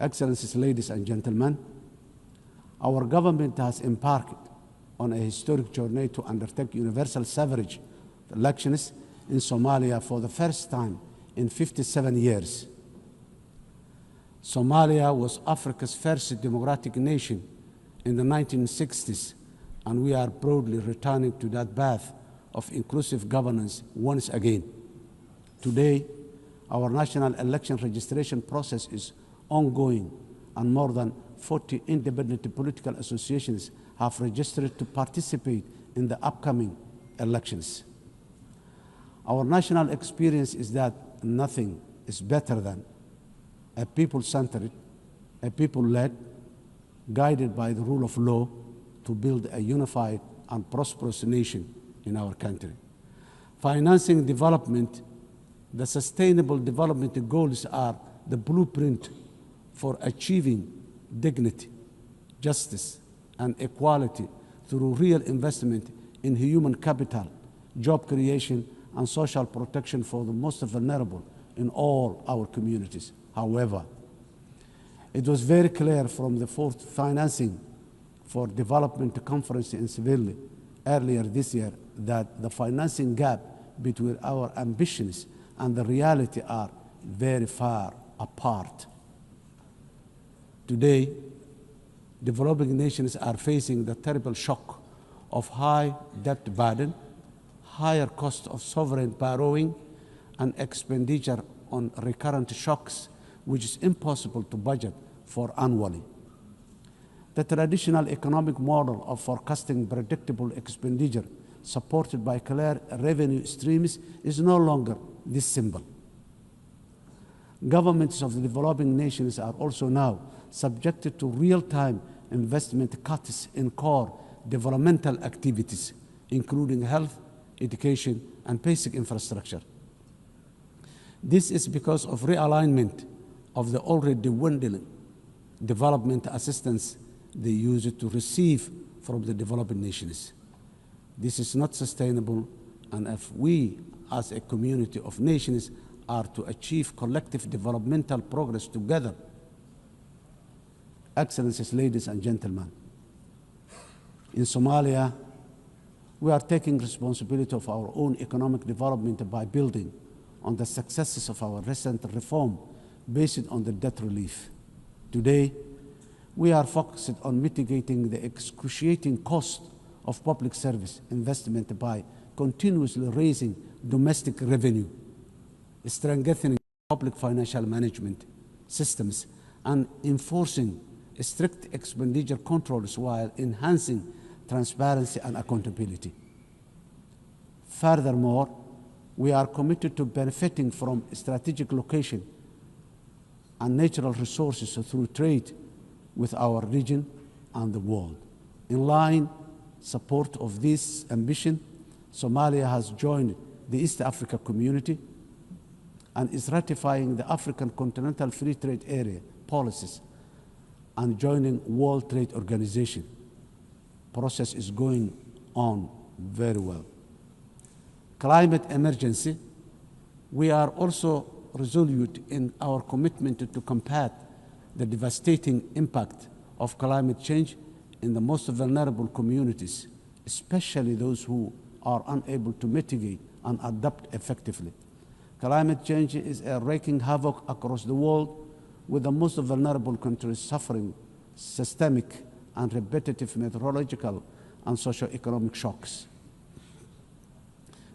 Excellencies, ladies and gentlemen, our government has embarked on a historic journey to undertake universal suffrage elections in Somalia for the first time in 57 years. Somalia was Africa's first democratic nation in the 1960s, and we are proudly returning to that path of inclusive governance once again. Today, our national election registration process is ongoing, and more than 40 independent political associations have registered to participate in the upcoming elections. Our national experience is that nothing is better than a people-centered, a people-led, guided by the rule of law to build a unified and prosperous nation in our country. Financing development, the sustainable development goals are the blueprint for achieving dignity, justice, and equality through real investment in human capital, job creation, and social protection for the most vulnerable in all our communities. However, it was very clear from the fourth Financing for Development Conference in Seville earlier this year that the financing gap between our ambitions and the reality are very far apart. Today, developing nations are facing the terrible shock of high debt burden, higher cost of sovereign borrowing, and expenditure on recurrent shocks, which is impossible to budget for annually. The traditional economic model of forecasting predictable expenditure supported by clear revenue streams is no longer this simple. Governments of the developing nations are also now subjected to real-time investment cuts in core developmental activities, including health, education, and basic infrastructure. This is because of realignment of the already dwindling development assistance they use to receive from the developing nations. This is not sustainable, and if we, as a community of nations, are to achieve collective developmental progress together. Excellencies, ladies and gentlemen, in Somalia, we are taking responsibility of our own economic development by building on the successes of our recent reform based on the debt relief. Today, we are focused on mitigating the excruciating cost of public service investment by continuously raising domestic revenue, strengthening public financial management systems, and enforcing strict expenditure controls while enhancing transparency and accountability. Furthermore, we are committed to benefiting from strategic location and natural resources through trade with our region and the world. In line support of this ambition, Somalia has joined the East Africa Community and is ratifying the African Continental Free Trade Area policies and joining World Trade Organization. Process is going on very well. Climate emergency, we are also resolute in our commitment to combat the devastating impact of climate change in the most vulnerable communities, especially those who are unable to mitigate and adapt effectively. Climate change is wreaking havoc across the world, with the most vulnerable countries suffering systemic and repetitive meteorological and socio-economic shocks.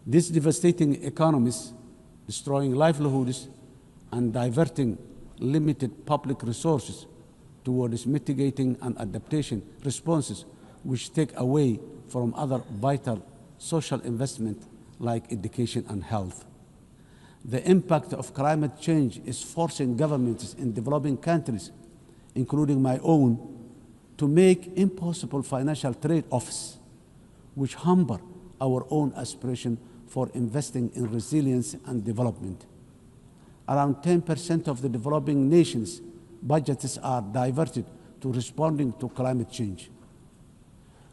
These devastating economies, destroying livelihoods and diverting limited public resources towards mitigating and adaptation responses, which take away from other vital social investment like education and health. The impact of climate change is forcing governments in developing countries, including my own, to make impossible financial trade-offs, which hamper our own aspiration for investing in resilience and development. Around 10% of the developing nations' budgets are diverted to responding to climate change.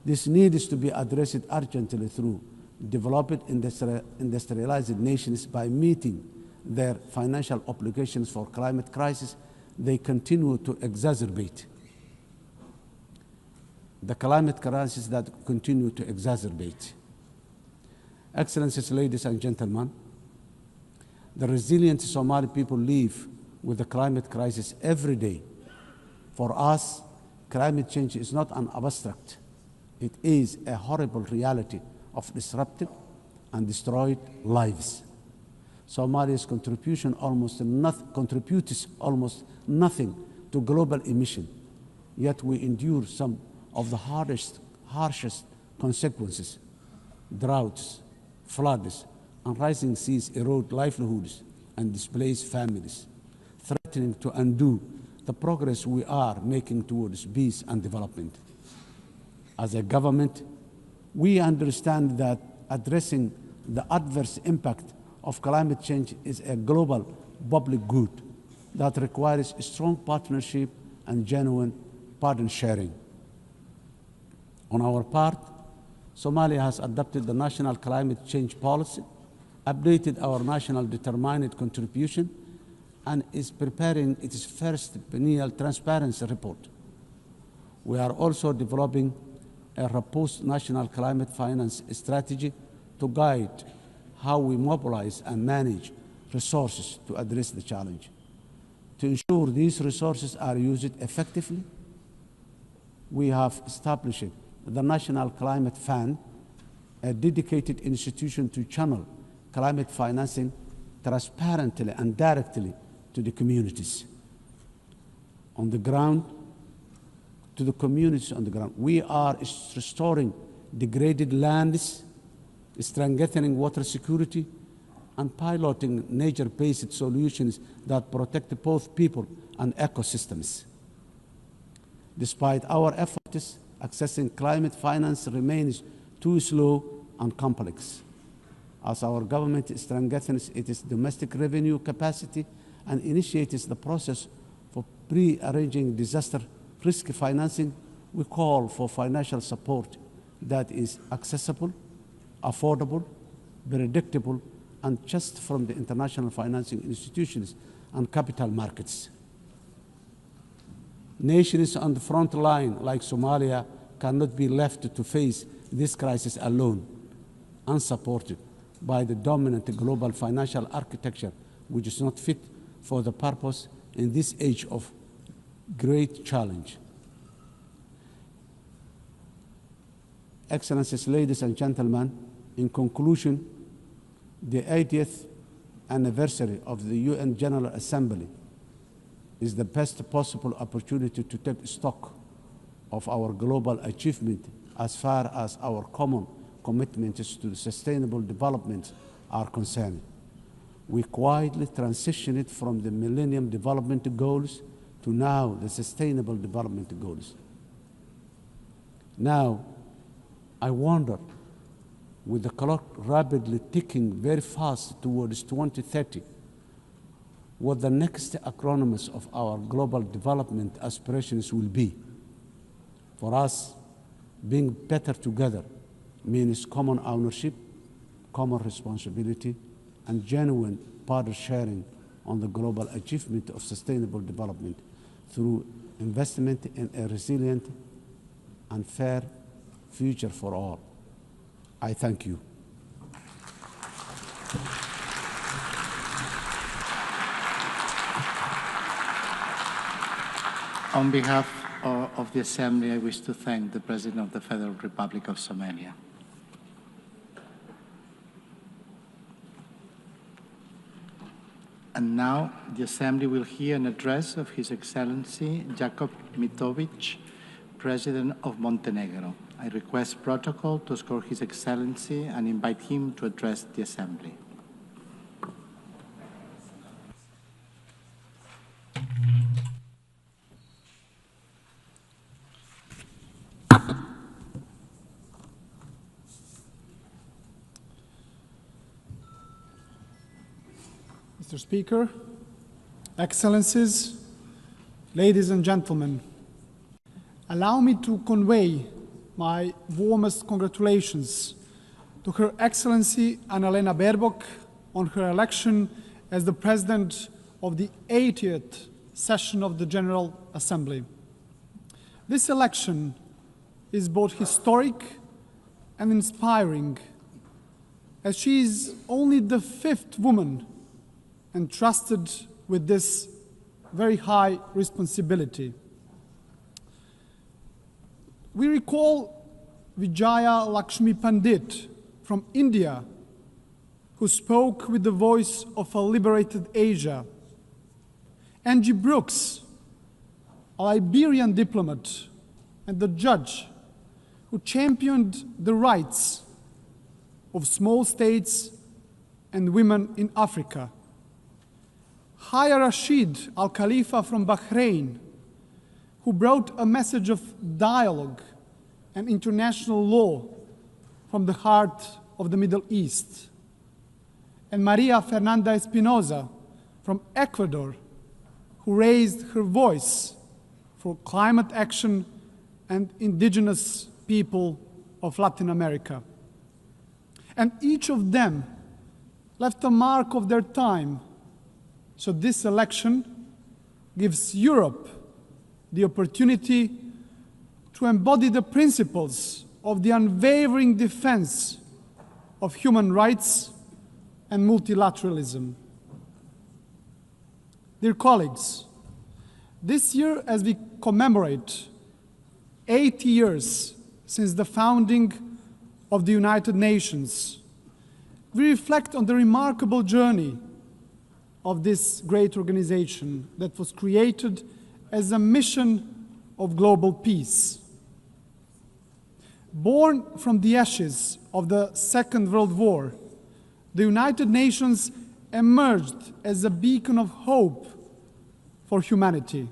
This needs to be addressed urgently through developed industrialized nations by meeting their financial obligations for climate crisis they continue to exacerbate. The climate crisis that continue to exacerbate. Excellencies, ladies and gentlemen, the resilient Somali people live with the climate crisis every day. For us, climate change is not an abstract. It is a horrible reality of disrupted and destroyed lives. Somalia's contributes almost nothing to global emission, yet we endure some of the harshest consequences. Droughts, floods, and rising seas erode livelihoods and displace families, threatening to undo the progress we are making towards peace and development. As a government, we understand that addressing the adverse impact of climate change is a global public good that requires a strong partnership and genuine burden sharing. On our part, Somalia has adopted the national climate change policy, updated our national determined contribution, and is preparing its first biennial transparency report. We are also developing a robust national climate finance strategy to guide how we mobilize and manage resources to address the challenge. To ensure these resources are used effectively, we have established the National Climate Fund, a dedicated institution to channel climate financing transparently and directly to the communities on the ground, to the communities on the ground. We are restoring degraded lands, strengthening water security, and piloting nature-based solutions that protect both people and ecosystems. Despite our efforts, accessing climate finance remains too slow and complex. As our government strengthens its domestic revenue capacity and initiates the process for pre-arranging disaster risk financing, we call for financial support that is accessible, affordable, predictable, and just from the international financing institutions and capital markets. Nations on the front line, like Somalia, cannot be left to face this crisis alone, unsupported by the dominant global financial architecture, which is not fit for the purpose in this age of great challenge. Excellencies, ladies and gentlemen, in conclusion, the 80th anniversary of the UN General Assembly is the best possible opportunity to take stock of our global achievement as far as our common commitments to sustainable development are concerned. We quietly transitioned from the Millennium Development Goals to now the Sustainable Development Goals. Now, I wonder, with the clock rapidly ticking very fast towards 2030, what the next acronyms of our global development aspirations will be. For us, being better together means common ownership, common responsibility, and genuine partner sharing on the global achievement of sustainable development through investment in a resilient and fair future for all. I thank you. On behalf of the Assembly, I wish to thank the President of the Federal Republic of Somalia. And now the Assembly will hear an address of His Excellency Jakub Mitovic, President of Montenegro. I request protocol to escort His Excellency and invite him to address the Assembly. Mr. Speaker, Excellencies, ladies and gentlemen, allow me to convey my warmest congratulations to Her Excellency Annalena Baerbock on her election as the President of the 80th session of the General Assembly. This election is both historic and inspiring, as she is only the 5th woman entrusted with this very high responsibility. We recall Vijaya Lakshmi Pandit from India, who spoke with the voice of a liberated Asia. Angie Brooks, a Liberian diplomat and a judge who championed the rights of small states and women in Africa. Haya Rashid Al Khalifa from Bahrain, who brought a message of dialogue and international law from the heart of the Middle East. And Maria Fernanda Espinosa from Ecuador, who raised her voice for climate action and indigenous people of Latin America. And each of them left a mark of their time. So this election gives Europe the opportunity to embody the principles of the unwavering defense of human rights and multilateralism. Dear colleagues, this year, as we commemorate 80 years since the founding of the United Nations, we reflect on the remarkable journey of this great organization that was created as a mission of global peace. Born from the ashes of the Second World War, the United Nations emerged as a beacon of hope for humanity.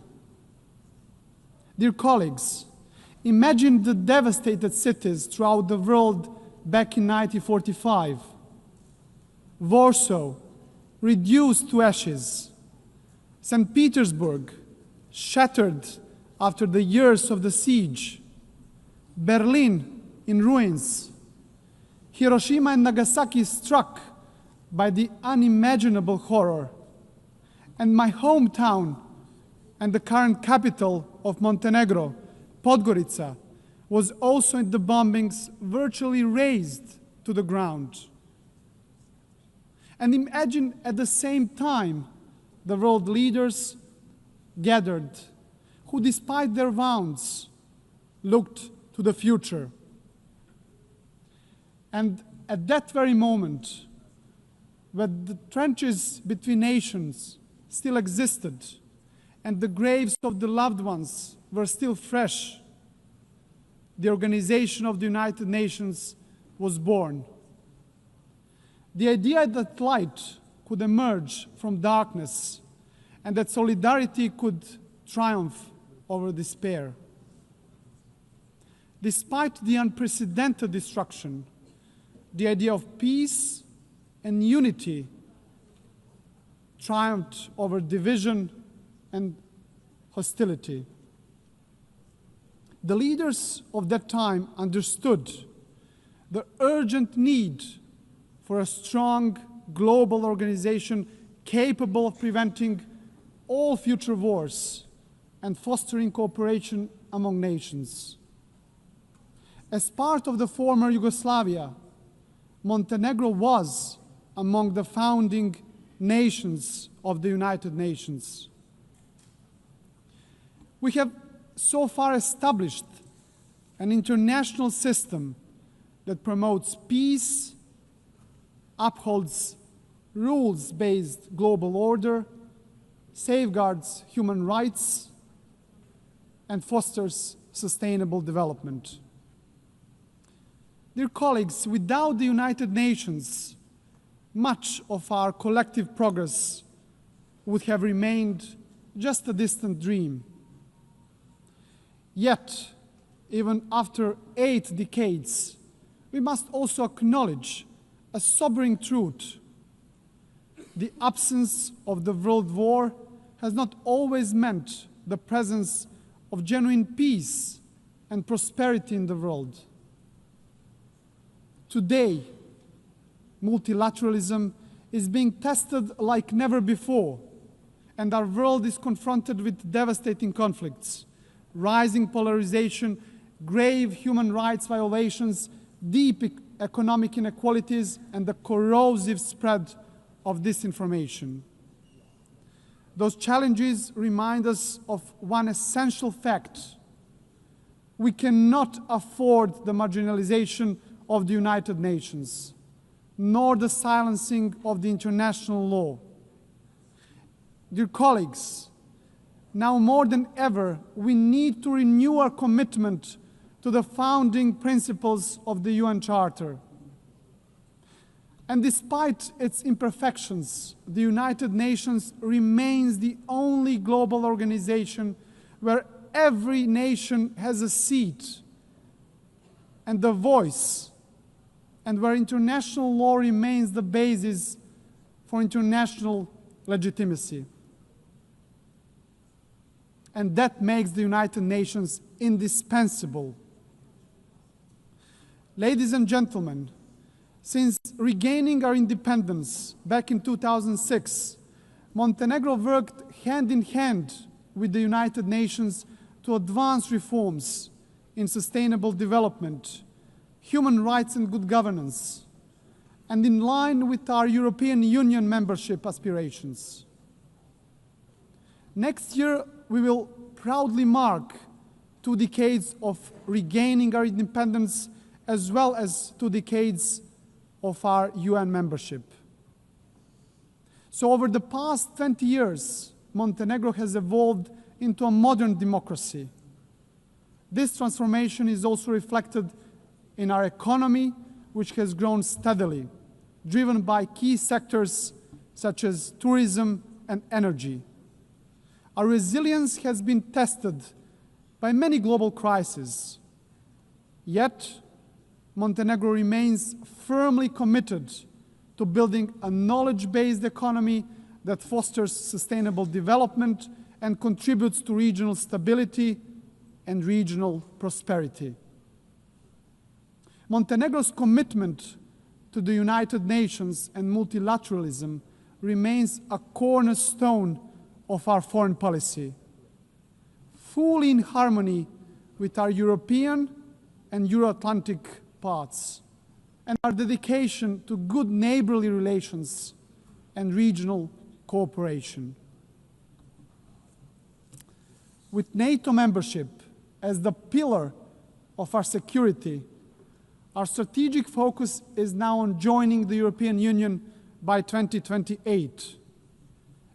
Dear colleagues, imagine the devastated cities throughout the world back in 1945. Warsaw, reduced to ashes. St. Petersburg, shattered after the years of the siege. Berlin, in ruins. Hiroshima and Nagasaki struck by the unimaginable horror. And my hometown and the current capital of Montenegro, Podgorica, was also in the bombings virtually razed to the ground. And imagine at the same time the world leaders gathered, who despite their wounds looked to the future. And at that very moment, when the trenches between nations still existed and the graves of the loved ones were still fresh, the Organization of the United Nations was born. The idea that light could emerge from darkness and that solidarity could triumph over despair. Despite the unprecedented destruction, the idea of peace and unity triumphed over division and hostility. The leaders of that time understood the urgent need for a strong global organization capable of preventing all future wars and fostering cooperation among nations. As part of the former Yugoslavia, Montenegro was among the founding nations of the United Nations. We have so far established an international system that promotes peace, upholds rules-based global order, safeguards human rights, and fosters sustainable development. Dear colleagues, without the United Nations, much of our collective progress would have remained just a distant dream. Yet, even after 8 decades, we must also acknowledge a sobering truth. The absence of the World War has not always meant the presence of genuine peace and prosperity in the world. Today, multilateralism is being tested like never before, and our world is confronted with devastating conflicts, rising polarization, grave human rights violations, deep economic inequalities, and the corrosive spread of disinformation. Those challenges remind us of one essential fact: we cannot afford the marginalization of the United Nations, nor the silencing of the international law. Dear colleagues, now more than ever, we need to renew our commitment to the founding principles of the UN Charter. And despite its imperfections, the United Nations remains the only global organization where every nation has a seat and a voice, and where international law remains the basis for international legitimacy. And that makes the United Nations indispensable. Ladies and gentlemen, since regaining our independence back in 2006, Montenegro worked hand in hand with the United Nations to advance reforms in sustainable development, human rights and good governance, and in line with our European Union membership aspirations. Next year, we will proudly mark 2 decades of regaining our independence, as well as 2 decades of our UN membership. So over the past 20 years, Montenegro has evolved into a modern democracy. This transformation is also reflected in our economy, which has grown steadily, driven by key sectors such as tourism and energy. Our resilience has been tested by many global crises. Yet, Montenegro remains firmly committed to building a knowledge-based economy that fosters sustainable development and contributes to regional stability and regional prosperity. Montenegro's commitment to the United Nations and multilateralism remains a cornerstone of our foreign policy, fully in harmony with our European and Euro-Atlantic paths, and our dedication to good neighborly relations and regional cooperation. With NATO membership as the pillar of our security, our strategic focus is now on joining the European Union by 2028.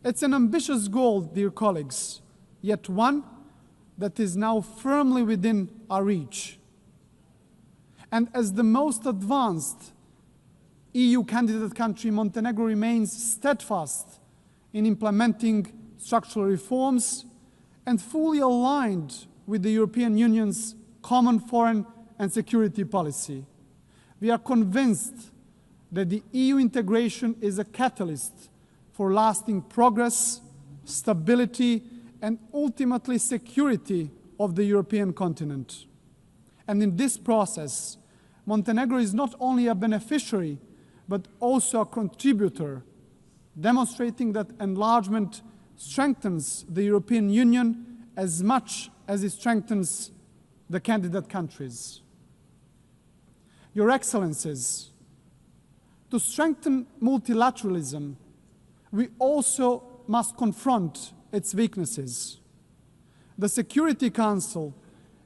It's an ambitious goal, dear colleagues, yet one that is now firmly within our reach. And as the most advanced EU candidate country, Montenegro remains steadfast in implementing structural reforms and fully aligned with the European Union's common foreign and security policy. We are convinced that the EU integration is a catalyst for lasting progress, stability, and ultimately security of the European continent. And in this process, Montenegro is not only a beneficiary, but also a contributor, demonstrating that enlargement strengthens the European Union as much as it strengthens the candidate countries. Your Excellencies, to strengthen multilateralism, we also must confront its weaknesses. The Security Council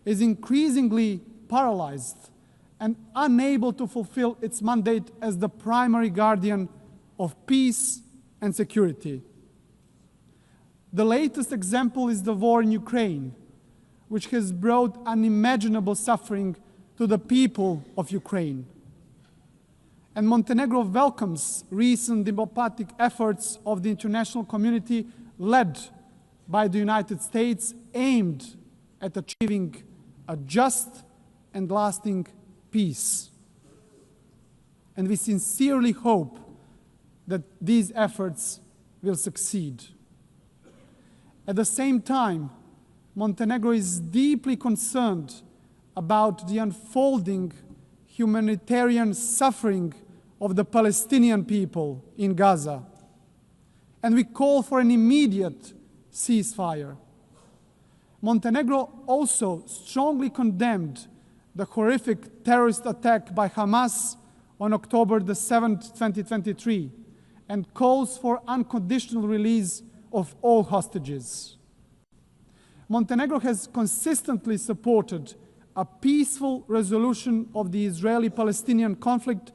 is increasingly paralyzed and unable to fulfill its mandate as the primary guardian of peace and security. The latest example is the war in Ukraine, which has brought unimaginable suffering to the people of Ukraine. And Montenegro welcomes recent diplomatic efforts of the international community led by the United States, aimed at achieving a just and lasting peace. And we sincerely hope that these efforts will succeed. At the same time, Montenegro is deeply concerned about the unfolding humanitarian suffering of the Palestinian people in Gaza. and we call for an immediate ceasefire. Montenegro also strongly condemned the horrific terrorist attack by Hamas on October the 7th, 2023, and calls for unconditional release of all hostages. Montenegro has consistently supported a peaceful resolution of the Israeli-Palestinian conflict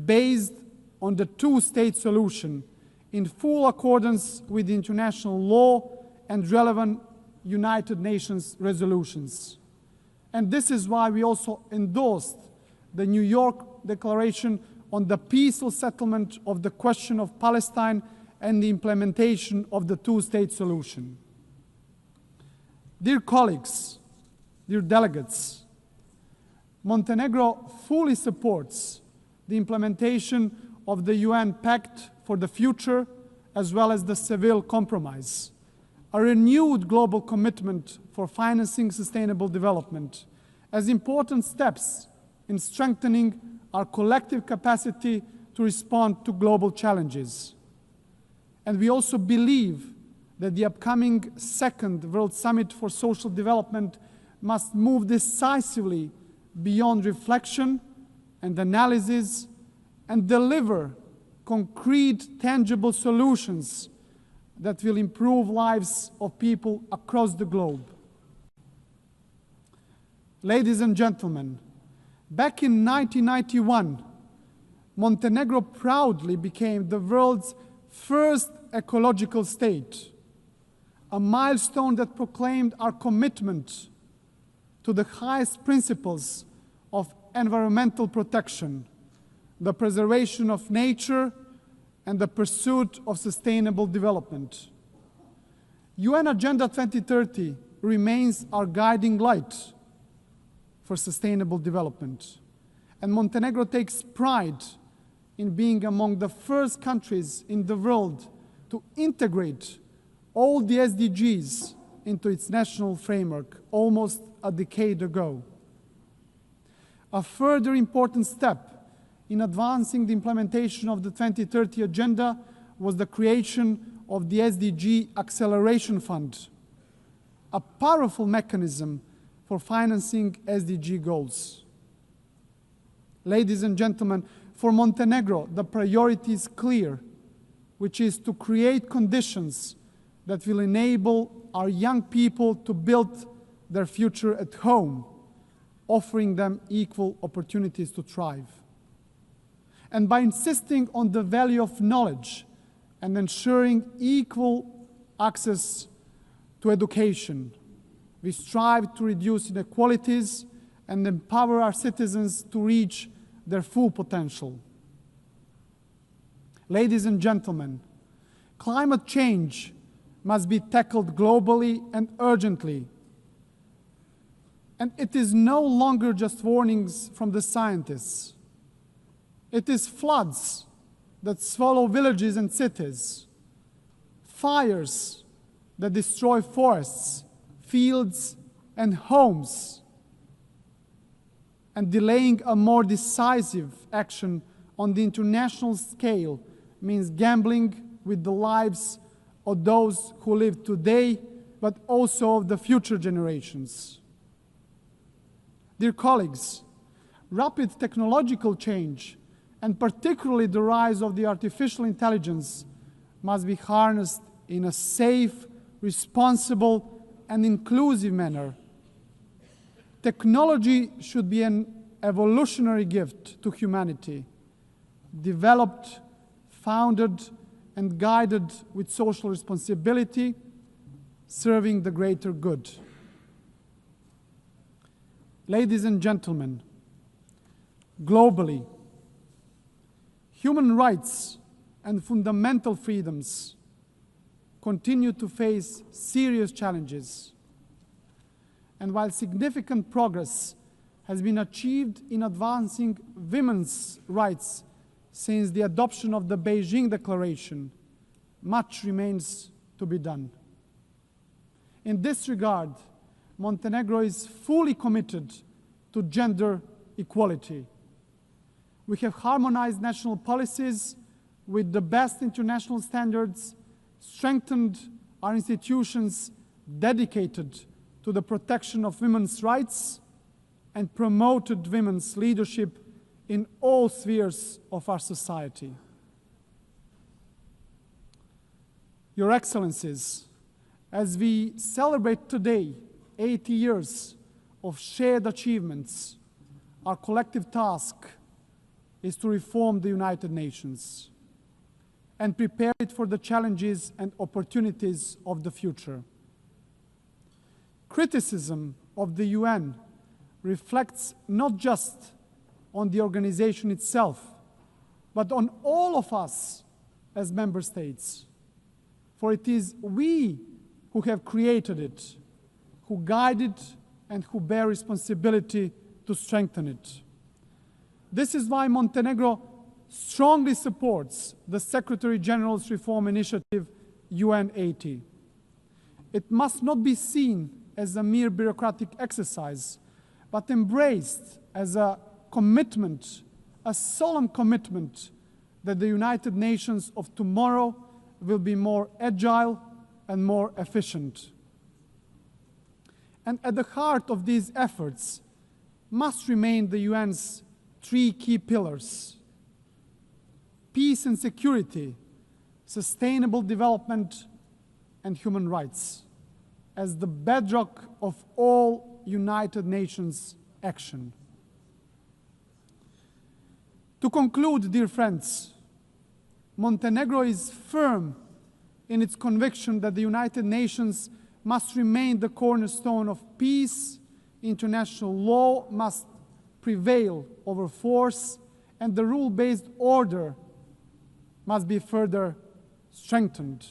based on the two-state solution in full accordance with international law and relevant United Nations resolutions. And this is why we also endorsed the New York Declaration on the peaceful settlement of the question of Palestine and the implementation of the two-state solution. Dear colleagues, dear delegates, Montenegro fully supports the implementation of the UN Pact for the Future, as well as the Seville Compromise, a renewed global commitment for financing sustainable development, as important steps in strengthening our collective capacity to respond to global challenges. And we also believe that the upcoming second World Summit for Social Development must move decisively beyond reflection and analysis and deliver concrete, tangible solutions that will improve lives of people across the globe. Ladies and gentlemen, back in 1991, Montenegro proudly became the world's first ecological state, a milestone that proclaimed our commitment to the highest principles of environmental protection, the preservation of nature, and the pursuit of sustainable development. UN Agenda 2030 remains our guiding light for sustainable development. And Montenegro takes pride in being among the first countries in the world to integrate all the SDGs into its national framework almost a decade ago. A further important step in advancing the implementation of the 2030 Agenda was the creation of the SDG Acceleration Fund, a powerful mechanism for financing SDG goals. Ladies and gentlemen, for Montenegro, the priority is clear, which is to create conditions that will enable our young people to build their future at home, offering them equal opportunities to thrive. And by insisting on the value of knowledge and ensuring equal access to education, we strive to reduce inequalities and empower our citizens to reach their full potential. Ladies and gentlemen, climate change must be tackled globally and urgently. And it is no longer just warnings from the scientists. It is floods that swallow villages and cities, fires that destroy forests, fields, and homes, and delaying a more decisive action on the international scale means gambling with the lives of those who live today, but also of the future generations. Dear colleagues, rapid technological change, and particularly the rise of the artificial intelligence, must be harnessed in a safe, responsible, and inclusive manner. Technology should be an evolutionary gift to humanity, developed, founded, and guided with social responsibility, serving the greater good. Ladies and gentlemen, globally, human rights and fundamental freedoms continue to face serious challenges. And while significant progress has been achieved in advancing women's rights since the adoption of the Beijing Declaration, much remains to be done. In this regard, Montenegro is fully committed to gender equality. We have harmonized national policies with the best international standards strengthened our institutions dedicated to the protection of women's rights, and promoted women's leadership in all spheres of our society. Your Excellencies, as we celebrate today 80 years of shared achievements, our collective task is to reform the United Nations and prepare it for the challenges and opportunities of the future. Criticism of the UN reflects not just on the organization itself, but on all of us as member states. For it is we who have created it, who guide it, and who bear responsibility to strengthen it. This is why Montenegro strongly supports the Secretary General's reform initiative, UN 80. It must not be seen as a mere bureaucratic exercise, but embraced as a commitment, a solemn commitment that the United Nations of tomorrow will be more agile and more efficient. And at the heart of these efforts must remain the UN's three key pillars: peace and security, sustainable development, and human rights, as the bedrock of all United Nations action. To conclude, dear friends, Montenegro is firm in its conviction that the United Nations must remain the cornerstone of peace, international law must prevail over force, and the rule-based order must be further strengthened.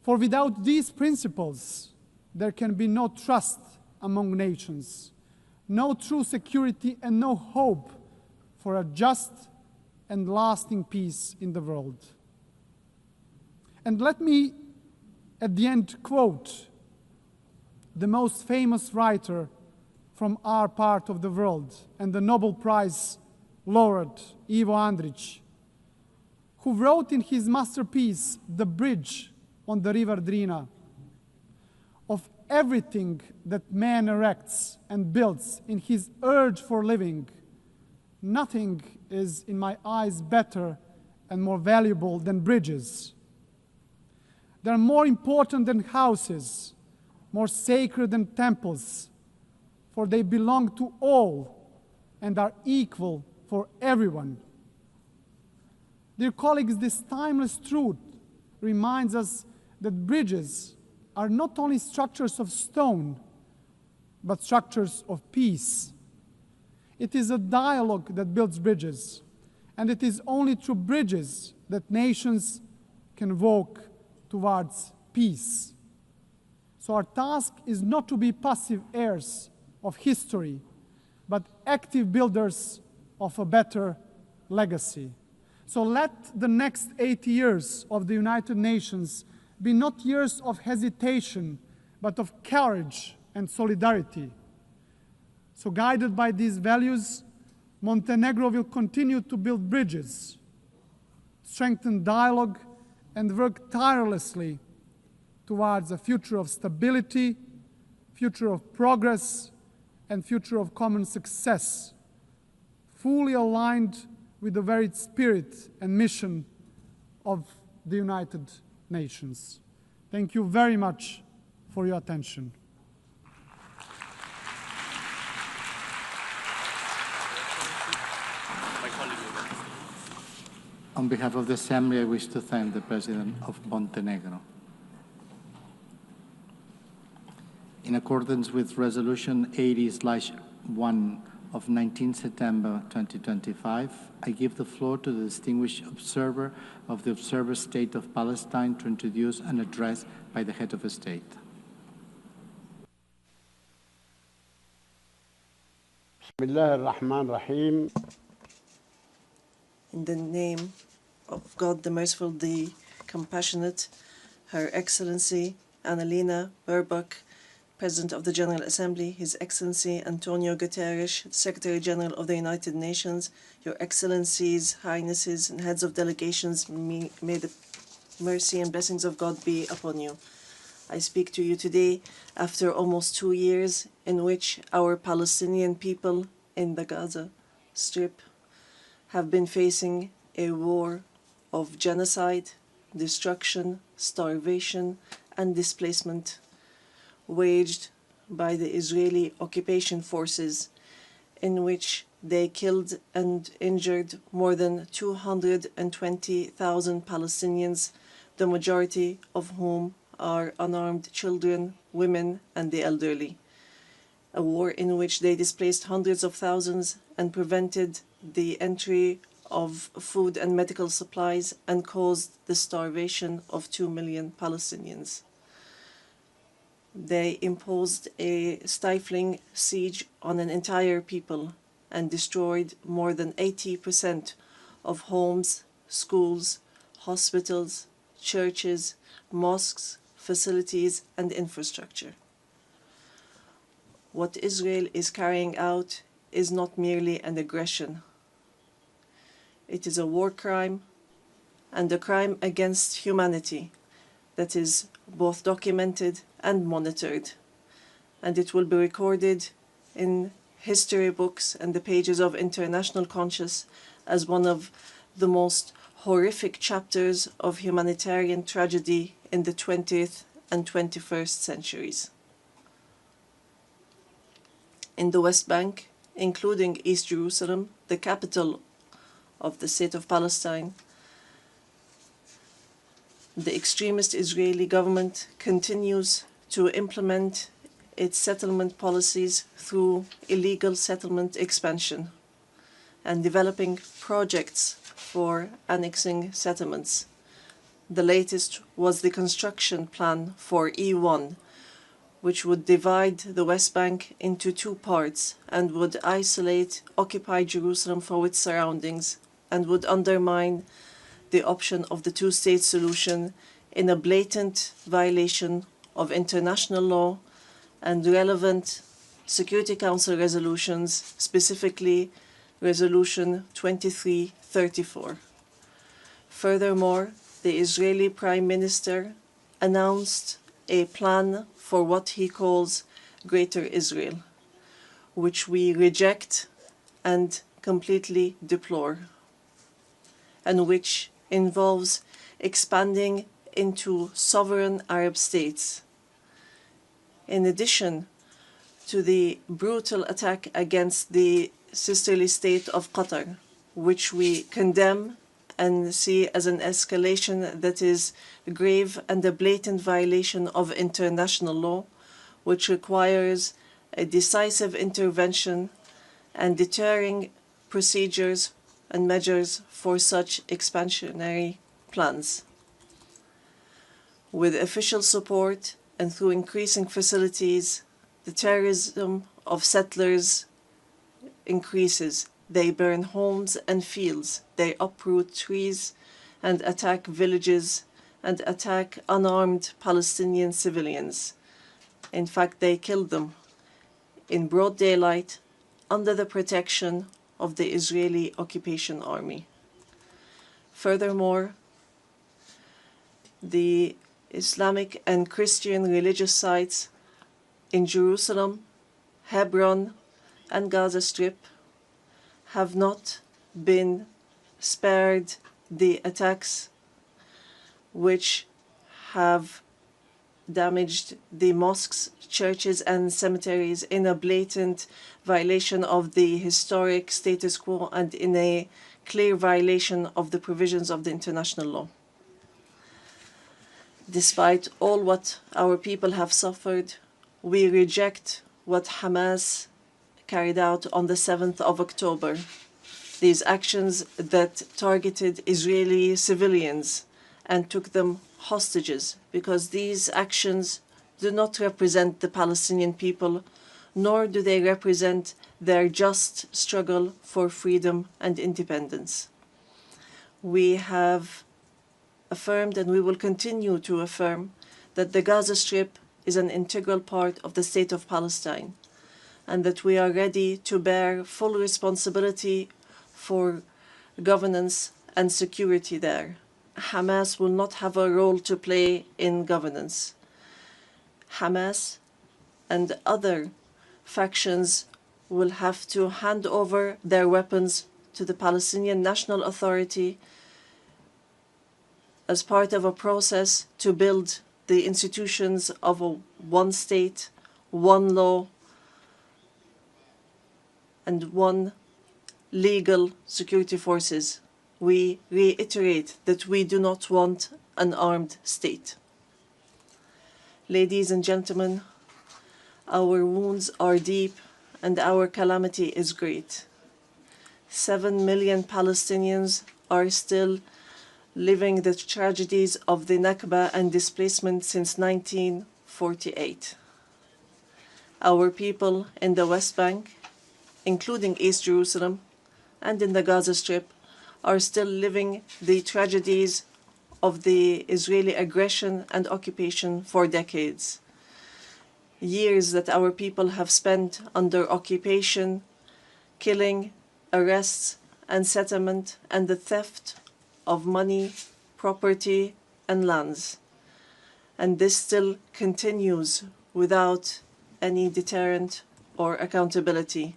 For without these principles, there can be no trust among nations, no true security, and no hope for a just and lasting peace in the world. And let me, at the end, quote the most famous writer from our part of the world and the Nobel Prize laureate, Ivo Andrić, who wrote in his masterpiece, The Bridge on the River Drina, of everything that man erects and builds in his urge for living, nothing is, in my eyes, better and more valuable than bridges. They are more important than houses, more sacred than temples, for they belong to all and are equal for everyone. Dear colleagues, this timeless truth reminds us that bridges are not only structures of stone, but structures of peace. It is a dialogue that builds bridges, and it is only through bridges that nations can walk towards peace. So our task is not to be passive heirs of history, but active builders of a better legacy. So let the next 80 years of the United Nations be not years of hesitation, but of courage and solidarity. So guided by these values, Montenegro will continue to build bridges, strengthen dialogue, and work tirelessly towards a future of stability, future of progress, and future of common success, fully aligned with the very spirit and mission of the United Nations. Thank you very much for your attention. On behalf of the Assembly, I wish to thank the President of Montenegro. In accordance with Resolution 80/1 of 19 September 2025, I give the floor to the distinguished observer of the Observer State of Palestine to introduce an address by the head of a state. In the name of God the Merciful, the Compassionate, Her Excellency Annalena Baerbock, President of the General Assembly, His Excellency Antonio Guterres, Secretary General of the United Nations, Your Excellencies, Highnesses, and Heads of Delegations, may the Mercy and blessings of God be upon you. I speak to you today after almost 2 years in which our Palestinian people in the Gaza Strip have been facing a war of genocide, destruction, starvation, and displacement waged by the Israeli occupation forces, in which they killed and injured more than 220,000 Palestinians, the majority of whom are unarmed children, women, and the elderly. A war in which they displaced hundreds of thousands and prevented the entry of food and medical supplies and caused the starvation of 2 million Palestinians. They imposed a stifling siege on an entire people and destroyed more than 80% of homes, schools, hospitals, churches, mosques, facilities, and infrastructure. What Israel is carrying out is not merely an aggression. It is a war crime and a crime against humanity that is both documented and monitored, and it will be recorded in history books and the pages of international conscience as one of the most horrific chapters of humanitarian tragedy in the 20th and 21st centuries. In the West Bank, including East Jerusalem, the capital of the state of Palestine, the extremist Israeli government continues to implement its settlement policies through illegal settlement expansion and developing projects for annexing settlements. The latest was the construction plan for E1, which would divide the West Bank into 2 parts and would isolate occupied Jerusalem from its surroundings and would undermine the option of the two-state solution in a blatant violation of international law and relevant Security Council resolutions, specifically Resolution 2334. Furthermore, the Israeli Prime Minister announced a plan for what he calls Greater Israel, which we reject and completely deplore, and which involves expanding into sovereign Arab states. In addition to the brutal attack against the sisterly state of Qatar, which we condemn and see as an escalation that is grave and a blatant violation of international law, which requires a decisive intervention and deterring procedures and measures for such expansionary plans. With official support and through increasing facilities, the terrorism of settlers increases. They burn homes and fields, they uproot trees and attack villages and attack unarmed Palestinian civilians. In fact, they kill them in broad daylight under the protection of the Israeli occupation army. Furthermore, the Islamic and Christian religious sites in Jerusalem, Hebron, and Gaza Strip have not been spared the attacks which have damaged the mosques, churches, and cemeteries in a blatant violation of the historic status quo and in a clear violation of the provisions of the international law. Despite all what our people have suffered, we reject what Hamas carried out on the 7th of October. These actions that targeted Israeli civilians and took them hostages, because these actions do not represent the Palestinian people, nor do they represent their just struggle for freedom and independence. We have affirmed, and we will continue to affirm, that the Gaza Strip is an integral part of the state of Palestine, and that we are ready to bear full responsibility for governance and security there, Hamas will not have a role to play in governance. Hamas and other factions will have to hand over their weapons to the Palestinian National Authority as part of a process to build the institutions of a one state, one law, and one legal security forces. We reiterate that we do not want an armed state. Ladies and gentlemen, our wounds are deep and our calamity is great. 7 million Palestinians are still living the tragedies of the Nakba and displacement since 1948. Our people in the West Bank, including East Jerusalem, and in the Gaza Strip, are still living the tragedies of the Israeli aggression and occupation for decades. Years that our people have spent under occupation, killing, arrests, and settlement, and the theft of money, property, and lands. And this still continues without any deterrent or accountability.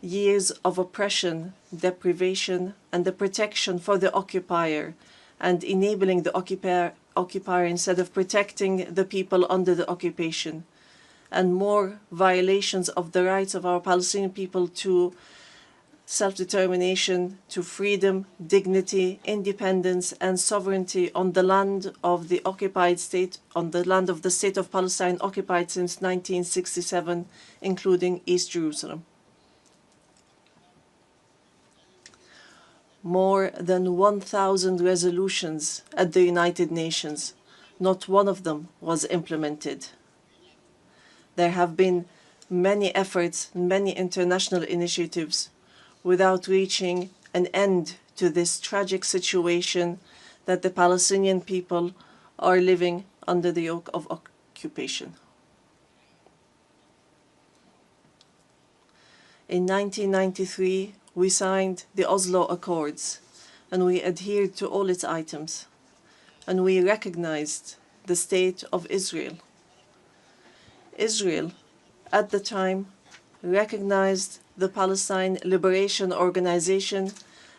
Years of oppression, deprivation, and the protection for the occupier, and enabling the occupier instead of protecting the people under the occupation, and more violations of the rights of our Palestinian people to self-determination, to freedom, dignity, independence, and sovereignty on the land of the occupied state, on the land of the state of Palestine occupied since 1967, including East Jerusalem. More than 1,000 resolutions at the United Nations, not one of them was implemented. There have been many efforts, many international initiatives, without reaching an end to this tragic situation that the Palestinian people are living under the yoke of occupation. In 1993, we signed the Oslo Accords, and we adhered to all its items, and we recognized the state of Israel. Israel, at the time, recognized the Palestine Liberation Organization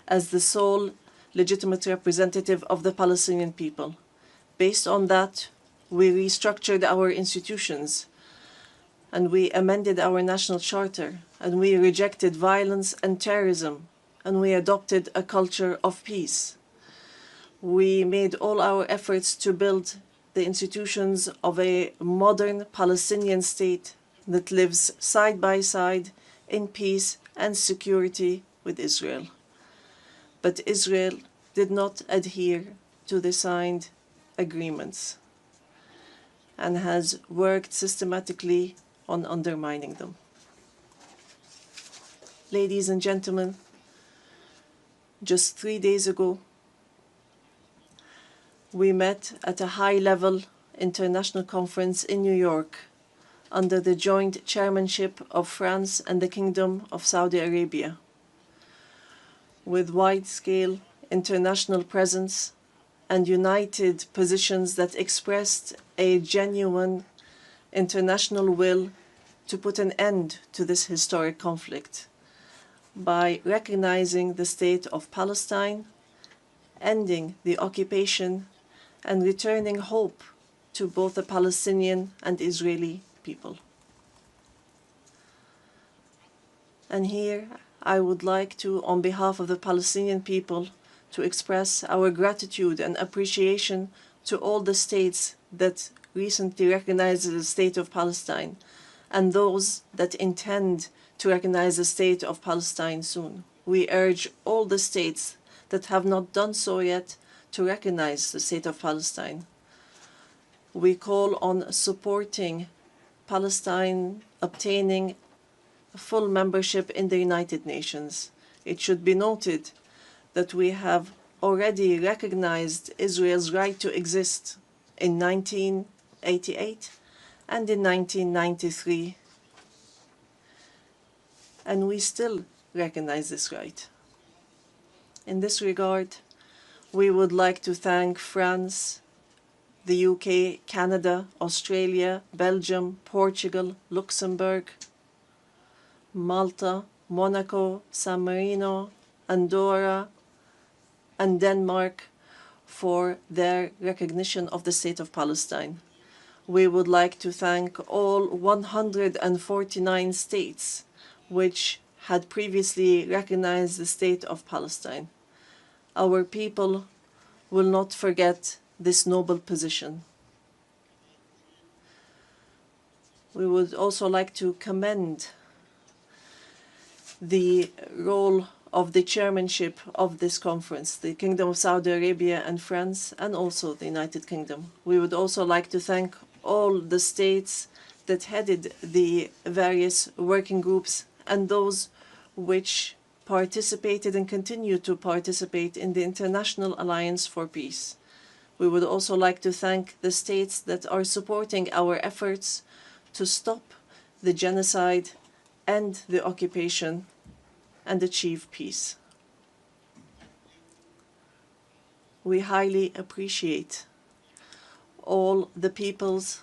as the sole legitimate representative of the Palestinian people. Based on that, we restructured our institutions, and we amended our national charter, and we rejected violence and terrorism, and we adopted a culture of peace. We made all our efforts to build the institutions of a modern Palestinian state that lives side by side in peace and security with Israel. But Israel did not adhere to the signed agreements and has worked systematically on undermining them. Ladies and gentlemen, just 3 days ago, we met at a high-level international conference in New York under the joint chairmanship of France and the Kingdom of Saudi Arabia, with wide-scale international presence and united positions that expressed a genuine international will to put an end to this historic conflict by recognizing the state of Palestine, ending the occupation, and returning hope to both the Palestinian and Israeli people. And here I would like to, on behalf of the Palestinian people, to express our gratitude and appreciation to all the states that recently recognized the state of Palestine and those that intend to recognize the state of Palestine soon. We urge all the states that have not done so yet to recognize the state of Palestine. We call on supporting Palestine obtaining full membership in the United Nations. It should be noted that we have already recognized Israel's right to exist in 1988 and in 1993, and we still recognize this right. In this regard, We would like to thank France, the UK, Canada, Australia, Belgium, Portugal, Luxembourg, Malta, Monaco, San Marino, Andorra, and Denmark for their recognition of the State of Palestine. We would like to thank all 149 states which had previously recognized the State of Palestine. Our people will not forget this noble position. We would also like to commend the role of the chairmanship of this conference, the Kingdom of Saudi Arabia and France, and also the United Kingdom. We would also like to thank all the states that headed the various working groups and those which participated and continue to participate in the International Alliance for Peace. We would also like to thank the states that are supporting our efforts to stop the genocide and the occupation and achieve peace. We highly appreciate all the peoples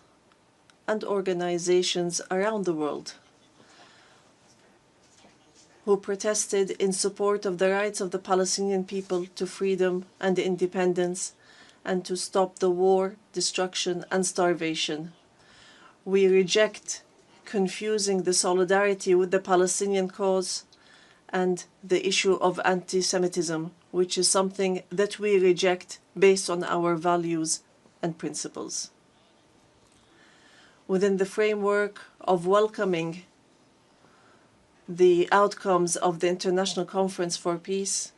and organizations around the world who protested in support of the rights of the Palestinian people to freedom and independence and to stop the war, destruction, and starvation. We reject confusing the solidarity with the Palestinian cause and the issue of anti-Semitism, which is something that we reject based on our values and principles. Within the framework of welcoming the outcomes of the International Conference for Peace,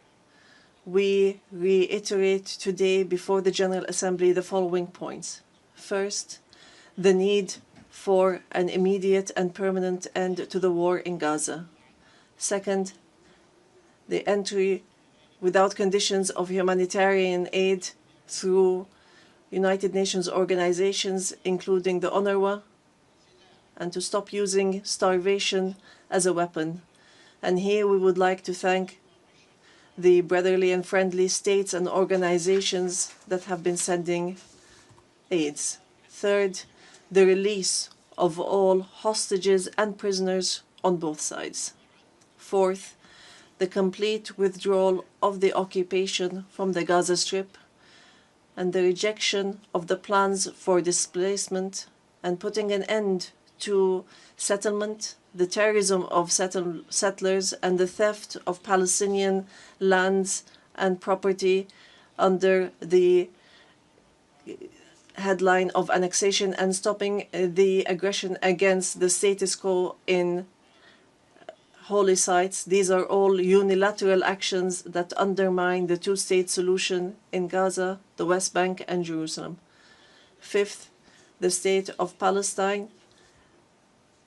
we reiterate today before the General Assembly the following points. First, the need for an immediate and permanent end to the war in Gaza. Second, the entry without conditions of humanitarian aid through United Nations organizations, including the UNRWA, and to stop using starvation as a weapon. And here we would like to thank the brotherly and friendly states and organizations that have been sending aids. Third, the release of all hostages and prisoners on both sides. Fourth, the complete withdrawal of the occupation from the Gaza Strip and the rejection of the plans for displacement and putting an end to settlement, the terrorism of settlers, and the theft of Palestinian lands and property under the headline of annexation, and stopping the aggression against the status quo in holy sites. These are all unilateral actions that undermine the two-state solution in Gaza, the West Bank, and Jerusalem. Fifth, the state of Palestine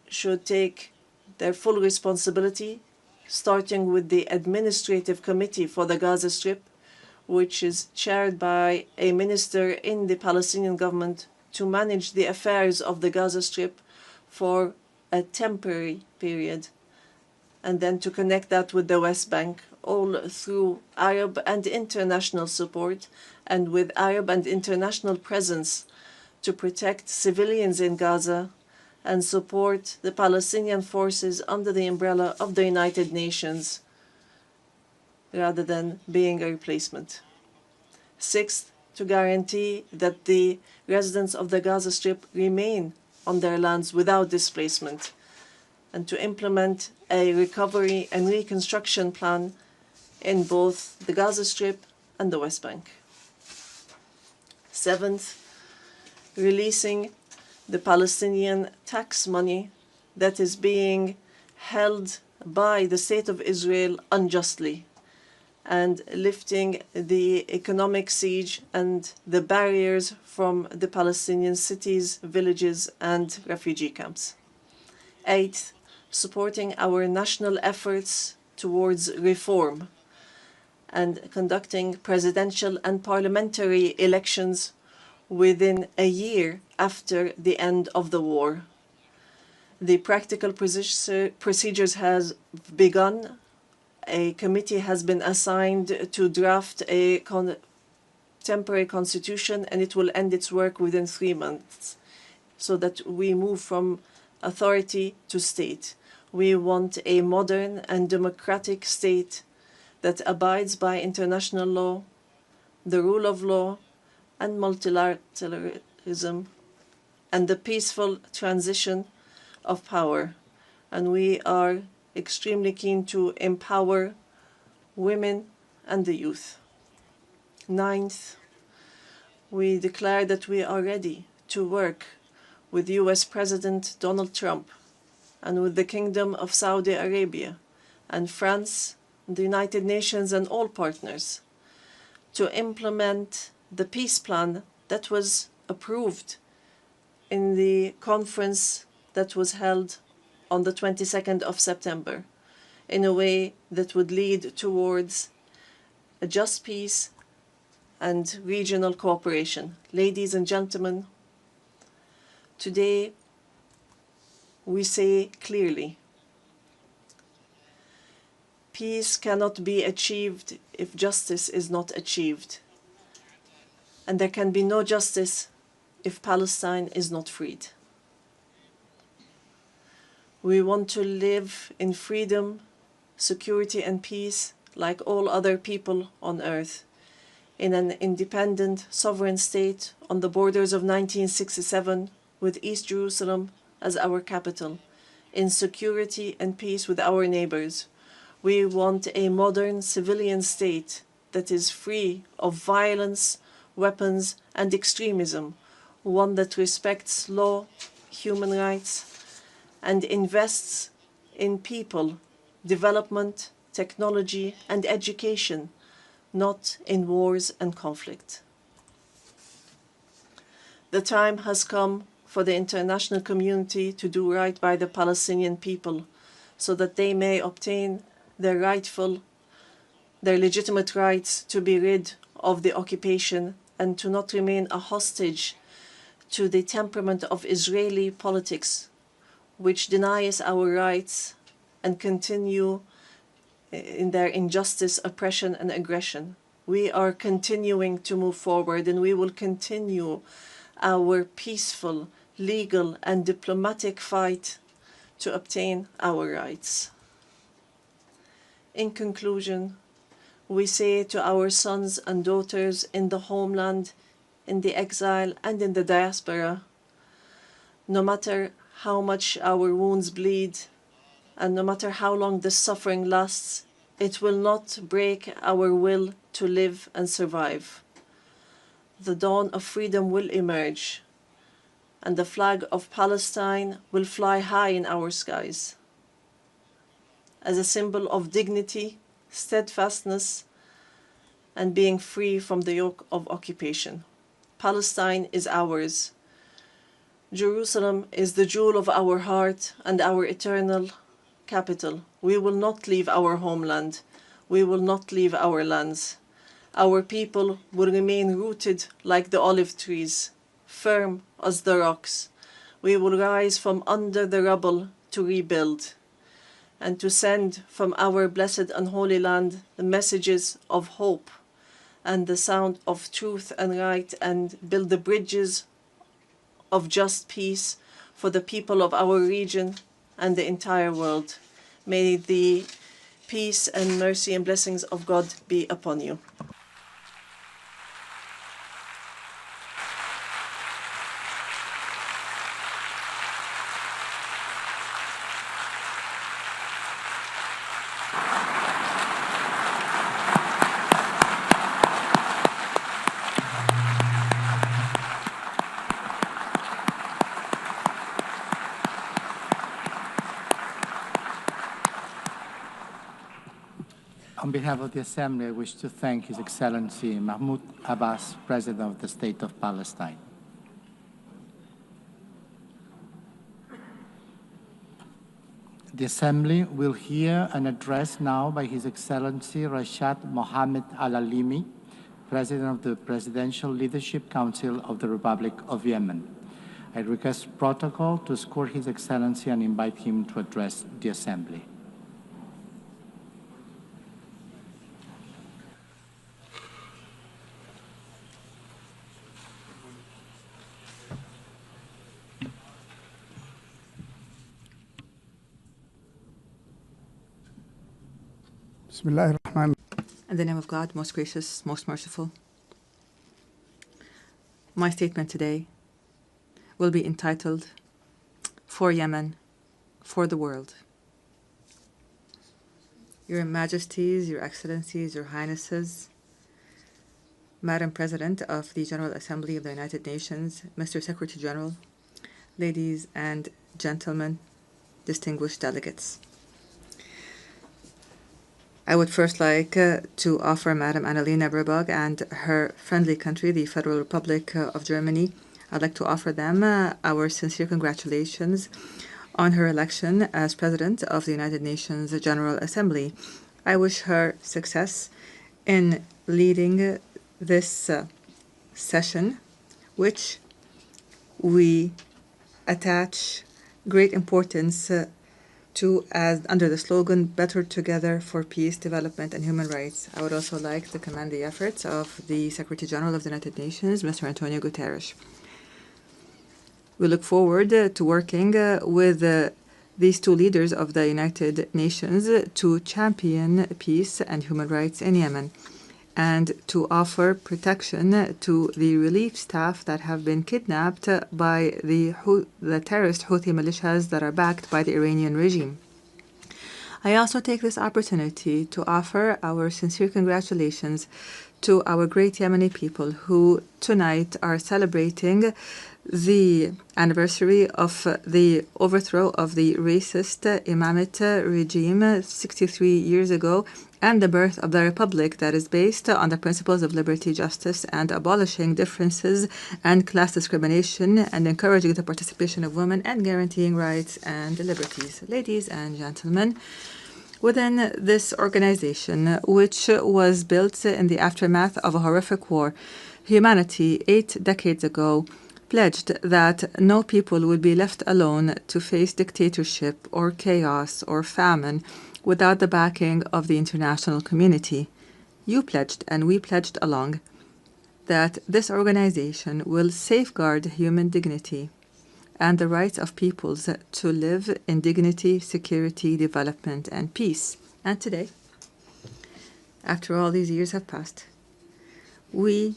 should take their full responsibility, starting with the Administrative Committee for the Gaza Strip, which is chaired by a minister in the Palestinian government, to manage the affairs of the Gaza Strip for a temporary period, and then to connect that with the West Bank, all through Arab and international support, and with Arab and international presence to protect civilians in Gaza and support the Palestinian forces under the umbrella of the United Nations, rather than being a replacement. Sixth, to guarantee that the residents of the Gaza Strip remain on their lands without displacement, and to implement a recovery and reconstruction plan in both the Gaza Strip and the West Bank. Seventh, releasing the Palestinian tax money that is being held by the State of Israel unjustly, and lifting the economic siege and the barriers from the Palestinian cities, villages, and refugee camps. Eighth, supporting our national efforts towards reform and conducting presidential and parliamentary elections within a year after the end of the war. The practical procedures has begun. A committee has been assigned to draft a temporary constitution, and it will end its work within 3 months, so that we move from authority to state. We want a modern and democratic state that abides by international law, the rule of law, and multilateralism, and the peaceful transition of power. And we are extremely keen to empower women and the youth. Ninth, we declare that we are ready to work with US President Donald Trump and with the Kingdom of Saudi Arabia and France, the United Nations and all partners to implement the peace plan that was approved in the conference that was held on the 22nd of September in a way that would lead towards a just peace and regional cooperation. Ladies and gentlemen, today we say clearly, peace cannot be achieved if justice is not achieved. And there can be no justice if Palestine is not freed. We want to live in freedom, security, and peace like all other people on earth, in an independent, sovereign state on the borders of 1967, with East Jerusalem as our capital, in security and peace with our neighbors. We want a modern civilian state that is free of violence, weapons, and extremism, one that respects law, human rights, and invests in people, development, technology, and education, not in wars and conflict. The time has come for the international community to do right by the Palestinian people so that they may obtain their legitimate rights to be rid of the occupation and to not remain a hostage to the temperament of Israeli politics, which denies our rights and continue in their injustice, oppression, and aggression. We are continuing to move forward, and we will continue our peaceful, legal, and diplomatic fight to obtain our rights. In conclusion, we say to our sons and daughters in the homeland, in the exile, and in the diaspora, no matter how much our wounds bleed, and no matter how long the suffering lasts, it will not break our will to live and survive. The dawn of freedom will emerge, and the flag of Palestine will fly high in our skies as a symbol of dignity, steadfastness, and being free from the yoke of occupation. Palestine is ours. Jerusalem is the jewel of our heart and our eternal capital. We will not leave our homeland. We will not leave our lands. Our people will remain rooted like the olive trees, firm as the rocks. We will rise from under the rubble to rebuild and to send from our blessed and holy land the messages of hope and the sound of truth and right, and build the bridges of just peace for the people of our region and the entire world. May the peace and mercy and blessings of God be upon you. On behalf of the Assembly, I wish to thank His Excellency Mahmoud Abbas, President of the State of Palestine. The Assembly will hear an address now by His Excellency Rashad Mohammed Al-Alimi, President of the Presidential Leadership Council of the Republic of Yemen. I request protocol to escort His Excellency and invite him to address the Assembly. Bismillahirrahmanirrahim. In the name of God, most gracious, most merciful. My statement today will be entitled, For Yemen, for the World. Your Majesties, Your Excellencies, Your Highnesses, Madam President of the General Assembly of the United Nations, Mr. Secretary General, ladies and gentlemen, distinguished delegates. I would first like to offer Madam Annalena Baerbock and her friendly country, the Federal Republic of Germany, I'd like to offer them our sincere congratulations on her election as President of the United Nations General Assembly. I wish her success in leading this session, which we attach great importance to as under the slogan, Better Together for Peace, Development and Human Rights. I would also like to commend the efforts of the Secretary General of the United Nations, Mr. Antonio Guterres. We look forward to working with these two leaders of the United Nations to champion peace and human rights in Yemen and to offer protection to the relief staff that have been kidnapped by the terrorist Houthi militias that are backed by the Iranian regime. I also take this opportunity to offer our sincere congratulations to our great Yemeni people who tonight are celebrating the anniversary of the overthrow of the racist Imamate regime 63 years ago and the birth of the republic that is based on the principles of liberty, justice, and abolishing differences and class discrimination and encouraging the participation of women and guaranteeing rights and liberties. Ladies and gentlemen, within this organization, which was built in the aftermath of a horrific war, humanity 8 decades ago pledged that no people would be left alone to face dictatorship or chaos or famine without the backing of the international community. You pledged, and we pledged along, that this organization will safeguard human dignity and the rights of peoples to live in dignity, security, development, and peace. And today, after all these years have passed, we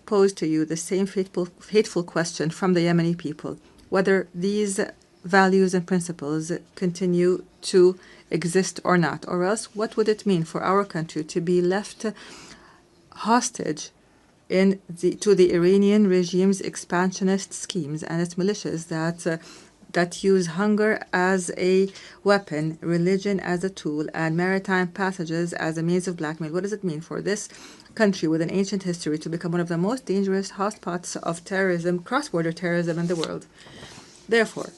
pose to you the same fateful question from the Yemeni people, whether these values and principles continue to exist or not, or else what would it mean for our country to be left hostage to the Iranian regime's expansionist schemes and its militias that use hunger as a weapon, religion as a tool, and maritime passages as a means of blackmail? What does it mean for this country with an ancient history to become one of the most dangerous hotspots of terrorism, cross-border terrorism in the world? Therefore,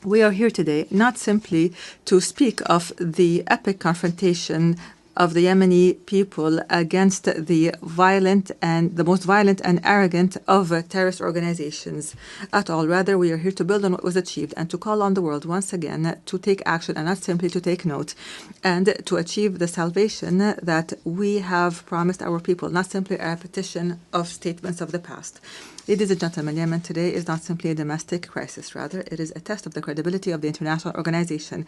we are here today not simply to speak of the epic confrontation of the Yemeni people against the most violent and arrogant of terrorist organizations at all. Rather, we are here to build on what was achieved and to call on the world once again to take action and not simply to take note, and to achieve the salvation that we have promised our people, not simply a repetition of statements of the past. Ladies and gentlemen, Yemen today is not simply a domestic crisis. Rather, it is a test of the credibility of the international organization.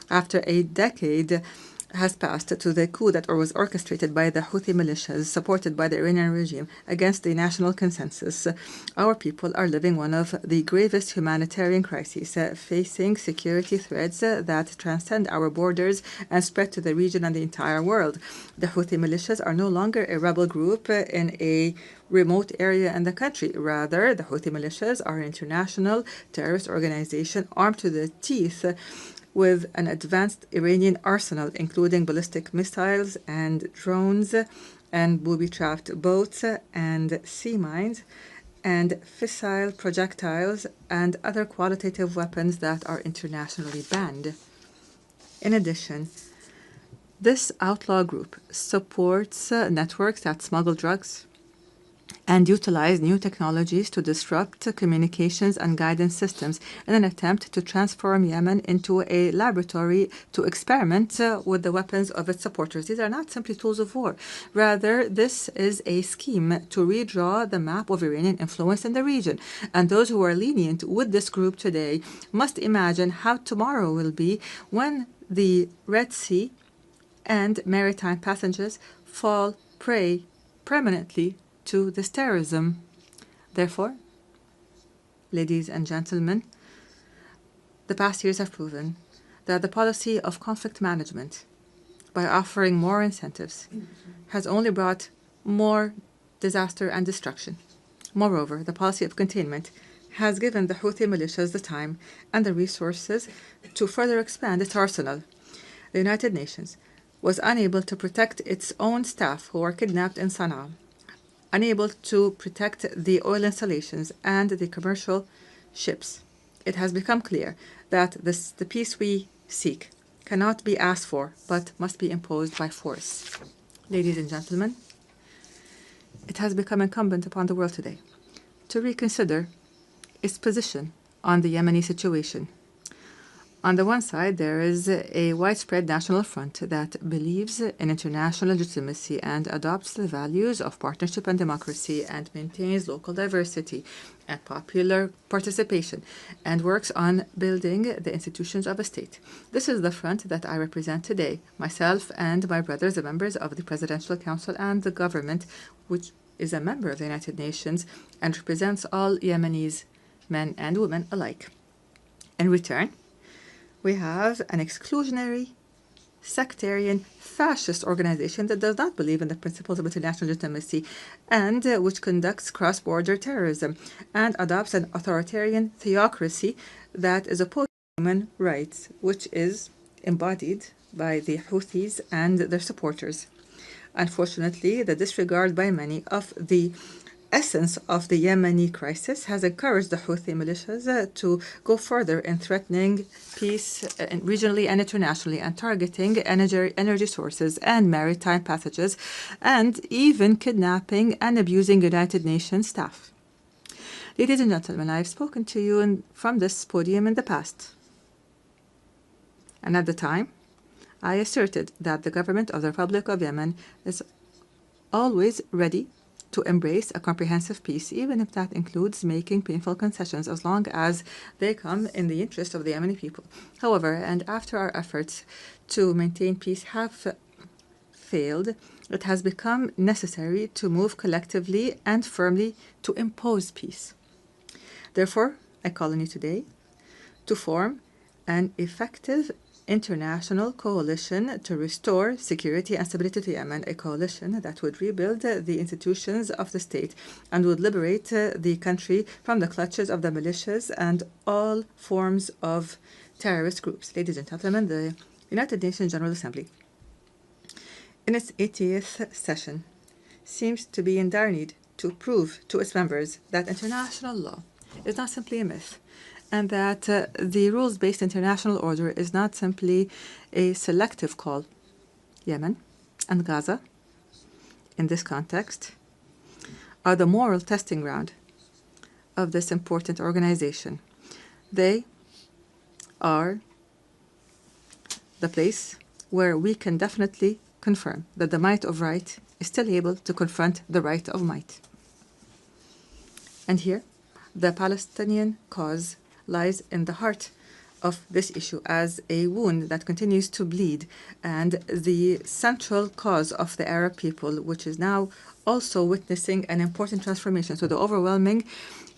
After a decade has passed to the coup that was orchestrated by the Houthi militias supported by the Iranian regime against the national consensus, our people are living one of the gravest humanitarian crises, facing security threats that transcend our borders and spread to the region and the entire world. The Houthi militias are no longer a rebel group in a remote area in the country. Rather, the Houthi militias are an international terrorist organization armed to the teeth with an advanced Iranian arsenal, including ballistic missiles and drones and booby-trapped boats and sea mines and fissile projectiles and other qualitative weapons that are internationally banned. In addition, this outlaw group supports networks that smuggle drugs and utilize new technologies to disrupt communications and guidance systems in an attempt to transform Yemen into a laboratory to experiment with the weapons of its supporters. These are not simply tools of war. Rather, this is a scheme to redraw the map of Iranian influence in the region. And those who are lenient with this group today must imagine how tomorrow will be when the Red Sea and maritime passengers fall prey permanently to this terrorism. Therefore, ladies and gentlemen, the past years have proven that the policy of conflict management, by offering more incentives, has only brought more disaster and destruction. Moreover, the policy of containment has given the Houthi militias the time and the resources to further expand its arsenal. The United Nations was unable to protect its own staff who were kidnapped in Sana'a, unable to protect the oil installations and the commercial ships. It has become clear that the peace we seek cannot be asked for, but must be imposed by force. Ladies and gentlemen, it has become incumbent upon the world today to reconsider its position on the Yemeni situation. On the one side, there is a widespread national front that believes in international legitimacy and adopts the values of partnership and democracy and maintains local diversity and popular participation and works on building the institutions of a state. This is the front that I represent today, myself and my brothers, the members of the Presidential Council and the government, which is a member of the United Nations and represents all Yemenis, men and women alike. In return, we have an exclusionary, sectarian, fascist organization that does not believe in the principles of international legitimacy and which conducts cross-border terrorism and adopts an authoritarian theocracy that is opposed to human rights, which is embodied by the Houthis and their supporters. Unfortunately, the disregard by many of the essence of the Yemeni crisis has encouraged the Houthi militias to go further in threatening peace regionally and internationally and targeting energy sources and maritime passages and even kidnapping and abusing United Nations staff. Ladies and gentlemen, I have spoken to you from this podium in the past. And at the time, I asserted that the government of the Republic of Yemen is always ready to embrace a comprehensive peace, even if that includes making painful concessions, as long as they come in the interest of the Yemeni people. However, and after our efforts to maintain peace have failed, it has become necessary to move collectively and firmly to impose peace. Therefore, I call on you today to form an effective international coalition to restore security and stability to Yemen, a coalition that would rebuild the institutions of the state and would liberate the country from the clutches of the militias and all forms of terrorist groups. Ladies and gentlemen, the United Nations General Assembly, in its 80th session, seems to be in dire need to prove to its members that international law is not simply a myth, and that the rules-based international order is not simply a selective call. Yemen and Gaza, in this context, are the moral testing ground of this important organization. They are the place where we can definitely confirm that the might of right is still able to confront the right of might. And here, the Palestinian cause lies in the heart of this issue as a wound that continues to bleed and the central cause of the Arab people, which is now also witnessing an important transformation, so the overwhelming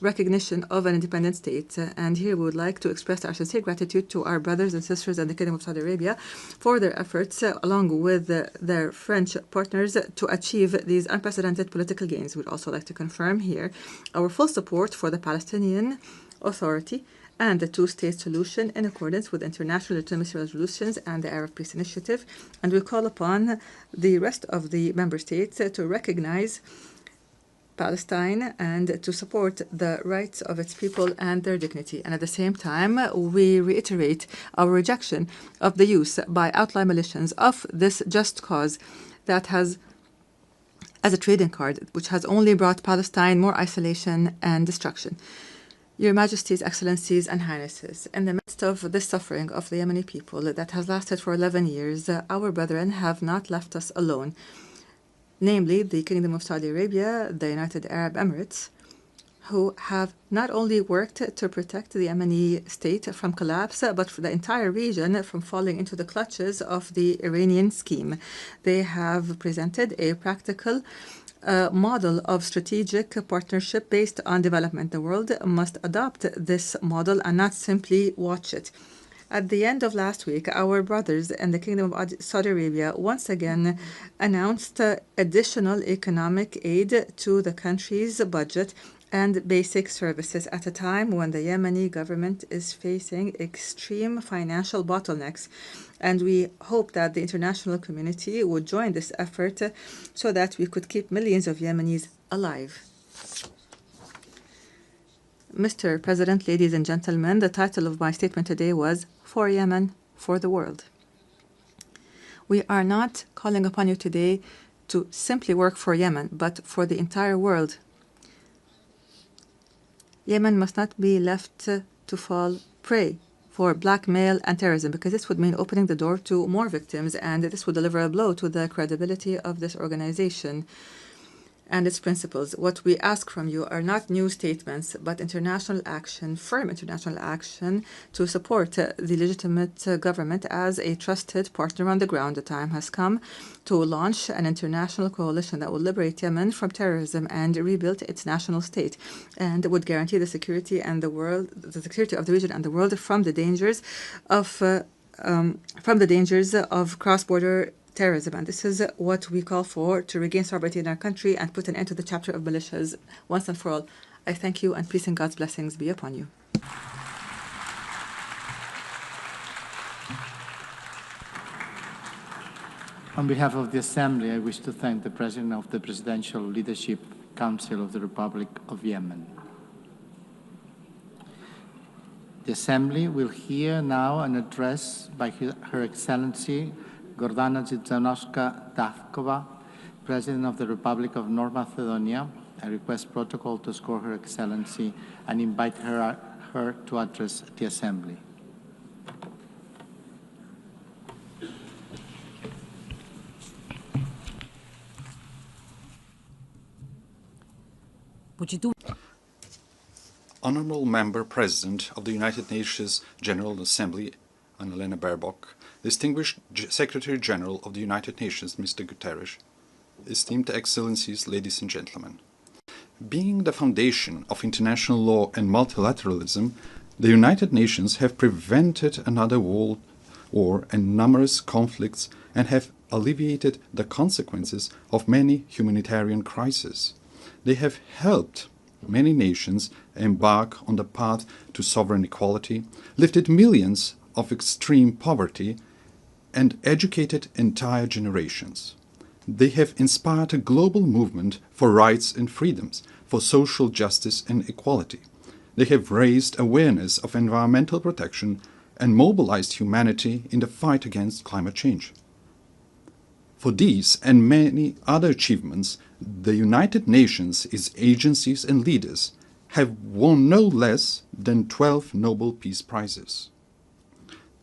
recognition of an independent state. And here we would like to express our sincere gratitude to our brothers and sisters in the Kingdom of Saudi Arabia for their efforts, along with their French partners, to achieve these unprecedented political gains. We'd also like to confirm here our full support for the Palestinian Authority and the two-state solution in accordance with international legitimacy resolutions and the Arab Peace Initiative. And we call upon the rest of the member states to recognize Palestine and to support the rights of its people and their dignity. And at the same time, we reiterate our rejection of the use by outlaw militias of this just cause that has as a trading card, which has only brought Palestine more isolation and destruction. Your Majesties, Excellencies, and Highnesses, in the midst of this suffering of the Yemeni people that has lasted for 11 years, our brethren have not left us alone, namely the Kingdom of Saudi Arabia, the United Arab Emirates, who have not only worked to protect the Yemeni state from collapse, but for the entire region from falling into the clutches of the Iranian scheme. They have presented a practical model of strategic partnership based on development. The world must adopt this model and not simply watch it. At the end of last week, our brothers in the Kingdom of Saudi Arabia once again announced additional economic aid to the country's budget and basic services at a time when the Yemeni government is facing extreme financial bottlenecks. And we hope that the international community would join this effort so that we could keep millions of Yemenis alive. Mr. President, ladies and gentlemen, the title of my statement today was For Yemen, for the World. We are not calling upon you today to simply work for Yemen, but for the entire world. Yemen must not be left to fall prey for blackmail and terrorism, because this would mean opening the door to more victims, and this would deliver a blow to the credibility of this organization and its principles. What we ask from you are not new statements, but international action, firm international action to support the legitimate government as a trusted partner on the ground. The time has come to launch an international coalition that will liberate Yemen from terrorism and rebuild its national state, and would guarantee the security and the security of the region and the world from the dangers of cross-border terrorism. And this is what we call for, to regain sovereignty in our country and put an end to the chapter of militias once and for all. I thank you, and peace and God's blessings be upon you. On behalf of the Assembly, I wish to thank the President of the Presidential Leadership Council of the Republic of Yemen. The Assembly will hear now an address by Her Excellency Gordana Dzizhanovska-Davkova, President of the Republic of North Macedonia. I request protocol to escort Her Excellency and invite her to address the Assembly. Honorable Member President of the United Nations General Assembly, Annalena Baerbock, Distinguished Secretary General of the United Nations, Mr. Guterres, esteemed Excellencies, ladies and gentlemen. Being the foundation of international law and multilateralism, the United Nations have prevented another world war and numerous conflicts and have alleviated the consequences of many humanitarian crises. They have helped many nations embark on the path to sovereign equality, lifted millions of extreme poverty, and educated entire generations. They have inspired a global movement for rights and freedoms, for social justice and equality. They have raised awareness of environmental protection and mobilized humanity in the fight against climate change. For these and many other achievements, the United Nations, its agencies and leaders, have won no less than 12 Nobel Peace Prizes.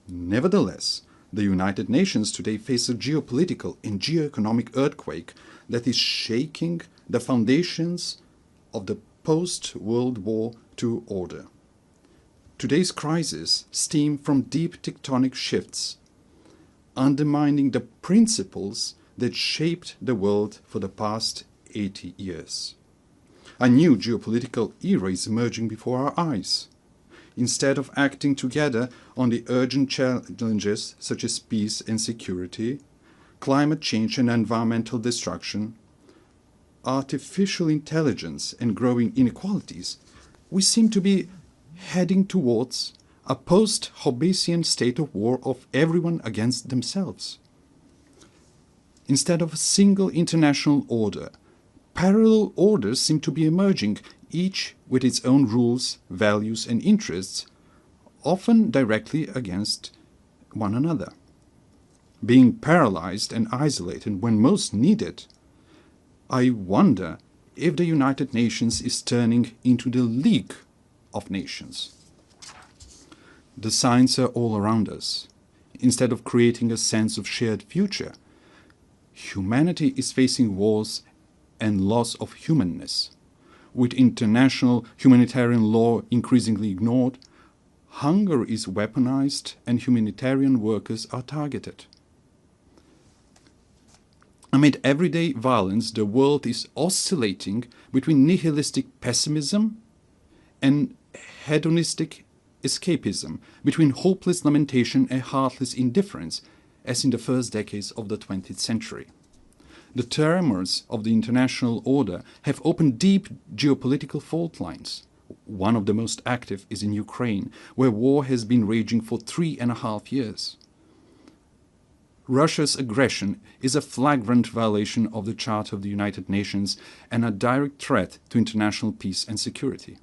Nevertheless, the United Nations today face a geopolitical and geoeconomic earthquake that is shaking the foundations of the post-World War II order. Today's crises stem from deep tectonic shifts, undermining the principles that shaped the world for the past 80 years. A new geopolitical era is emerging before our eyes. Instead of acting together on the urgent challenges such as peace and security, climate change and environmental destruction, artificial intelligence and growing inequalities, we seem to be heading towards a post-Hobbesian state of war of everyone against themselves. Instead of a single international order, parallel orders seem to be emerging, each with its own rules, values and interests, often directly against one another. Being paralyzed and isolated when most needed, I wonder if the United Nations is turning into the League of Nations. The signs are all around us. Instead of creating a sense of shared future, humanity is facing wars and loss of humanness. with international humanitarian law increasingly ignored, hunger is weaponized and humanitarian workers are targeted. Amid everyday violence, the world is oscillating between nihilistic pessimism and hedonistic escapism, between hopeless lamentation and heartless indifference, as in the first decades of the 20th century. The tremors of the international order have opened deep geopolitical fault lines. One of the most active is in Ukraine, where war has been raging for 3.5 years. Russia's aggression is a flagrant violation of the Charter of the United Nations and a direct threat to international peace and security.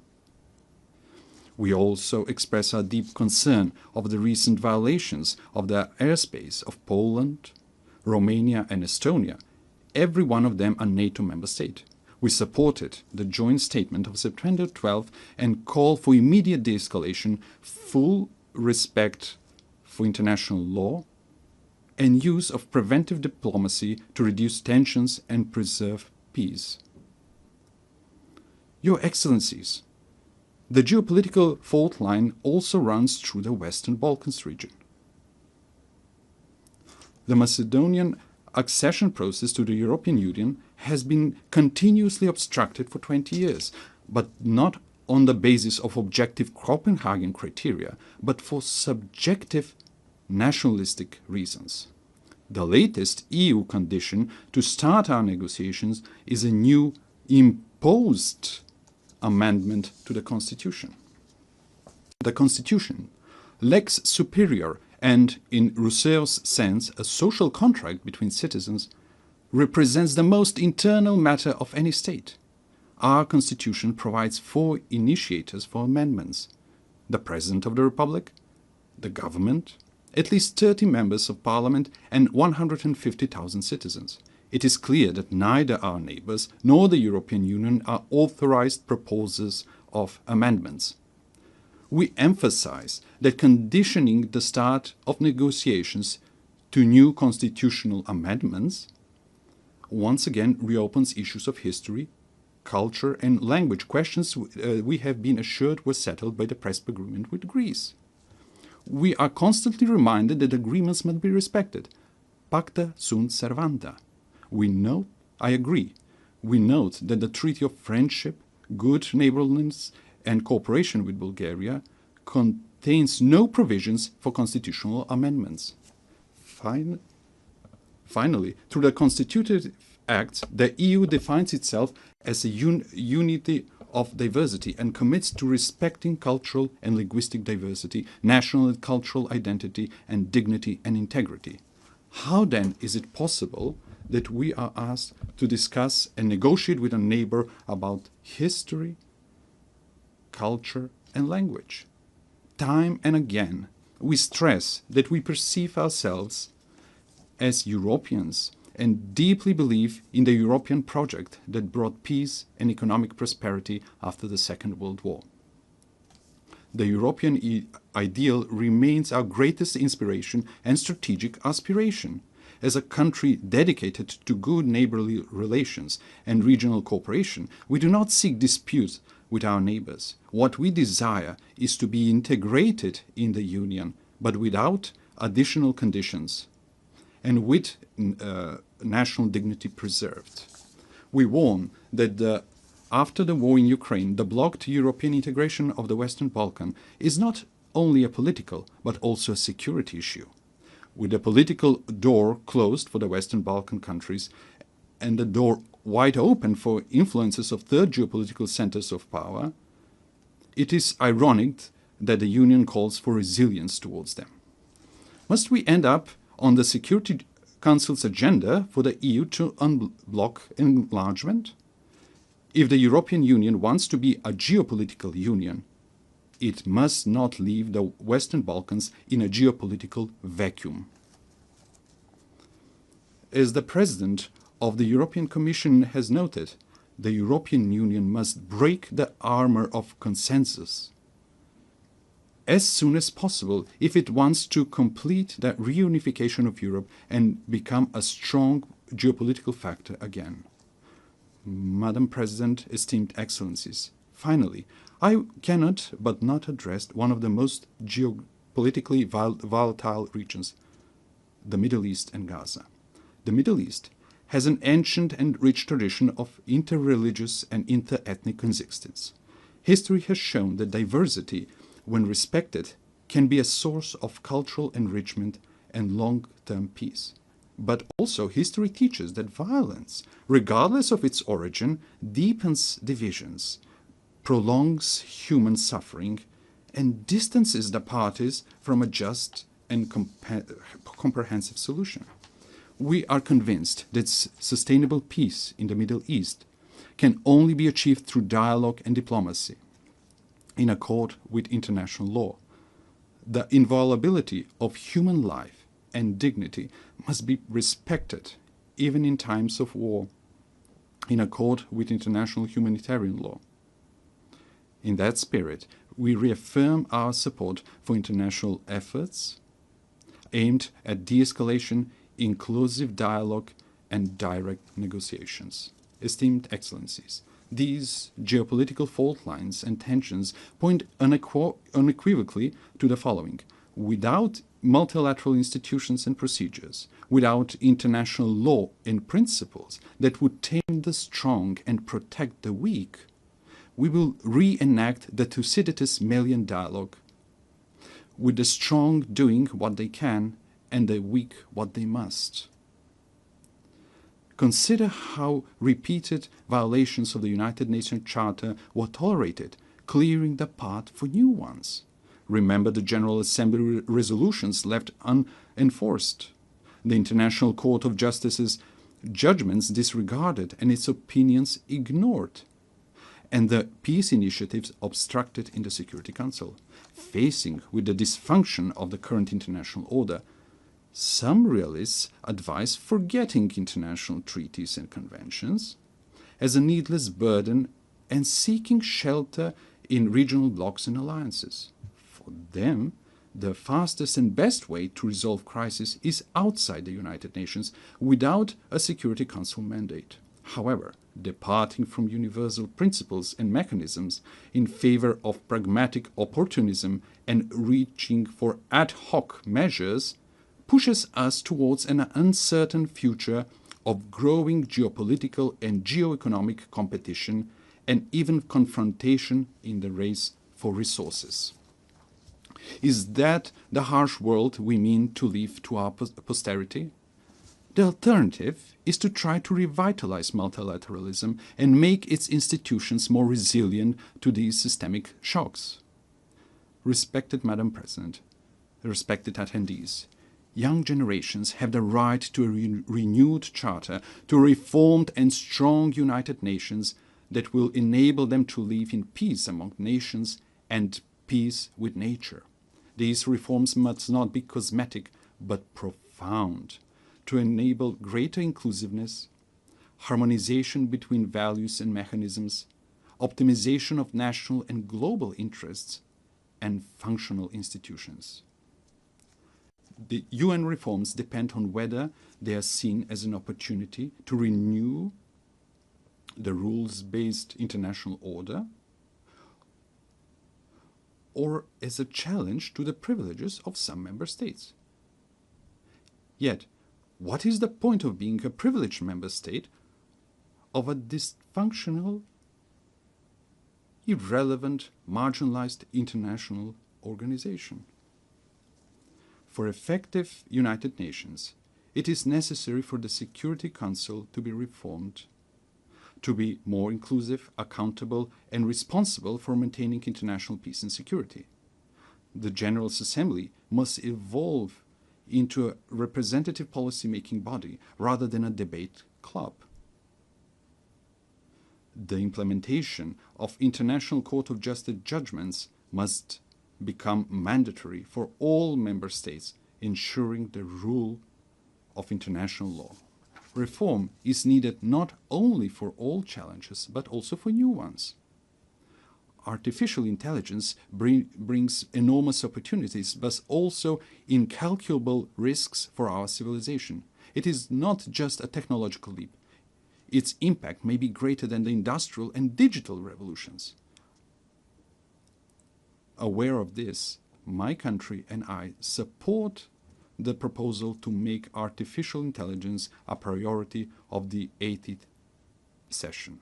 We also express our deep concern of the recent violations of the airspace of Poland, Romania and Estonia, every one of them a NATO member state. We supported the joint statement of September 12 and call for immediate de-escalation, full respect for international law, and use of preventive diplomacy to reduce tensions and preserve peace. Your Excellencies, the geopolitical fault line also runs through the Western Balkans region. The Macedonian accession process to the European Union has been continuously obstructed for 20 years, but not on the basis of objective Copenhagen criteria, but for subjective nationalistic reasons. The latest EU condition to start our negotiations is a new imposed amendment to the Constitution. The Constitution, lex superior and, in Rousseau's sense, a social contract between citizens, represents the most internal matter of any state. Our Constitution provides 4 initiators for amendments: the President of the Republic, the government, at least 30 members of parliament and 150,000 citizens. It is clear that neither our neighbors nor the European Union are authorized proposers of amendments. We emphasize that conditioning the start of negotiations to new constitutional amendments once again reopens issues of history, culture and language, questions we have been assured were settled by the Prespa agreement with Greece. We are constantly reminded that agreements must be respected. Pacta sunt servanda. I agree. We note that the Treaty of Friendship, Good Neighborliness and Cooperation with Bulgaria contains no provisions for constitutional amendments. Finally, through the constitutive acts, the EU defines itself as a unity of diversity and commits to respecting cultural and linguistic diversity, national and cultural identity, and dignity and integrity. How then is it possible that we are asked to discuss and negotiate with a neighbor about history, culture, and language? Time and again, we stress that we perceive ourselves as Europeans and deeply believe in the European project that brought peace and economic prosperity after the Second World War. The European ideal remains our greatest inspiration and strategic aspiration. As a country dedicated to good neighborly relations and regional cooperation, we do not seek disputes with our neighbors. What we desire is to be integrated in the Union, but without additional conditions and with national dignity preserved. We warn that after the war in Ukraine, the blocked European integration of the Western Balkans is not only a political, but also a security issue. With the political door closed for the Western Balkan countries and the door wide open for influences of third geopolitical centers of power, it is ironic that the Union calls for resilience towards them. Must we end up on the Security Council's agenda for the EU to unblock enlargement? If the European Union wants to be a geopolitical union, it must not leave the Western Balkans in a geopolitical vacuum. As the President of the European Commission has noted, the European Union must break the armor of consensus as soon as possible if it wants to complete the reunification of Europe and become a strong geopolitical factor again. Madam President, esteemed Excellencies, finally, I cannot but not address one of the most geopolitically volatile regions, the Middle East and Gaza. The Middle East has an ancient and rich tradition of inter-religious and inter-ethnic coexistence. History has shown that diversity, when respected, can be a source of cultural enrichment and long-term peace. But also history teaches that violence, regardless of its origin, deepens divisions, prolongs human suffering, and distances the parties from a just and comprehensive solution. We are convinced that sustainable peace in the Middle East can only be achieved through dialogue and diplomacy, in accord with international law. The inviolability of human life and dignity must be respected, even in times of war, in accord with international humanitarian law. In that spirit, we reaffirm our support for international efforts aimed at de-escalation, inclusive dialogue, and direct negotiations. Esteemed Excellencies, these geopolitical fault lines and tensions point unequivocally to the following. Without multilateral institutions and procedures, without international law and principles that would tame the strong and protect the weak, we will reenact the Thucydides Melian dialogue, with the strong doing what they can and the weak what they must. Consider how repeated violations of the United Nations Charter were tolerated, clearing the path for new ones. Remember the General Assembly resolutions left unenforced, the International Court of Justice's judgments disregarded and its opinions ignored, and the peace initiatives obstructed in the Security Council. Facing with the dysfunction of the current international order, some realists advise forgetting international treaties and conventions as a needless burden and seeking shelter in regional blocs and alliances. For them, the fastest and best way to resolve crisis is outside the United Nations without a Security Council mandate. However, departing from universal principles and mechanisms in favor of pragmatic opportunism and reaching for ad hoc measures pushes us towards an uncertain future of growing geopolitical and geoeconomic competition and even confrontation in the race for resources. Is that the harsh world we mean to leave to our posterity? The alternative is to try to revitalize multilateralism and make its institutions more resilient to these systemic shocks. Respected Madam President, respected attendees, young generations have the right to a renewed charter, to a reformed and strong United Nations that will enable them to live in peace among nations and peace with nature. These reforms must not be cosmetic, but profound, to enable greater inclusiveness, harmonization between values and mechanisms, optimization of national and global interests, and functional institutions. The UN reforms depend on whether they are seen as an opportunity to renew the rules-based international order or as a challenge to the privileges of some member states. Yet, what is the point of being a privileged member state of a dysfunctional, irrelevant, marginalized international organization? For effective United Nations, it is necessary for the Security Council to be reformed, to be more inclusive, accountable, and responsible for maintaining international peace and security. The General Assembly must evolve into a representative policy-making body rather than a debate club. The implementation of International Court of Justice judgments must become mandatory for all member states, ensuring the rule of international law. Reform is needed not only for all challenges, but also for new ones. Artificial intelligence brings enormous opportunities, but also incalculable risks for our civilization. It is not just a technological leap. Its impact may be greater than the industrial and digital revolutions. Aware of this, my country and I support the proposal to make artificial intelligence a priority of the 80th session.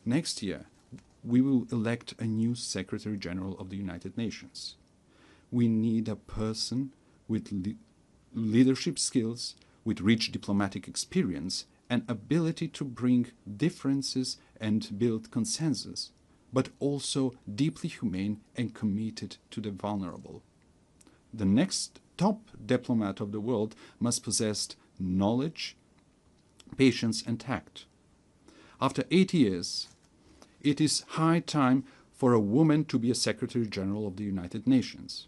Next year, we will elect a new Secretary General of the United Nations. We need a person with leadership skills, with rich diplomatic experience, and ability to bring differences and build consensus, but also deeply humane and committed to the vulnerable. The next top diplomat of the world must possess knowledge, patience, and tact. After 8 years, it is high time for a woman to be a Secretary General of the United Nations.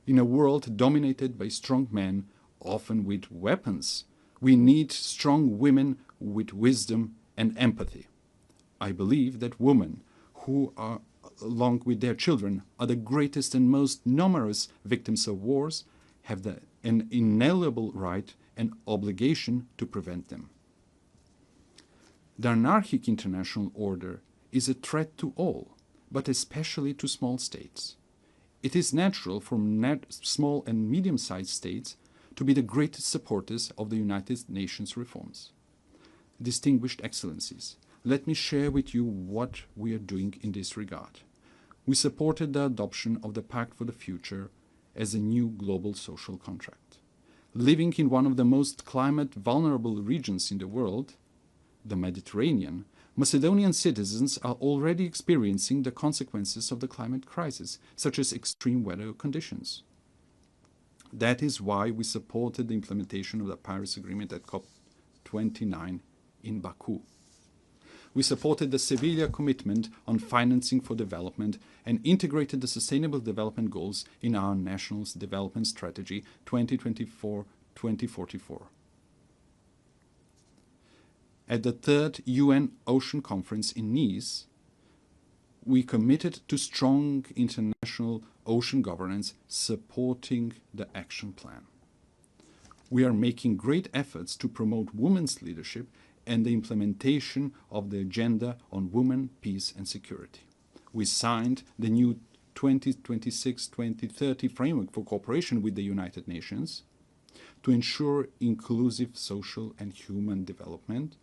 In a world dominated by strong men, often with weapons, we need strong women with wisdom and empathy. I believe that women who are, along with their children, are the greatest and most numerous victims of wars, have an inalienable right and obligation to prevent them. The anarchic international order is a threat to all, but especially to small states. It is natural for small and medium-sized states to be the greatest supporters of the United Nations reforms. Distinguished Excellencies, let me share with you what we are doing in this regard. We supported the adoption of the Pact for the Future as a new global social contract. Living in one of the most climate-vulnerable regions in the world, the Mediterranean, Macedonian citizens are already experiencing the consequences of the climate crisis, such as extreme weather conditions. That is why we supported the implementation of the Paris Agreement at COP29 in Baku. We supported the Seville commitment on financing for development and integrated the Sustainable Development Goals in our National Development Strategy 2024-2044. At the third UN Ocean Conference in Nice, we committed to strong international ocean governance supporting the action plan. We are making great efforts to promote women's leadership and the implementation of the Agenda on Women, Peace and Security. We signed the new 2026-2030 framework for cooperation with the United Nations to ensure inclusive social and human development,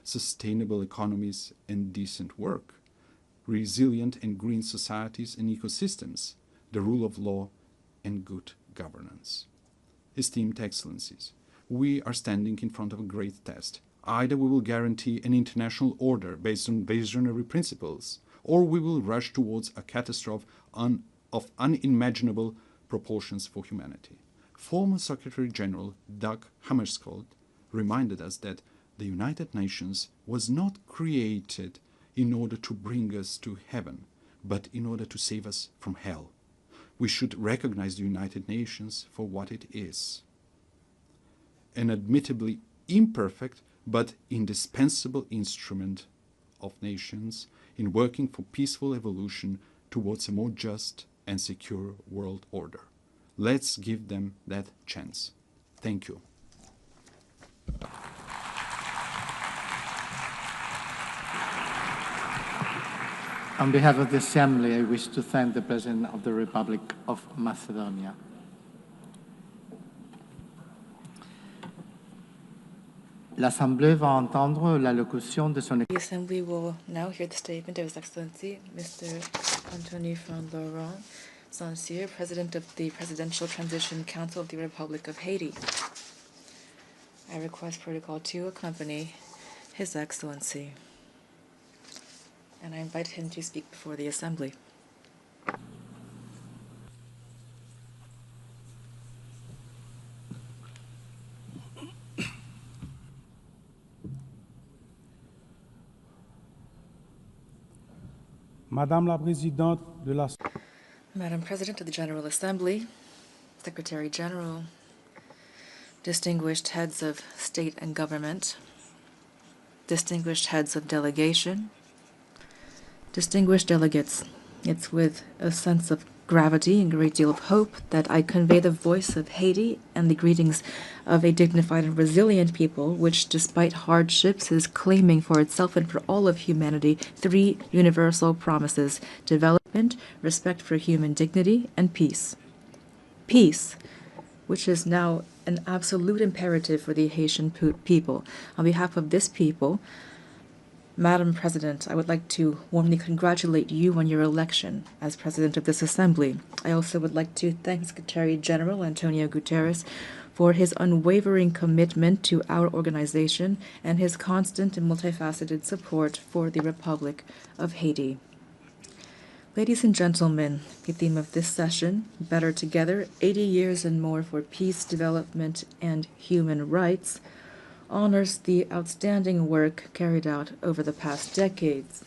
sustainable economies and decent work, resilient and green societies and ecosystems, the rule of law and good governance. Esteemed Excellencies, we are standing in front of a great test. Either we will guarantee an international order based on visionary principles, or we will rush towards a catastrophe of unimaginable proportions for humanity. Former Secretary General Dag Hammarskjöld reminded us that the United Nations was not created in order to bring us to heaven, but in order to save us from hell. We should recognize the United Nations for what it is: an admittedly imperfect but indispensable instrument of nations in working for peaceful evolution towards a more just and secure world order. Let's give them that chance. Thank you. On behalf of the Assembly, I wish to thank the President of the Republic of Macedonia. L'Assemblée va entendre l'allocution de son... The Assembly will now hear the statement of His Excellency, Mr. Anthony van Laurent Saint-Cyr, President of the Presidential Transition Council of the Republic of Haiti. I request Protocol to accompany His Excellency, and I invite him to speak before the Assembly. Madame la Présidente de la... Madam President of the General Assembly, Secretary General, distinguished heads of state and government, distinguished heads of delegation, distinguished delegates, it's with a sense of gravity and a great deal of hope that I convey the voice of Haiti and the greetings of a dignified and resilient people, which, despite hardships, is claiming for itself and for all of humanity 3 universal promises: development, respect for human dignity, and peace. Peace, which is now an absolute imperative for the Haitian people. On behalf of this people, Madam President, I would like to warmly congratulate you on your election as President of this Assembly. I also would like to thank Secretary General Antonio Guterres for his unwavering commitment to our organization and his constant and multifaceted support for the Republic of Haiti. Ladies and gentlemen, the theme of this session, Better Together, 80 Years and More for Peace, Development, and Human Rights, honors the outstanding work carried out over the past decades.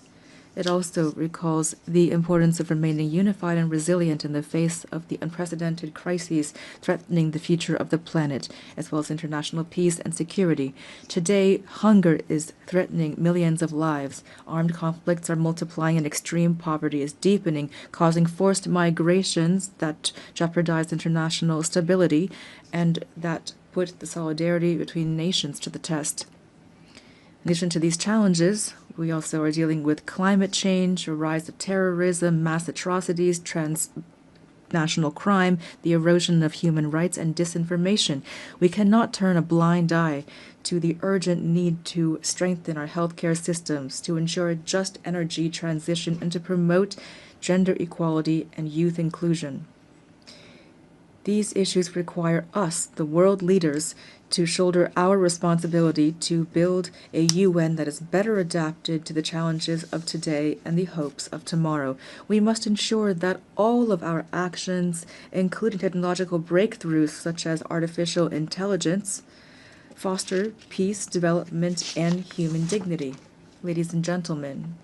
It also recalls the importance of remaining unified and resilient in the face of the unprecedented crises threatening the future of the planet, as well as international peace and security. Today, hunger is threatening millions of lives. Armed conflicts are multiplying and extreme poverty is deepening, causing forced migrations that jeopardize international stability and that put the solidarity between nations to the test. In addition to these challenges, we also are dealing with climate change, a rise of terrorism, mass atrocities, transnational crime, the erosion of human rights, and disinformation. We cannot turn a blind eye to the urgent need to strengthen our healthcare systems, to ensure a just energy transition, and to promote gender equality and youth inclusion. These issues require us, the world leaders, to shoulder our responsibility to build a UN that is better adapted to the challenges of today and the hopes of tomorrow. We must ensure that all of our actions, including technological breakthroughs such as artificial intelligence, foster peace, development, and human dignity. Ladies and gentlemen,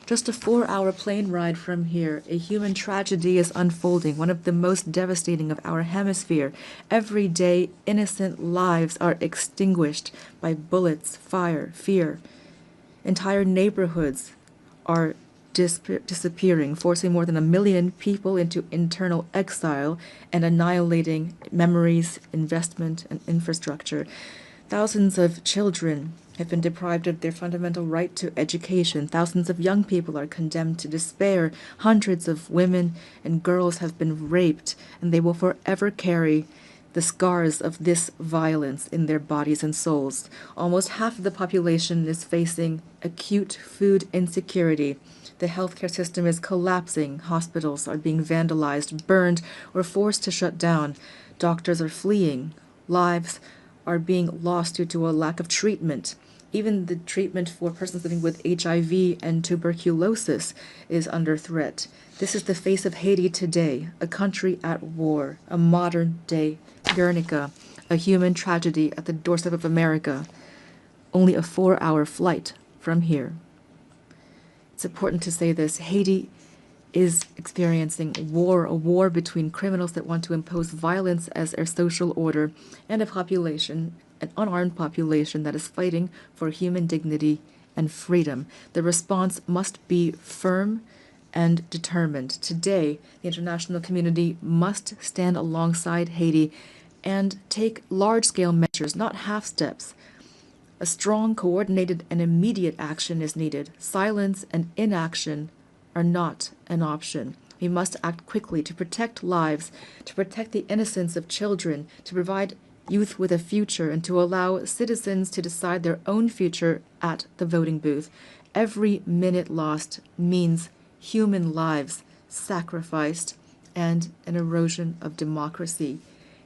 just a 4-hour plane ride from here, a human tragedy is unfolding, one of the most devastating of our hemisphere. Every day, innocent lives are extinguished by bullets, fire, fear. Entire neighborhoods are disappearing, forcing more than 1 million people into internal exile and annihilating memories, investment, and infrastructure. Thousands of children have been deprived of their fundamental right to education. Thousands of young people are condemned to despair. Hundreds of women and girls have been raped, and they will forever carry the scars of this violence in their bodies and souls. Almost half of the population is facing acute food insecurity. The healthcare system is collapsing. Hospitals are being vandalized, burned, or forced to shut down. Doctors are fleeing. Lives are being lost due to a lack of treatment. Even the treatment for persons living with HIV and tuberculosis is under threat. This is the face of Haiti today, a country at war, a modern-day Guernica, a human tragedy at the doorstep of America, only a 4-hour flight from here. It's important to say this. Haiti is experiencing war, a war between criminals that want to impose violence as their social order and a population, an unarmed population that is fighting for human dignity and freedom. The response must be firm and determined. Today, the international community must stand alongside Haiti and take large-scale measures, not half steps. A strong, coordinated, and immediate action is needed. Silence and inaction are not an option. We must act quickly to protect lives, to protect the innocence of children, to provide youth with a future, and to allow citizens to decide their own future at the voting booth. Every minute lost means human lives sacrificed and an erosion of democracy.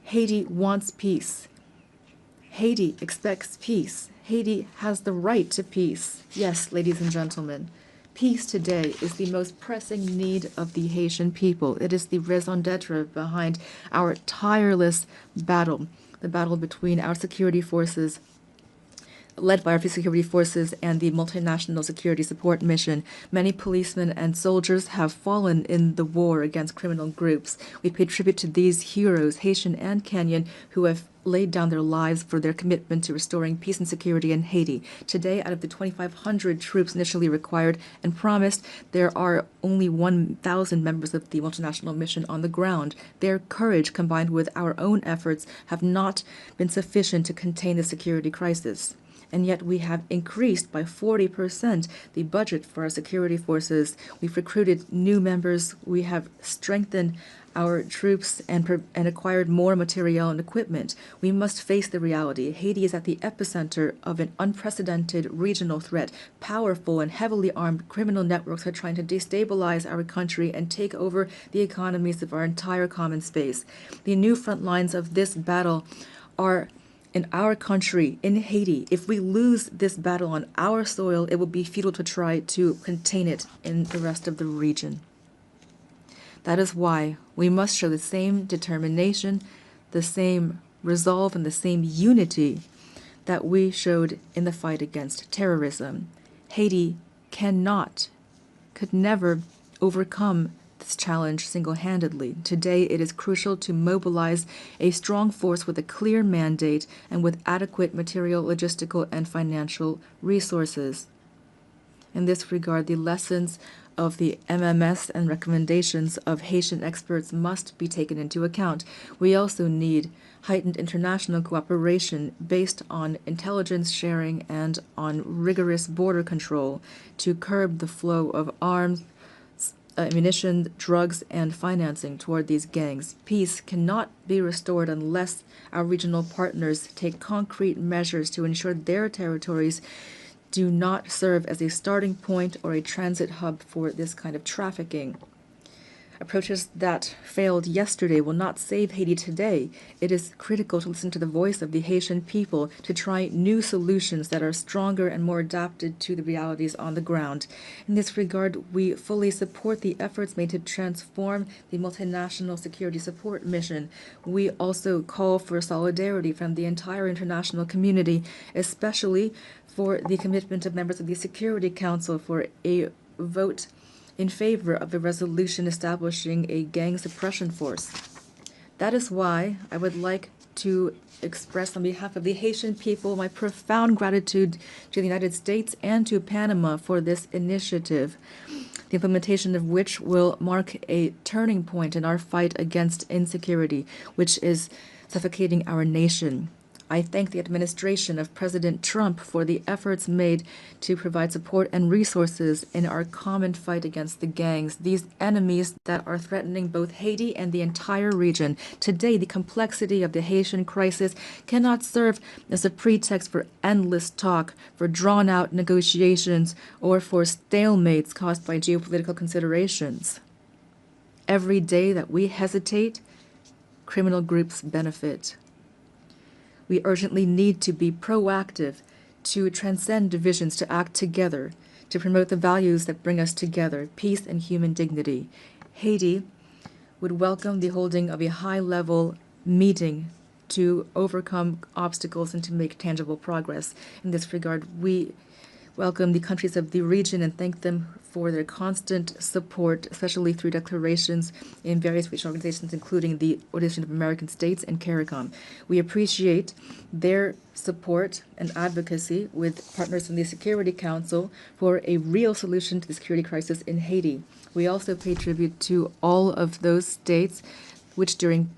Haiti wants peace. Haiti expects peace. Haiti has the right to peace. Yes, ladies and gentlemen, peace today is the most pressing need of the Haitian people. It is the raison d'etre behind our tireless battle, the battle between our security forces, led by our security forces and the multinational security support mission. Many policemen and soldiers have fallen in the war against criminal groups. We pay tribute to these heroes, Haitian and Kenyan, who have laid down their lives for their commitment to restoring peace and security in Haiti. Today, out of the 2,500 troops initially required and promised, there are only 1,000 members of the multinational mission on the ground. Their courage, combined with our own efforts, have not been sufficient to contain the security crisis. And yet we have increased by 40% the budget for our security forces. We've recruited new members. We have strengthened our troops and acquired more material and equipment. We must face the reality. Haiti is at the epicenter of an unprecedented regional threat. Powerful and heavily armed criminal networks are trying to destabilize our country and take over the economies of our entire common space. The new front lines of this battle are in our country, in Haiti. If we lose this battle on our soil, it will be futile to try to contain it in the rest of the region. That is why we must show the same determination, the same resolve, and the same unity that we showed in the fight against terrorism. Haiti could never overcome this challenge single-handedly. Today, it is crucial to mobilize a strong force with a clear mandate and with adequate material, logistical, and financial resources. In this regard, the lessons of the MMS and recommendations of Haitian experts must be taken into account. We also need heightened international cooperation based on intelligence sharing and on rigorous border control to curb the flow of arms, ammunition, drugs, and financing toward these gangs. Peace cannot be restored unless our regional partners take concrete measures to ensure their territories do not serve as a starting point or a transit hub for this kind of trafficking. Approaches that failed yesterday will not save Haiti today. It is critical to listen to the voice of the Haitian people, to try new solutions that are stronger and more adapted to the realities on the ground. In this regard, we fully support the efforts made to transform the multinational security support mission. We also call for solidarity from the entire international community, especially for the commitment of members of the Security Council for a vote in favor of the resolution establishing a gang suppression force. That is why I would like to express on behalf of the Haitian people my profound gratitude to the United States and to Panama for this initiative, the implementation of which will mark a turning point in our fight against insecurity, which is suffocating our nation. I thank the administration of President Trump for the efforts made to provide support and resources in our common fight against the gangs, these enemies that are threatening both Haiti and the entire region. Today, the complexity of the Haitian crisis cannot serve as a pretext for endless talk, for drawn-out negotiations, or for stalemates caused by geopolitical considerations. Every day that we hesitate, criminal groups benefit. We urgently need to be proactive, to transcend divisions, to act together, to promote the values that bring us together, peace and human dignity. Haiti would welcome the holding of a high-level meeting to overcome obstacles and to make tangible progress. In this regard, we welcome the countries of the region and thank them for their constant support, especially through declarations in various regional organizations, including the Organization of American States and CARICOM. We appreciate their support and advocacy with partners in the Security Council for a real solution to the security crisis in Haiti. We also pay tribute to all of those states which during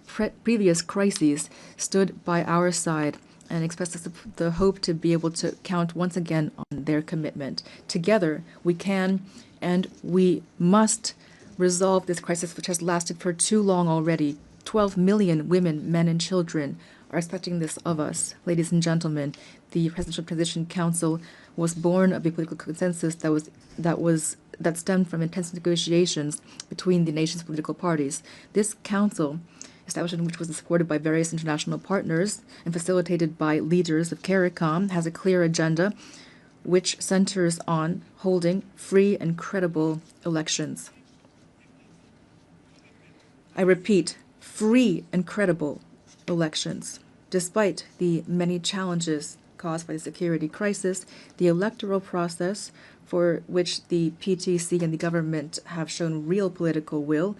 previous crises stood by our side and express the hope to be able to count once again on their commitment. Together, we can and we must resolve this crisis, which has lasted for too long already. 12 million women, men, and children are expecting this of us. Ladies and gentlemen, the Presidential Transition Council was born of a political consensus that stemmed from intense negotiations between the nation's political parties. This council, establishment which was supported by various international partners and facilitated by leaders of CARICOM, has a clear agenda which centers on holding free and credible elections. I repeat, free and credible elections. Despite the many challenges caused by the security crisis, the electoral process, for which the PTC and the government have shown real political will,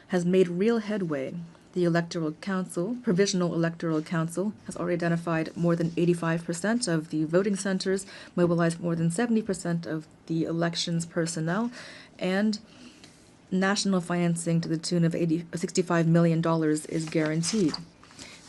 has made real headway. The The Electoral Council, Provisional Electoral Council, has already identified more than 85% of the voting centers, mobilized more than 70% of the elections personnel, and national financing to the tune of $65 million is guaranteed.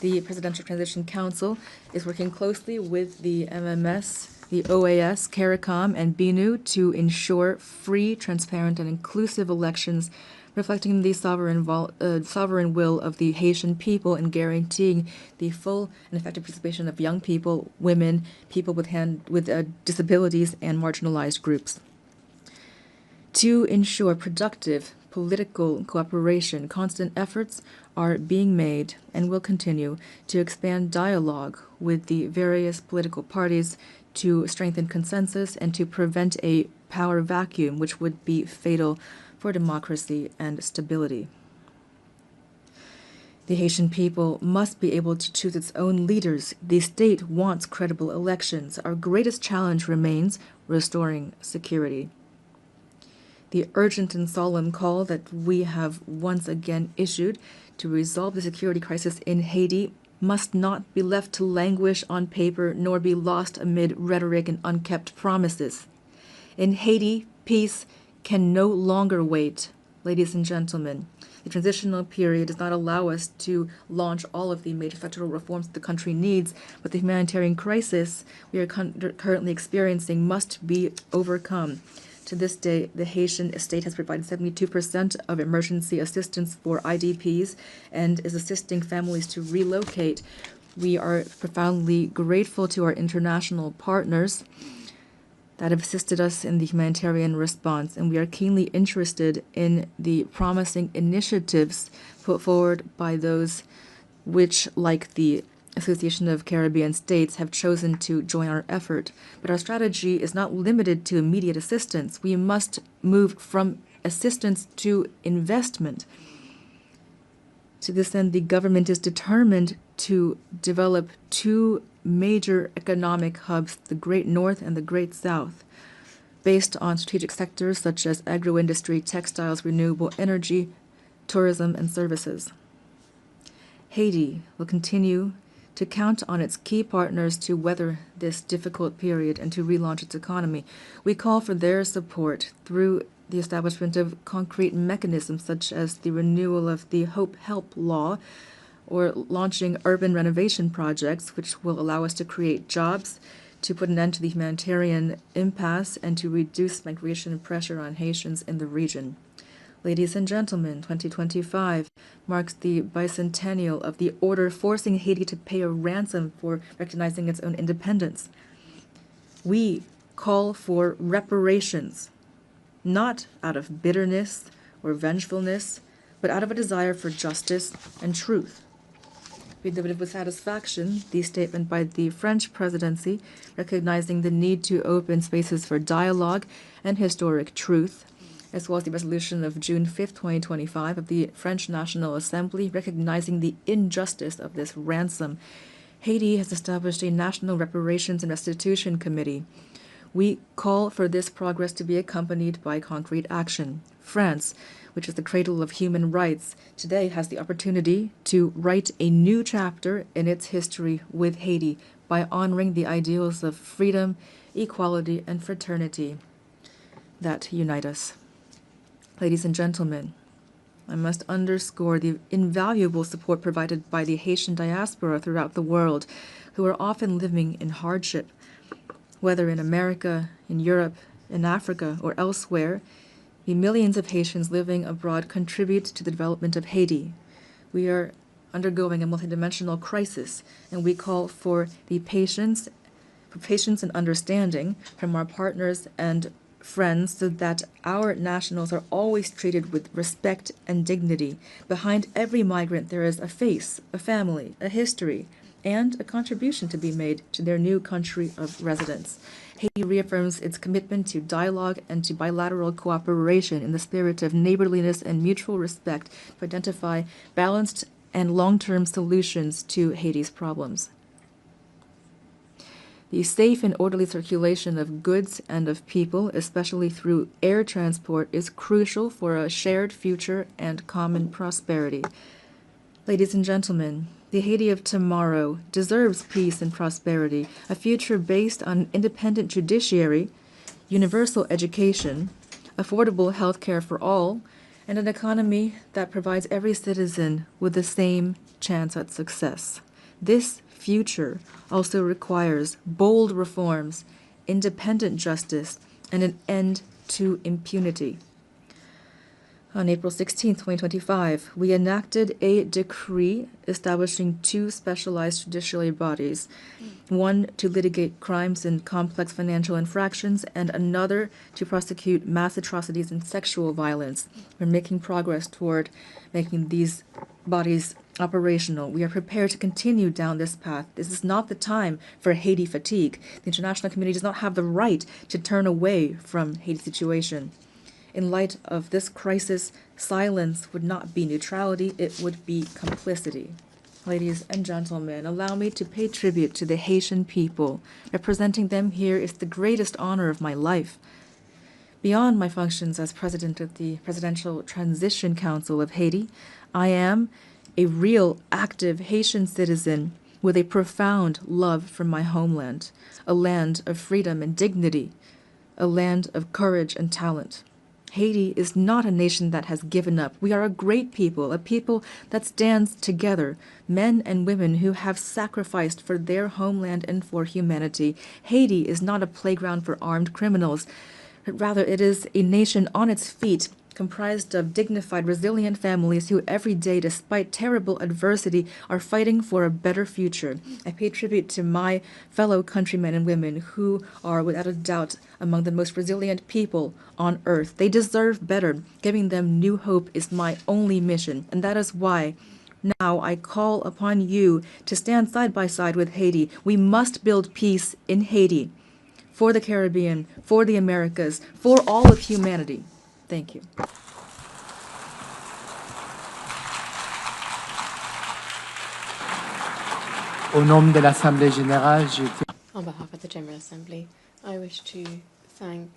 The Presidential Transition Council is working closely with the MMS, the OAS, CARICOM, and BNU to ensure free, transparent, and inclusive elections reflecting the sovereign will of the Haitian people and guaranteeing the full and effective participation of young people, women, people with disabilities, and marginalized groups. To ensure productive political cooperation, constant efforts are being made and will continue to expand dialogue with the various political parties to strengthen consensus and to prevent a power vacuum which would be fatal for democracy and stability. The Haitian people must be able to choose its own leaders. The state wants credible elections. Our greatest challenge remains restoring security. The urgent and solemn call that we have once again issued to resolve the security crisis in Haiti must not be left to languish on paper nor be lost amid rhetoric and unkept promises. In Haiti, peace can no longer wait. Ladies and gentlemen, the transitional period does not allow us to launch all of the major structural reforms the country needs, but the humanitarian crisis we are currently experiencing must be overcome. To this day, the Haitian state has provided 72% of emergency assistance for IDPs and is assisting families to relocate. We are profoundly grateful to our international partners that have assisted us in the humanitarian response, and we are keenly interested in the promising initiatives put forward by those which, like the Association of Caribbean States, have chosen to join our effort. But our strategy is not limited to immediate assistance. We must move from assistance to investment. To this end, the government is determined to develop two major economic hubs, the Great North and the Great South, based on strategic sectors such as agro-industry, textiles, renewable energy, tourism, and services. Haiti will continue to count on its key partners to weather this difficult period and to relaunch its economy. We call for their support through the establishment of concrete mechanisms such as the renewal of the Hope Help Law or launching urban renovation projects which will allow us to create jobs, to put an end to the humanitarian impasse, and to reduce migration pressure on Haitians in the region. Ladies and gentlemen, 2025 marks the bicentennial of the order forcing Haiti to pay a ransom for recognizing its own independence. We call for reparations, not out of bitterness or vengefulness, but out of a desire for justice and truth. We noted with satisfaction the statement by the French presidency recognizing the need to open spaces for dialogue and historic truth, as well as the resolution of June 5, 2025 of the French National Assembly recognizing the injustice of this ransom. Haiti has established a National Reparations and Restitution Committee. We call for this progress to be accompanied by concrete action. France, which is the cradle of human rights, today has the opportunity to write a new chapter in its history with Haiti by honoring the ideals of freedom, equality, and fraternity that unite us. Ladies and gentlemen, I must underscore the invaluable support provided by the Haitian diaspora throughout the world, who are often living in hardship. Whether in America, in Europe, in Africa, or elsewhere, the millions of Haitians living abroad contribute to the development of Haiti. We are undergoing a multidimensional crisis, and we call for patience and understanding from our partners and friends so that our nationals are always treated with respect and dignity. Behind every migrant there is a face, a family, a history, and a contribution to be made to their new country of residence. Haiti reaffirms its commitment to dialogue and to bilateral cooperation in the spirit of neighborliness and mutual respect to identify balanced and long-term solutions to Haiti's problems. The safe and orderly circulation of goods and of people, especially through air transport, is crucial for a shared future and common prosperity. Ladies and gentlemen, the Haiti of tomorrow deserves peace and prosperity, a future based on an independent judiciary, universal education, affordable health care for all, and an economy that provides every citizen with the same chance at success. This future also requires bold reforms, independent justice, and an end to impunity. On April 16, 2025, we enacted a decree establishing two specialized judiciary bodies, one to litigate crimes and complex financial infractions, and another to prosecute mass atrocities and sexual violence. We're making progress toward making these bodies operational. We are prepared to continue down this path. This is not the time for Haiti fatigue. The international community does not have the right to turn away from Haiti's situation. In light of this crisis, silence would not be neutrality, it would be complicity. Ladies and gentlemen, allow me to pay tribute to the Haitian people. Representing them here is the greatest honor of my life. Beyond my functions as president of the Presidential Transition Council of Haiti, I am a real, active Haitian citizen with a profound love for my homeland, a land of freedom and dignity, a land of courage and talent. Haiti is not a nation that has given up. We are a great people, a people that stands together, men and women who have sacrificed for their homeland and for humanity. Haiti is not a playground for armed criminals. Rather, it is a nation on its feet, comprised of dignified, resilient families who every day, despite terrible adversity, are fighting for a better future. I pay tribute to my fellow countrymen and women who are, without a doubt, among the most resilient people on earth. They deserve better. Giving them new hope is my only mission, and that is why now I call upon you to stand side by side with Haiti. We must build peace in Haiti, for the Caribbean, for the Americas, for all of humanity. Thank you. Au nom de l'Assemblée générale, On behalf of the General Assembly, I wish to thank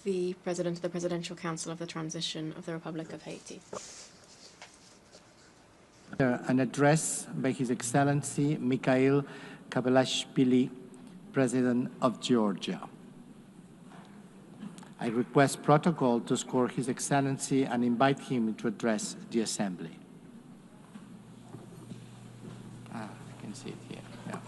the President of the Presidential Council of the Transition of the Republic of Haiti. An address by His Excellency Mikhail Kabalashvili, President of Georgia. I request protocol to score His Excellency and invite him to address the Assembly. I can see it here. Yeah.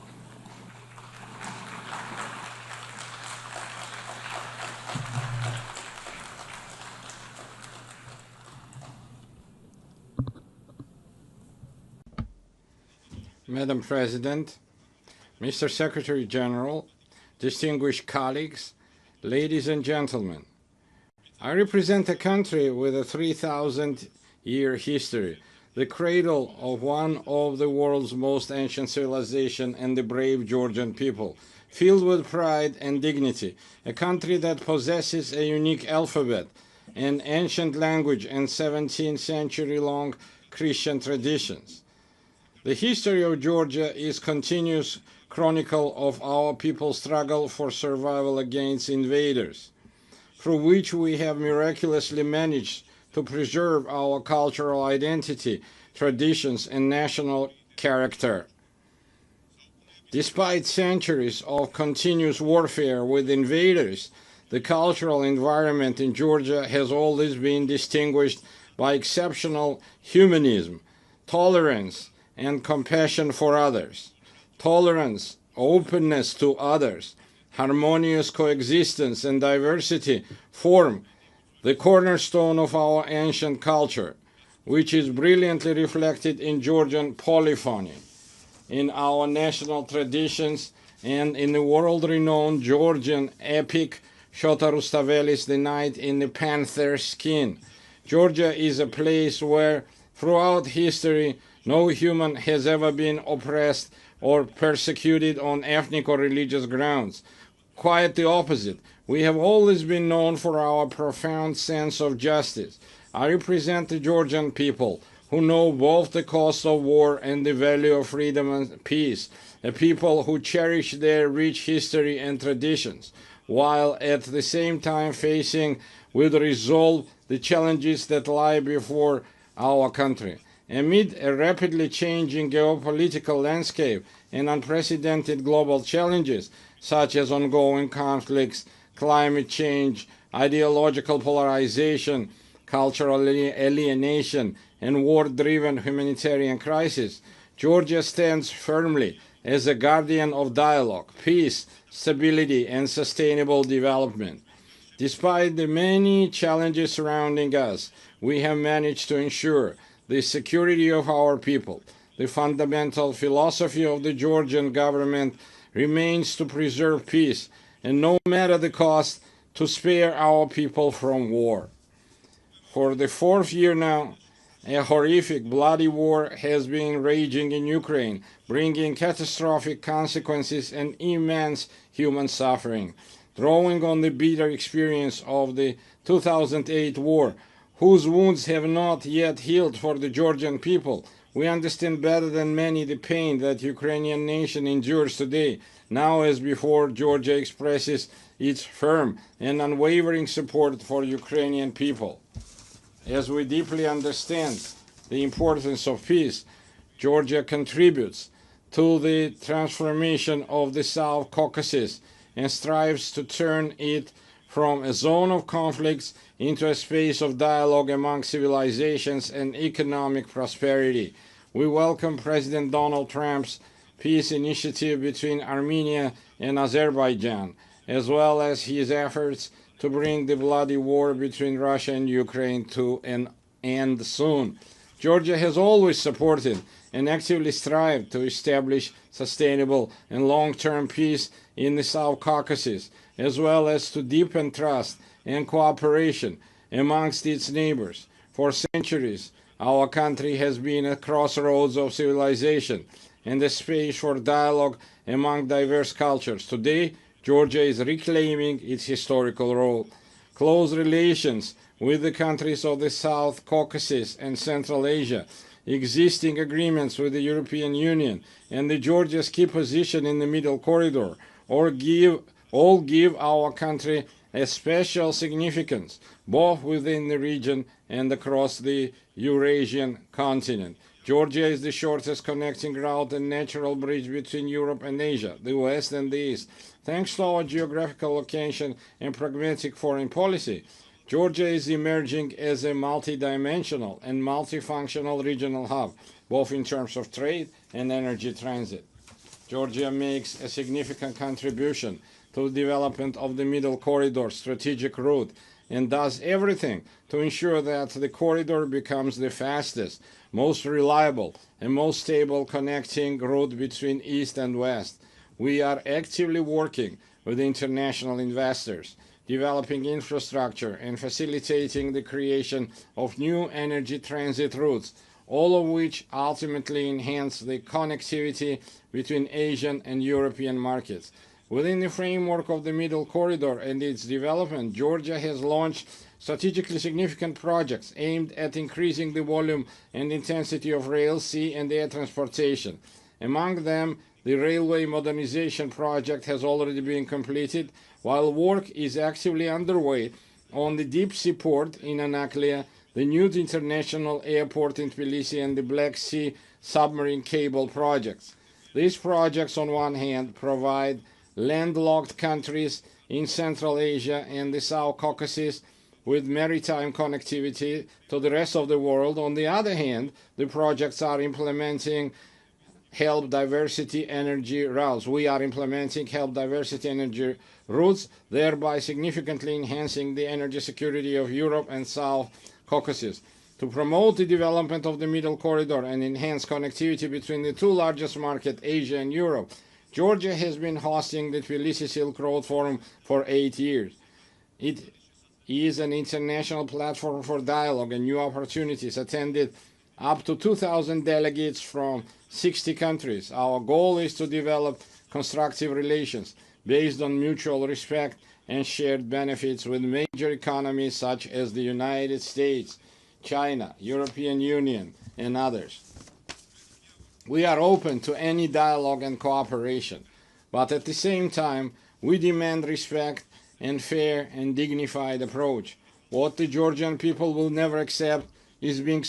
Madam President, Mr. Secretary General, distinguished colleagues, ladies and gentlemen, I represent a country with a 3,000-year history, the cradle of one of the world's most ancient civilizations and the brave Georgian people, filled with pride and dignity, a country that possesses a unique alphabet, an ancient language, and 17th century-long Christian traditions. The history of Georgia is continuous chronicle of our people's struggle for survival against invaders, through which we have miraculously managed to preserve our cultural identity, traditions, and national character. Despite centuries of continuous warfare with invaders, the cultural environment in Georgia has always been distinguished by exceptional humanism, tolerance, and compassion for others. Tolerance, openness to others, harmonious coexistence, and diversity form the cornerstone of our ancient culture, which is brilliantly reflected in Georgian polyphony, in our national traditions, and in the world-renowned Georgian epic Shota Rustaveli's The Knight in the Panther's Skin. Georgia is a place where, throughout history, no human has ever been oppressed or persecuted on ethnic or religious grounds. Quite the opposite. We have always been known for our profound sense of justice. I represent the Georgian people, who know both the cost of war and the value of freedom and peace, a people who cherish their rich history and traditions, while at the same time facing with resolve the challenges that lie before our country. Amid a rapidly changing geopolitical landscape and unprecedented global challenges, such as ongoing conflicts, climate change, ideological polarization, cultural alienation, and war-driven humanitarian crisis, Georgia stands firmly as a guardian of dialogue, peace, stability, and sustainable development. Despite the many challenges surrounding us, we have managed to ensure the security of our people. The fundamental philosophy of the Georgian government remains to preserve peace, and no matter the cost, to spare our people from war. For the fourth year now, a horrific, bloody war has been raging in Ukraine, bringing catastrophic consequences and immense human suffering. Drawing on the bitter experience of the 2008 war, whose wounds have not yet healed for the Georgian people, we understand better than many the pain that Ukrainian nation endures today. Now as before, Georgia expresses its firm and unwavering support for Ukrainian people. As we deeply understand the importance of peace, Georgia contributes to the transformation of the South Caucasus and strives to turn it from a zone of conflicts into a space of dialogue among civilizations and economic prosperity. We welcome President Donald Trump's peace initiative between Armenia and Azerbaijan, as well as his efforts to bring the bloody war between Russia and Ukraine to an end soon. Georgia has always supported and actively strived to establish sustainable and long-term peace in the South Caucasus, as well as to deepen trust and cooperation amongst its neighbors. For centuries, our country has been a crossroads of civilization and a space for dialogue among diverse cultures. Today, Georgia is reclaiming its historical role. Close relations with the countries of the South Caucasus and Central Asia, existing agreements with the European Union, and Georgia's key position in the Middle Corridor all give our country a special significance, both within the region and across the Eurasian continent. Georgia is the shortest connecting route and natural bridge between Europe and Asia, the West and the East. Thanks to our geographical location and pragmatic foreign policy, Georgia is emerging as a multidimensional and multifunctional regional hub, both in terms of trade and energy transit. Georgia makes a significant contribution to the development of the Middle Corridor strategic route and does everything to ensure that the corridor becomes the fastest, most reliable, and most stable connecting route between East and West. We are actively working with international investors, developing infrastructure and facilitating the creation of new energy transit routes, all of which ultimately enhance the connectivity between Asian and European markets. Within the framework of the Middle Corridor and its development, Georgia has launched strategically significant projects aimed at increasing the volume and intensity of rail, sea, and air transportation. Among them, the railway modernization project has already been completed, while work is actively underway on the deep sea port in Anaklia, the new international airport in Tbilisi, and the Black Sea submarine cable projects. These projects, on one hand, provide landlocked countries in Central Asia and the South Caucasus with maritime connectivity to the rest of the world. On the other hand, the projects are implementing help diversity energy routes. We are implementing help diversity energy routes, thereby significantly enhancing the energy security of Europe and South Caucasus. To promote the development of the Middle Corridor and enhance connectivity between the two largest markets, Asia and Europe, Georgia has been hosting the Tbilisi Silk Road Forum for 8 years. It is an international platform for dialogue and new opportunities, attended up to 2,000 delegates from 60 countries. Our goal is to develop constructive relations based on mutual respect and shared benefits with major economies such as the United States, China, European Union, and others. We are open to any dialogue and cooperation, but at the same time, we demand respect and fair and dignified approach. What the Georgian people will never accept is being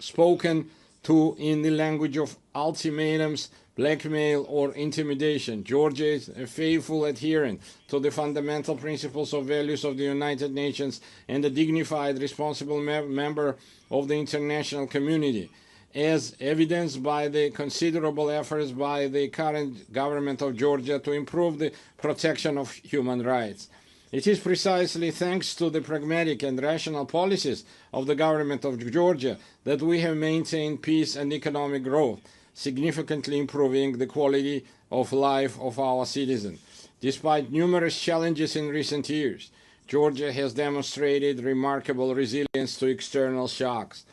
spoken to in the language of ultimatums, blackmail, or intimidation. Georgia is a faithful adherent to the fundamental principles of values of the United Nations and a dignified, responsible member of the international community, as evidenced by the considerable efforts by the current government of Georgia to improve the protection of human rights. It is precisely thanks to the pragmatic and rational policies of the government of Georgia that we have maintained peace and economic growth, significantly improving the quality of life of our citizens. Despite numerous challenges in recent years, Georgia has demonstrated remarkable resilience to external shocks.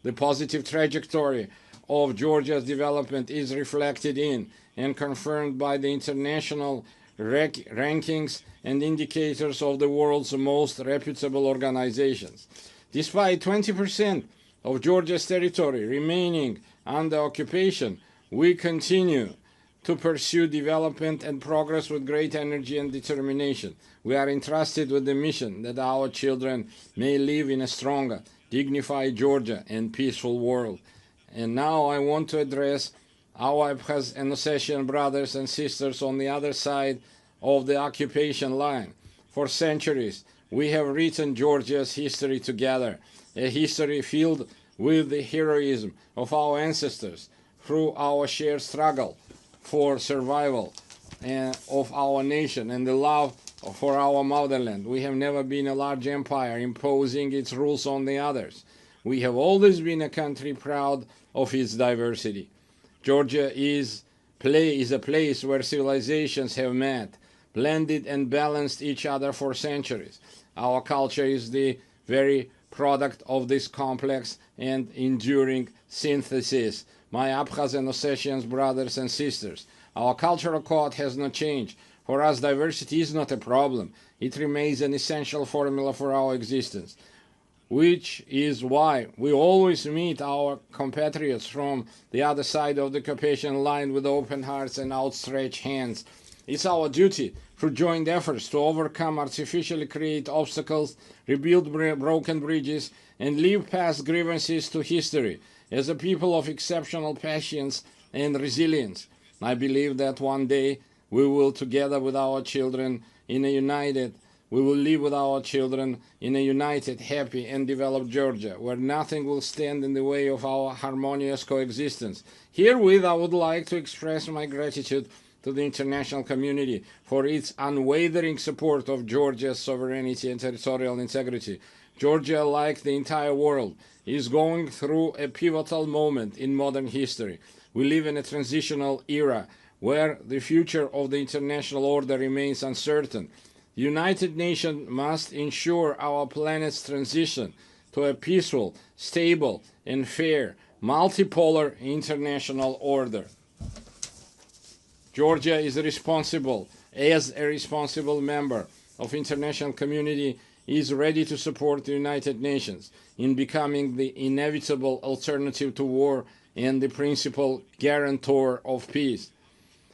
The positive trajectory of Georgia's development is reflected in and confirmed by the international rankings and indicators of the world's most reputable organizations. Despite 20% of Georgia's territory remaining under occupation, we continue to pursue development and progress with great energy and determination. We are entrusted with the mission that our children may live in a stronger, dignified Georgia and peaceful world. And now I want to address our Abkhaz and Ossetian brothers and sisters on the other side of the occupation line. For centuries, we have written Georgia's history together, a history filled with the heroism of our ancestors through our shared struggle for survival of our nation and the love for our motherland. We have never been a large empire imposing its rules on the others. We have always been a country proud of its diversity. Georgia is a place where civilizations have met, blended and balanced each other for centuries. Our culture is the very product of this complex and enduring synthesis. My Abkhaz and Ossetian brothers and sisters, our cultural code has not changed. For us, diversity is not a problem. It remains an essential formula for our existence, which is why we always meet our compatriots from the other side of the occupation line with open hearts and outstretched hands. It's our duty through joint efforts to overcome artificially created obstacles, rebuild broken bridges, and leave past grievances to history as a people of exceptional patience and resilience. I believe that one day we will live with our children in a united, happy, and developed Georgia, where nothing will stand in the way of our harmonious coexistence. Herewith, I would like to express my gratitude to the international community for its unwavering support of Georgia's sovereignty and territorial integrity. Georgia, like the entire world, is going through a pivotal moment in modern history. We live in a transitional era where the future of the international order remains uncertain. The United Nations must ensure our planet's transition to a peaceful, stable, and fair, multipolar international order. Georgia is responsible, as a responsible member of the international community, is ready to support the United Nations in becoming the inevitable alternative to war and the principal guarantor of peace.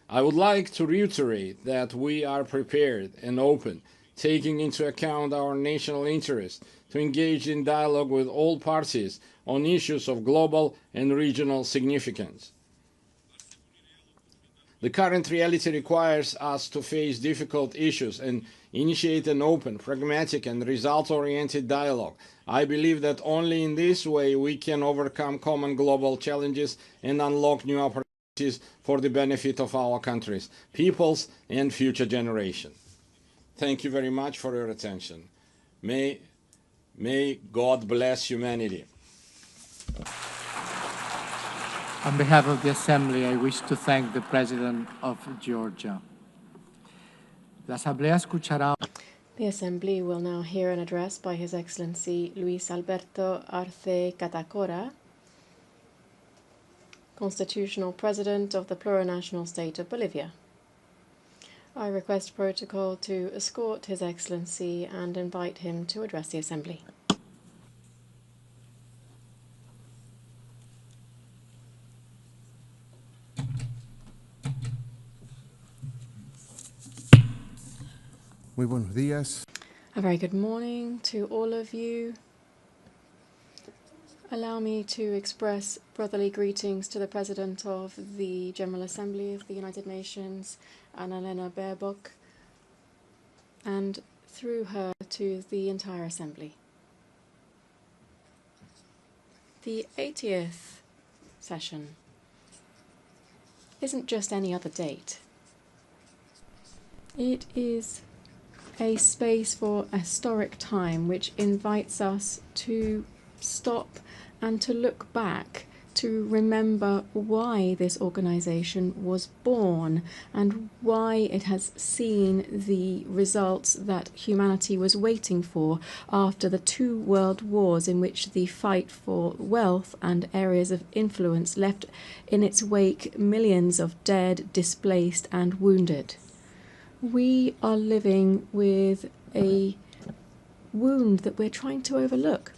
I would like to reiterate that we are prepared and open, taking into account our national interests, to engage in dialogue with all parties on issues of global and regional significance. The current reality requires us to face difficult issues and initiate an open, pragmatic, and result-oriented dialogue. I believe that only in this way we can overcome common global challenges and unlock new opportunities for the benefit of our countries, peoples, and future generations. Thank you very much for your attention. May God bless humanity. On behalf of the Assembly, I wish to thank the President of Georgia. La Asamblea escuchará. The Assembly will now hear an address by His Excellency Luis Alberto Arce Catacora, Constitutional President of the Plurinational State of Bolivia. I request protocol to escort His Excellency and invite him to address the Assembly. Muy buenos días. A very good morning to all of you. Allow me to express brotherly greetings to the President of the General Assembly of the United Nations, Annalena Baerbock, and through her to the entire Assembly. The 80th session isn't just any other date. It is a space for a historic time which invites us to stop and to look back, to remember why this organization was born and why it has seen the results that humanity was waiting for after the 2 world wars in which the fight for wealth and areas of influence left in its wake millions of dead, displaced and wounded. We are living with a wound that we're trying to overlook.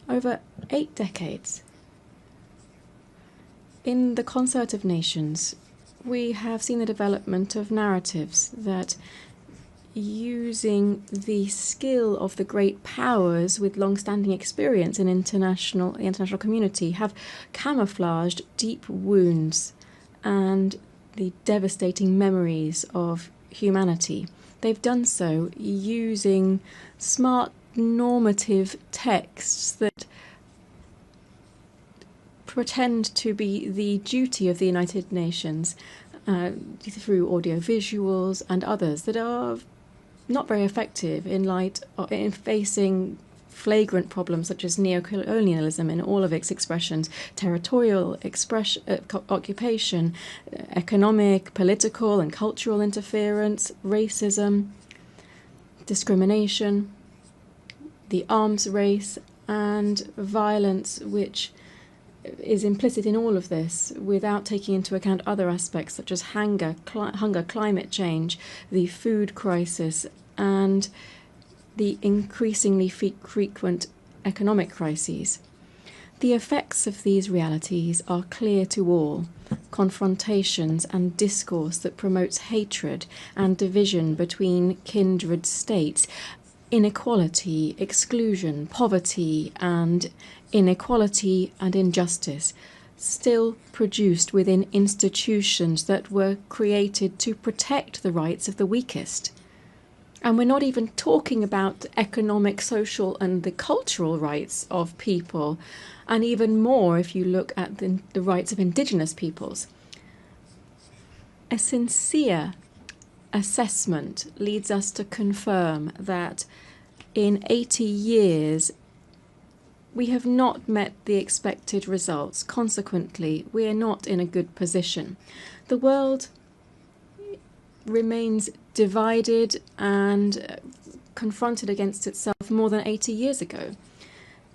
Over 8 decades, in the concert of nations, we have seen the development of narratives that, using the skill of the great powers with long-standing experience in the international community, have camouflaged deep wounds and the devastating memories of humanity. They've done so using smart normative texts that pretend to be the duty of the United Nations through audiovisuals and others that are not very effective in facing flagrant problems such as neocolonialism in all of its expressions, territorial occupation, economic, political and cultural interference, racism, discrimination, the arms race and violence which is implicit in all of this without taking into account other aspects such as hunger, climate change, the food crisis and the increasingly frequent economic crises. The effects of these realities are clear to all. Confrontations and discourse that promotes hatred and division between kindred states, inequality, exclusion, poverty and inequality and injustice, still produced within institutions that were created to protect the rights of the weakest. And we're not even talking about economic, social and the cultural rights of people, and even more if you look at the rights of indigenous peoples. A sincere assessment leads us to confirm that in 80 years we have not met the expected results. Consequently, we are not in a good position. The world remains divided and confronted against itself more than 80 years ago.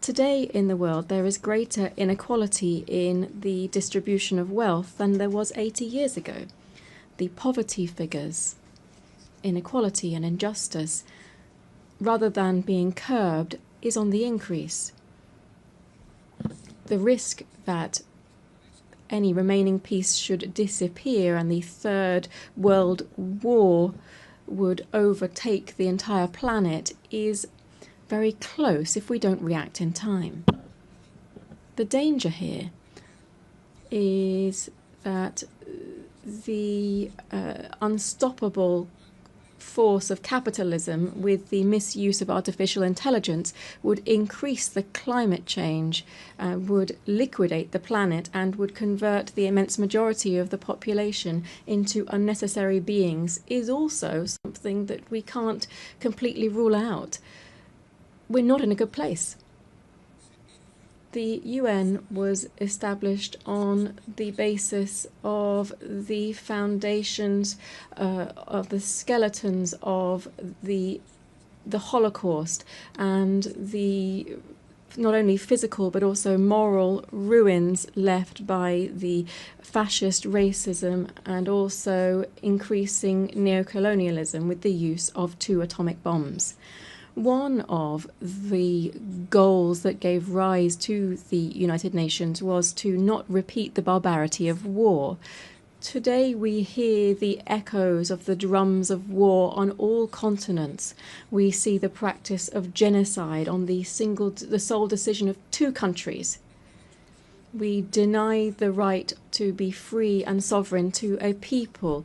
Today in the world there is greater inequality in the distribution of wealth than there was 80 years ago. The poverty figures, inequality and injustice, rather than being curbed, is on the increase. The risk that any remaining peace should disappear and the Third World War would overtake the entire planet is very close if we don't react in time. The danger here is that the unstoppable force of capitalism with the misuse of artificial intelligence would increase the climate change, would liquidate the planet and would convert the immense majority of the population into unnecessary beings is also something that we can't completely rule out. We're not in a good place. The UN was established on the basis of the foundations of the skeletons of the Holocaust and the not only physical but also moral ruins left by the fascist racism and also increasing neocolonialism with the use of 2 atomic bombs. One of the goals that gave rise to the United Nations was to not repeat the barbarity of war. Today we hear the echoes of the drums of war on all continents. We see the practice of genocide on the sole decision of two countries. We deny the right to be free and sovereign to a people.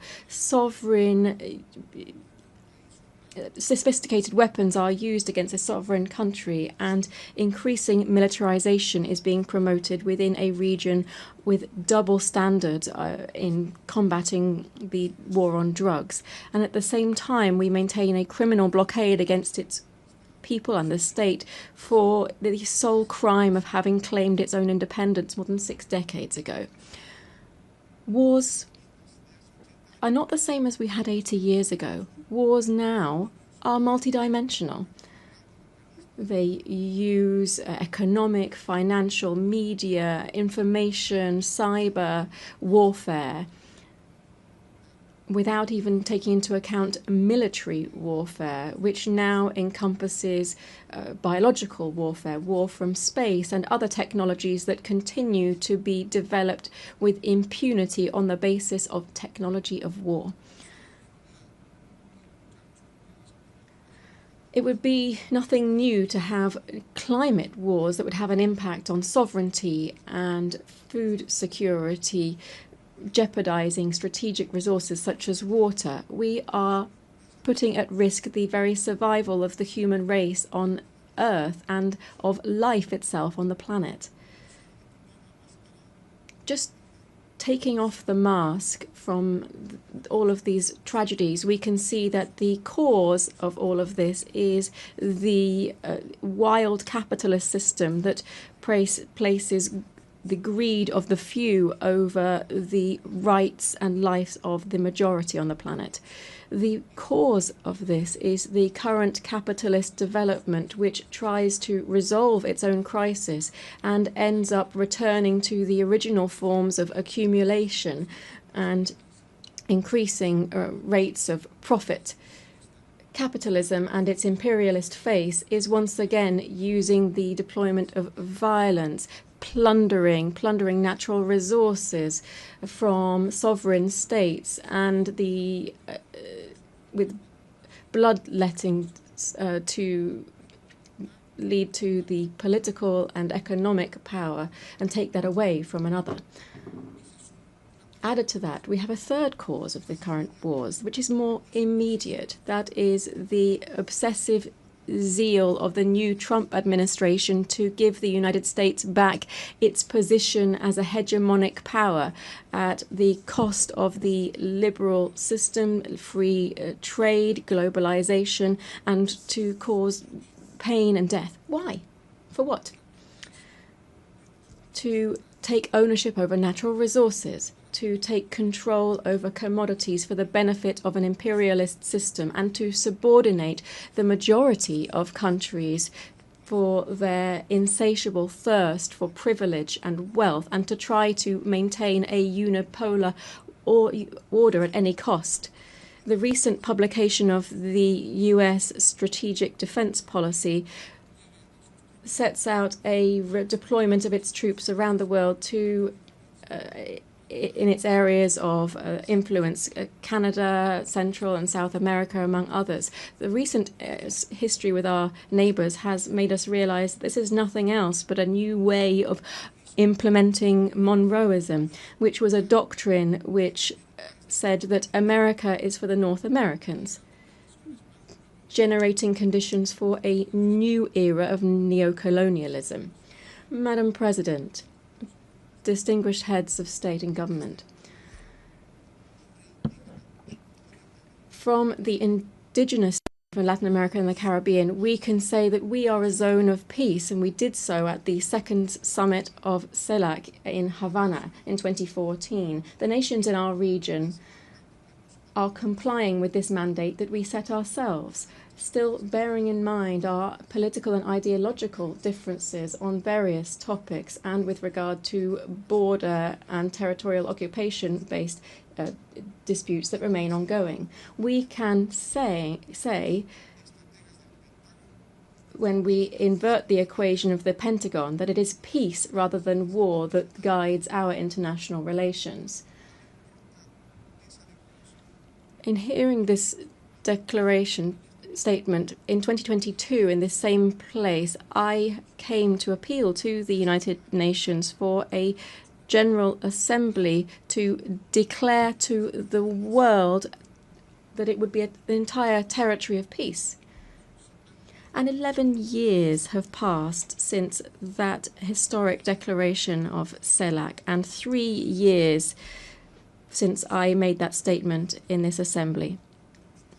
Sophisticated weapons are used against a sovereign country, and increasing militarization is being promoted within a region with double standards in combating the war on drugs. And at the same time, we maintain a criminal blockade against its people and the state for the sole crime of having claimed its own independence more than 6 decades ago. Wars are not the same as we had 80 years ago. Wars now are multidimensional. They use economic, financial, media, information, cyber warfare, without even taking into account military warfare, which now encompasses biological warfare, war from space, and other technologies that continue to be developed with impunity on the basis of technology of war. It would be nothing new to have climate wars that would have an impact on sovereignty and food security, jeopardizing strategic resources such as water. We are putting at risk the very survival of the human race on Earth and of life itself on the planet. Just taking off the mask from all of these tragedies, we can see that the cause of all of this is the wild capitalist system that places the greed of the few over the rights and lives of the majority on the planet. The cause of this is the current capitalist development, which tries to resolve its own crisis and ends up returning to the original forms of accumulation and increasing rates of profit. Capitalism and its imperialist face is once again using the deployment of violence, plundering natural resources from sovereign states, and with bloodletting to lead to the political and economic power and take that away from another. Added to that, we have a third cause of the current wars, which is more immediate. That is the obsessive zeal of the new Trump administration to give the United States back its position as a hegemonic power at the cost of the liberal system, free trade, globalization, and to cause pain and death. Why? For what? To take ownership over natural resources, to take control over commodities for the benefit of an imperialist system, and to subordinate the majority of countries for their insatiable thirst for privilege and wealth, and to try to maintain a unipolar order at any cost. The recent publication of the US Strategic Defense Policy sets out a deployment of its troops around the world to in its areas of influence, Canada, Central and South America, among others. The recent history with our neighbours has made us realise this is nothing else but a new way of implementing Monroeism, which was a doctrine which said that America is for the North Americans, generating conditions for a new era of neocolonialism. Madam President, distinguished heads of state and government, from the indigenous in Latin America and the Caribbean, we can say that we are a zone of peace, and we did so at the second summit of CELAC in Havana in 2014. The nations in our region are complying with this mandate that we set ourselves, still bearing in mind our political and ideological differences on various topics and with regard to border and territorial occupation-based disputes that remain ongoing. We can say, when we invert the equation of the Pentagon, that it is peace rather than war that guides our international relations. In hearing this declaration statement in 2022 in this same place, I came to appeal to the United Nations for a General Assembly to declare to the world that it would be an entire territory of peace. And 11 years have passed since that historic declaration of CELAC, and 3 years since I made that statement in this assembly.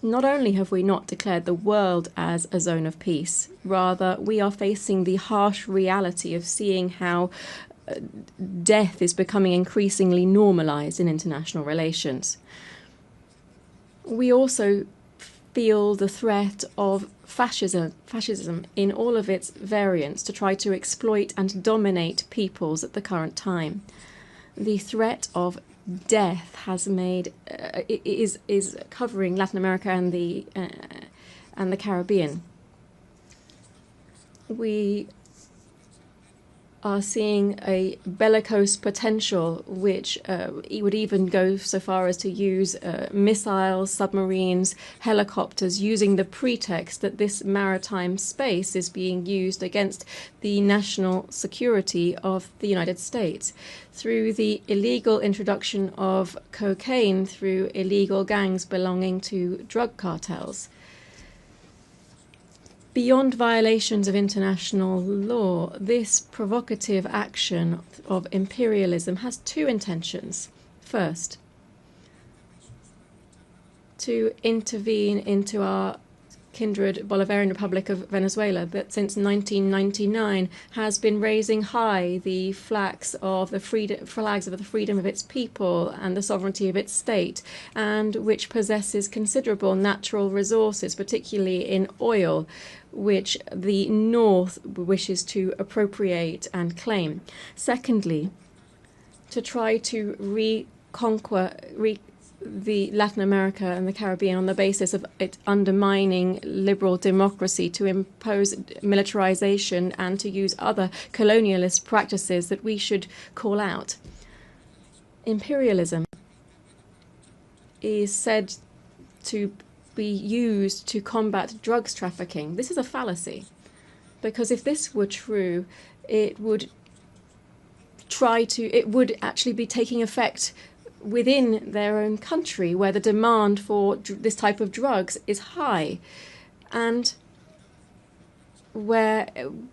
Not only have we not declared the world as a zone of peace, rather we are facing the harsh reality of seeing how death is becoming increasingly normalized in international relations. We also feel the threat of fascism in all of its variants to try to exploit and dominate peoples at the current time. The threat of death has made is covering Latin America and the Caribbean. We are seeing a bellicose potential, which would even go so far as to use missiles, submarines, helicopters, using the pretext that this maritime space is being used against the national security of the United States through the illegal introduction of cocaine through illegal gangs belonging to drug cartels. Beyond violations of international law, this provocative action of imperialism has two intentions. First, to intervene into our kindred Bolivarian Republic of Venezuela that since 1999 has been raising high the flags of the freedom of its people and the sovereignty of its state, and which possesses considerable natural resources, particularly in oil, which the North wishes to appropriate and claim. Secondly, to try to reconquer the Latin America and the Caribbean on the basis of it undermining liberal democracy, to impose militarization and to use other colonialist practices that we should call out. Imperialism is said to be used to combat drugs trafficking. This is a fallacy, because if this were true, it would actually be taking effect within their own country, where the demand for this type of drugs is high, and where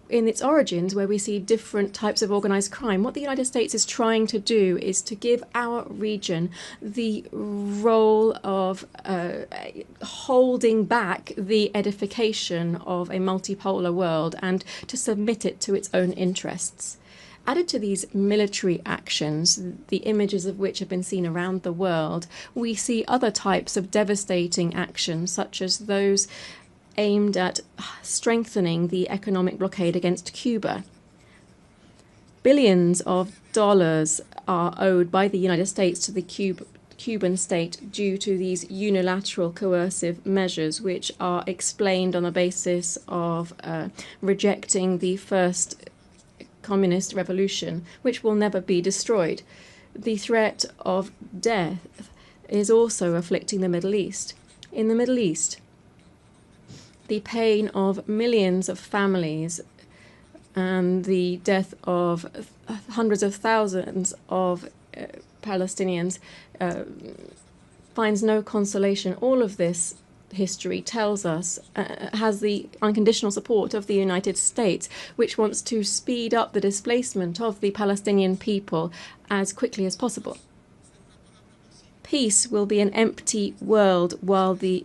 in its origins, where we see different types of organized crime. What the United States is trying to do is to give our region the role of holding back the edification of a multipolar world and to submit it to its own interests. Added to these military actions, the images of which have been seen around the world, we see other types of devastating actions, such as those aimed at strengthening the economic blockade against Cuba. Billions of dollars are owed by the United States to the Cuban state due to these unilateral coercive measures, which are explained on the basis of rejecting the first communist revolution, which will never be destroyed. The threat of death is also afflicting the Middle East. In the Middle East, the pain of millions of families and the death of hundreds of thousands of Palestinians finds no consolation. All of this history tells us has the unconditional support of the United States, which wants to speed up the displacement of the Palestinian people as quickly as possible. Peace will be an empty world while the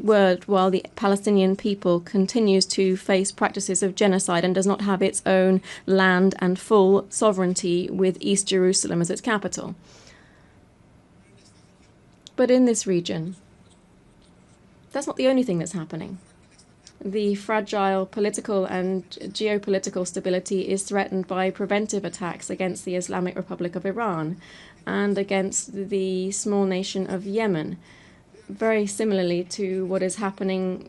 Palestinian people continues to face practices of genocide and does not have its own land and full sovereignty with East Jerusalem as its capital. But in this region, that's not the only thing that's happening. The fragile political and geopolitical stability is threatened by preventive attacks against the Islamic Republic of Iran and against the small nation of Yemen, very similarly to what is happening,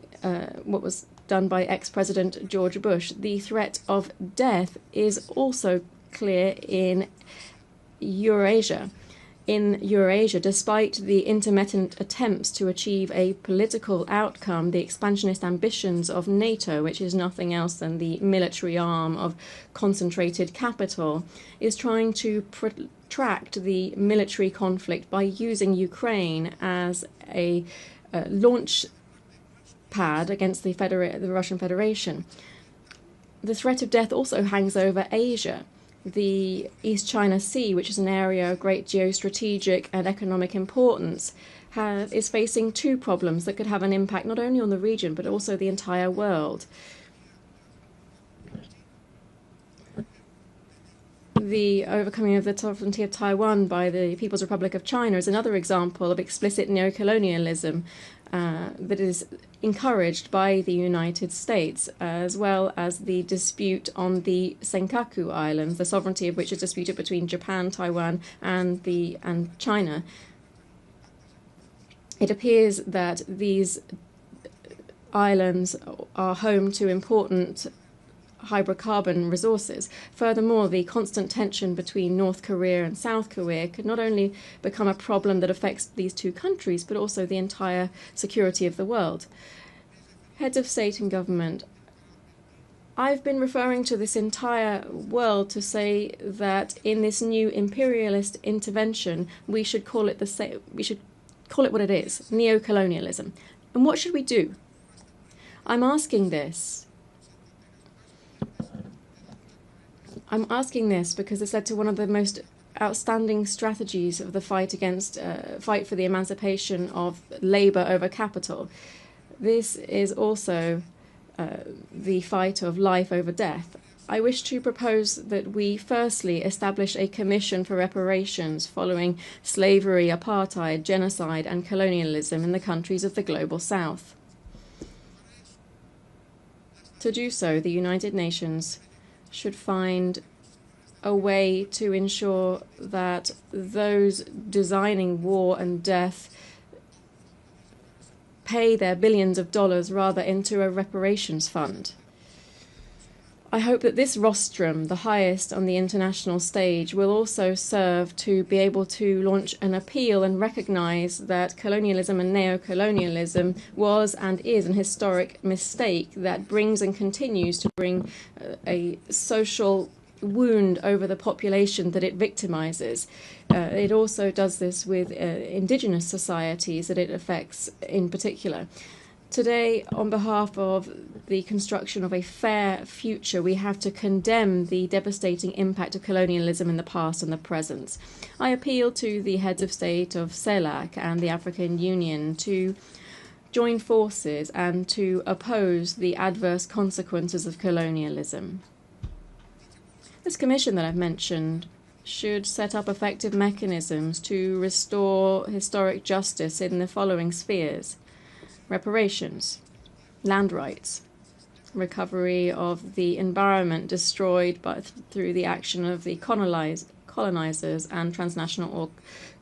what was done by ex-President George Bush. The threat of death is also clear in Eurasia. in Eurasia, despite the intermittent attempts to achieve a political outcome, the expansionist ambitions of NATO, which is nothing else than the military arm of concentrated capital, is trying to protract the military conflict by using Ukraine as a launch pad against the Russian Federation. The threat of death also hangs over Asia. The East China Sea, which is an area of great geostrategic and economic importance, is facing two problems that could have an impact not only on the region but also the entire world. The overcoming of the sovereignty of Taiwan by the People's Republic of China is another example of explicit neocolonialism that is encouraged by the United States, as well as the dispute on the Senkaku Islands, the sovereignty of which is disputed between Japan, Taiwan, and China. It appears that these islands are home to important hydrocarbon resources. Furthermore, the constant tension between North Korea and South Korea could not only become a problem that affects these two countries, but also the entire security of the world. Heads of state and government, I've been referring to this entire world to say that in this new imperialist intervention, we should call it what it is, neocolonialism. And what should we do? I'm asking this because it's led to one of the most outstanding strategies of the fight for the emancipation of labor over capital. This is also the fight of life over death. I wish to propose that we firstly establish a commission for reparations following slavery, apartheid, genocide, and colonialism in the countries of the global south. To do so, the United Nations should find a way to ensure that those designing war and death pay their billions of dollars rather into a reparations fund. I hope that this rostrum, the highest on the international stage, will also serve to be able to launch an appeal and recognize that colonialism and neocolonialism was and is an historic mistake that brings and continues to bring a social wound over the population that it victimizes. It also does this with indigenous societies that it affects in particular. Today, on behalf of the construction of a fair future, we have to condemn the devastating impact of colonialism in the past and the present. I appeal to the heads of state of CELAC and the African Union to join forces and to oppose the adverse consequences of colonialism. This commission that I've mentioned should set up effective mechanisms to restore historic justice in the following spheres: reparations, land rights, recovery of the environment destroyed through the action of the colonizers and transnational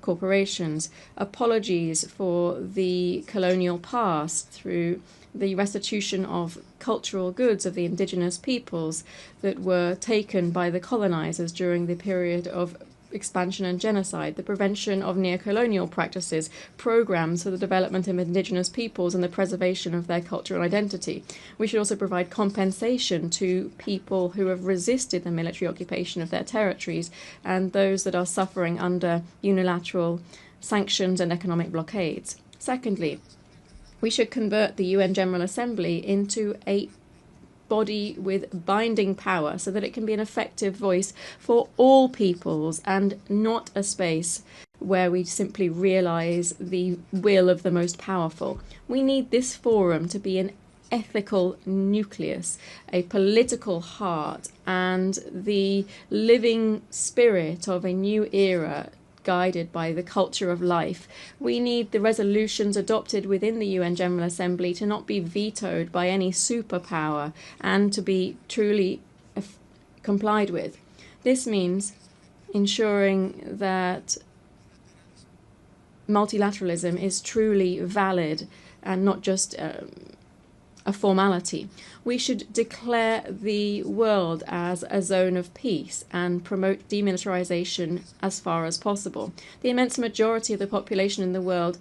corporations, apologies for the colonial past through the restitution of cultural goods of the indigenous peoples that were taken by the colonizers during the period of expansion and genocide, the prevention of neocolonial practices, programs for the development of indigenous peoples and the preservation of their cultural identity. We should also provide compensation to people who have resisted the military occupation of their territories and those that are suffering under unilateral sanctions and economic blockades. Secondly, we should convert the UN General Assembly into a body with binding power so that it can be an effective voice for all peoples and not a space where we simply realize the will of the most powerful. We need this forum to be an ethical nucleus, a political heart, and the living spirit of a new era guided by the culture of life. We need the resolutions adopted within the UN General Assembly to not be vetoed by any superpower and to be truly complied with. This means ensuring that multilateralism is truly valid and not just a formality. We should declare the world as a zone of peace and promote demilitarization as far as possible. The immense majority of the population in the world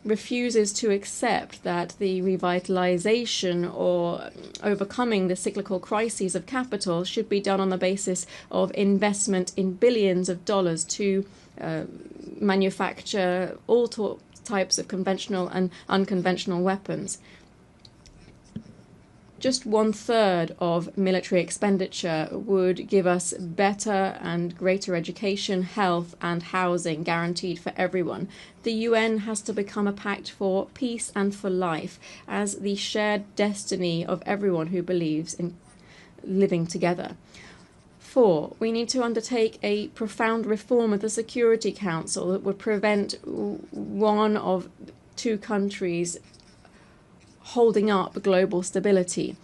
refuses to accept that the revitalization or overcoming the cyclical crises of capital should be done on the basis of investment in billions of dollars to manufacture all types of conventional and unconventional weapons. Just 1/3 of military expenditure would give us better and greater education, health and housing guaranteed for everyone. The UN has to become a pact for peace and for life as the shared destiny of everyone who believes in living together. 4, we need to undertake a profound reform of the Security Council that would prevent one of 2 countries holding up global stability.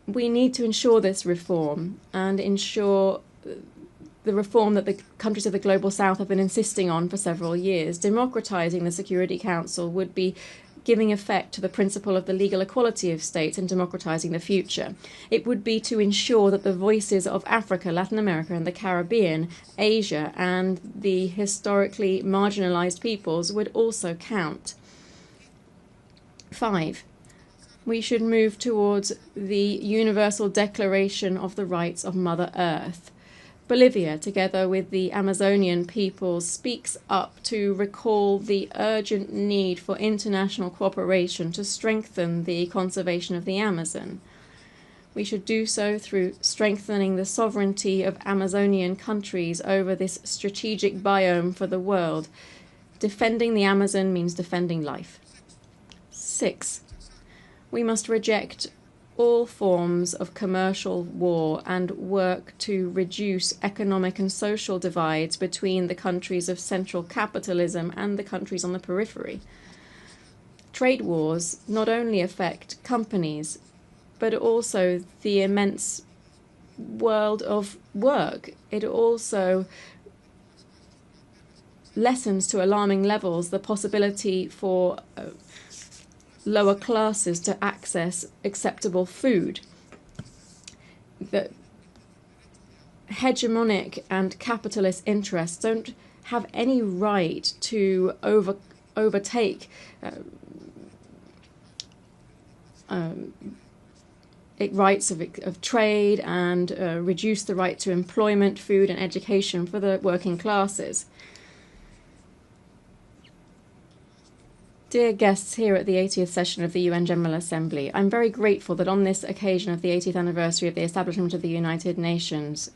We need to ensure this reform and ensure the reform that the countries of the Global South have been insisting on for several years. Democratizing the Security Council would be giving effect to the principle of the legal equality of states and democratizing the future. It would be to ensure that the voices of Africa, Latin America and the Caribbean, Asia and the historically marginalized peoples would also count. 5, we should move towards the Universal Declaration of the Rights of Mother Earth. Bolivia, together with the Amazonian peoples, speaks up to recall the urgent need for international cooperation to strengthen the conservation of the Amazon. We should do so through strengthening the sovereignty of Amazonian countries over this strategic biome for the world. Defending the Amazon means defending life. 6, we must reject all forms of commercial war and work to reduce economic and social divides between the countries of central capitalism and the countries on the periphery. Trade wars not only affect companies, but also the immense world of work. It also lessens to alarming levels the possibility for lower classes to access acceptable food. The hegemonic and capitalist interests don't have any right to overtake rights of trade and reduce the right to employment, food and education for the working classes. Dear guests here at the 80th session of the UN General Assembly, I'm very grateful that on this occasion of the 80th anniversary of the establishment of the United Nations,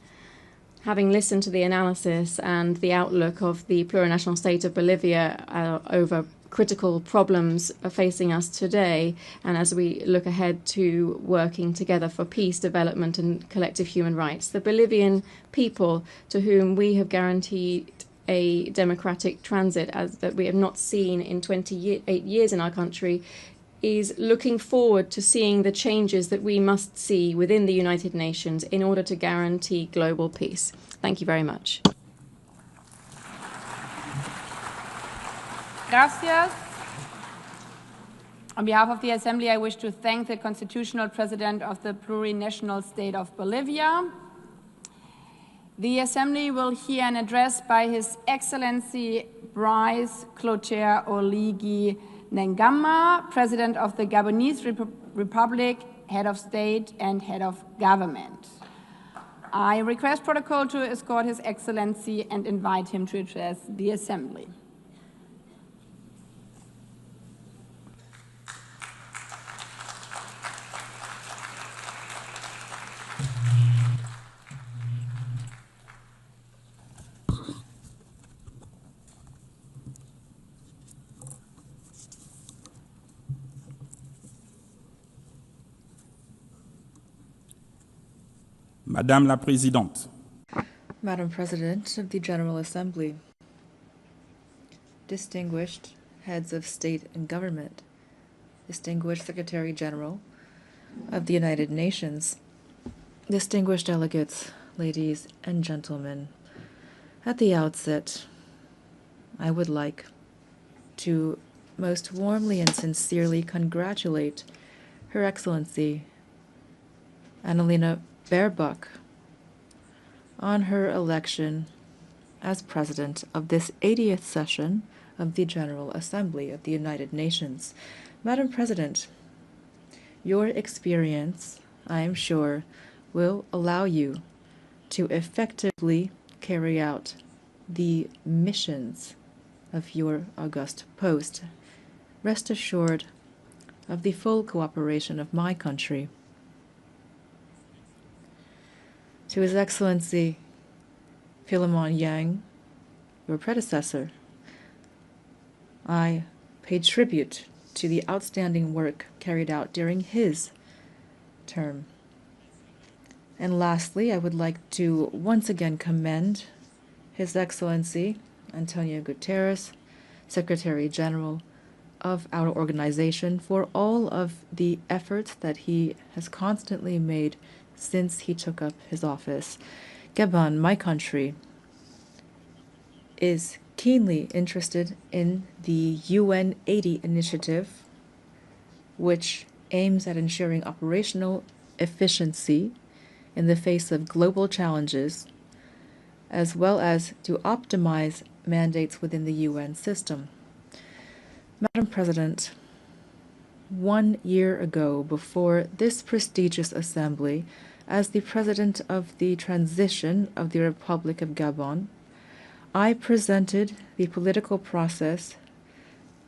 having listened to the analysis and the outlook of the plurinational state of Bolivia over critical problems facing us today, and as we look ahead to working together for peace, development and collective human rights, the Bolivian people, to whom we have guaranteed a democratic transit as that we have not seen in 28 years in our country, is looking forward to seeing the changes that we must see within the United Nations in order to guarantee global peace. Thank you very much. Gracias. On behalf of the Assembly, I wish to thank the Constitutional President of the Plurinational State of Bolivia. The Assembly will hear an address by His Excellency Brice Clotaire Oligui Nguema, President of the Gabonese Republic, Head of State and Head of Government. I request protocol to escort His Excellency and invite him to address the Assembly. Madame la Présidente. Madam President of the General Assembly, distinguished heads of state and government, distinguished Secretary General of the United Nations, distinguished delegates, ladies and gentlemen, at the outset, I would like to most warmly and sincerely congratulate Her Excellency Annalena Baerbock on her election as President of this 80th session of the General Assembly of the United Nations. Madam President, your experience, I am sure, will allow you to effectively carry out the missions of your august post. Rest assured of the full cooperation of my country. To His Excellency Philemon Yang, your predecessor, I pay tribute to the outstanding work carried out during his term. And lastly, I would like to once again commend His Excellency Antonio Guterres, Secretary General of our organization, for all of the efforts that he has constantly made since he took up his office. Gabon, my country, is keenly interested in the UN 80 initiative, which aims at ensuring operational efficiency in the face of global challenges, as well as to optimize mandates within the UN system. Madam President, 1 year ago, before this prestigious assembly, as the President of the Transition of the Republic of Gabon, I presented the political process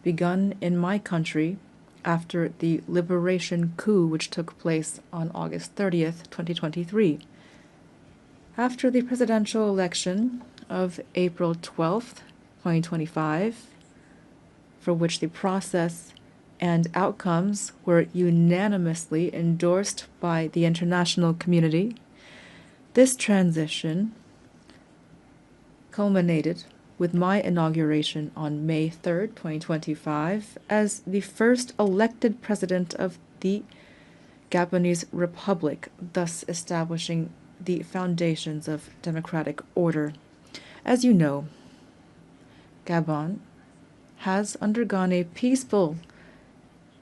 begun in my country after the liberation coup which took place on August 30th, 2023. After the presidential election of April 12th, 2025, for which the process and outcomes were unanimously endorsed by the international community, this transition culminated with my inauguration on May 3rd, 2025, as the first elected president of the Gabonese Republic, thus establishing the foundations of democratic order. As you know, Gabon has undergone a peaceful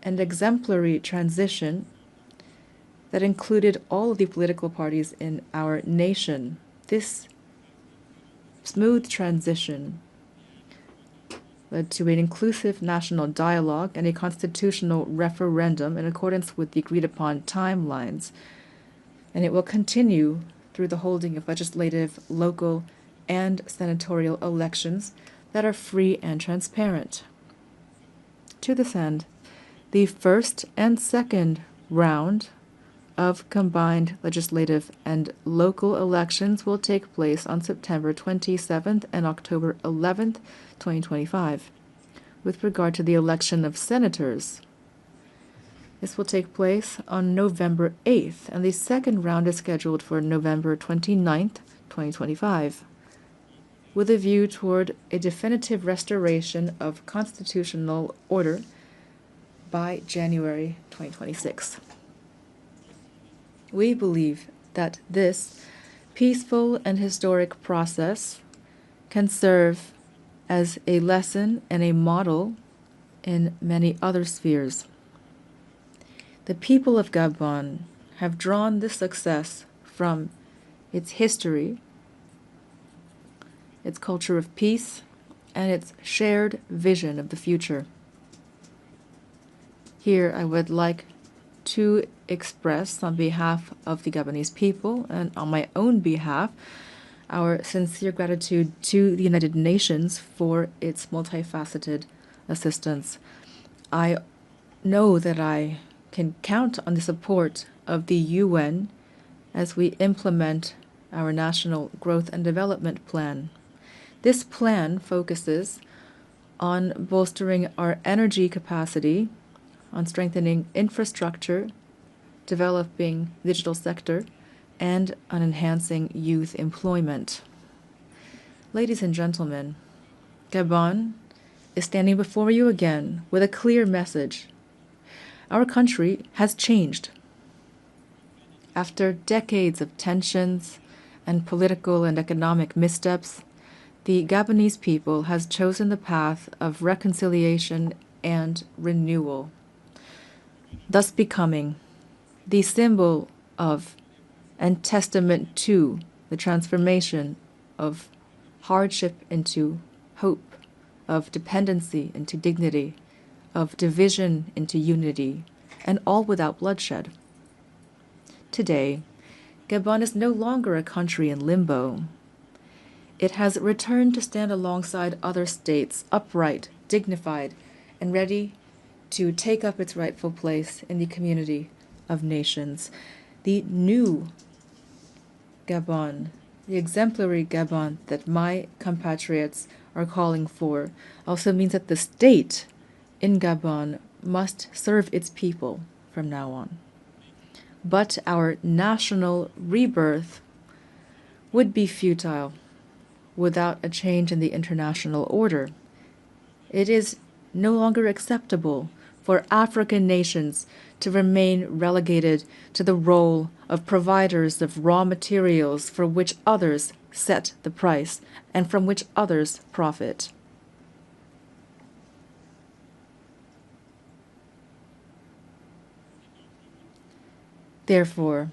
and exemplary transition that included all of the political parties in our nation. This smooth transition led to an inclusive national dialogue and a constitutional referendum in accordance with the agreed-upon timelines, and it will continue through the holding of legislative, local, and senatorial elections that are free and transparent. To this end, the first and second round of combined legislative and local elections will take place on September 27th and October 11th, 2025. With regard to the election of senators, this will take place on November 8th, and the second round is scheduled for November 29th, 2025, with a view toward a definitive restoration of constitutional order by January 2026. We believe that this peaceful and historic process can serve as a lesson and a model in many other spheres. The people of Gabon have drawn this success from its history, its culture of peace, and its shared vision of the future. Here I would like to express, on behalf of the Gabonese people and on my own behalf, our sincere gratitude to the United Nations for its multifaceted assistance. I know that I can count on the support of the UN as we implement our National Growth and Development Plan. This plan focuses on bolstering our energy capacity, on strengthening infrastructure, developing the digital sector, and on enhancing youth employment. Ladies and gentlemen, Gabon is standing before you again with a clear message. Our country has changed. After decades of tensions and political and economic missteps, the Gabonese people has chosen the path of reconciliation and renewal. thus becoming the symbol of and testament to the transformation of hardship into hope, of dependency into dignity, of division into unity, and all without bloodshed. Today, Gabon is no longer a country in limbo. It has returned to stand alongside other states, upright, dignified, and ready to take up its rightful place in the community of nations. The new Gabon, the exemplary Gabon that my compatriots are calling for, also means that the state in Gabon must serve its people from now on. But our national rebirth would be futile without a change in the international order. It is no longer acceptable for African nations to remain relegated to the role of providers of raw materials for which others set the price and from which others profit. Therefore,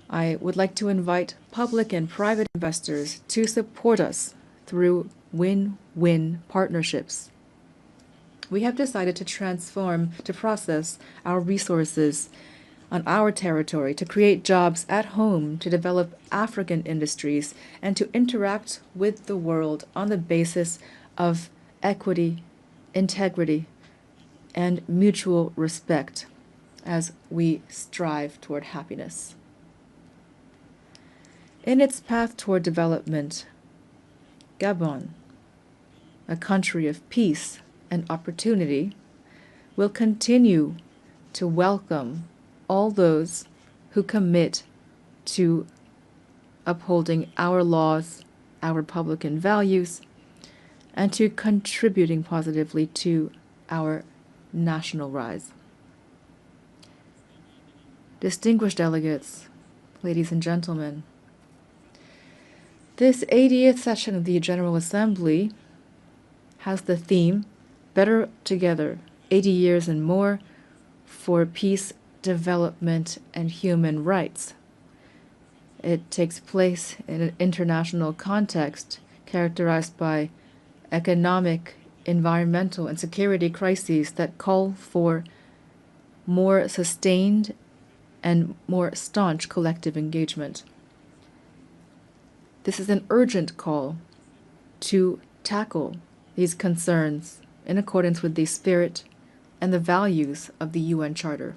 I would like to invite public and private investors to support us through win-win partnerships. We have decided to process our resources on our territory, to create jobs at home, to develop African industries, and to interact with the world on the basis of equity, integrity, and mutual respect as we strive toward happiness. In its path toward development, Gabon, a country of peace and opportunity, will continue to welcome all those who commit to upholding our laws, our Republican values, and to contributing positively to our national rise. Distinguished delegates, ladies and gentlemen, this 80th session of the General Assembly has the theme, Better Together, 80 Years and More for Peace, Development, and Human Rights. It takes place in an international context characterized by economic, environmental, and security crises that call for more sustained and more staunch collective engagement. This is an urgent call to tackle these concerns in accordance with the spirit and the values of the UN Charter.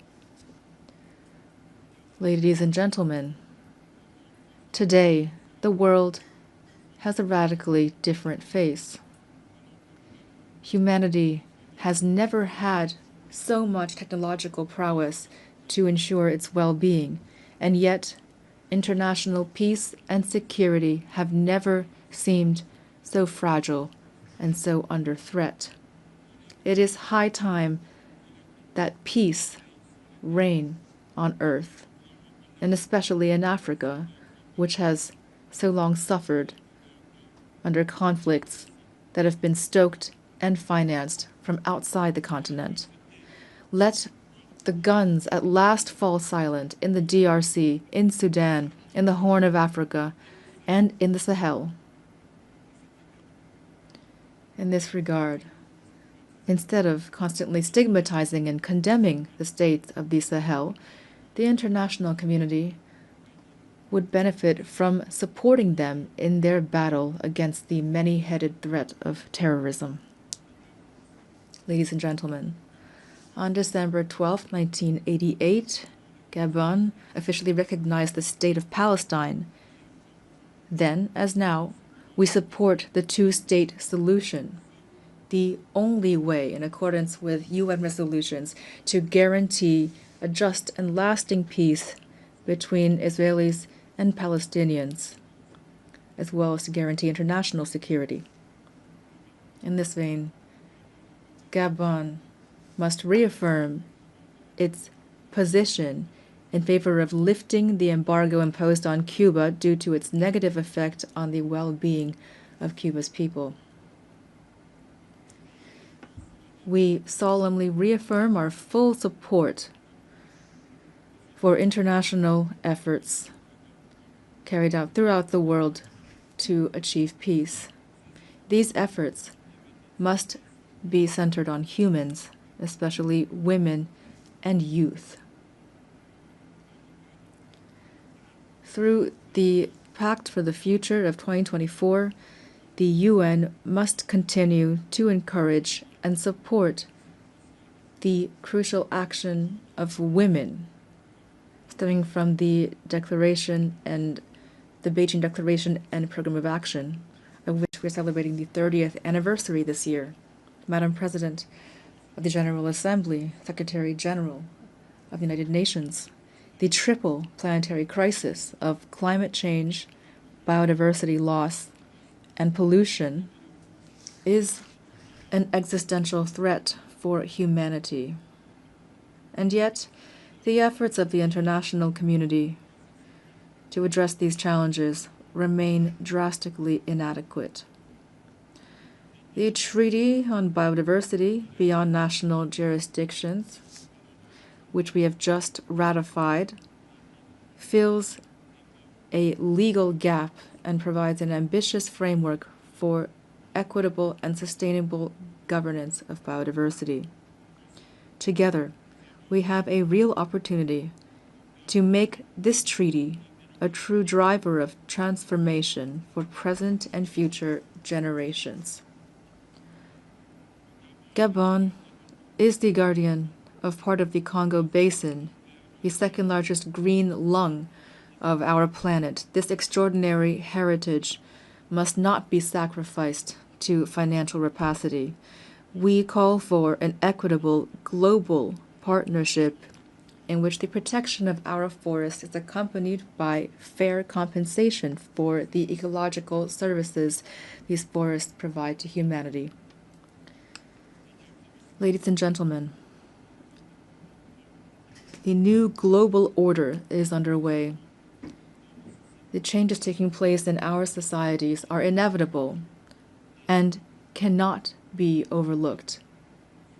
Ladies and gentlemen, today the world has a radically different face. Humanity has never had so much technological prowess to ensure its well-being, and yet international peace and security have never seemed so fragile and so under threat. It is high time that peace reign on earth, and especially in Africa, which has so long suffered under conflicts that have been stoked and financed from outside the continent. Let the guns at last fall silent in the DRC, in Sudan, in the Horn of Africa, and in the Sahel. In this regard, instead of constantly stigmatizing and condemning the states of the Sahel, the international community would benefit from supporting them in their battle against the many-headed threat of terrorism. Ladies and gentlemen, on December 12, 1988, Gabon officially recognized the state of Palestine. Then, as now, we support the two-state solution, the only way, in accordance with UN resolutions, to guarantee a just and lasting peace between Israelis and Palestinians, as well as to guarantee international security. In this vein, Gabon must reaffirm its position in favor of lifting the embargo imposed on Cuba due to its negative effect on the well-being of Cuba's people. we solemnly reaffirm our full support for international efforts carried out throughout the world to achieve peace. These efforts must be centered on humans, especially women and youth. Through the Pact for the Future of 2024, the UN must continue to encourage and support the crucial action of women, stemming from the Declaration and the Beijing Declaration and Program of Action, of which we're celebrating the 30th anniversary this year. Madam President of the General Assembly, Secretary General of the United Nations, the triple planetary crisis of climate change, biodiversity loss, and pollution is an existential threat for humanity. And yet, the efforts of the international community to address these challenges remain drastically inadequate. The Treaty on Biodiversity Beyond National Jurisdictions, which we have just ratified, fills a legal gap and provides an ambitious framework for equitable and sustainable governance of biodiversity. Together, we have a real opportunity to make this treaty a true driver of transformation for present and future generations. Gabon is the guardian of part of the Congo Basin, the second largest green lung of our planet. This extraordinary heritage must not be sacrificed to financial rapacity. We call for an equitable global partnership in which the protection of our forests is accompanied by fair compensation for the ecological services these forests provide to humanity. Ladies and gentlemen, the new global order is underway. The changes taking place in our societies are inevitable and cannot be overlooked.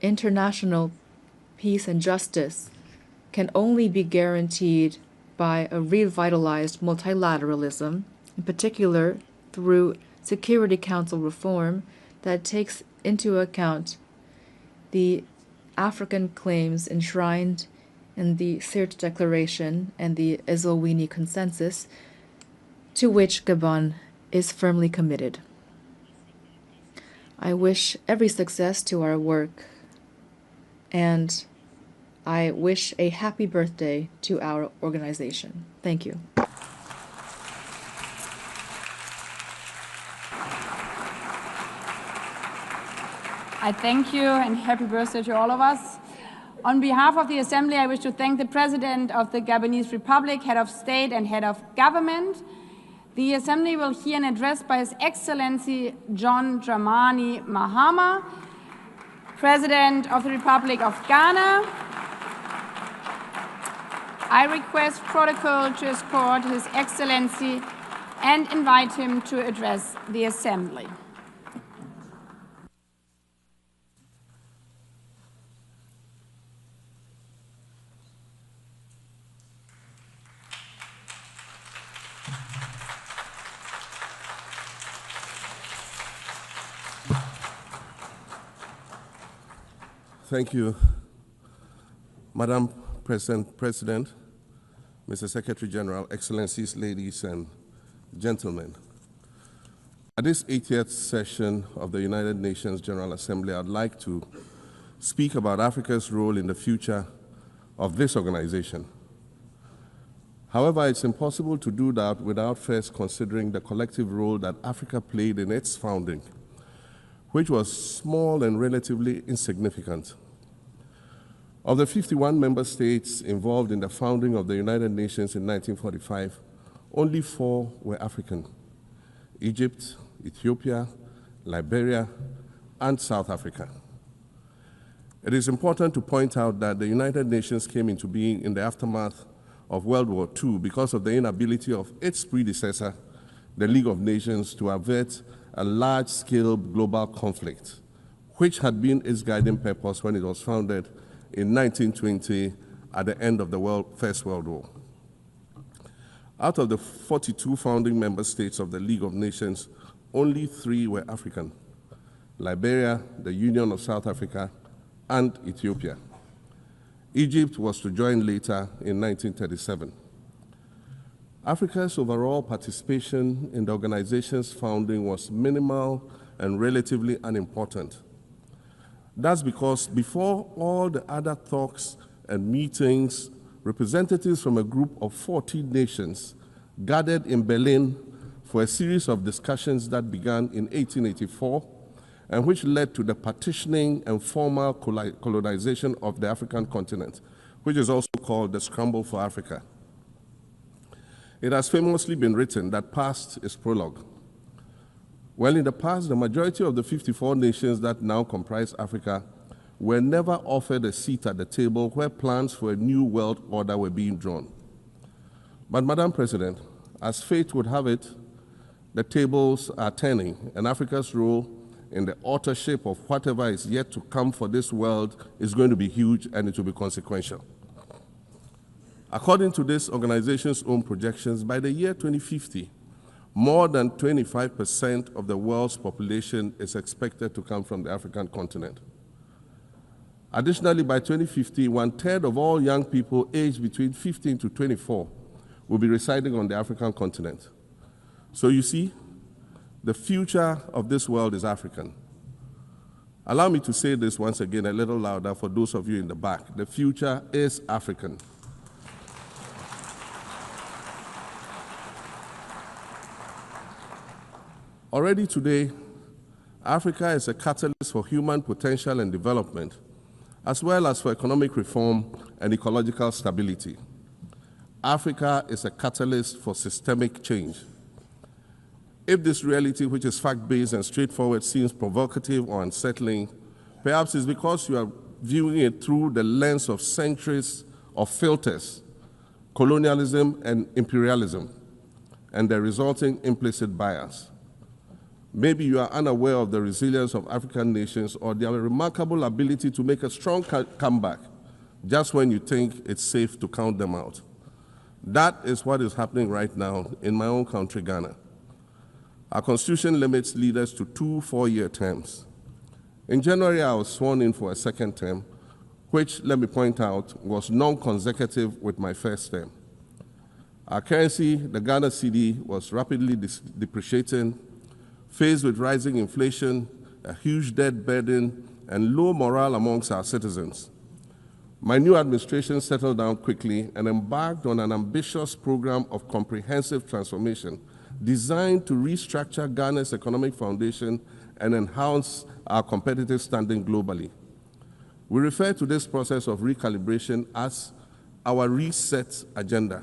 International peace and justice can only be guaranteed by a revitalized multilateralism, in particular through Security Council reform that takes into account the African claims enshrined in the Sirte Declaration and the Eswatini Consensus, to which Gabon is firmly committed. I wish every success to our work, and I wish a happy birthday to our organization. Thank you. I thank you and happy birthday to all of us. On behalf of the Assembly, I wish to thank the President of the Gabonese Republic, Head of State and Head of Government. The Assembly will hear an address by His Excellency John Dramani Mahama, President of the Republic of Ghana. I request protocol to escort His Excellency and invite him to address the Assembly. Thank you, Madam President, Mr. Secretary General, Excellencies, ladies and gentlemen. At this 80th session of the United Nations General Assembly, I'd like to speak about Africa's role in the future of this organization. However, it's impossible to do that without first considering the collective role that Africa played in its founding, which was small and relatively insignificant. Of the 51 member states involved in the founding of the United Nations in 1945, only 4 were African: Egypt, Ethiopia, Liberia, and South Africa. It is important to point out that the United Nations came into being in the aftermath of World War II because of the inability of its predecessor, the League of Nations, to avert a large-scale global conflict, which had been its guiding purpose when it was founded in 1920 at the end of the First World War. Out of the 42 founding member states of the League of Nations, only 3 were African: Liberia, the Union of South Africa, and Ethiopia. Egypt was to join later in 1937. Africa's overall participation in the organization's founding was minimal and relatively unimportant. That's because before all the other talks and meetings, representatives from a group of 14 nations gathered in Berlin for a series of discussions that began in 1884 and which led to the partitioning and formal colonization of the African continent, which is also called the Scramble for Africa. It has famously been written that past is prologue. Well, in the past, the majority of the 54 nations that now comprise Africa were never offered a seat at the table where plans for a new world order were being drawn. But, Madam President, as fate would have it, the tables are turning, and Africa's role in the authorship of whatever is yet to come for this world is going to be huge, and it will be consequential. According to this organization's own projections, by the year 2050, more than 25% of the world's population is expected to come from the African continent. Additionally, by 2050, 1/3 of all young people aged between 15 to 24 will be residing on the African continent. So you see, the future of this world is African. Allow me to say this once again a little louder for those of you in the back. The future is African. Already today, Africa is a catalyst for human potential and development, as well as for economic reform and ecological stability. Africa is a catalyst for systemic change. If this reality, which is fact-based and straightforward, seems provocative or unsettling, perhaps it's because you are viewing it through the lens of centuries of filters, colonialism and imperialism, and the resulting implicit bias. Maybe you are unaware of the resilience of African nations or their remarkable ability to make a strong comeback just when you think it's safe to count them out. That is what is happening right now in my own country, Ghana. Our constitution limits leaders to 2 4-year terms. In January, I was sworn in for a second term, which, let me point out, was non-consecutive with my first term. Our currency, the Ghana cedi, was rapidly depreciating, faced with rising inflation, a huge debt burden, and low morale amongst our citizens. My new administration settled down quickly and embarked on an ambitious program of comprehensive transformation designed to restructure Ghana's economic foundation and enhance our competitive standing globally. We refer to this process of recalibration as our reset agenda.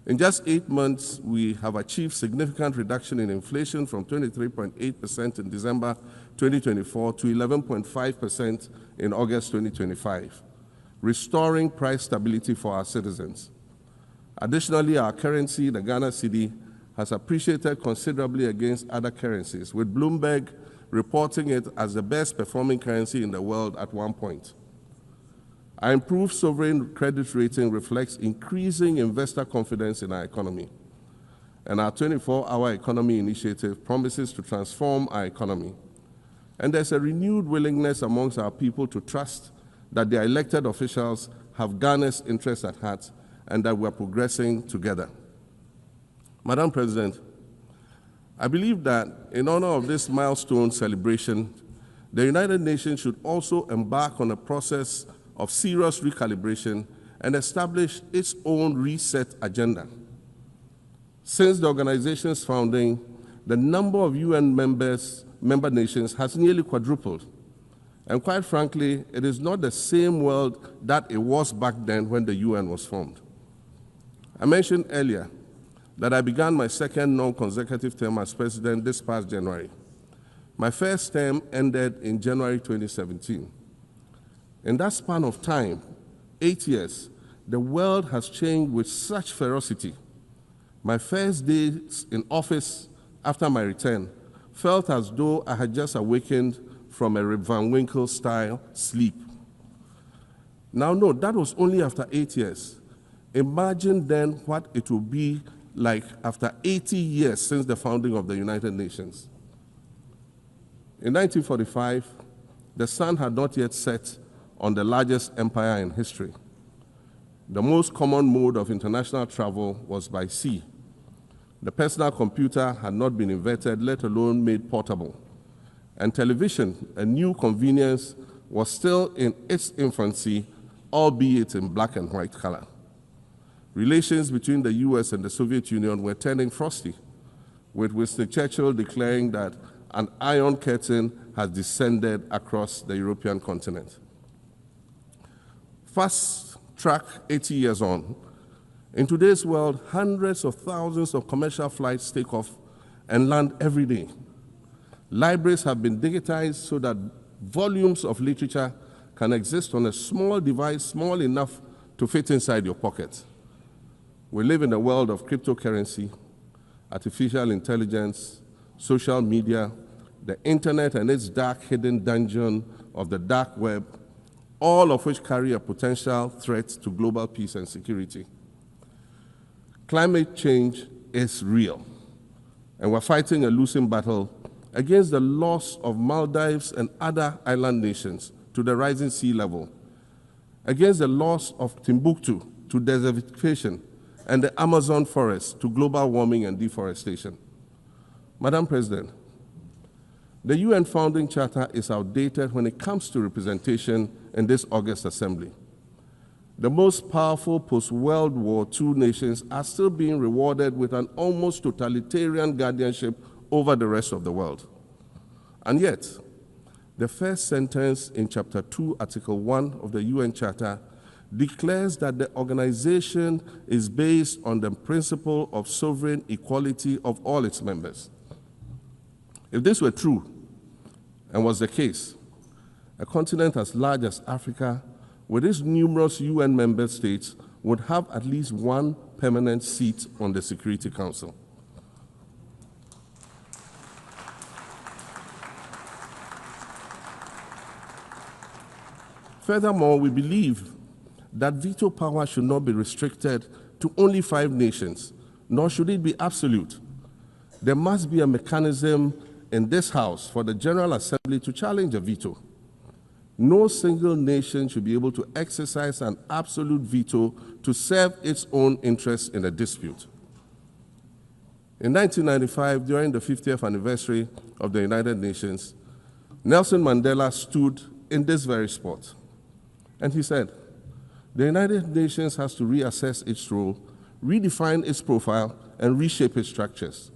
In just 8 months, we have achieved significant reduction in inflation from 23.8% in December 2024 to 11.5% in August 2025, restoring price stability for our citizens. Additionally, our currency, the Ghana cedi, has appreciated considerably against other currencies, with Bloomberg reporting it as the best performing currency in the world at one point. Our improved sovereign credit rating reflects increasing investor confidence in our economy. And our 24-hour economy initiative promises to transform our economy. And there's a renewed willingness amongst our people to trust that their elected officials have Ghana's interests at heart and that we're progressing together. Madam President, I believe that in honor of this milestone celebration, the United Nations should also embark on a process of serious recalibration and establish its own reset agenda. Since the organization's founding, the number of UN member nations has nearly quadrupled. And quite frankly, it is not the same world that it was back then when the UN was formed. I mentioned earlier that I began my second non-consecutive term as president this past January. My first term ended in January 2017. In that span of time, 8 years, the world has changed with such ferocity. My first days in office after my return felt as though I had just awakened from a Rip Van Winkle-style sleep. Now, note, that was only after 8 years. Imagine then what it will be like after 80 years since the founding of the United Nations. In 1945, the sun had not yet set on the largest empire in history. The most common mode of international travel was by sea. The personal computer had not been invented, let alone made portable. And television, a new convenience, was still in its infancy, albeit in black and white color. Relations between the US and the Soviet Union were turning frosty, with Winston Churchill declaring that an iron curtain has descended across the European continent. Fast track 80 years on, in today's world, hundreds of thousands of commercial flights take off and land every day. Libraries have been digitized so that volumes of literature can exist on a small device, small enough to fit inside your pocket. We live in a world of cryptocurrency, artificial intelligence, social media, the internet and its dark hidden dungeon of the dark web, all of which carry a potential threat to global peace and security. Climate change is real, and we're fighting a losing battle against the loss of Maldives and other island nations to the rising sea level, against the loss of Timbuktu to desertification and the Amazon forest to global warming and deforestation. Madam President, the UN Founding Charter is outdated when it comes to representation in this August Assembly. The most powerful post-World War II nations are still being rewarded with an almost totalitarian guardianship over the rest of the world. And yet, the first sentence in Chapter 2, Article 1 of the UN Charter declares that the organization is based on the principle of sovereign equality of all its members. If this were true, and was the case, a continent as large as Africa, with its numerous UN member states, would have at least one permanent seat on the Security Council. Furthermore, we believe that veto power should not be restricted to only 5 nations, nor should it be absolute. There must be a mechanism in this House for the General Assembly to challenge a veto. No single nation should be able to exercise an absolute veto to serve its own interests in a dispute. In 1995, during the 50th anniversary of the United Nations, Nelson Mandela stood in this very spot, and he said, "The United Nations has to reassess its role, redefine its profile, and reshape its structures.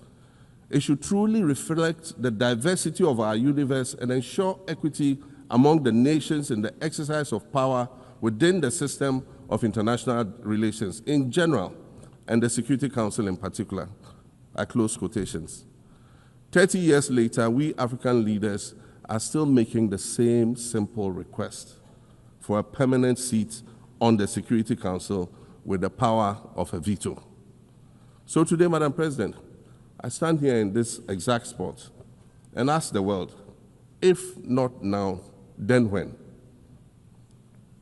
It should truly reflect the diversity of our universe and ensure equity among the nations in the exercise of power within the system of international relations in general and the Security Council in particular." I close quotations. 30 years later, we African leaders are still making the same simple request for a permanent seat on the Security Council with the power of a veto. So today, Madam President, I stand here in this exact spot and ask the world, if not now, then when?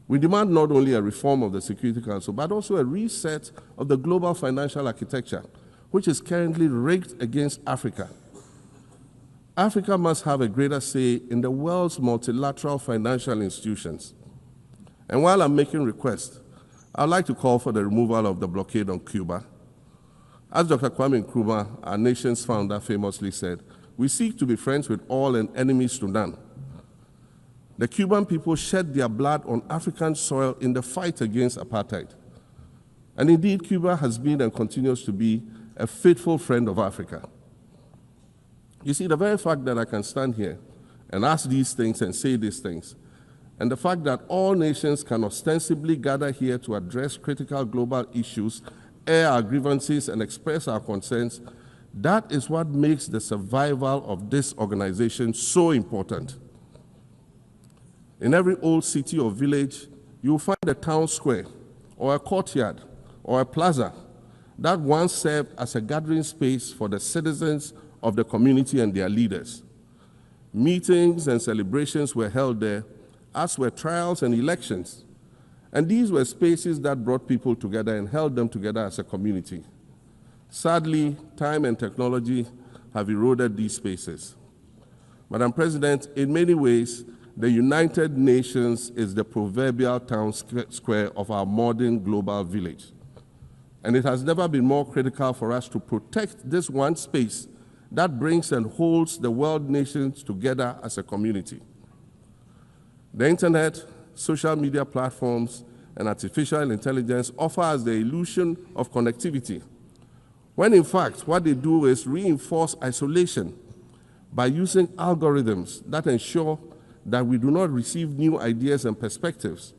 We demand not only a reform of the Security Council, but also a reset of the global financial architecture, which is currently rigged against Africa. Africa must have a greater say in the world's multilateral financial institutions. And while I'm making requests, I'd like to call for the removal of the blockade on Cuba. As Dr. Kwame Nkrumah, our nation's founder, famously said, "We seek to be friends with all and enemies to none." The Cuban people shed their blood on African soil in the fight against apartheid. And indeed, Cuba has been and continues to be a faithful friend of Africa. You see, the very fact that I can stand here and ask these things and say these things, and the fact that all nations can ostensibly gather here to address critical global issues, air our grievances, and express our concerns, that is what makes the survival of this organization so important. In every old city or village, you will find a town square, or a courtyard, or a plaza that once served as a gathering space for the citizens of the community and their leaders. Meetings and celebrations were held there, as were trials and elections. And these were spaces that brought people together and held them together as a community. Sadly, time and technology have eroded these spaces. Madam President, in many ways, the United Nations is the proverbial town square of our modern global village. And it has never been more critical for us to protect this one space that brings and holds the world nations together as a community. The internet, social media platforms, and artificial intelligence offer us the illusion of connectivity, when in fact what they do is reinforce isolation by using algorithms that ensure that we do not receive new ideas and perspectives,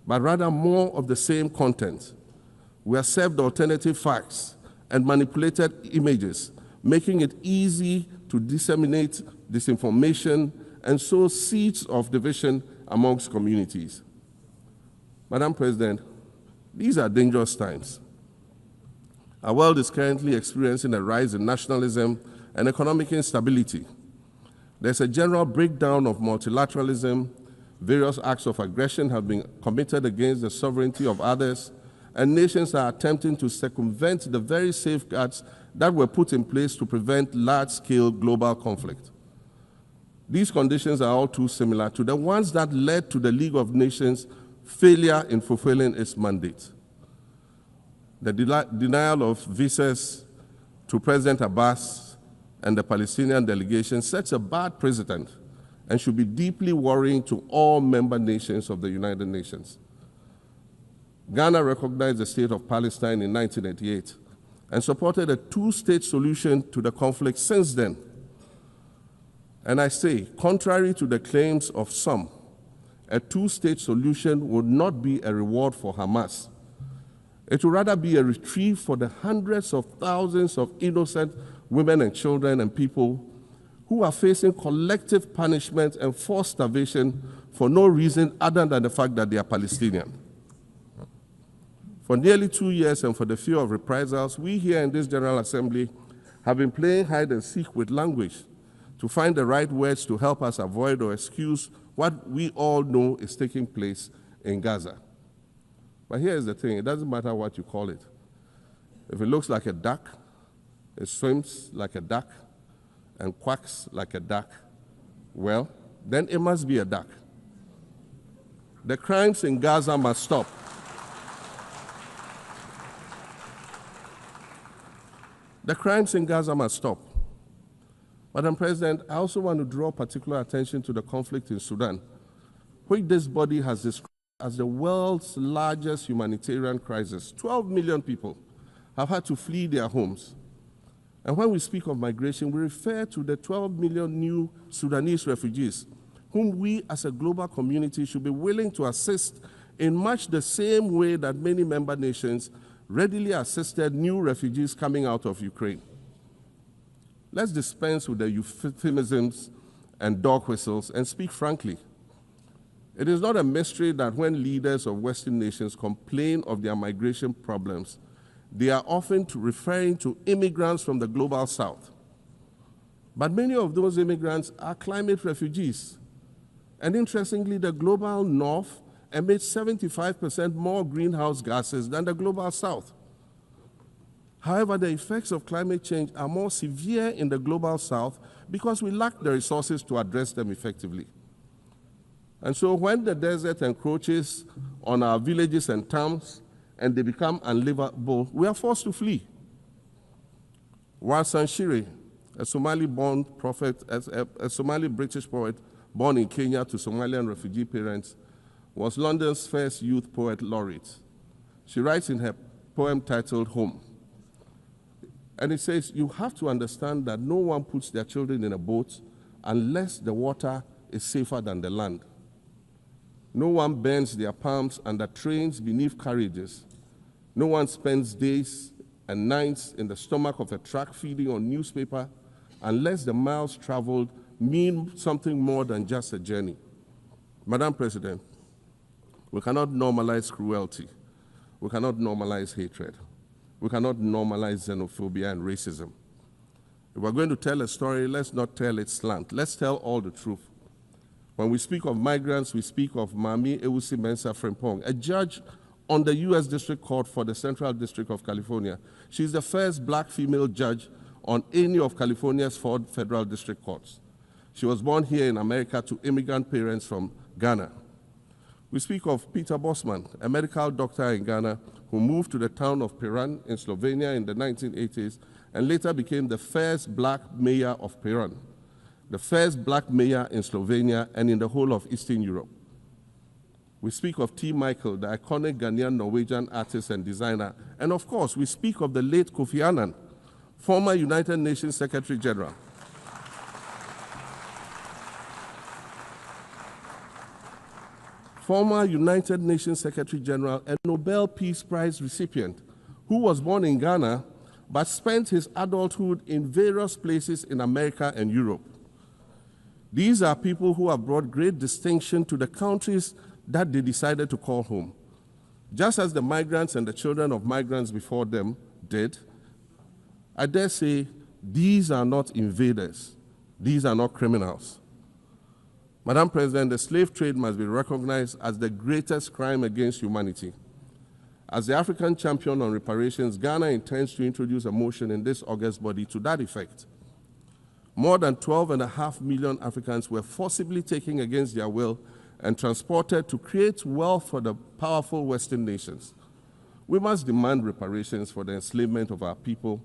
but rather more of the same content. We are served alternative facts and manipulated images, making it easy to disseminate disinformation and sow seeds of division amongst communities. Madam President, these are dangerous times. Our world is currently experiencing a rise in nationalism and economic instability. There's a general breakdown of multilateralism. Various acts of aggression have been committed against the sovereignty of others, and nations are attempting to circumvent the very safeguards that were put in place to prevent large-scale global conflict. These conditions are all too similar to the ones that led to the League of Nations' failure in fulfilling its mandate. The denial of visas to President Abbas and the Palestinian delegation sets a bad precedent and should be deeply worrying to all member nations of the United Nations. Ghana recognized the state of Palestine in 1988 and supported a two-state solution to the conflict since then. And I say, contrary to the claims of some, a two-state solution would not be a reward for Hamas. It would rather be a reprieve for the hundreds of thousands of innocent women and children and people who are facing collective punishment and forced starvation for no reason other than the fact that they are Palestinian. For nearly 2 years and for the fear of reprisals, we here in this General Assembly have been playing hide and seek with language to find the right words to help us avoid or excuse what we all know is taking place in Gaza. But here's the thing, it doesn't matter what you call it. If it looks like a duck, it swims like a duck, and quacks like a duck, well, then it must be a duck. The crimes in Gaza must stop. The crimes in Gaza must stop. Madam President, I also want to draw particular attention to the conflict in Sudan, which this body has described as the world's largest humanitarian crisis. 12 million people have had to flee their homes. And when we speak of migration, we refer to the 12 million new Sudanese refugees, whom we as a global community should be willing to assist in much the same way that many member nations readily assisted new refugees coming out of Ukraine. Let's dispense with the euphemisms and dog whistles and speak frankly. It is not a mystery that when leaders of Western nations complain of their migration problems, they are often referring to immigrants from the global south. But many of those immigrants are climate refugees. And interestingly, the global north emits 75% more greenhouse gases than the global south. However, the effects of climate change are more severe in the global south because we lack the resources to address them effectively. And so when the desert encroaches on our villages and towns and they become unlivable, we are forced to flee. Warsan Shire, a Somali-born prophet, a Somali-British poet born in Kenya to Somalian refugee parents, was London's first youth poet laureate. She writes in her poem titled Home. And it says, you have to understand that no one puts their children in a boat unless the water is safer than the land. No one bends their palms under trains beneath carriages. No one spends days and nights in the stomach of a truck feeding on newspaper unless the miles traveled mean something more than just a journey. Madam President, we cannot normalize cruelty. We cannot normalize hatred. We cannot normalize xenophobia and racism. If we're going to tell a story, let's not tell it slant. Let's tell all the truth. When we speak of migrants, we speak of Mami Ewusi Mensah Frimpong, a judge on the U.S. District Court for the Central District of California. She's the first black female judge on any of California's 4 federal district courts. She was born here in America to immigrant parents from Ghana. We speak of Peter Bosman, a medical doctor in Ghana who moved to the town of Piran in Slovenia in the 1980s and later became the first black mayor of Piran, the first black mayor in Slovenia and in the whole of Eastern Europe. We speak of T. Michael, the iconic Ghanaian Norwegian artist and designer. And of course, we speak of the late Kofi Annan, former United Nations Secretary General. Former United Nations Secretary General and Nobel Peace Prize recipient, who was born in Ghana but spent his adulthood in various places in America and Europe. These are people who have brought great distinction to the countries that they decided to call home. Just as the migrants and the children of migrants before them did, I dare say these are not invaders. These are not criminals. Madam President, the slave trade must be recognized as the greatest crime against humanity. As the African champion on reparations, Ghana intends to introduce a motion in this August body to that effect. More than 12.5 million Africans were forcibly taken against their will and transported to create wealth for the powerful Western nations. We must demand reparations for the enslavement of our people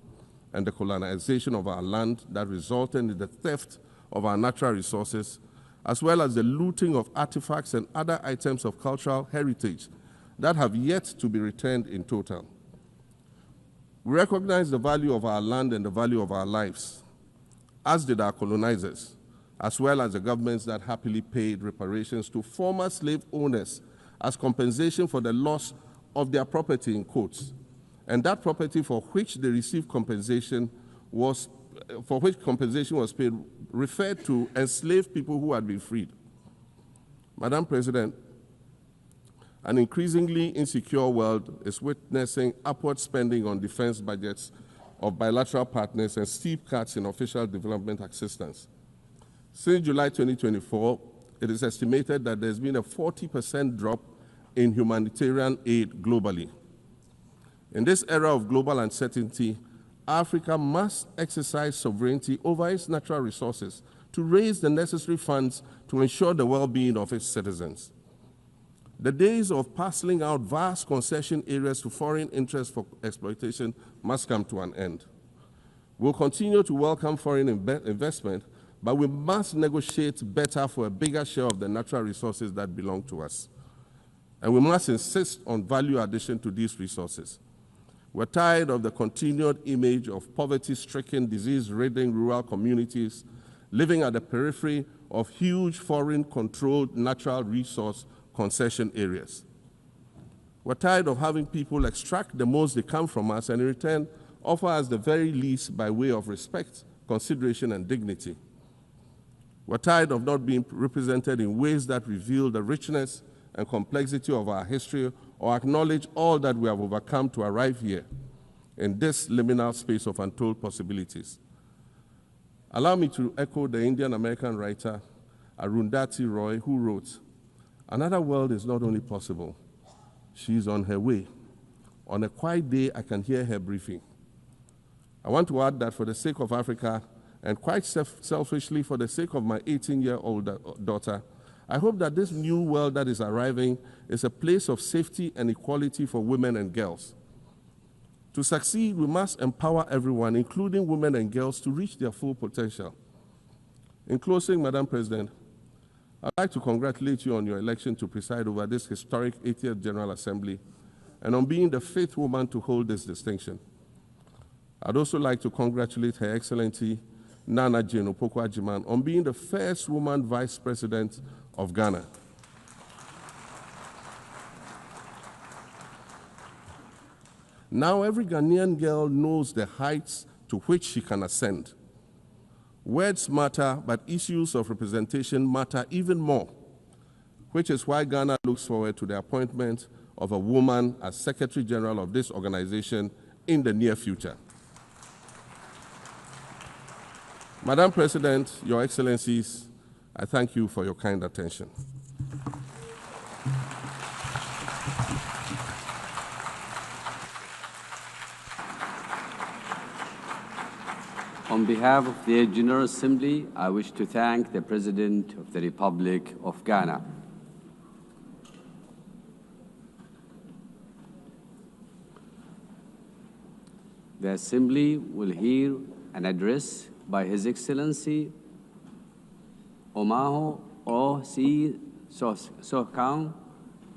and the colonization of our land that resulted in the theft of our natural resources, as well as the looting of artifacts and other items of cultural heritage that have yet to be returned in total. We recognize the value of our land and the value of our lives, as did our colonizers, as well as the governments that happily paid reparations to former slave owners as compensation for the loss of their property, in quotes, and that property for which they received compensation was paid referred to enslaved people who had been freed. Madam President, an increasingly insecure world is witnessing upward spending on defense budgets of bilateral partners and steep cuts in official development assistance. Since July 2024, it is estimated that there's been a 40% drop in humanitarian aid globally. In this era of global uncertainty, Africa must exercise sovereignty over its natural resources to raise the necessary funds to ensure the well-being of its citizens. The days of parceling out vast concession areas to foreign interests for exploitation must come to an end. We'll continue to welcome foreign investment, but we must negotiate better for a bigger share of the natural resources that belong to us. And we must insist on value addition to these resources. We're tired of the continued image of poverty-stricken, disease-ridden rural communities living at the periphery of huge foreign-controlled natural resource concession areas. We're tired of having people extract the most they can from us and in return offer us the very least by way of respect, consideration, and dignity. We're tired of not being represented in ways that reveal the richness and complexity of our history or acknowledge all that we have overcome to arrive here in this liminal space of untold possibilities. Allow me to echo the Indian-American writer Arundhati Roy, who wrote, "Another world is not only possible, she is on her way. On a quiet day, I can hear her briefing." I want to add that for the sake of Africa, and quite selfishly for the sake of my 18-year-old daughter, I hope that this new world that is arriving is a place of safety and equality for women and girls. To succeed, we must empower everyone, including women and girls, to reach their full potential. In closing, Madam President, I'd like to congratulate you on your election to preside over this historic 80th General Assembly and on being the 5th woman to hold this distinction. I'd also like to congratulate Her Excellency Nana Jane Opoku-Agyeman on being the first woman Vice President of Ghana. Now every Ghanaian girl knows the heights to which she can ascend. Words matter, but issues of representation matter even more, which is why Ghana looks forward to the appointment of a woman as Secretary General of this organization in the near future. Madam President, Your Excellencies, I thank you for your kind attention. On behalf of the General Assembly, I wish to thank the President of the Republic of Ghana. The Assembly will hear an address by His Excellency Omaho O.C. Sokang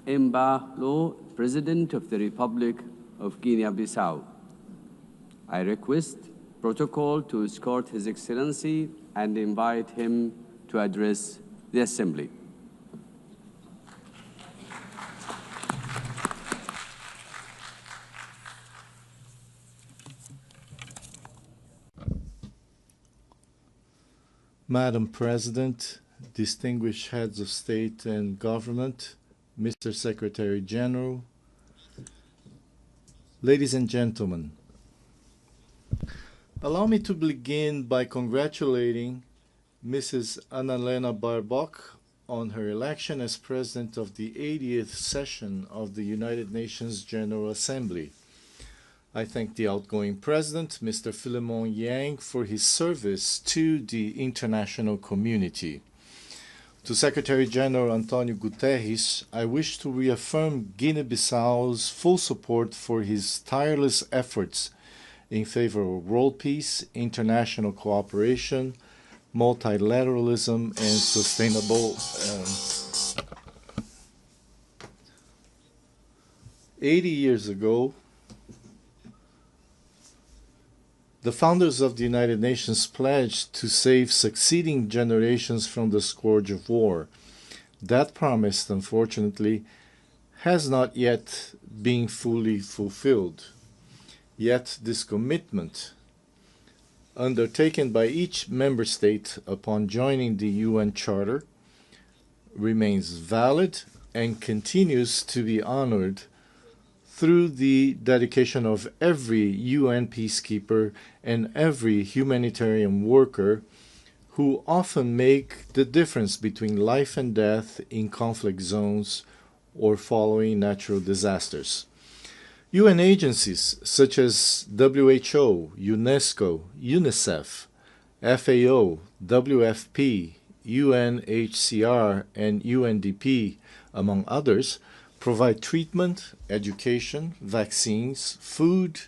Embalo, President of the Republic of Guinea-Bissau. I request protocol to escort His Excellency and invite him to address the Assembly. Madam President, distinguished heads of state and government, Mr. Secretary General, ladies and gentlemen, allow me to begin by congratulating Mrs. Annalena Baerbock on her election as President of the 80th session of the United Nations General Assembly. I thank the outgoing President, Mr. Philemon Yang, for his service to the international community. To Secretary General Antonio Guterres, I wish to reaffirm Guinea-Bissau's full support for his tireless efforts in favor of world peace, international cooperation, multilateralism, and sustainable 80 years ago, the founders of the United Nations pledged to save succeeding generations from the scourge of war. That promise, unfortunately, has not yet been fully fulfilled. Yet this commitment, undertaken by each member state upon joining the UN Charter, remains valid and continues to be honored through the dedication of every UN peacekeeper and every humanitarian worker who often make the difference between life and death in conflict zones or following natural disasters. UN agencies such as WHO, UNESCO, UNICEF, FAO, WFP, UNHCR, and UNDP, among others, provide treatment, education, vaccines, food,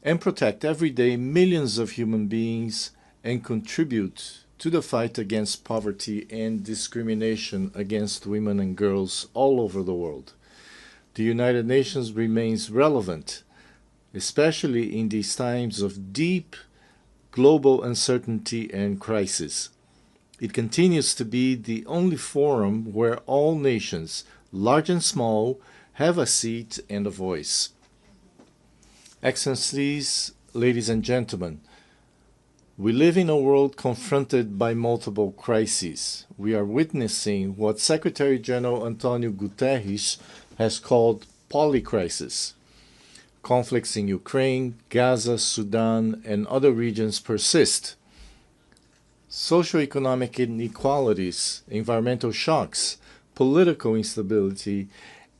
and protect every day millions of human beings and contribute to the fight against poverty and discrimination against women and girls all over the world. The United Nations remains relevant, especially in these times of deep global uncertainty and crisis. It continues to be the only forum where all nations, large and small, have a seat and a voice. Excellencies, ladies and gentlemen, we live in a world confronted by multiple crises. We are witnessing what Secretary General Antonio Guterres has called polycrisis. Conflicts in Ukraine, Gaza, Sudan, and other regions persist. Socioeconomic inequalities, environmental shocks, political instability,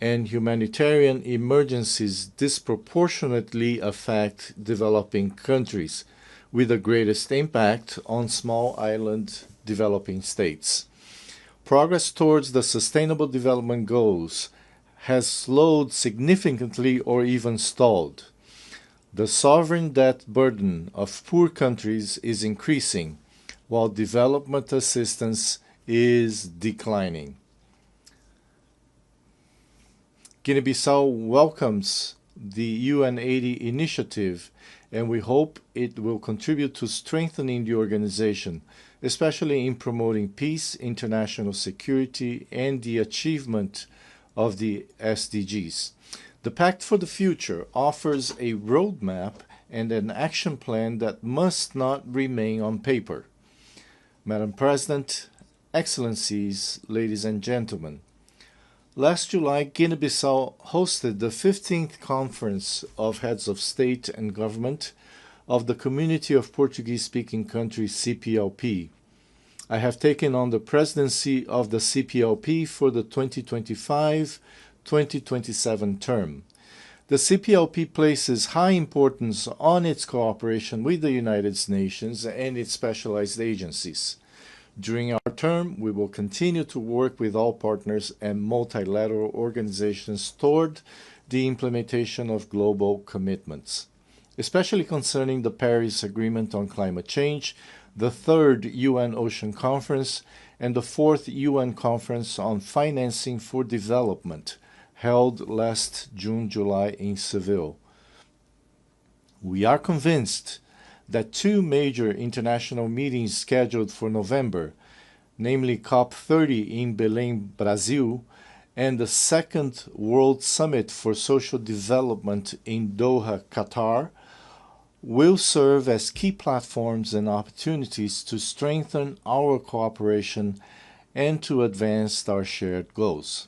and humanitarian emergencies disproportionately affect developing countries, with the greatest impact on small island developing states. Progress towards the Sustainable Development Goals has slowed significantly or even stalled. The sovereign debt burden of poor countries is increasing, while development assistance is declining. Guinea-Bissau welcomes the UN 80 initiative, and we hope it will contribute to strengthening the organization, especially in promoting peace, international security, and the achievement of the SDGs. The Pact for the Future offers a roadmap and an action plan that must not remain on paper. Madam President, Excellencies, ladies and gentlemen, last July, Guinea-Bissau hosted the 15th Conference of Heads of State and Government of the Community of Portuguese-Speaking Countries, CPLP. I have taken on the presidency of the CPLP for the 2025-2027 term. The CPLP places high importance on its cooperation with the United Nations and its specialized agencies. During our term, we will continue to work with all partners and multilateral organizations toward the implementation of global commitments, especially concerning the Paris Agreement on Climate Change, the 3rd UN Ocean Conference, and the 4th UN Conference on Financing for Development, held last June-July in Seville. We are convinced that 2 major international meetings scheduled for November, namely COP30 in Belém, Brazil, and the 2nd World Summit for Social Development in Doha, Qatar, will serve as key platforms and opportunities to strengthen our cooperation and to advance our shared goals.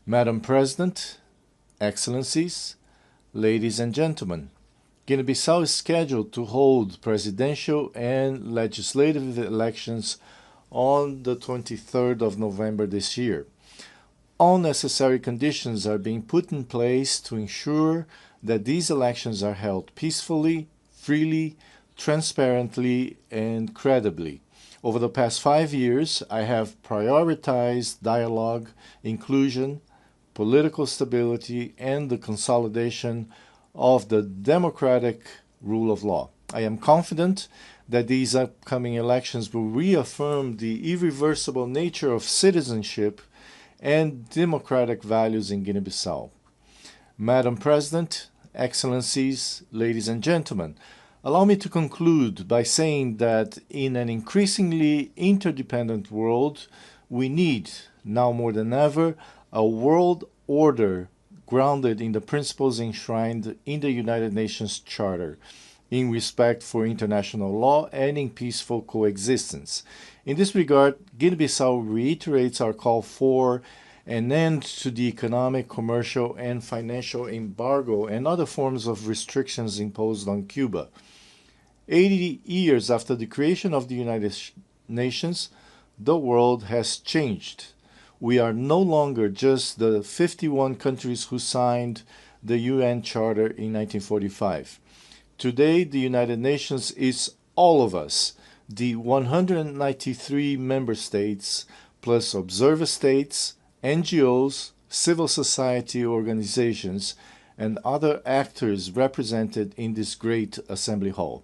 Madam President, Excellencies, ladies and gentlemen, Guinea-Bissau is scheduled to hold presidential and legislative elections on the 23rd of November this year. All necessary conditions are being put in place to ensure that these elections are held peacefully, freely, transparently, and credibly. Over the past 5 years, I have prioritized dialogue, inclusion, political stability, and the consolidation of the democratic rule of law. I am confident that these upcoming elections will reaffirm the irreversible nature of citizenship and democratic values in Guinea-Bissau. Madam President, Excellencies, ladies and gentlemen, allow me to conclude by saying that in an increasingly interdependent world, we need, now more than ever, a world order grounded in the principles enshrined in the United Nations Charter, in respect for international law and in peaceful coexistence. In this regard, Guinea-Bissau reiterates our call for an end to the economic, commercial, and financial embargo and other forms of restrictions imposed on Cuba. 80 years after the creation of the United Nations, the world has changed. We are no longer just the 51 countries who signed the UN Charter in 1945. Today, the United Nations is all of us, the 193 member states, plus observer states, NGOs, civil society organizations, and other actors represented in this great assembly hall.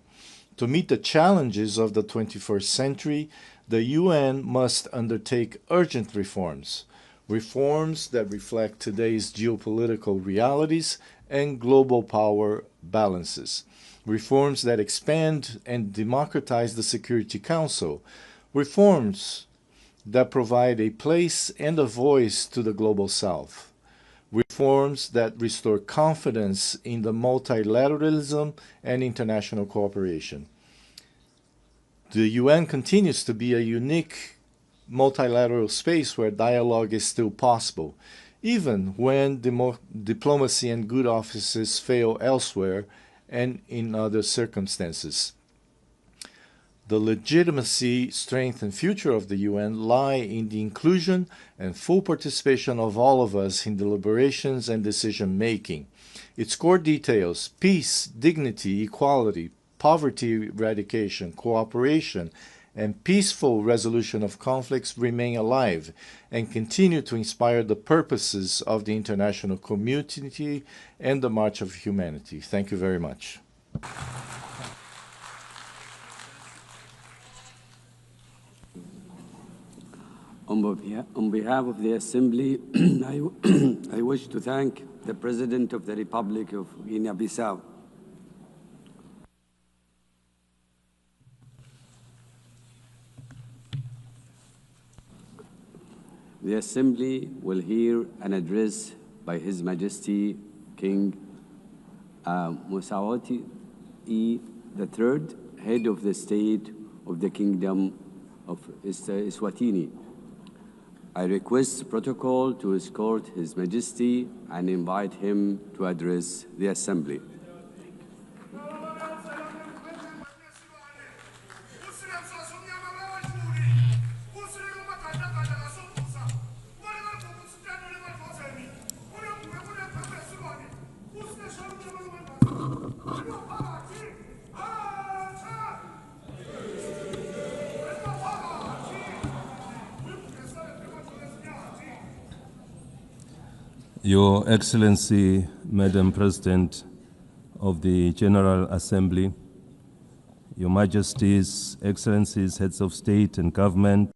To meet the challenges of the 21st century, the UN must undertake urgent reforms, reforms that reflect today's geopolitical realities and global power balances, reforms that expand and democratize the Security Council, reforms that provide a place and a voice to the Global South, reforms that restore confidence in the multilateralism and international cooperation. The UN continues to be a unique multilateral space where dialogue is still possible, even when diplomacy and good offices fail elsewhere and in other circumstances. The legitimacy, strength, and future of the UN lie in the inclusion and full participation of all of us in deliberations and decision-making. Its core details, peace, dignity, equality, poverty eradication, cooperation, and peaceful resolution of conflicts remain alive and continue to inspire the purposes of the international community and the March of Humanity. Thank you very much. On behalf of the Assembly, I wish to thank the President of the Republic of Guinea-Bissau. The Assembly will hear an address by His Majesty King Mosawati III, Head of the State of the Kingdom of Eswatini. I request protocol to escort His Majesty and invite him to address the Assembly. Your Excellency, Madam President of the General Assembly, Your Majesties, Excellencies, Heads of State and Government,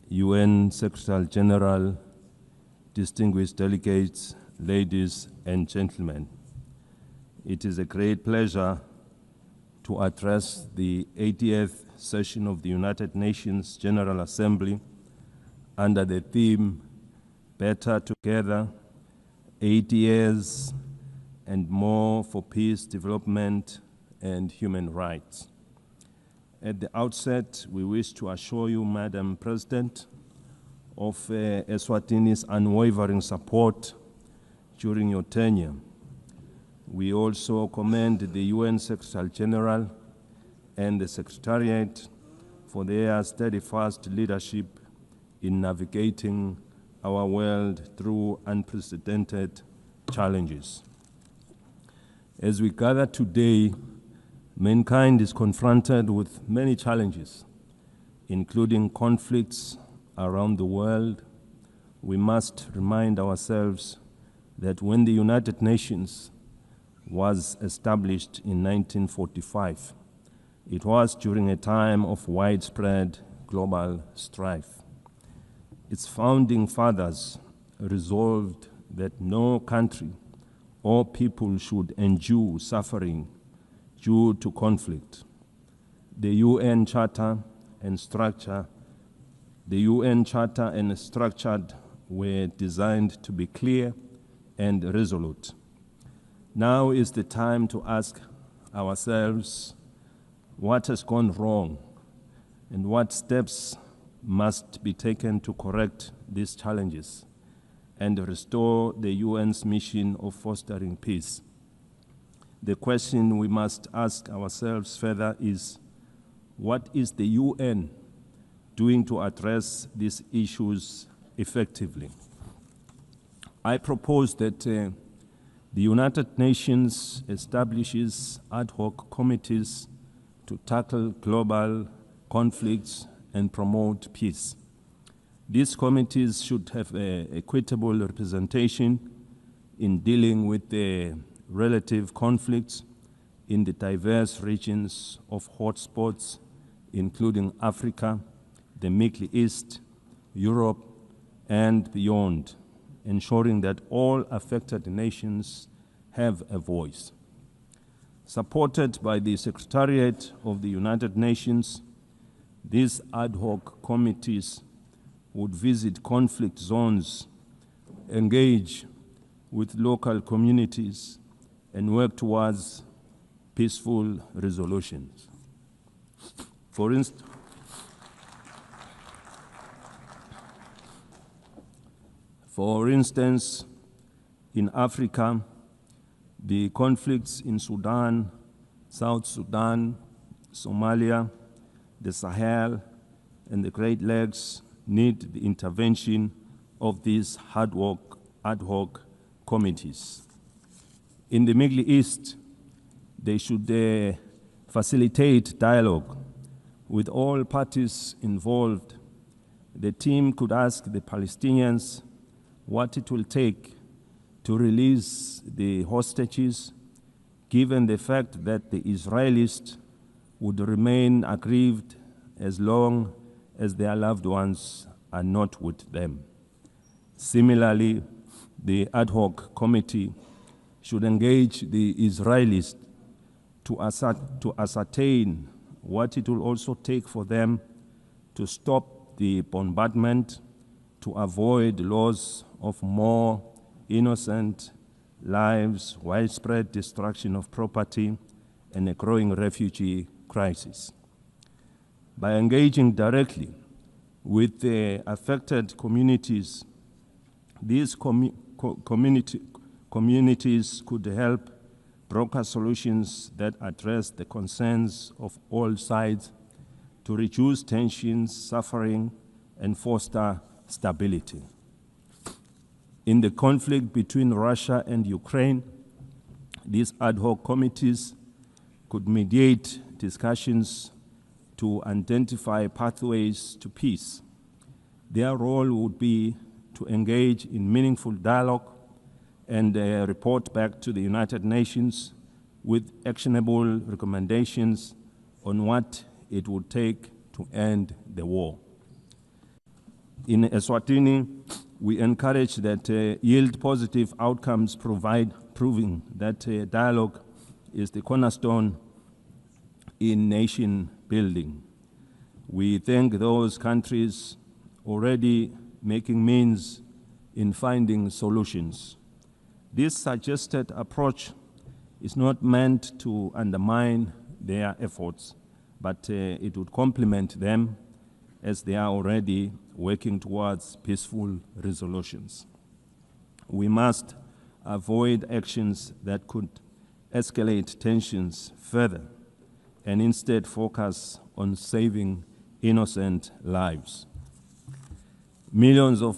UN Secretary General, distinguished delegates, ladies and gentlemen. It is a great pleasure to address the 80th session of the United Nations General Assembly under the theme Better Together, 80 years and more for peace, development, and human rights. At the outset, we wish to assure you, Madam President, of Eswatini's unwavering support during your tenure. We also commend the UN Secretary General and the Secretariat for their steadfast leadership in navigating our world through unprecedented challenges. As we gather today, mankind is confronted with many challenges, including conflicts around the world. We must remind ourselves that when the United Nations was established in 1945, it was during a time of widespread global strife. Its founding fathers resolved that no country or people should endure suffering due to conflict. The UN Charter and structure were designed to be clear and resolute. Now is the time to ask ourselves what has gone wrong and what steps must be taken to correct these challenges and restore the UN's mission of fostering peace. The question we must ask ourselves further is, what is the UN doing to address these issues effectively? I propose that the United Nations establishes ad hoc committees to tackle global conflicts and promote peace. These committees should have equitable representation in dealing with the relative conflicts in the diverse regions of hotspots, including Africa, the Middle East, Europe, and beyond, ensuring that all affected nations have a voice. Supported by the Secretariat of the United Nations, these ad hoc committees would visit conflict zones, engage with local communities, and work towards peaceful resolutions. For instance, in Africa, the conflicts in Sudan, South Sudan, Somalia, the Sahel, and the Great Lakes need the intervention of these ad hoc committees. In the Middle East, they should facilitate dialogue with all parties involved. The team could ask the Palestinians what it will take to release the hostages, given the fact that the Israelis would remain aggrieved as long as their loved ones are not with them. Similarly, the ad hoc committee should engage the Israelis to ascertain what it will also take for them to stop the bombardment, to avoid loss of more innocent lives, widespread destruction of property, and a growing refugee crisis. By engaging directly with the affected communities, these communities could help broker solutions that address the concerns of all sides to reduce tensions, suffering, and foster stability. In the conflict between Russia and Ukraine, These ad hoc committees could mediate discussions to identify pathways to peace. Their role would be to engage in meaningful dialogue and report back to the United Nations with actionable recommendations on what it would take to end the war. In Eswatini, we encourage that yield positive outcomes proving that dialogue is the cornerstone in nation building. We thank those countries already making means in finding solutions. This suggested approach is not meant to undermine their efforts, but it would complement them as they are already working towards peaceful resolutions. We must avoid actions that could escalate tensions further and instead focus on saving innocent lives. Millions of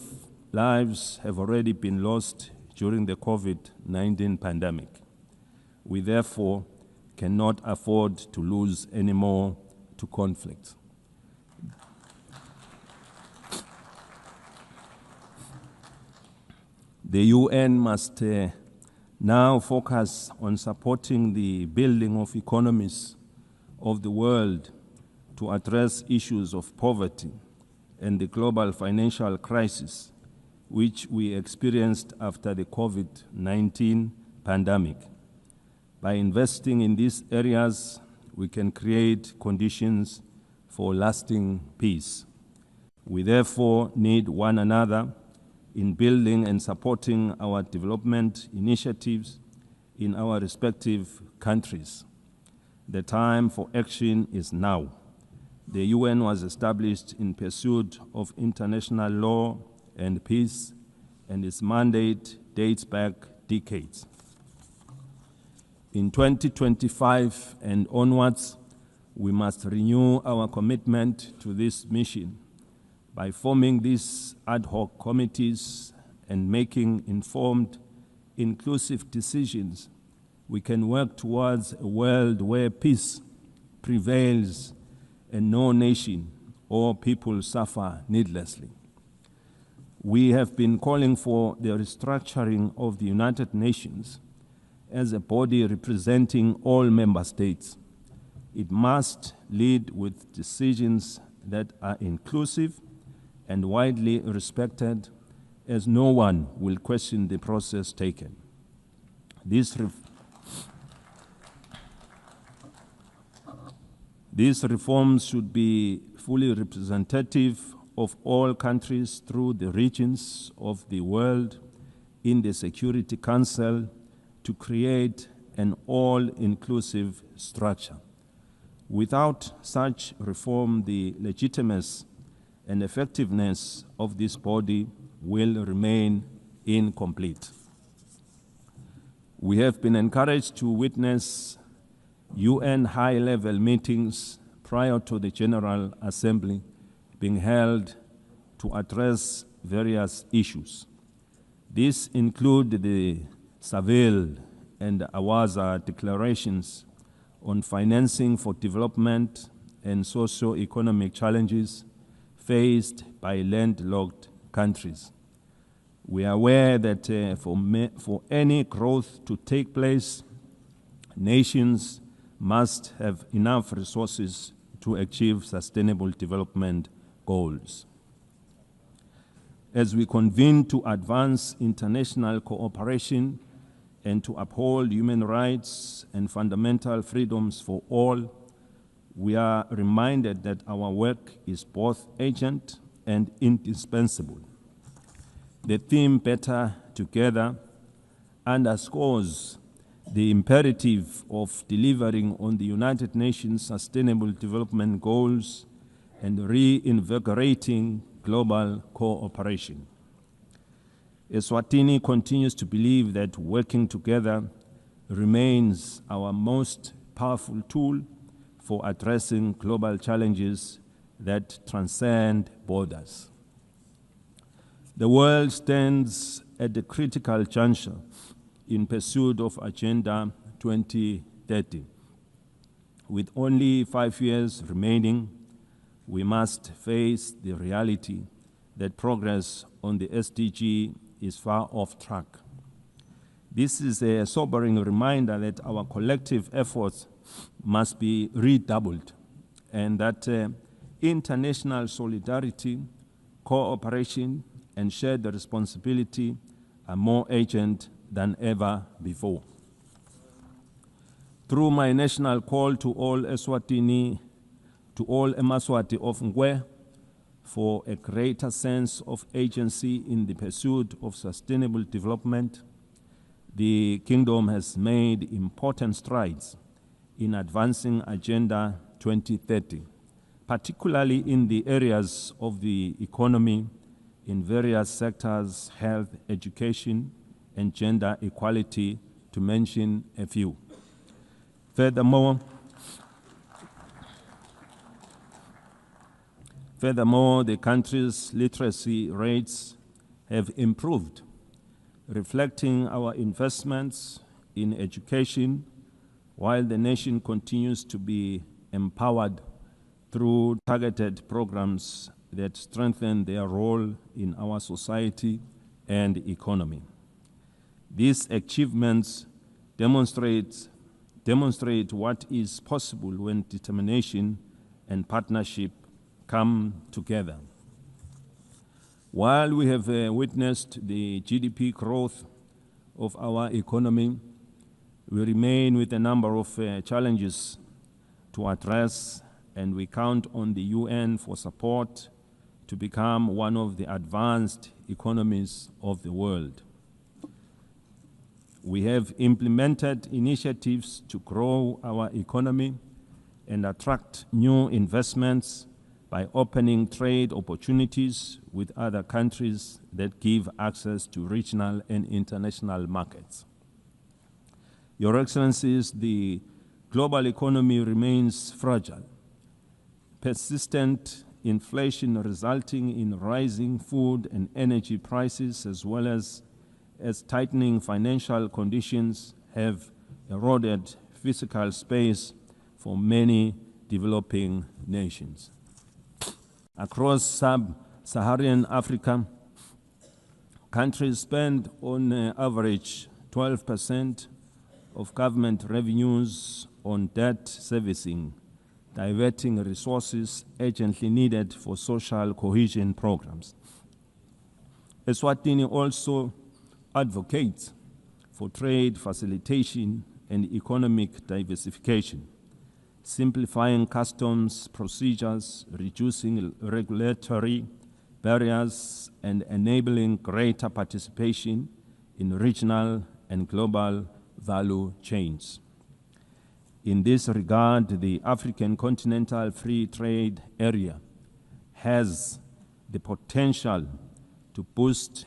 lives have already been lost during the COVID-19 pandemic. We therefore cannot afford to lose any more to conflict. The UN must now focus on supporting the building of economies of the world to address issues of poverty and the global financial crisis which we experienced after the COVID-19 pandemic. By investing in these areas, we can create conditions for lasting peace. We therefore need one another in building and supporting our development initiatives in our respective countries. The time for action is now. The UN was established in pursuit of international law and peace, and its mandate dates back decades. In 2025 and onwards, we must renew our commitment to this mission. By forming these ad hoc committees and making informed, inclusive decisions, we can work towards a world where peace prevails and no nation or people suffer needlessly. We have been calling for the restructuring of the United Nations as a body representing all member states. It must lead with decisions that are inclusive and widely respected, as no one will question the process taken. These reforms should be fully representative of all countries through the regions of the world in the Security Council to create an all-inclusive structure. Without such reform, the legitimacy and effectiveness of this body will remain incomplete. We have been encouraged to witness UN high-level meetings prior to the General Assembly being held to address various issues. These include the Seville and Awaza declarations on financing for development and socio-economic challenges faced by landlocked countries. We are aware that for any growth to take place, nations must have enough resources to achieve sustainable development goals. As we convene to advance international cooperation and to uphold human rights and fundamental freedoms for all, we are reminded that our work is both urgent and indispensable. The theme Better Together underscores the imperative of delivering on the United Nations Sustainable Development Goals and reinvigorating global cooperation. Eswatini continues to believe that working together remains our most powerful tool for addressing global challenges that transcend borders. The world stands at a critical juncture in pursuit of Agenda 2030. With only 5 years remaining, we must face the reality that progress on the SDG is far off track. This is a sobering reminder that our collective efforts must be redoubled and that international solidarity, cooperation, and shared responsibility are more urgent than ever before. Through my national call to all Eswatini, to all Emaswati of Ngwe, for a greater sense of agency in the pursuit of sustainable development, the Kingdom has made important strides in advancing Agenda 2030, particularly in the areas of the economy in various sectors, health, education, and gender equality, to mention a few. Furthermore, the country's literacy rates have improved, reflecting our investments in education, while the nation continues to be empowered through targeted programs that strengthen their role in our society and economy. These achievements demonstrate what is possible when determination and partnership come together. While we have witnessed the GDP growth of our economy, we remain with a number of challenges to address, and we count on the UN for support to become one of the advanced economies of the world. We have implemented initiatives to grow our economy and attract new investments by opening trade opportunities with other countries that give access to regional and international markets. Your Excellencies, the global economy remains fragile. Persistent inflation resulting in rising food and energy prices, as well as tightening financial conditions, have eroded physical space for many developing nations. Across sub-Saharan Africa, countries spend on average 12% of government revenues on debt servicing, diverting resources urgently needed for social cohesion programs. Eswatini also advocates for trade facilitation and economic diversification, simplifying customs procedures, reducing regulatory barriers, and enabling greater participation in regional and global value chains. In this regard, the African Continental Free Trade Area has the potential to boost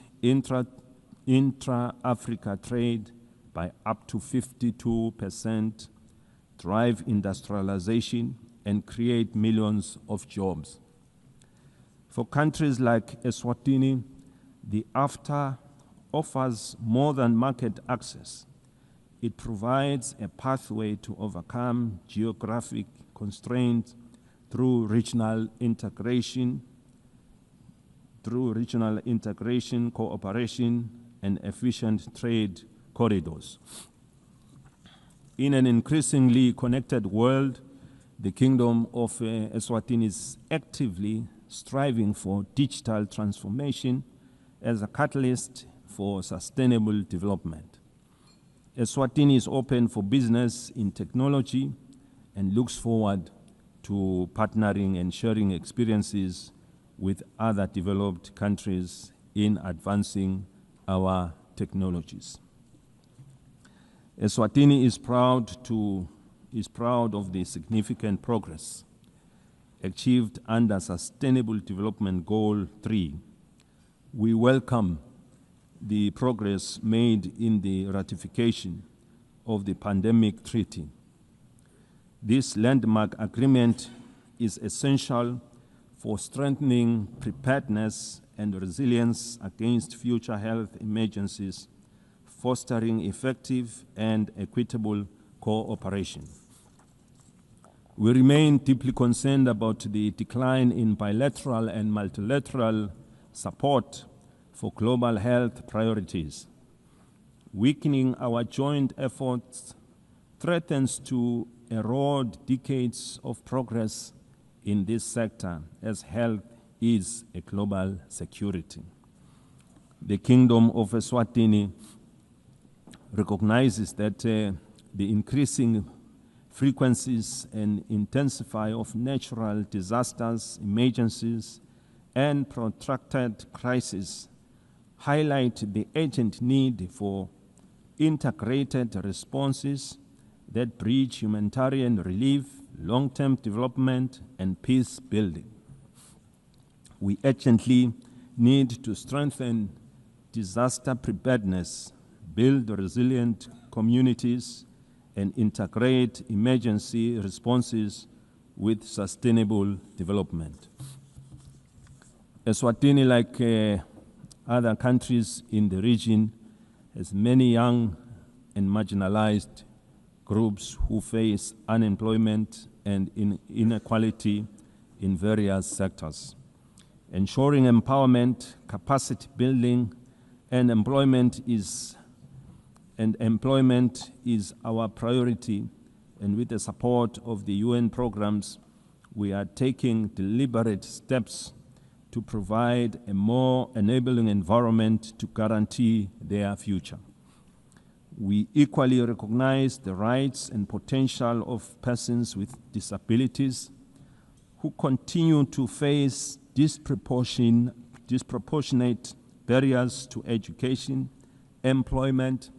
intra-Africa trade by up to 52%, drive industrialization, and create millions of jobs. For countries like Eswatini, the AfTA offers more than market access. It provides a pathway to overcome geographic constraints through regional integration, cooperation, and efficient trade corridors. In an increasingly connected world, the Kingdom of Eswatini is actively striving for digital transformation as a catalyst for sustainable development. Eswatini is open for business in technology and looks forward to partnering and sharing experiences with other developed countries in advancing our technologies. Eswatini is proud of the significant progress achieved under Sustainable Development Goal 3. We welcome the progress made in the ratification of the Pandemic Treaty. This landmark agreement is essential for strengthening preparedness and resilience against future health emergencies, fostering effective and equitable cooperation. We remain deeply concerned about the decline in bilateral and multilateral support for global health priorities. Weakening our joint efforts threatens to erode decades of progress in this sector, as health is a global security. The Kingdom of Eswatini recognizes that the increasing frequencies and intensity of natural disasters, emergencies, and protracted crises highlight the urgent need for integrated responses that bridge humanitarian relief, long-term development, and peace building. We urgently need to strengthen disaster preparedness, build resilient communities, and integrate emergency responses with sustainable development. Eswatini, like other countries in the region, has many young and marginalized groups who face unemployment and inequality in various sectors. Ensuring empowerment, capacity building, and employment is our priority, and with the support of the UN programs, we are taking deliberate steps to provide a more enabling environment to guarantee their future. We equally recognize the rights and potential of persons with disabilities who continue to face disproportionate barriers to education, employment,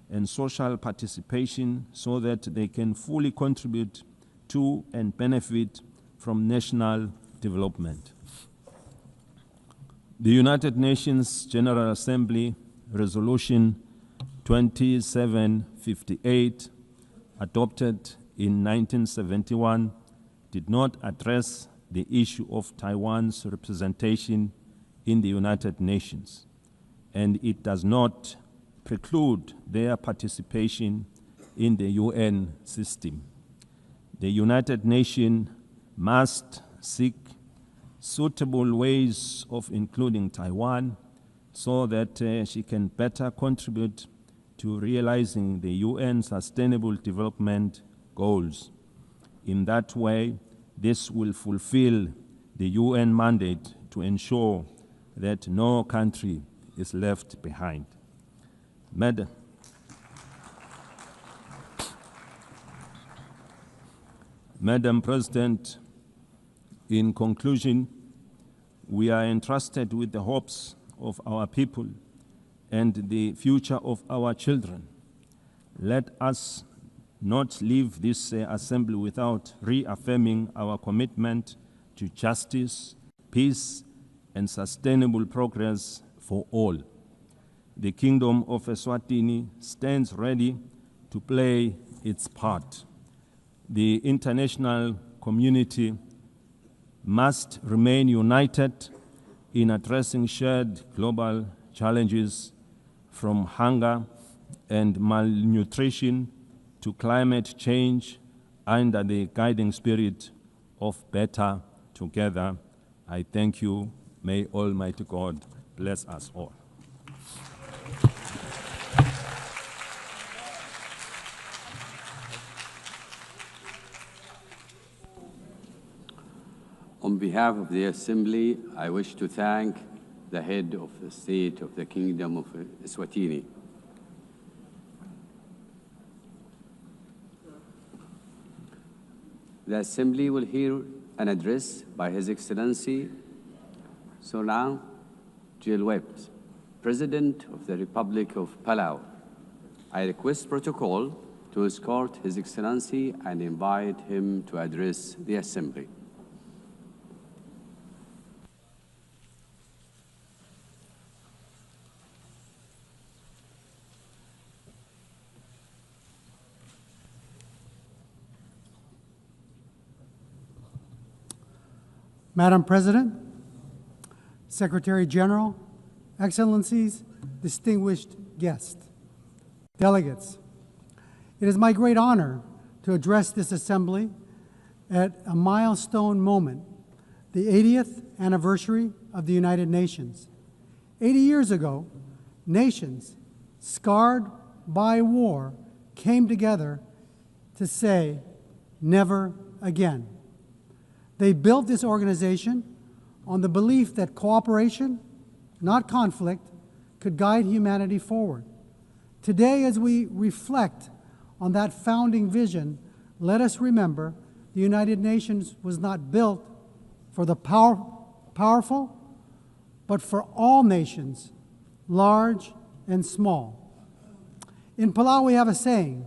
and social participation so that they can fully contribute to and benefit from national development. The United Nations General Assembly Resolution 2758, adopted in 1971, did not address the issue of Taiwan's representation in the United Nations, and it does not preclude their participation in the UN system. The United Nations must seek suitable ways of including Taiwan so that she can better contribute to realizing the UN Sustainable Development Goals. In that way, this will fulfill the UN mandate to ensure that no country is left behind. Madam President, in conclusion, we are entrusted with the hopes of our people and the future of our children. Let us not leave this assembly without reaffirming our commitment to justice, peace, and sustainable progress for all. The Kingdom of Eswatini stands ready to play its part. The international community must remain united in addressing shared global challenges, from hunger and malnutrition to climate change, under the guiding spirit of better together. I thank you. May Almighty God bless us all. On behalf of the Assembly, I wish to thank the head of the state of the Kingdom of Eswatini. The Assembly will hear an address by His Excellency Solang Jilweb, President of the Republic of Palau. I request protocol to escort His Excellency and invite him to address the Assembly. Madam President, Secretary General, Excellencies, distinguished guests, delegates. It is my great honor to address this assembly at a milestone moment, the 80th anniversary of the United Nations. 80 years ago, nations scarred by war came together to say, never again. They built this organization on the belief that cooperation, not conflict, could guide humanity forward. Today, as we reflect on that founding vision, let us remember the United Nations was not built for the powerful, but for all nations, large and small. In Palau, we have a saying,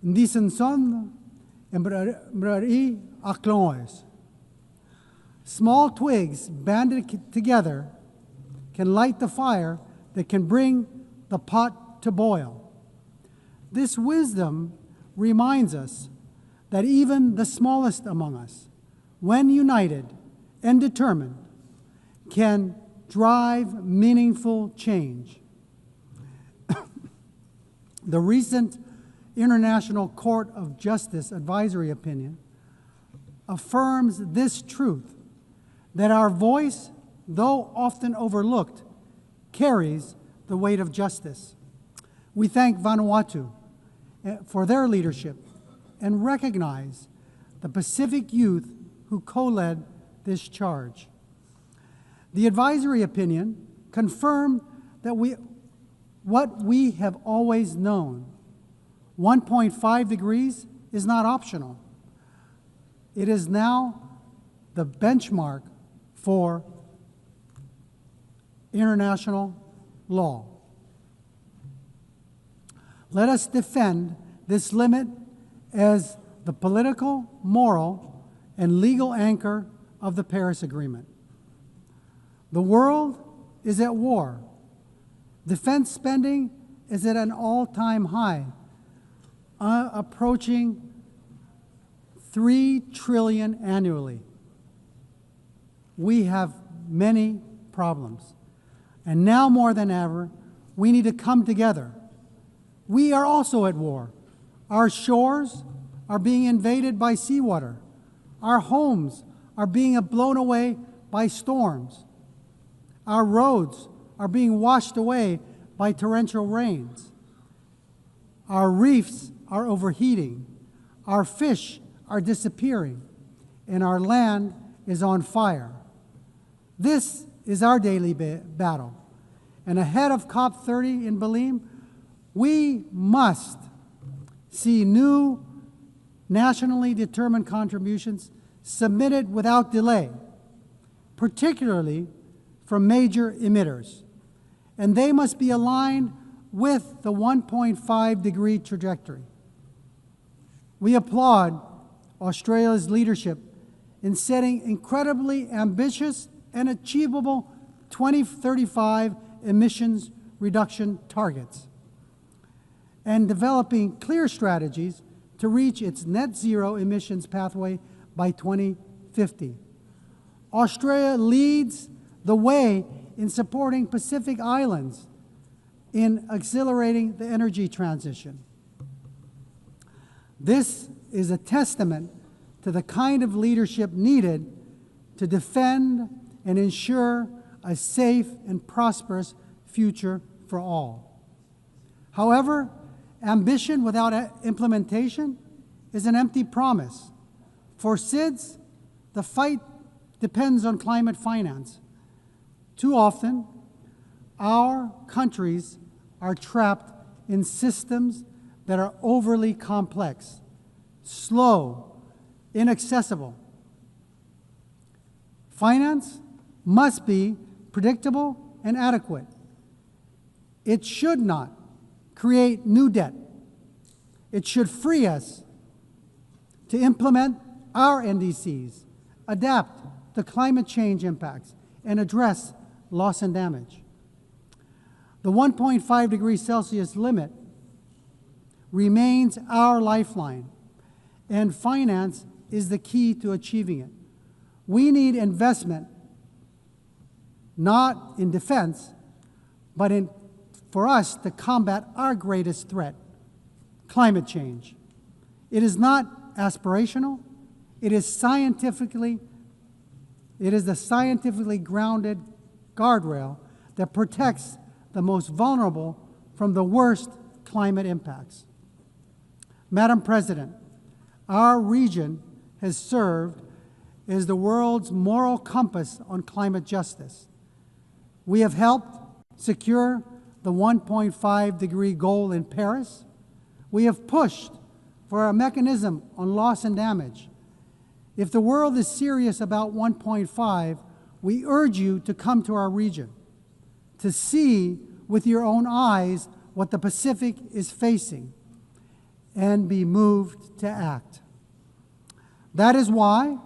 "Ndisenson embrari akloes." Small twigs banded together can light the fire that can bring the pot to boil. This wisdom reminds us that even the smallest among us, when united and determined, can drive meaningful change. The recent International Court of Justice advisory opinion affirms this truth, that our voice, though often overlooked, carries the weight of justice. We thank Vanuatu for their leadership and recognize the Pacific youth who co-led this charge. The advisory opinion confirmed that what we have always known. 1.5 degrees is not optional. It is now the benchmark for international law. Let us defend this limit as the political, moral, and legal anchor of the Paris Agreement. The world is at war. Defense spending is at an all-time high, approaching $3 trillion annually. We have many problems. And now more than ever, we need to come together. We are also at war. Our shores are being invaded by seawater. Our homes are being blown away by storms. Our roads are being washed away by torrential rains. Our reefs are overheating. Our fish are disappearing. And our land is on fire. This is our daily battle. And ahead of COP30 in Belém, we must see new nationally determined contributions submitted without delay, particularly from major emitters. And they must be aligned with the 1.5-degree trajectory. We applaud Australia's leadership in setting incredibly ambitious and achievable 2035 emissions reduction targets and developing clear strategies to reach its net zero emissions pathway by 2050. Australia leads the way in supporting Pacific Islands in accelerating the energy transition. This is a testament to the kind of leadership needed to defend and ensure a safe and prosperous future for all. However, ambition without implementation is an empty promise. For SIDS, the fight depends on climate finance. Too often, our countries are trapped in systems that are overly complex, slow, inaccessible. Finance must be predictable and adequate. It should not create new debt. It should free us to implement our NDCs, adapt to climate change impacts, and address loss and damage. The 1.5 degrees Celsius limit remains our lifeline, and finance is the key to achieving it. We need investment, not in defense, but for us to combat our greatest threat, climate change. It is not aspirational. It is the scientifically grounded guardrail that protects the most vulnerable from the worst climate impacts. Madam President, our region has served as the world's moral compass on climate justice. We have helped secure the 1.5-degree goal in Paris. We have pushed for a mechanism on loss and damage. If the world is serious about 1.5, we urge you to come to our region, to see with your own eyes what the Pacific is facing, and be moved to act. That is why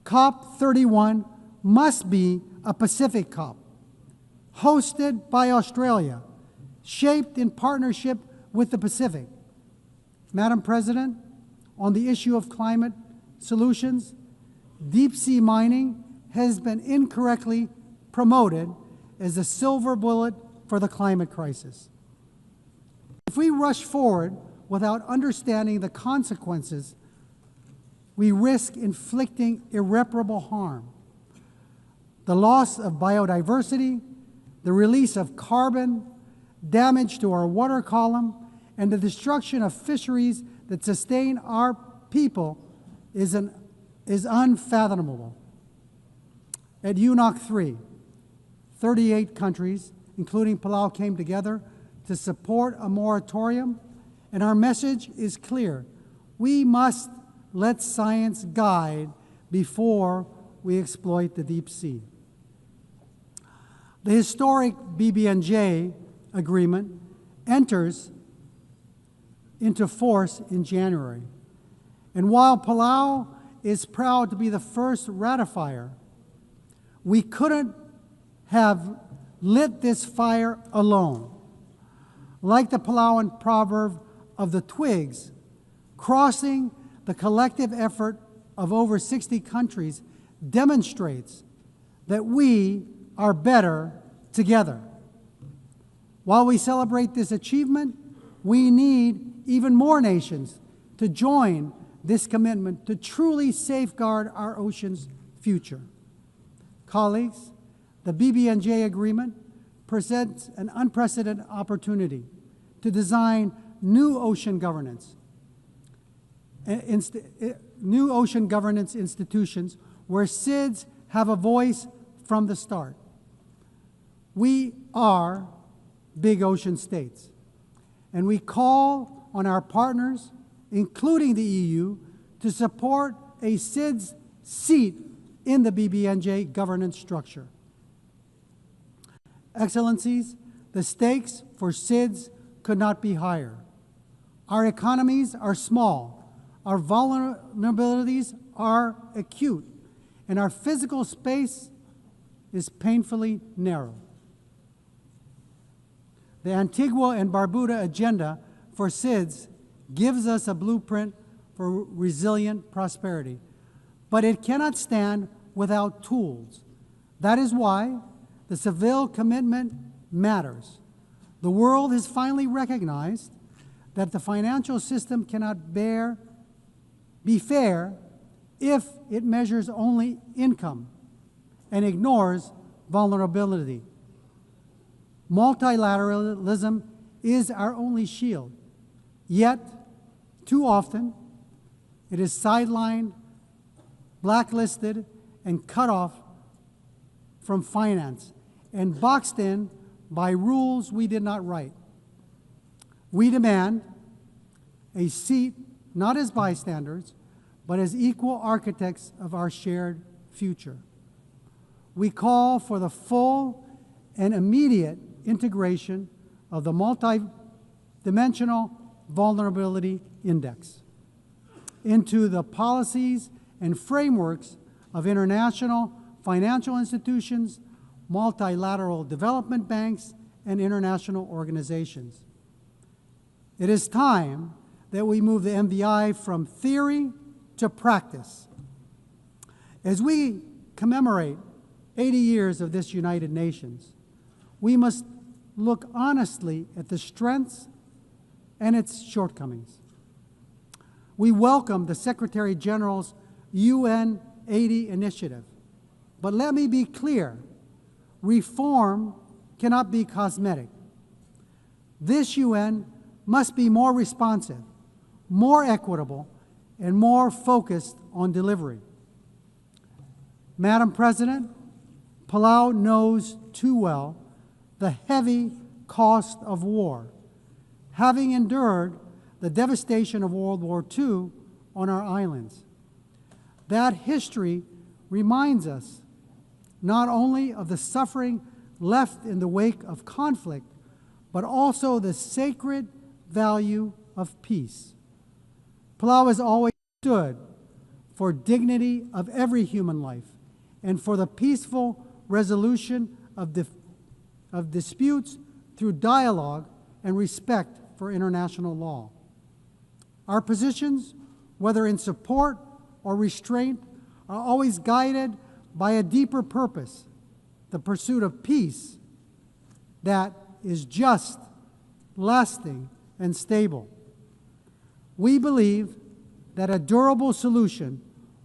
COP31 must be a Pacific COP, hosted by Australia, shaped in partnership with the Pacific. Madam President, on the issue of climate solutions, deep-sea mining has been incorrectly promoted as a silver bullet for the climate crisis. If we rush forward without understanding the consequences, we risk inflicting irreparable harm. The loss of biodiversity, the release of carbon, damage to our water column, and the destruction of fisheries that sustain our people is unfathomable. At UNOC 3, 38 countries, including Palau, came together to support a moratorium, and our message is clear. We must let science guide before we exploit the deep sea. The historic BBNJ agreement enters into force in January. And while Palau is proud to be the first ratifier, we couldn't have lit this fire alone. Like the Palauan proverb of the twigs, crossing the collective effort of over 60 countries demonstrates that we are better together. While we celebrate this achievement, we need even more nations to join this commitment to truly safeguard our ocean's future. Colleagues, the BBNJ agreement presents an unprecedented opportunity to design new ocean governance institutions where SIDS have a voice from the start. We are big ocean states, and we call on our partners, including the EU, to support a SIDS seat in the BBNJ governance structure. Excellencies, the stakes for SIDS could not be higher. Our economies are small, our vulnerabilities are acute, and our physical space is painfully narrow. The Antigua and Barbuda agenda for SIDS gives us a blueprint for resilient prosperity, but it cannot stand without tools. That is why the Seville commitment matters. The world has finally recognized that the financial system cannot be fair if it measures only income and ignores vulnerability. Multilateralism is our only shield, yet too often it is sidelined, blacklisted, and cut off from finance and boxed in by rules we did not write. We demand a seat not as bystanders, but as equal architects of our shared future. We call for the full and immediate integration of the multi-dimensional vulnerability index into the policies and frameworks of international financial institutions, multilateral development banks, and international organizations. It is time that we move the MVI from theory to practice. As we commemorate 80 years of this United Nations, we must look honestly at the strengths and its shortcomings. We welcome the Secretary General's UN 80 initiative. But let me be clear, reform cannot be cosmetic. This UN must be more responsive, more equitable, and more focused on delivery. Madam President, Palau knows too well the heavy cost of war, having endured the devastation of World War II on our islands. That history reminds us not only of the suffering left in the wake of conflict, but also the sacred value of peace. Palau has always stood for dignity of every human life and for the peaceful resolution of disputes through dialogue and respect for international law. Our positions, whether in support or restraint, are always guided by a deeper purpose, the pursuit of peace that is just, lasting, and stable. We believe that a durable solution,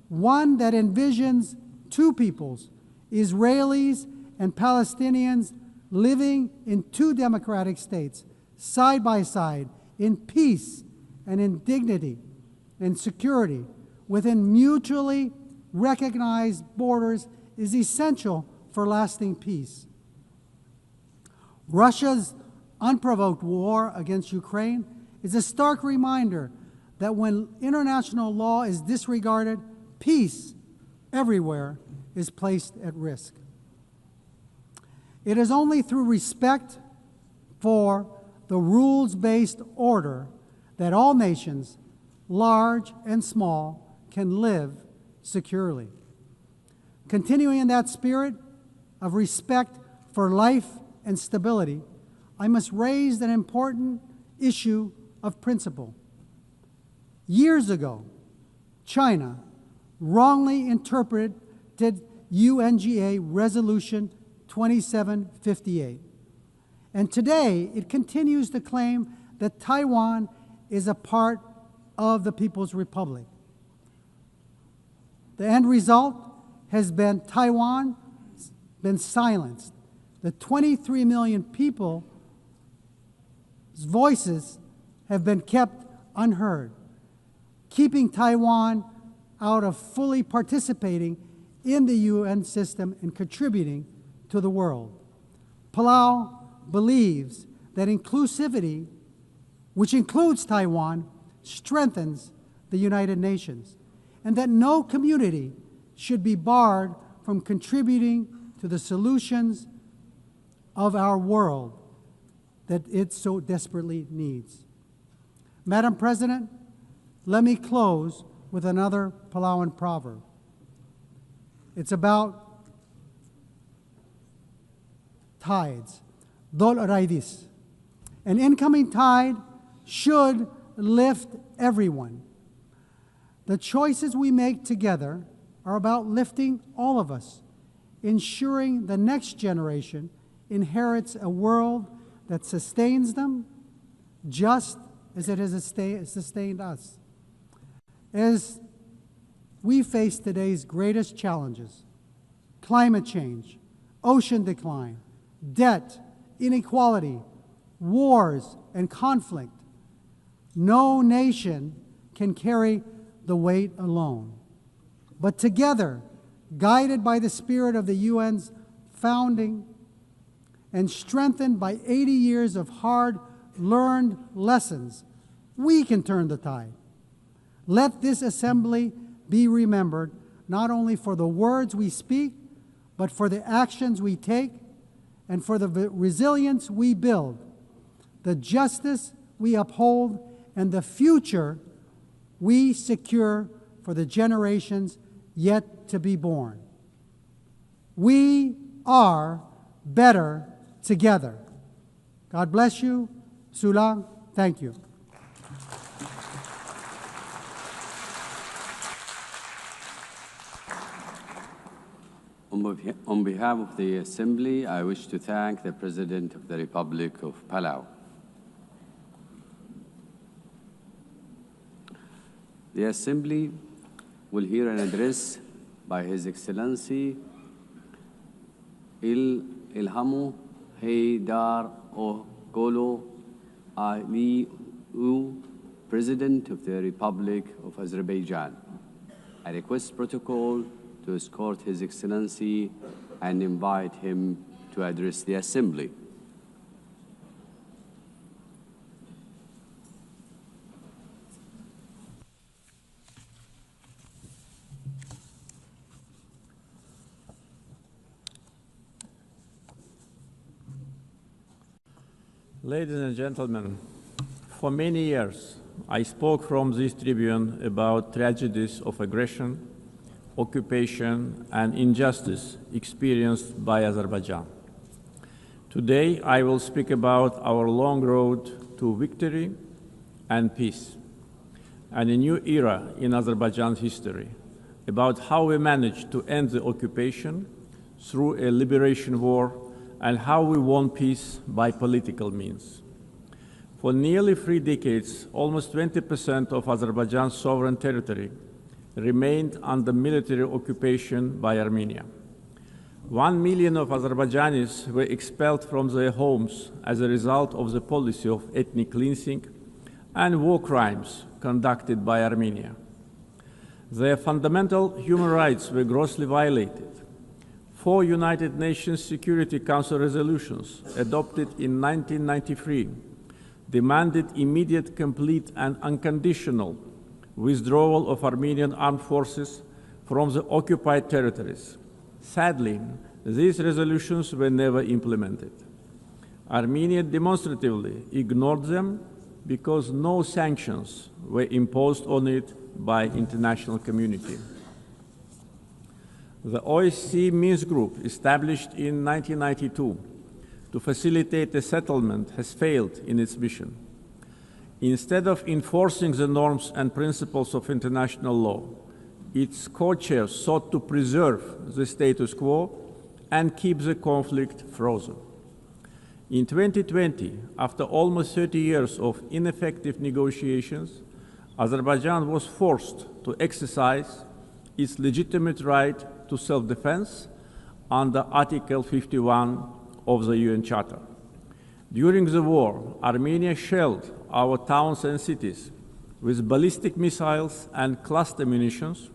one that envisions two peoples, Israelis and Palestinians living in two democratic states, side by side, in peace and in dignity and security, within mutually recognized borders, is essential for lasting peace. Russia's unprovoked war against Ukraine is a stark reminder that when international law is disregarded, peace everywhere is placed at risk. It is only through respect for the rules-based order that all nations, large and small, can live securely. Continuing in that spirit of respect for life and stability, I must raise an important issue of principle. Years ago, China wrongly interpreted UNGA Resolution 2758. And today, it continues to claim that Taiwan is a part of the People's Republic. The end result has been Taiwan been silenced. The 23 million people's voices have been kept unheard, keeping Taiwan out of fully participating in the UN system and contributing to the world. Palau believes that inclusivity, which includes Taiwan, strengthens the United Nations, and that no community should be barred from contributing to the solutions of our world that it so desperately needs. Madam President, let me close with another Palauan proverb. It's about tides. Dol raidis. An incoming tide should lift everyone. The choices we make together are about lifting all of us, ensuring the next generation inherits a world that sustains them just as it has sustained us. As we face today's greatest challenges, climate change, ocean decline, debt, inequality, wars, and conflict, no nation can carry the weight alone. But together, guided by the spirit of the UN's founding and strengthened by 80 years of hard-learned lessons, we can turn the tide. Let this assembly be remembered not only for the words we speak, but for the actions we take and for the resilience we build, the justice we uphold, and the future we secure for the generations yet to be born. We are better together. God bless you. Sulang, thank you. On behalf of the Assembly, I wish to thank the President of the Republic of Palau. The Assembly will hear an address by His Excellency Ilhamu Haydar Ogolo Aliyu, President of the Republic of Azerbaijan. I request protocol to escort His Excellency and invite him to address the Assembly. Ladies and gentlemen, for many years, I spoke from this tribune about tragedies of aggression, occupation, and injustice experienced by Azerbaijan. Today, I will speak about our long road to victory and peace, and a new era in Azerbaijan's history, about how we managed to end the occupation through a liberation war and how we won peace by political means. For nearly 3 decades, almost 20% of Azerbaijan's sovereign territory remained under military occupation by Armenia. 1 million of Azerbaijanis were expelled from their homes as a result of the policy of ethnic cleansing and war crimes conducted by Armenia. Their fundamental human rights were grossly violated. 4 United Nations Security Council resolutions adopted in 1993 demanded immediate, complete, and unconditional withdrawal of Armenian armed forces from the occupied territories. Sadly, these resolutions were never implemented. Armenia demonstratively ignored them because no sanctions were imposed on it by the international community. The OSCE Minsk Group, established in 1992 to facilitate a settlement, has failed in its mission. Instead of enforcing the norms and principles of international law, its co-chairs sought to preserve the status quo and keep the conflict frozen. In 2020, after almost 30 years of ineffective negotiations, Azerbaijan was forced to exercise its legitimate right to self-defense under Article 51 of the UN Charter. During the war, Armenia shelled our towns and cities with ballistic missiles and cluster munitions,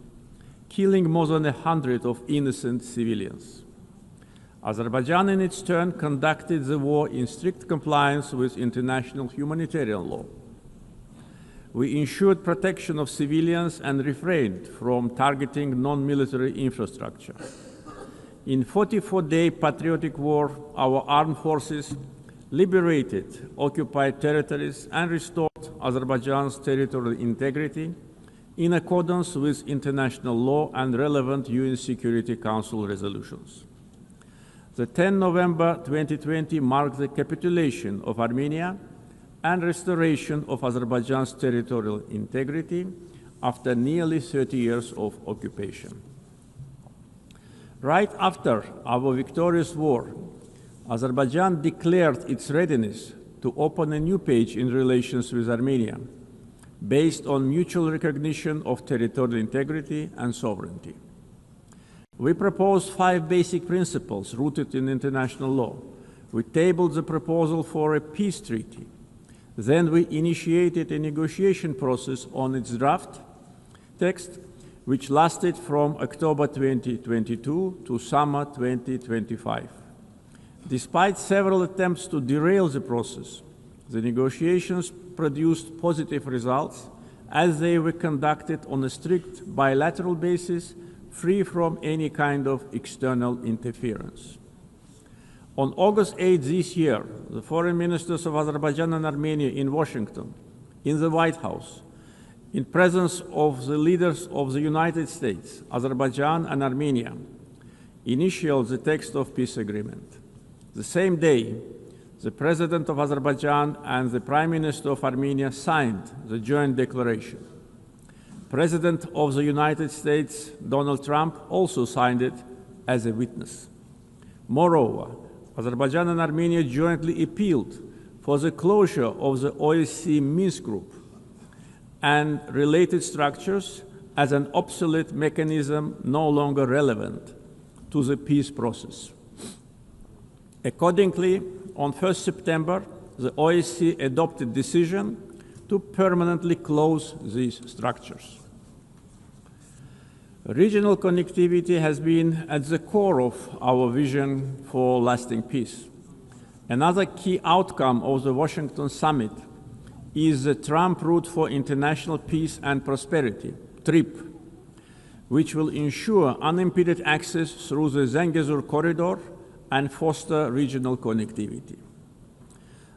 killing more than 100 of innocent civilians. Azerbaijan, in its turn, conducted the war in strict compliance with international humanitarian law. We ensured protection of civilians and refrained from targeting non-military infrastructure. In 44-day patriotic war, our armed forces liberated occupied territories and restored Azerbaijan's territorial integrity in accordance with international law and relevant UN Security Council resolutions. The 10 November 2020 marked the capitulation of Armenia and restoration of Azerbaijan's territorial integrity after nearly 30 years of occupation. Right after our victorious war, Azerbaijan declared its readiness to open a new page in relations with Armenia, based on mutual recognition of territorial integrity and sovereignty. We proposed 5 basic principles rooted in international law. We tabled the proposal for a peace treaty. Then we initiated a negotiation process on its draft text, which lasted from October 2022 to summer 2025. Despite several attempts to derail the process, the negotiations produced positive results as they were conducted on a strict bilateral basis, free from any kind of external interference. On August 8 this year, the foreign ministers of Azerbaijan and Armenia in Washington, in the White House, in presence of the leaders of the United States, Azerbaijan, and Armenia, initialed the text of peace agreement. The same day, the President of Azerbaijan and the Prime Minister of Armenia signed the joint declaration. President of the United States, Donald Trump, also signed it as a witness. Moreover, Azerbaijan and Armenia jointly appealed for the closure of the OSCE Minsk Group and related structures as an obsolete mechanism no longer relevant to the peace process. Accordingly, on 1 September, the OSCE adopted decision to permanently close these structures. Regional connectivity has been at the core of our vision for lasting peace. Another key outcome of the Washington summit is the Trump Route for International Peace and Prosperity, TRIP, which will ensure unimpeded access through the Zangezur corridor and foster regional connectivity.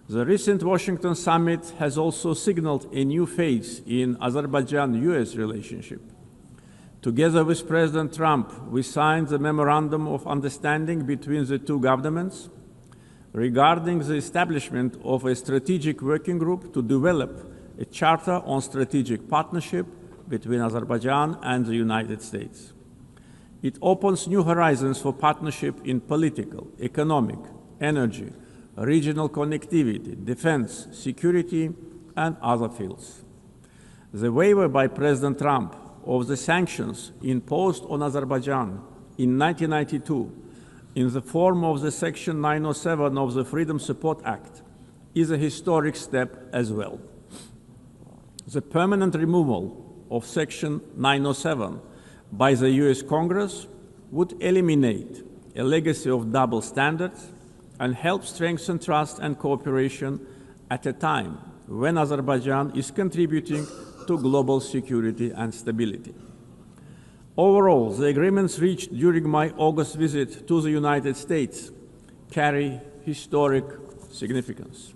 The recent Washington summit has also signaled a new phase in Azerbaijan-US relationship. Together with President Trump, we signed the Memorandum of Understanding between the two governments regarding the establishment of a strategic working group to develop a charter on strategic partnership between Azerbaijan and the United States. It opens new horizons for partnership in political, economic, energy, regional connectivity, defense, security, and other fields. The waiver by President Trump of the sanctions imposed on Azerbaijan in 1992 in the form of the Section 907 of the Freedom Support Act is a historic step as well. The permanent removal of Section 907 by the US Congress would eliminate a legacy of double standards and help strengthen trust and cooperation at a time when Azerbaijan is contributing to global security and stability. Overall, the agreements reached during my August visit to the United States carry historic significance.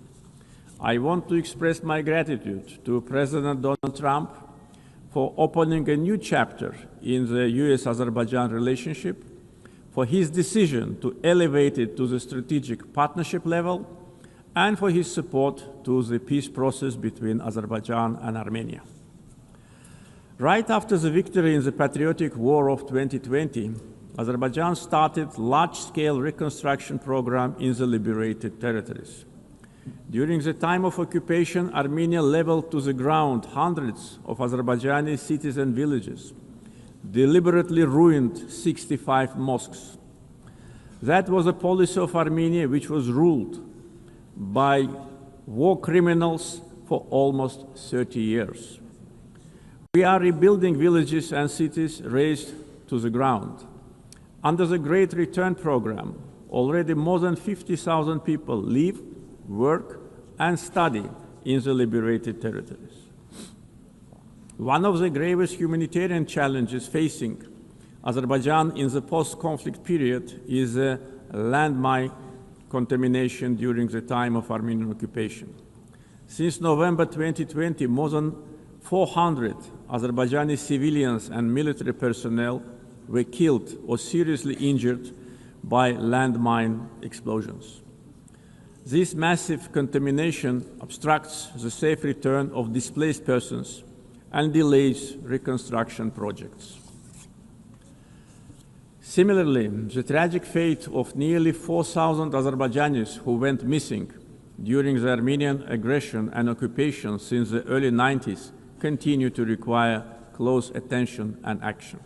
I want to express my gratitude to President Donald Trump for opening a new chapter in the US-Azerbaijan relationship, for his decision to elevate it to the strategic partnership level, and for his support to the peace process between Azerbaijan and Armenia. Right after the victory in the Patriotic War of 2020, Azerbaijan started large-scale reconstruction program in the liberated territories. During the time of occupation, Armenia leveled to the ground hundreds of Azerbaijani cities and villages, deliberately ruined 65 mosques. That was a policy of Armenia which was ruled by war criminals for almost 30 years. We are rebuilding villages and cities razed to the ground. Under the Great Return Program, already more than 50,000 people live, work, and study in the liberated territories. One of the gravest humanitarian challenges facing Azerbaijan in the post-conflict period is landmine contamination during the time of Armenian occupation. Since November 2020, more than 400 Azerbaijani civilians and military personnel were killed or seriously injured by landmine explosions. This massive contamination obstructs the safe return of displaced persons and delays reconstruction projects. Similarly, the tragic fate of nearly 4,000 Azerbaijanis who went missing during the Armenian aggression and occupation since the early 90s continue to require close attention and action.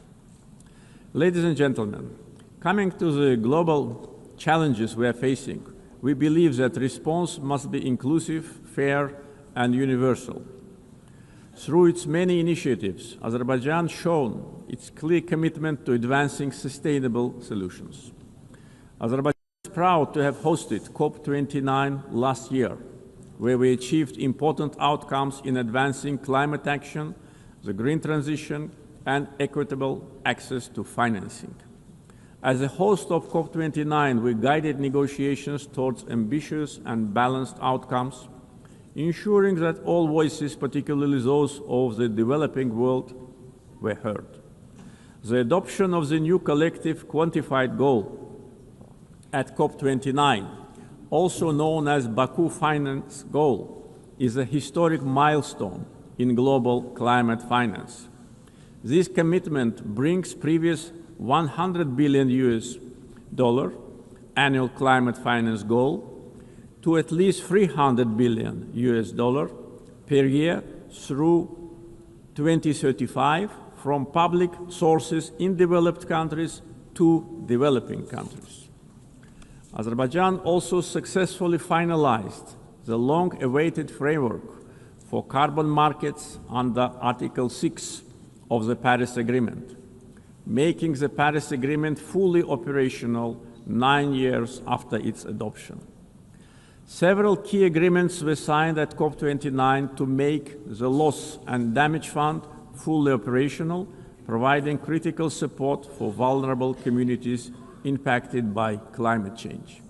Ladies and gentlemen, coming to the global challenges we are facing, we believe that response must be inclusive, fair, and universal. Through its many initiatives, Azerbaijan has shown its clear commitment to advancing sustainable solutions. Azerbaijan is proud to have hosted COP29 last year, where we achieved important outcomes in advancing climate action, the green transition, and equitable access to financing. As a host of COP29, we guided negotiations towards ambitious and balanced outcomes, ensuring that all voices, particularly those of the developing world, were heard. The adoption of the new collective quantified goal at COP29, also known as Baku Finance Goal, is a historic milestone in global climate finance. This commitment brings previous $100 billion annual climate finance goal to at least $300 billion per year through 2035 from public sources in developed countries to developing countries. Azerbaijan also successfully finalized the long-awaited framework for carbon markets under Article 6 of the Paris Agreement, making the Paris Agreement fully operational 9 years after its adoption. Several key agreements were signed at COP29 to make the Loss and Damage Fund fully operational, providing critical support for vulnerable communities impacted by climate change.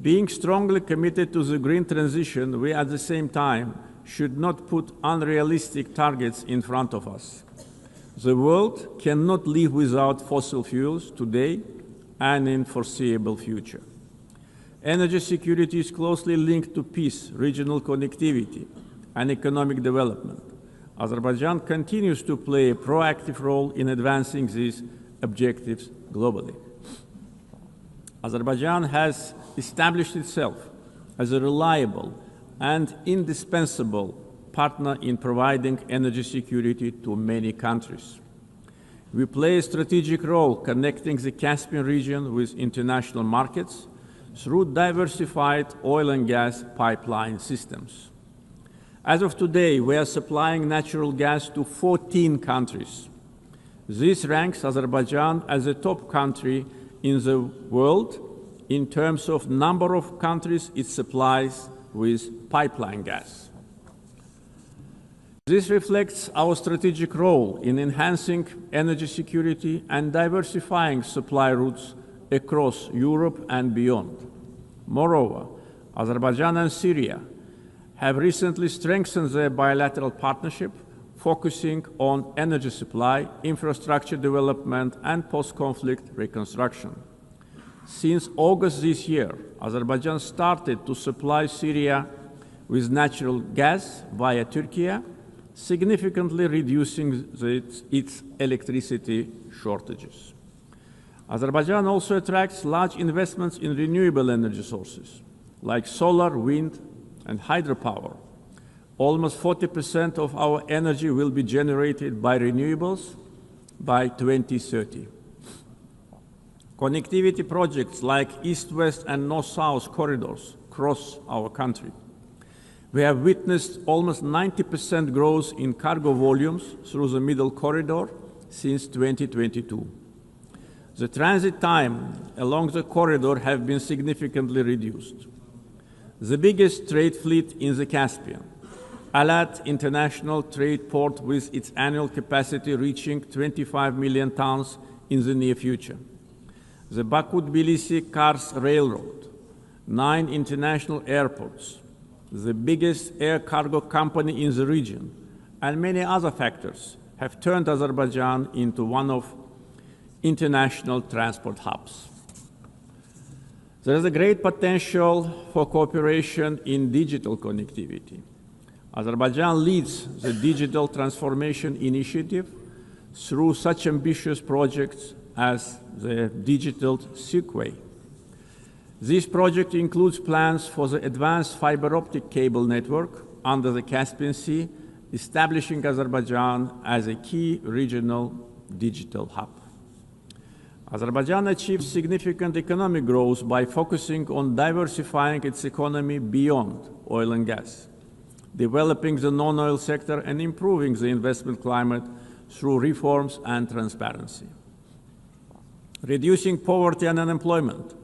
Being strongly committed to the green transition, we at the same time should not put unrealistic targets in front of us. The world cannot live without fossil fuels today and in foreseeable future. Energy security is closely linked to peace, regional connectivity, and economic development. Azerbaijan continues to play a proactive role in advancing these objectives globally. Azerbaijan has established itself as a reliable and indispensable partner in providing energy security to many countries. We play a strategic role connecting the Caspian region with international markets through diversified oil and gas pipeline systems. As of today, we are supplying natural gas to 14 countries. This ranks Azerbaijan as a top country in the world in terms of number of countries it supplies with pipeline gas. This reflects our strategic role in enhancing energy security and diversifying supply routes across Europe and beyond. Moreover, Azerbaijan and Syria have recently strengthened their bilateral partnership, focusing on energy supply, infrastructure development, and post-conflict reconstruction. Since August this year, Azerbaijan started to supply Syria with natural gas via Turkey, significantly reducing its electricity shortages. Azerbaijan also attracts large investments in renewable energy sources, like solar, wind, and hydropower. Almost 40% of our energy will be generated by renewables by 2030. Connectivity projects like East-West and North-South corridors cross our country. We have witnessed almost 90% growth in cargo volumes through the Middle Corridor since 2022. The transit time along the corridor have been significantly reduced. The biggest trade fleet in the Caspian, Alat International Trade Port, with its annual capacity reaching 25 million tons in the near future. The Baku-Tbilisi-Kars Railroad, 9 international airports, the biggest air cargo company in the region, and many other factors have turned Azerbaijan into one of international transport hubs. There is a great potential for cooperation in digital connectivity. Azerbaijan leads the Digital Transformation Initiative through such ambitious projects as the Digital Seaway. This project includes plans for the advanced fiber optic cable network under the Caspian Sea, establishing Azerbaijan as a key regional digital hub. Azerbaijan achieved significant economic growth by focusing on diversifying its economy beyond oil and gas, developing the non-oil sector, and improving the investment climate through reforms and transparency. Reducing poverty and unemployment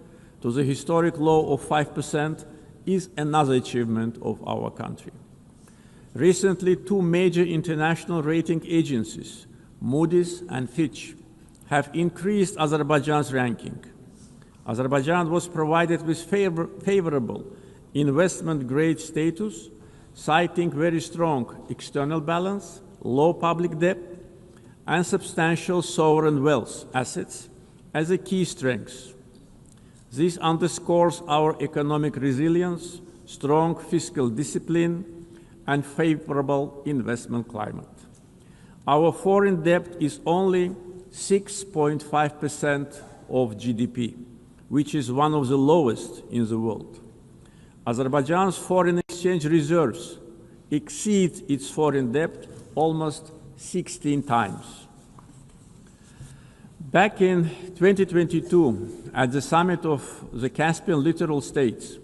to the historic low of 5% is another achievement of our country. Recently, 2 major international rating agencies, Moody's and Fitch, have increased Azerbaijan's ranking. Azerbaijan was provided with favorable investment-grade status, citing very strong external balance, low public debt, and substantial sovereign wealth assets as a key strength. This underscores our economic resilience, strong fiscal discipline, and favorable investment climate. Our foreign debt is only 6.5% of GDP, which is one of the lowest in the world. Azerbaijan's foreign exchange reserves exceed its foreign debt almost 16 times. Back in 2022, at the summit of the Caspian littoral states,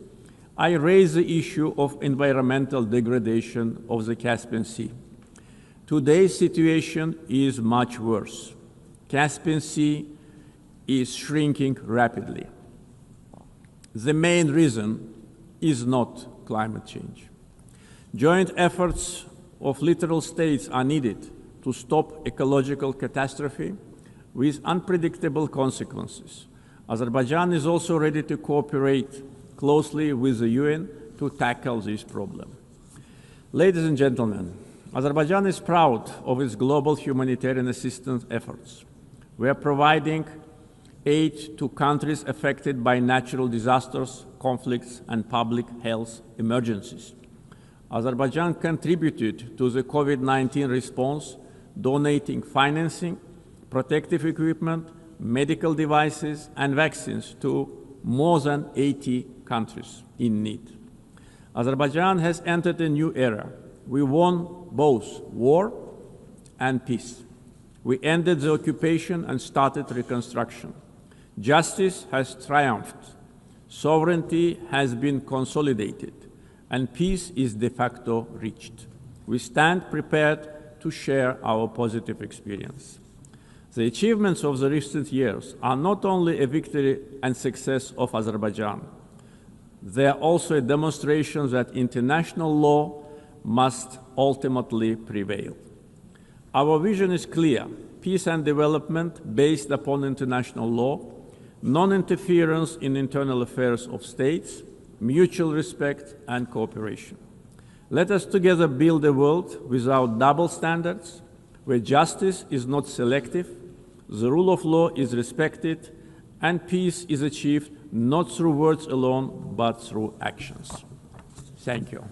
I raised the issue of environmental degradation of the Caspian Sea. Today's situation is much worse. Caspian Sea is shrinking rapidly. The main reason is not climate change. Joint efforts of littoral states are needed to stop ecological catastrophe with unpredictable consequences. Azerbaijan is also ready to cooperate closely with the UN to tackle this problem. Ladies and gentlemen, Azerbaijan is proud of its global humanitarian assistance efforts. We are providing aid to countries affected by natural disasters, conflicts, and public health emergencies. Azerbaijan contributed to the COVID-19 response, donating financing, protective equipment, medical devices, and vaccines to more than 80 countries in need. Azerbaijan has entered a new era. We won both war and peace. We ended the occupation and started reconstruction. Justice has triumphed. Sovereignty has been consolidated, and peace is de facto reached. We stand prepared to share our positive experience. The achievements of the recent years are not only a victory and success of Azerbaijan, they are also a demonstration that international law must ultimately prevail. Our vision is clear: peace and development based upon international law, non-interference in internal affairs of states, mutual respect and cooperation. Let us together build a world without double standards, where justice is not selective, the rule of law is respected, and peace is achieved not through words alone, but through actions. Thank you.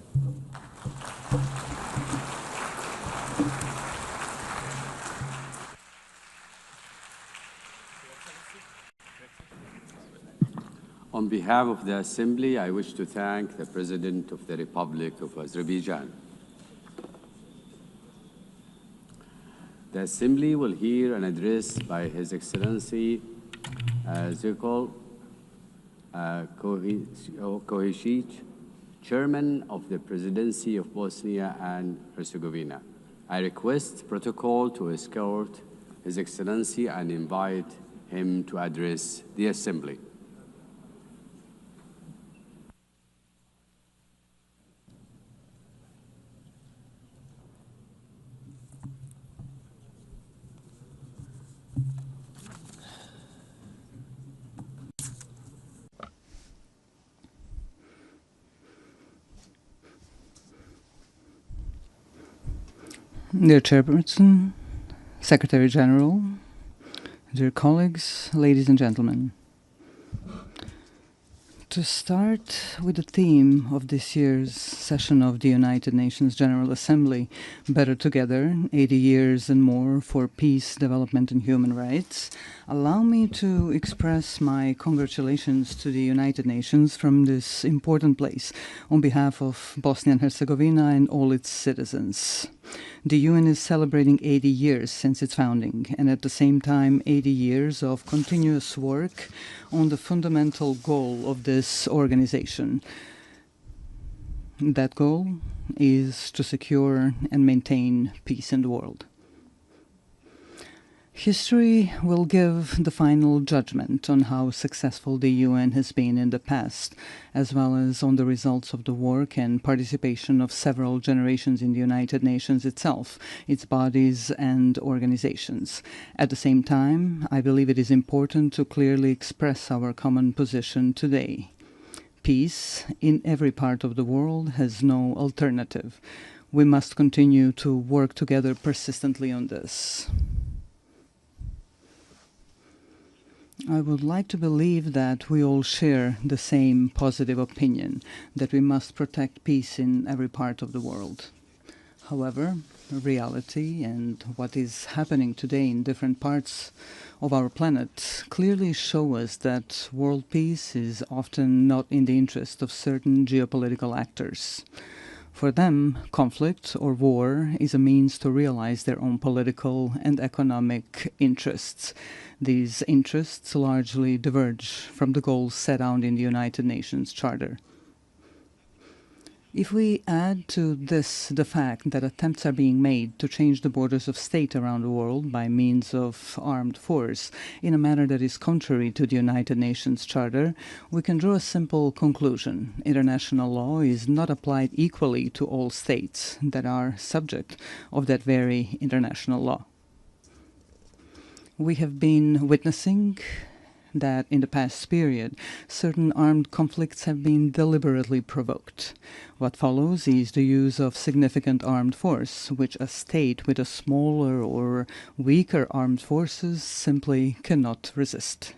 On behalf of the Assembly, I wish to thank the President of the Republic of Azerbaijan. The Assembly will hear an address by His Excellency Zirkol Kohesic, Chairman of the Presidency of Bosnia and Herzegovina. I request protocol to escort His Excellency and invite him to address the Assembly. Dear Chairperson, Secretary General, dear colleagues, ladies and gentlemen. To start with the theme of this year's session of the United Nations General Assembly, Better Together, 80 Years and More for Peace, Development and Human Rights, allow me to express my congratulations to the United Nations from this important place on behalf of Bosnia and Herzegovina and all its citizens. The UN is celebrating 80 years since its founding, and at the same time 80 years of continuous work on the fundamental goal of this organization. That goal is to secure and maintain peace in the world. History will give the final judgment on how successful the UN has been in the past, as well as on the results of the work and participation of several generations in the United Nations itself, its bodies and organizations. At the same time, I believe it is important to clearly express our common position today. Peace in every part of the world has no alternative. We must continue to work together persistently on this. I would like to believe that we all share the same positive opinion, that we must protect peace in every part of the world. However, reality and what is happening today in different parts of our planet clearly show us that world peace is often not in the interest of certain geopolitical actors. For them, conflict or war is a means to realize their own political and economic interests. These interests largely diverge from the goals set out in the United Nations Charter. If we add to this the fact that attempts are being made to change the borders of state around the world by means of armed force in a manner that is contrary to the United Nations Charter, we can draw a simple conclusion. International law is not applied equally to all states that are subject of that very international law. We have been witnessing that in the past period, certain armed conflicts have been deliberately provoked. What follows is the use of significant armed force, which a state with a smaller or weaker armed forces simply cannot resist.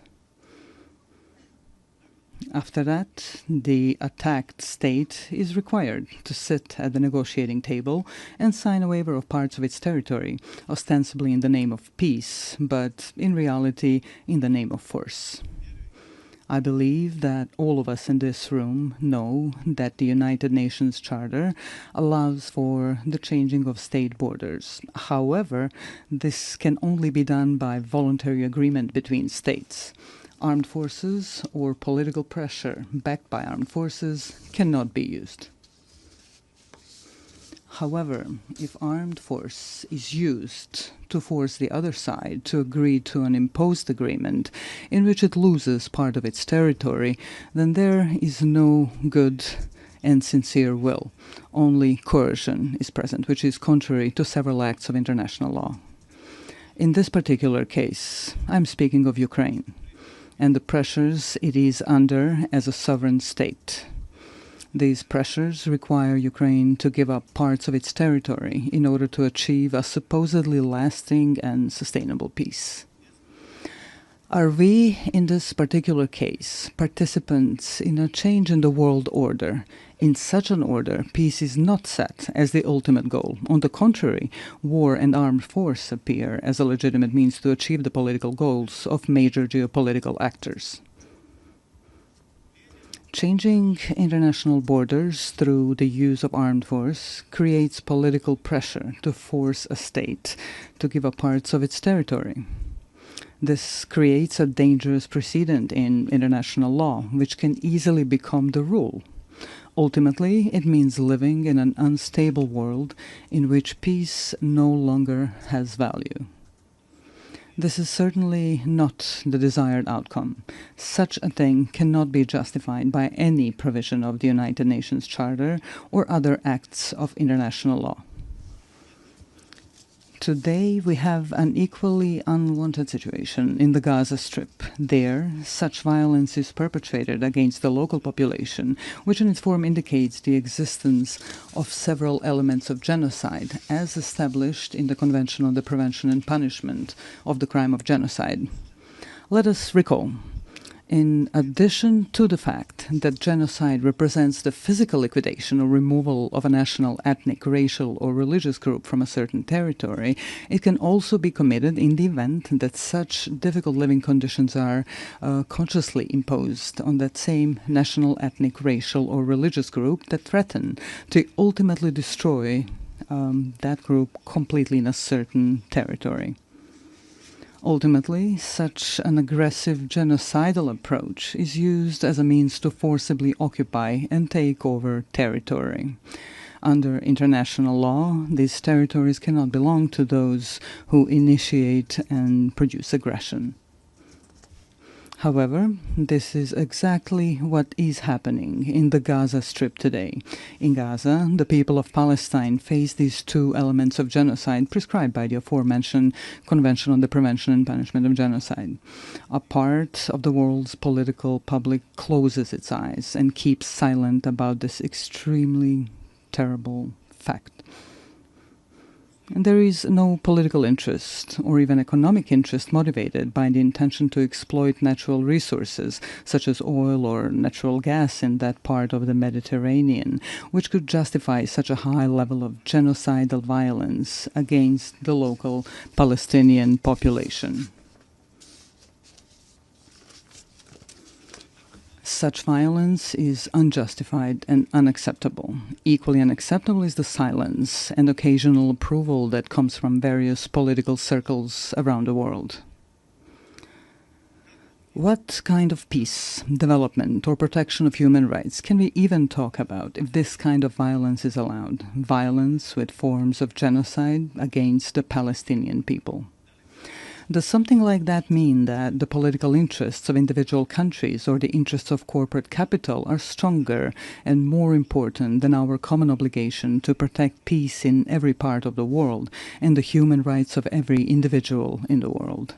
After that, the attacked state is required to sit at the negotiating table and sign a waiver of parts of its territory, ostensibly in the name of peace, but in reality in the name of force. I believe that all of us in this room know that the United Nations Charter allows for the changing of state borders. However, this can only be done by voluntary agreement between states. Armed forces or political pressure backed by armed forces cannot be used. However, if armed force is used to force the other side to agree to an imposed agreement in which it loses part of its territory, then there is no good and sincere will. Only coercion is present, which is contrary to several acts of international law. In this particular case, I'm speaking of Ukraine and the pressures it is under as a sovereign state. These pressures require Ukraine to give up parts of its territory in order to achieve a supposedly lasting and sustainable peace. Are we, in this particular case, participants in a change in the world order? In such an order, peace is not set as the ultimate goal. On the contrary, war and armed force appear as a legitimate means to achieve the political goals of major geopolitical actors. Changing international borders through the use of armed force creates political pressure to force a state to give up parts of its territory. This creates a dangerous precedent in international law, which can easily become the rule. Ultimately, it means living in an unstable world in which peace no longer has value. This is certainly not the desired outcome. Such a thing cannot be justified by any provision of the United Nations Charter or other acts of international law. Today, we have an equally unwanted situation in the Gaza Strip. There, such violence is perpetrated against the local population, which in its form indicates the existence of several elements of genocide, as established in the Convention on the Prevention and Punishment of the Crime of Genocide. Let us recall, in addition to the fact that genocide represents the physical liquidation or removal of a national, ethnic, racial, or religious group from a certain territory, it can also be committed in the event that such difficult living conditions are consciously imposed on that same national, ethnic, racial, or religious group that threaten to ultimately destroy that group completely in a certain territory. Ultimately, such an aggressive genocidal approach is used as a means to forcibly occupy and take over territory. Under international law, these territories cannot belong to those who initiate and produce aggression. However, this is exactly what is happening in the Gaza Strip today. In Gaza, the people of Palestine face these two elements of genocide prescribed by the aforementioned Convention on the Prevention and Punishment of Genocide. A part of the world's political public closes its eyes and keeps silent about this extremely terrible fact. And there is no political interest or even economic interest motivated by the intention to exploit natural resources, such as oil or natural gas in that part of the Mediterranean, which could justify such a high level of genocidal violence against the local Palestinian population. Such violence is unjustified and unacceptable. Equally unacceptable is the silence and occasional approval that comes from various political circles around the world. What kind of peace, development, or protection of human rights can we even talk about if this kind of violence is allowed? Violence with forms of genocide against the Palestinian people. Does something like that mean that the political interests of individual countries or the interests of corporate capital are stronger and more important than our common obligation to protect peace in every part of the world and the human rights of every individual in the world?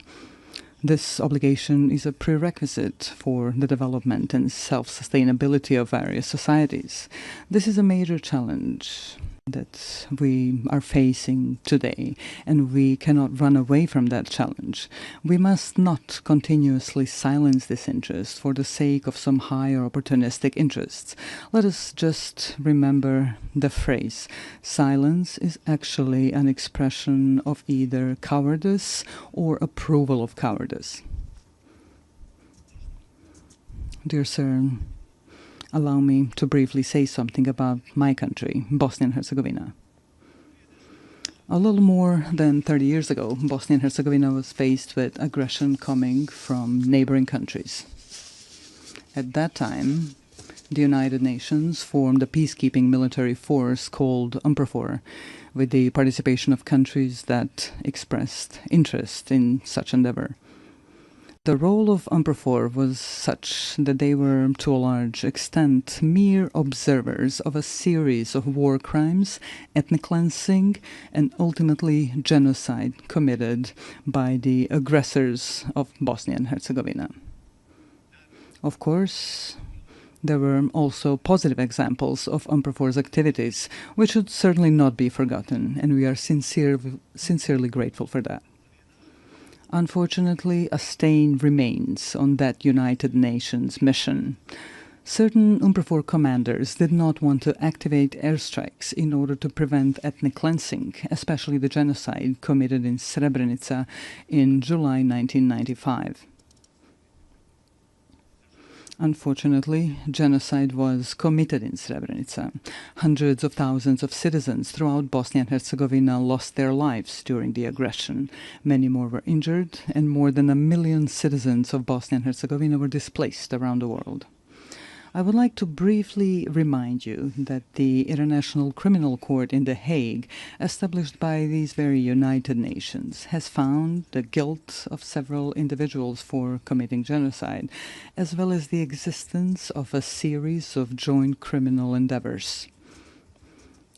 This obligation is a prerequisite for the development and self-sustainability of various societies. This is a major challenge that we are facing today, and we cannot run away from that challenge. We must not continuously silence this interest for the sake of some higher opportunistic interests. Let us just remember the phrase, silence is actually an expression of either cowardice or approval of cowardice. Dear sir, allow me to briefly say something about my country, Bosnia and Herzegovina. A little more than 30 years ago, Bosnia and Herzegovina was faced with aggression coming from neighboring countries. At that time, the United Nations formed a peacekeeping military force called UNPROFOR, with the participation of countries that expressed interest in such endeavor. The role of UNPROFOR was such that they were, to a large extent, mere observers of a series of war crimes, ethnic cleansing, and ultimately genocide committed by the aggressors of Bosnia and Herzegovina. Of course, there were also positive examples of UNPROFOR's activities, which should certainly not be forgotten, and we are sincerely grateful for that. Unfortunately, a stain remains on that United Nations mission. Certain UNPROFOR commanders did not want to activate airstrikes in order to prevent ethnic cleansing, especially the genocide committed in Srebrenica in July 1995. Unfortunately, genocide was committed in Srebrenica. Hundreds of thousands of citizens throughout Bosnia and Herzegovina lost their lives during the aggression. Many more were injured, and more than 1 million citizens of Bosnia and Herzegovina were displaced around the world. I would like to briefly remind you that the International Criminal Court in The Hague, established by these very United Nations, has found the guilt of several individuals for committing genocide, as well as the existence of a series of joint criminal endeavors.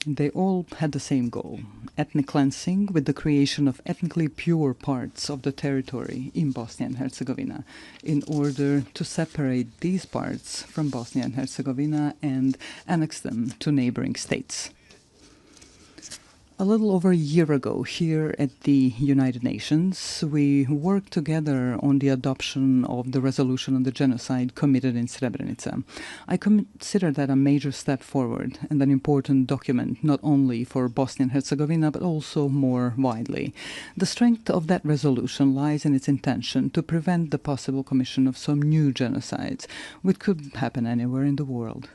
They all had the same goal, ethnic cleansing with the creation of ethnically pure parts of the territory in Bosnia and Herzegovina, in order to separate these parts from Bosnia and Herzegovina and annex them to neighboring states. A little over a year ago, here at the United Nations, we worked together on the adoption of the resolution on the genocide committed in Srebrenica. I consider that a major step forward and an important document not only for Bosnia and Herzegovina but also more widely. The strength of that resolution lies in its intention to prevent the possible commission of some new genocides, which could happen anywhere in the world.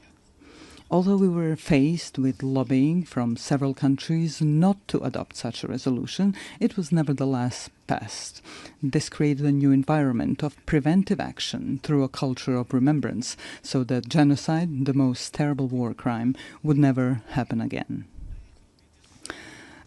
Although we were faced with lobbying from several countries not to adopt such a resolution, it was nevertheless passed. This created a new environment of preventive action through a culture of remembrance, so that genocide, the most terrible war crime, would never happen again.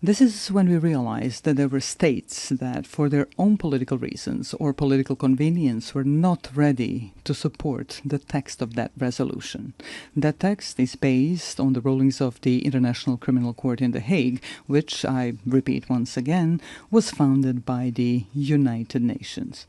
This is when we realized that there were states that, for their own political reasons or political convenience, were not ready to support the text of that resolution. That text is based on the rulings of the International Criminal Court in The Hague, which, I repeat once again, was founded by the United Nations.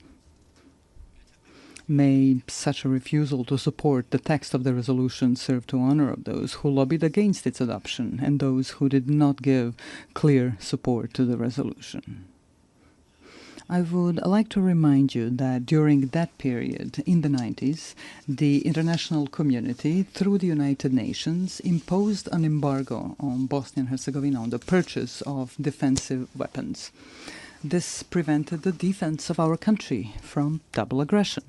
May such a refusal to support the text of the resolution serve to honor of those who lobbied against its adoption and those who did not give clear support to the resolution. I would like to remind you that during that period, in the 90s, the international community, through the United Nations, imposed an embargo on Bosnia and Herzegovina on the purchase of defensive weapons. This prevented the defense of our country from double aggression.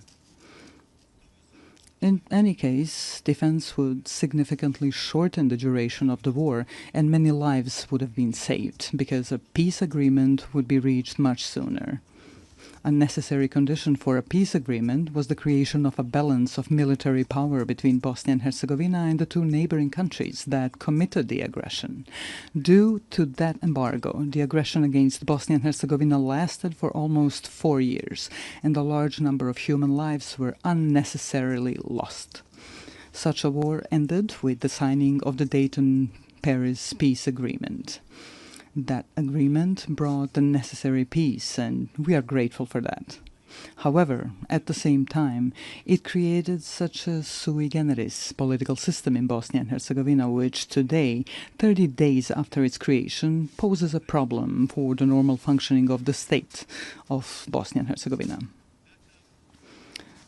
In any case, defense would significantly shorten the duration of the war, and many lives would have been saved, because a peace agreement would be reached much sooner. A necessary condition for a peace agreement was the creation of a balance of military power between Bosnia and Herzegovina and the two neighboring countries that committed the aggression. Due to that embargo, the aggression against Bosnia and Herzegovina lasted for almost 4 years, and a large number of human lives were unnecessarily lost. Such a war ended with the signing of the Dayton-Paris peace agreement. That agreement brought the necessary peace, and we are grateful for that. However, at the same time, it created such a sui generis political system in Bosnia and Herzegovina, which today, 30 days after its creation, poses a problem for the normal functioning of the state of Bosnia and Herzegovina.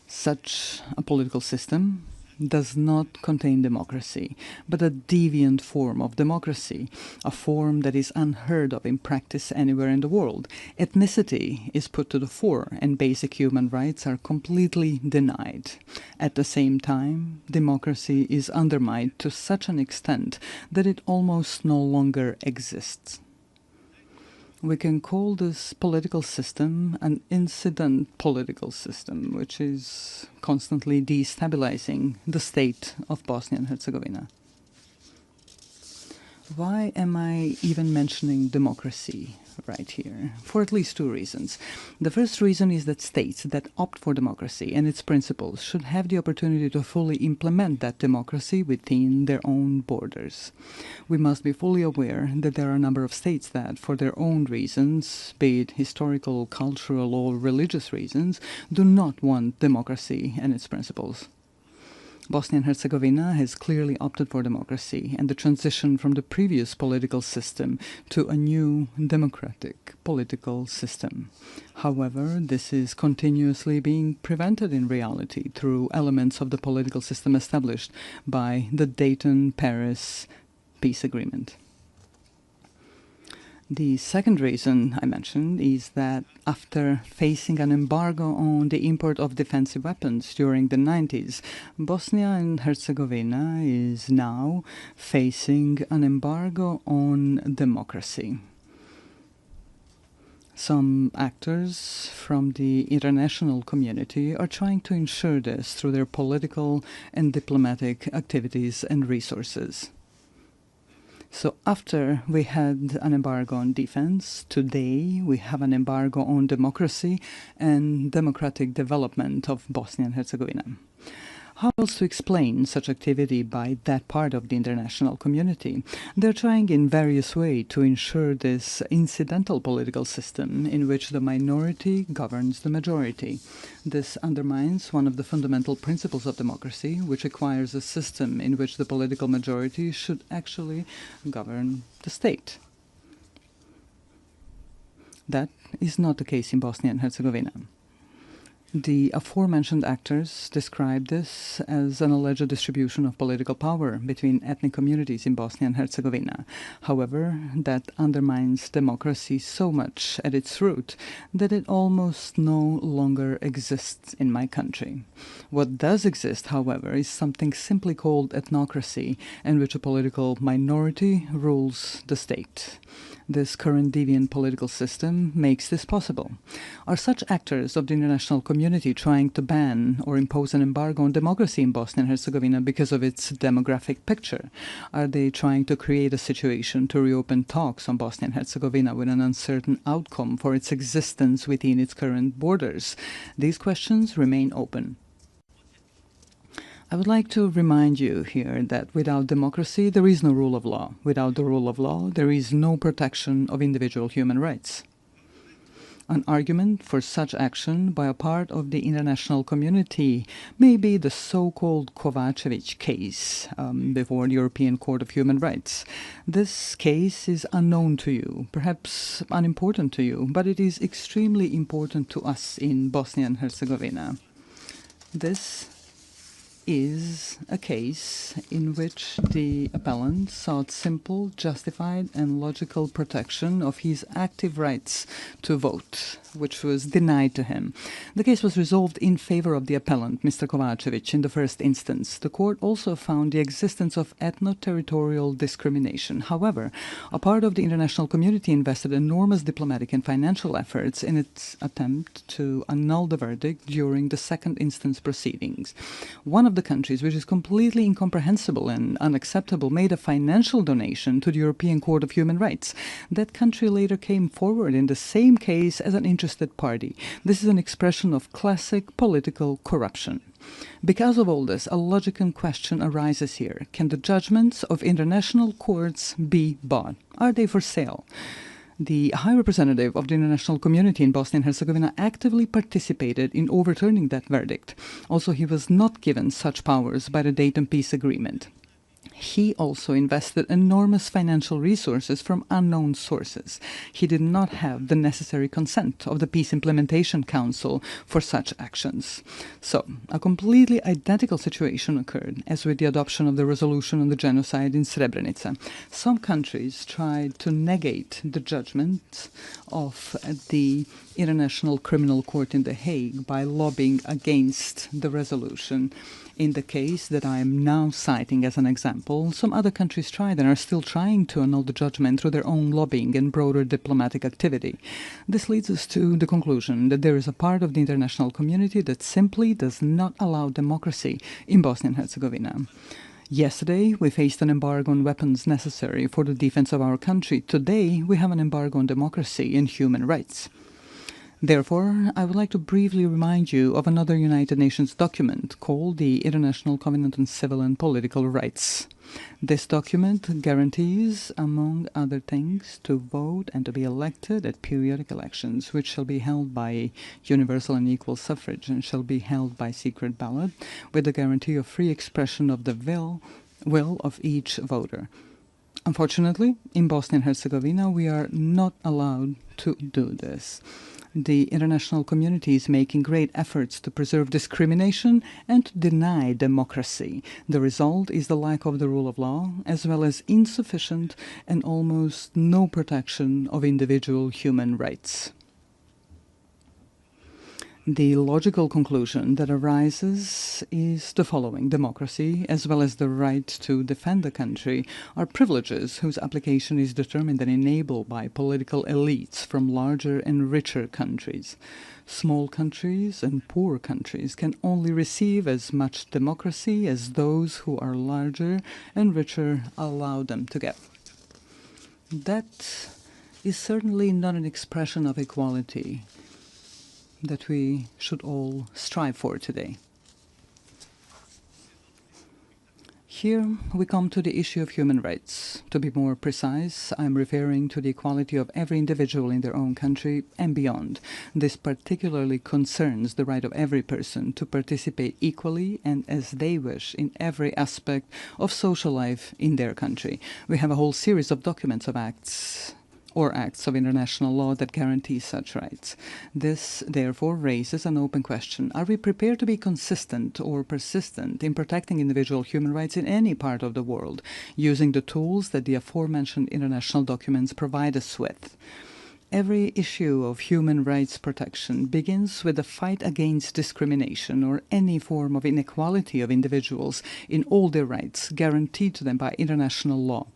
Such a political system does not contain democracy, but a deviant form of democracy, a form that is unheard of in practice anywhere in the world. Ethnicity is put to the fore, and basic human rights are completely denied. At the same time, democracy is undermined to such an extent that it almost no longer exists. We can call this political system an incident political system, which is constantly destabilizing the state of Bosnia and Herzegovina. Why am I even mentioning democracy right here? For at least two reasons. The first reason is that states that opt for democracy and its principles should have the opportunity to fully implement that democracy within their own borders. We must be fully aware that there are a number of states that, for their own reasons, be it historical, cultural, or religious reasons, do not want democracy and its principles. Bosnia and Herzegovina has clearly opted for democracy and the transition from the previous political system to a new democratic political system. However, this is continuously being prevented in reality through elements of the political system established by the Dayton-Paris peace agreement. The second reason I mentioned is that after facing an embargo on the import of defensive weapons during the 90s, Bosnia and Herzegovina is now facing an embargo on democracy. Some actors from the international community are trying to ensure this through their political and diplomatic activities and resources. So after we had an embargo on defense, today we have an embargo on democracy and democratic development of Bosnia and Herzegovina. How else to explain such activity by that part of the international community? They're trying in various ways to ensure this incidental political system in which the minority governs the majority. This undermines one of the fundamental principles of democracy, which requires a system in which the political majority should actually govern the state. That is not the case in Bosnia and Herzegovina. The aforementioned actors describe this as an alleged distribution of political power between ethnic communities in Bosnia and Herzegovina. However, that undermines democracy so much at its root that it almost no longer exists in my country. What does exist, however, is something simply called ethnocracy, in which a political minority rules the state. This current deviant political system makes this possible. Are such actors of the international community trying to ban or impose an embargo on democracy in Bosnia and Herzegovina because of its demographic picture? Are they trying to create a situation to reopen talks on Bosnia and Herzegovina with an uncertain outcome for its existence within its current borders? These questions remain open. I would like to remind you here that without democracy, there is no rule of law. Without the rule of law, there is no protection of individual human rights. An argument for such action by a part of the international community may be the so-called Kovacevic case before the European Court of Human Rights. This case is unknown to you, perhaps unimportant to you, but it is extremely important to us in Bosnia and Herzegovina. This is a case in which the appellant sought simple, justified, and logical protection of his active rights to vote, which was denied to him. The case was resolved in favor of the appellant, Mr. Kovacevic, in the first instance. The court also found the existence of ethno-territorial discrimination. However, a part of the international community invested enormous diplomatic and financial efforts in its attempt to annul the verdict during the second instance proceedings. One of the countries, which is completely incomprehensible and unacceptable, made a financial donation to the European Court of Human Rights. That country later came forward in the same case as an interested party. This is an expression of classic political corruption. Because of all this, a logical question arises here. Can the judgments of international courts be bought? Are they for sale? The High Representative of the international community in Bosnia and Herzegovina actively participated in overturning that verdict. Also, he was not given such powers by the Dayton Peace Agreement. He also invested enormous financial resources from unknown sources. He did not have the necessary consent of the Peace Implementation Council for such actions. So, a completely identical situation occurred as with the adoption of the resolution on the genocide in Srebrenica. Some countries tried to negate the judgment of the International Criminal Court in The Hague by lobbying against the resolution. In the case that I am now citing as an example, some other countries tried and are still trying to annul the judgment through their own lobbying and broader diplomatic activity. This leads us to the conclusion that there is a part of the international community that simply does not allow democracy in Bosnia and Herzegovina. Yesterday, we faced an embargo on weapons necessary for the defense of our country. Today, we have an embargo on democracy and human rights. Therefore, I would like to briefly remind you of another United Nations document called the International Covenant on Civil and Political Rights. This document guarantees, among other things, to vote and to be elected at periodic elections, which shall be held by universal and equal suffrage and shall be held by secret ballot, with the guarantee of free expression of the will of each voter. Unfortunately, in Bosnia and Herzegovina, we are not allowed to do this. The international community is making great efforts to preserve discrimination and to deny democracy. The result is the lack of the rule of law, as well as insufficient and almost no protection of individual human rights. The logical conclusion that arises is the following. Democracy, as well as the right to defend the country, are privileges whose application is determined and enabled by political elites from larger and richer countries. Small countries and poor countries can only receive as much democracy as those who are larger and richer allow them to get. That is certainly not an expression of equality that we should all strive for today. Here we come to the issue of human rights. To be more precise, I am referring to the equality of every individual in their own country and beyond. This particularly concerns the right of every person to participate equally and as they wish in every aspect of social life in their country. We have a whole series of documents of acts of international law that guarantee such rights. This, therefore, raises an open question. Are we prepared to be consistent or persistent in protecting individual human rights in any part of the world, using the tools that the aforementioned international documents provide us with? Every issue of human rights protection begins with a fight against discrimination or any form of inequality of individuals in all their rights guaranteed to them by international law.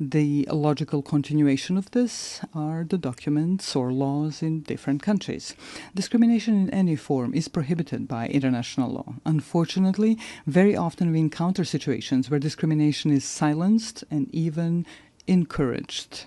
The logical continuation of this are the documents or laws in different countries. Discrimination in any form is prohibited by international law. Unfortunately, very often we encounter situations where discrimination is silenced and even encouraged.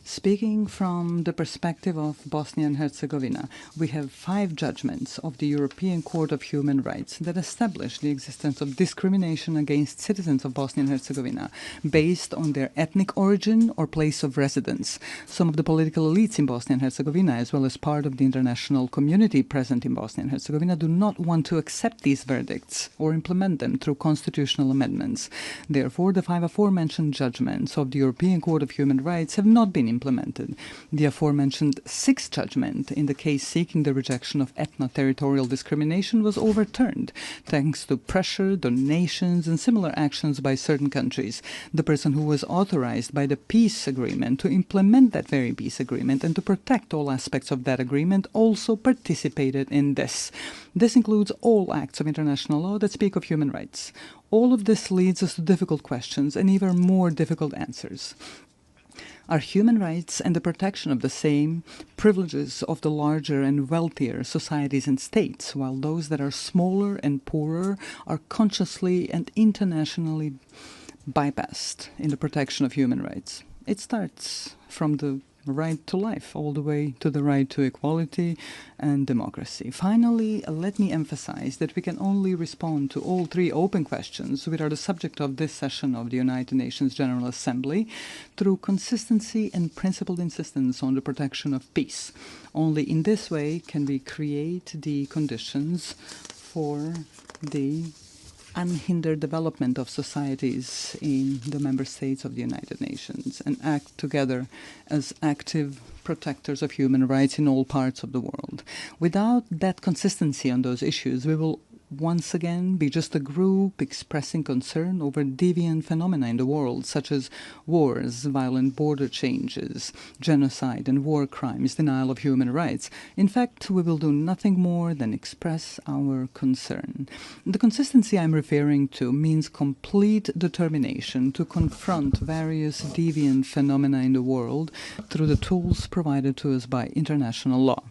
Speaking from the perspective of Bosnia and Herzegovina, we have 5 judgments of the European Court of Human Rights that establish the existence of discrimination against citizens of Bosnia and Herzegovina based on their ethnic origin or place of residence. Some of the political elites in Bosnia and Herzegovina, as well as part of the international community present in Bosnia and Herzegovina, do not want to accept these verdicts or implement them through constitutional amendments. Therefore, the 5 aforementioned judgments of the European Court of Human Rights have not been implemented. The aforementioned sixth judgment in the case seeking the rejection of ethno-territorial discrimination was overturned thanks to pressure, donations, and similar actions by certain countries. The person who was authorized by the peace agreement to implement that very peace agreement and to protect all aspects of that agreement also participated in this. This includes all acts of international law that speak of human rights. All of this leads us to difficult questions and even more difficult answers. Are human rights and the protection of the same privileges of the larger and wealthier societies and states, while those that are smaller and poorer are consciously and internationally bypassed in the protection of human rights? It starts from the right to life all the way to the right to equality and democracy. Finally, let me emphasize that we can only respond to all three open questions, which are the subject of this session of the United Nations General Assembly, through consistency and principled insistence on the protection of peace. Only in this way can we create the conditions for the unhindered development of societies in the member states of the United Nations and act together as active protectors of human rights in all parts of the world. Without that consistency on those issues, we will once again be just a group expressing concern over deviant phenomena in the world, such as wars, violent border changes, genocide and war crimes, denial of human rights. In fact, we will do nothing more than express our concern. The consistency I'm referring to means complete determination to confront various deviant phenomena in the world through the tools provided to us by international law.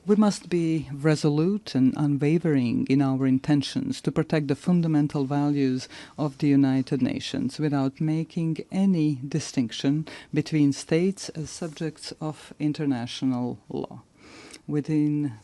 We must be resolute and unwavering in our intentions to protect the fundamental values of the United Nations without making any distinction between states as subjects of international law. Within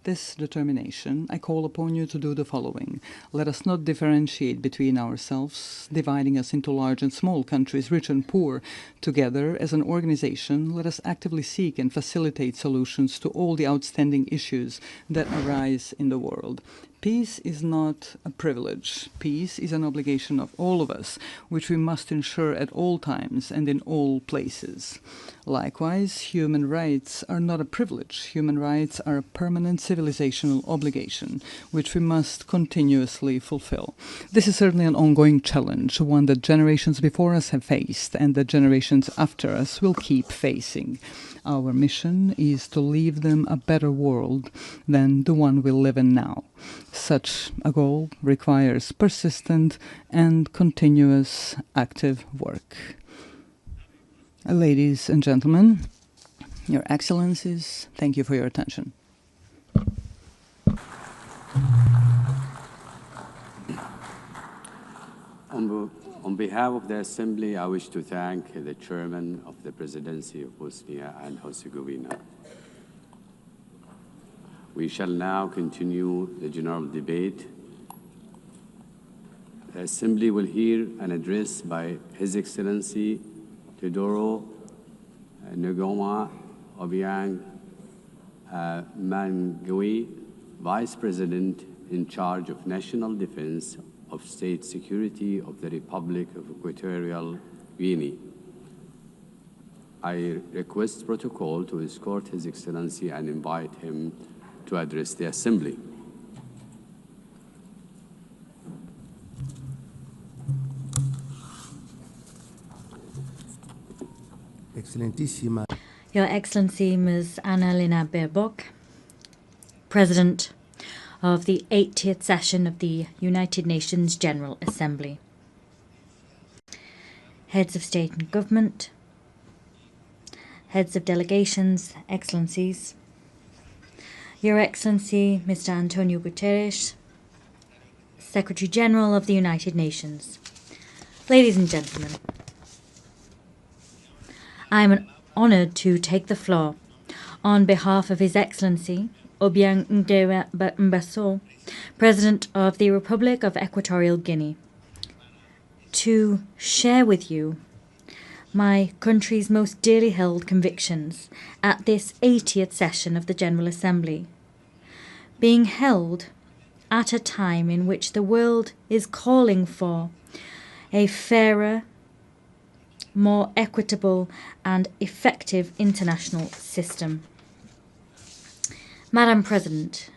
this determination, I call upon you to do the following. Let us not differentiate between ourselves, dividing us into large and small countries, rich and poor. Together, as an organization, let us actively seek and facilitate solutions to all the outstanding issues that arise in the world. Peace is not a privilege. Peace is an obligation of all of us, which we must ensure at all times and in all places. Likewise, human rights are not a privilege. Human rights are a permanent civilizational obligation, which we must continuously fulfill. This is certainly an ongoing challenge, one that generations before us have faced and that generations after us will keep facing. Our mission is to leave them a better world than the one we live in now. Such a goal requires persistent and continuous active work. Ladies and gentlemen, Your Excellencies, thank you for your attention. On behalf of the Assembly, I wish to thank the Chairman of the Presidency of Bosnia and Herzegovina. We shall now continue the general debate. The Assembly will hear an address by His Excellency Teodoro Ngoma Obiang Mangui, Vice President in charge of National Defense of State Security of the Republic of Equatorial Guinea. I request protocol to escort His Excellency and invite him to address the Assembly. Excelentísima. Your Excellency, Ms. Annalena Baerbock, President of the 80th session of the United Nations General Assembly, Heads of State and Government, Heads of Delegations, Excellencies, Your Excellency, Mr. Antonio Guterres, Secretary General of the United Nations, ladies and gentlemen, I am honoured to take the floor on behalf of His Excellency Obiang Mbaso, President of the Republic of Equatorial Guinea, to share with you my country's most dearly held convictions at this 80th session of the General Assembly, being held at a time in which the world is calling for a fairer, more equitable and effective international system. Madam President,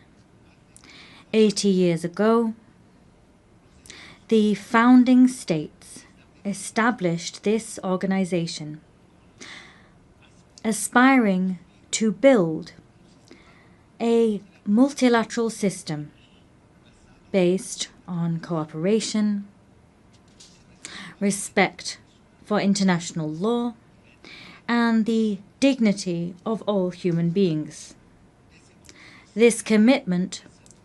80 years ago, the founding states established this organization, aspiring to build a multilateral system based on cooperation, respect for international law, and the dignity of all human beings. This commitment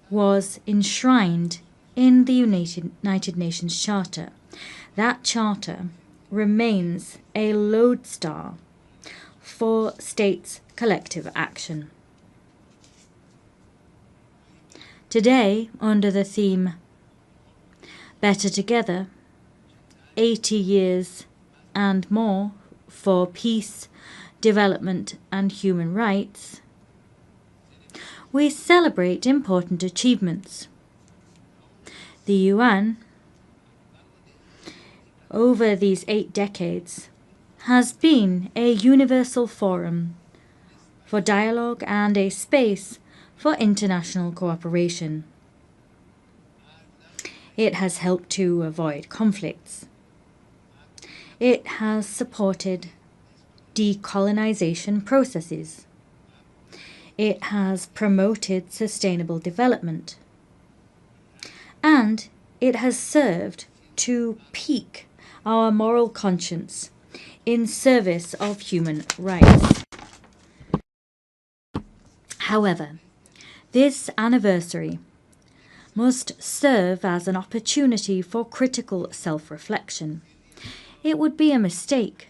was enshrined in the United Nations Charter. That charter remains a lodestar for states' collective action. Today, under the theme Better Together, 80 years and more for peace, development and human rights, we celebrate important achievements. The UN, over these 8 decades, has been a universal forum for dialogue and a space for international cooperation. It has helped to avoid conflicts. It has supported decolonization processes. It has promoted sustainable development. And it has served to pique our moral conscience in service of human rights. However, this anniversary must serve as an opportunity for critical self-reflection. It would be a mistake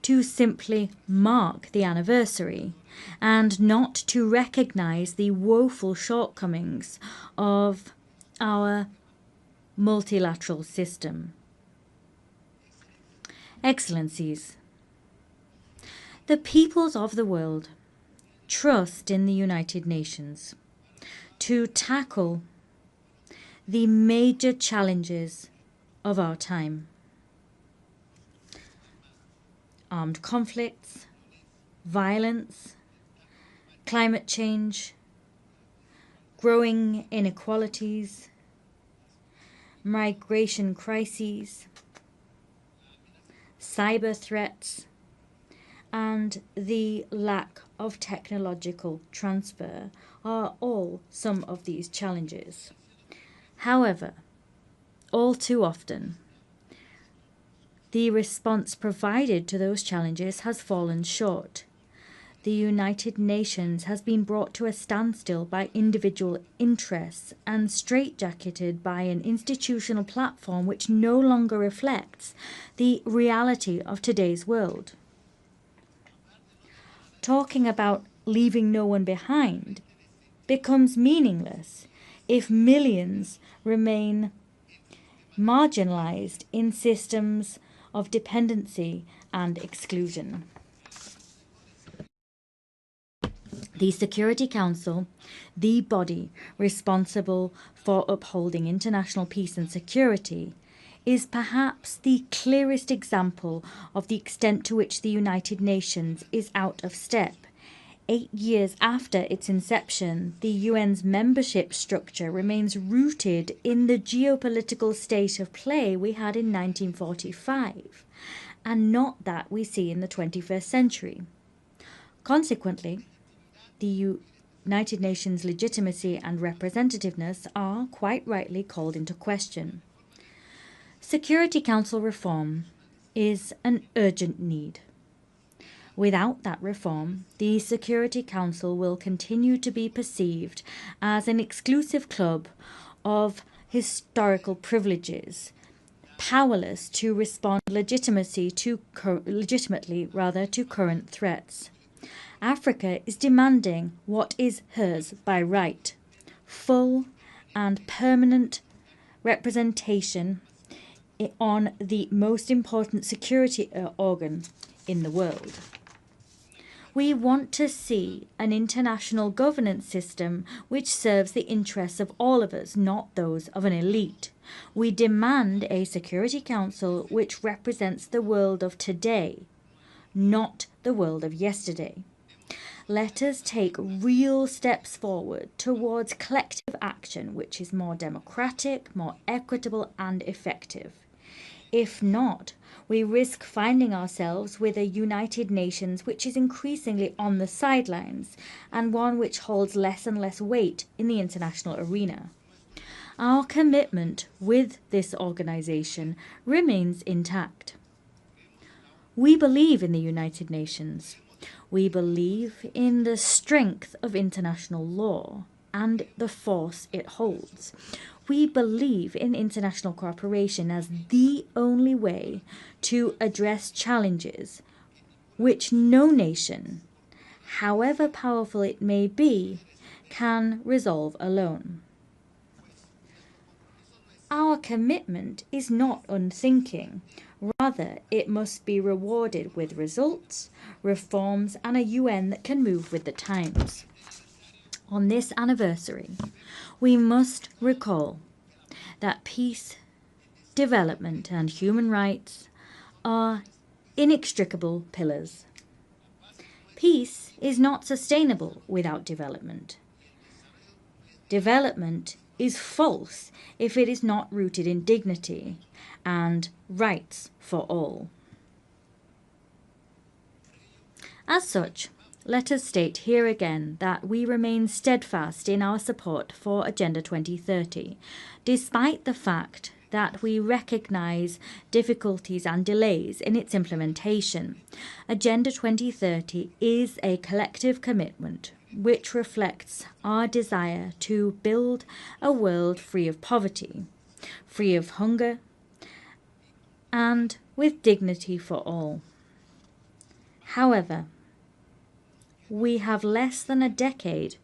to simply mark the anniversary and not to recognize the woeful shortcomings of our multilateral system. Excellencies, the peoples of the world trust in the United Nations to tackle the major challenges of our time. Armed conflicts, violence, climate change, growing inequalities, migration crises, cyber threats, and the lack of technological transfer are all some of these challenges. However, all too often, the response provided to those challenges has fallen short. The United Nations has been brought to a standstill by individual interests and straitjacketed by an institutional platform which no longer reflects the reality of today's world. Talking about leaving no one behind becomes meaningless if millions remain marginalized in systems of dependency and exclusion. The Security Council, the body responsible for upholding international peace and security, is perhaps the clearest example of the extent to which the United Nations is out of step. 8 years after its inception, the UN's membership structure remains rooted in the geopolitical state of play we had in 1945, and not that we see in the 21st century. Consequently, the United Nations' legitimacy and representativeness are quite rightly called into question. Security Council reform is an urgent need. Without that reform, the Security Council will continue to be perceived as an exclusive club of historical privileges, powerless to respond legitimately to current threats. Africa is demanding what is hers by right: full and permanent representation on the most important security organ in the world. We want to see an international governance system which serves the interests of all of us, not those of an elite. We demand a Security Council which represents the world of today, not the world of yesterday. Let us take real steps forward towards collective action which is more democratic, more equitable and effective. If not, we risk finding ourselves with a United Nations which is increasingly on the sidelines and one which holds less and less weight in the international arena. Our commitment with this organization remains intact. We believe in the United Nations. We believe in the strength of international law and the force it holds. We believe in international cooperation as the only way to address challenges which no nation, however powerful it may be, can resolve alone. Our commitment is not unthinking. Rather, it must be rewarded with results, reforms, and a UN that can move with the times. On this anniversary, we must recall that peace, development, and human rights are inextricable pillars. Peace is not sustainable without development. Development is false if it is not rooted in dignity and rights for all. As such, let us state here again that we remain steadfast in our support for Agenda 2030, despite the fact that we recognize difficulties and delays in its implementation. Agenda 2030 is a collective commitment which reflects our desire to build a world free of poverty, free of hunger, and with dignity for all. However, we have less than a decade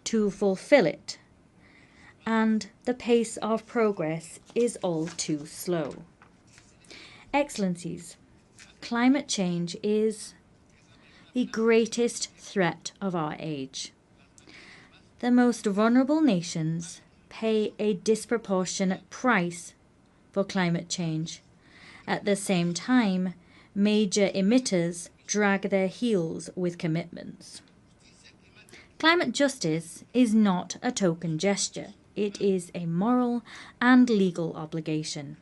to fulfill it, and the pace of progress is all too slow. Excellencies, climate change is the greatest threat of our age. The most vulnerable nations pay a disproportionate price for climate change. At the same time, major emitters drag their heels with commitments. Climate justice is not a token gesture. It is a moral and legal obligation.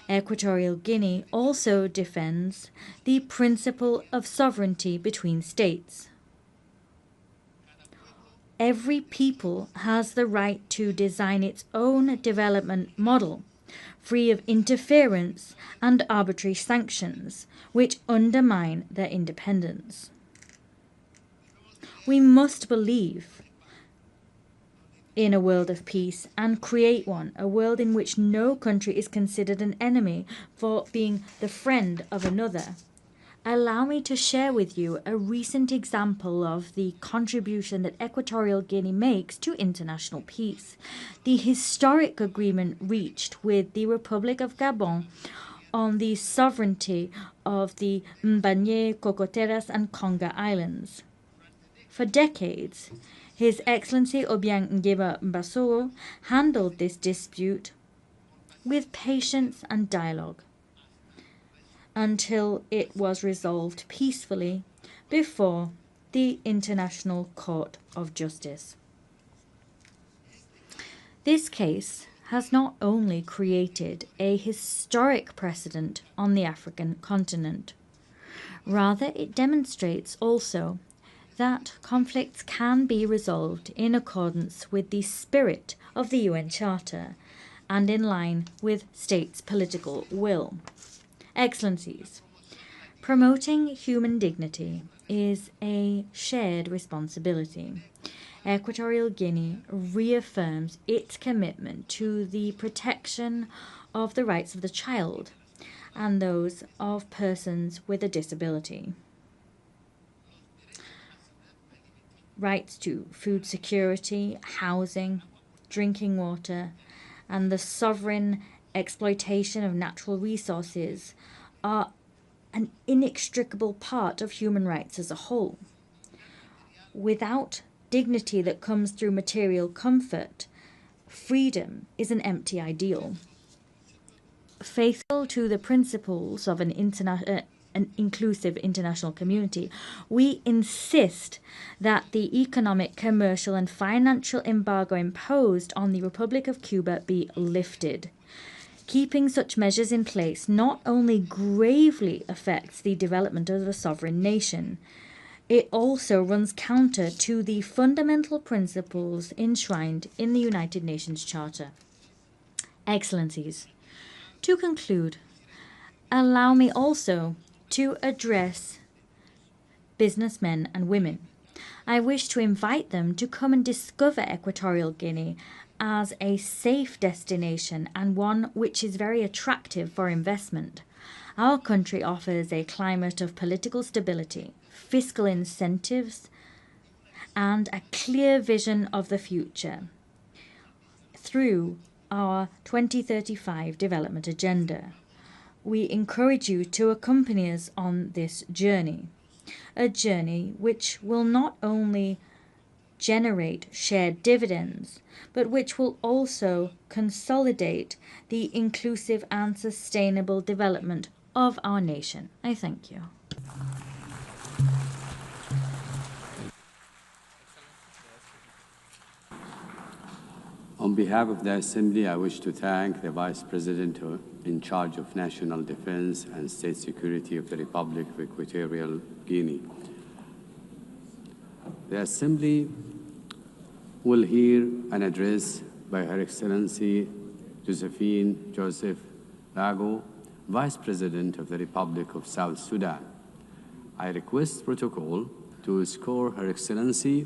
Equatorial Guinea also defends the principle of sovereignty between states. Every people has the right to design its own development model, free of interference and arbitrary sanctions, which undermine their independence. We must believe in a world of peace and create one, a world in which no country is considered an enemy for being the friend of another. Allow me to share with you a recent example of the contribution that Equatorial Guinea makes to international peace. The historic agreement reached with the Republic of Gabon on the sovereignty of the Mbanye, Cocoteras, and Conga Islands. For decades, His Excellency Obiang Nguema Mbasogo handled this dispute with patience and dialogue, until it was resolved peacefully before the International Court of Justice. This case has not only created a historic precedent on the African continent, rather it demonstrates also that conflicts can be resolved in accordance with the spirit of the UN Charter and in line with states' political will. Excellencies, promoting human dignity is a shared responsibility. Equatorial Guinea reaffirms its commitment to the protection of the rights of the child and those of persons with a disability. Rights to food security, housing, drinking water, and the sovereign exploitation of natural resources are an inextricable part of human rights as a whole. without dignity that comes through material comfort, freedom is an empty ideal. Faithful to the principles of an inclusive international community, we insist that the economic, commercial, and financial embargo imposed on the Republic of Cuba be lifted. Keeping such measures in place not only gravely affects the development of a sovereign nation, it also runs counter to the fundamental principles enshrined in the United Nations Charter. Excellencies, to conclude, allow me also to address businessmen and women. I wish to invite them to come and discover Equatorial Guinea as a safe destination and one which is very attractive for investment. Our country offers a climate of political stability, fiscal incentives, and a clear vision of the future through our 2035 development agenda. We encourage you to accompany us on this journey, a journey which will not only generate shared dividends, but which will also consolidate the inclusive and sustainable development of our nation. I thank you. On behalf of the Assembly, I wish to thank the Vice President in charge of National Defense and State Security of the Republic of Equatorial Guinea. The Assembly will hear an address by Her Excellency Josephine Joseph Lago, Vice President of the Republic of South Sudan. I request protocol to escort Her Excellency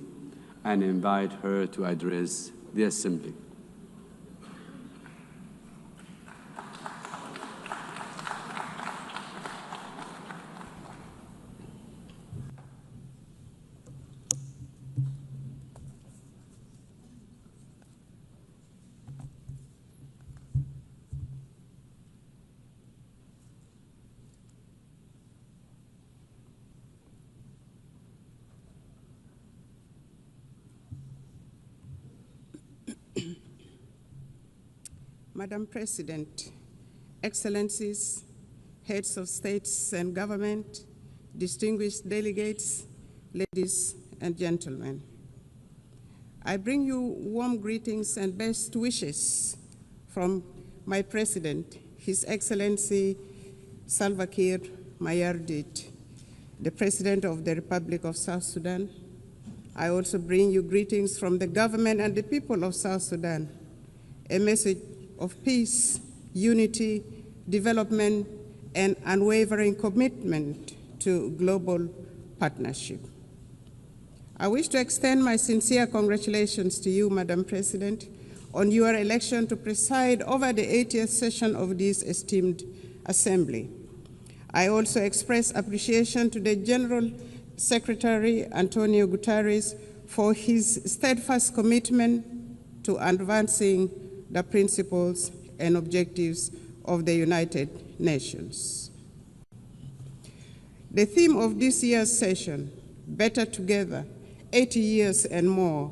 and invite her to address the Assembly. Madam President, Excellencies, heads of states and government, distinguished delegates, ladies and gentlemen. I bring you warm greetings and best wishes from my President, His Excellency Salva Kiir Mayardit, the President of the Republic of South Sudan. I also bring you greetings from the government and the people of South Sudan, a message of peace, unity, development, and unwavering commitment to global partnership. I wish to extend my sincere congratulations to you, Madam President, on your election to preside over the 80th session of this esteemed Assembly. I also express appreciation to the General Secretary, Antonio Guterres, for his steadfast commitment to advancing the principles and objectives of the United Nations. The theme of this year's session, Better Together, 80 years and more,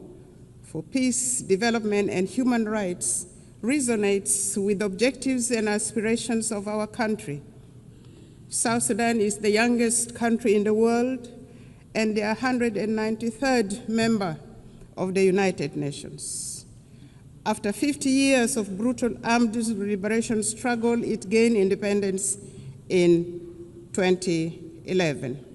for peace, development, and human rights, resonates with objectives and aspirations of our country. South Sudan is the youngest country in the world and the 193rd member of the United Nations. After 50 years of brutal armed liberation struggle, it gained independence in 2011.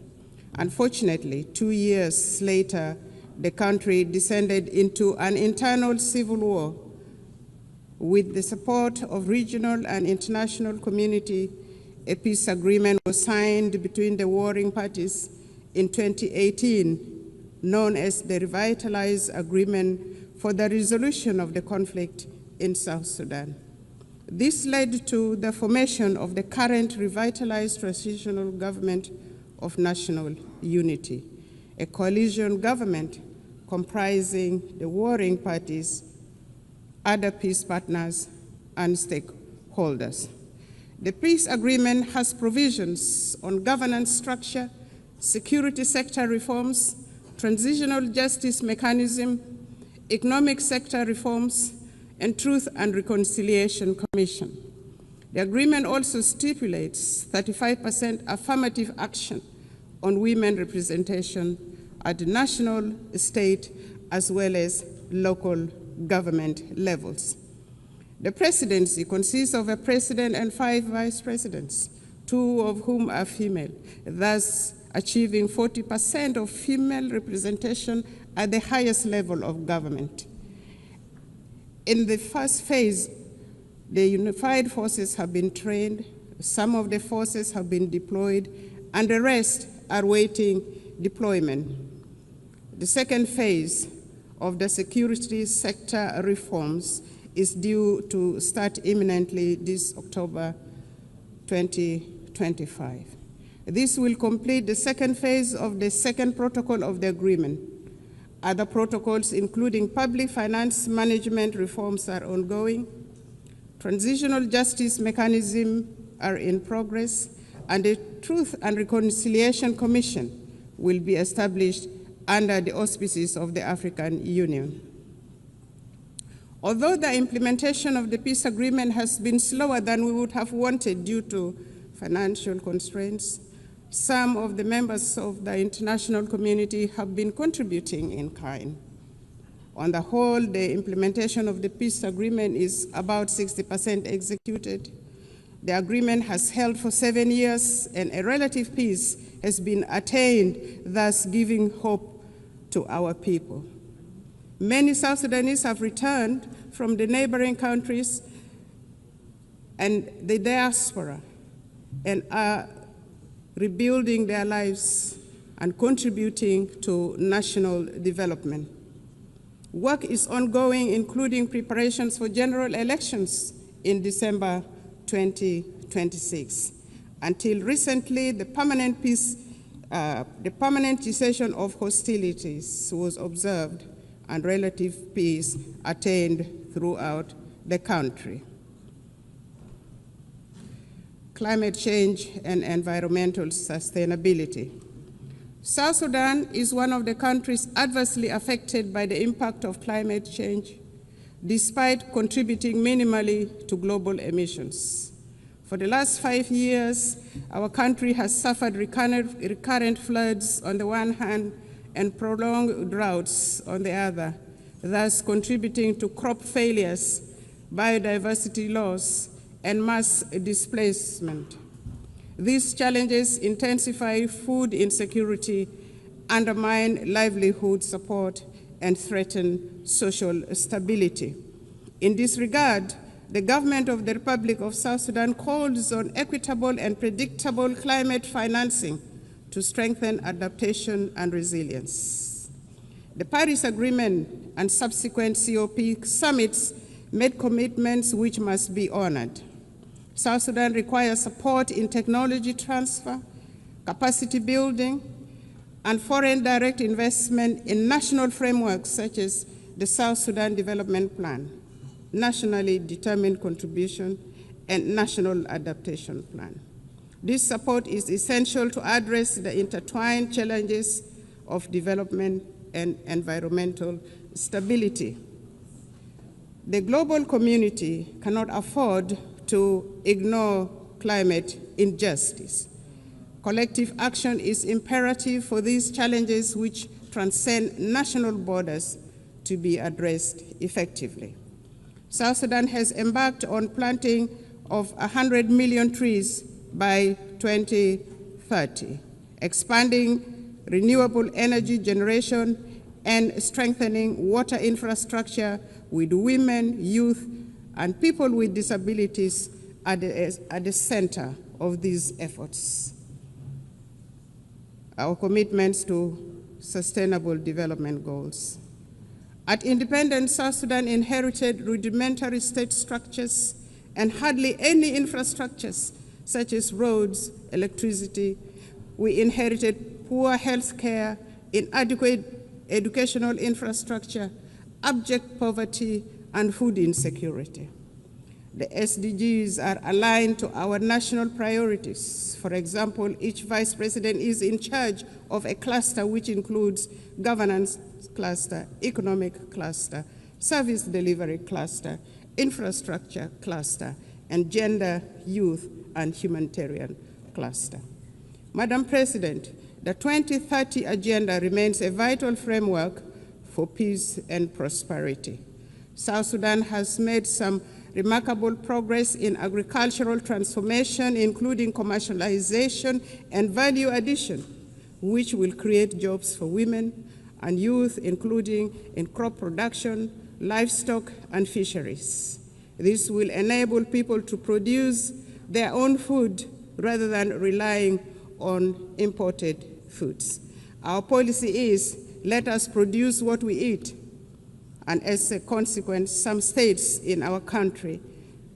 Unfortunately, 2 years later, the country descended into an internal civil war. With the support of regional and international community, a peace agreement was signed between the warring parties in 2018, known as the Revitalized Agreement for the Resolution of the Conflict in South Sudan. This led to the formation of the current revitalized transitional government of national unity, a coalition government comprising the warring parties, other peace partners, and stakeholders. The peace agreement has provisions on governance structure, security sector reforms, transitional justice mechanism, economic sector reforms, and Truth and Reconciliation Commission. The agreement also stipulates 35% affirmative action on women representation at the national, state, as well as local government levels. The presidency consists of a president and 5 vice presidents, 2 of whom are female, thus achieving 40% of female representation at the highest level of government. In the first phase, the unified forces have been trained, some of the forces have been deployed, and the rest are waiting deployment. The second phase of the security sector reforms is due to start imminently this October 2025. This will complete the second phase of the second protocol of the agreement. Other protocols, including public finance management reforms, are ongoing. Transitional justice mechanisms are in progress, and the Truth and Reconciliation Commission will be established under the auspices of the African Union. Although the implementation of the peace agreement has been slower than we would have wanted due to financial constraints, some of the members of the international community have been contributing in kind. On the whole, the implementation of the peace agreement is about 60% executed. The agreement has held for 7 years, and a relative peace has been attained, thus giving hope to our people. Many South Sudanese have returned from the neighboring countries and the diaspora and are rebuilding their lives and contributing to national development. Work is ongoing, including preparations for general elections in December 2026. Until recently, the permanent cessation of hostilities was observed and relative peace attained throughout the country. Climate change and environmental sustainability. South Sudan is one of the countries adversely affected by the impact of climate change, despite contributing minimally to global emissions. For the last 5 years, our country has suffered recurrent floods on the one hand and prolonged droughts on the other, thus contributing to crop failures, biodiversity loss, and mass displacement. These challenges intensify food insecurity, undermine livelihood support, and threaten social stability. In this regard, the government of the Republic of South Sudan calls on equitable and predictable climate financing to strengthen adaptation and resilience. The Paris Agreement and subsequent COP summits made commitments which must be honored. South Sudan requires support in technology transfer, capacity building, and foreign direct investment in national frameworks such as the South Sudan Development Plan, nationally determined contribution, and national adaptation plan. This support is essential to address the intertwined challenges of development and environmental stability. The global community cannot afford to ignore climate injustice. Collective action is imperative for these challenges which transcend national borders to be addressed effectively. South Sudan has embarked on planting of 100 million trees by 2030, expanding renewable energy generation and strengthening water infrastructure with women, youth, and people with disabilities at the center of these efforts. Our commitments to sustainable development goals. At independence, South Sudan inherited rudimentary state structures and hardly any infrastructures such as roads, electricity. We inherited poor health care, inadequate educational infrastructure, abject poverty, and food insecurity. The SDGs are aligned to our national priorities. For example, each vice president is in charge of a cluster which includes governance cluster, economic cluster, service delivery cluster, infrastructure cluster, and gender, youth, and humanitarian cluster. Madam President, the 2030 Agenda remains a vital framework for peace and prosperity. South Sudan has made some remarkable progress in agricultural transformation, including commercialization and value addition, which will create jobs for women and youth, including in crop production, livestock, and fisheries. This will enable people to produce their own food rather than relying on imported foods. Our policy is, let us produce what we eat. And as a consequence, some states in our country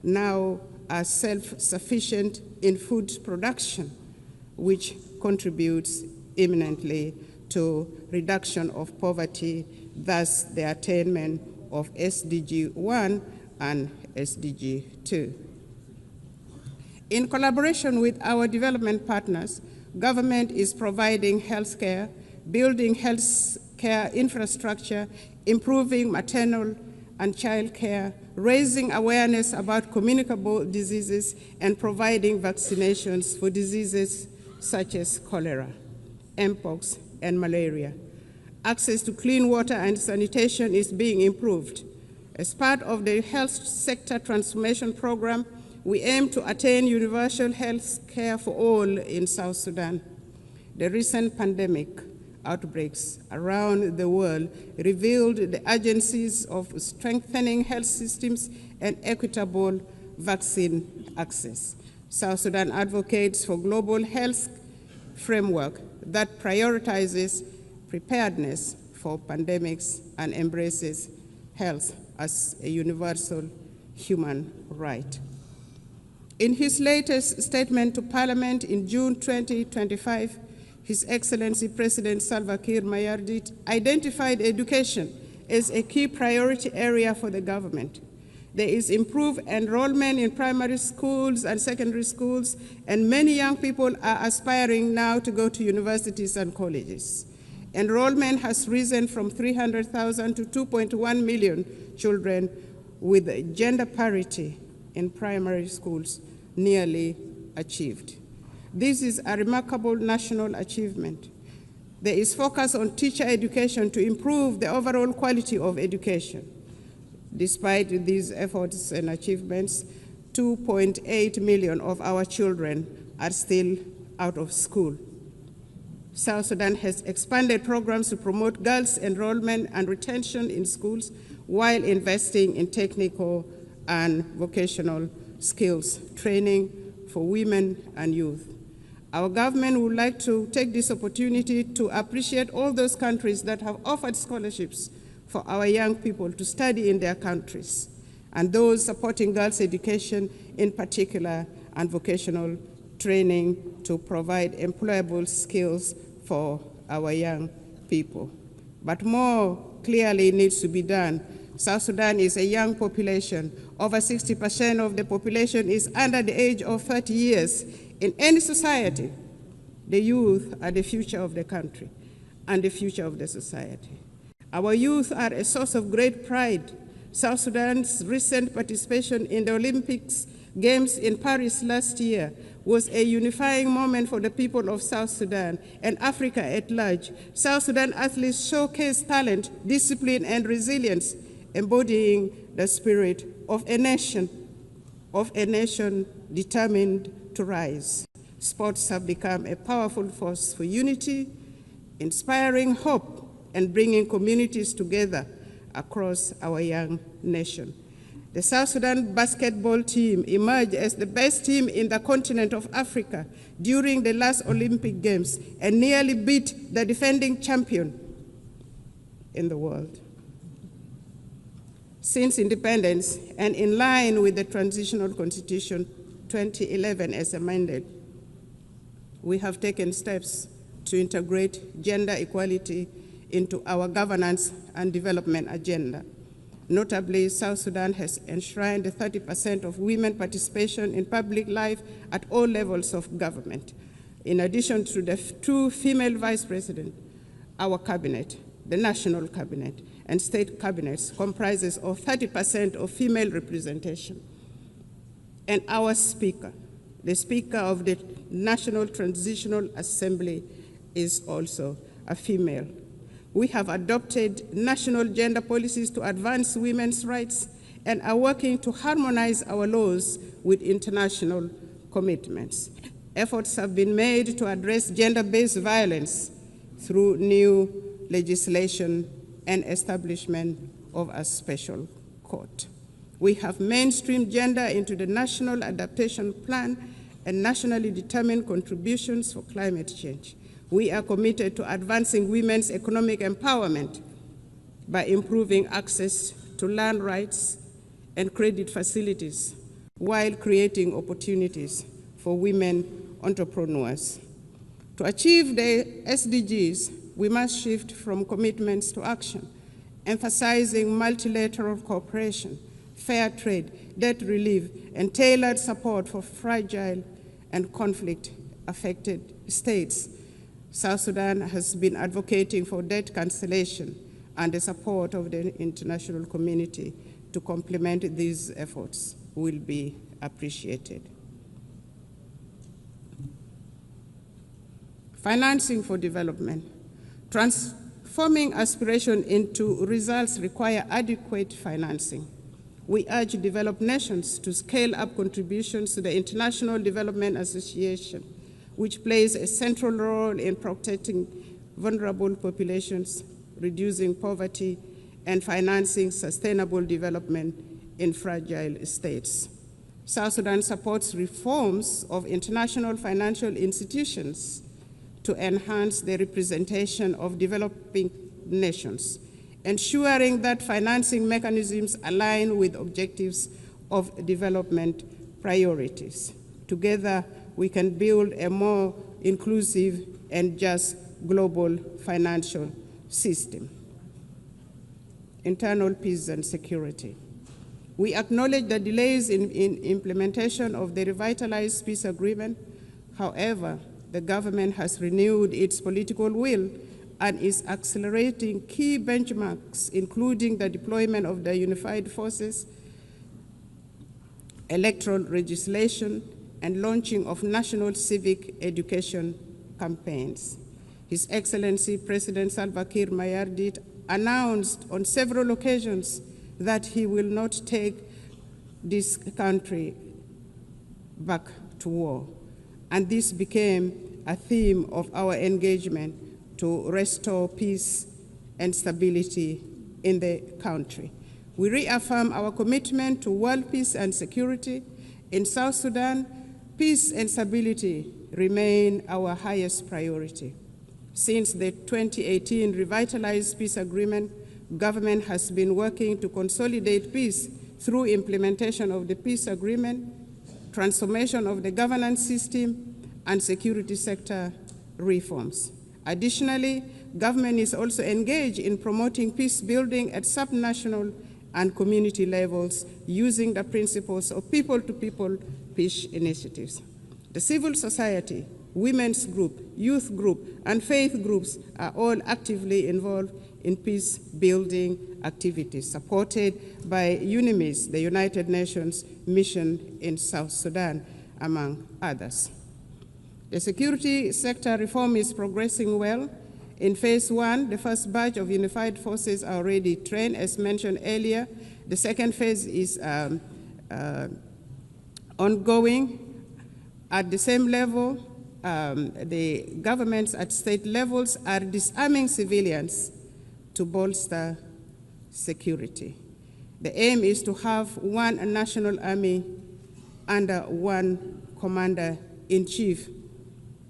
now are self-sufficient in food production, which contributes eminently to reduction of poverty, thus the attainment of SDG 1 and SDG 2. In collaboration with our development partners, government is providing health care, building health care infrastructure, improving maternal and child care, raising awareness about communicable diseases, and providing vaccinations for diseases such as cholera, mpox, and malaria. Access to clean water and sanitation is being improved. As part of the health sector transformation program, we aim to attain universal health care for all in South Sudan. The recent pandemic outbreaks around the world revealed the urgencies of strengthening health systems and equitable vaccine access. South Sudan advocates for global health framework that prioritizes preparedness for pandemics and embraces health as a universal human right. In his latest statement to Parliament in June 2025, His Excellency President Salva Kiir Mayardit identified education as a key priority area for the government. There is improved enrollment in primary schools and secondary schools, and many young people are aspiring now to go to universities and colleges. Enrollment has risen from 300,000 to 2.1 million children, with gender parity in primary schools nearly achieved. This is a remarkable national achievement. There is focus on teacher education to improve the overall quality of education. Despite these efforts and achievements, 2.8 million of our children are still out of school. South Sudan has expanded programs to promote girls' enrollment and retention in schools while investing in technical and vocational skills training for women and youth. Our government would like to take this opportunity to appreciate all those countries that have offered scholarships for our young people to study in their countries, and those supporting girls' education in particular and vocational training to provide employable skills for our young people. But more clearly needs to be done. South Sudan is a young population. Over 60% of the population is under the age of 30 years. In any society, the youth are the future of the country and the future of the society. Our youth are a source of great pride. South Sudan's recent participation in the Olympics Games in Paris last year was a unifying moment for the people of South Sudan and Africa at large. South Sudan athletes showcased talent, discipline, and resilience, embodying the spirit of a nation determined to rise. Sports have become a powerful force for unity, inspiring hope, and bringing communities together across our young nation. The South Sudan basketball team emerged as the best team in the continent of Africa during the last Olympic Games and nearly beat the defending champion in the world. Since independence, and in line with the Transitional Constitution 2011 as amended, we have taken steps to integrate gender equality into our governance and development agenda. Notably, South Sudan has enshrined 30% of women participation in public life at all levels of government. In addition to the two female vice presidents, our cabinet, the national cabinet, and state cabinets comprises of 30% of female representation. And our speaker, the Speaker of the National Transitional Assembly, is also a female. We have adopted national gender policies to advance women's rights and are working to harmonize our laws with international commitments. Efforts have been made to address gender-based violence through new legislation and establishment of a special court. We have mainstreamed gender into the National Adaptation Plan and nationally determined contributions for climate change. We are committed to advancing women's economic empowerment by improving access to land rights and credit facilities while creating opportunities for women entrepreneurs. To achieve the SDGs, we must shift from commitments to action, emphasizing multilateral cooperation, fair trade, debt relief, and tailored support for fragile and conflict-affected states. South Sudan has been advocating for debt cancellation and the support of the international community to complement these efforts will be appreciated. Financing for development. Transforming aspiration into results require adequate financing. We urge developed nations to scale up contributions to the International Development Association, which plays a central role in protecting vulnerable populations, reducing poverty, and financing sustainable development in fragile states. South Sudan supports reforms of international financial institutions to enhance the representation of developing nations, ensuring that financing mechanisms align with objectives of development priorities. Together, we can build a more inclusive and just global financial system. Internal peace and security. We acknowledge the delays in implementation of the revitalized peace agreement. However, the government has renewed its political will and is accelerating key benchmarks, including the deployment of the unified forces, electoral legislation, and launching of national civic education campaigns. His Excellency President Salva Kiir Mayardit announced on several occasions that he will not take this country back to war. And this became a theme of our engagement to restore peace and stability in the country. We reaffirm our commitment to world peace and security. In South Sudan, peace and stability remain our highest priority. Since the 2018 revitalized peace agreement, government has been working to consolidate peace through implementation of the peace agreement, transformation of the governance system, and security sector reforms. Additionally, government is also engaged in promoting peace building at subnational and community levels using the principles of people-to-people peace initiatives. The civil society, women's group, youth group, and faith groups are all actively involved in peace-building activities supported by UNIMIS, the United Nations mission in South Sudan, among others. The security sector reform is progressing well. In phase one, the first batch of unified forces are already trained, as mentioned earlier. The second phase is ongoing. At the same level, the governments at state levels are disarming civilians to bolster security. The aim is to have one national army under one commander-in-chief,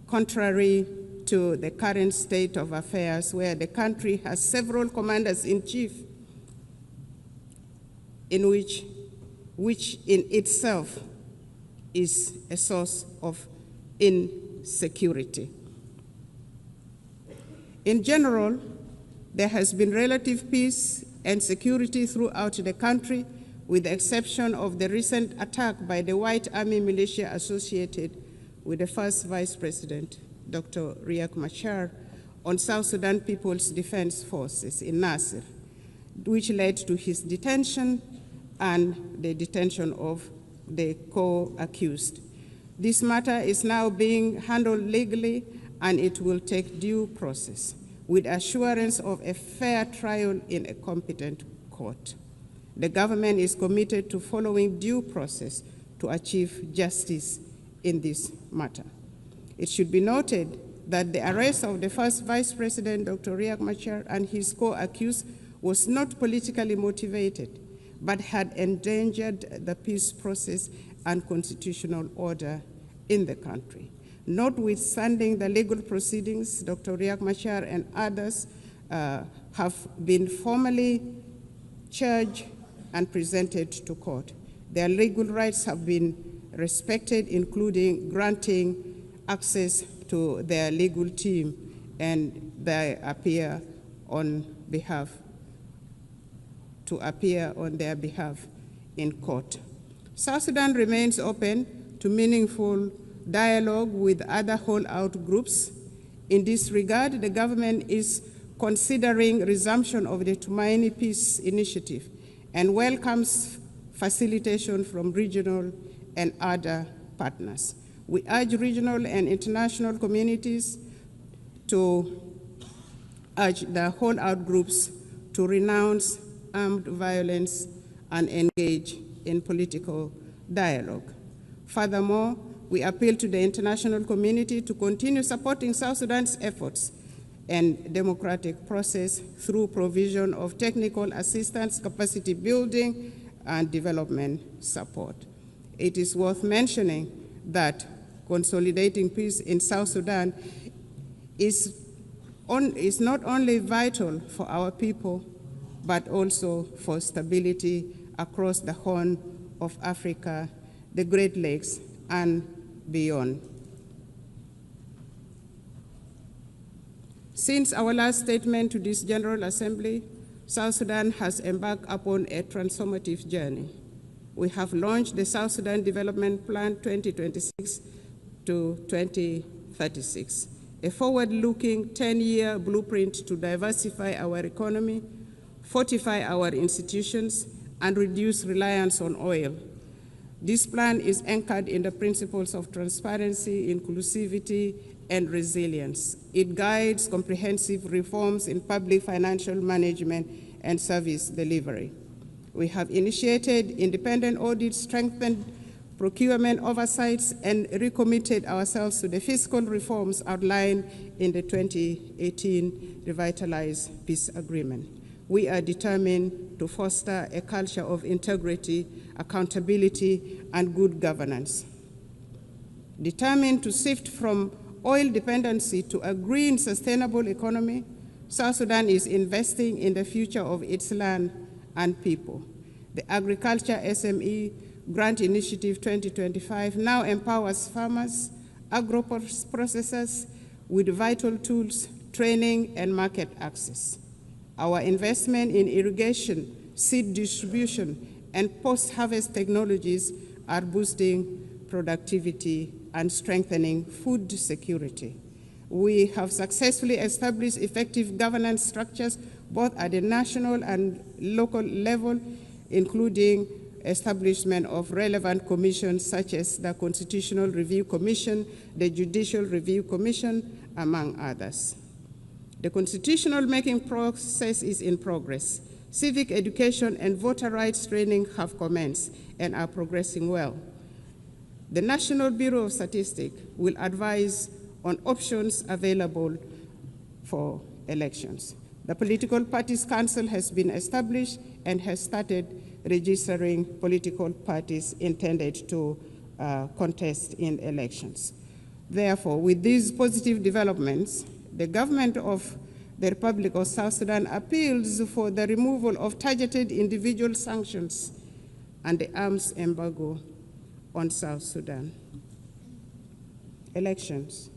contrary to the current state of affairs where the country has several commanders-in-chief, which in itself is a source of insecurity. In general, there has been relative peace and security throughout the country, with the exception of the recent attack by the White Army militia associated with the first Vice President, Dr. Riek Machar, on South Sudan People's Defense Forces in Nasir, which led to his detention and the detention of the co-accused. This matter is now being handled legally, and it will take due process, with assurance of a fair trial in a competent court. The government is committed to following due process to achieve justice in this matter. It should be noted that the arrest of the first Vice President, Dr. Riek Machar, and his co-accused was not politically motivated, but had endangered the peace process and constitutional order in the country. Notwithstanding the legal proceedings, Dr. Riek Machar and others have been formally charged and presented to court. Their legal rights have been respected, including granting access to their legal team, and they appear on their behalf in court. South Sudan remains open to meaningful dialogue with other holdout groups. In this regard, the government is considering resumption of the Tumaini Peace Initiative and welcomes facilitation from regional and other partners. We urge regional and international communities to urge the holdout groups to renounce armed violence and engage in political dialogue. Furthermore, we appeal to the international community to continue supporting South Sudan's efforts and democratic process through provision of technical assistance, capacity building, and development support. It is worth mentioning that consolidating peace in South Sudan is not only vital for our people, but also for stability across the Horn of Africa, the Great Lakes, and beyond. Since our last statement to this General Assembly, South Sudan has embarked upon a transformative journey. We have launched the South Sudan Development Plan 2026 to 2036, a forward-looking 10-year blueprint to diversify our economy, fortify our institutions, and reduce reliance on oil. This plan is anchored in the principles of transparency, inclusivity, and resilience. It guides comprehensive reforms in public financial management and service delivery. We have initiated independent audits, strengthened procurement oversights, and recommitted ourselves to the fiscal reforms outlined in the 2018 Revitalized Peace Agreement. We are determined to foster a culture of integrity, accountability, and good governance. Determined to shift from oil dependency to a green, sustainable economy, South Sudan is investing in the future of its land and people. The Agriculture SME Grant Initiative 2025 now empowers farmers, agro-processors with vital tools, training, and market access. Our investment in irrigation, seed distribution, and post-harvest technologies are boosting productivity and strengthening food security. We have successfully established effective governance structures both at the national and local level, including establishment of relevant commissions such as the Constitutional Review Commission, the Judicial Review Commission, among others. The constitutional making process is in progress. Civic education and voter rights training have commenced and are progressing well. The National Bureau of Statistics will advise on options available for elections. The Political Parties Council has been established and has started registering political parties intended to contest in elections. Therefore, with these positive developments, the government of the Republic of South Sudan appeals for the removal of targeted individual sanctions and the arms embargo on South Sudan. Elections.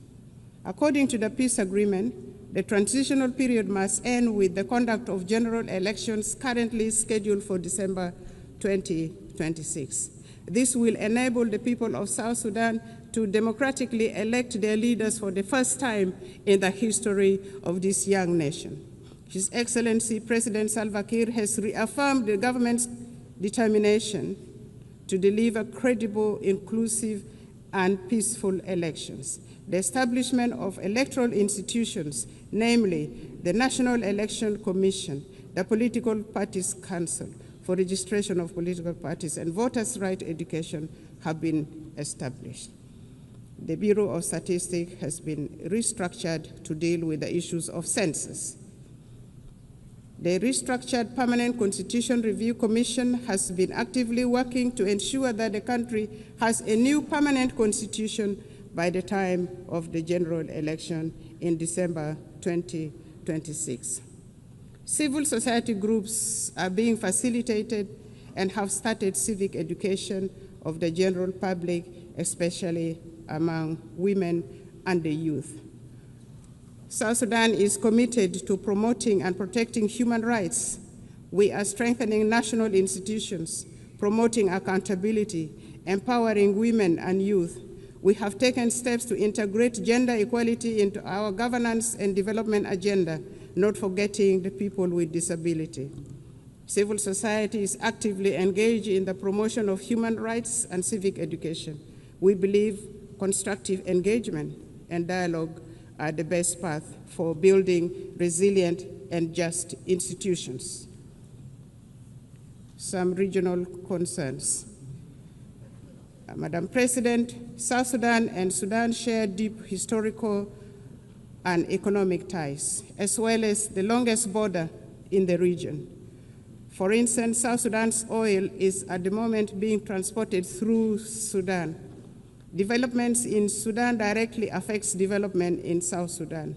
According to the peace agreement, The transitional period must end with the conduct of general elections currently scheduled for December 2026. This will enable the people of South Sudan to democratically elect their leaders for the first time in the history of this young nation. His Excellency President Salva Kiir has reaffirmed the government's determination to deliver credible, inclusive, and peaceful elections. The establishment of electoral institutions, namely the National Election Commission, the Political Parties Council for registration of political parties, and voters' right education have been established. The Bureau of Statistics has been restructured to deal with the issues of census. The restructured Permanent Constitution Review Commission has been actively working to ensure that the country has a new permanent constitution by the time of the general election in December 2026. Civil society groups are being facilitated and have started civic education of the general public, especially among women and the youth. South Sudan is committed to promoting and protecting human rights. We are strengthening national institutions, promoting accountability, empowering women and youth. We have taken steps to integrate gender equality into our governance and development agenda, not forgetting the people with disability. Civil society is actively engaged in the promotion of human rights and civic education. We believe constructive engagement and dialogue are the best path for building resilient and just institutions. Some regional concerns. Madam President, South Sudan and Sudan share deep historical and economic ties, as well as the longest border in the region. For instance, South Sudan's oil is at the moment being transported through Sudan. Developments in Sudan directly affects development in South Sudan.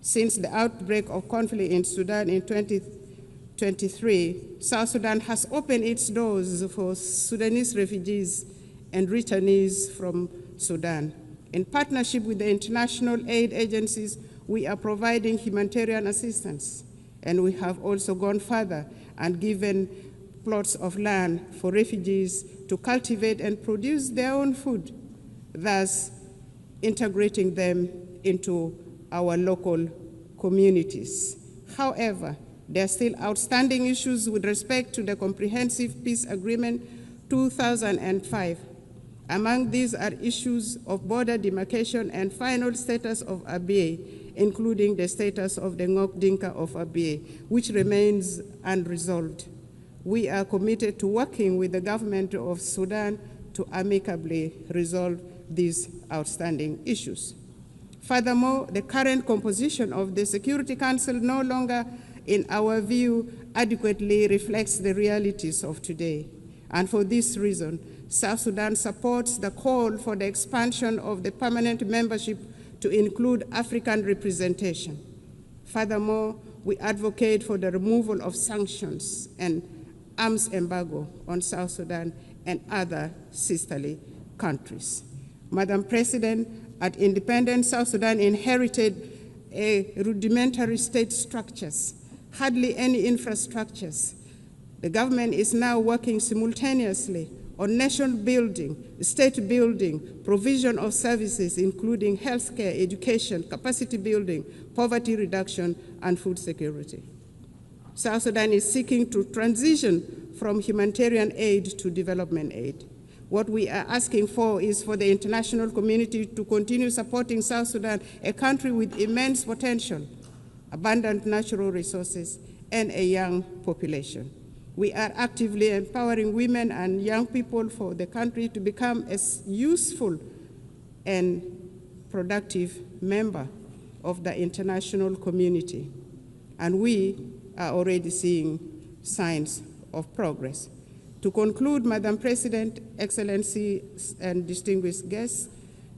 Since the outbreak of conflict in Sudan in 2023, South Sudan has opened its doors for Sudanese refugees and returnees from Sudan. In partnership with the international aid agencies, we are providing humanitarian assistance, and we have also gone further and given plots of land for refugees to cultivate and produce their own food, thus integrating them into our local communities. However, there are still outstanding issues with respect to the Comprehensive Peace Agreement 2005. Among these are issues of border demarcation and final status of Abyei, including the status of the Ngok Dinka of Abyei, which remains unresolved. We are committed to working with the government of Sudan to amicably resolve these outstanding issues. Furthermore, the current composition of the Security Council no longer, in our view, adequately reflects the realities of today. And for this reason, South Sudan supports the call for the expansion of the permanent membership to include African representation. Furthermore, we advocate for the removal of sanctions and arms embargo on South Sudan and other sisterly countries. Madam President, at independence, South Sudan inherited rudimentary state structures, hardly any infrastructures. The government is now working simultaneously on nation building, state building, provision of services, including healthcare, education, capacity building, poverty reduction, and food security. South Sudan is seeking to transition from humanitarian aid to development aid. What we are asking for is for the international community to continue supporting South Sudan, a country with immense potential, abundant natural resources, and a young population. We are actively empowering women and young people for the country to become a useful and productive member of the international community. And we are already seeing signs of progress. To conclude, Madam President, Excellencies, and distinguished guests,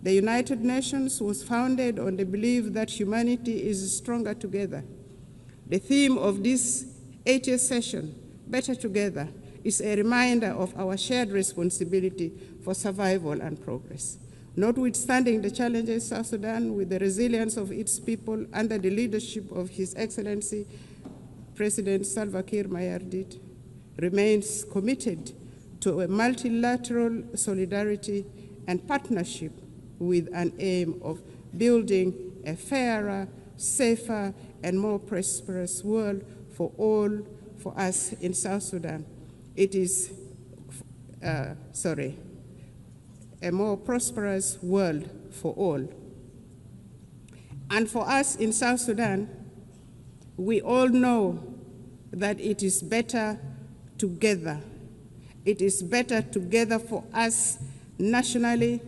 the United Nations was founded on the belief that humanity is stronger together. The theme of this 80th session, Better Together, is a reminder of our shared responsibility for survival and progress. Notwithstanding the challenges, South Sudan, with the resilience of its people under the leadership of His Excellency President Salva Kiir Mayardit, remains committed to a multilateral solidarity and partnership with an aim of building a fairer, safer, and more prosperous world for all, for us in South Sudan. It is, a more prosperous world for all. And for us in South Sudan, we all know that it is better together. It is better together for us nationally.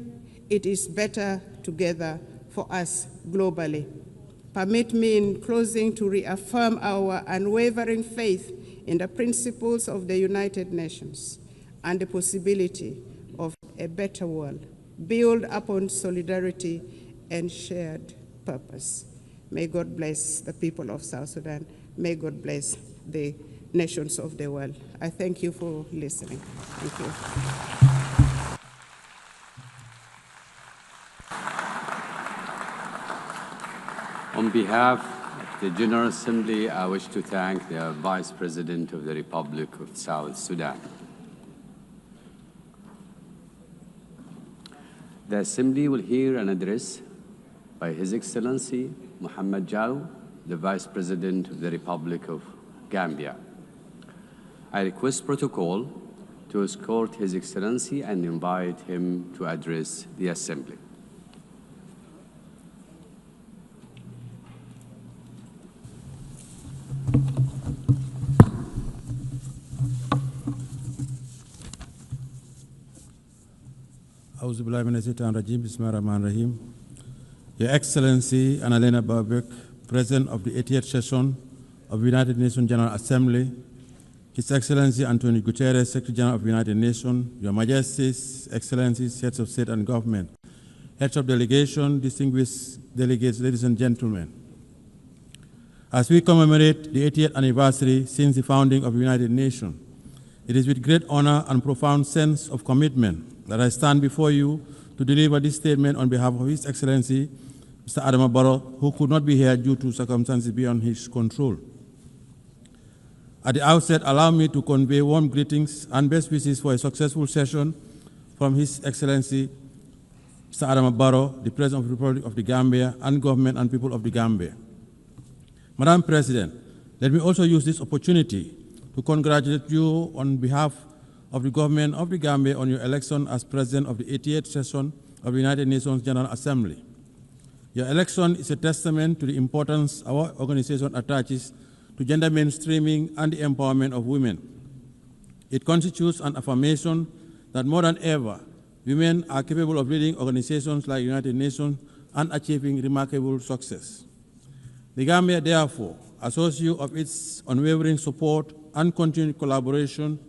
It is better together for us globally. Permit me in closing to reaffirm our unwavering faith in the principles of the United Nations and the possibility of a better world, built upon solidarity and shared purpose. May God bless the people of South Sudan. May God bless the nations of the world. I thank you for listening. Thank you. On behalf of the General Assembly, I wish to thank the Vice President of the Republic of South Sudan. The Assembly will hear an address by His Excellency Mohamed Jao, the Vice President of the Republic of Gambia. I request protocol to escort His Excellency and invite him to address the Assembly. Your Excellency Annalena Baerbock, President of the 80th Session of the United Nations General Assembly, His Excellency Antonio Guterres, Secretary General of the United Nations, Your Majesties, Excellencies, Heads of State and Government, Heads of Delegation, distinguished delegates, ladies and gentlemen. As we commemorate the 80th anniversary since the founding of the United Nations, it is with great honor and profound sense of commitment that I stand before you to deliver this statement on behalf of His Excellency, Mr. Adama Barrow, who could not be here due to circumstances beyond his control. At the outset, allow me to convey warm greetings and best wishes for a successful session from His Excellency, Mr. Adama Barrow, the President of the Republic of the Gambia, and government and people of the Gambia. Madam President, let me also use this opportunity to congratulate you on behalf of the government of the Gambia on your election as President of the 88th Session of the United Nations General Assembly. Your election is a testament to the importance our organization attaches to gender mainstreaming and the empowerment of women. It constitutes an affirmation that more than ever, women are capable of leading organizations like the United Nations and achieving remarkable success. The Gambia, therefore, assures you of its unwavering support and continued cooperation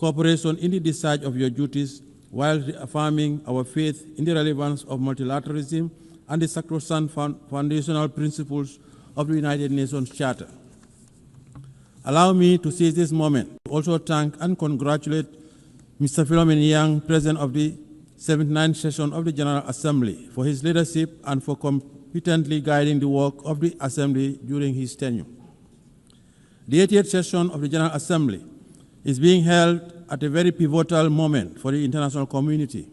in the discharge of your duties while reaffirming our faith in the relevance of multilateralism and the sacrosanct foundational principles of the United Nations Charter. Allow me to seize this moment to also thank and congratulate Mr. Philomen Yang, President of the 79th Session of the General Assembly, for his leadership and for competently guiding the work of the Assembly during his tenure. The 80th Session of the General Assembly is being held at a very pivotal moment for the international community.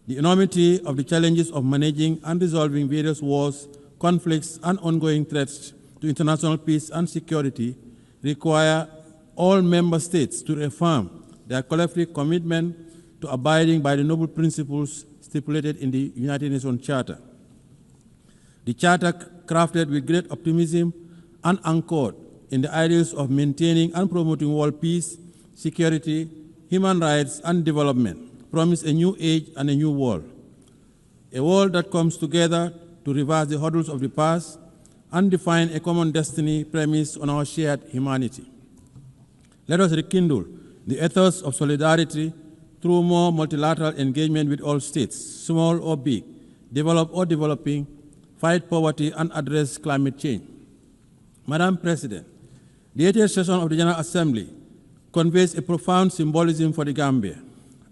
The enormity of the challenges of managing and resolving various wars, conflicts, and ongoing threats to international peace and security require all member states to reaffirm their collective commitment to abiding by the noble principles stipulated in the United Nations Charter. The Charter, crafted with great optimism and anchored in the ideals of maintaining and promoting world peace, security, human rights, and development, promise a new age and a new world. A world that comes together to reverse the hurdles of the past and define a common destiny premised on our shared humanity. Let us rekindle the ethos of solidarity through more multilateral engagement with all states, small or big, developed or developing, fight poverty, and address climate change. Madam President, the 80th Session of the General Assembly conveys a profound symbolism for the Gambia.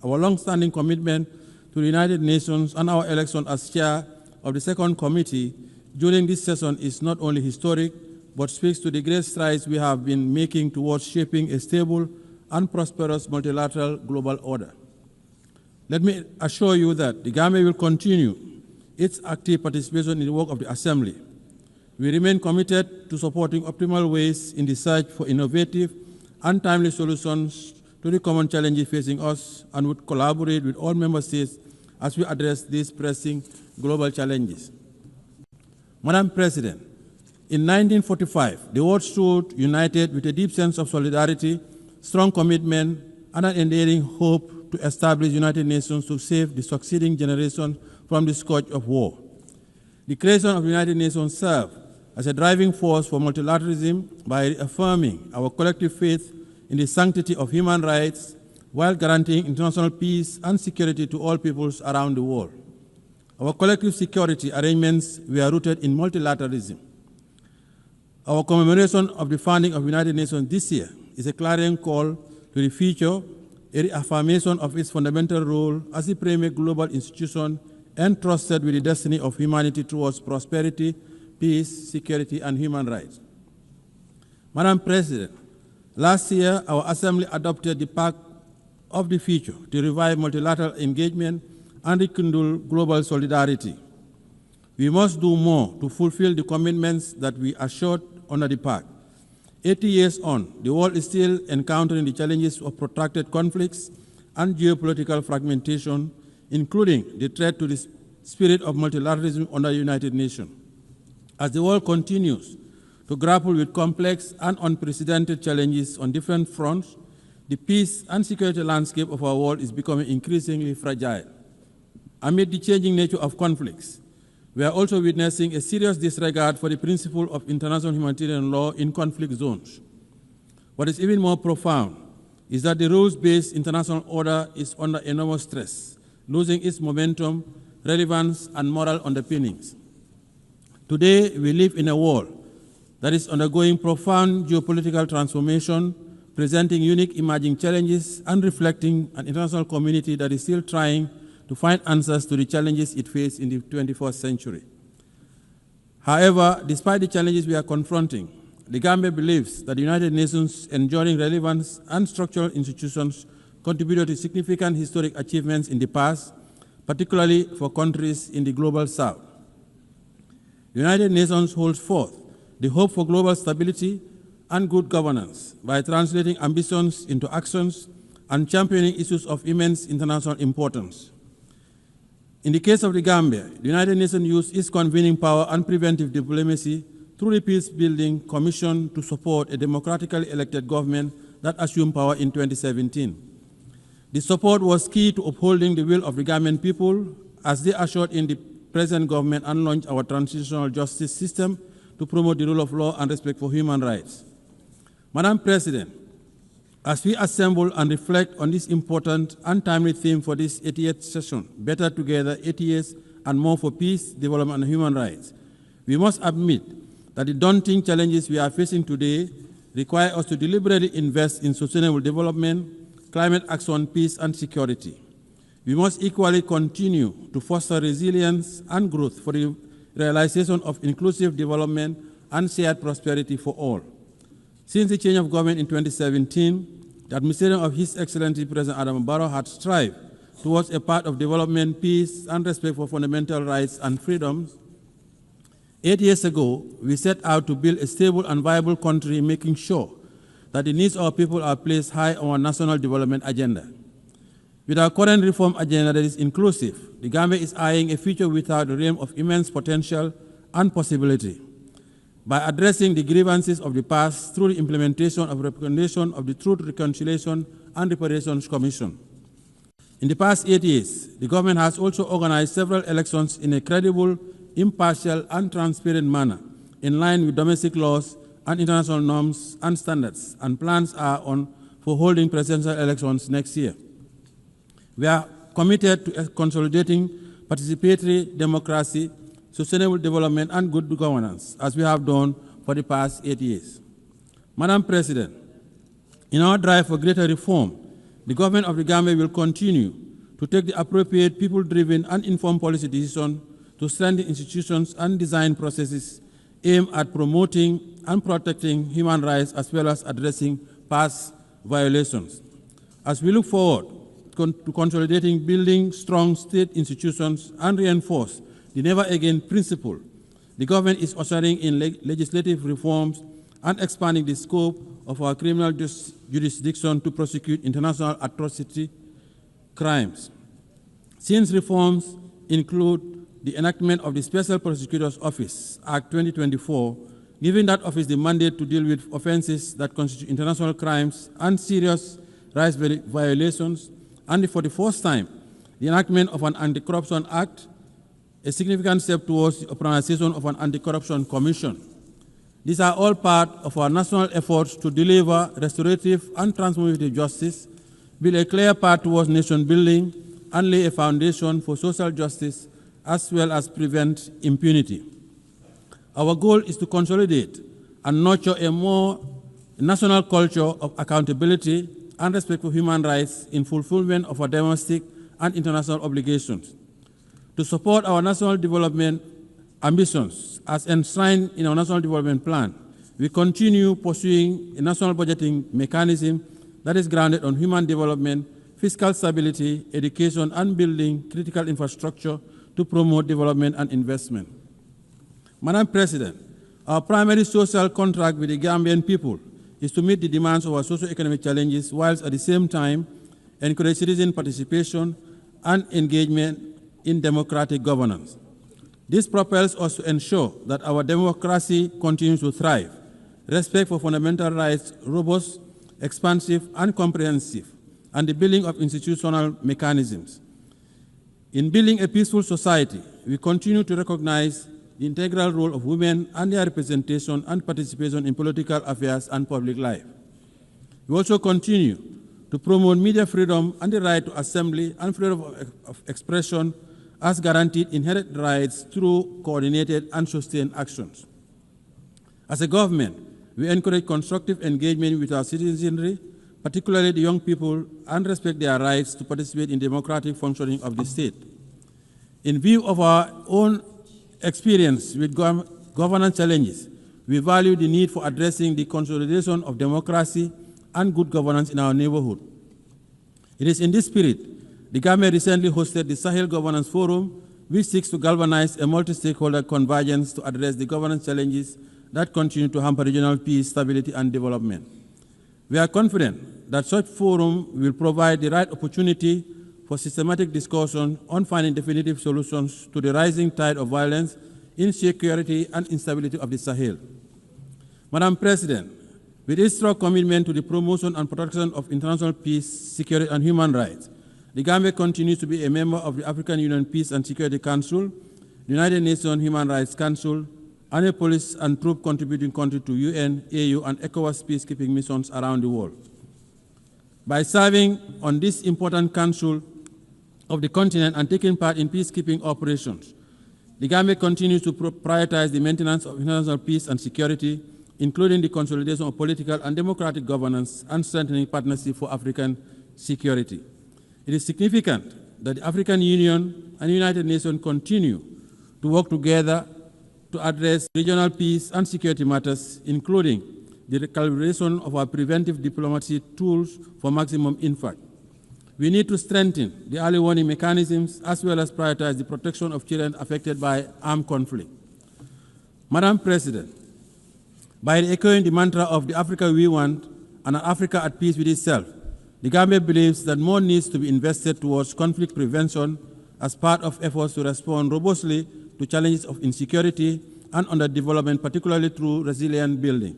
Our long-standing commitment to the United Nations and our election as chair of the second committee during this session is not only historic, but speaks to the great strides we have been making towards shaping a stable and prosperous multilateral global order. Let me assure you that the Gambia will continue its active participation in the work of the Assembly. We remain committed to supporting optimal ways in the search for innovative and timely solutions to the common challenges facing us, and would collaborate with all member states as we address these pressing global challenges. Madam President, in 1945, the world stood united with a deep sense of solidarity, strong commitment, and an enduring hope to establish the United Nations to save the succeeding generation from the scourge of war. The creation of the United Nations served as a driving force for multilateralism by reaffirming our collective faith in the sanctity of human rights while guaranteeing international peace and security to all peoples around the world. Our collective security arrangements were rooted in multilateralism. Our commemoration of the founding of the United Nations this year is a clarion call to the future, a reaffirmation of its fundamental role as the premier global institution entrusted with the destiny of humanity towards prosperity, peace, security, and human rights. Madam President, last year our Assembly adopted the Pact of the Future to revive multilateral engagement and rekindle global solidarity. We must do more to fulfill the commitments that we assured under the Pact. 80 years on, the world is still encountering the challenges of protracted conflicts and geopolitical fragmentation, including the threat to the spirit of multilateralism under the United Nations. As the world continues to grapple with complex and unprecedented challenges on different fronts, the peace and security landscape of our world is becoming increasingly fragile. Amid the changing nature of conflicts, we are also witnessing a serious disregard for the principle of international humanitarian law in conflict zones. What is even more profound is that the rules-based international order is under enormous stress, losing its momentum, relevance, and moral underpinnings. Today, we live in a world that is undergoing profound geopolitical transformation, presenting unique emerging challenges and reflecting an international community that is still trying to find answers to the challenges it faces in the 21st century. However, despite the challenges we are confronting, the Gambia believes that the United Nations' enduring relevance and structural institutions contributed to significant historic achievements in the past, particularly for countries in the global south. The United Nations holds forth the hope for global stability and good governance by translating ambitions into actions and championing issues of immense international importance. In the case of the Gambia, the United Nations used its convening power and preventive diplomacy through the Peace-Building Commission to support a democratically elected government that assumed power in 2017. The support was key to upholding the will of the Gambian people as they assured in the present government and launched our transitional justice system to promote the rule of law and respect for human rights. Madam President, as we assemble and reflect on this important and timely theme for this 88th session, Better Together, 80 years and more for peace, development, and human rights, we must admit that the daunting challenges we are facing today require us to deliberately invest in sustainable development, climate action, peace, and security. We must equally continue to foster resilience and growth for the realization of inclusive development and shared prosperity for all. Since the change of government in 2017, the administration of His Excellency President Adam Barrow had strived towards a path of development, peace, and respect for fundamental rights and freedoms. 8 years ago, we set out to build a stable and viable country, making sure that the needs of our people are placed high on our national development agenda. With our current reform agenda that is inclusive, the Gambia is eyeing a future without the realm of immense potential and possibility. By addressing the grievances of the past through the implementation of recognition of the Truth, Reconciliation, and Reparations Commission. In the past 8 years, the government has also organized several elections in a credible, impartial, and transparent manner, in line with domestic laws and international norms and standards, and plans are on for holding presidential elections next year. We are committed to consolidating participatory democracy, sustainable development, and good governance, as we have done for the past 8 years. Madam President, in our drive for greater reform, the government of the Gambia will continue to take the appropriate people-driven and informed policy decisions to strengthen institutions and design processes aimed at promoting and protecting human rights as well as addressing past violations. As we look forward to consolidating, building strong state institutions and reinforce the never again principle, the government is ushering in legislative reforms and expanding the scope of our criminal jurisdiction to prosecute international atrocity crimes. Since reforms include the enactment of the Special Prosecutor's Office, Act 2024, giving that office the mandate to deal with offenses that constitute international crimes and serious rights violations, and for the first time, the enactment of an Anti-Corruption Act, a significant step towards the organization of an Anti-Corruption Commission. These are all part of our national efforts to deliver restorative and transformative justice, build a clear path towards nation building, and lay a foundation for social justice, as well as prevent impunity. Our goal is to consolidate and nurture a more national culture of accountability and respect for human rights in fulfillment of our domestic and international obligations. To support our national development ambitions as enshrined in our National Development Plan, we continue pursuing a national budgeting mechanism that is grounded on human development, fiscal stability, education, and building critical infrastructure to promote development and investment. Madam President, our primary social contract with the Gambian people is to meet the demands of our socio-economic challenges whilst at the same time encourage citizen participation and engagement in democratic governance. This propels us to ensure that our democracy continues to thrive, respect for fundamental rights robust, expansive, and comprehensive, and the building of institutional mechanisms. In building a peaceful society, we continue to recognize the integral role of women and their representation and participation in political affairs and public life. We also continue to promote media freedom and the right to assembly and freedom of expression as guaranteed inherent rights through coordinated and sustained actions. As a government, we encourage constructive engagement with our citizenry, particularly the young people, and respect their rights to participate in democratic functioning of the state. In view of our own experience with governance challenges, we value the need for addressing the consolidation of democracy and good governance in our neighborhood. It is in this spirit, the Gambia recently hosted the Sahel Governance Forum, which seeks to galvanize a multi-stakeholder convergence to address the governance challenges that continue to hamper regional peace, stability, and development. We are confident that such forum will provide the right opportunity for systematic discussion on finding definitive solutions to the rising tide of violence, insecurity, and instability of the Sahel. Madam President, with its strong commitment to the promotion and protection of international peace, security, and human rights, the Gambia continues to be a member of the African Union Peace and Security Council, the United Nations Human Rights Council, and a police and troop contributing country to UN, AU, and ECOWAS peacekeeping missions around the world. By serving on this important council of the continent and taking part in peacekeeping operations, the Gambia continues to prioritize the maintenance of international peace and security, including the consolidation of political and democratic governance and strengthening partnership for African security. It is significant that the African Union and the United Nations continue to work together to address regional peace and security matters, including the recalibration of our preventive diplomacy tools for maximum impact. We need to strengthen the early warning mechanisms as well as prioritize the protection of children affected by armed conflict. Madam President, by echoing the mantra of the Africa we want and an Africa at peace with itself, the Gambia believes that more needs to be invested towards conflict prevention as part of efforts to respond robustly to challenges of insecurity and underdevelopment, particularly through resilient building.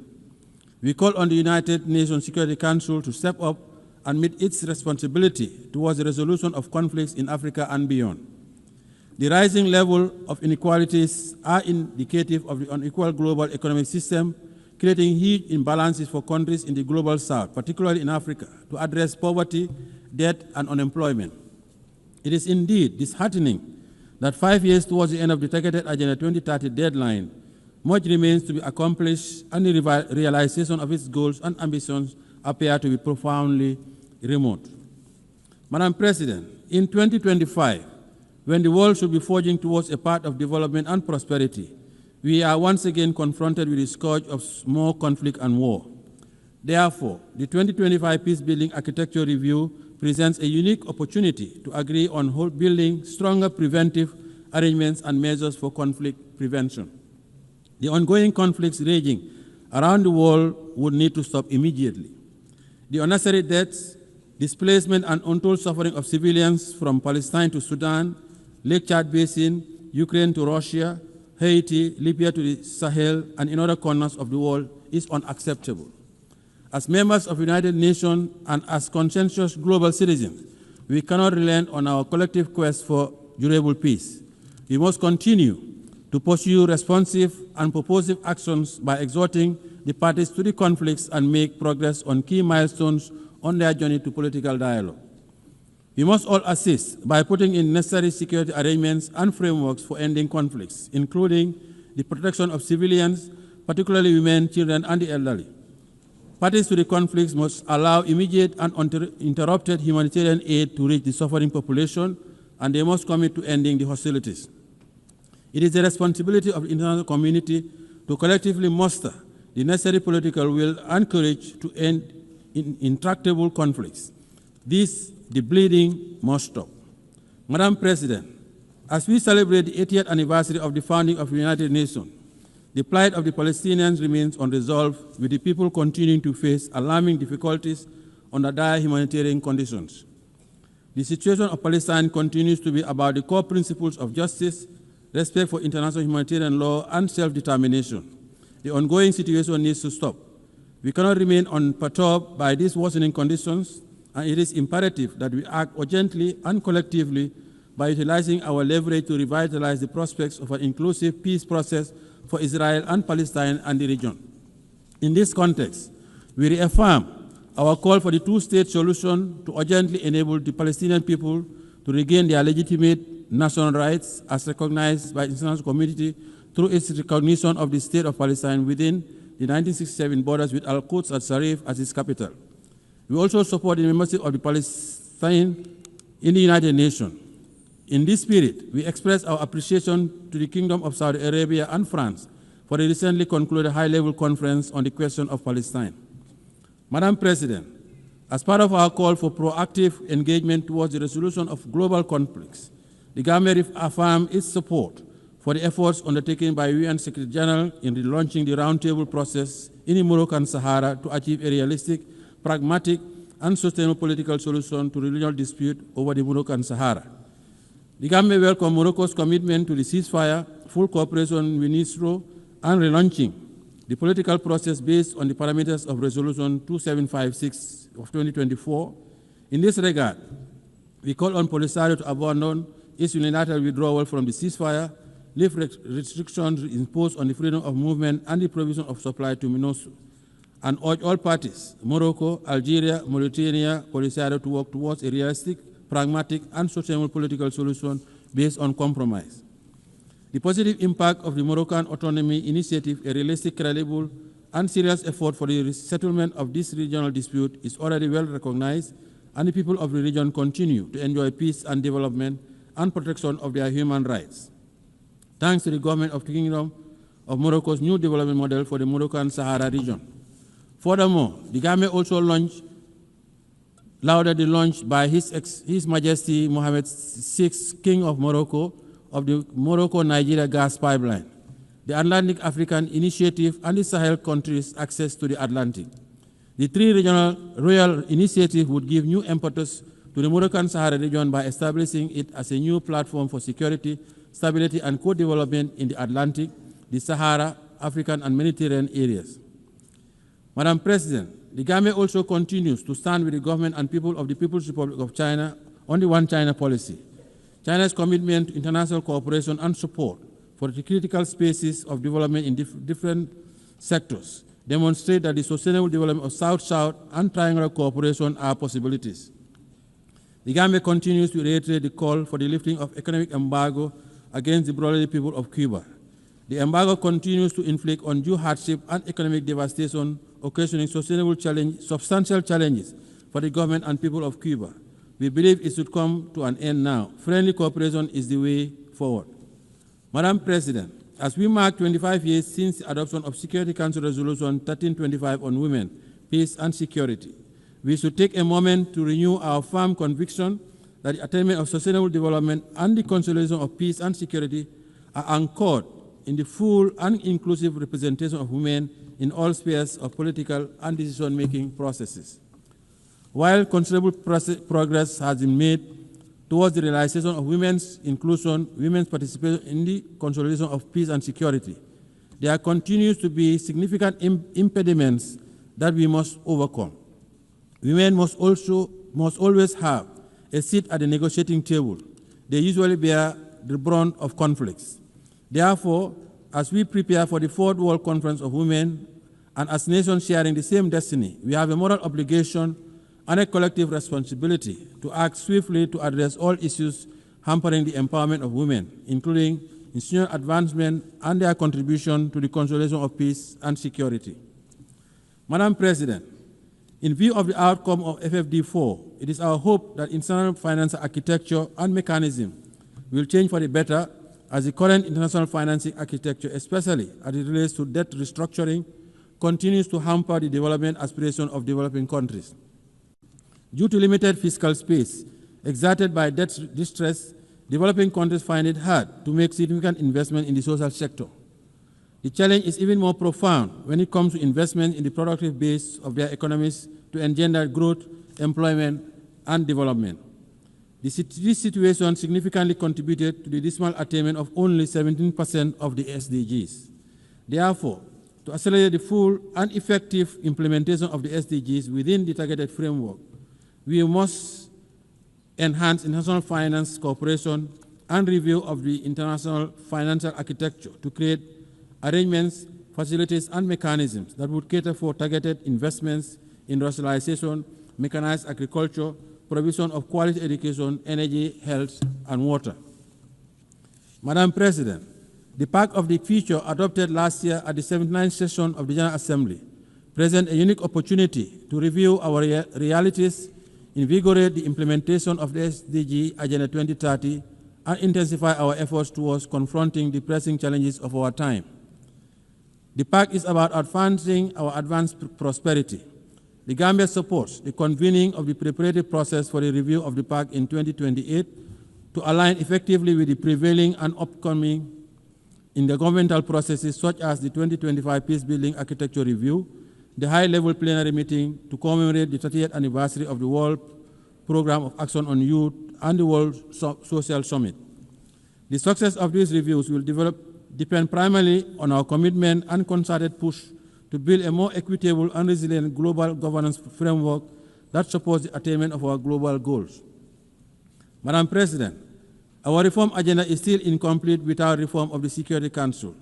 We call on the United Nations Security Council to step up and meet its responsibility towards the resolution of conflicts in Africa and beyond. The rising level of inequalities are indicative of the unequal global economic system, creating huge imbalances for countries in the global south, particularly in Africa, to address poverty, debt, and unemployment. It is indeed disheartening that 5 years towards the end of the targeted Agenda 2030 deadline, much remains to be accomplished and the realization of its goals and ambitions appear to be profoundly remote. Madam President, In 2025, when the world should be forging towards a path of development and prosperity, we are once again confronted with the scourge of more conflict and war. Therefore, the 2025 Peace-Building Architecture Review presents a unique opportunity to agree on building stronger preventive arrangements and measures for conflict prevention. The ongoing conflicts raging around the world would need to stop immediately. The unnecessary deaths, displacement, and untold suffering of civilians from Palestine to Sudan, Lake Chad Basin, Ukraine to Russia, Haiti, Libya to the Sahel, and in other corners of the world is unacceptable. As members of the United Nations and as conscientious global citizens, we cannot relent on our collective quest for durable peace. We must continue to pursue responsive and purposive actions by exhorting the parties to the conflicts and make progress on key milestones on their journey to political dialogue. We must all assist by putting in necessary security arrangements and frameworks for ending conflicts, including the protection of civilians, particularly women, children, and the elderly. Parties to the conflicts must allow immediate and uninterrupted humanitarian aid to reach the suffering population, and they must commit to ending the hostilities. It is the responsibility of the international community to collectively muster the necessary political will and courage to end intractable conflicts. The bleeding must stop. Madam President, as we celebrate the 80th anniversary of the founding of the United Nations, the plight of the Palestinians remains unresolved, with the people continuing to face alarming difficulties under dire humanitarian conditions. The situation of Palestine continues to be about the core principles of justice, respect for international humanitarian law, and self-determination. The ongoing situation needs to stop. We cannot remain unperturbed by these worsening conditions, and it is imperative that we act urgently and collectively by utilizing our leverage to revitalize the prospects of an inclusive peace process for Israel and Palestine and the region. In this context, we reaffirm our call for the two-state solution to urgently enable the Palestinian people to regain their legitimate national rights as recognized by the international community through its recognition of the state of Palestine within the 1967 borders with Al-Quds al-Sharif as its capital. We also support the membership of the Palestine in the United Nations. In this spirit, we express our appreciation to the Kingdom of Saudi Arabia and France for the recently concluded high-level conference on the question of Palestine. Madam President, as part of our call for proactive engagement towards the resolution of global conflicts, the Gambia reaffirms its support for the efforts undertaken by UN Secretary General in launching the roundtable process in the Moroccan Sahara to achieve a realistic, pragmatic, and sustainable political solution to the regional dispute over the Moroccan Sahara. The Gambia welcomes Morocco's commitment to the ceasefire, full cooperation with NISRO, and relaunching the political process based on the parameters of Resolution 2756 of 2024. In this regard, we call on Polisario to abandon its unilateral withdrawal from the ceasefire, lift restrictions imposed on the freedom of movement and the provision of supply to MINUSO, and urge all parties, Morocco, Algeria, Mauritania, Polisario, to work towards a realistic, pragmatic, and sustainable political solution based on compromise. The positive impact of the Moroccan Autonomy Initiative, a realistic, credible, and serious effort for the settlement of this regional dispute, is already well recognized, and the people of the region continue to enjoy peace and development and protection of their human rights. Thanks to the government of the Kingdom of Morocco's new development model for the Moroccan Sahara region. Furthermore, the Gambia also lauded the launch by His Majesty Mohammed VI, King of Morocco, of the Morocco-Nigeria gas pipeline, the Atlantic African Initiative, and the Sahel countries' access to the Atlantic. The three regional royal initiatives would give new impetus to the Moroccan Sahara region by establishing it as a new platform for security, stability, and co-development in the Atlantic, the Sahara, African, and Mediterranean areas. Madam President, the Gambia also continues to stand with the government and people of the People's Republic of China on the One China policy. China's commitment to international cooperation and support for the critical spaces of development in different sectors demonstrate that the sustainable development of South-South and triangular cooperation are possibilities. The Gambia continues to reiterate the call for the lifting of economic embargo against the brotherly people of Cuba. The embargo continues to inflict undue hardship and economic devastation, occasioning substantial challenges for the government and people of Cuba. We believe it should come to an end now. Friendly cooperation is the way forward. Madam President, as we mark 25 years since the adoption of Security Council Resolution 1325 on women, peace and security, we should take a moment to renew our firm conviction that the attainment of sustainable development and the consolidation of peace and security are anchored in the full and inclusive representation of women in all spheres of political and decision-making processes. While considerable progress has been made towards the realization of women's inclusion, women's participation in the consolidation of peace and security, there continues to be significant impediments that we must overcome. Women must always have a seat at the negotiating table. They usually bear the brunt of conflicts. Therefore, as we prepare for the Fourth World Conference of Women, and as nations sharing the same destiny, we have a moral obligation and a collective responsibility to act swiftly to address all issues hampering the empowerment of women, including institutional advancement and their contribution to the consolidation of peace and security. Madam President, in view of the outcome of FFD4, it is our hope that international financial architecture and mechanism will change for the better as the current international financing architecture, especially as it relates to debt restructuring, continues to hamper the development aspirations of developing countries. Due to limited fiscal space exerted by debt distress, developing countries find it hard to make significant investment in the social sector. The challenge is even more profound when it comes to investment in the productive base of their economies to engender growth, employment, and development. This situation significantly contributed to the dismal attainment of only 17% of the SDGs. Therefore, to accelerate the full and effective implementation of the SDGs within the targeted framework, we must enhance international finance cooperation and review of the international financial architecture to create arrangements, facilities, and mechanisms that would cater for targeted investments in industrialization, mechanized agriculture, provision of quality education, energy, health, and water. Madam President, the Pact of the Future adopted last year at the 79th session of the General Assembly presents a unique opportunity to review our realities, invigorate the implementation of the SDG Agenda 2030, and intensify our efforts towards confronting the pressing challenges of our time. The Pact is about advancing our advanced prosperity. The Gambia supports the convening of the preparatory process for the review of the Pact in 2028 to align effectively with the prevailing and upcoming intergovernmental processes such as the 2025 Peacebuilding Architecture Review, the high-level plenary meeting to commemorate the 30th anniversary of the World Programme of Action on Youth, and the World Social Summit. The success of these reviews will depend primarily on our commitment and concerted push to build a more equitable and resilient global governance framework that supports the attainment of our global goals. Madam President, our reform agenda is still incomplete without reform of the Security Council.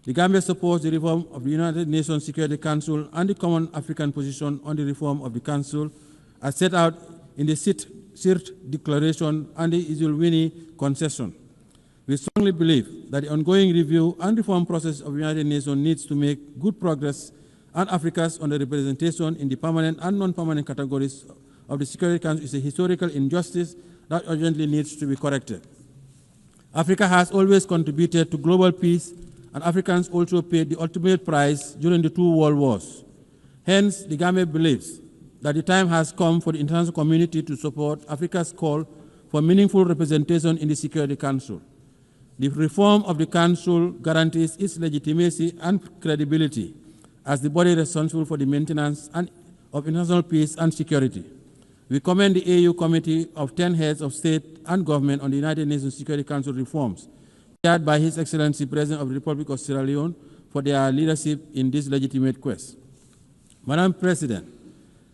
The Gambia supports the reform of the United Nations Security Council and the Common African Position on the reform of the Council as set out in the CIRT Declaration and the Eswatini Concession. We strongly believe that the ongoing review and reform process of the United Nations needs to make good progress, and Africa's underrepresentation in the permanent and non-permanent categories of the Security Council is a historical injustice that urgently needs to be corrected. Africa has always contributed to global peace, and Africans also paid the ultimate price during the two world wars. Hence, the Gambia believes that the time has come for the international community to support Africa's call for meaningful representation in the Security Council. The reform of the Council guarantees its legitimacy and credibility as the body responsible for the maintenance of international peace and security. We commend the AU Committee of 10 heads of state and government on the United Nations Security Council reforms, chaired by His Excellency President of the Republic of Sierra Leone, for their leadership in this legitimate quest. Madam President,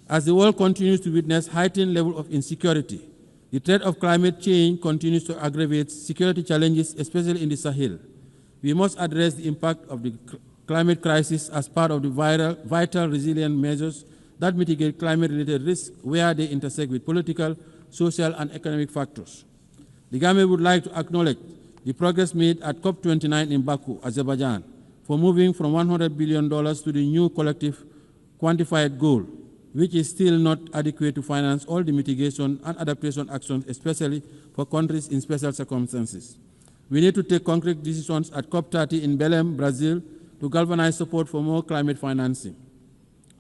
as the world continues to witness heightened level of insecurity, the threat of climate change continues to aggravate security challenges, especially in the Sahel. We must address the impact of the climate crisis as part of the vital resilient measures that mitigate climate-related risks where they intersect with political, social, and economic factors. The Gambia would like to acknowledge the progress made at COP29 in Baku, Azerbaijan, for moving from $100 billion to the new collective quantified goal which is still not adequate to finance all the mitigation and adaptation actions, especially for countries in special circumstances. We need to take concrete decisions at COP30 in Belém, Brazil, to galvanize support for more climate financing.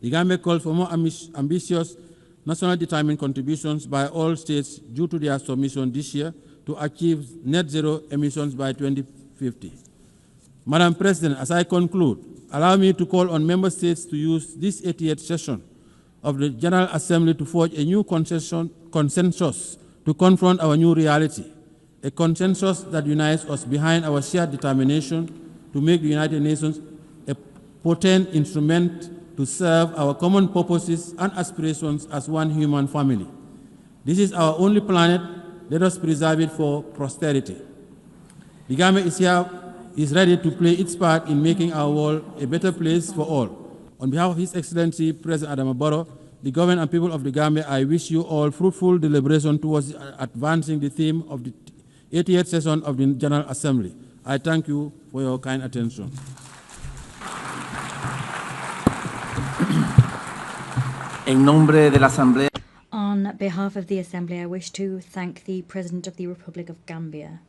The Gambia calls for more ambitious nationally determined contributions by all states due to their submission this year to achieve net zero emissions by 2050. Madam President, as I conclude, allow me to call on member states to use this 88th session of the General Assembly to forge a new consensus to confront our new reality, a consensus that unites us behind our shared determination to make the United Nations a potent instrument to serve our common purposes and aspirations as one human family. This is our only planet. Let us preserve it for posterity. The Gambia is ready to play its part in making our world a better place for all. On behalf of His Excellency President Adama Barrow, the government and people of the Gambia, I wish you all fruitful deliberation towards advancing the theme of the 88th session of the General Assembly. I thank you for your kind attention. En nombre de la Asamblea. On behalf of the Assembly, I wish to thank the President of the Republic of Gambia.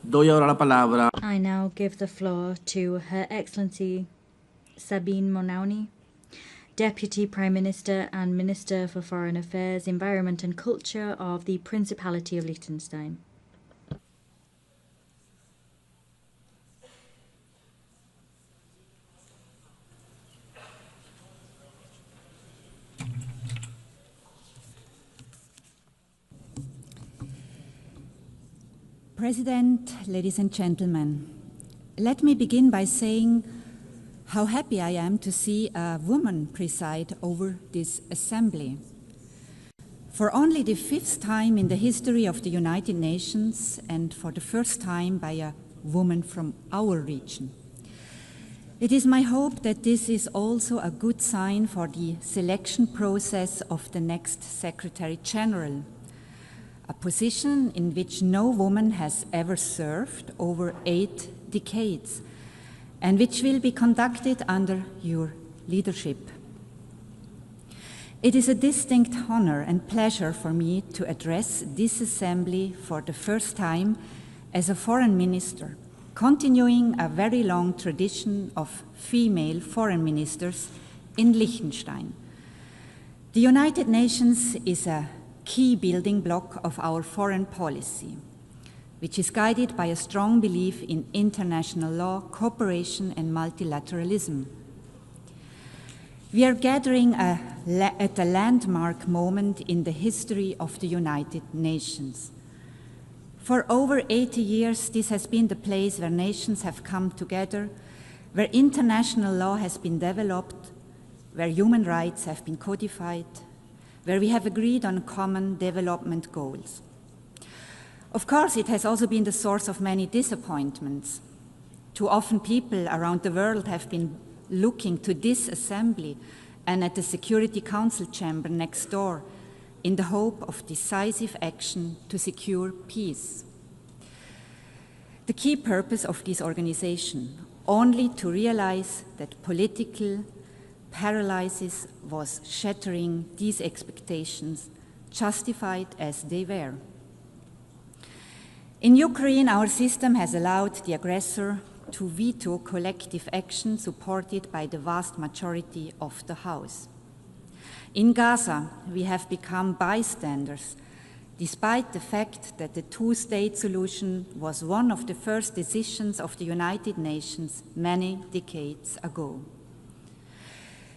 Doy ahora la palabra. I now give the floor to Her Excellency Sabine Monauni, Deputy Prime Minister and Minister for Foreign Affairs, Environment and Culture of the Principality of Liechtenstein. President, ladies and gentlemen, let me begin by saying how happy I am to see a woman preside over this assembly. For only the 5th time in the history of the United Nations, and for the first time by a woman from our region. It is my hope that this is also a good sign for the selection process of the next Secretary General, a position in which no woman has ever served over 8 decades, and which will be conducted under your leadership. It is a distinct honor and pleasure for me to address this assembly for the first time as a foreign minister, continuing a very long tradition of female foreign ministers in Liechtenstein. The United Nations is a key building block of our foreign policy, which is guided by a strong belief in international law, cooperation, and multilateralism. We are gathering at a landmark moment in the history of the United Nations. For over 80 years, this has been the place where nations have come together, where international law has been developed, where human rights have been codified, where we have agreed on common development goals. Of course, it has also been the source of many disappointments. Too often people around the world have been looking to this assembly and at the Security Council chamber next door in the hope of decisive action to secure peace. The key purpose of this organization, only to realize that political paralysis was shattering these expectations, justified as they were. In Ukraine, our system has allowed the aggressor to veto collective action supported by the vast majority of the House. In Gaza, we have become bystanders, despite the fact that the two-state solution was one of the first decisions of the United Nations many decades ago.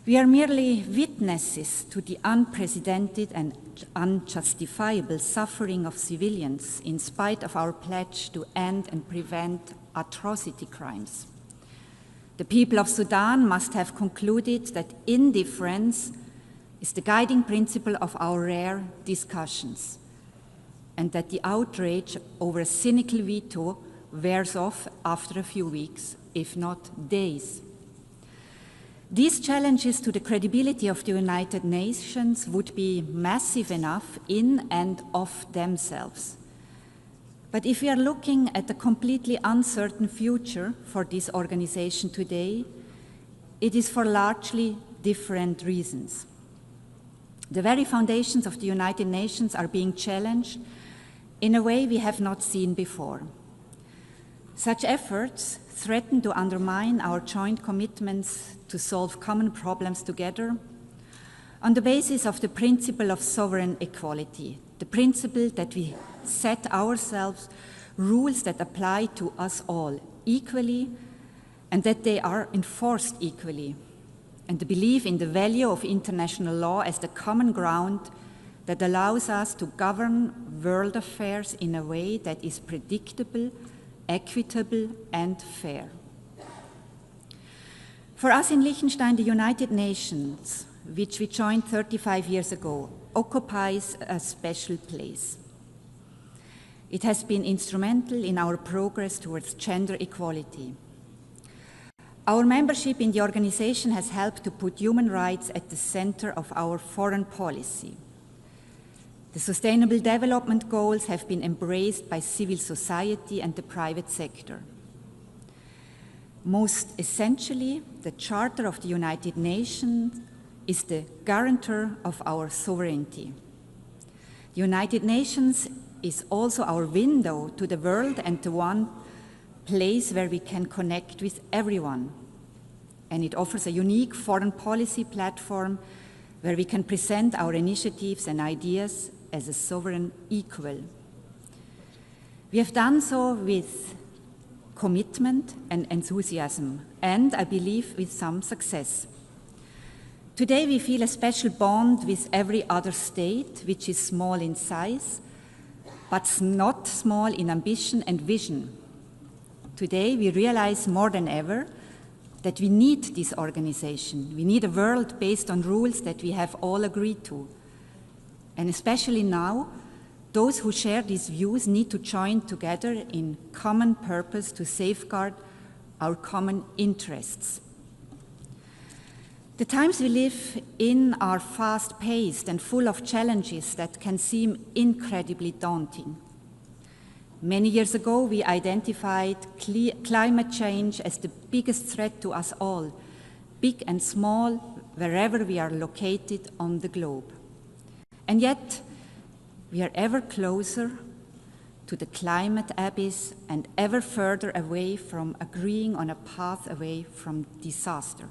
We are merely witnesses to the unprecedented and unjustifiable suffering of civilians in spite of our pledge to end and prevent atrocity crimes. The people of Sudan must have concluded that indifference is the guiding principle of our rare discussions, and that the outrage over a cynical veto wears off after a few weeks, if not days. These challenges to the credibility of the United Nations would be massive enough in and of themselves. But if we are looking at a completely uncertain future for this organization today, it is for largely different reasons. The very foundations of the United Nations are being challenged in a way we have not seen before. Such efforts threaten to undermine our joint commitments to solve common problems together on the basis of the principle of sovereign equality, the principle that we set ourselves rules that apply to us all equally and that they are enforced equally, and the belief in the value of international law as the common ground that allows us to govern world affairs in a way that is predictable, equitable, and fair. For us in Liechtenstein, the United Nations, which we joined 35 years ago, occupies a special place. It has been instrumental in our progress towards gender equality. Our membership in the organization has helped to put human rights at the center of our foreign policy. The Sustainable Development Goals have been embraced by civil society and the private sector. Most essentially, the Charter of the United Nations is the guarantor of our sovereignty. The United Nations is also our window to the world and the one place where we can connect with everyone. And it offers a unique foreign policy platform where we can present our initiatives and ideas as a sovereign equal. We have done so with commitment and enthusiasm, and I believe with some success. Today we feel a special bond with every other state, which is small in size, but not small in ambition and vision. Today we realize more than ever that we need this organization. We need a world based on rules that we have all agreed to. And especially now, those who share these views need to join together in common purpose to safeguard our common interests. The times we live in are fast-paced and full of challenges that can seem incredibly daunting. Many years ago, we identified climate change as the biggest threat to us all, big and small, wherever we are located on the globe. And yet, we are ever closer to the climate abyss and ever further away from agreeing on a path away from disaster.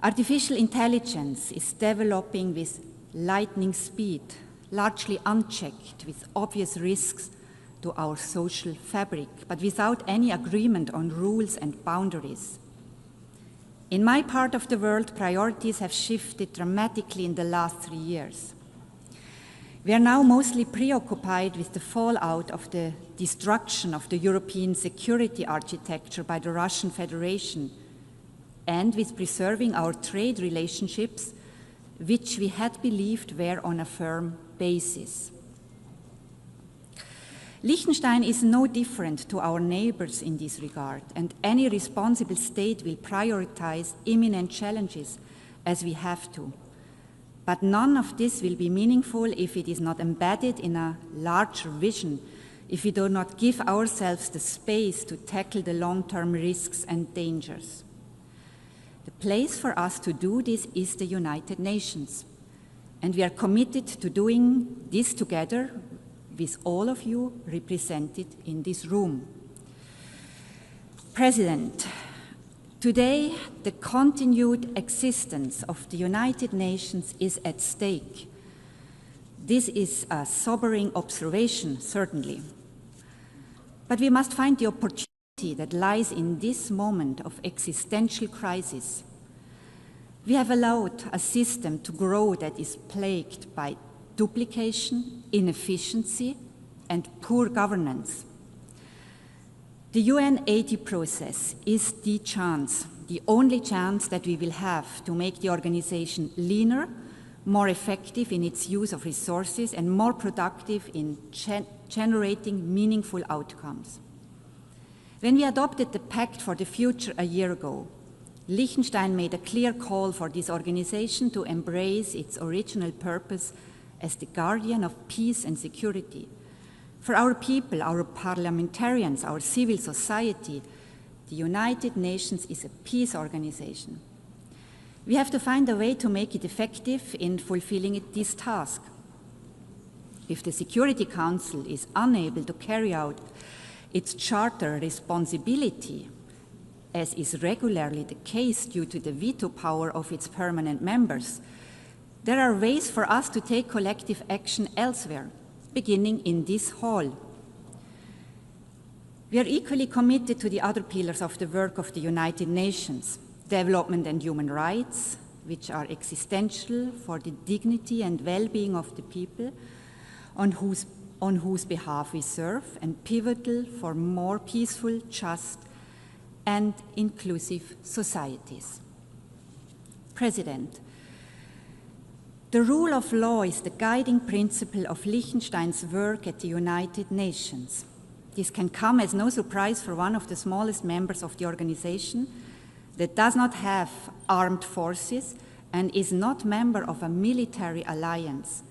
Artificial intelligence is developing with lightning speed, largely unchecked, with obvious risks to our social fabric, but without any agreement on rules and boundaries. In my part of the world, priorities have shifted dramatically in the last 3 years. We are now mostly preoccupied with the fallout of the destruction of the European security architecture by the Russian Federation and with preserving our trade relationships, which we had believed were on a firm basis. Liechtenstein is no different to our neighbors in this regard, and any responsible state will prioritize imminent challenges as we have to. But none of this will be meaningful if it is not embedded in a larger vision, if we do not give ourselves the space to tackle the long-term risks and dangers. The place for us to do this is the United Nations, and we are committed to doing this together with all of you represented in this room. President, today the continued existence of the United Nations is at stake. This is a sobering observation, certainly. But we must find the opportunity that lies in this moment of existential crisis. We have allowed a system to grow that is plagued by duplication, inefficiency, and poor governance. The UN 80 process is the chance, the only chance that we will have to make the organization leaner, more effective in its use of resources, and more productive in generating meaningful outcomes. When we adopted the Pact for the Future a year ago, Liechtenstein made a clear call for this organization to embrace its original purpose as the guardian of peace and security, For our people, our parliamentarians, our civil society, the United Nations is a peace organization. We have to find a way to make it effective in fulfilling this task. If the Security Council is unable to carry out its charter responsibility, as is regularly the case due to the veto power of its permanent members, there are ways for us to take collective action elsewhere, beginning in this hall. We are equally committed to the other pillars of the work of the United Nations, development and human rights, which are existential for the dignity and well-being of the people on whose behalf we serve, and pivotal for more peaceful, just, and inclusive societies. President, the rule of law is the guiding principle of Liechtenstein's work at the United Nations. This can come as no surprise for one of the smallest members of the organization that does not have armed forces and is not member of a military alliance.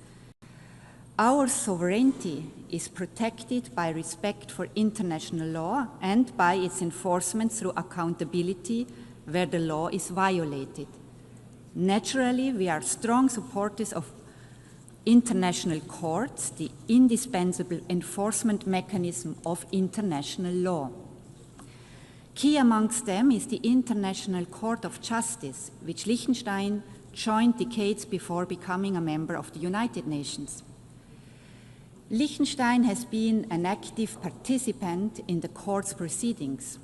Our sovereignty is protected by respect for international law and by its enforcement through accountability where the law is violated. Naturally, we are strong supporters of international courts, the indispensable enforcement mechanism of international law. Key amongst them is the International Court of Justice, which Liechtenstein joined decades before becoming a member of the United Nations. Liechtenstein has been an active participant in the court's proceedings.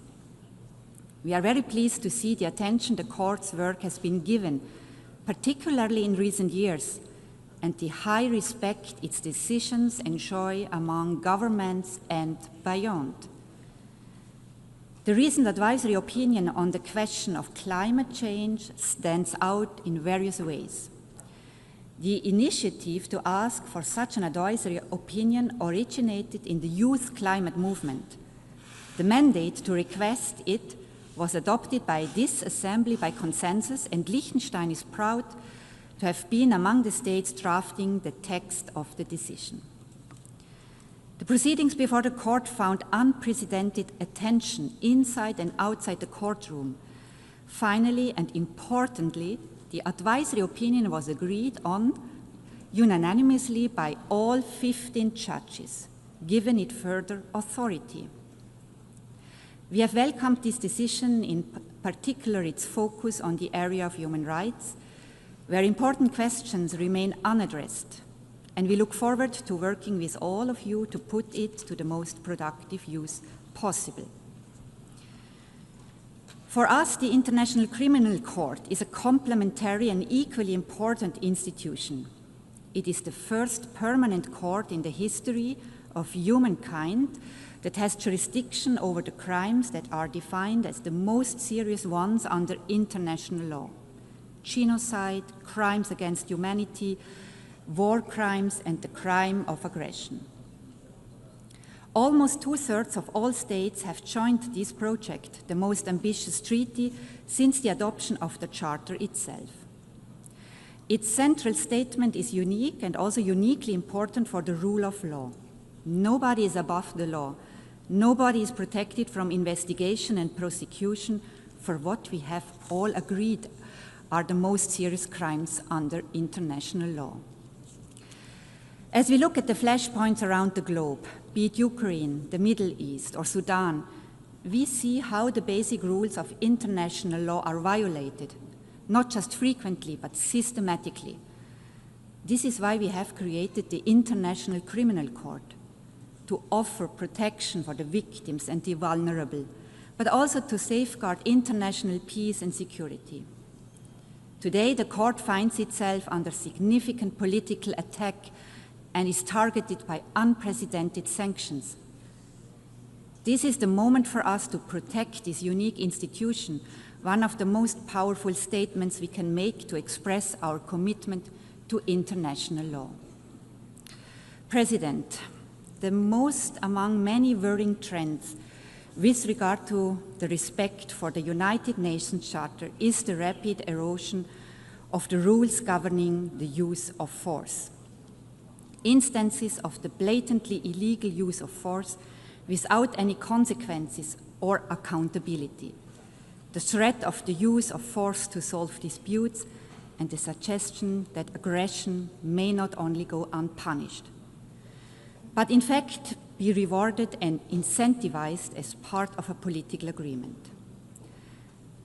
We are very pleased to see the attention the court's work has been given, particularly in recent years, and the high respect its decisions enjoy among governments and beyond. The recent advisory opinion on the question of climate change stands out in various ways. The initiative to ask for such an advisory opinion originated in the youth climate movement. The mandate to request it was adopted by this assembly by consensus, and Liechtenstein is proud to have been among the states drafting the text of the decision. The proceedings before the court found unprecedented attention inside and outside the courtroom. Finally and importantly, the advisory opinion was agreed on unanimously by all 15 judges, giving it further authority. We have welcomed this decision, in particular its focus on the area of human rights, where important questions remain unaddressed, and we look forward to working with all of you to put it to the most productive use possible. For us, the International Criminal Court is a complementary and equally important institution. It is the first permanent court in the history of humankind that has jurisdiction over the crimes that are defined as the most serious ones under international law: genocide, crimes against humanity, war crimes, and the crime of aggression. Almost 2/3 of all states have joined this project, the most ambitious treaty since the adoption of the Charter itself. Its central statement is unique and also uniquely important for the rule of law. Nobody is above the law. Nobody is protected from investigation and prosecution for what we have all agreed are the most serious crimes under international law. As we look at the flashpoints around the globe, be it Ukraine, the Middle East, or Sudan, we see how the basic rules of international law are violated, not just frequently, but systematically. This is why we have created the International Criminal Court, to offer protection for the victims and the vulnerable, but also to safeguard international peace and security. Today, the court finds itself under significant political attack and is targeted by unprecedented sanctions. This is the moment for us to protect this unique institution, one of the most powerful statements we can make to express our commitment to international law. President, the most among many worrying trends with regard to the respect for the United Nations Charter is the rapid erosion of the rules governing the use of force. instances of the blatantly illegal use of force without any consequences or accountability, the threat of the use of force to solve disputes, and the suggestion that aggression may not only go unpunished, but in fact be rewarded and incentivized as part of a political agreement.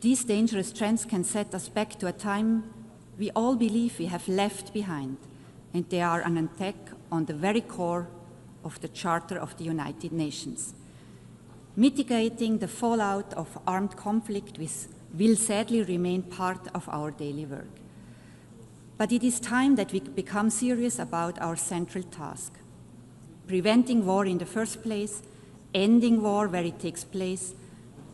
These dangerous trends can set us back to a time we all believe we have left behind, and they are an attack on the very core of the Charter of the United Nations. Mitigating the fallout of armed conflict will sadly remain part of our daily work. But it is time that we become serious about our central task: preventing war in the first place, ending war where it takes place,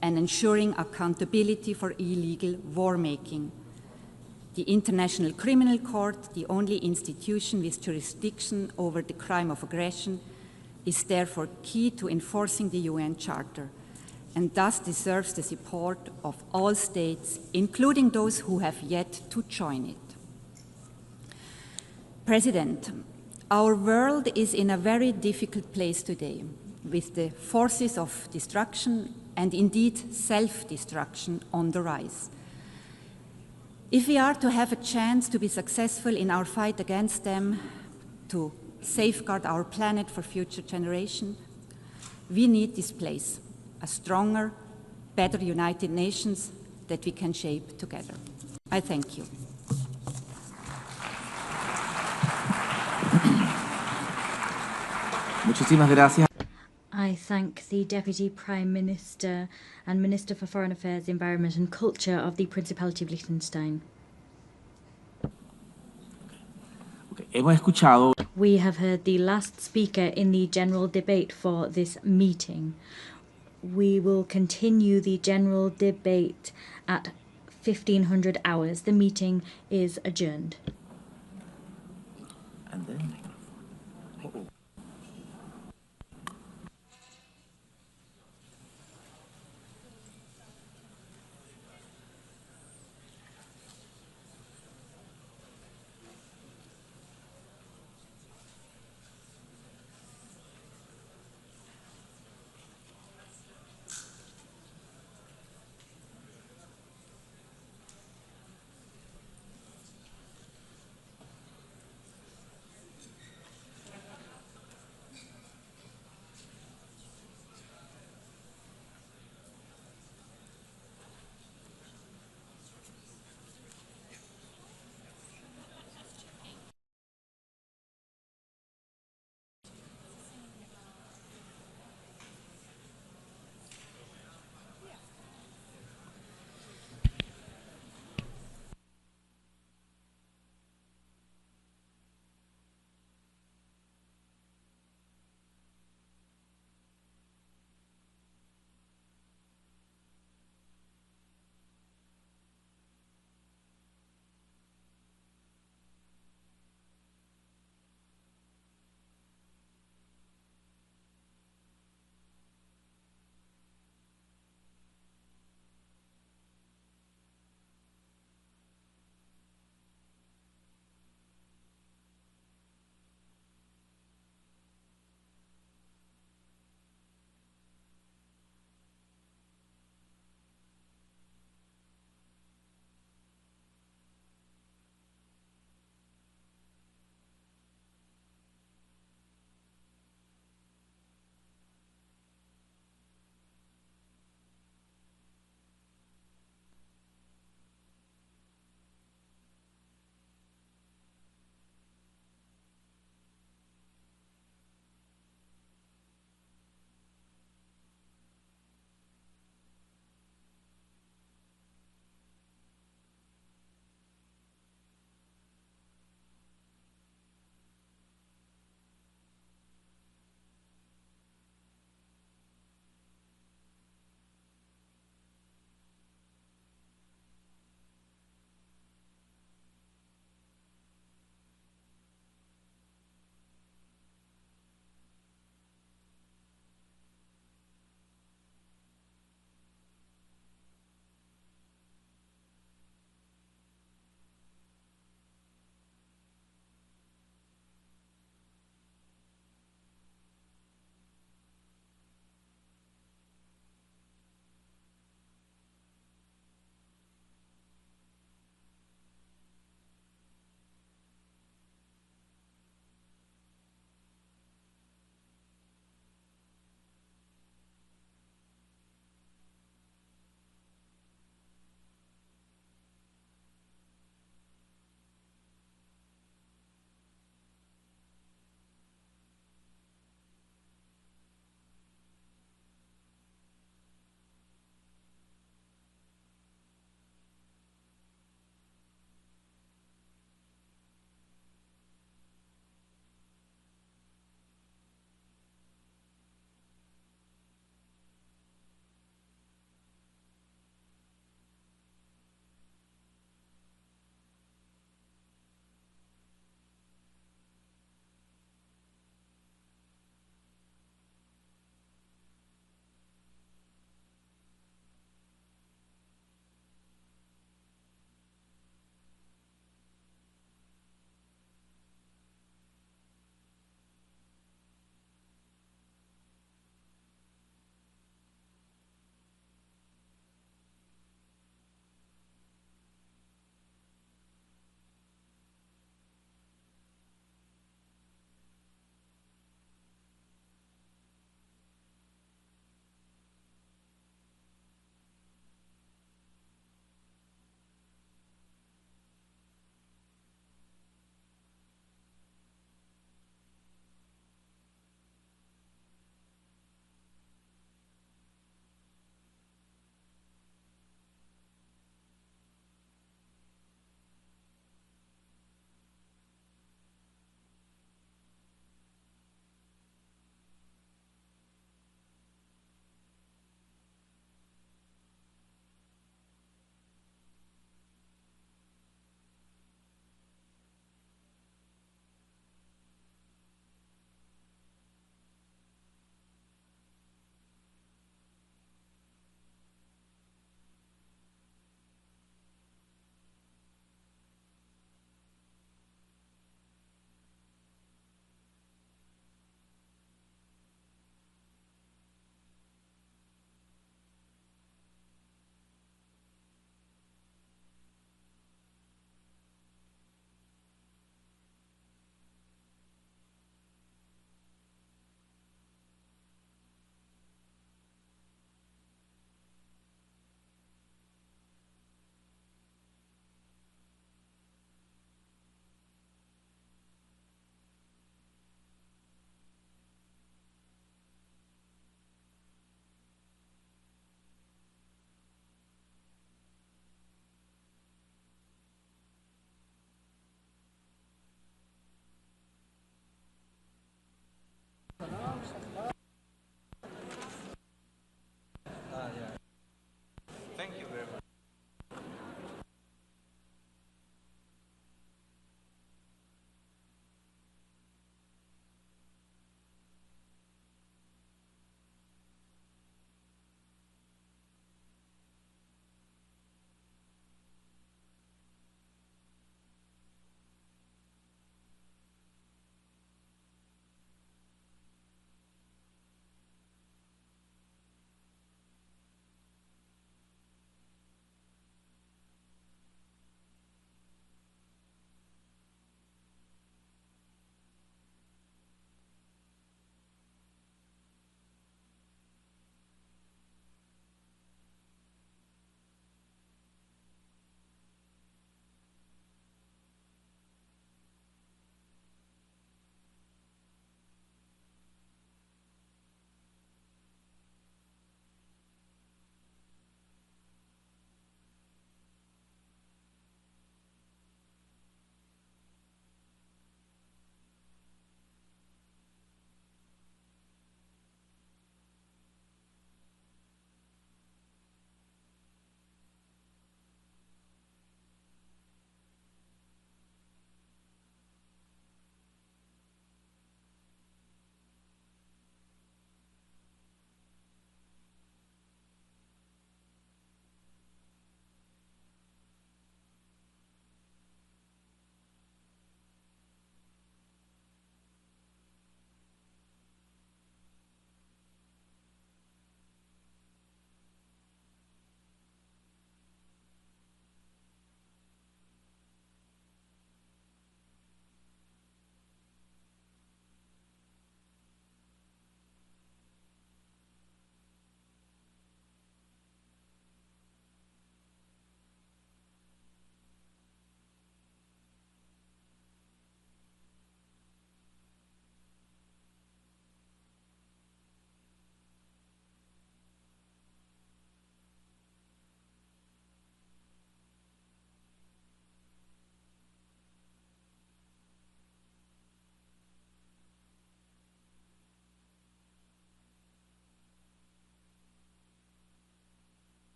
and ensuring accountability for illegal war-making. The International Criminal Court, the only institution with jurisdiction over the crime of aggression, is therefore key to enforcing the UN Charter, and thus deserves the support of all states, including those who have yet to join it. President, our world is in a very difficult place today, with the forces of destruction and indeed self-destruction on the rise. If we are to have a chance to be successful in our fight against them, to safeguard our planet for future generations, we need this place, a stronger, better United Nations that we can shape together. I thank you. Muchísimas gracias. I thank the Deputy Prime Minister and Minister for Foreign Affairs, Environment and Culture of the Principality of Liechtenstein. Hemos escuchado. We have heard the last speaker in the general debate for this meeting. We will continue the general debate at 1500 hours. The meeting is adjourned. And then...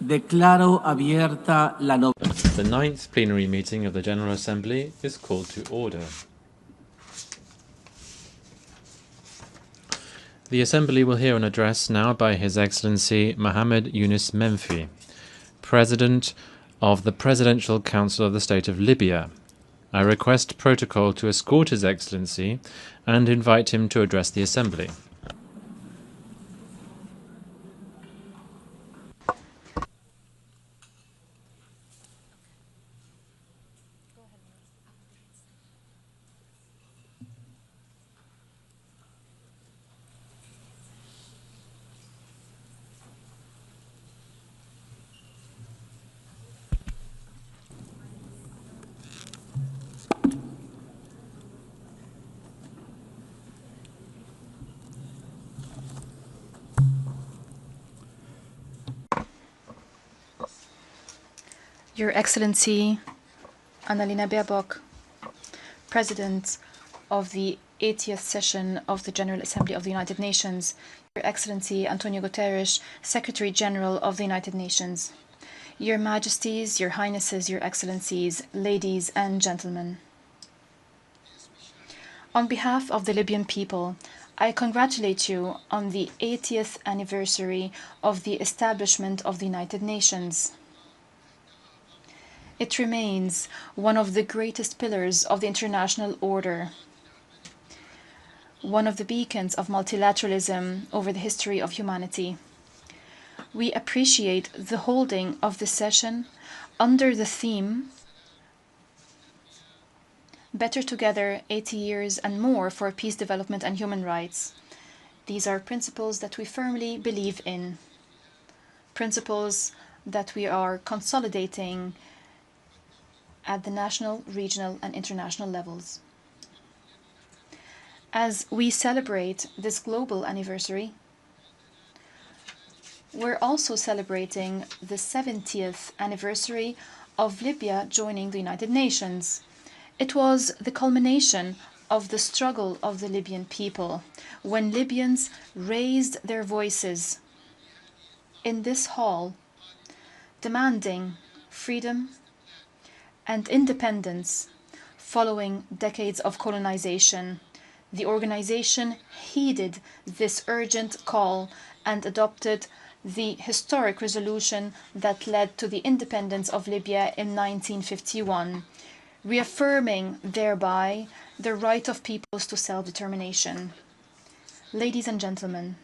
Declaro abierta la The 9th plenary meeting of the General Assembly is called to order. The Assembly will hear an address now by His Excellency Mohammed Yunus Menfi, President of the Presidential Council of the State of Libya. I request protocol to escort His Excellency and invite him to address the Assembly. Your Excellency Annalena Baerbock, President of the 80th session of the General Assembly of the United Nations, Your Excellency Antonio Guterres, Secretary General of the United Nations, Your Majesties, Your Highnesses, Your Excellencies, ladies and gentlemen. On behalf of the Libyan people, I congratulate you on the 80th anniversary of the establishment of the United Nations. It remains one of the greatest pillars of the international order, one of the beacons of multilateralism over the history of humanity. We appreciate the holding of this session under the theme Better Together, 80 Years and More for Peace, Development and Human Rights. These are principles that we firmly believe in, principles that we are consolidating at the national, regional, and international levels. As we celebrate this global anniversary, we're also celebrating the 70th anniversary of Libya joining the United Nations. It was the culmination of the struggle of the Libyan people when Libyans raised their voices in this hall, demanding freedom and independence following decades of colonization. The organization heeded this urgent call and adopted the historic resolution that led to the independence of Libya in 1951, reaffirming thereby the right of peoples to self-determination. Ladies and gentlemen,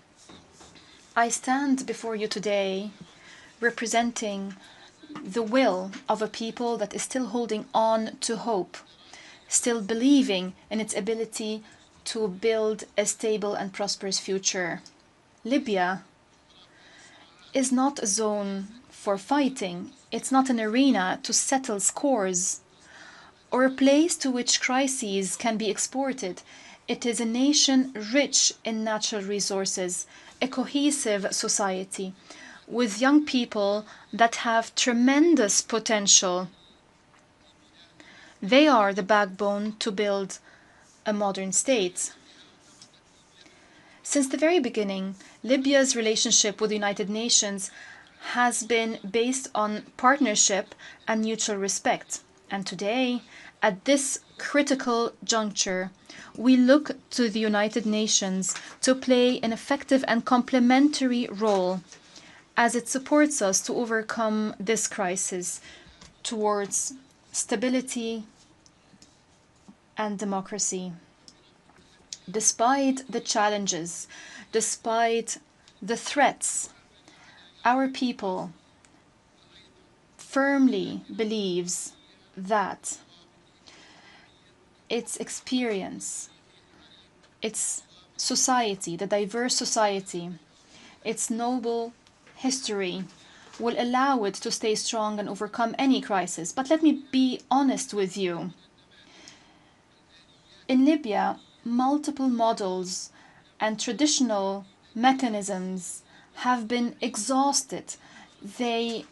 I stand before you today representing the will of a people that is still holding on to hope, still believing in its ability to build a stable and prosperous future. Libya is not a zone for fighting. It's not an arena to settle scores or a place to which crises can be exported. It is a nation rich in natural resources, a cohesive society, with young people that have tremendous potential. They are the backbone to build a modern state. Since the very beginning, Libya's relationship with the United Nations has been based on partnership and mutual respect. And today, at this critical juncture, we look to the United Nations to play an effective and complementary role as it supports us to overcome this crisis towards stability and democracy. Despite the challenges, despite the threats, our people firmly believes that its experience, its society, the diverse society, its noble history will allow it to stay strong and overcome any crisis. But let me be honest with you. In Libya, multiple models and traditional mechanisms have been exhausted. They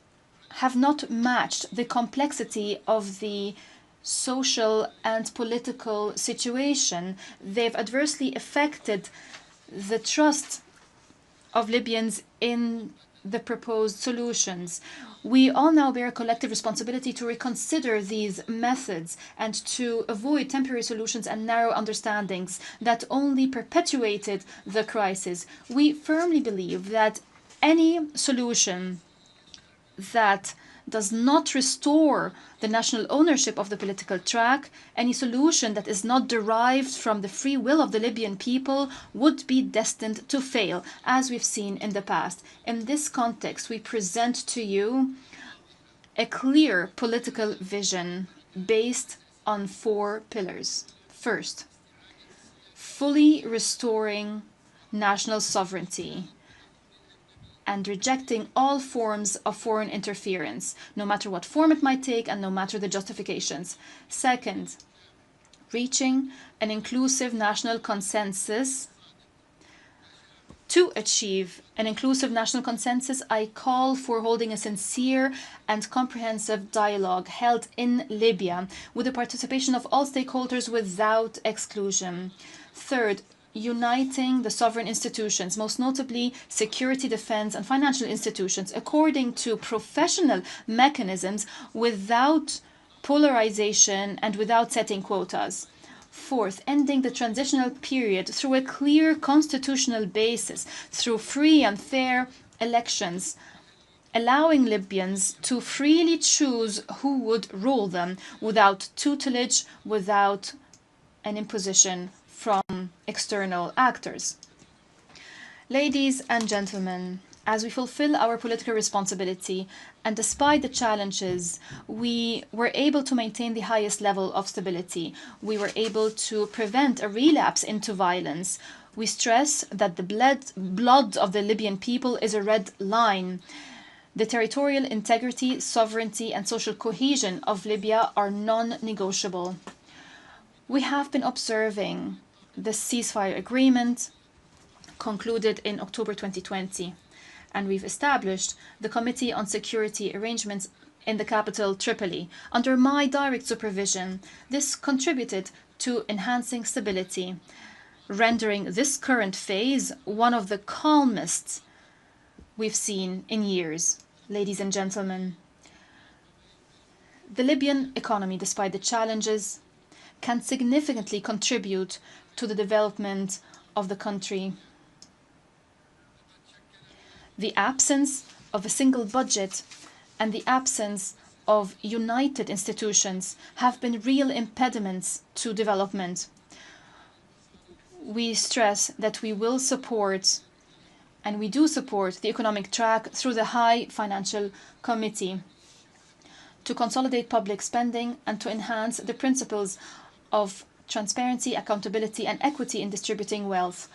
have not matched the complexity of the social and political situation. They've adversely affected the trust of Libyans in the proposed solutions. We all now bear a collective responsibility to reconsider these methods and to avoid temporary solutions and narrow understandings that only perpetuated the crisis. We firmly believe that any solution that does not restore the national ownership of the political track, any solution that is not derived from the free will of the Libyan people would be destined to fail, as we've seen in the past. In this context, we present to you a clear political vision based on 4 pillars. First, fully restoring national sovereignty and rejecting all forms of foreign interference, no matter what form it might take and no matter the justifications. Second, reaching an inclusive national consensus. To achieve an inclusive national consensus, I call for holding a sincere and comprehensive dialogue held in Libya with the participation of all stakeholders without exclusion. Third, uniting the sovereign institutions, most notably security, defense, and financial institutions, according to professional mechanisms without polarization and without setting quotas. Fourth, ending the transitional period through a clear constitutional basis, through free and fair elections, allowing Libyans to freely choose who would rule them without tutelage, without an imposition from external actors. Ladies and gentlemen, as we fulfill our political responsibility, and despite the challenges, we were able to maintain the highest level of stability. We were able to prevent a relapse into violence. We stress that the blood of the Libyan people is a red line. The territorial integrity, sovereignty, and social cohesion of Libya are non-negotiable. We have been observing the ceasefire agreement concluded in October 2020, and we've established the Committee on Security Arrangements in the capital, Tripoli. Under my direct supervision, this contributed to enhancing stability, rendering this current phase one of the calmest we've seen in years. Ladies and gentlemen, the Libyan economy, despite the challenges, can significantly contribute to the development of the country. The absence of a single budget and the absence of united institutions have been real impediments to development. We stress that we will support, and we do support, the economic track through the High Financial Committee to consolidate public spending and to enhance the principles of transparency, accountability, and equity in distributing wealth.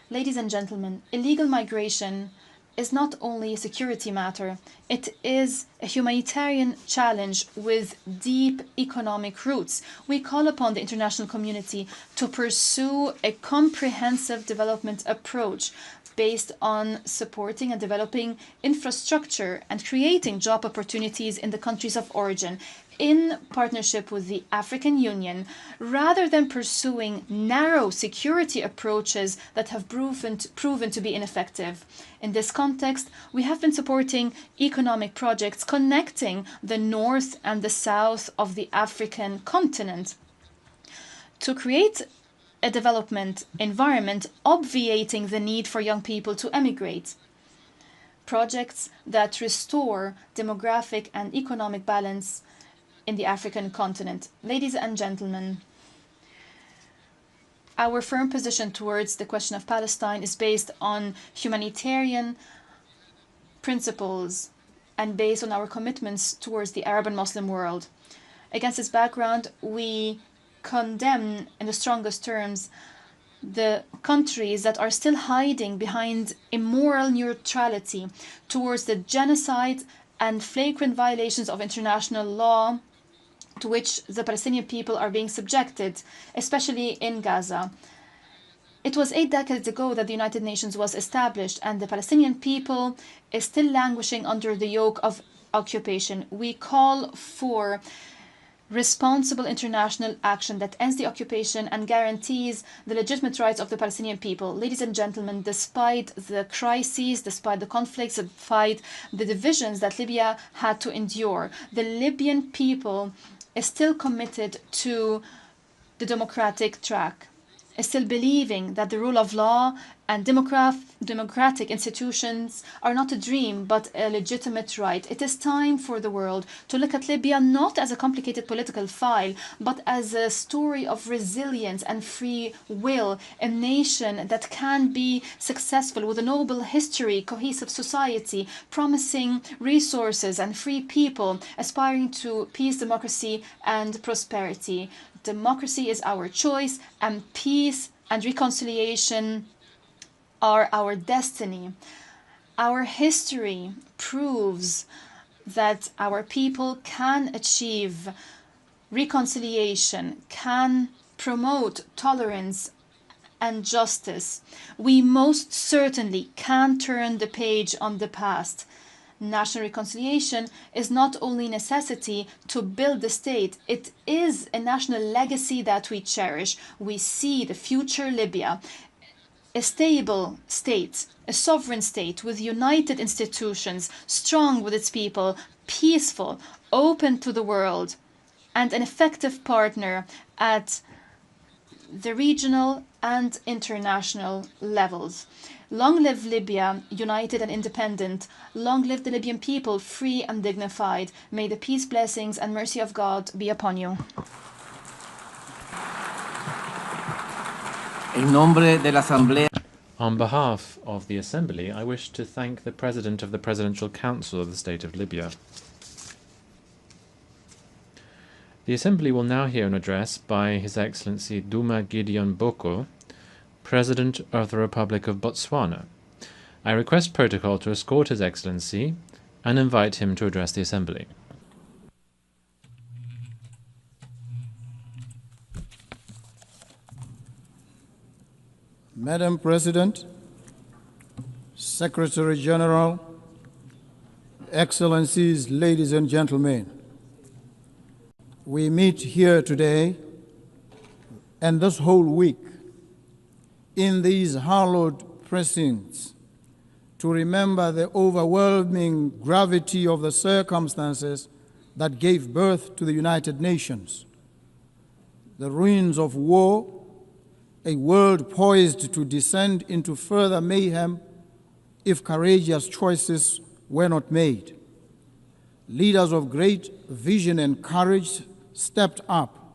Ladies and gentlemen, illegal migration is not only a security matter, it is a humanitarian challenge with deep economic roots. We call upon the international community to pursue a comprehensive development approach based on supporting and developing infrastructure and creating job opportunities in the countries of origin, in partnership with the African Union, rather than pursuing narrow security approaches that have proven to be ineffective. In this context, we have been supporting economic projects connecting the north and the south of the African continent to create a development environment obviating the need for young people to emigrate. Projects that restore demographic and economic balance in the African continent. Ladies and gentlemen, our firm position towards the question of Palestine is based on humanitarian principles and based on our commitments towards the Arab and Muslim world. Against this background, we condemn in the strongest terms the countries that are still hiding behind immoral neutrality towards the genocide and flagrant violations of international law to which the Palestinian people are being subjected, especially in Gaza. It was 8 decades ago that the United Nations was established, and the Palestinian people is still languishing under the yoke of occupation. We call for responsible international action that ends the occupation and guarantees the legitimate rights of the Palestinian people. Ladies and gentlemen, despite the crises, despite the conflicts, despite the divisions that Libya had to endure, the Libyan people is still committed to the democratic track, is still believing that the rule of law and democratic institutions are not a dream but a legitimate right. It is time for the world to look at Libya not as a complicated political file, but as a story of resilience and free will, a nation that can be successful with a noble history, cohesive society, promising resources and free people, aspiring to peace, democracy, and prosperity. Democracy is our choice, and peace and reconciliation are our destiny. Our history proves that our people can achieve reconciliation, can promote tolerance and justice. We most certainly can turn the page on the past. National reconciliation is not only a necessity to build the state, it is a national legacy that we cherish. We see the future Libya, a stable state, a sovereign state with united institutions, strong with its people, peaceful, open to the world, and an effective partner at the regional and international levels. Long live Libya, united and independent. Long live the Libyan people, free and dignified. May the peace, blessings, and mercy of God be upon you. On behalf of the Assembly, I wish to thank the President of the Presidential Council of the State of Libya. The Assembly will now hear an address by His Excellency Duma Gideon Boko, President of the Republic of Botswana. I request protocol to escort His Excellency and invite him to address the Assembly. Madam President, Secretary General, Excellencies, ladies and gentlemen, we meet here today and this whole week in these hallowed precincts to remember the overwhelming gravity of the circumstances that gave birth to the United Nations, the ruins of war, a world poised to descend into further mayhem if courageous choices were not made. Leaders of great vision and courage stepped up.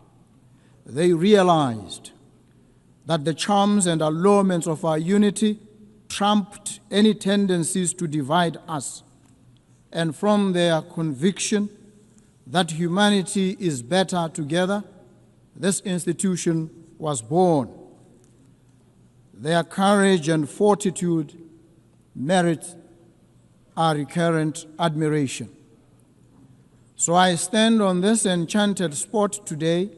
They realized that the charms and allurements of our unity trumped any tendencies to divide us, and from their conviction that humanity is better together, this institution was born. Their courage and fortitude merit our recurrent admiration. So I stand on this enchanted spot today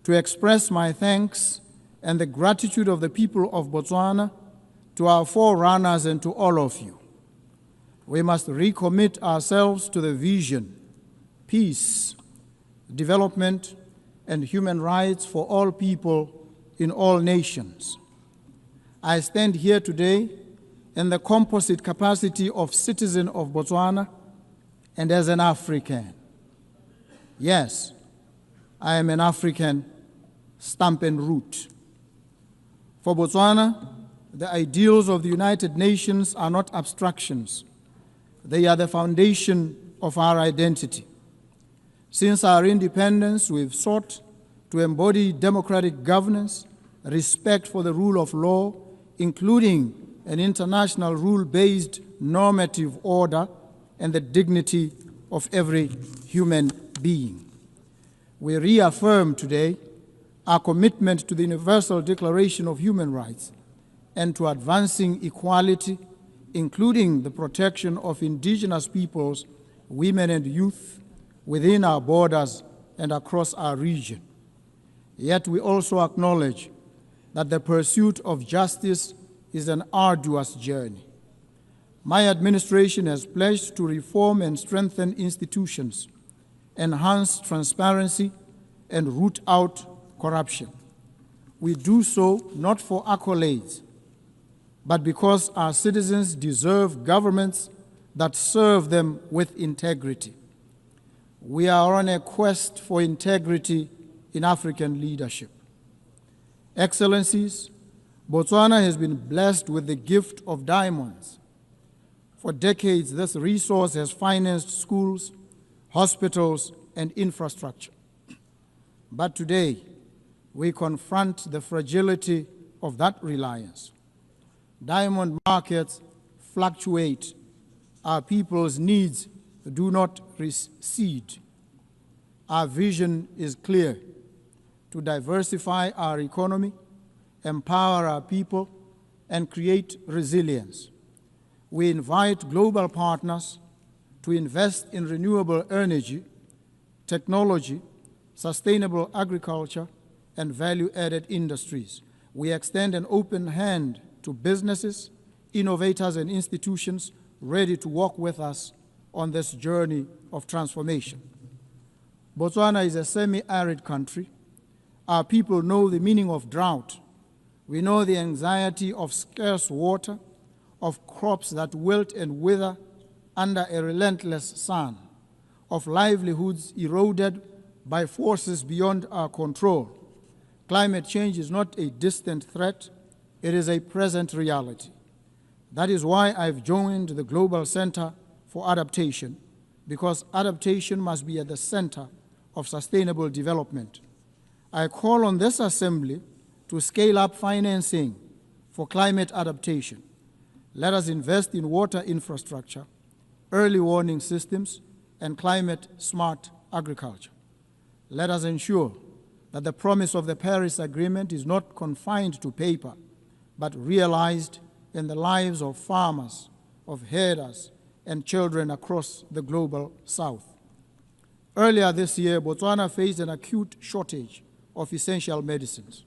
to express my thanks and the gratitude of the people of Botswana to our forerunners and to all of you. We must recommit ourselves to the vision, peace, development, and human rights for all people in all nations. I stand here today in the composite capacity of citizen of Botswana and as an African. Yes, I am an African, stamp and root. For Botswana, the ideals of the United Nations are not abstractions. They are the foundation of our identity. Since our independence, we've sought to embody democratic governance, respect for the rule of law, including an international rule-based normative order, and the dignity of every human being. We reaffirm today our commitment to the Universal Declaration of Human Rights and to advancing equality, including the protection of indigenous peoples, women and youth within our borders and across our region. Yet we also acknowledge that the pursuit of justice is an arduous journey. My administration has pledged to reform and strengthen institutions, enhance transparency, and root out corruption. We do so not for accolades, but because our citizens deserve governments that serve them with integrity. We are on a quest for integrity in African leadership. Excellencies, Botswana has been blessed with the gift of diamonds. For decades, this resource has financed schools, hospitals, and infrastructure. But today, we confront the fragility of that reliance. Diamond markets fluctuate. Our people's needs do not recede. Our vision is clear: to diversify our economy, empower our people, and create resilience. We invite global partners to invest in renewable energy, technology, sustainable agriculture, and value-added industries. We extend an open hand to businesses, innovators, and institutions ready to work with us on this journey of transformation. Botswana is a semi-arid country. Our people know the meaning of drought. We know the anxiety of scarce water, of crops that wilt and wither under a relentless sun, of livelihoods eroded by forces beyond our control. Climate change is not a distant threat, it is a present reality. That is why I've joined the Global Center for Adaptation, because adaptation must be at the center of sustainable development. I call on this Assembly to scale up financing for climate adaptation. Let us invest in water infrastructure, early warning systems, and climate-smart agriculture. Let us ensure that the promise of the Paris Agreement is not confined to paper, but realized in the lives of farmers, of herders, and children across the global South. Earlier this year, Botswana faced an acute shortage of essential medicines.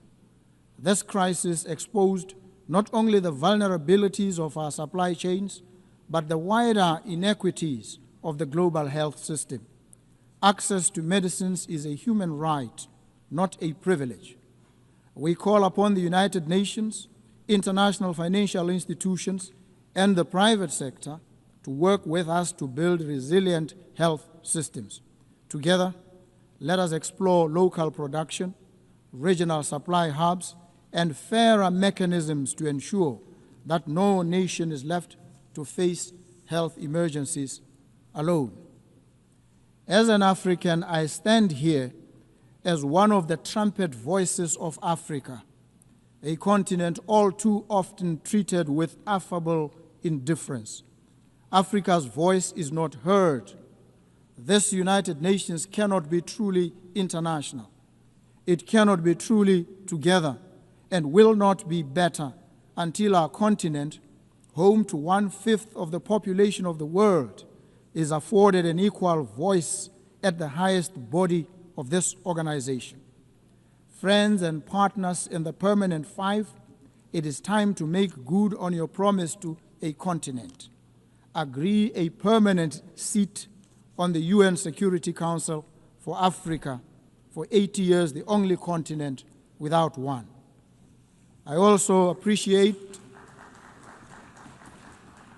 This crisis exposed not only the vulnerabilities of our supply chains, but the wider inequities of the global health system. Access to medicines is a human right, not a privilege. We call upon the United Nations, international financial institutions, and the private sector to work with us to build resilient health systems. Together, let us explore local production, regional supply hubs, and fairer mechanisms to ensure that no nation is left to face health emergencies alone. As an African, I stand here as one of the trumpet voices of Africa, a continent all too often treated with affable indifference. Africa's voice is not heard. This United Nations cannot be truly international. It cannot be truly together and will not be better until our continent, home to 1/5 of the population of the world, is afforded an equal voice at the highest body of this organization. Friends and partners in the Permanent Five, it is time to make good on your promise to a continent. Agree a permanent seat on the UN Security Council for Africa for 80 years, the only continent without one. I also appreciate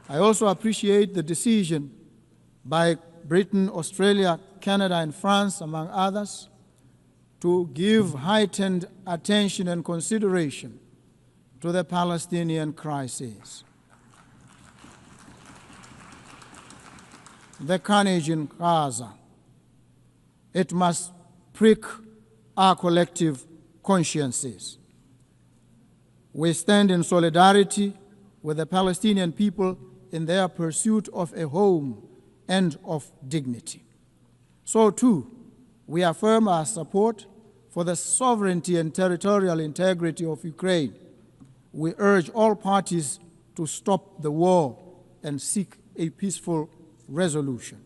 the decision by Britain, Australia, Canada, and France, among others, to give heightened attention and consideration to the Palestinian crisis. The carnage in Gaza, it must prick our collective consciences. We stand in solidarity with the Palestinian people in their pursuit of a home and of dignity. So too, we affirm our support for the sovereignty and territorial integrity of Ukraine. We urge all parties to stop the war and seek a peaceful resolution.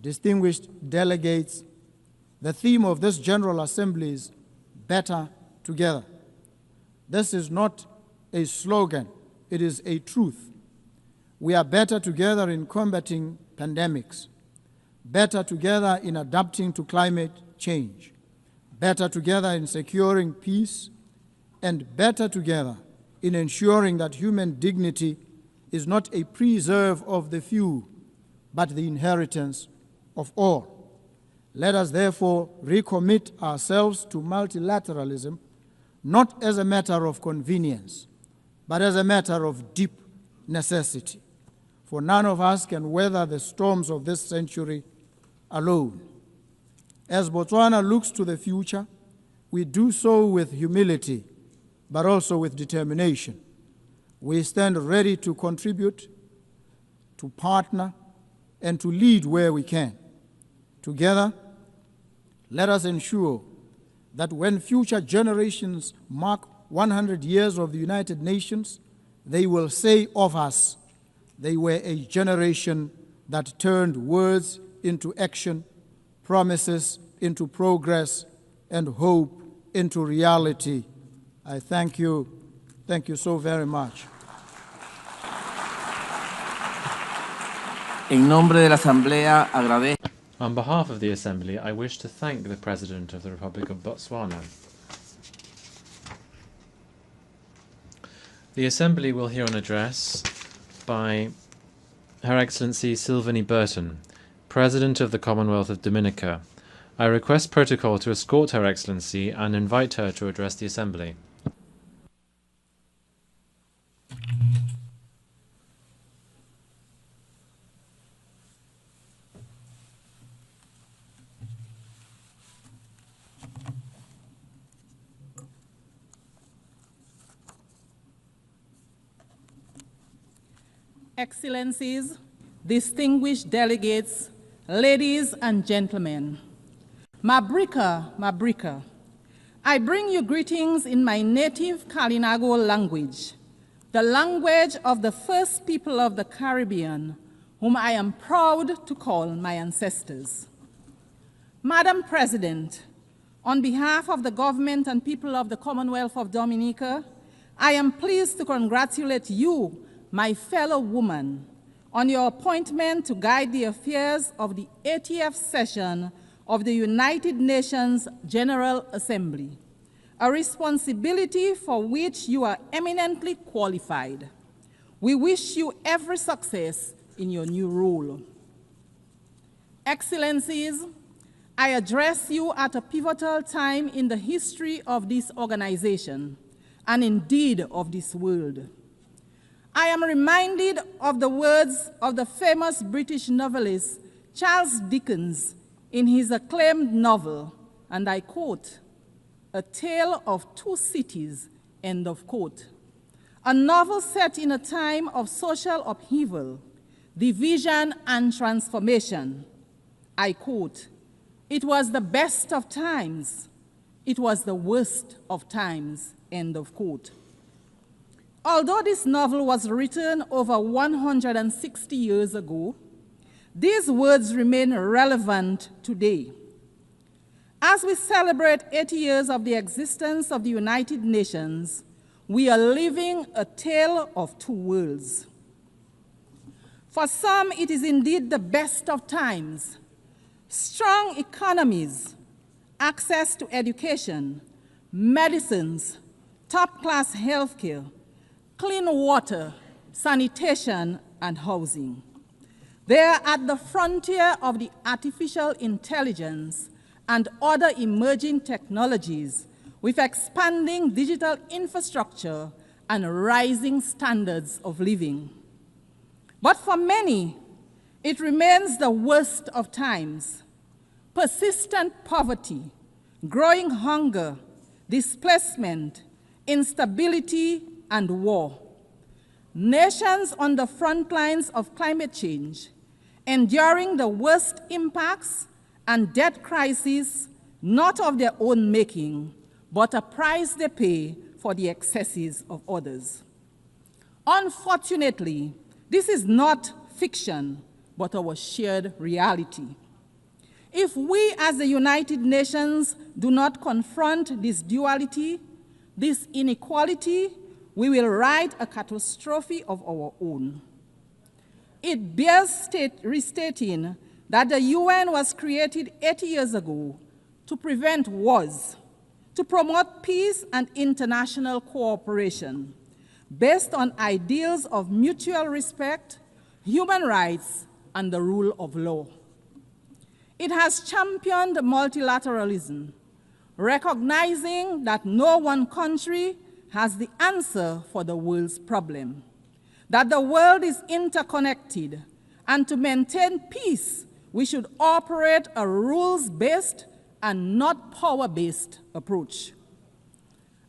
Distinguished delegates, the theme of this General Assembly is better together. This is not a slogan, it is a truth. We are better together in combating pandemics, better together in adapting to climate change, better together in securing peace, and better together in ensuring that human dignity is not a preserve of the few, but the inheritance of all. Let us therefore recommit ourselves to multilateralism, not as a matter of convenience, but as a matter of deep necessity. For none of us can weather the storms of this century alone. As Botswana looks to the future, we do so with humility, but also with determination. We stand ready to contribute, to partner, and to lead where we can. Together, let us ensure that when future generations mark 100 years of the United Nations, they will say of us, they were a generation that turned words into action, promises into progress, and hope into reality. I thank you. Thank you so very much. En nombre de la Asamblea, agradezco. On behalf of the Assembly, I wish to thank the President of the Republic of Botswana. The Assembly will hear an address by Her Excellency Sylvanie Burton, President of the Commonwealth of Dominica. I request protocol to escort Her Excellency and invite her to address the Assembly. Excellencies, distinguished delegates, ladies and gentlemen, Mabrika, I bring you greetings in my native Kalinago language, the language of the first people of the Caribbean, whom I am proud to call my ancestors. Madam President, on behalf of the government and people of the Commonwealth of Dominica, I am pleased to congratulate you, my fellow woman, on your appointment to guide the affairs of the 80th session of the United Nations General Assembly, a responsibility for which you are eminently qualified. We wish you every success in your new role. Excellencies, I address you at a pivotal time in the history of this organization, and indeed of this world. I am reminded of the words of the famous British novelist Charles Dickens in his acclaimed novel, and I quote, "A Tale of Two Cities," end of quote. A novel set in a time of social upheaval, division, and transformation. I quote, "It was the best of times. It was the worst of times," end of quote. Although this novel was written over 160 years ago, these words remain relevant today. As we celebrate 80 years of the existence of the United Nations, we are living a tale of two worlds. For some, it is indeed the best of times. Strong economies, access to education, medicines, top-class healthcare, clean water, sanitation, and housing. They are at the frontier of the artificial intelligence and other emerging technologies with expanding digital infrastructure and rising standards of living. But for many, it remains the worst of times. Persistent poverty, growing hunger, displacement, instability, and war. Nations on the front lines of climate change, enduring the worst impacts and death crises, not of their own making, but a price they pay for the excesses of others. Unfortunately, this is not fiction, but our shared reality. If we as the United Nations do not confront this duality, this inequality, we will write a catastrophe of our own. It bears restating that the UN was created 80 years ago to prevent wars, to promote peace and international cooperation based on ideals of mutual respect, human rights, and the rule of law. It has championed multilateralism, recognizing that no one country has the answer for the world's problem, that the world is interconnected, and to maintain peace, we should operate a rules-based and not power-based approach.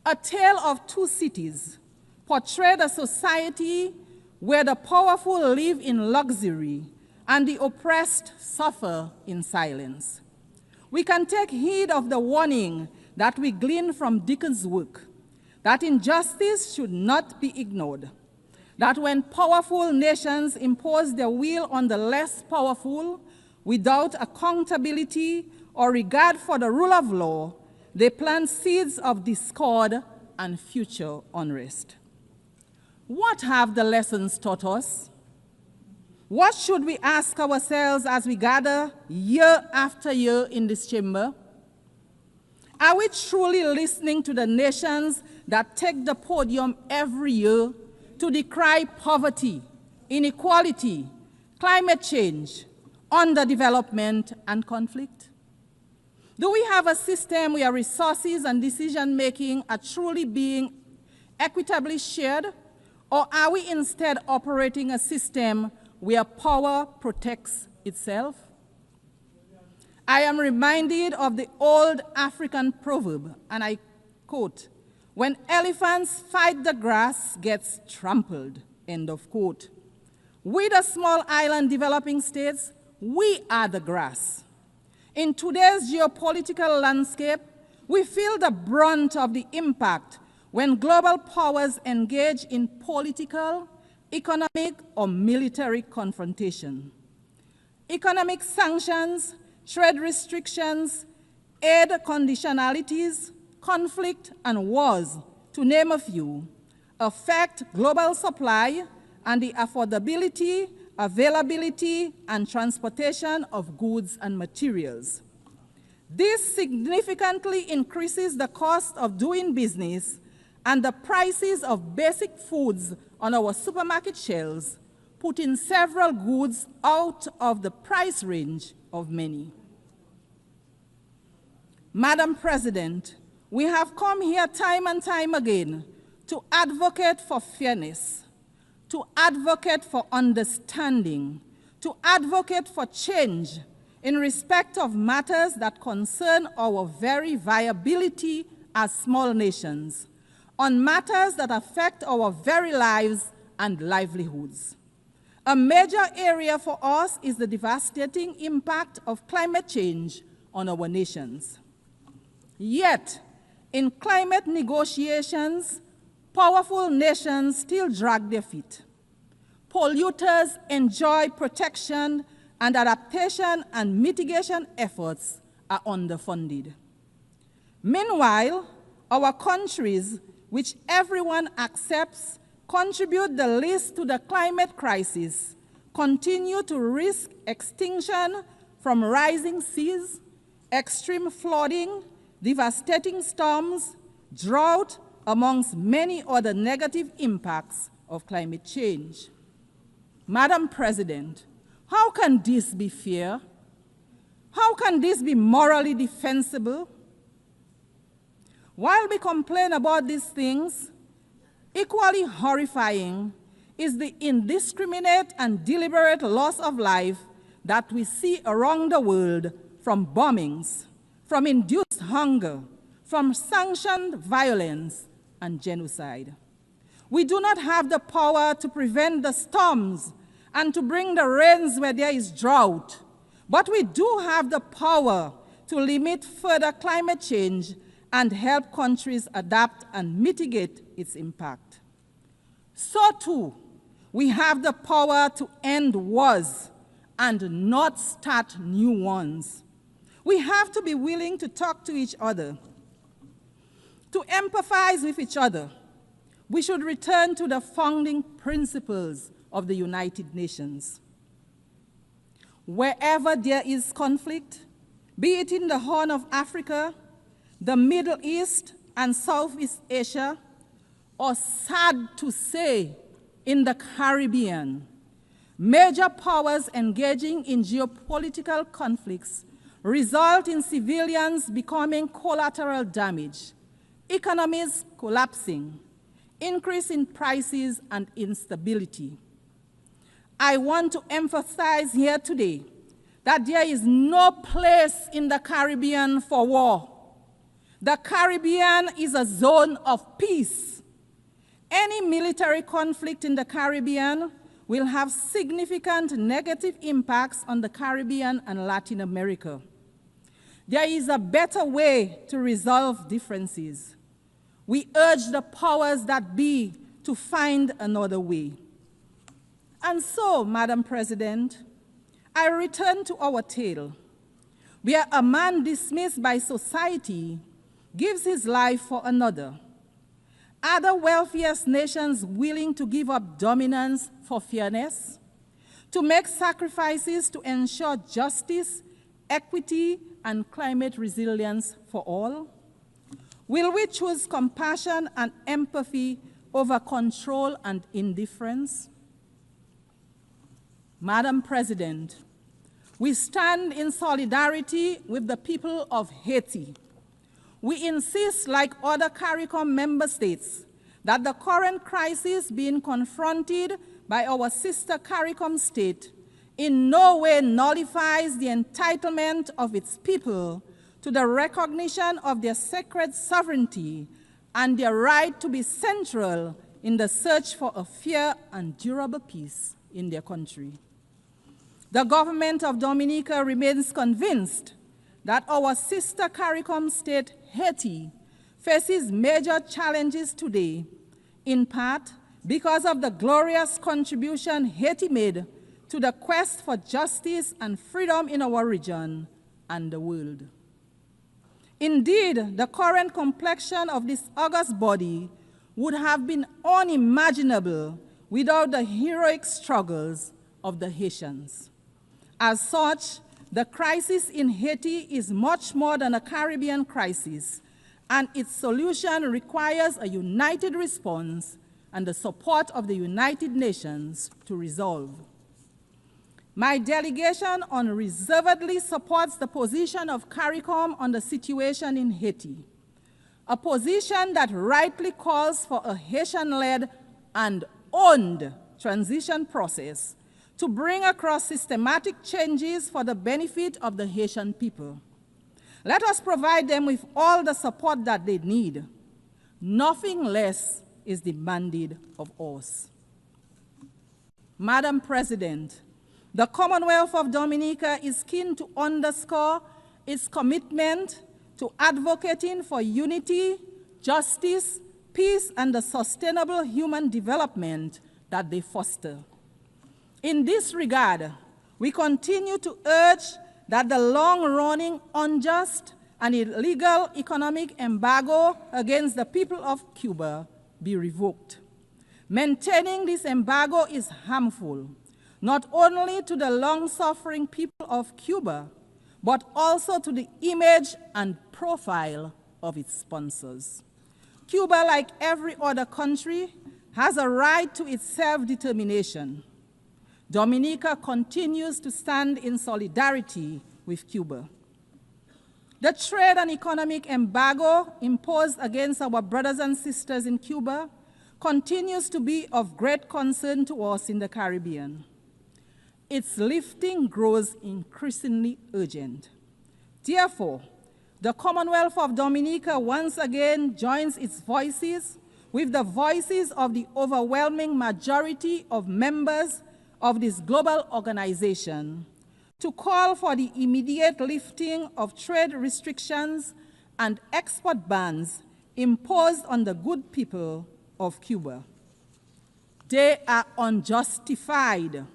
A Tale of Two Cities portrayed a society where the powerful live in luxury and the oppressed suffer in silence. We can take heed of the warning that we glean from Dickens' work, that injustice should not be ignored, that when powerful nations impose their will on the less powerful without accountability or regard for the rule of law, they plant seeds of discord and future unrest. What have the lessons taught us? What should we ask ourselves as we gather year after year in this chamber? Are we truly listening to the nations that take the podium every year to decry poverty, inequality, climate change, underdevelopment, and conflict? Do we have a system where resources and decision-making are truly being equitably shared, or are we instead operating a system where power protects itself? I am reminded of the old African proverb, and I quote, "When elephants fight, the grass gets trampled," end of quote. We, the small island developing states, we are the grass. In today's geopolitical landscape, we feel the brunt of the impact when global powers engage in political, economic, or military confrontation. Economic sanctions, trade restrictions, aid conditionalities, conflict, and wars, to name a few, affect global supply and the affordability, availability, and transportation of goods and materials. This significantly increases the cost of doing business and the prices of basic foods on our supermarket shelves, putting several goods out of the price range of many. Madam President, we have come here time and time again to advocate for fairness, to advocate for understanding, to advocate for change in respect of matters that concern our very viability as small nations, on matters that affect our very lives and livelihoods. A major area for us is the devastating impact of climate change on our nations. Yet, in climate negotiations, powerful nations still drag their feet. Polluters enjoy protection, and adaptation and mitigation efforts are underfunded. Meanwhile, our countries, which everyone accepts contribute the least to the climate crisis, continue to risk extinction from rising seas, extreme flooding, devastating storms, drought, amongst many other negative impacts of climate change. Madam President, how can this be fair? How can this be morally defensible? While we complain about these things, equally horrifying is the indiscriminate and deliberate loss of life that we see around the world from bombings, from induced hunger, from sanctioned violence and genocide. We do not have the power to prevent the storms and to bring the rains where there is drought, but we do have the power to limit further climate change and help countries adapt and mitigate its impact. So too, we have the power to end wars and not start new ones. We have to be willing to talk to each other, to empathize with each other. We should return to the founding principles of the United Nations. Wherever there is conflict, be it in the Horn of Africa, the Middle East and Southeast Asia, or sad to say, in the Caribbean, major powers engaging in geopolitical conflicts result in civilians becoming collateral damage, economies collapsing, increase in prices and instability. I want to emphasize here today that there is no place in the Caribbean for war. The Caribbean is a zone of peace. Any military conflict in the Caribbean will have significant negative impacts on the Caribbean and Latin America. There is a better way to resolve differences. We urge the powers that be to find another way. And so, Madam President, I return to our tale, where a man dismissed by society gives his life for another. Are the wealthiest nations willing to give up dominance for fairness, to make sacrifices to ensure justice, equity, and climate resilience for all? Will we choose compassion and empathy over control and indifference? Madam President, we stand in solidarity with the people of Haiti. We insist, like other CARICOM member states, that the current crisis being confronted by our sister CARICOM state in no way nullifies the entitlement of its people to the recognition of their sacred sovereignty and their right to be central in the search for a fair and durable peace in their country. The government of Dominica remains convinced that our sister CARICOM state, Haiti, faces major challenges today, in part because of the glorious contribution Haiti made to the quest for justice and freedom in our region and the world. Indeed, the current complexion of this august body would have been unimaginable without the heroic struggles of the Haitians. As such, the crisis in Haiti is much more than a Caribbean crisis, and its solution requires a united response and the support of the United Nations to resolve. My delegation unreservedly supports the position of CARICOM on the situation in Haiti, a position that rightly calls for a Haitian-led and owned transition process to bring across systematic changes for the benefit of the Haitian people. Let us provide them with all the support that they need. Nothing less is demanded of us. Madam President, the Commonwealth of Dominica is keen to underscore its commitment to advocating for unity, justice, peace, and the sustainable human development that they foster. In this regard, we continue to urge that the long-running, unjust, and illegal economic embargo against the people of Cuba be revoked. Maintaining this embargo is harmful, not only to the long-suffering people of Cuba, but also to the image and profile of its sponsors. Cuba, like every other country, has a right to its self-determination. Dominica continues to stand in solidarity with Cuba. The trade and economic embargo imposed against our brothers and sisters in Cuba continues to be of great concern to us in the Caribbean. Its lifting grows increasingly urgent. Therefore, the Commonwealth of Dominica once again joins its voices with the voices of the overwhelming majority of members of this global organization to call for the immediate lifting of trade restrictions and export bans imposed on the good people of Cuba. They are unjustified.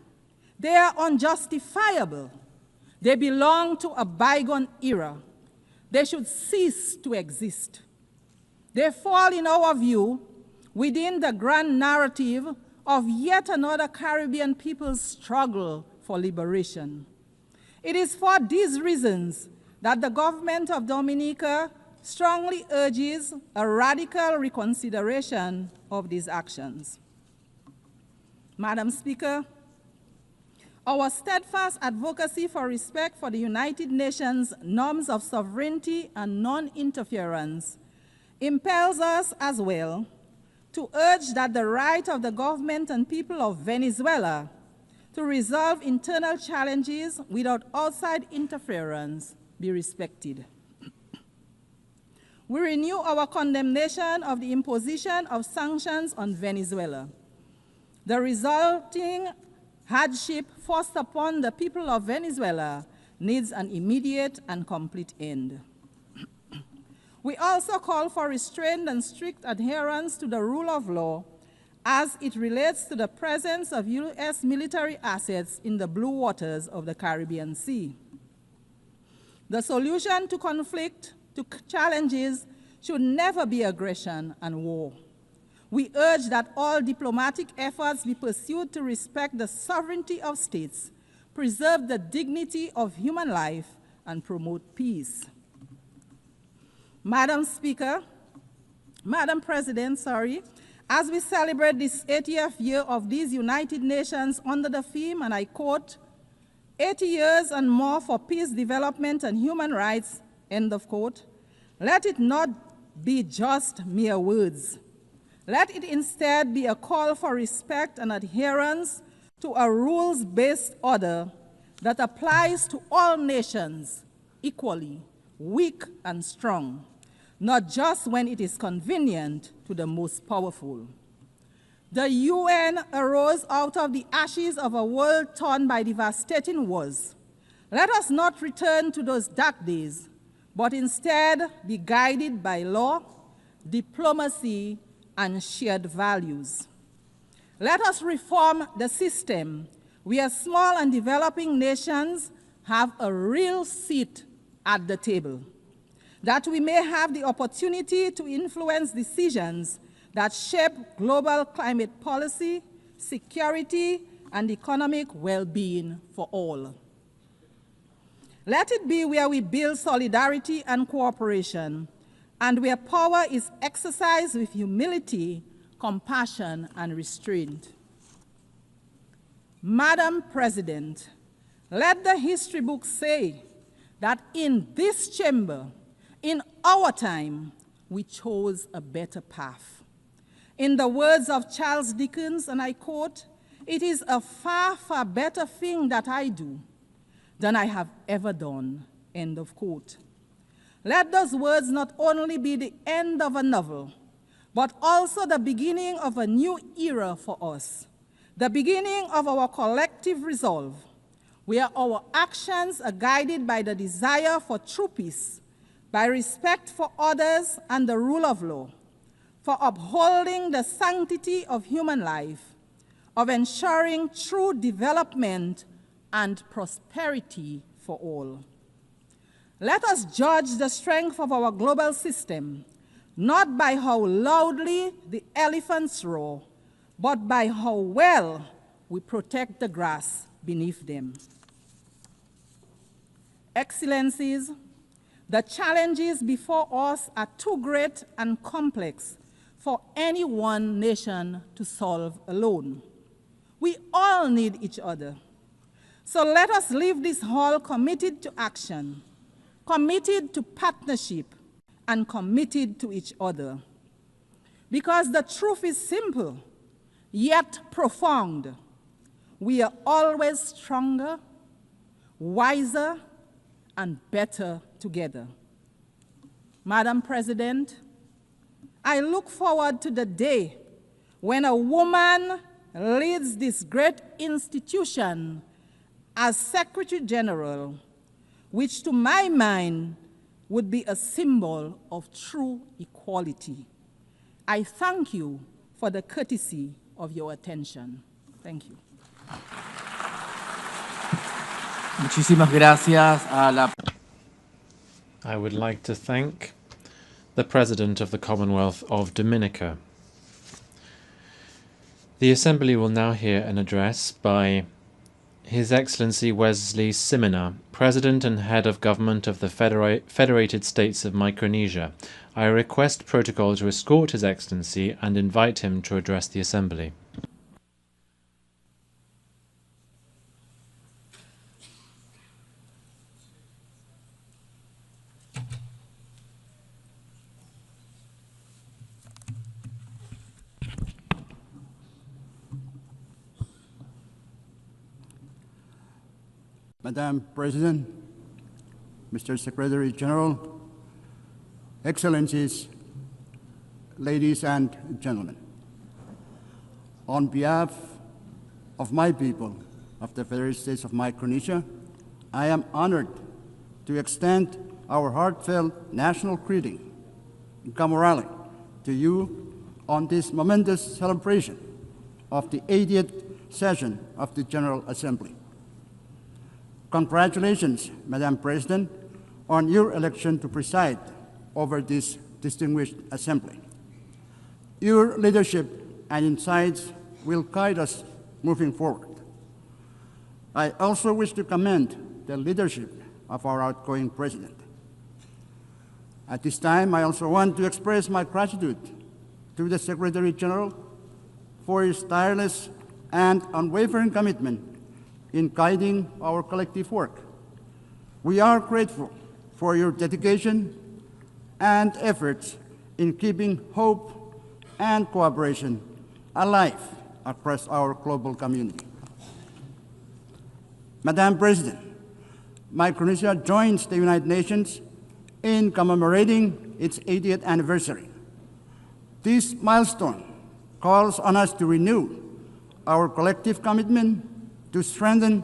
They are unjustifiable. They belong to a bygone era. They should cease to exist. They fall, in our view, within the grand narrative of yet another Caribbean people's struggle for liberation. It is for these reasons that the government of Dominica strongly urges a radical reconsideration of these actions. Madam Speaker, our steadfast advocacy for respect for the United Nations norms of sovereignty and non-interference impels us as well to urge that the right of the government and people of Venezuela to resolve internal challenges without outside interference be respected. We renew our condemnation of the imposition of sanctions on Venezuela. The resulting hardship forced upon the people of Venezuela needs an immediate and complete end. We also call for restrained and strict adherence to the rule of law as it relates to the presence of U.S. military assets in the blue waters of the Caribbean Sea. The solution to conflict, to challenges, should never be aggression and war. We urge that all diplomatic efforts be pursued to respect the sovereignty of states, preserve the dignity of human life, and promote peace. Madam President, as we celebrate this 80th year of these United Nations under the theme, and I quote, 80 years and more for peace, development, and human rights, end of quote, let it not be just mere words. Let it instead be a call for respect and adherence to a rules-based order that applies to all nations equally, weak and strong, not just when it is convenient to the most powerful. The UN arose out of the ashes of a world torn by devastating wars. Let us not return to those dark days, but instead be guided by law, diplomacy, and shared values. Let us reform the system where small and developing nations have a real seat at the table, that we may have the opportunity to influence decisions that shape global climate policy, security, and economic well-being for all. Let it be where we build solidarity and cooperation, and where power is exercised with humility, compassion, and restraint. Madam President, let the history books say that in this chamber, in our time, we chose a better path. In the words of Charles Dickens, and I quote, "It is a far, far better thing that I do than I have ever done," end of quote. Let those words not only be the end of a novel, but also the beginning of a new era for us, the beginning of our collective resolve, where our actions are guided by the desire for true peace, by respect for others and the rule of law, for upholding the sanctity of human life, of ensuring true development and prosperity for all. Let us judge the strength of our global system, not by how loudly the elephants roar, but by how well we protect the grass beneath them. Excellencies, the challenges before us are too great and complex for any one nation to solve alone. We all need each other. So let us leave this hall committed to action, committed to partnership, and committed to each other. Because the truth is simple, yet profound. We are always stronger, wiser, and better together. Madam President, I look forward to the day when a woman leads this great institution as Secretary General, which to my mind would be a symbol of true equality. I thank you for the courtesy of your attention. Thank you. Muchísimas gracias a la... I would like to thank the President of the Commonwealth of Dominica. The Assembly will now hear an address by His Excellency Wesley Simina, President and Head of Government of the Federated States of Micronesia. I request protocol to escort His Excellency and invite him to address the Assembly. Madam President, Mr. Secretary General, Excellencies, ladies and gentlemen, on behalf of my people of the Federated States of Micronesia, I am honored to extend our heartfelt national greeting and camaraderie to you on this momentous celebration of the 80th session of the General Assembly. Congratulations, Madam President, on your election to preside over this distinguished assembly. Your leadership and insights will guide us moving forward. I also wish to commend the leadership of our outgoing president. At this time, I also want to express my gratitude to the Secretary General for his tireless and unwavering commitment in guiding our collective work. We are grateful for your dedication and efforts in keeping hope and cooperation alive across our global community. Madam President, Micronesia joins the United Nations in commemorating its 80th anniversary. This milestone calls on us to renew our collective commitment to strengthen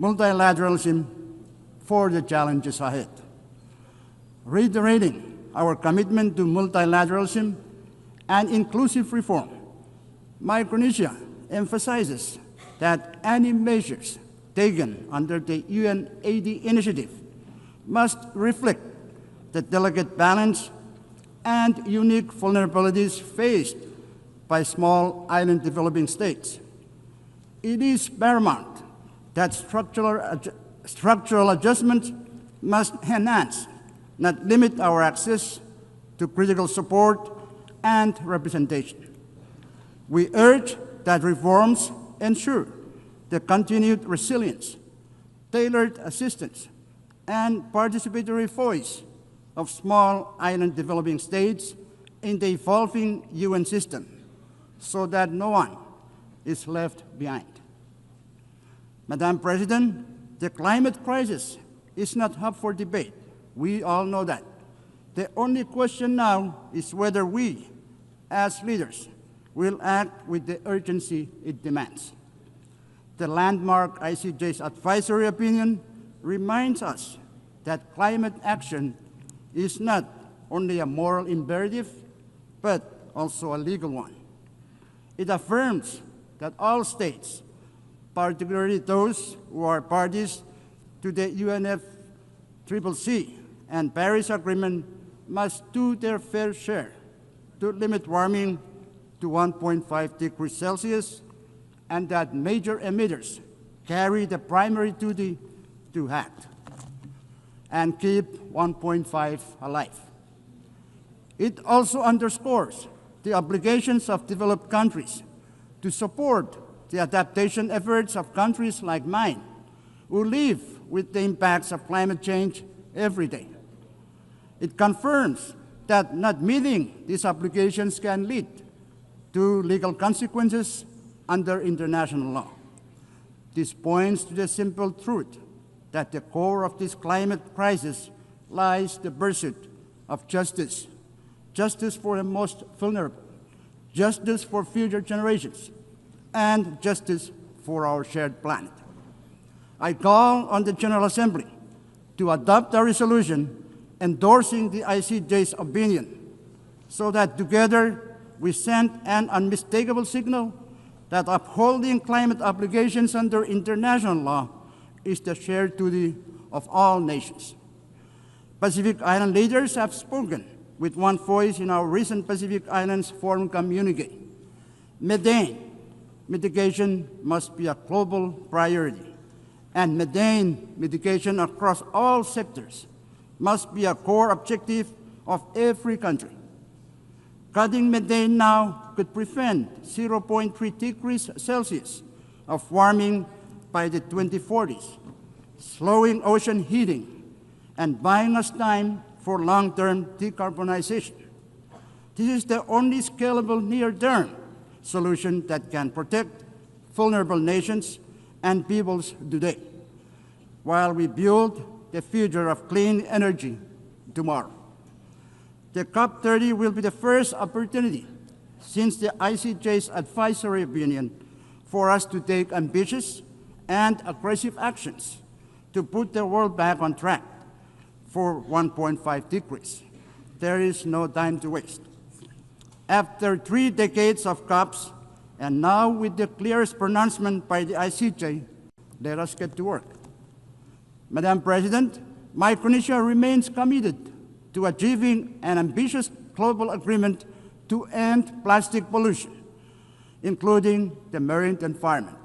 multilateralism for the challenges ahead. Reiterating our commitment to multilateralism and inclusive reform, Micronesia emphasizes that any measures taken under the UN-80 initiative must reflect the delicate balance and unique vulnerabilities faced by small island developing states. It is paramount that structural adjustments must enhance, not limit our access to critical support and representation. We urge that reforms ensure the continued resilience, tailored assistance, and participatory voice of small island developing states in the evolving UN system so that no one is left behind. Madam President, the climate crisis is not up for debate. We all know that. The only question now is whether we, as leaders, will act with the urgency it demands. The landmark ICJ's advisory opinion reminds us that climate action is not only a moral imperative, but also a legal one. It affirms that all states, particularly those who are parties to the UNFCCC and Paris Agreement, must do their fair share to limit warming to 1.5 degrees Celsius, and that major emitters carry the primary duty to act and keep 1.5 alive. It also underscores the obligations of developed countries to support the adaptation efforts of countries like mine, who live with the impacts of climate change every day. It confirms that not meeting these obligations can lead to legal consequences under international law. This points to the simple truth that at the core of this climate crisis lies the pursuit of justice, justice for the most vulnerable, justice for future generations, and justice for our shared planet. I call on the General Assembly to adopt a resolution endorsing the ICJ's opinion so that together we send an unmistakable signal that upholding climate obligations under international law is the shared duty of all nations. Pacific Island leaders have spoken with one voice in our recent Pacific Islands Forum communique. Methane mitigation must be a global priority, and methane mitigation across all sectors must be a core objective of every country. Cutting methane now could prevent 0.3 degrees Celsius of warming by the 2040s, slowing ocean heating and buying us time for long-term decarbonization. This is the only scalable near-term solution that can protect vulnerable nations and peoples today, while we build the future of clean energy tomorrow. The COP30 will be the first opportunity since the ICJ's advisory opinion for us to take ambitious and aggressive actions to put the world back on track for 1.5 degrees. There is no time to waste. After 3 decades of COPs, and now with the clearest pronouncement by the ICJ, let us get to work. Madam President, Micronesia remains committed to achieving an ambitious global agreement to end plastic pollution, including the marine environment.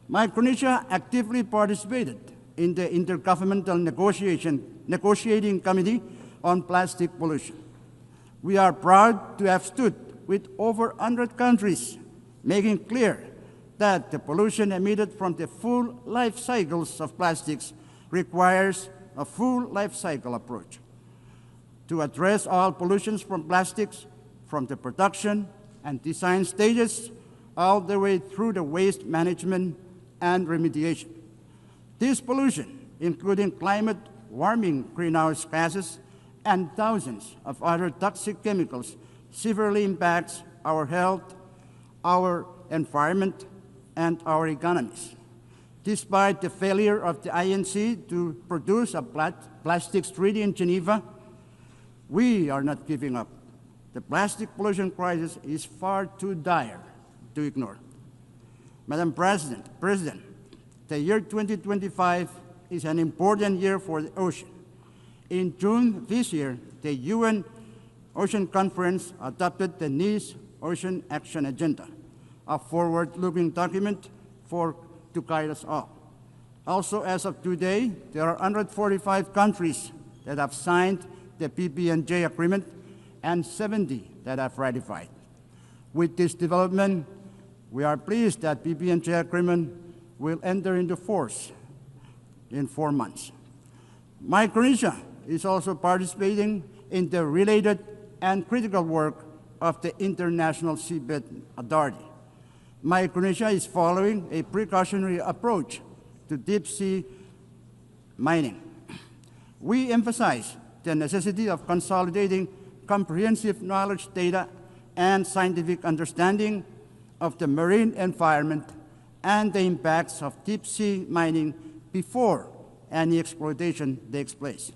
Micronesia actively participated in the Intergovernmental Negotiating Committee on Plastic Pollution. We are proud to have stood with over 100 countries, making clear that the pollution emitted from the full life cycles of plastics requires a full life cycle approach to address all pollutions from plastics, from the production and design stages all the way through the waste management and remediation. This pollution, including climate warming greenhouse gases and thousands of other toxic chemicals, severely impacts our health, our environment, and our economies. Despite the failure of the INC to produce a plastics treaty in Geneva, we are not giving up. The plastic pollution crisis is far too dire to ignore. Madam President, the year 2025 is an important year for the ocean. In June this year, the UN Ocean Conference adopted the Nice Ocean Action Agenda, a forward-looking document to guide us all. Also, as of today, there are 145 countries that have signed the PB&J agreement and 70 that have ratified. With this development, we are pleased that PB&J agreement will enter into force in 4 months. Micronesia is also participating in the related and critical work of the International Seabed Authority. Micronesia is following a precautionary approach to deep-sea mining. We emphasize the necessity of consolidating comprehensive knowledge, data, and scientific understanding of the marine environment and the impacts of deep-sea mining before any exploitation takes place.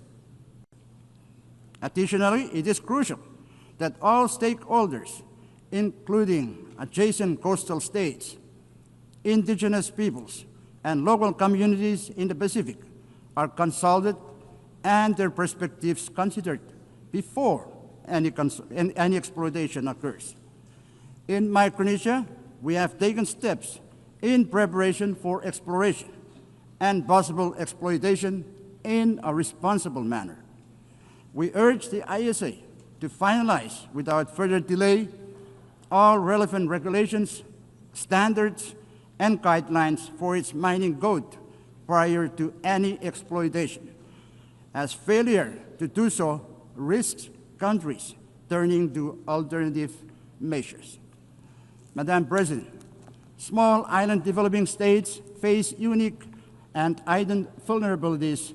Additionally, it is crucial that all stakeholders, including adjacent coastal states, indigenous peoples, and local communities in the Pacific, are consulted and their perspectives considered before any exploitation occurs. In Micronesia, we have taken steps in preparation for exploration and possible exploitation in a responsible manner. We urge the ISA to finalize without further delay all relevant regulations, standards, and guidelines for its mining code prior to any exploitation, as failure to do so risks countries turning to alternative measures. Madam President, small island developing states face unique and heightened vulnerabilities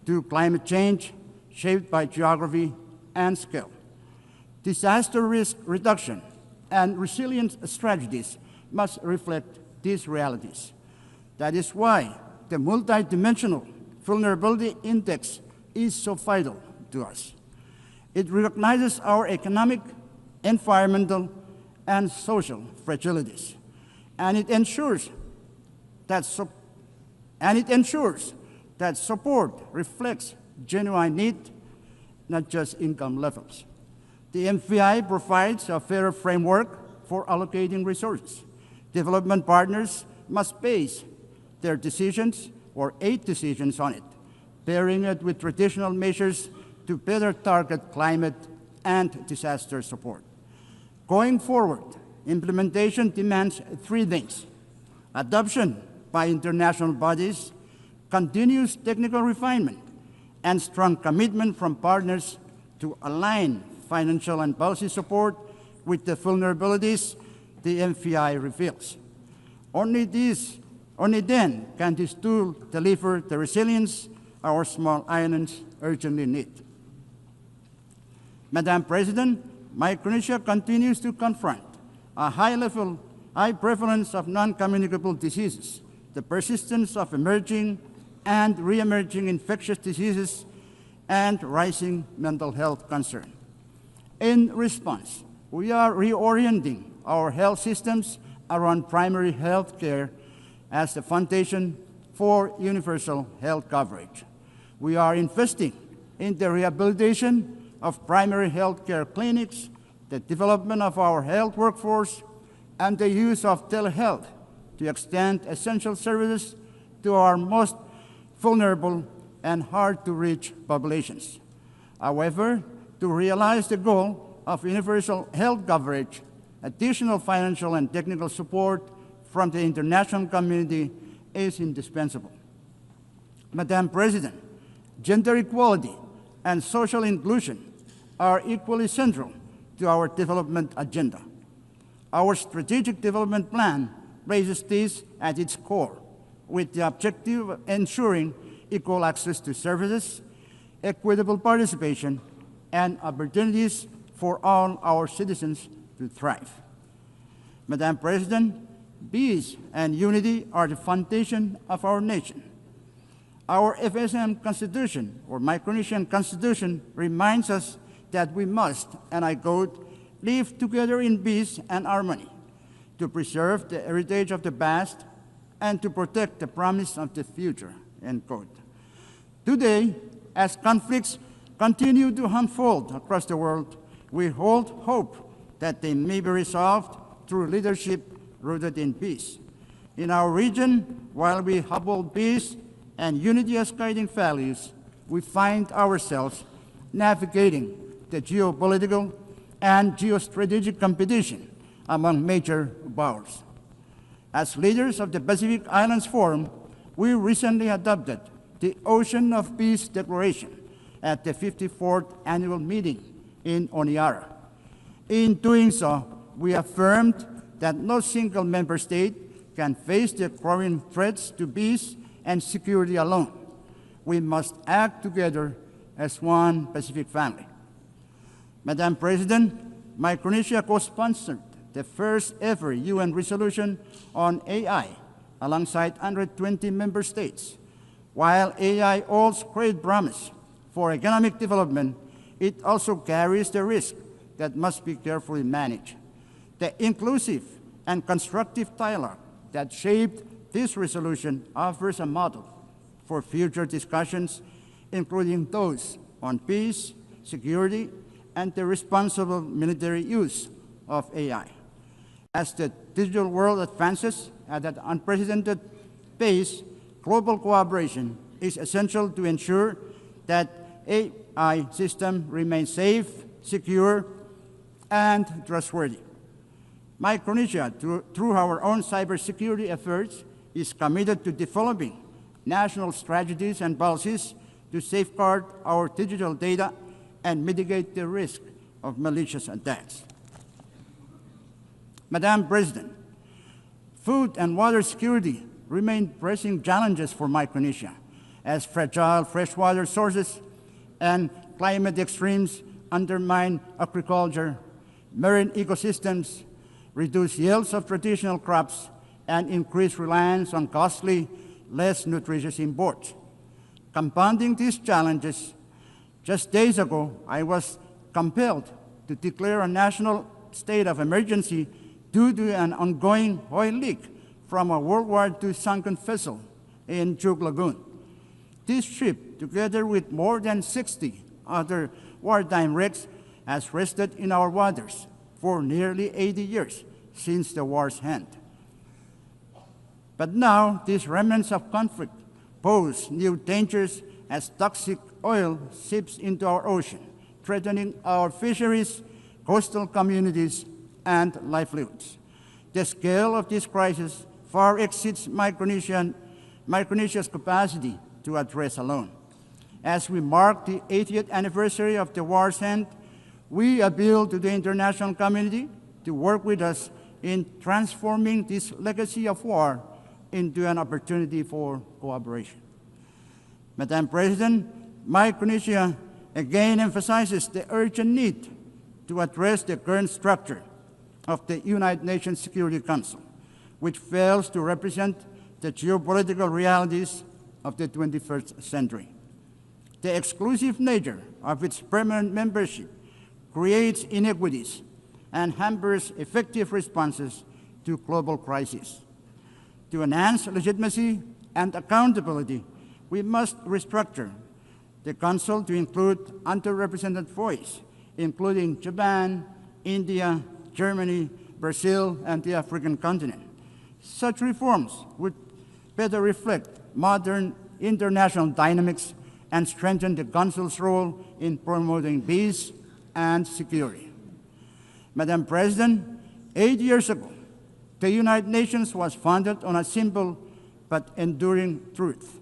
to climate change shaped by geography and scale. Disaster risk reduction and resilience strategies must reflect these realities. That is why the multidimensional vulnerability index is so vital to us. It recognizes our economic, environmental, and social fragilities, and it ensures that support reflects genuine need, not just income levels. The MVI provides a fairer framework for allocating resources. Development partners must base their decisions or 8 decisions on it, pairing it with traditional measures to better target climate and disaster support. Going forward, implementation demands 3 things: adoption by international bodies, continuous technical refinement, and strong commitment from partners to align financial and policy support with the vulnerabilities the MFI reveals. Only then can this tool deliver the resilience our small islands urgently need. Madam President, Micronesia continues to confront a high prevalence of non-communicable diseases, the persistence of emerging and re-emerging infectious diseases, and rising mental health concern. In response, we are reorienting our health systems around primary health care as the foundation for universal health coverage. We are investing in the rehabilitation of primary health care clinics, the development of our health workforce, and the use of telehealth to extend essential services to our most vulnerable and hard-to-reach populations. However, to realize the goal of universal health coverage, additional financial and technical support from the international community is indispensable. Madam President, gender equality and social inclusion are equally central to our development agenda. Our strategic development plan places this at its core, with the objective of ensuring equal access to services, equitable participation, and opportunities for all our citizens to thrive. Madam President, peace and unity are the foundation of our nation. Our FSM Constitution, or Micronesian Constitution, reminds us that we must, and I quote, live together in peace and harmony, to preserve the heritage of the past and to protect the promise of the future, end quote. Today, as conflicts continue to unfold across the world, we hold hope that they may be resolved through leadership rooted in peace. In our region, while we uphold peace and unity as guiding values, we find ourselves navigating the geopolitical and geostrategic competition among major powers. As leaders of the Pacific Islands Forum, we recently adopted the Ocean of Peace Declaration at the 54th annual meeting in Honiara. In doing so, we affirmed that no single member state can face the growing threats to peace and security alone. We must act together as one Pacific family. Madam President, Micronesia co-sponsored the first ever UN resolution on AI alongside 120 member states. While AI holds great promise for economic development, it also carries the risk that must be carefully managed. The inclusive and constructive dialogue that shaped this resolution offers a model for future discussions, including those on peace, security, and the responsible military use of AI. As the digital world advances at an unprecedented pace, global cooperation is essential to ensure that AI systems remain safe, secure, and trustworthy. Micronesia, through our own cybersecurity efforts, is committed to developing national strategies and policies to safeguard our digital data and mitigate the risk of malicious attacks. Madam President, food and water security remain pressing challenges for Micronesia, as fragile freshwater sources and climate extremes undermine agriculture, marine ecosystems, reduce yields of traditional crops, and increase reliance on costly, less nutritious imports. Compounding these challenges, just days ago, I was compelled to declare a national state of emergency due to an ongoing oil leak from a World War II sunken vessel in Chuk Lagoon. This ship, together with more than 60 other wartime wrecks, has rested in our waters for nearly 80 years since the war's end. But now, these remnants of conflict pose new dangers as toxic oil seeps into our ocean, threatening our fisheries, coastal communities, and livelihoods. The scale of this crisis far exceeds Micronesia's capacity to address alone. As we mark the 80th anniversary of the war's end, we appeal to the international community to work with us in transforming this legacy of war into an opportunity for cooperation. Madam President, Micronesia again emphasizes the urgent need to address the current structure of the United Nations Security Council, which fails to represent the geopolitical realities of the 21st century. The exclusive nature of its permanent membership creates inequities and hampers effective responses to global crises. To enhance legitimacy and accountability, we must restructure the Council to include underrepresented voices, including Japan, India, Germany, Brazil, and the African continent. Such reforms would better reflect modern international dynamics and strengthen the Council's role in promoting peace and security. Madam President, 8 years ago, the United Nations was founded on a simple but enduring truth.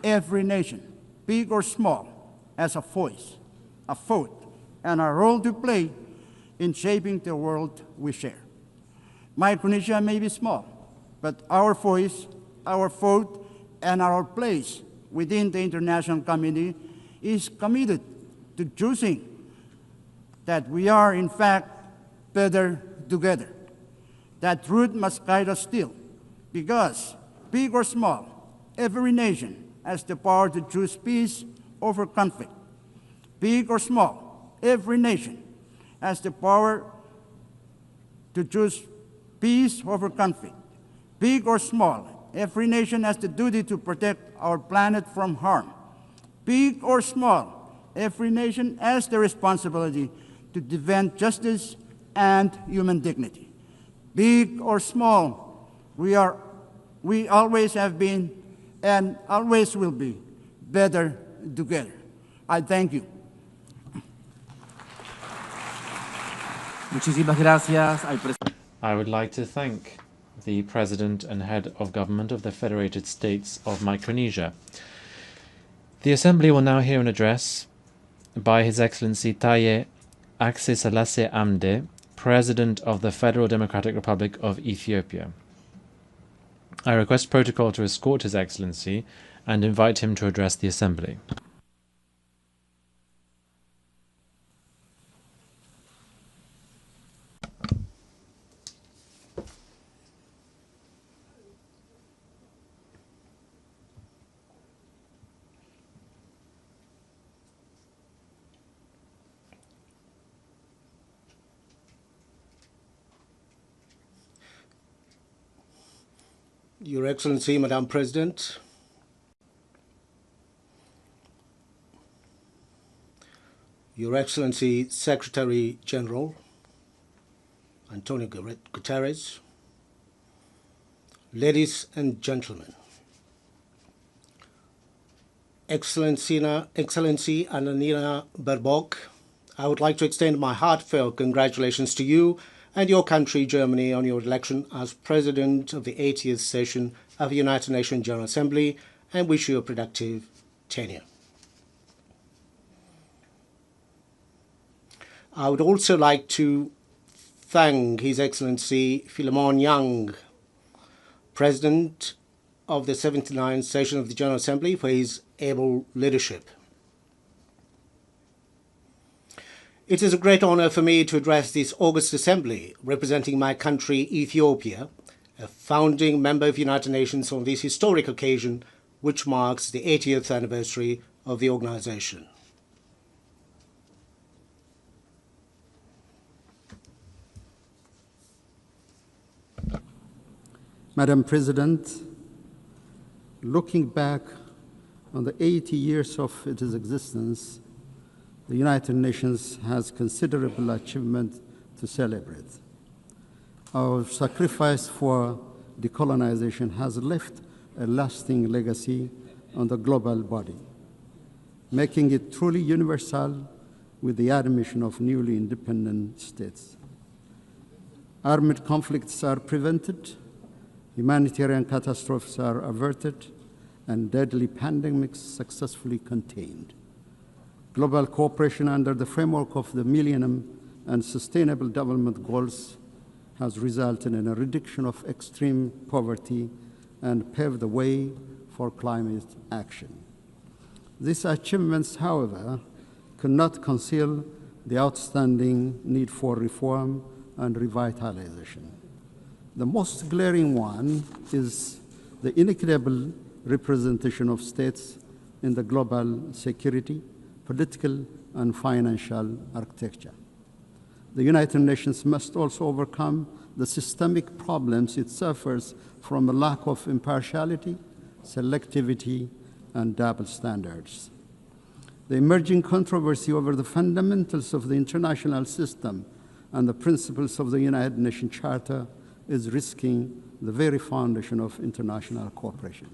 Every nation, big or small, has a voice, a vote, and a role to play in shaping the world we share. Micronesia may be small, but our voice, our vote, and our place within the international community is committed to choosing that we are, in fact, better together. That truth must guide us still, because, big or small, every nation has the power to choose peace over conflict. Big or small, every nation has the power to choose peace over conflict. Big or small, every nation has the duty to protect our planet from harm. Big or small, every nation has the responsibility to defend justice and human dignity. Big or small, we always have been and always will be better together. I thank you. Muchísimas gracias al presidente. I would like to thank the President and Head of Government of the Federated States of Micronesia. The Assembly will now hear an address by His Excellency Taye Atseselassie Amde, President of the Federal Democratic Republic of Ethiopia. I request protocol to escort His Excellency and invite him to address the Assembly. Your Excellency, Madam President, Your Excellency, Secretary General Antonio Guterres, ladies and gentlemen, Excellency Annalena Baerbock, I would like to extend my heartfelt congratulations to you and your country, Germany, on your election as President of the 80th session of the United Nations General Assembly, and wish you a productive tenure. I would also like to thank His Excellency Philemon Young, President of the 79th session of the General Assembly, for his able leadership. It is a great honor for me to address this August Assembly, representing my country, Ethiopia, a founding member of the United Nations, on this historic occasion, which marks the 80th anniversary of the organization. Madam President, looking back on the 80 years of its existence, the United Nations has considerable achievement to celebrate. Our sacrifice for decolonization has left a lasting legacy on the global body, making it truly universal with the admission of newly independent states. Armed conflicts are prevented, humanitarian catastrophes are averted, and deadly pandemics successfully contained. Global cooperation under the framework of the Millennium and Sustainable Development Goals has resulted in a reduction of extreme poverty and paved the way for climate action. These achievements, however, cannot conceal the outstanding need for reform and revitalization. The most glaring one is the inequitable representation of states in the global security, political, and financial architecture. The United Nations must also overcome the systemic problems it suffers from a lack of impartiality, selectivity, and double standards. The emerging controversy over the fundamentals of the international system and the principles of the United Nations Charter is risking the very foundation of international cooperation.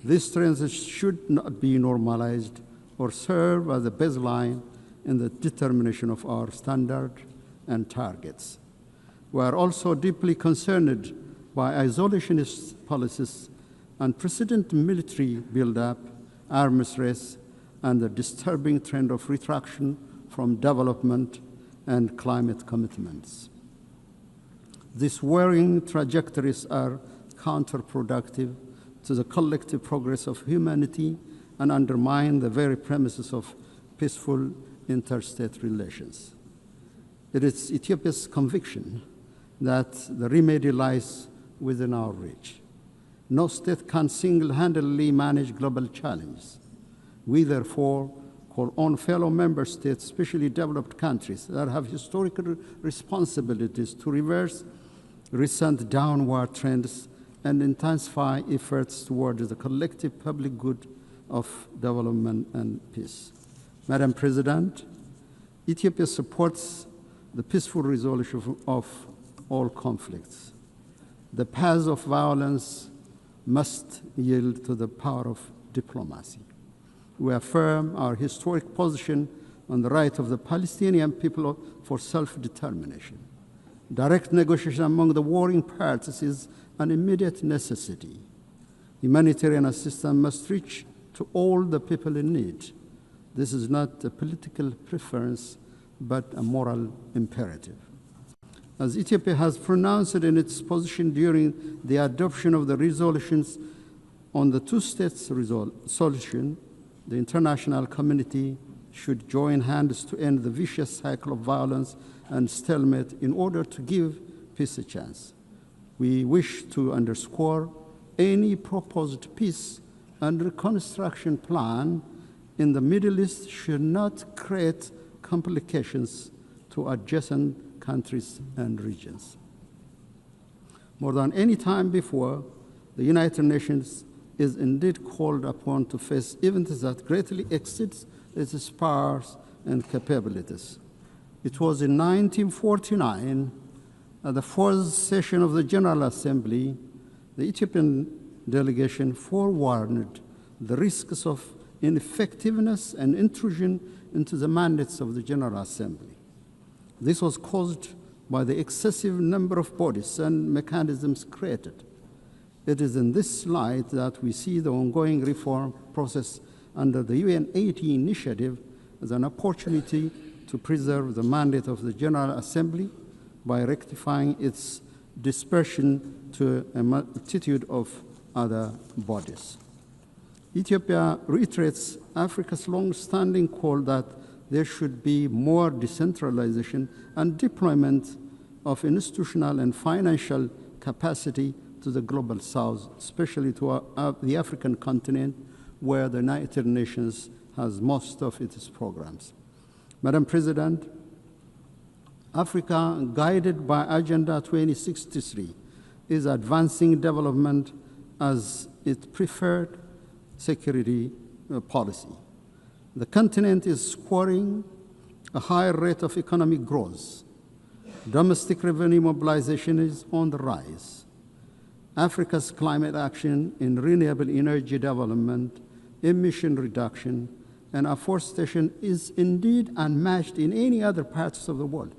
These trends should not be normalized or serve as a baseline in the determination of our standards and targets. We are also deeply concerned by isolationist policies, unprecedented military buildup, arms race, and the disturbing trend of retraction from development and climate commitments. These worrying trajectories are counterproductive to the collective progress of humanity and undermine the very premises of peaceful interstate relations. It is Ethiopia's conviction that the remedy lies within our reach. No state can single-handedly manage global challenges. We therefore call on fellow member states, especially developed countries that have historical responsibilities, to reverse recent downward trends and intensify efforts towards the collective public good of development and peace. Madam President, Ethiopia supports the peaceful resolution of all conflicts. The path of violence must yield to the power of diplomacy. We affirm our historic position on the right of the Palestinian people for self-determination. Direct negotiation among the warring parties is an immediate necessity. Humanitarian assistance must reach to all the people in need. This is not a political preference, but a moral imperative. As Ethiopia has pronounced in its position during the adoption of the resolutions on the two-state solution, the international community should join hands to end the vicious cycle of violence and stalemate in order to give peace a chance. We wish to underscore any proposed peace and reconstruction plan in the Middle East should not create complications to adjacent countries and regions. More than any time before, the United Nations is indeed called upon to face events that greatly exceeds its powers and capabilities. It was in 1949, at the fourth session of the General Assembly, the Ethiopian delegation forewarned the risks of ineffectiveness and intrusion into the mandates of the General Assembly. This was caused by the excessive number of bodies and mechanisms created. It is in this light that we see the ongoing reform process under the UN 80 initiative as an opportunity to preserve the mandate of the General Assembly by rectifying its dispersion to a multitude of other bodies. Ethiopia reiterates Africa's long-standing call that there should be more decentralization and deployment of institutional and financial capacity to the global south, especially to the African continent, where the United Nations has most of its programs. Madam President, Africa, guided by Agenda 2063, is advancing development as its preferred security policy. The continent is scoring a higher rate of economic growth. Domestic revenue mobilization is on the rise. Africa's climate action in renewable energy development emission reduction, and afforestation is indeed unmatched in any other parts of the world.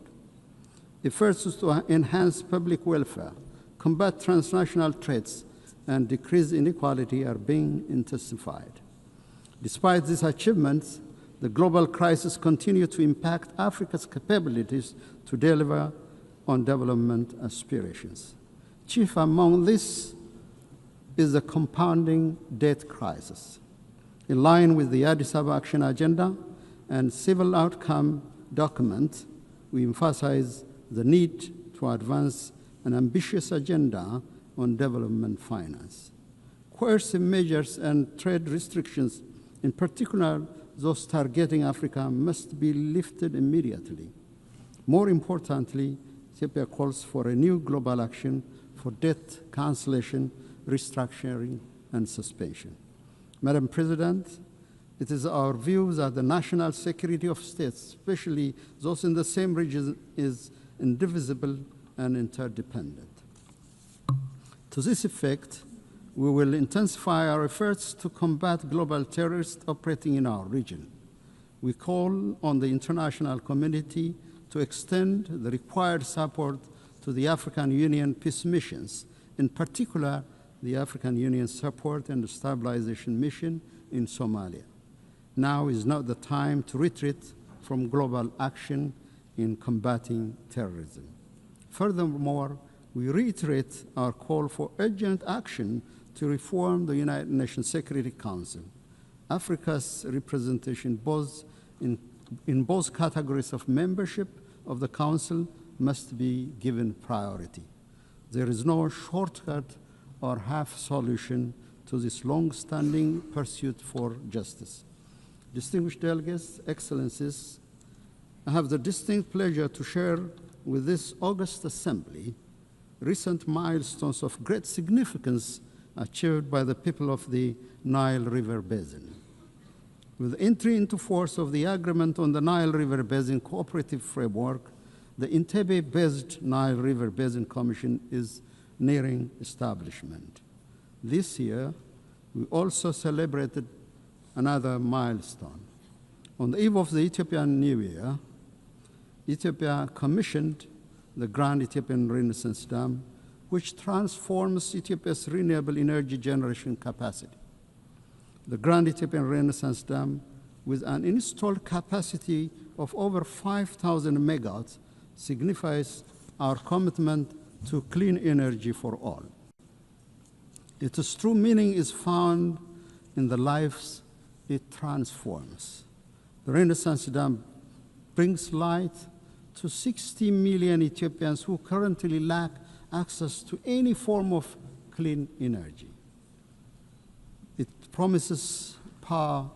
Efforts to enhance public welfare, combat transnational threats, and decrease inequality are being intensified. Despite these achievements, the global crisis continues to impact Africa's capabilities to deliver on development aspirations. Chief among these is the compounding debt crisis. In line with the Addis Ababa Action Agenda and Civil Outcome document, we emphasize the need to advance an ambitious agenda on development finance. Coercive measures and trade restrictions, in particular those targeting Africa, must be lifted immediately. More importantly, Ethiopia calls for a new global action for debt cancellation, restructuring, and suspension. Madam President, it is our view that the national security of states, especially those in the same region, is indivisible and interdependent. To this effect, we will intensify our efforts to combat global terrorists operating in our region. We call on the international community to extend the required support to the African Union peace missions, in particular the African Union Support and Stabilization Mission in Somalia. Now is not the time to retreat from global action in combating terrorism. Furthermore, we reiterate our call for urgent action to reform the United Nations Security Council. Africa's representation in both categories of membership of the Council must be given priority. There is no shortcut or half solution to this long-standing pursuit for justice. Distinguished delegates, excellencies, I have the distinct pleasure to share with this august assembly recent milestones of great significance achieved by the people of the Nile River Basin. With entry into force of the Agreement on the Nile River Basin Cooperative Framework, the Entebbe-based Nile River Basin Commission is nearing establishment. This year, we also celebrated another milestone. On the eve of the Ethiopian New Year, Ethiopia commissioned the Grand Ethiopian Renaissance Dam, which transforms Ethiopia's renewable energy generation capacity. The Grand Ethiopian Renaissance Dam, with an installed capacity of over 5,000 megawatts, signifies our commitment to clean energy for all. Its true meaning is found in the lives it transforms. The Renaissance Dam brings light to 60 million Ethiopians who currently lack access to any form of clean energy. It promises power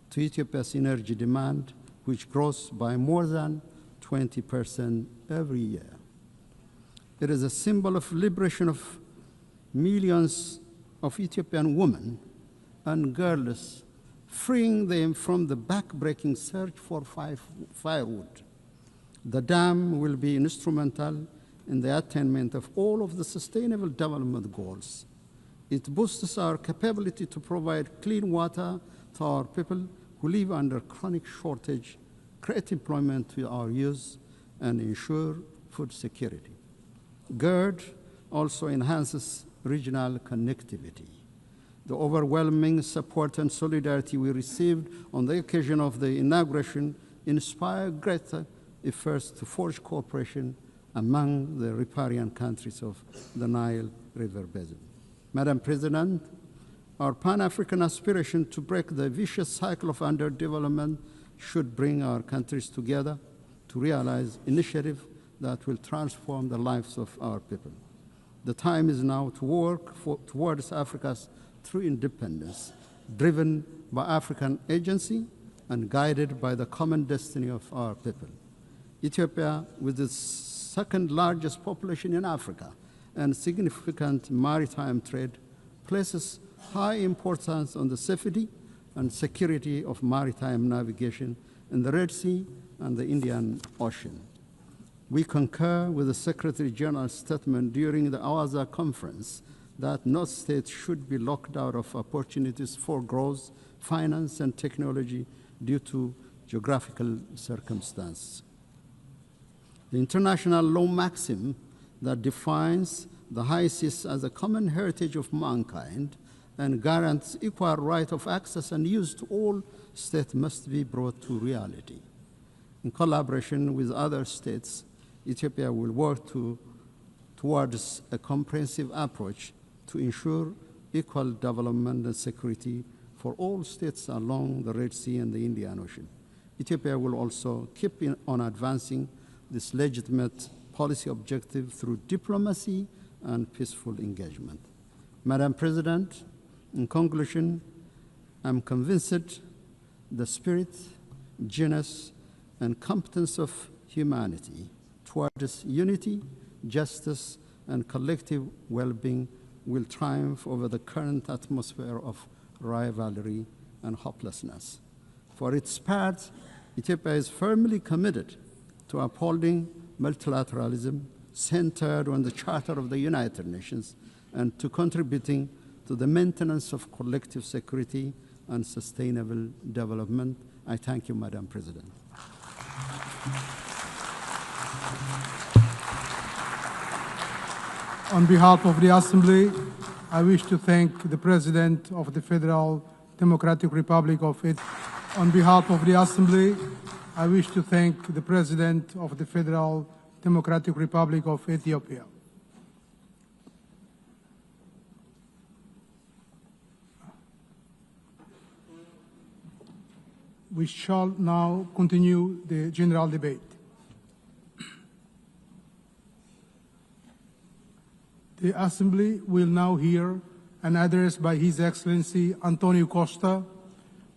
to Ethiopia's energy demand, which grows by more than 20% every year. It is a symbol of liberation of millions of Ethiopian women and girls, freeing them from the back-breaking search for firewood. The dam will be instrumental in the attainment of all of the Sustainable Development Goals. It boosts our capability to provide clean water to our people who live under chronic shortage, create employment to our youth, and ensure food security. GERD also enhances regional connectivity. The overwhelming support and solidarity we received on the occasion of the inauguration inspired greater efforts to forge cooperation among the riparian countries of the Nile River Basin. Madam President, our Pan-African aspiration to break the vicious cycle of underdevelopment should bring our countries together to realize initiatives that will transform the lives of our people. The time is now to work towards Africa's true independence, driven by African agency and guided by the common destiny of our people. Ethiopia, with its second largest population in Africa and significant maritime trade, places high importance on the safety and security of maritime navigation in the Red Sea and the Indian Ocean. We concur with the Secretary General's statement during the Awaza conference that no state should be locked out of opportunities for growth, finance, and technology due to geographical circumstance. The international law maxim that defines the high seas as a common heritage of mankind and guarantees equal right of access and use to all states must be brought to reality. In collaboration with other states, Ethiopia will work towards a comprehensive approach to ensure equal development and security for all states along the Red Sea and the Indian Ocean. Ethiopia will also keep on advancing this legitimate policy objective through diplomacy and peaceful engagement. Madam President, in conclusion, I'm convinced the spirit, genius, and competence of humanity towards unity, justice, and collective well-being will triumph over the current atmosphere of rivalry and hopelessness. For its part, Ethiopia is firmly committed to upholding multilateralism centered on the Charter of the United Nations and to contributing to the maintenance of collective security and sustainable development. I thank you, Madam President. On behalf of the Assembly, I wish to thank the President of the Federal Democratic Republic of Ethiopia. On behalf of the Assembly, I wish to thank the President of the Federal Democratic Republic of Ethiopia. We shall now continue the general debate. The Assembly will now hear an address by His Excellency Antonio Costa,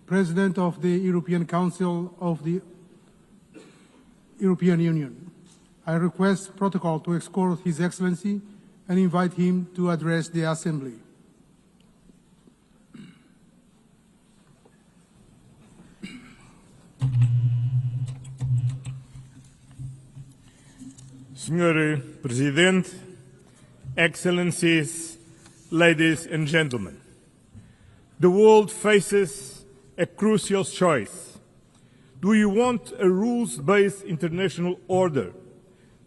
President of the European Council of the European Union. I request protocol to escort His Excellency and invite him to address the Assembly. Senhor Presidente, Excellencies, ladies and gentlemen, the world faces a crucial choice. Do you want a rules-based international order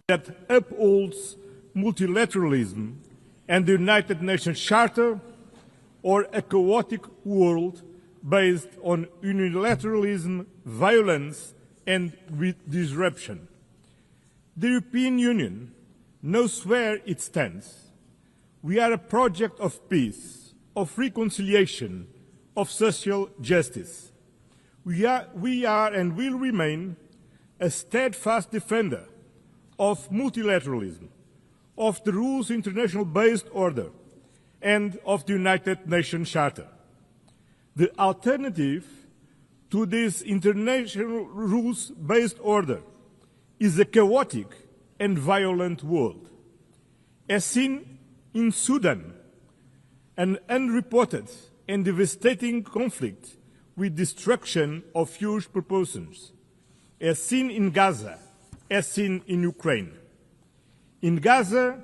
that upholds multilateralism and the United Nations Charter, or a chaotic world based on unilateralism, violence, and disruption? The European Union knows where it stands. We are a project of peace, of reconciliation, of social justice. We are and will remain a steadfast defender of multilateralism, of the rules international-based order, and of the United Nations Charter. The alternative to this international rules-based order is a chaotic and violent world. As seen in Sudan, an unreported and devastating conflict with destruction of huge proportions, as seen in Gaza, as seen in Ukraine. In Gaza,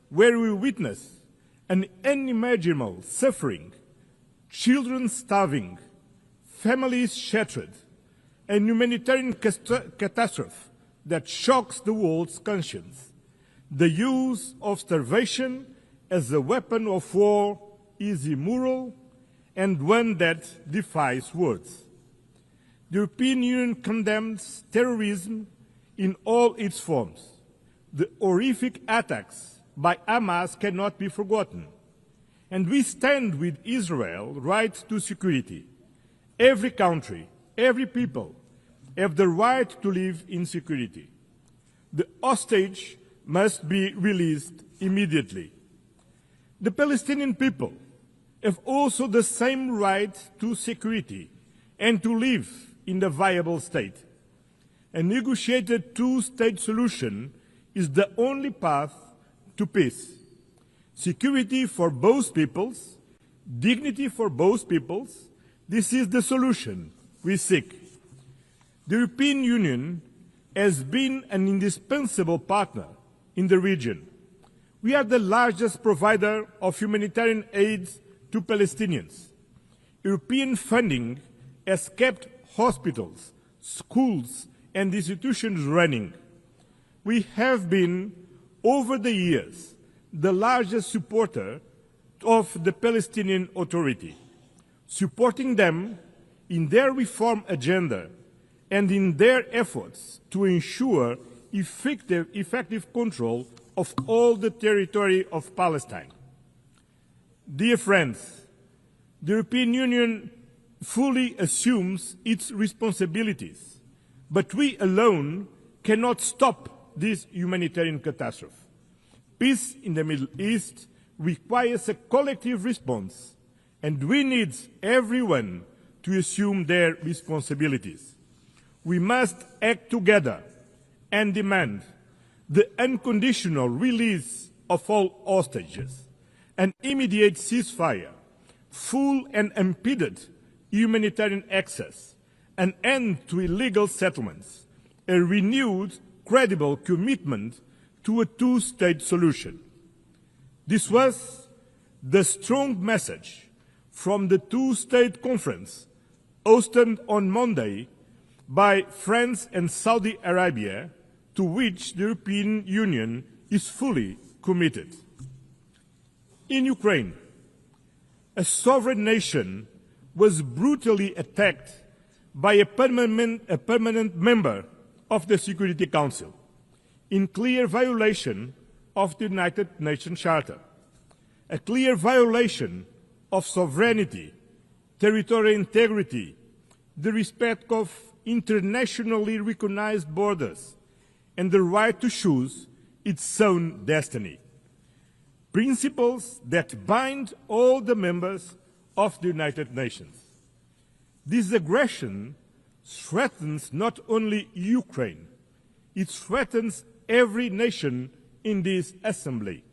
where we witness an unimaginable suffering, children starving, families shattered, a humanitarian catastrophe that shocks the world's conscience. The use of starvation as a weapon of war is immoral and one that defies words. The European Union condemns terrorism in all its forms. The horrific attacks by Hamas cannot be forgotten. And we stand with Israel's right to security. Every country, every people have the right to live in security. The hostage must be released immediately. The Palestinian people have also the same right to security and to live in a viable state. A negotiated two-state solution is the only path to peace. Security for both peoples, dignity for both peoples, this is the solution we seek. The European Union has been an indispensable partner in the region. We are the largest provider of humanitarian aid to Palestinians. European funding has kept hospitals, schools, and institutions running. We have been, over the years, the largest supporter of the Palestinian Authority, supporting them in their reform agenda and in their efforts to ensure effective control of all the territory of Palestine. Dear friends, the European Union fully assumes its responsibilities, but we alone cannot stop this humanitarian catastrophe. Peace in the Middle East requires a collective response, and we need everyone to assume their responsibilities. We must act together and demand the unconditional release of all hostages, an immediate ceasefire, full and unimpeded humanitarian access, an end to illegal settlements, a renewed, credible commitment to a two-state solution. This was the strong message from the two-state conference hosted on Monday by France and Saudi Arabia, to which the European Union is fully committed. In Ukraine, a sovereign nation was brutally attacked by a permanent member of the Security Council, in clear violation of the United Nations Charter, a clear violation of sovereignty, territorial integrity, the respect of internationally recognized borders, and the right to choose its own destiny. Principles that bind all the members of the United Nations. This aggression threatens not only Ukraine, it threatens every nation in this assembly.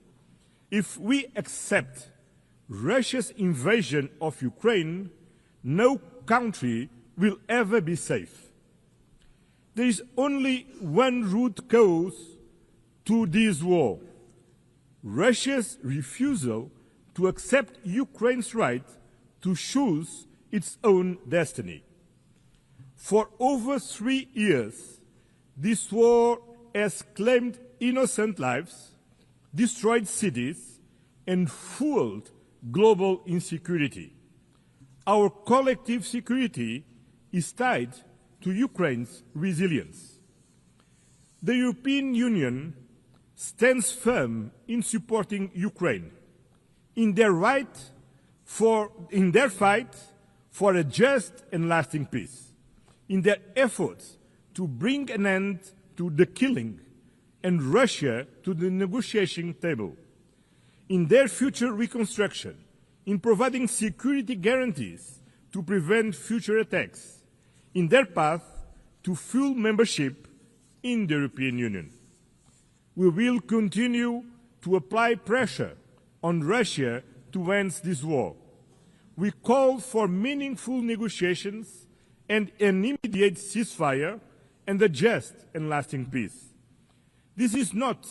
If we accept Russia's invasion of Ukraine, no country will ever be safe. There is only one root cause to this war: Russia's refusal to accept Ukraine's right to choose its own destiny. For over 3 years, this war has claimed innocent lives, destroyed cities, and fueled global insecurity. Our collective security is tied to Ukraine's resilience. The European Union stands firm in supporting Ukraine in their fight for a just and lasting peace, in their efforts to bring an end to the killing and Russia to the negotiation table, in their future reconstruction, in providing security guarantees to prevent future attacks, in their path to full membership in the European Union. We will continue to apply pressure on Russia to end this war. We call for meaningful negotiations and an immediate ceasefire and a just and lasting peace. This is not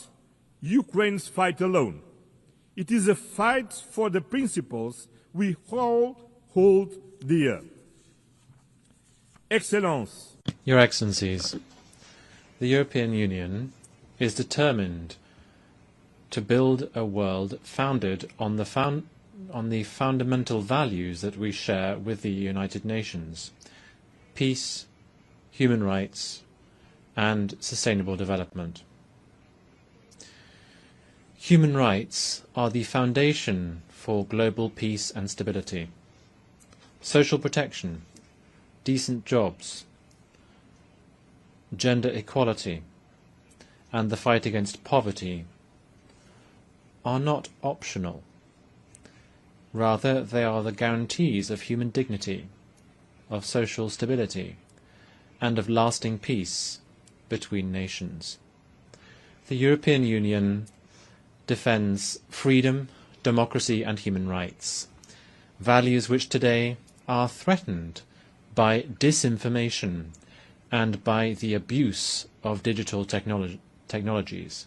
Ukraine's fight alone. It is a fight for the principles we all hold dear. Excellence. Your Excellencies, the European Union is determined to build a world founded on the fundamental values that we share with the United Nations: peace, human rights, and sustainable development. Human rights are the foundation for global peace and stability. Social protection, decent jobs, gender equality, and the fight against poverty are not optional. Rather, they are the guarantees of human dignity, of social stability, and of lasting peace between nations. The European Union defends freedom, democracy, and human rights, values which today are threatened by disinformation and by the abuse of digital technologies.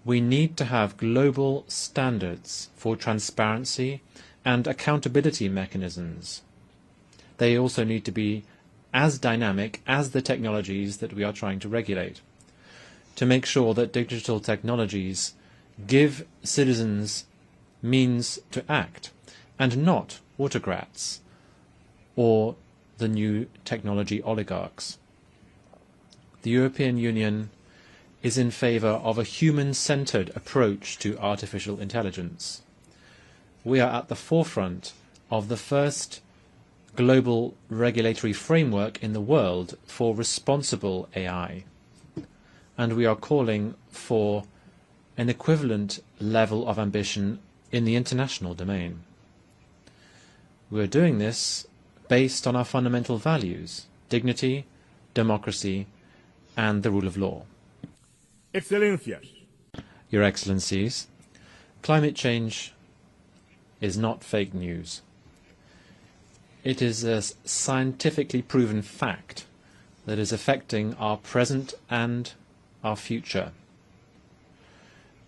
We need to have global standards for transparency and accountability mechanisms. They also need to be as dynamic as the technologies that we are trying to regulate, to make sure that digital technologies give citizens means to act, and not autocrats or the new technology oligarchs. The European Union is in favour of a human-centred approach to artificial intelligence. We are at the forefront of the first global regulatory framework in the world for responsible AI, and we are calling for an equivalent level of ambition in the international domain. We are doing this based on our fundamental values: dignity, democracy, and the rule of law. Excellencias. Your Excellencies, climate change is not fake news. It is a scientifically proven fact that is affecting our present and our future.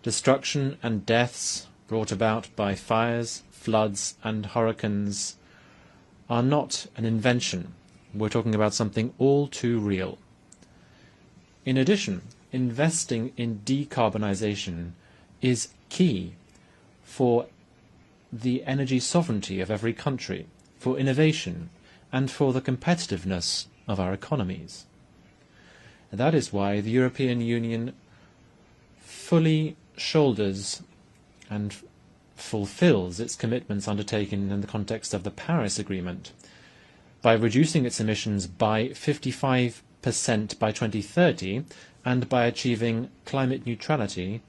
Destruction and deaths brought about by fires, floods, and hurricanes are not an invention. We're talking about something all too real. In addition, investing in decarbonization is key for the energy sovereignty of every country, for innovation, and for the competitiveness of our economies. And that is why the European Union fully shoulders and fulfills its commitments undertaken in the context of the Paris Agreement by reducing its emissions by 55% by 2030 and by achieving climate neutrality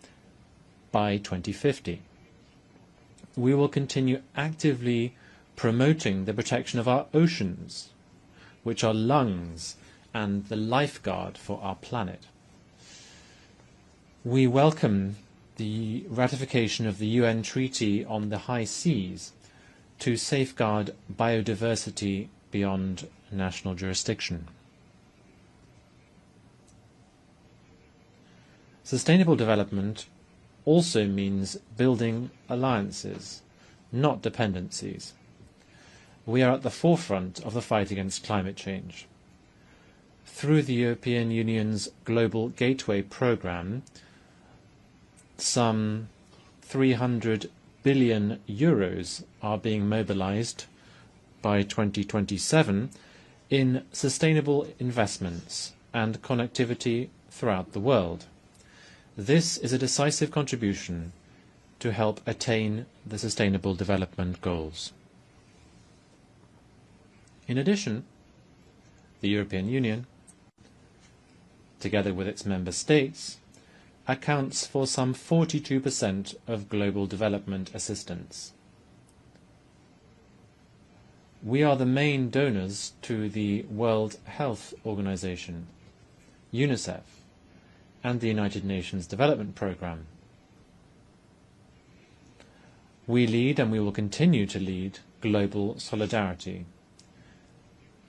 by 2050. We will continue actively promoting the protection of our oceans, which are lungs and the lifeguard for our planet. We welcome the ratification of the UN Treaty on the High Seas to safeguard biodiversity beyond national jurisdiction. Sustainable development also means building alliances, not dependencies. We are at the forefront of the fight against climate change. Through the European Union's Global Gateway programme, some 300 billion euros are being mobilized by 2027 in sustainable investments and connectivity throughout the world. This is a decisive contribution to help attain the Sustainable Development Goals. In addition, the European Union, together with its member states, accounts for some 42% of global development assistance. We are the main donors to the World Health Organization, UNICEF, and the United Nations Development Programme. We lead, and we will continue to lead, global solidarity,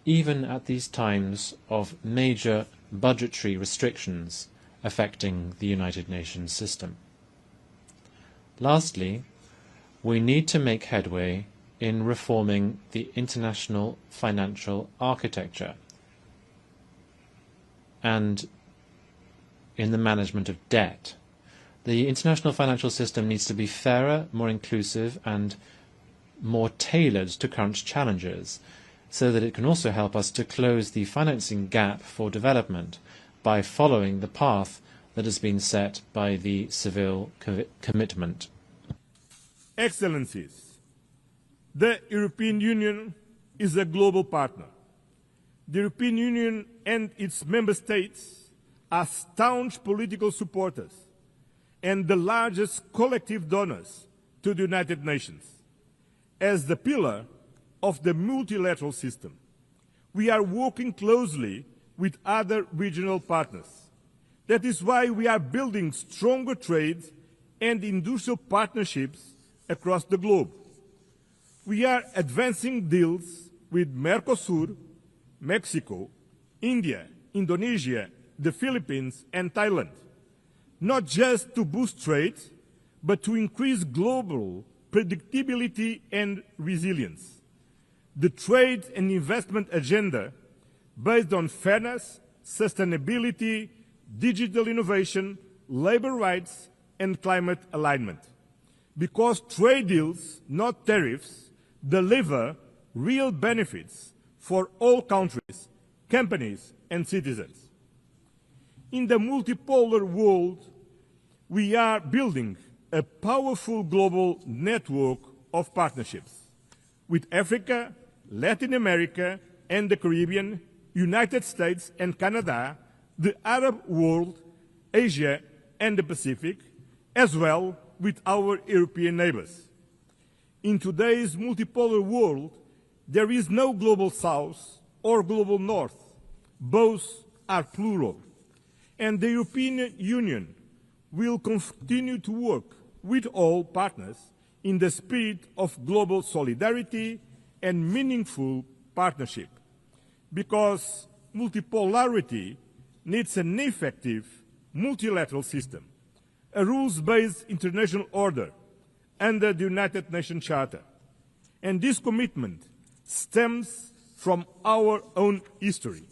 even at these times of major budgetary restrictions affecting the United Nations system. Lastly, we need to make headway in reforming the international financial architecture and in the management of debt. The international financial system needs to be fairer, more inclusive, and more tailored to current challenges, so that it can also help us to close the financing gap for development by following the path that has been set by the Seville commitment. Excellencies, the European Union is a global partner. The European Union and its member states are staunch political supporters and the largest collective donors to the United Nations. As the pillar of the multilateral system, we are working closely with other regional partners. That is why we are building stronger trade and industrial partnerships across the globe. We are advancing deals with Mercosur, Mexico, India, Indonesia, the Philippines, and Thailand. not just to boost trade, but to increase global predictability and resilience. The trade and investment agenda based on fairness, sustainability, digital innovation, labor rights, and climate alignment. Because trade deals, not tariffs, deliver real benefits for all countries, companies, and citizens. In the multipolar world, we are building a powerful global network of partnerships with Africa, Latin America, and the Caribbean, United States and Canada, the Arab world, Asia, and the Pacific, as well with our European neighbors. In today's multipolar world, there is no global south or global north. Both are plural. And the European Union will continue to work with all partners in the spirit of global solidarity and meaningful partnership, because multipolarity needs an effective multilateral system, a rules-based international order under the United Nations Charter. And this commitment stems from our own history.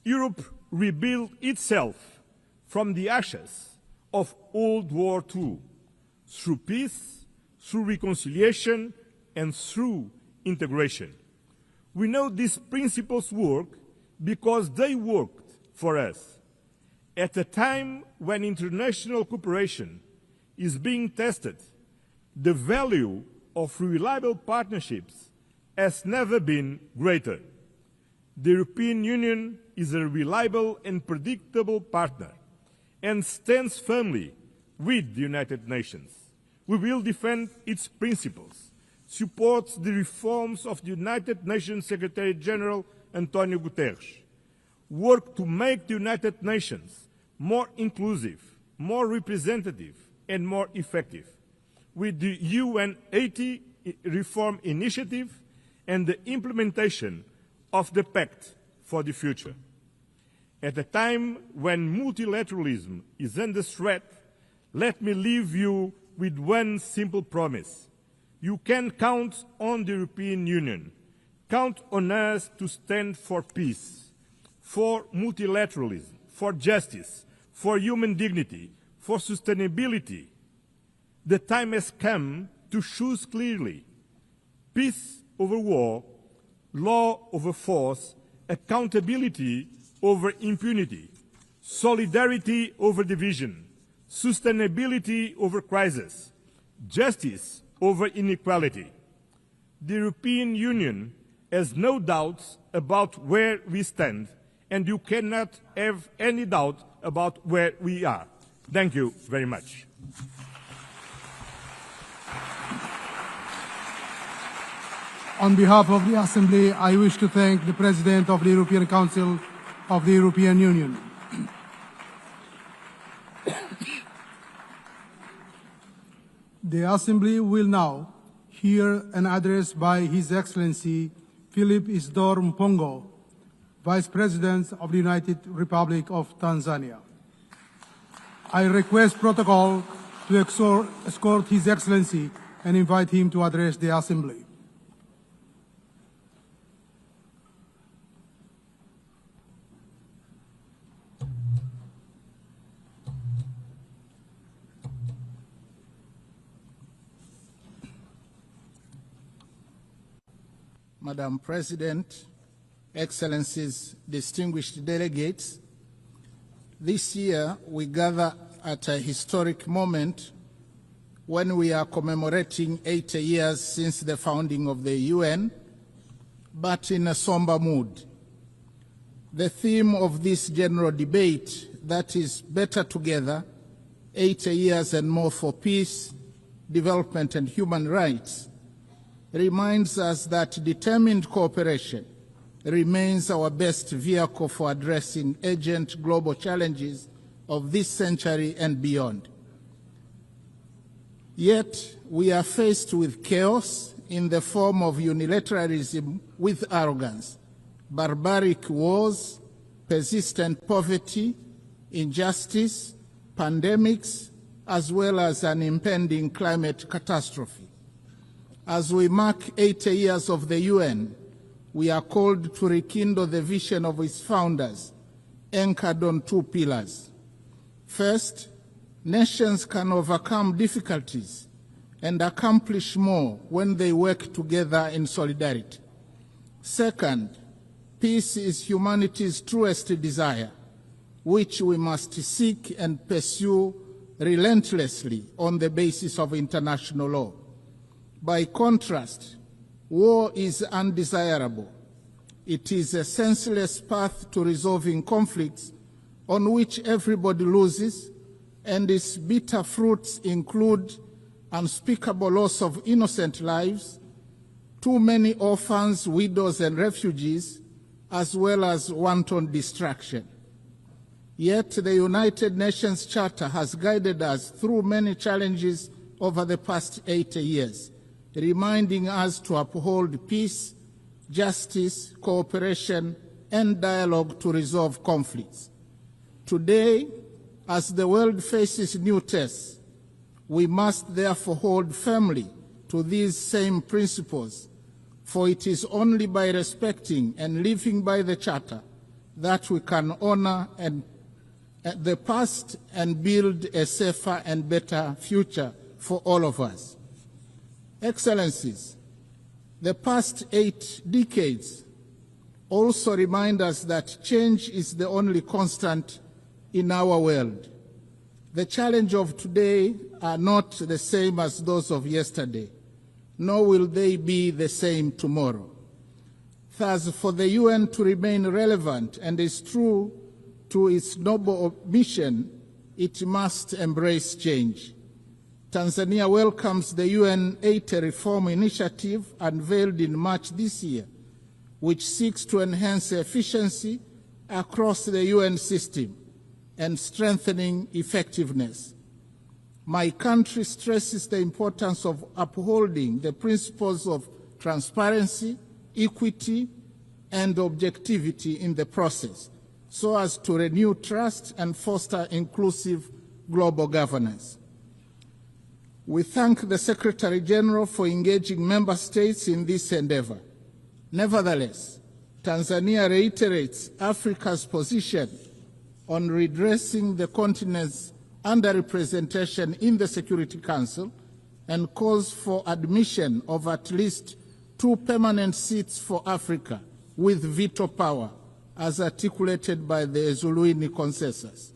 Europe rebuilt itself from the ashes of World War II through peace, through reconciliation, and through integration. We know these principles work because they worked for us. At a time when international cooperation is being tested, the value of reliable partnerships has never been greater. The European Union is a reliable and predictable partner and stands firmly with the United Nations. We will defend its principles, support the reforms of the United Nations Secretary-General António Guterres, work to make the United Nations more inclusive, more representative, and more effective, with the UN Haiti Reform Initiative and the implementation of the Pact for the Future. At a time when multilateralism is under threat, let me leave you with one simple promise. You can count on the European Union. Count on us to stand for peace, for multilateralism, for justice, for human dignity, for sustainability. The time has come to choose clearly: peace over war, law over force, accountability over impunity, solidarity over division, sustainability over crisis, justice over inequality. The European Union has no doubts about where we stand, and you cannot have any doubt about where we are. Thank you very much. On behalf of the Assembly, I wish to thank the President of the European Council of the European Union. The Assembly will now hear an address by His Excellency Philip Isidore Mpongo, Vice President of the United Republic of Tanzania. I request protocol to escort His Excellency and invite him to address the Assembly. Madam President, Excellencies, distinguished delegates, this year we gather at a historic moment when we are commemorating 80 years since the founding of the UN, but in a somber mood. The theme of this general debate, that is better together, 80 years and more for peace, development and human rights, reminds us that determined cooperation remains our best vehicle for addressing urgent global challenges of this century and beyond. Yet, we are faced with chaos in the form of unilateralism with arrogance, barbaric wars, persistent poverty, injustice, pandemics, as well as an impending climate catastrophe. As we mark 80 years of the UN, we are called to rekindle the vision of its founders, anchored on two pillars. First, nations can overcome difficulties and accomplish more when they work together in solidarity. Second, peace is humanity's truest desire, which we must seek and pursue relentlessly on the basis of international law. By contrast, war is undesirable. It is a senseless path to resolving conflicts on which everybody loses, and its bitter fruits include unspeakable loss of innocent lives, too many orphans, widows, and refugees, as well as wanton destruction. Yet the United Nations Charter has guided us through many challenges over the past 80 years, reminding us to uphold peace, justice, cooperation, and dialogue to resolve conflicts. Today, as the world faces new tests, we must therefore hold firmly to these same principles, for it is only by respecting and living by the Charter that we can honor the past and build a safer and better future for all of us. Excellencies, the past 8 decades also remind us that change is the only constant in our world. The challenges of today are not the same as those of yesterday, nor will they be the same tomorrow. Thus, for the UN to remain relevant and is true to its noble mission, it must embrace change. Tanzania welcomes the UN 80 reform initiative unveiled in March this year, which seeks to enhance efficiency across the UN system and strengthening effectiveness. My country stresses the importance of upholding the principles of transparency, equity, and objectivity in the process, so as to renew trust and foster inclusive global governance. We thank the Secretary General for engaging member states in this endeavor. Nevertheless, Tanzania reiterates Africa's position on redressing the continent's underrepresentation in the Security Council and calls for admission of at least 2 permanent seats for Africa with veto power, as articulated by the Eswatini consensus.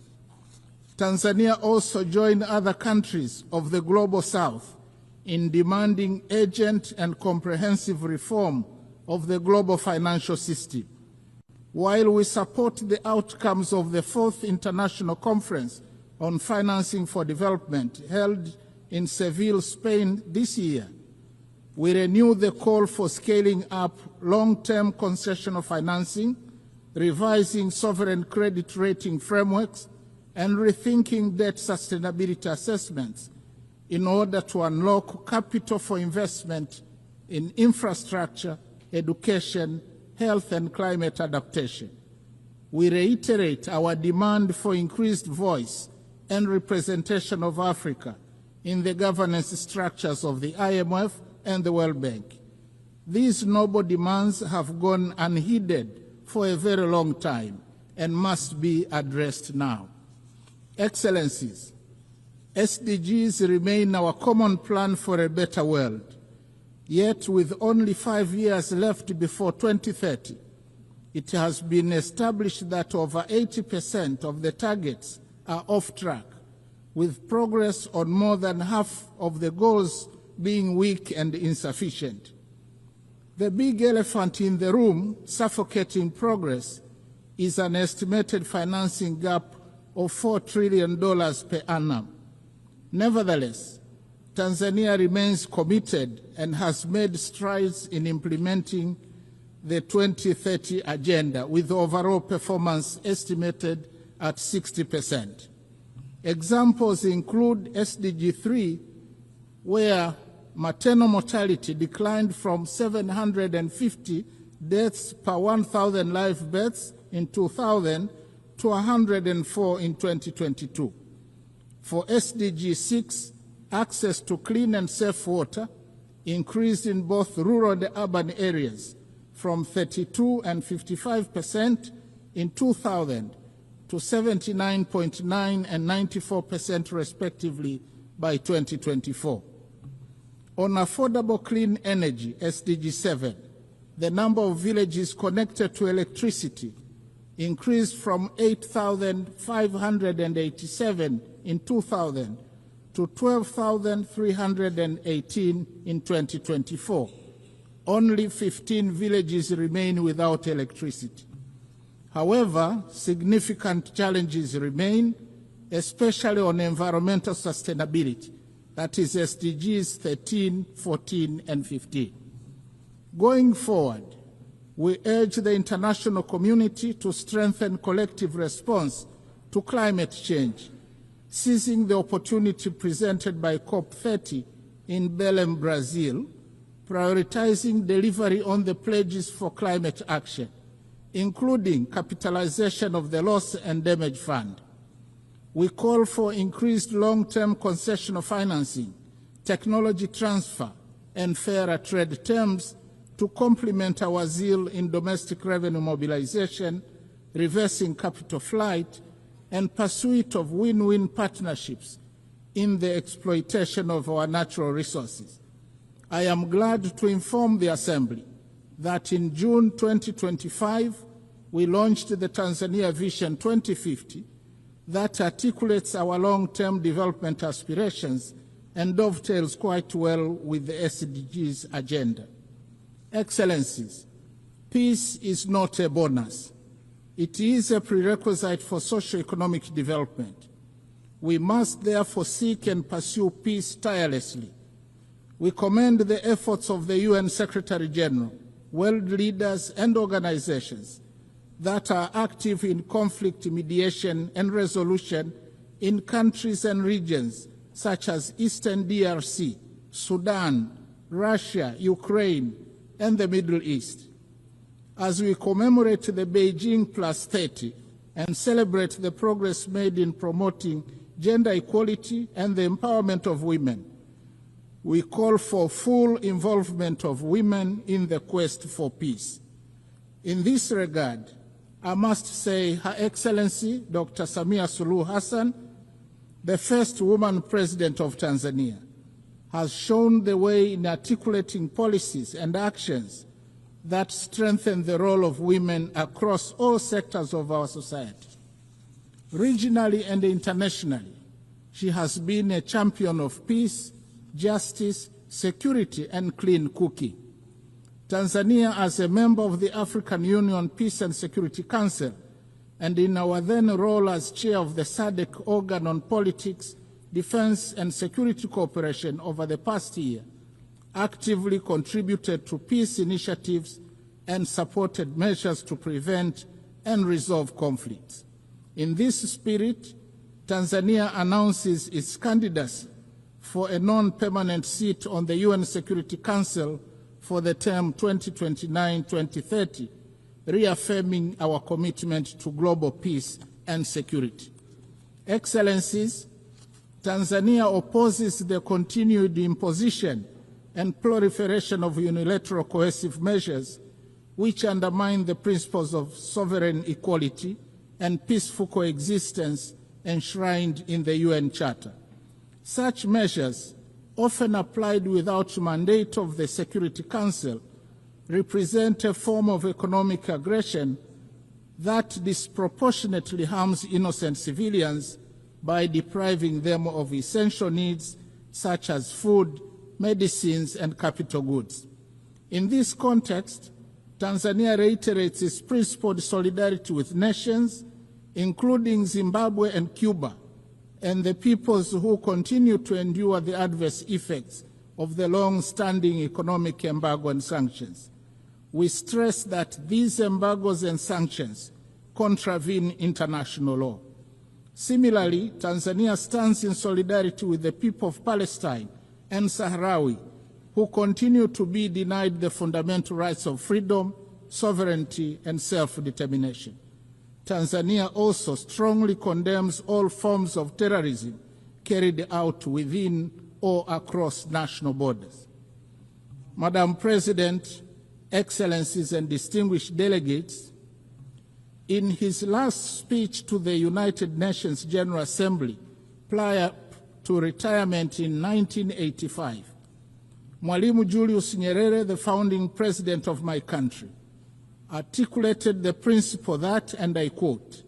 Tanzania also joined other countries of the Global South in demanding urgent and comprehensive reform of the global financial system. While we support the outcomes of the 4th International Conference on Financing for Development held in Seville, Spain this year, we renew the call for scaling up long-term concessional financing, revising sovereign credit rating frameworks, and rethinking debt sustainability assessments in order to unlock capital for investment in infrastructure, education, health, and climate adaptation. We reiterate our demand for increased voice and representation of Africa in the governance structures of the IMF and the World Bank. These noble demands have gone unheeded for a very long time and must be addressed now. Excellencies, SDGs remain our common plan for a better world. Yet, with only 5 years left before 2030, it has been established that over 80% of the targets are off track, with progress on more than half of the goals being weak and insufficient. The big elephant in the room, suffocating progress, is an estimated financing gap of $4 trillion per annum. Nevertheless, Tanzania remains committed and has made strides in implementing the 2030 agenda, with overall performance estimated at 60%. Examples include SDG 3, where maternal mortality declined from 750 deaths per 1,000 live births in 2000 to 104 in 2022. For SDG 6, access to clean and safe water increased in both rural and urban areas from 32 and 55% in 2000 to 79.9 and 94% respectively by 2024. On affordable clean energy, SDG 7, the number of villages connected to electricity increased from 8,587 in 2000 to 12,318 in 2024. Only 15 villages remain without electricity. However, significant challenges remain, especially on environmental sustainability, that is SDGs 13, 14, and 15. Going forward, we urge the international community to strengthen collective response to climate change, seizing the opportunity presented by COP30 in Belém, Brazil, prioritizing delivery on the pledges for climate action, including capitalization of the Loss and Damage Fund. We call for increased long-term concessional financing, technology transfer, and fairer trade terms to complement our zeal in domestic revenue mobilization, reversing capital flight, and pursuit of win-win partnerships in the exploitation of our natural resources. I am glad to inform the Assembly that in June 2025, we launched the Tanzania Vision 2050 that articulates our long-term development aspirations and dovetails quite well with the SDGs agenda. Excellencies, peace is not a bonus. It is a prerequisite for socio-economic development. We must therefore seek and pursue peace tirelessly. We commend the efforts of the UN Secretary General, world leaders and organizations that are active in conflict mediation and resolution in countries and regions such as Eastern DRC, Sudan, Russia, Ukraine, and the Middle East. As we commemorate the Beijing +30 and celebrate the progress made in promoting gender equality and the empowerment of women, we call for full involvement of women in the quest for peace. In this regard, I must say Her Excellency Dr. Samia Suluhu Hassan, the first woman president of Tanzania, has shown the way in articulating policies and actions that strengthen the role of women across all sectors of our society. Regionally and internationally, she has been a champion of peace, justice, security, and clean cooking. Tanzania, as a member of the African Union Peace and Security Council, and in our then role as chair of the SADC organ on politics, defense, and security cooperation over the past year, actively contributed to peace initiatives and supported measures to prevent and resolve conflicts. In this spirit, Tanzania announces its candidacy for a non-permanent seat on the UN Security Council for the term 2029-2030, reaffirming our commitment to global peace and security. Excellencies, Tanzania opposes the continued imposition and proliferation of unilateral coercive measures which undermine the principles of sovereign equality and peaceful coexistence enshrined in the UN Charter. Such measures, often applied without mandate of the Security Council, represent a form of economic aggression that disproportionately harms innocent civilians by depriving them of essential needs such as food, medicines, and capital goods. In this context, Tanzania reiterates its principled solidarity with nations, including Zimbabwe and Cuba, and the peoples who continue to endure the adverse effects of the long-standing economic embargo and sanctions. We stress that these embargoes and sanctions contravene international law. Similarly, Tanzania stands in solidarity with the people of Palestine and Sahrawi, who continue to be denied the fundamental rights of freedom, sovereignty, and self-determination. Tanzania also strongly condemns all forms of terrorism carried out within or across national borders. Madam President, Excellencies and distinguished delegates, in his last speech to the United Nations General Assembly prior to retirement in 1985, Mwalimu Julius Nyerere, the founding president of my country, articulated the principle that, and I quote,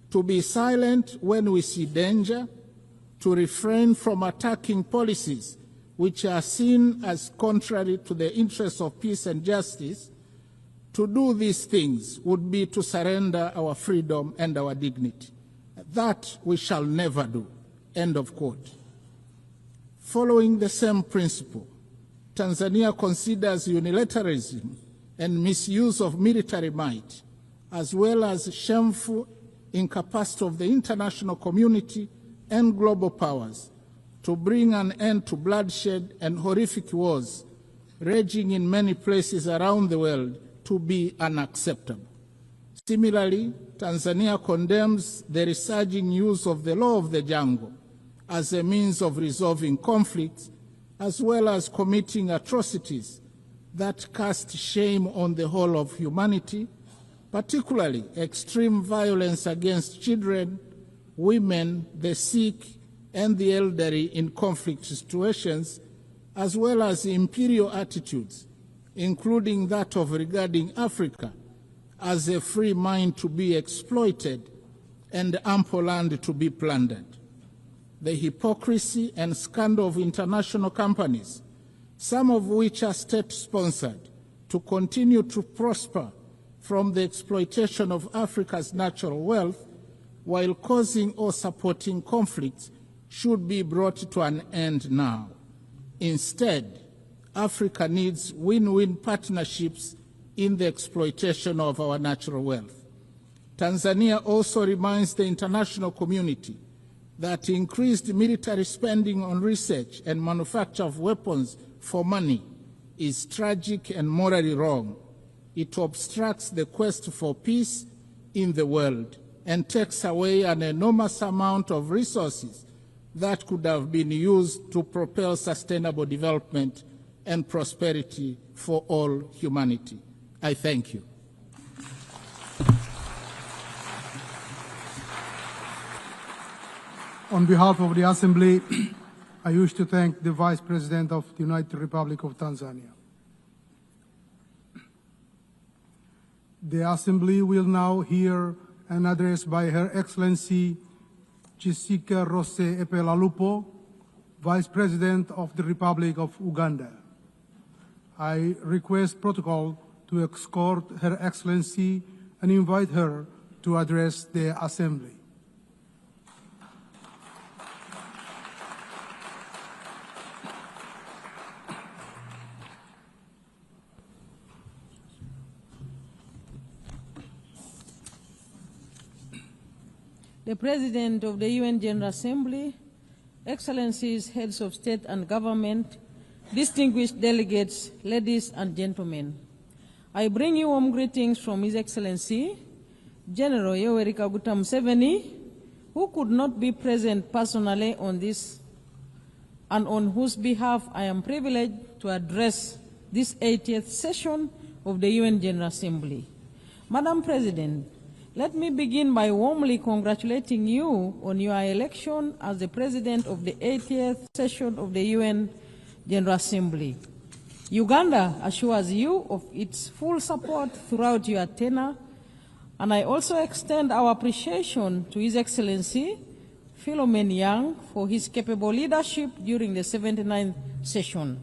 "To be silent when we see danger, to refrain from attacking policies which are seen as contrary to the interests of peace and justice, to do these things would be to surrender our freedom and our dignity. That we shall never do." End of quote. Following the same principle, Tanzania considers unilateralism and misuse of military might, as well as shameful incapacity of the international community and global powers to bring an end to bloodshed and horrific wars raging in many places around the world to be unacceptable. Similarly, Tanzania condemns the resurging use of the law of the jungle as a means of resolving conflicts, as well as committing atrocities that cast shame on the whole of humanity, particularly extreme violence against children, women, the sick, and the elderly in conflict situations, as well as imperial attitudes, including that of regarding Africa as a free mine to be exploited and ample land to be plundered. The hypocrisy and scandal of international companies, some of which are state-sponsored, to continue to prosper from the exploitation of Africa's natural wealth while causing or supporting conflicts should be brought to an end now. Instead, Africa needs win-win partnerships in the exploitation of our natural wealth. Tanzania also reminds the international community that increased military spending on research and manufacture of weapons for money is tragic and morally wrong. It obstructs the quest for peace in the world and takes away an enormous amount of resources that could have been used to propel sustainable development and prosperity for all humanity. I thank you. On behalf of the Assembly, I wish to thank the Vice President of the United Republic of Tanzania. The Assembly will now hear an address by Her Excellency Jessica Rose Epelalupo, Vice President of the Republic of Uganda. I request protocol to escort Her Excellency and invite her to address the Assembly. The President of the UN General Assembly, Excellencies, Heads of State and Government, distinguished delegates, ladies and gentlemen, I bring you warm greetings from His Excellency, General Yoweri Kaguta Museveni, who could not be present personally on this and on whose behalf I am privileged to address this 80th session of the UN General Assembly. Madam President, let me begin by warmly congratulating you on your election as the President of the 80th session of the UN General Assembly. Uganda assures you of its full support throughout your tenure, and I also extend our appreciation to His Excellency Philomen Yang for his capable leadership during the 79th session.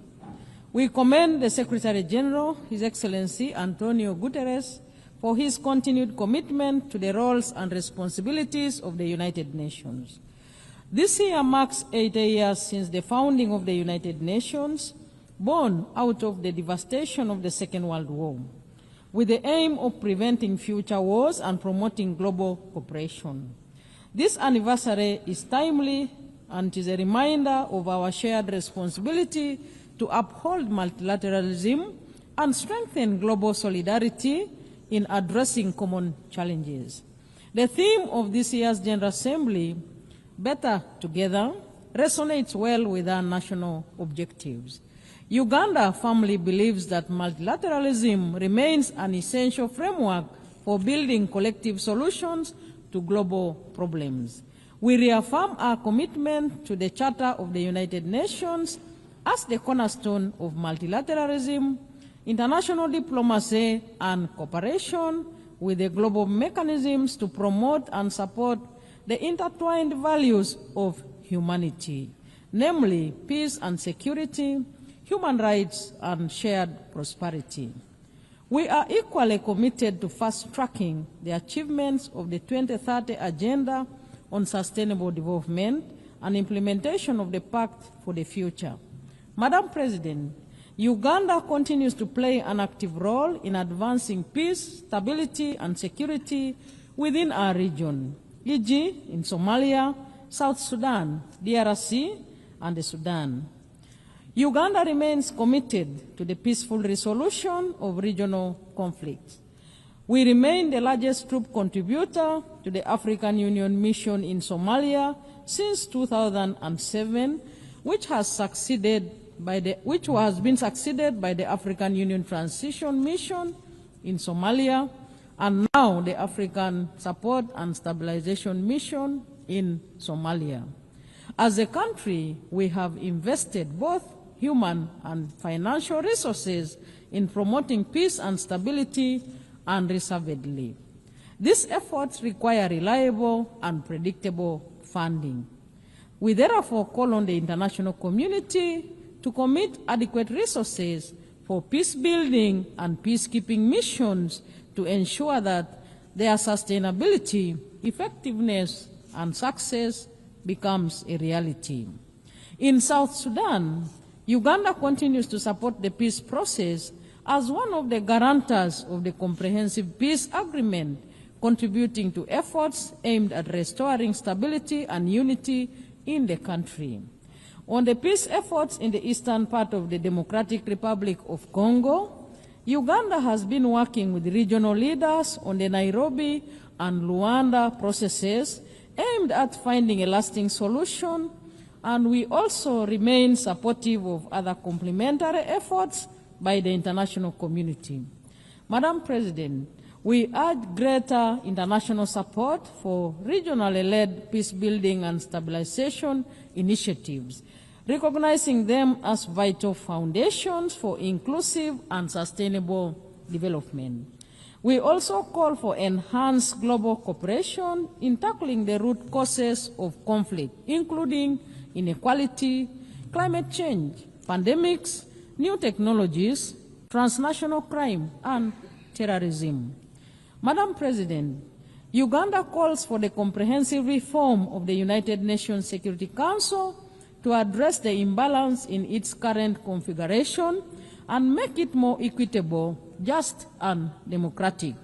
We commend the Secretary General, His Excellency Antonio Guterres, for his continued commitment to the roles and responsibilities of the United Nations. This year marks 80 years since the founding of the United Nations, born out of the devastation of the Second World War, with the aim of preventing future wars and promoting global cooperation. This anniversary is timely and is a reminder of our shared responsibility to uphold multilateralism and strengthen global solidarity in addressing common challenges. The theme of this year's General Assembly better together, resonates well with our national objectives. Uganda firmly believes that multilateralism remains an essential framework for building collective solutions to global problems. We reaffirm our commitment to the Charter of the United Nations as the cornerstone of multilateralism, international diplomacy, and cooperation with the global mechanisms to promote and support the intertwined values of humanity, namely peace and security, human rights, and shared prosperity. We are equally committed to fast-tracking the achievements of the 2030 Agenda on Sustainable Development and implementation of the Pact for the Future. Madam President, Uganda continues to play an active role in advancing peace, stability, and security within our region, e.g. in Somalia, South Sudan, DRC, and the Sudan. Uganda remains committed to the peaceful resolution of regional conflicts. We remain the largest troop contributor to the African Union mission in Somalia since 2007, which has been succeeded by the African Union Transition Mission in Somalia, and now the African Support and Stabilization Mission in Somalia. As a country, we have invested both human and financial resources in promoting peace and stability unreservedly. These efforts require reliable and predictable funding. We therefore call on the international community to commit adequate resources for peace-building and peacekeeping missions to ensure that their sustainability, effectiveness, and success becomes a reality. In South Sudan, Uganda continues to support the peace process as one of the guarantors of the Comprehensive Peace Agreement, contributing to efforts aimed at restoring stability and unity in the country. On the peace efforts in the eastern part of the Democratic Republic of Congo, Uganda has been working with regional leaders on the Nairobi and Rwanda processes aimed at finding a lasting solution, and we also remain supportive of other complementary efforts by the international community. Madam President, we urge greater international support for regionally led peace-building and stabilization initiatives, recognizing them as vital foundations for inclusive and sustainable development. We also call for enhanced global cooperation in tackling the root causes of conflict, including inequality, climate change, pandemics, new technologies, transnational crime, and terrorism. Madam President, Uganda calls for the comprehensive reform of the United Nations Security Council to address the imbalance in its current configuration and make it more equitable, just, and democratic.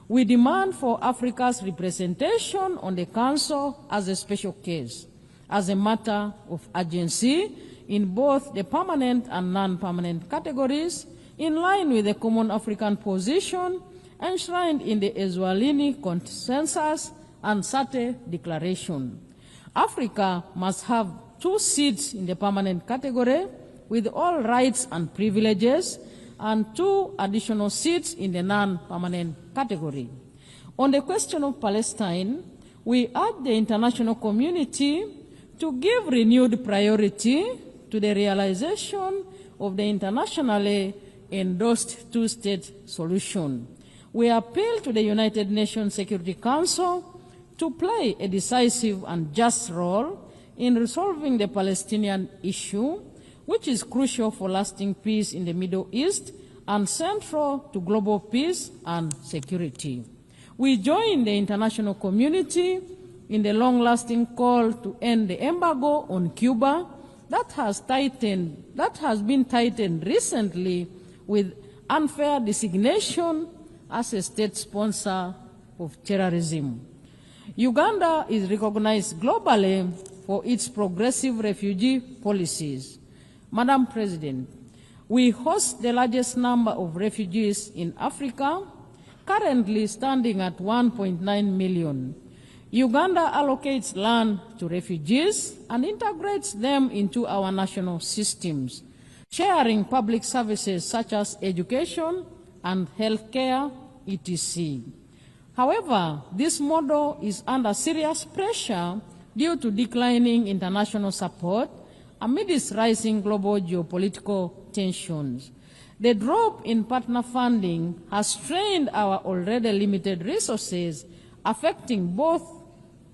We demand for Africa's representation on the Council as a special case, as a matter of urgency in both the permanent and non-permanent categories, in line with the common African position enshrined in the Eswatini Consensus and SATE Declaration. Africa must have 2 seats in the permanent category with all rights and privileges, and 2 additional seats in the non-permanent category. On the question of Palestine, we urge the international community to give renewed priority to the realization of the internationally endorsed 2-state solution. We appeal to the United Nations Security Council to play a decisive and just role in resolving the Palestinian issue, which is crucial for lasting peace in the Middle East and central to global peace and security. We join the international community in the long-lasting call to end the embargo on Cuba that has been tightened recently with unfair designation as a state sponsor of terrorism. Uganda is recognized globally for its progressive refugee policies. Madam President, we host the largest number of refugees in Africa, currently standing at 1.9 million. Uganda allocates land to refugees and integrates them into our national systems, sharing public services such as education and healthcare, etc. However, this model is under serious pressure due to declining international support amidst rising global geopolitical tensions. The drop in partner funding has strained our already limited resources, affecting both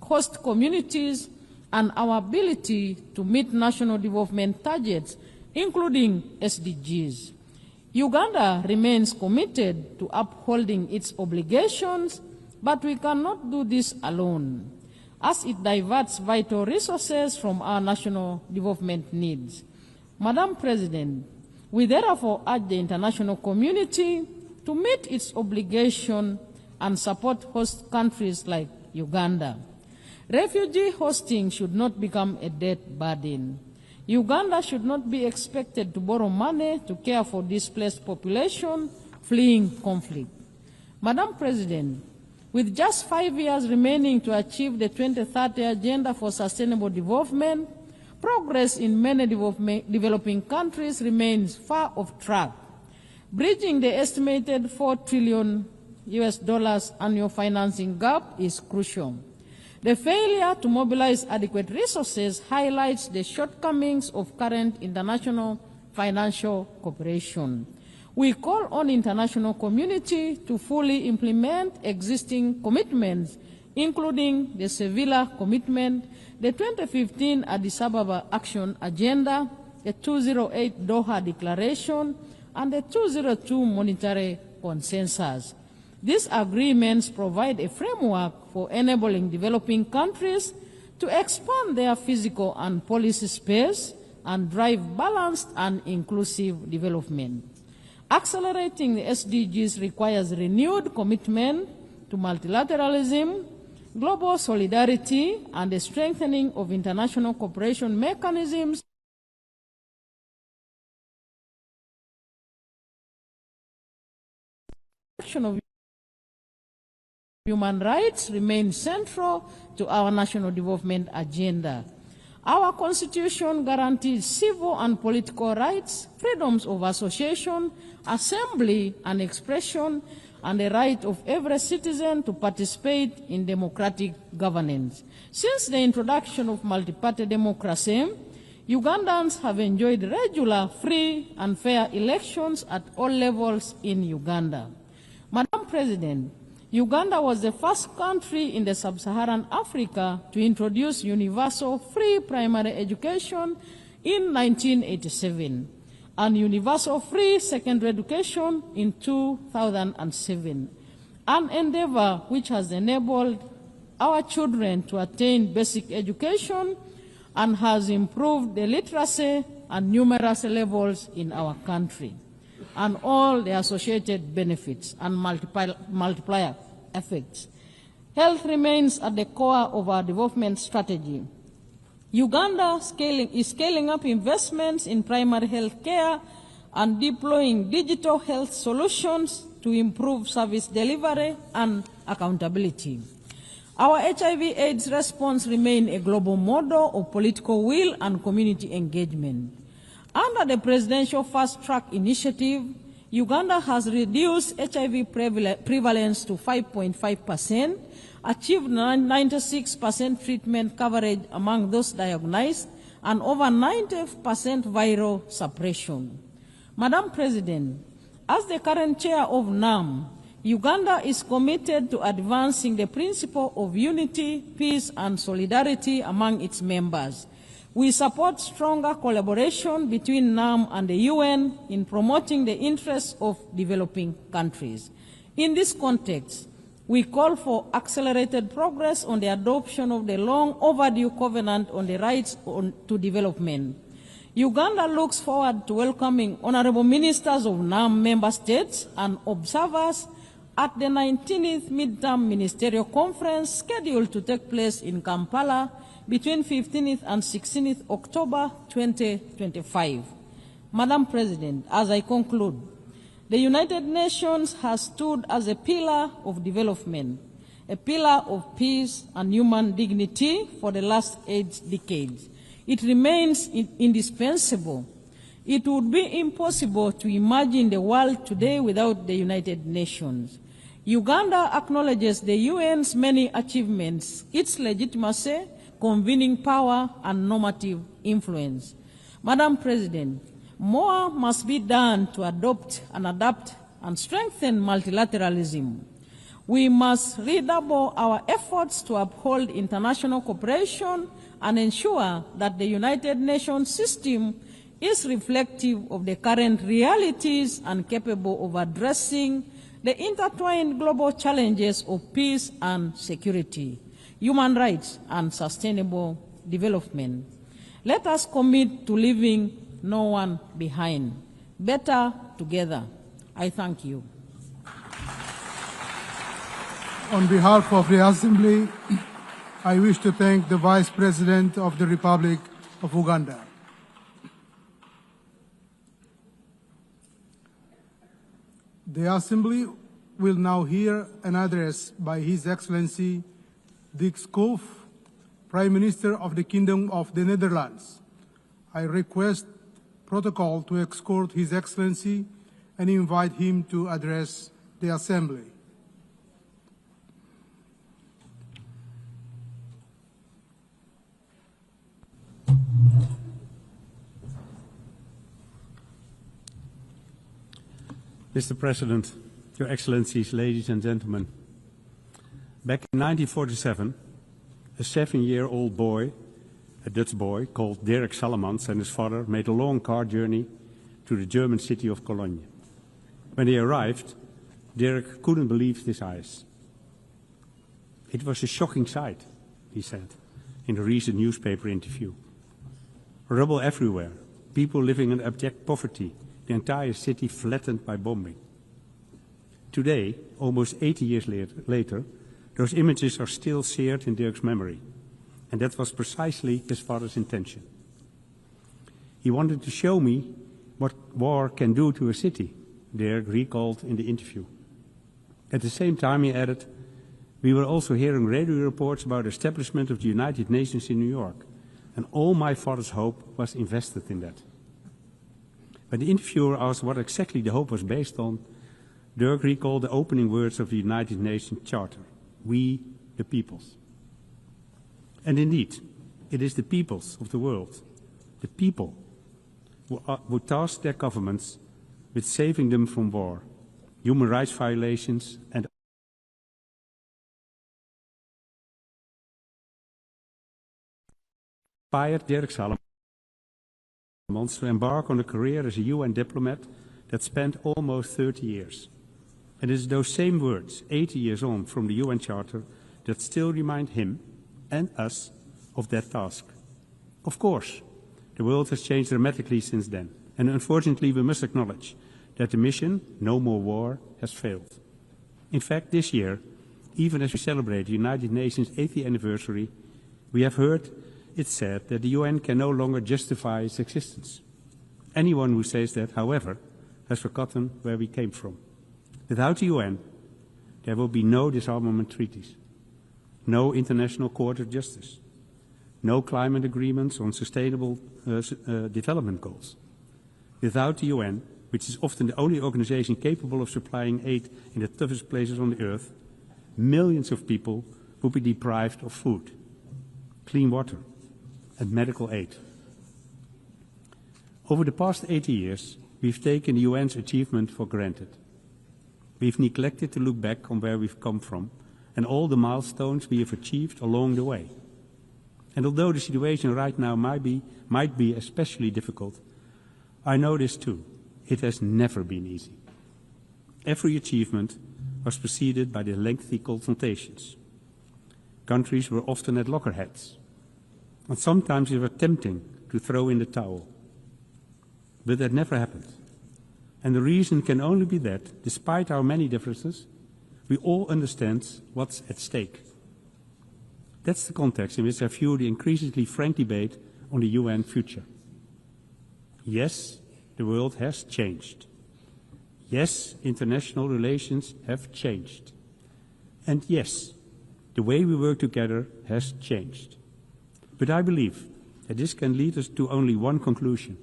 host communities and our ability to meet national development targets, including SDGs. Uganda remains committed to upholding its obligations, but we cannot do this alone, as it diverts vital resources from our national development needs. Madam President, we therefore urge the international community to meet its obligation and support host countries like Uganda. Refugee hosting should not become a debt burden. Uganda should not be expected to borrow money to care for displaced population fleeing conflict. Madam President, with just 5 years remaining to achieve the 2030 Agenda for Sustainable Development, progress in many developing countries remains far off track. Bridging the estimated $4 trillion annual financing gap is crucial. The failure to mobilize adequate resources highlights the shortcomings of current international financial cooperation. We call on the international community to fully implement existing commitments, including the Sevilla Commitment, the 2015 Addis Ababa Action Agenda, the 208 Doha Declaration, and the 202 Monetary Consensus. These agreements provide a framework for enabling developing countries to expand their physical and policy space and drive balanced and inclusive development. Accelerating the SDGs requires renewed commitment to multilateralism, global solidarity, and the strengthening of international cooperation mechanisms of human rights remain central to our national development agenda. Our Constitution guarantees civil and political rights, freedoms of association, assembly and expression, and the right of every citizen to participate in democratic governance. Since the introduction of multi-party democracy, Ugandans have enjoyed regular, free and fair elections at all levels in Uganda. Madam President, Uganda was the first country in the sub-Saharan Africa to introduce universal free primary education in 1987 and universal free secondary education in 2007, an endeavor which has enabled our children to attain basic education and has improved the literacy and numeracy levels in our country, and all the associated benefits and multiplier effects. Health remains at the core of our development strategy. Uganda is scaling up investments in primary health care and deploying digital health solutions to improve service delivery and accountability. Our HIV/AIDS response remains a global model of political will and community engagement. Under the Presidential Fast Track Initiative, Uganda has reduced HIV prevalence to 5.5%, achieved 96% treatment coverage among those diagnosed, and over 90% viral suppression. Madam President, as the current chair of NAM, Uganda is committed to advancing the principle of unity, peace, and solidarity among its members. We support stronger collaboration between NAM and the UN in promoting the interests of developing countries. In this context, we call for accelerated progress on the adoption of the long overdue Covenant on the Rights to Development. Uganda looks forward to welcoming honorable ministers of NAM member states and observers at the 19th Midterm Ministerial Conference scheduled to take place in Kampala between 15th and 16th October 2025. Madam President, as I conclude, the United Nations has stood as a pillar of development, a pillar of peace and human dignity for the last 8 decades. It remains indispensable. It would be impossible to imagine the world today without the United Nations. Uganda acknowledges the UN's many achievements, its legitimacy, convening power, and normative influence. Madam President, more must be done to adopt and adapt and strengthen multilateralism. We must redouble our efforts to uphold international cooperation and ensure that the United Nations system is reflective of the current realities and capable of addressing the intertwined global challenges of peace and security, human rights, and sustainable development. Let us commit to leaving no one behind. Better together. I thank you. On behalf of the Assembly, I wish to thank the Vice President of the Republic of Uganda. The Assembly will now hear an address by His Excellency Dick Schoof, Prime Minister of the Kingdom of the Netherlands. I request protocol to escort His Excellency and invite him to address the Assembly. Mr. President, Your Excellencies, ladies and gentlemen, back in 1947, a 7-year-old boy, a Dutch boy called Dirk Salemans, and his father made a long car journey to the German city of Cologne. When they arrived, Dirk couldn't believe his eyes. It was a shocking sight, he said in a recent newspaper interview. Rubble everywhere, people living in abject poverty, the entire city flattened by bombing. Today, almost 80 years later, those images are still seared in Dirk's memory, and that was precisely his father's intention. He wanted to show me what war can do to a city, Dirk recalled in the interview. At the same time, he added, we were also hearing radio reports about the establishment of the United Nations in New York, and all my father's hope was invested in that. When the interviewer asked what exactly the hope was based on, Dirk recalled the opening words of the United Nations Charter, we the peoples. And indeed, it is the peoples of the world, the people, who task their governments with saving them from war, human rights violations, and inspired Dirk Salemans to embark on a career as a UN diplomat that spanned almost 30 years. And it is those same words, 80 years on from the UN Charter, that still remind him and us of that task. Of course, the world has changed dramatically since then, and unfortunately we must acknowledge that the mission, no more war, has failed. In fact, this year, even as we celebrate the United Nations 80th anniversary, we have heard it said that the UN can no longer justify its existence. Anyone who says that, however, has forgotten where we came from. Without the UN, there will be no disarmament treaties, no international court of justice, no climate agreements on sustainable development goals. Without the UN, which is often the only organization capable of supplying aid in the toughest places on the earth, millions of people would be deprived of food, clean water, and medical aid. Over the past 80 years, we've taken the UN's achievement for granted. We've neglected to look back on where we've come from and all the milestones we have achieved along the way. And although the situation right now might be especially difficult, I know this too. It has never been easy. Every achievement was preceded by the lengthy consultations. Countries were often at loggerheads, and sometimes it was tempting to throw in the towel. But that never happened. And the reason can only be that, despite our many differences, we all understand what's at stake. That's the context in which I view the increasingly frank debate on the UN future. Yes, the world has changed. Yes, international relations have changed. And yes, The way we work together has changed. But I believe that this can lead us to only one conclusion,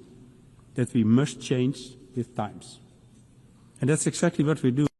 that we must change with times. And that's exactly what we're doing.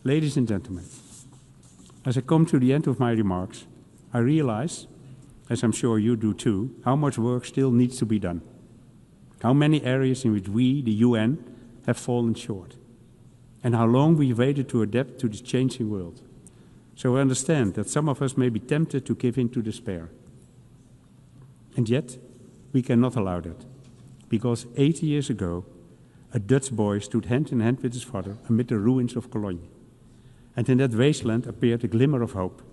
Ladies and gentlemen, as I come to the end of my remarks, I realize, as I'm sure you do too, how much work still needs to be done. How many areas in which we, the UN, have fallen short. And how long we've waited to adapt to this changing world. So I understand that some of us may be tempted to give in to despair. And yet, we cannot allow that. Because 80 years ago, a Dutch boy stood hand in hand with his father amid the ruins of Cologne. And in that wasteland appeared a glimmer of hope,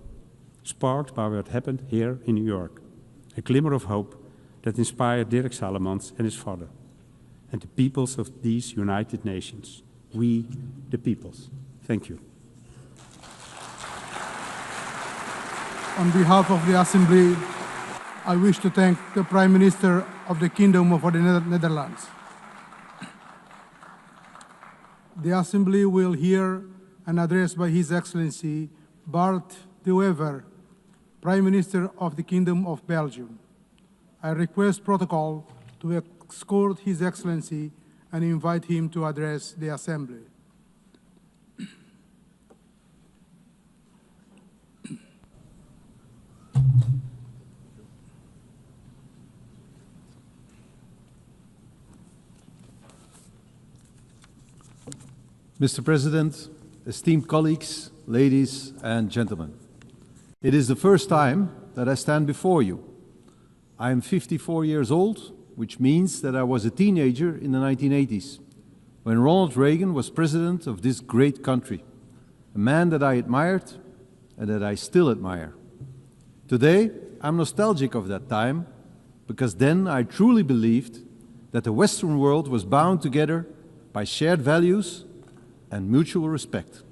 sparked by what happened here in New York. A glimmer of hope that inspired Dirk Salomons and his father, and the peoples of these United Nations. We, the peoples. Thank you. On behalf of the Assembly, I wish to thank the Prime Minister of the Kingdom of the Netherlands. The Assembly will hear an address by His Excellency Bart de Wever, Prime Minister of the Kingdom of Belgium. I request protocol to escort His Excellency and invite him to address the Assembly. Mr. President, esteemed colleagues, ladies and gentlemen, it is the first time that I stand before you. I am 54 years old, which means that I was a teenager in the 1980s, when Ronald Reagan was president of this great country, a man that I admired and that I still admire. Today, I'm nostalgic of that time, because then I truly believed that the Western world was bound together by shared values and mutual respect.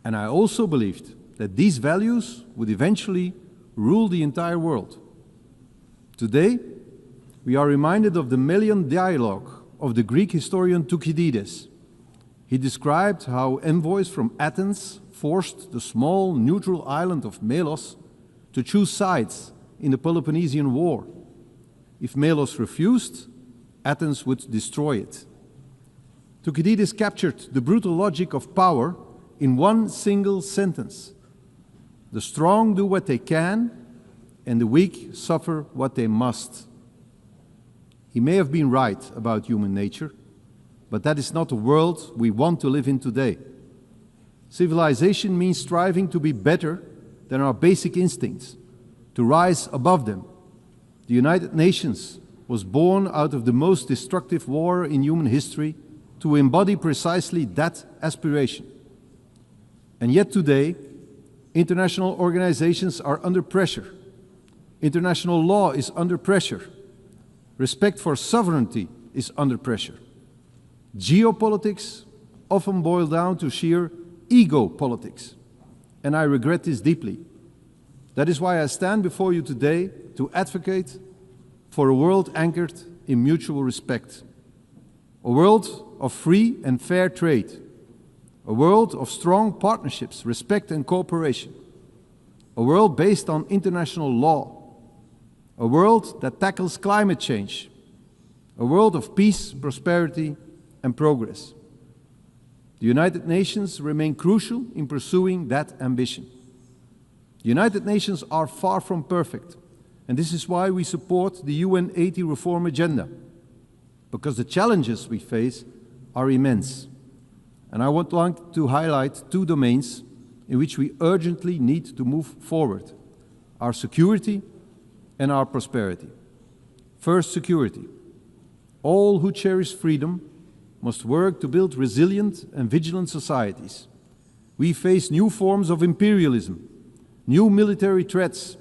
And I also believed that these values would eventually rule the entire world. Today, we are reminded of the Melian dialogue of the Greek historian Thucydides. He described how envoys from Athens forced the small neutral island of Melos to choose sides in the Peloponnesian War. If Melos refused, Athens would destroy it. Thucydides captured the brutal logic of power in one single sentence. The strong do what they can, and the weak suffer what they must. He may have been right about human nature, but that is not the world we want to live in today. Civilization means striving to be better than our basic instincts, to rise above them. The United Nations was born out of the most destructive war in human history to embody precisely that aspiration. And yet today, international organizations are under pressure. International law is under pressure. Respect for sovereignty is under pressure. Geopolitics often boil down to sheer ego politics, and I regret this deeply. That is why I stand before you today to advocate for a world anchored in mutual respect, a world of free and fair trade, a world of strong partnerships, respect and cooperation, a world based on international law, a world that tackles climate change, a world of peace, prosperity and progress. The United Nations remain crucial in pursuing that ambition. The United Nations are far from perfect, and this is why we support the UN 80 reform agenda, because the challenges we face are immense. And I would like to highlight two domains in which we urgently need to move forward: our security and our prosperity. First, security. All who cherish freedom must work to build resilient and vigilant societies. We face new forms of imperialism, new military threats,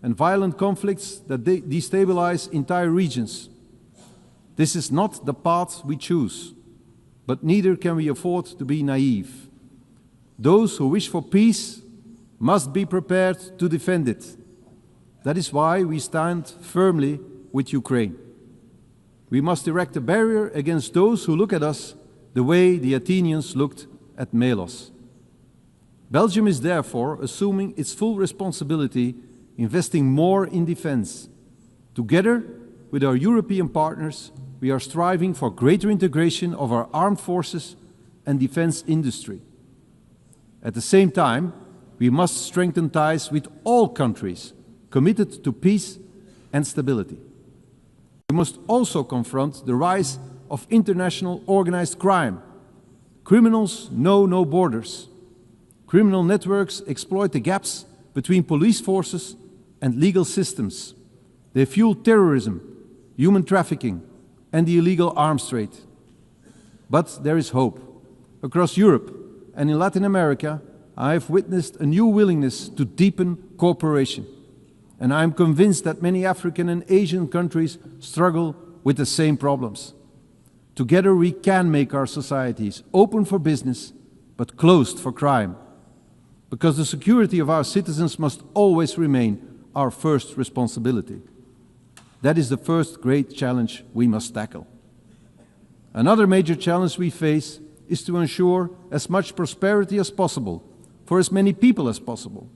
and violent conflicts that destabilize entire regions. This is not the path we choose, but neither can we afford to be naive. Those who wish for peace must be prepared to defend it. That is why we stand firmly with Ukraine. We must erect a barrier against those who look at us the way the Athenians looked at Melos. Belgium is therefore assuming its full responsibility, investing more in defense. Together with our European partners, we are striving for greater integration of our armed forces and defense industry. At the same time, we must strengthen ties with all countries committed to peace and stability. We must also confront the rise of international organized crime. Criminals know no borders. Criminal networks exploit the gaps between police forces and legal systems. They fuel terrorism, human trafficking, and the illegal arms trade. But there is hope. Across Europe and in Latin America, I have witnessed a new willingness to deepen cooperation. And I am convinced that many African and Asian countries struggle with the same problems. Together we can make our societies open for business, but closed for crime. Because the security of our citizens must always remain our first responsibility. That is the first great challenge we must tackle. Another major challenge we face is to ensure as much prosperity as possible for as many people as possible.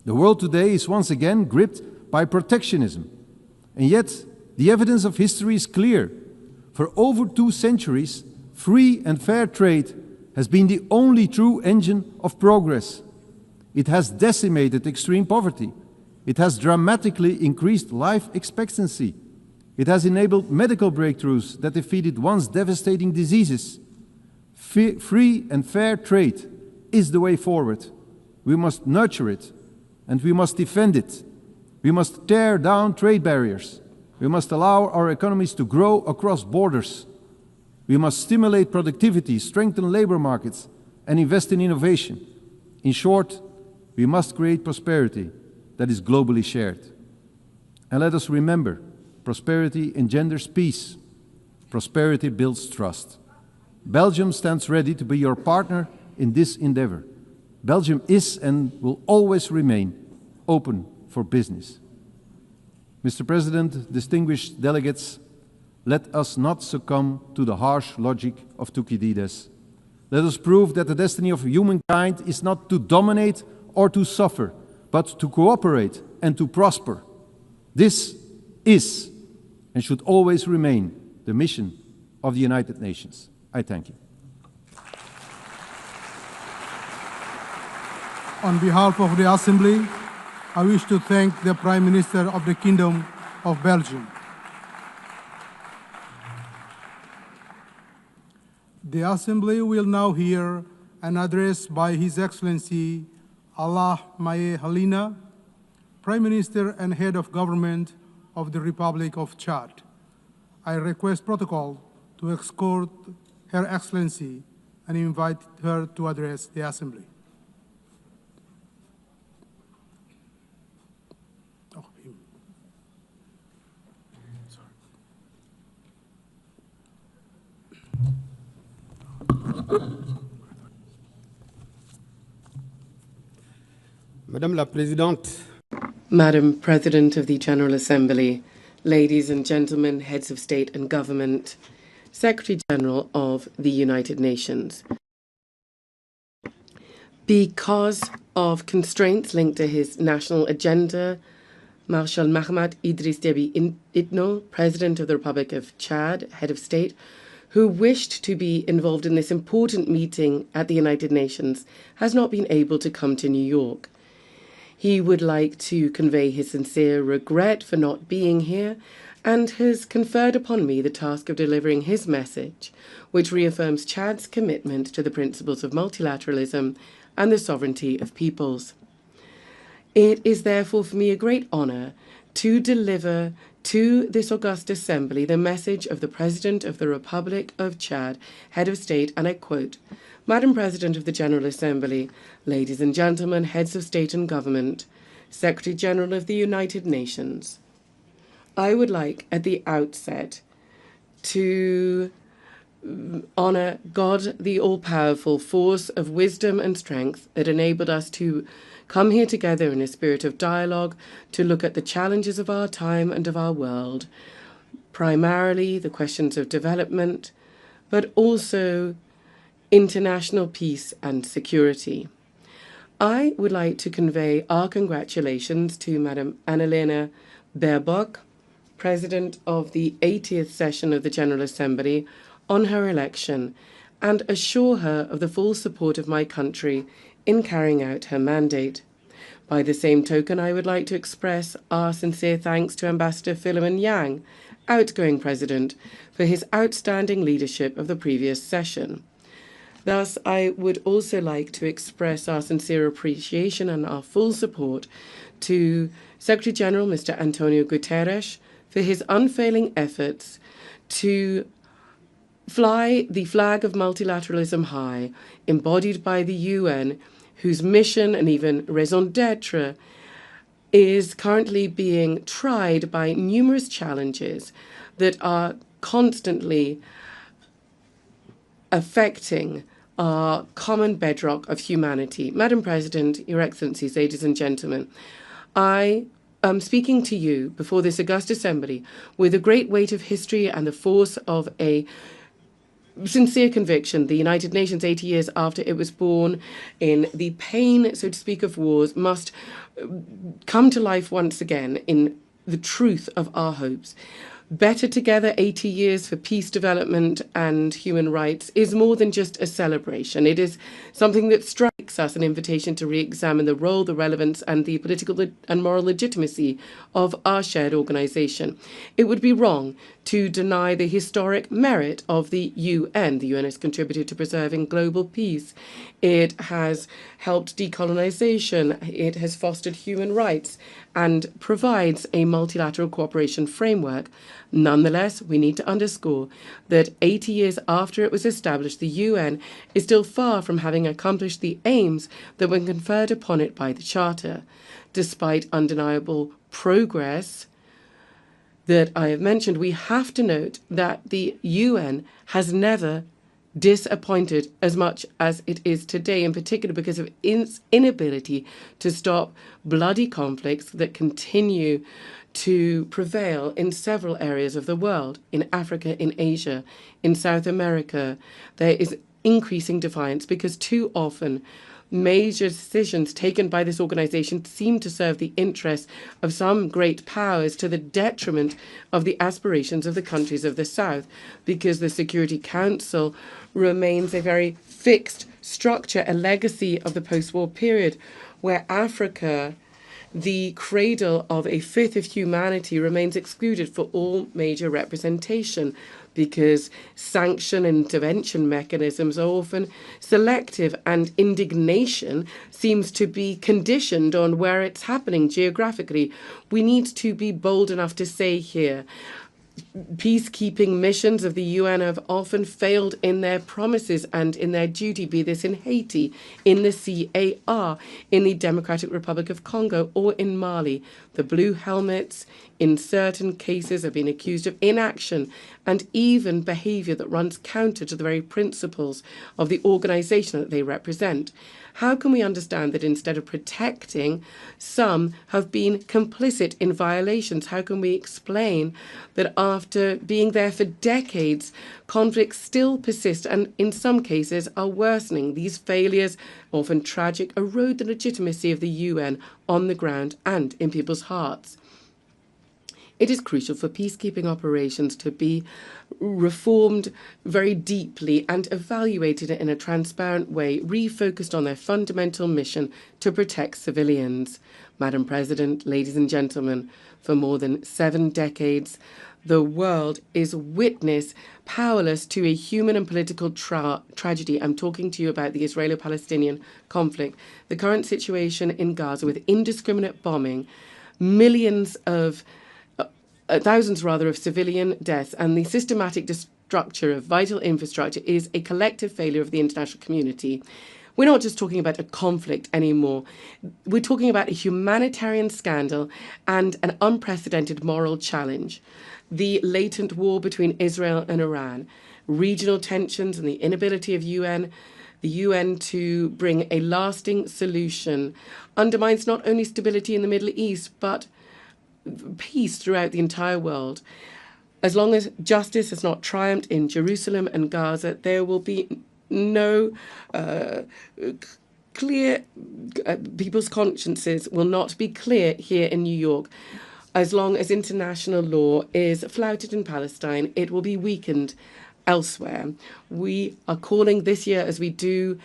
The world today is once again gripped by protectionism. And yet, the evidence of history is clear. For over 2 centuries, free and fair trade has been the only true engine of progress. It has decimated extreme poverty. It has dramatically increased life expectancy. It has enabled medical breakthroughs that defeated once devastating diseases. Free and fair trade is the way forward. We must nurture it, and we must defend it. We must tear down trade barriers. We must allow our economies to grow across borders. We must stimulate productivity, strengthen labor markets, and invest in innovation. In short, we must create prosperity that is globally shared. And let us remember, prosperity engenders peace. Prosperity builds trust. Belgium stands ready to be your partner in this endeavor. Belgium is and will always remain open for business. Mr. President, distinguished delegates, let us not succumb to the harsh logic of Thucydides. Let us prove that the destiny of humankind is not to dominate or to suffer, but to cooperate and to prosper. This is and should always remain the mission of the United Nations. I thank you. On behalf of the Assembly, I wish to thank the Prime Minister of the Kingdom of Belgium. The Assembly will now hear an address by His Excellency Allah Maye Halina, Prime Minister and Head of Government of the Republic of Chad. I request protocol to escort Her Excellency and invite her to address the Assembly. Madame la Présidente, Madam President of the General Assembly, ladies and gentlemen, heads of state and government, Secretary General of the United Nations. Because of constraints linked to his national agenda, Marshal Mahamat Idriss Déby Itno, President of the Republic of Chad, head of state, who wished to be involved in this important meeting at the United Nations, has not been able to come to New York. He would like to convey his sincere regret for not being here and has conferred upon me the task of delivering his message, which reaffirms Chad's commitment to the principles of multilateralism and the sovereignty of peoples. It is therefore for me a great honor to deliver to this august assembly the message of the President of the Republic of Chad, head of state, and I quote, Madam President of the General Assembly, ladies and gentlemen, heads of state and government, Secretary General of the United Nations, I would like at the outset to honor God, the all-powerful force of wisdom and strength that enabled us to come here together in a spirit of dialogue to look at the challenges of our time and of our world, primarily the questions of development, but also international peace and security. I would like to convey our congratulations to Madam Annalena Baerbock, President of the 80th session of the General Assembly, on her election and assure her of the full support of my country in carrying out her mandate. By the same token, I would like to express our sincere thanks to Ambassador Philemon Yang, outgoing President, for his outstanding leadership of the previous session. Thus, I would also like to express our sincere appreciation and our full support to Secretary General Mr. Antonio Guterres for his unfailing efforts to fly the flag of multilateralism high, embodied by the UN, whose mission and even raison d'etre is currently being tried by numerous challenges that are constantly affecting our common bedrock of humanity. Madam President, Your Excellencies, ladies and gentlemen, I am speaking to you before this august assembly with the great weight of history and the force of a sincere conviction. The United Nations, 80 years after it was born, in the pain, so to speak, of wars, must come to life once again in the truth of our hopes. Better Together, 80 years for peace, development and human rights is more than just a celebration. It is something that strikes us an invitation to re-examine the role, the relevance and the political and moral legitimacy of our shared organization. It would be wrong to deny the historic merit of the UN. The UN has contributed to preserving global peace. It has helped decolonization. It has fostered human rights and provides a multilateral cooperation framework. Nonetheless, we need to underscore that 80 years after it was established, the UN is still far from having accomplished the aims that were conferred upon it by the Charter. Despite undeniable progress that I have mentioned, we have to note that the UN has never disappointed as much as it is today, in particular because of its inability to stop bloody conflicts that continue to prevail in several areas of the world, in Africa, in Asia, in South America. There is increasing defiance because too often major decisions taken by this organization seem to serve the interests of some great powers to the detriment of the aspirations of the countries of the South, because the Security Council remains a very fixed structure, a legacy of the post-war period, where Africa, the cradle of a fifth of humanity, remains excluded for all major representation, because sanction and intervention mechanisms are often selective and indignation seems to be conditioned on where it's happening geographically. We need to be bold enough to say here, peacekeeping missions of the UN have often failed in their promises and in their duty, be this in Haiti, in the CAR, in the Democratic Republic of Congo, or in Mali. The Blue Helmets, in certain cases, have been accused of inaction and even behavior that runs counter to the very principles of the organization that they represent. How can we understand that instead of protecting, some have been complicit in violations? How can we explain that after being there for decades, conflicts still persist and in some cases are worsening? These failures, often tragic, erode the legitimacy of the UN on the ground and in people's hearts. It is crucial for peacekeeping operations to be reformed very deeply and evaluated in a transparent way, refocused on their fundamental mission to protect civilians. Madam President, ladies and gentlemen, for more than 7 decades, the world is witness powerless to a human and political tragedy. I'm talking to you about the Israeli-Palestinian conflict, the current situation in Gaza with indiscriminate bombing, thousands of civilian deaths, and the systematic destruction of vital infrastructure is a collective failure of the international community. We're not just talking about a conflict anymore. We're talking about a humanitarian scandal and an unprecedented moral challenge. The latent war between Israel and Iran, regional tensions and the inability of the UN to bring a lasting solution undermines not only stability in the Middle East, but peace throughout the entire world. As long as justice has not triumphed in Jerusalem and Gaza, there will be no clear, people's consciences will not be clear here in New York. As long as international law is flouted in Palestine, it will be weakened elsewhere. We are calling this year, as we do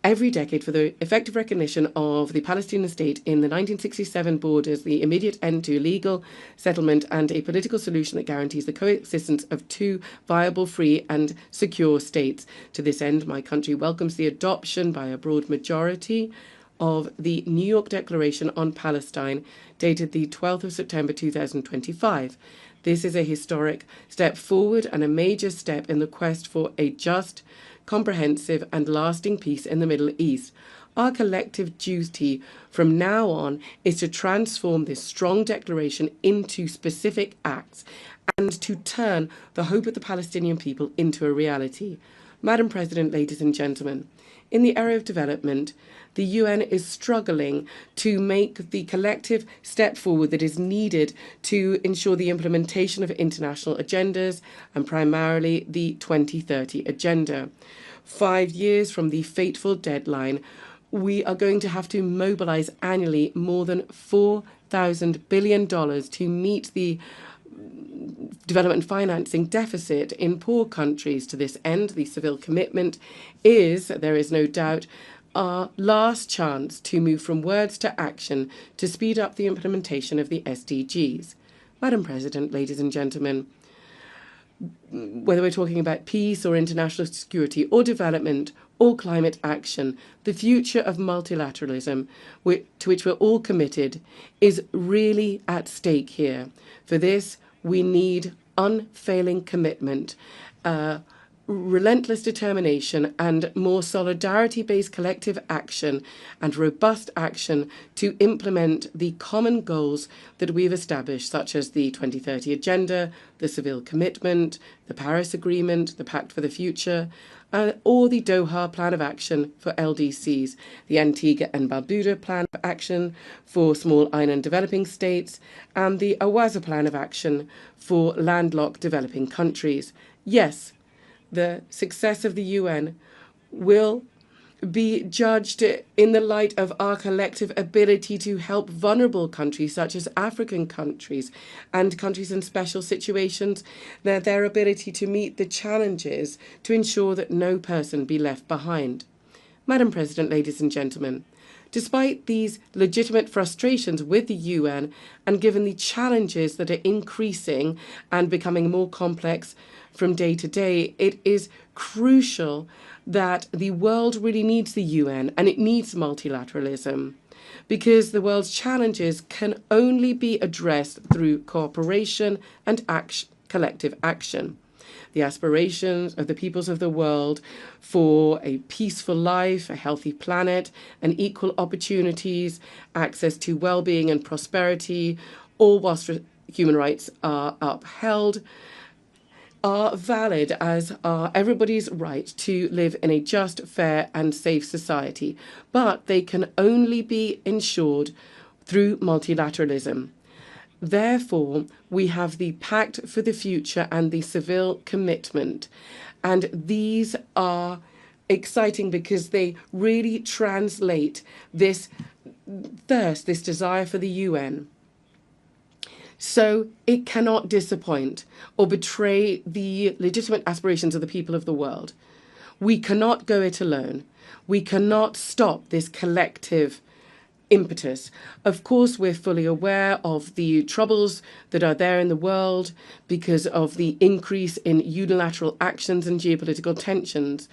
every decade, for the effective recognition of the Palestinian state in the 1967 borders, the immediate end to illegal settlement, and a political solution that guarantees the coexistence of two viable, free and secure states. To this end, my country welcomes the adoption by a broad majority of the New York Declaration on Palestine, dated the 12th of September 2025. This is a historic step forward and a major step in the quest for a just, comprehensive and lasting peace in the Middle East. Our collective duty from now on is to transform this strong declaration into specific acts and to turn the hope of the Palestinian people into a reality. Madam President, ladies and gentlemen, in the area of development, the UN is struggling to make the collective step forward that is needed to ensure the implementation of international agendas, and primarily the 2030 agenda. 5 years from the fateful deadline, we are going to have to mobilize annually more than $4,000 billion to meet the development financing deficit in poor countries. To this end, the Seville commitment is, there is no doubt, our last chance to move from words to action to speed up the implementation of the SDGs. Madam President, ladies and gentlemen, whether we're talking about peace or international security or development or climate action, the future of multilateralism, to which we're all committed, is really at stake here. For this, we need unfailing commitment, relentless determination, and more solidarity-based collective action and robust action to implement the common goals that we've established, such as the 2030 Agenda, the Seville Commitment, the Paris Agreement, the Pact for the Future, or the Doha Plan of Action for LDCs, the Antigua and Barbuda Plan of Action for small island developing states, and the Awaza Plan of Action for landlocked developing countries. Yes, the success of the UN will be judged in the light of our collective ability to help vulnerable countries such as African countries and countries in special situations, their ability to meet the challenges to ensure that no person be left behind. Madam President, ladies and gentlemen, despite these legitimate frustrations with the UN and given the challenges that are increasing and becoming more complex from day to day, it is crucial that the world really needs the UN and it needs multilateralism, because the world's challenges can only be addressed through cooperation and collective action. The aspirations of the peoples of the world for a peaceful life, a healthy planet, and equal opportunities, access to well-being and prosperity, all whilst human rights are upheld, are valid, as are everybody's right to live in a just, fair and safe society. But they can only be ensured through multilateralism. Therefore, we have the Pact for the Future and the Seville Commitment. And these are exciting because they really translate this thirst, this desire for the UN. So it cannot disappoint or betray the legitimate aspirations of the people of the world. We cannot go it alone. We cannot stop this collective impetus. Of course, we're fully aware of the troubles that are there in the world because of the increase in unilateral actions and geopolitical tensions.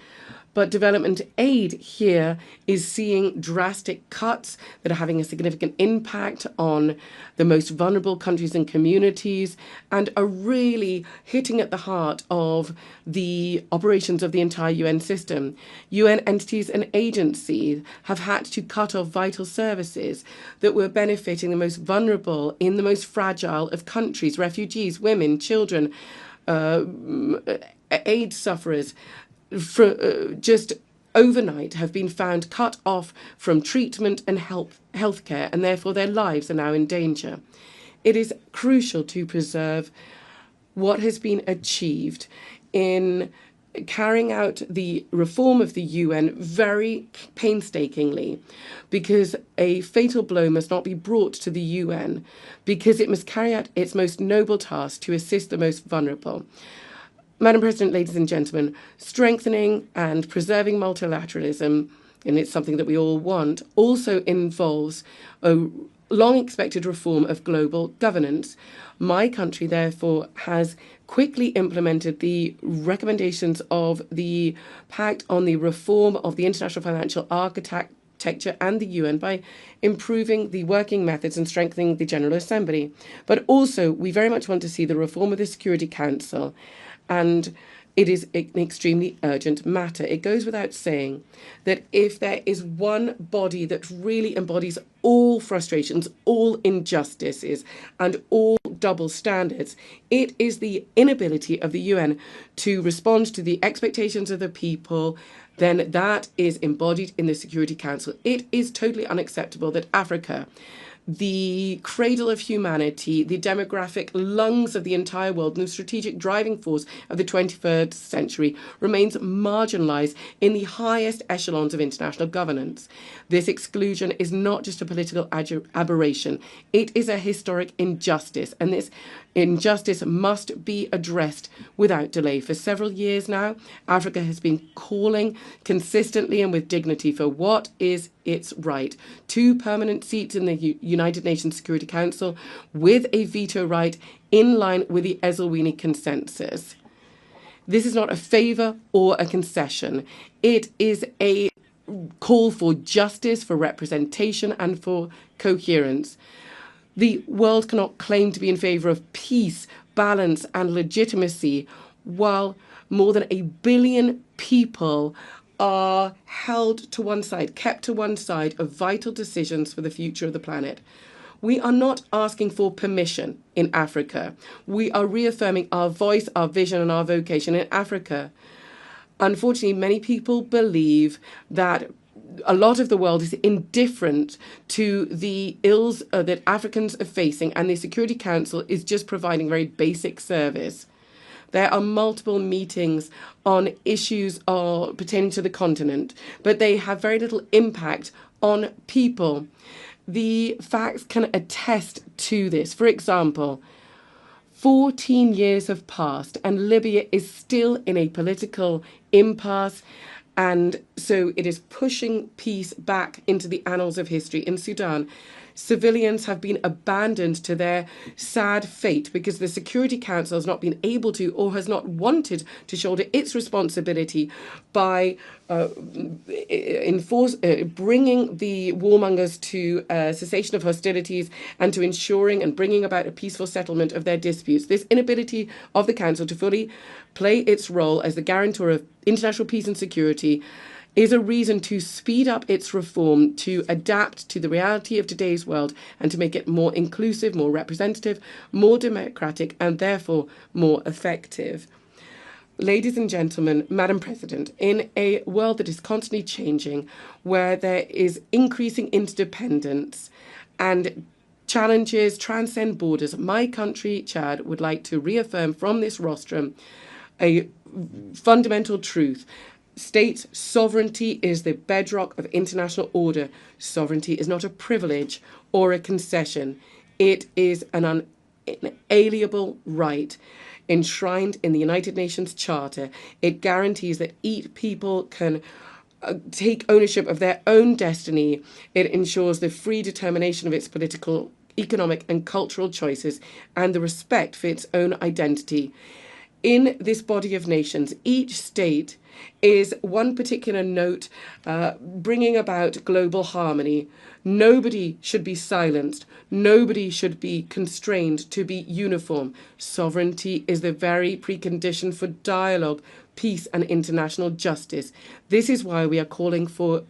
But development aid here is seeing drastic cuts that are having a significant impact on the most vulnerable countries and communities and are really hitting at the heart of the operations of the entire UN system. UN entities and agencies have had to cut off vital services that were benefiting the most vulnerable in the most fragile of countries, refugees, women, children, AIDS sufferers. Just overnight have been found cut off from treatment and healthcare, and therefore their lives are now in danger. It is crucial to preserve what has been achieved in carrying out the reform of the UN very painstakingly, because a fatal blow must not be brought to the UN, because it must carry out its most noble task to assist the most vulnerable. Madam President, ladies and gentlemen, strengthening and preserving multilateralism, and it's something that we all want, also involves a long-expected reform of global governance. My country, therefore, has quickly implemented the recommendations of the Pact on the Reform of the International Financial Architecture and the UN by improving the working methods and strengthening the General Assembly. But also, we very much want to see the reform of the Security Council, and it is an extremely urgent matter. It goes without saying that if there is one body that really embodies all frustrations, all injustices, and all double standards, it is the inability of the UN to respond to the expectations of the people, then that is embodied in the Security Council. It is totally unacceptable that Africa, the cradle of humanity, the demographic lungs of the entire world, and the strategic driving force of the 21st century, remains marginalized in the highest echelons of international governance. This exclusion is not just a political aberration, it is a historic injustice, and this injustice must be addressed without delay. For several years now, Africa has been calling consistently and with dignity for what is its right. 2 permanent seats in the United Nations Security Council with a veto right in line with the Eswatini consensus. This is not a favour or a concession. It is a call for justice, for representation, and for coherence. The world cannot claim to be in favour of peace, balance, and legitimacy while more than 1 billion people are held to one side, kept to one side of vital decisions for the future of the planet. We are not asking for permission in Africa. We are reaffirming our voice, our vision, and our vocation in Africa. Unfortunately, many people believe that a lot of the world is indifferent to the ills that Africans are facing, and the Security Council is just providing very basic service. There are multiple meetings on issues pertaining to the continent, but they have very little impact on people. The facts can attest to this. For example, 14 years have passed and Libya is still in a political impasse, and so it is pushing peace back into the annals of history. In Sudan, civilians have been abandoned to their sad fate because the Security Council has not been able to or has not wanted to shoulder its responsibility by bringing the warmongers to cessation of hostilities and to ensuring and bringing about a peaceful settlement of their disputes. This inability of the Council to fully play its role as the guarantor of international peace and security is a reason to speed up its reform, to adapt to the reality of today's world, and to make it more inclusive, more representative, more democratic, and therefore more effective. Ladies and gentlemen, Madam President, in a world that is constantly changing, where there is increasing interdependence and challenges transcend borders, my country, Chad, would like to reaffirm from this rostrum a fundamental truth. State sovereignty is the bedrock of international order. Sovereignty is not a privilege or a concession. It is an inalienable right enshrined in the United Nations Charter. It guarantees that each people can take ownership of their own destiny. It ensures the free determination of its political, economic, and cultural choices and the respect for its own identity. In this body of nations, each state is one particular note bringing about global harmony. Nobody should be silenced. Nobody should be constrained to be uniform. Sovereignty is the very precondition for dialogue, peace, and international justice. This is why we are calling for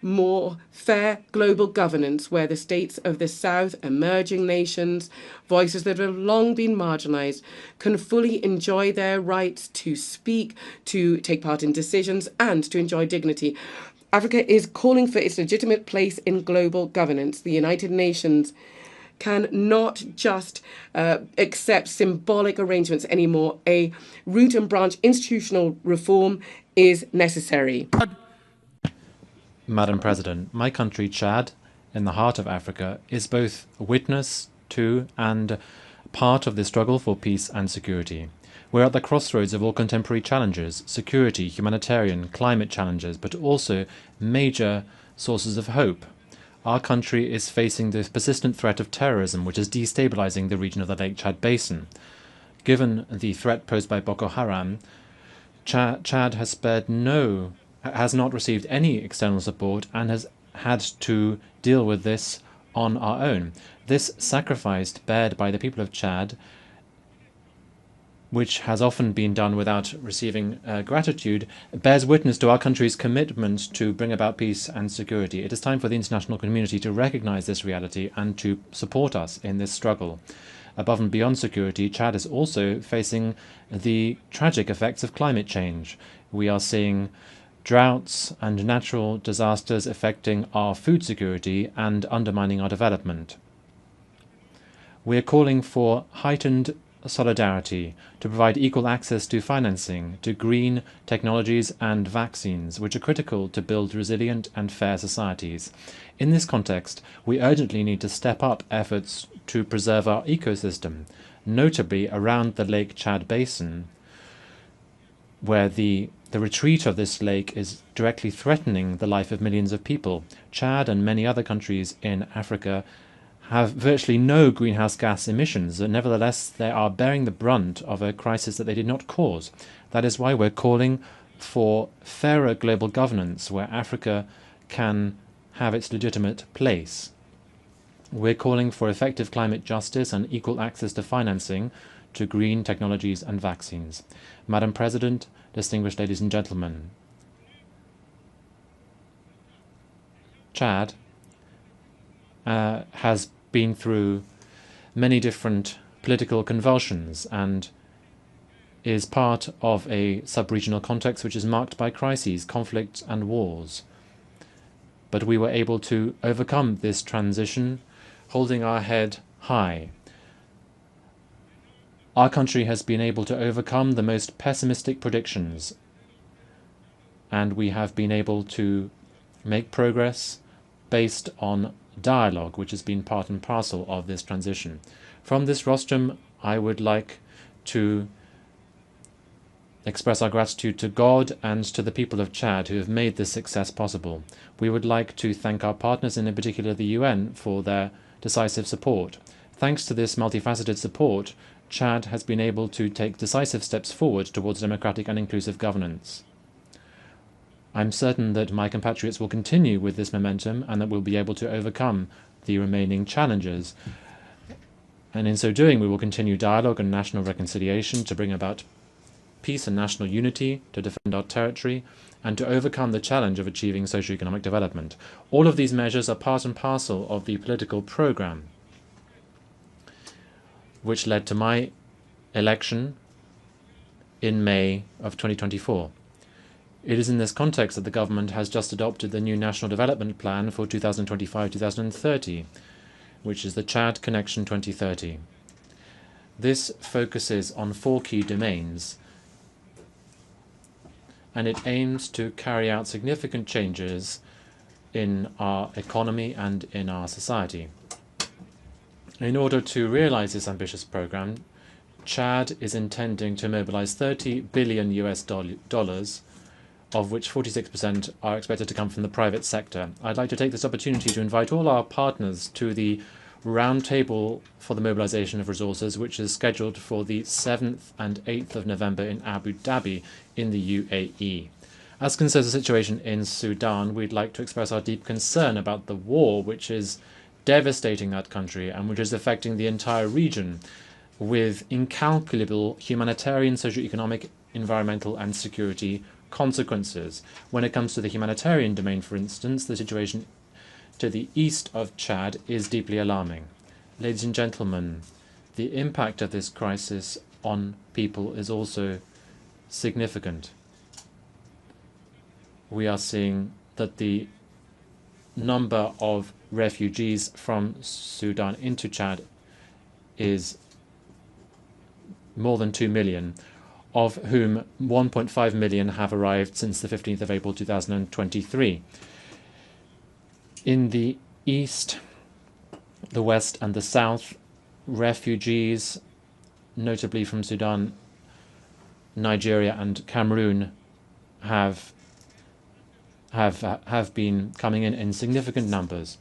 more fair global governance, where the states of the South, emerging nations, voices that have long been marginalized, can fully enjoy their rights to speak, to take part in decisions, and to enjoy dignity. Africa is calling for its legitimate place in global governance. The United Nations can not just accept symbolic arrangements anymore. A root and branch institutional reform is necessary. Madam President, my country, Chad, in the heart of Africa, is both witness to and part of the struggle for peace and security. We're at the crossroads of all contemporary challenges: security, humanitarian, climate challenges, but also major sources of hope. Our country is facing the persistent threat of terrorism, which is destabilizing the region of the Lake Chad Basin. Given the threat posed by Boko Haram, Chad has not received any external support and has had to deal with this on our own. This sacrifice bared by the people of Chad, which has often been done without receiving gratitude, bears witness to our country's commitment to bring about peace and security. It is time for the international community to recognize this reality and to support us in this struggle. Above and beyond security, Chad is also facing the tragic effects of climate change. We are seeing droughts and natural disasters affecting our food security and undermining our development. We are calling for heightened solidarity to provide equal access to financing, to green technologies and vaccines, which are critical to build resilient and fair societies. In this context, we urgently need to step up efforts to preserve our ecosystem, notably around the Lake Chad Basin, where the retreat of this lake is directly threatening the life of millions of people. Chad and many other countries in Africa have virtually no greenhouse gas emissions, and nevertheless they are bearing the brunt of a crisis that they did not cause. That is why we're calling for fairer global governance, where Africa can have its legitimate place. We're calling for effective climate justice and equal access to financing, to green technologies and vaccines. Madam President, distinguished ladies and gentlemen, Chad has been through many different political convulsions and is part of a sub-regional context which is marked by crises, conflicts and wars. But we were able to overcome this transition, holding our head high. Our country has been able to overcome the most pessimistic predictions, and we have been able to make progress based on dialogue, which has been part and parcel of this transition. From this rostrum, I would like to express our gratitude to God and to the people of Chad who have made this success possible. We would like to thank our partners, and in particular the UN, for their decisive support. Thanks to this multifaceted support, Chad has been able to take decisive steps forward towards democratic and inclusive governance. I'm certain that my compatriots will continue with this momentum and that we'll be able to overcome the remaining challenges. And in so doing, we will continue dialogue and national reconciliation to bring about peace and national unity, to defend our territory, and to overcome the challenge of achieving socio-economic development. All of these measures are part and parcel of the political program which led to my election in May of 2024. It is in this context that the government has just adopted the new National Development Plan for 2025-2030, which is the Chad Connection 2030. This focuses on 4 key domains, and it aims to carry out significant changes in our economy and in our society. In order to realize this ambitious program, Chad is intending to mobilize $30 billion US, of which 46% are expected to come from the private sector. I'd like to take this opportunity to invite all our partners to the roundtable for the mobilization of resources, which is scheduled for the 7th and 8th of November in Abu Dhabi in the UAE. As concerns the situation in Sudan, we'd like to express our deep concern about the war which is devastating that country and which is affecting the entire region with incalculable humanitarian, socio-economic, environmental and security consequences. When it comes to the humanitarian domain, for instance, the situation to the east of Chad is deeply alarming. Ladies and gentlemen, the impact of this crisis on people is also significant. We are seeing that the number of refugees from Sudan into Chad is more than 2 million, of whom 1.5 million have arrived since the 15th of April 2023. In the east, the west and the south, refugees, notably from Sudan, Nigeria and Cameroon have been coming in significant numbers.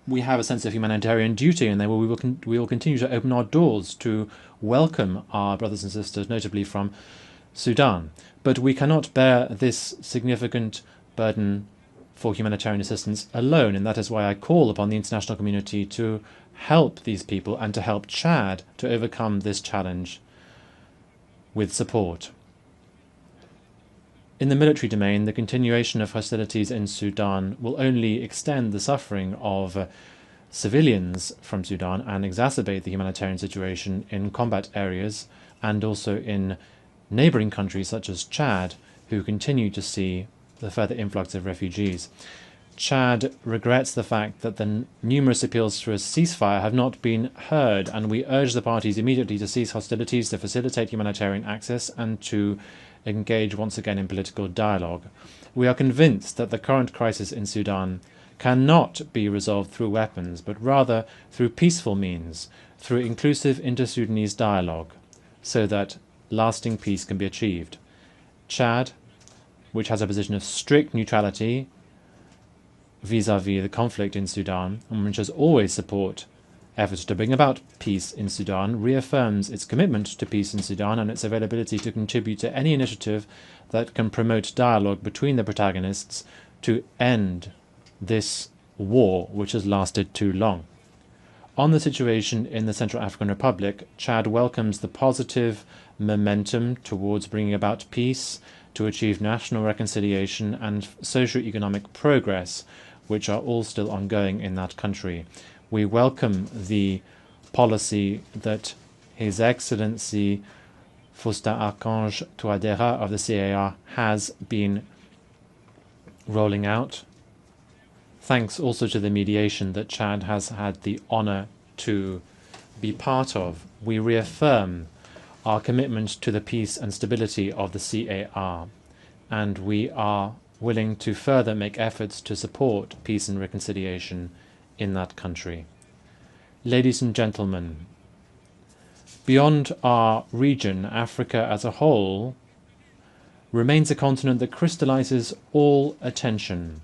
We have a sense of humanitarian duty, and we will continue to open our doors to welcome our brothers and sisters, notably from Sudan. But we cannot bear this significant burden for humanitarian assistance alone, and that is why I call upon the international community to help these people and to help Chad to overcome this challenge with support. In the military domain, the continuation of hostilities in Sudan will only extend the suffering of civilians from Sudan and exacerbate the humanitarian situation in combat areas and also in neighbouring countries such as Chad, who continue to see the further influx of refugees. Chad regrets the fact that the numerous appeals for a ceasefire have not been heard, and we urge the parties immediately to cease hostilities, to facilitate humanitarian access, and to engage once again in political dialogue. We are convinced that the current crisis in Sudan cannot be resolved through weapons, but rather through peaceful means, through inclusive inter-Sudanese dialogue, so that lasting peace can be achieved. Chad, which has a position of strict neutrality vis-à-vis the conflict in Sudan, and which has always supported efforts to bring about peace in Sudan, reaffirms its commitment to peace in Sudan and its availability to contribute to any initiative that can promote dialogue between the protagonists to end this war which has lasted too long. On the situation in the Central African Republic, Chad welcomes the positive momentum towards bringing about peace, to achieve national reconciliation and socio-economic progress, which are all still ongoing in that country. We welcome the policy that His Excellency Faustin Archange Touadéra of the CAR has been rolling out, thanks also to the mediation that Chad has had the honour to be part of. We reaffirm our commitment to the peace and stability of the CAR, and we are willing to further make efforts to support peace and reconciliation in that country. Ladies and gentlemen, beyond our region, Africa as a whole remains a continent that crystallizes all attention,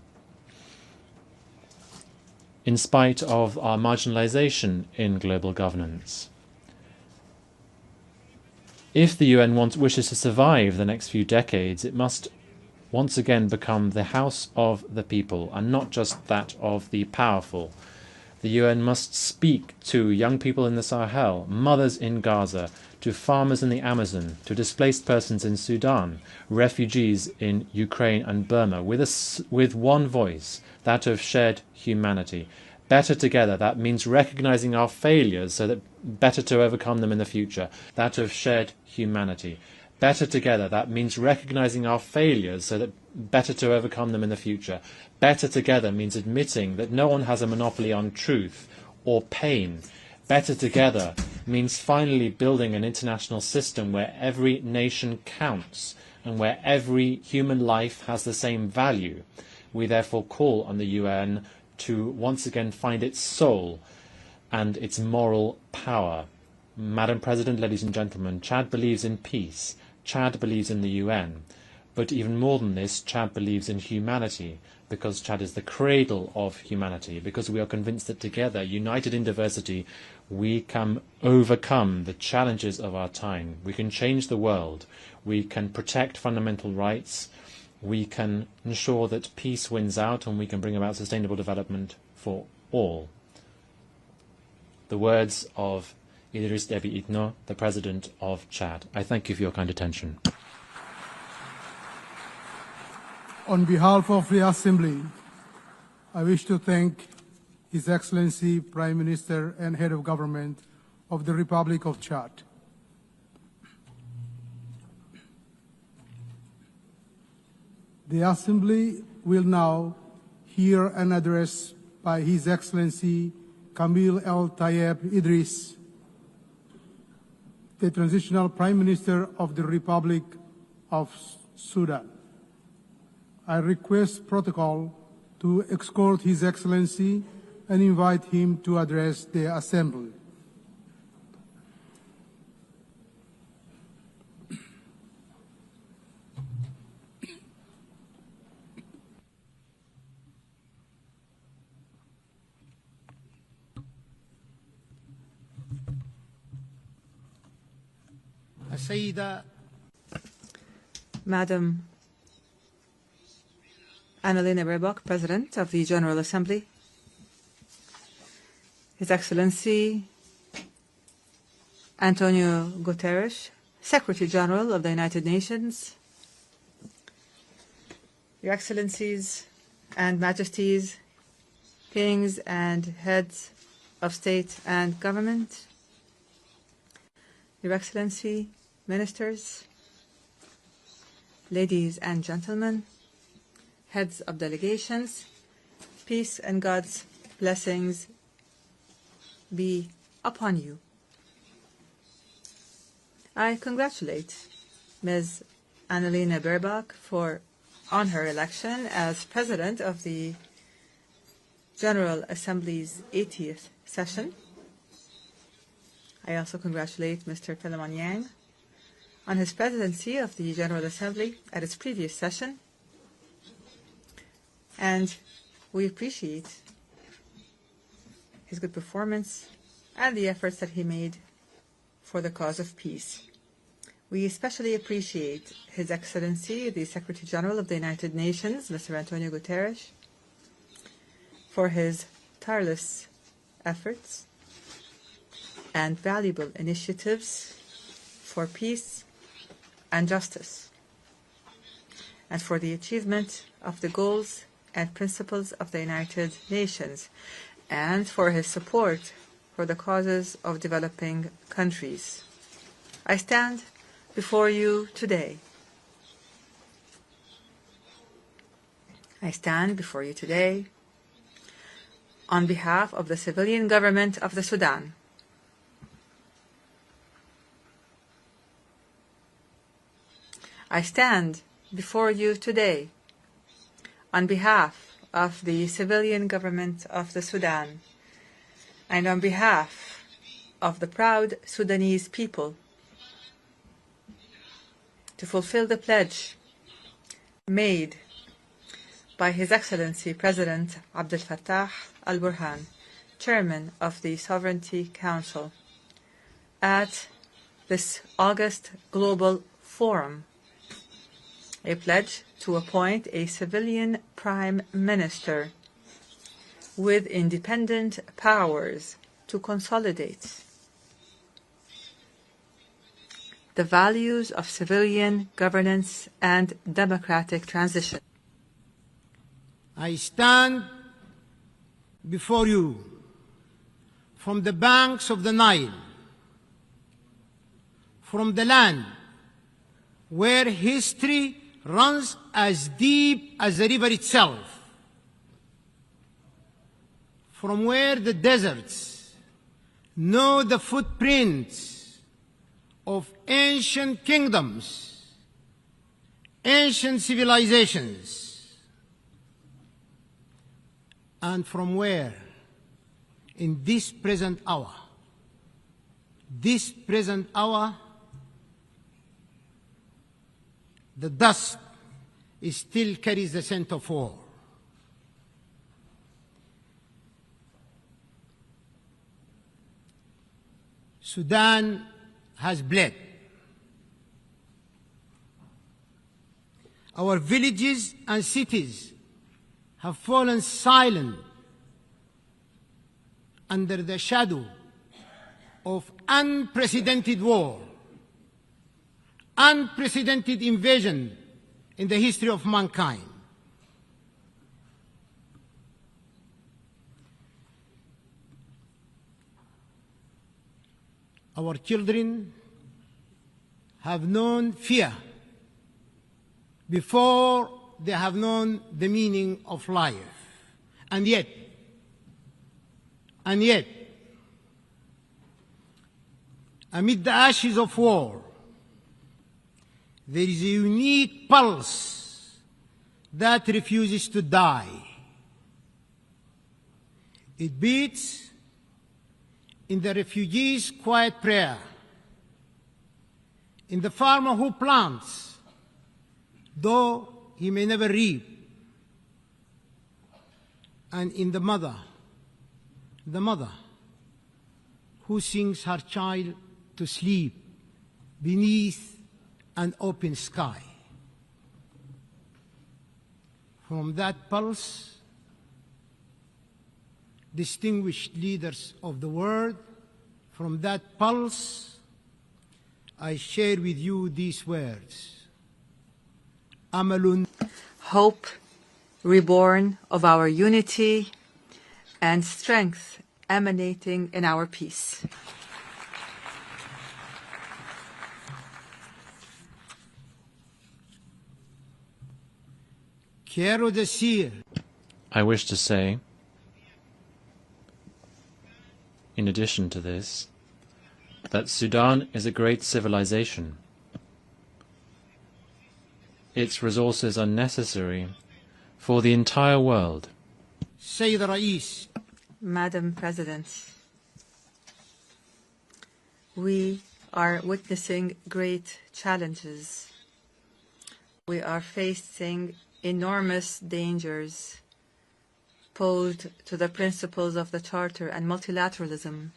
in spite of our marginalization in global governance. If the UN wishes to survive the next few decades, it must once again become the house of the people and not just that of the powerful. The UN must speak to young people in the Sahel, mothers in Gaza, to farmers in the Amazon, to displaced persons in Sudan, refugees in Ukraine and Burma, with one voice, that of shared humanity. Better together, that means recognizing our failures so that better to overcome them in the future. That of shared humanity. Better together, that means recognizing our failures so that better to overcome them in the future. Better together means admitting that no one has a monopoly on truth or pain. Better together means finally building an international system where every nation counts and where every human life has the same value. We therefore call on the UN to once again find its soul and its moral power. Madam President, ladies and gentlemen, Chad believes in peace. Chad believes in the UN. But even more than this, Chad believes in humanity, because Chad is the cradle of humanity, because we are convinced that together, united in diversity, we can overcome the challenges of our time. We can change the world. We can protect fundamental rights. We can ensure that peace wins out, and we can bring about sustainable development for all. The words of Idriss Déby Itno, the President of Chad. I thank you for your kind attention. On behalf of the Assembly, I wish to thank His Excellency Prime Minister and Head of Government of the Republic of Chad. The Assembly will now hear an address by His Excellency Camille El Tayeb Idris, the Transitional Prime Minister of the Republic of Sudan. I request protocol to escort His Excellency and invite him to address the Assembly. Madam Annalena Baerbock, President of the General Assembly, His Excellency Antonio Guterres, Secretary General of the United Nations, Your Excellencies and Majesties, Kings and Heads of State and Government, Your Excellency, Ministers, ladies and gentlemen, heads of delegations, peace and God's blessings be upon you. I congratulate Ms. Annalena Baerbock on her election as President of the General Assembly's 80th session. I also congratulate Mr. Philemon Yang on his presidency of the General Assembly at its previous session. And we appreciate his good performance and the efforts that he made for the cause of peace. We especially appreciate His Excellency, the Secretary General of the United Nations, Mr. Antonio Guterres, for his tireless efforts and valuable initiatives for peace and justice, and for the achievement of the goals and principles of the United Nations, and for his support for the causes of developing countries. I stand before you today. I stand before you today on behalf of the civilian government of the Sudan. I stand before you today on behalf of the civilian government of the Sudan and on behalf of the proud Sudanese people to fulfill the pledge made by His Excellency President Abdel Fattah al-Burhan, Chairman of the Sovereignty Council, at this August Global Forum, a pledge to appoint a civilian prime minister with independent powers to consolidate the values of civilian governance and democratic transition. I stand before you from the banks of the Nile, from the land where history runs as deep as the river itself, from where the deserts know the footprints of ancient kingdoms, ancient civilizations, and from where, in this present hour, the dust still carries the scent of war. Sudan has bled. Our villages and cities have fallen silent under the shadow of unprecedented war, unprecedented invasion in the history of mankind. Our children have known fear before they have known the meaning of life. And yet, amid the ashes of war, there is a unique pulse that refuses to die. It beats in the refugee's quiet prayer, in the farmer who plants, though he may never reap, and in the mother who sings her child to sleep beneath an open sky. From that pulse, distinguished leaders of the world, from that pulse, I share with you these words. Amalun. Hope, reborn of our unity, and strength emanating in our peace. I wish to say, in addition to this, that Sudan is a great civilization. Its resources are necessary for the entire world. Madam President, we are witnessing great challenges. We are facing enormous dangers posed to the principles of the Charter and multilateralism,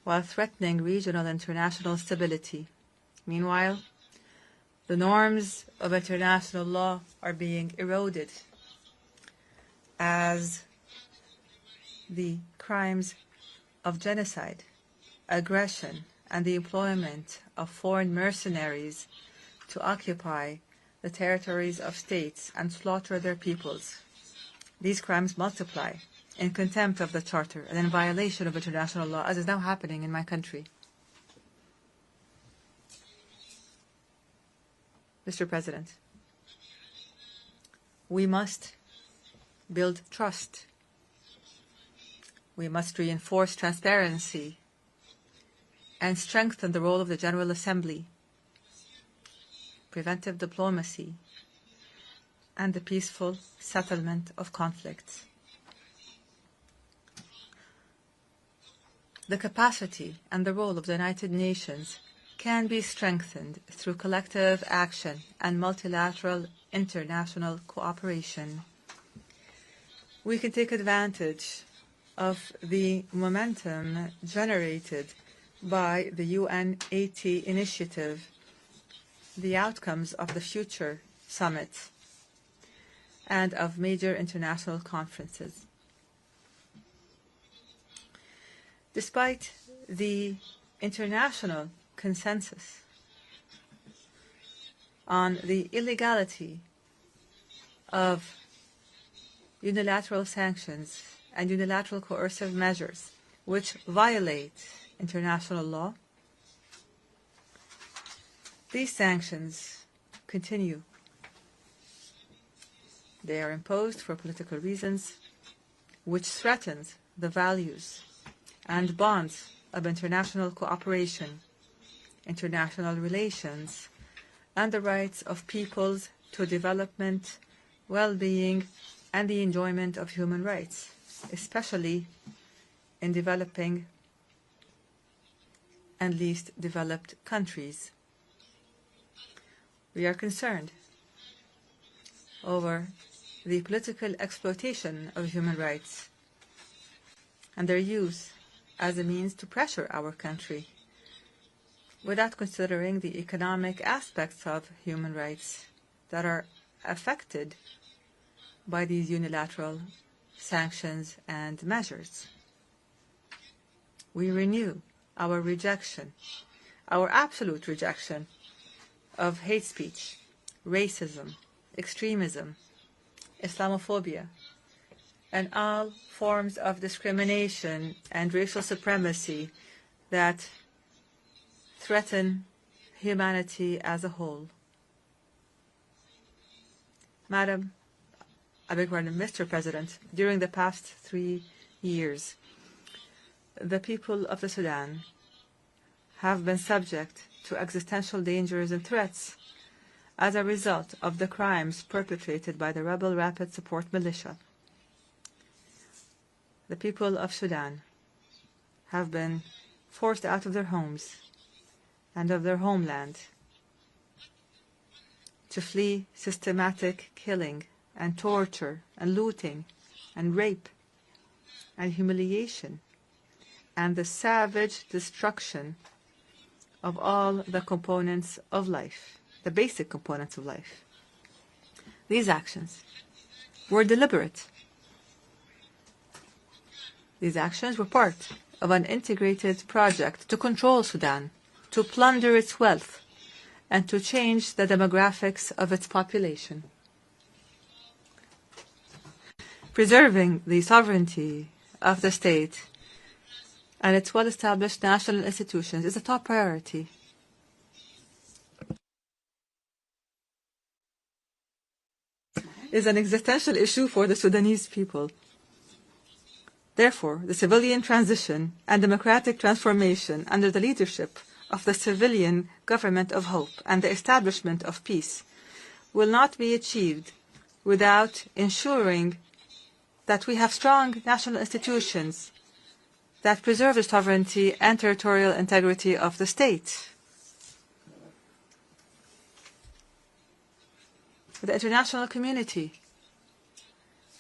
while threatening regional and international stability. Meanwhile, the norms of international law are being eroded as the crimes of genocide, aggression, and the employment of foreign mercenaries to occupy the territories of states and slaughter their peoples. These crimes multiply in contempt of the Charter and in violation of international law, as is now happening in my country. Mr. President, we must build trust. We must reinforce transparency and strengthen the role of the General Assembly, preventive diplomacy, and the peaceful settlement of conflicts. The capacity and the role of the United Nations can be strengthened through collective action and multilateral international cooperation. We can take advantage of the momentum generated by the UN Haiti initiative, the outcomes of the future summit, and of major international conferences. Despite the international consensus on the illegality of unilateral sanctions and unilateral coercive measures which violate international law, these sanctions continue. They are imposed for political reasons, which threatens the values and bonds of international cooperation, international relations, and the rights of peoples to development, well-being, and the enjoyment of human rights, especially in developing and least developed countries. We are concerned over the political exploitation of human rights and their use as a means to pressure our country without considering the economic aspects of human rights that are affected by these unilateral sanctions and measures. We renew our rejection, our absolute rejection of hate speech, racism, extremism, Islamophobia, and all forms of discrimination and racial supremacy that threaten humanity as a whole. Mr. President, during the past 3 years, the people of the Sudan have been subject to existential dangers and threats as a result of the crimes perpetrated by the rebel Rapid Support Militia. The people of Sudan have been forced out of their homes and of their homeland to flee systematic killing and torture and looting and rape and humiliation and the savage destruction of all the components of life, the basic components of life. These actions were deliberate. These actions were part of an integrated project to control Sudan, to plunder its wealth, and to change the demographics of its population. Preserving the sovereignty of the state and its well-established national institutions is a top priority. It is an existential issue for the Sudanese people. Therefore, the civilian transition and democratic transformation under the leadership of the civilian government of hope and the establishment of peace will not be achieved without ensuring that we have strong national institutions that preserve the sovereignty and territorial integrity of the state. The international community,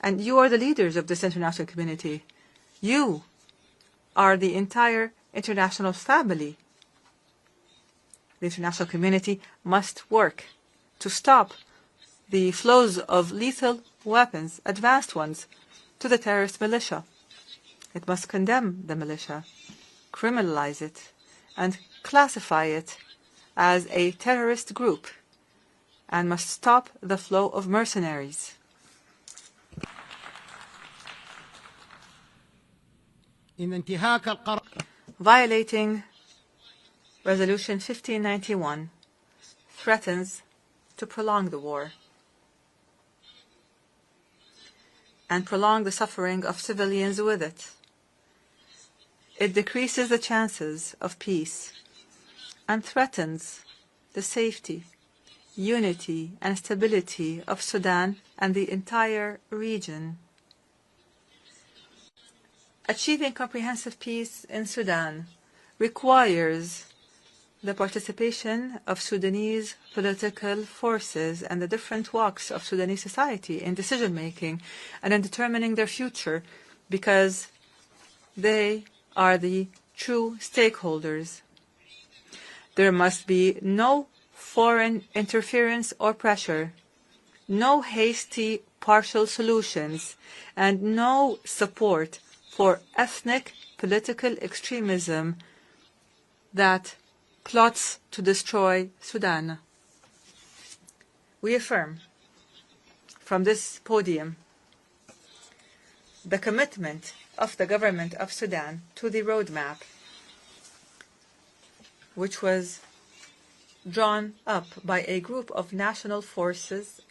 and you are the leaders of this international community. You are the entire international family. The international community must work to stop the flows of lethal weapons, advanced ones, to the terrorist militia. It must condemn the militia, criminalize it, and classify it as a terrorist group, and must stop the flow of mercenaries. Violating Resolution 1591 threatens to prolong the war and prolong the suffering of civilians with it. It decreases the chances of peace and threatens the safety, unity, and stability of Sudan and the entire region. Achieving comprehensive peace in Sudan requires the participation of Sudanese political forces and the different walks of Sudanese society in decision-making and in determining their future, because they are the true stakeholders. There must be no foreign interference or pressure, no hasty partial solutions, and no support for ethnic political extremism that plots to destroy Sudan. We affirm from this podium the commitment of the government of Sudan to the roadmap, which was drawn up by a group of national forces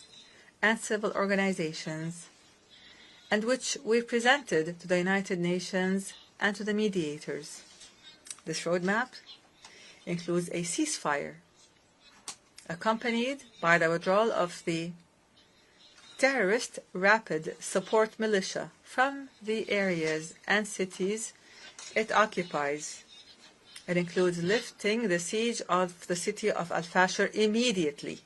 and civil organizations, and which we presented to the United Nations and to the mediators. This roadmap includes a ceasefire, accompanied by the withdrawal of the terrorist rapid support militia from the areas and cities it occupies. It includes lifting the siege of the city of Al-Fashir immediately.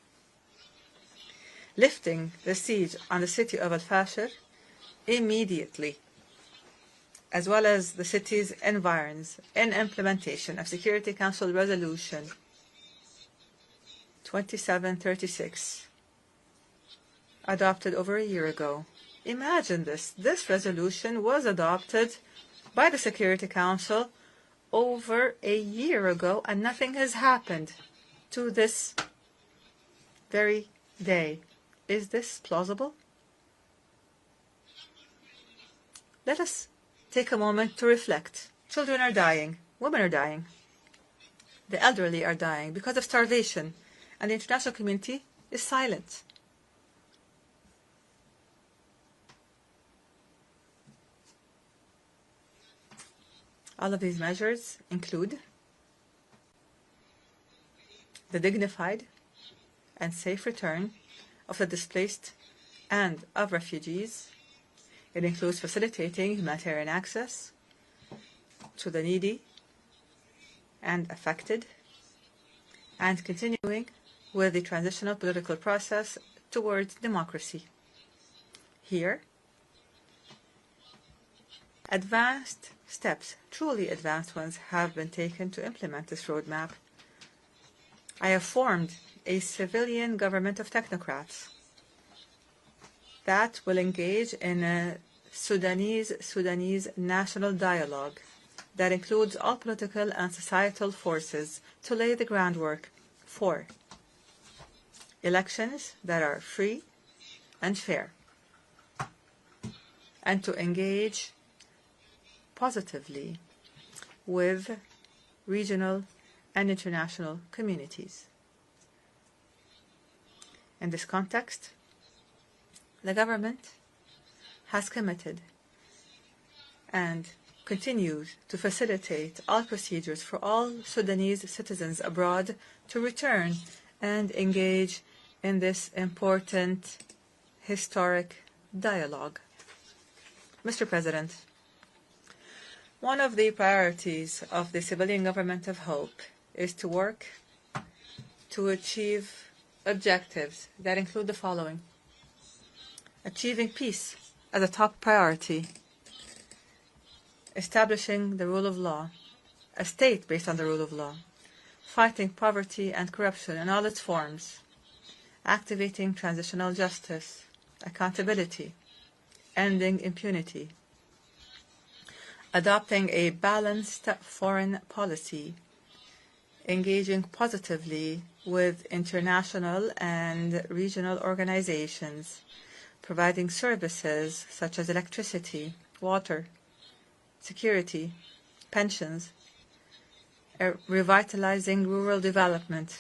Lifting the siege on the city of Al-Fashir immediately, as well as the city's environs, in implementation of Security Council Resolution 2736, adopted over a year ago. Imagine this. This resolution was adopted by the Security Council over a year ago, and nothing has happened to this very day. Is this plausible? Let us take a moment to reflect. Children are dying. Women are dying. The elderly are dying because of starvation, and the international community is silent. All of these measures include the dignified and safe return of the displaced and of refugees. It includes facilitating humanitarian access to the needy and affected, and continuing with the transitional political process towards democracy. Here, advanced steps, truly advanced ones, have been taken to implement this roadmap. I have formed a civilian government of technocrats that will engage in a Sudanese national dialogue that includes all political and societal forces to lay the groundwork for elections that are free and fair, and to engage positively with regional and international communities. In this context, the government has committed and continues to facilitate all procedures for all Sudanese citizens abroad to return and engage in this important historic dialogue. Mr. President, one of the priorities of the civilian government of hope is to work to achieve objectives that include the following: achieving peace as a top priority, establishing the rule of law, a state based on the rule of law, fighting poverty and corruption in all its forms, activating transitional justice, accountability, ending impunity, adopting a balanced foreign policy, engaging positively with international and regional organizations, providing services such as electricity, water, security, pensions, revitalizing rural development,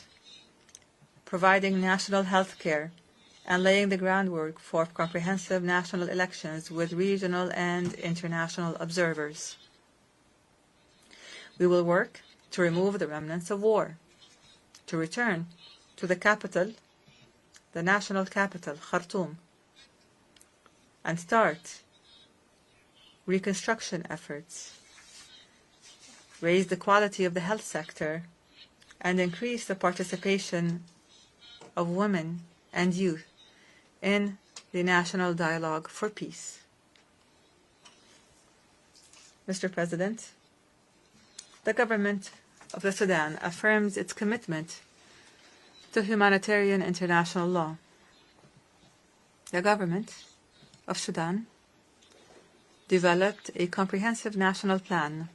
providing national health care, and laying the groundwork for comprehensive national elections with regional and international observers. We will work to remove the remnants of war, to return to the capital, the national capital, Khartoum, and start reconstruction efforts, raise the quality of the health sector, and increase the participation of women and youth in the national dialogue for peace. Mr. President, the government of the Sudan affirms its commitment to humanitarian international law. The government of Sudan developed a comprehensive national plan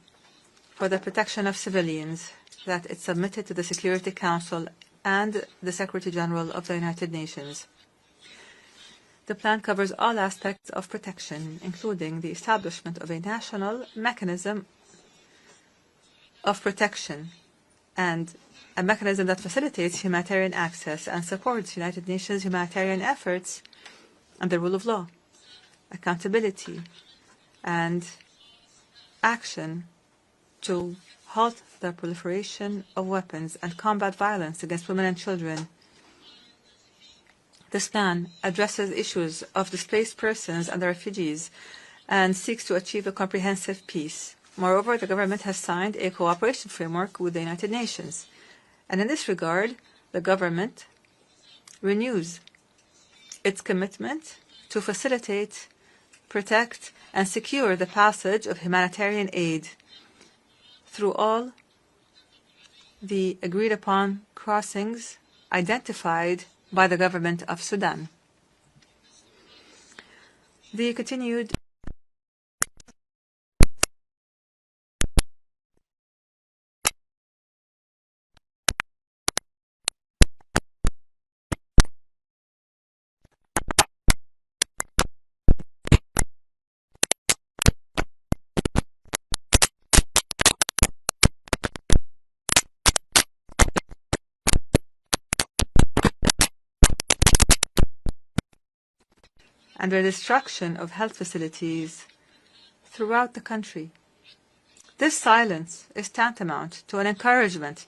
for the protection of civilians that it submitted to the Security Council and the Secretary General of the United Nations. The plan covers all aspects of protection, including the establishment of a national mechanism of protection and a mechanism that facilitates humanitarian access and supports United Nations humanitarian efforts and the rule of law, accountability, and action to halt the proliferation of weapons and combat violence against women and children. This plan addresses issues of displaced persons and the refugees and seeks to achieve a comprehensive peace. Moreover, the government has signed a cooperation framework with the United Nations. And in this regard, the government renews its commitment to facilitate, protect, and secure the passage of humanitarian aid through all the agreed-upon crossings identified by the government of Sudan. The continued and the destruction of health facilities throughout the country. This silence is tantamount to an encouragement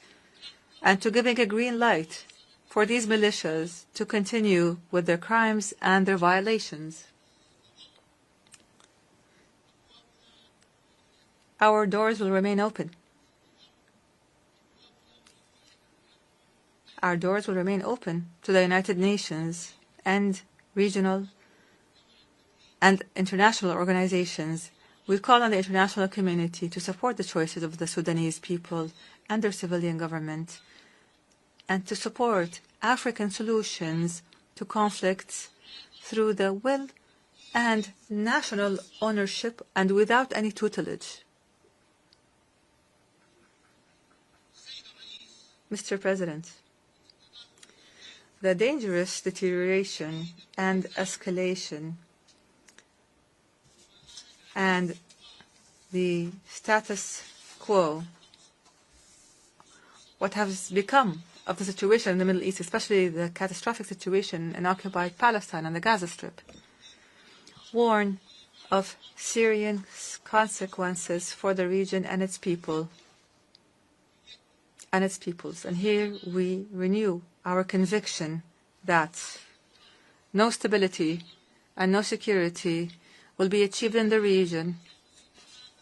and to giving a green light for these militias to continue with their crimes and their violations. Our doors will remain open. Our doors will remain open to the United Nations and regional and international organizations. We call on the international community to support the choices of the Sudanese people and their civilian government and to support African solutions to conflicts through the will and national ownership and without any tutelage. Mr. President, the dangerous deterioration and escalation and the status quo, what has become of the situation in the Middle East, especially the catastrophic situation in occupied Palestine and the Gaza Strip, warn of serious consequences for the region and its people and its peoples. And here we renew our conviction that no stability and no security will be achieved in the region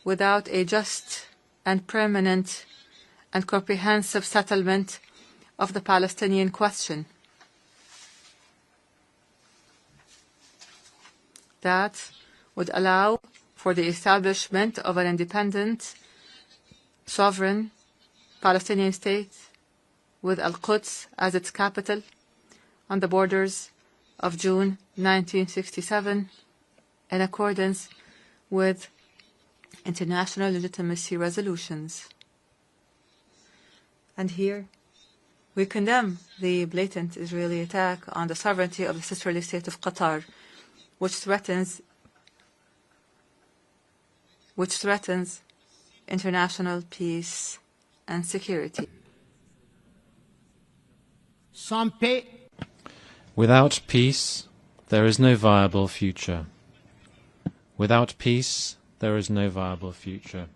without a just and permanent and comprehensive settlement of the Palestinian question. That would allow for the establishment of an independent, sovereign Palestinian state with Al-Quds as its capital on the borders of June 1967 in accordance with international legitimacy resolutions. And here we condemn the blatant Israeli attack on the sovereignty of the sisterly state of Qatar, which threatens international peace and security. Without peace, there is no viable future. Without peace, there is no viable future.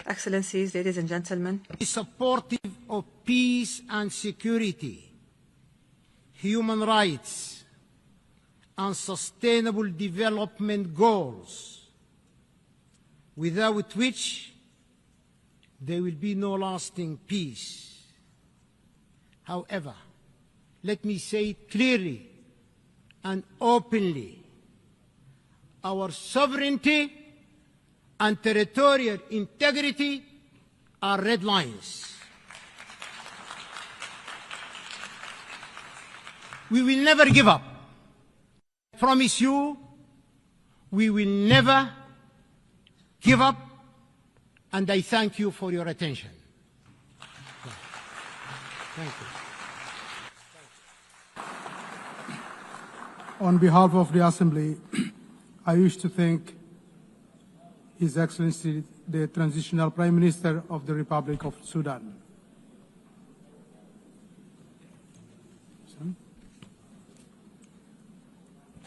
Excellencies, ladies and gentlemen, supportive of peace and security, human rights, and sustainable development goals, without which there will be no lasting peace. However, let me say it clearly and openly, our sovereignty and territorial integrity are red lines. We will never give up. I promise you, we will never give up, and I thank you for your attention. Thank you. On behalf of the Assembly, I wish to thank His Excellency, the Transitional Prime Minister of the Republic of Sudan.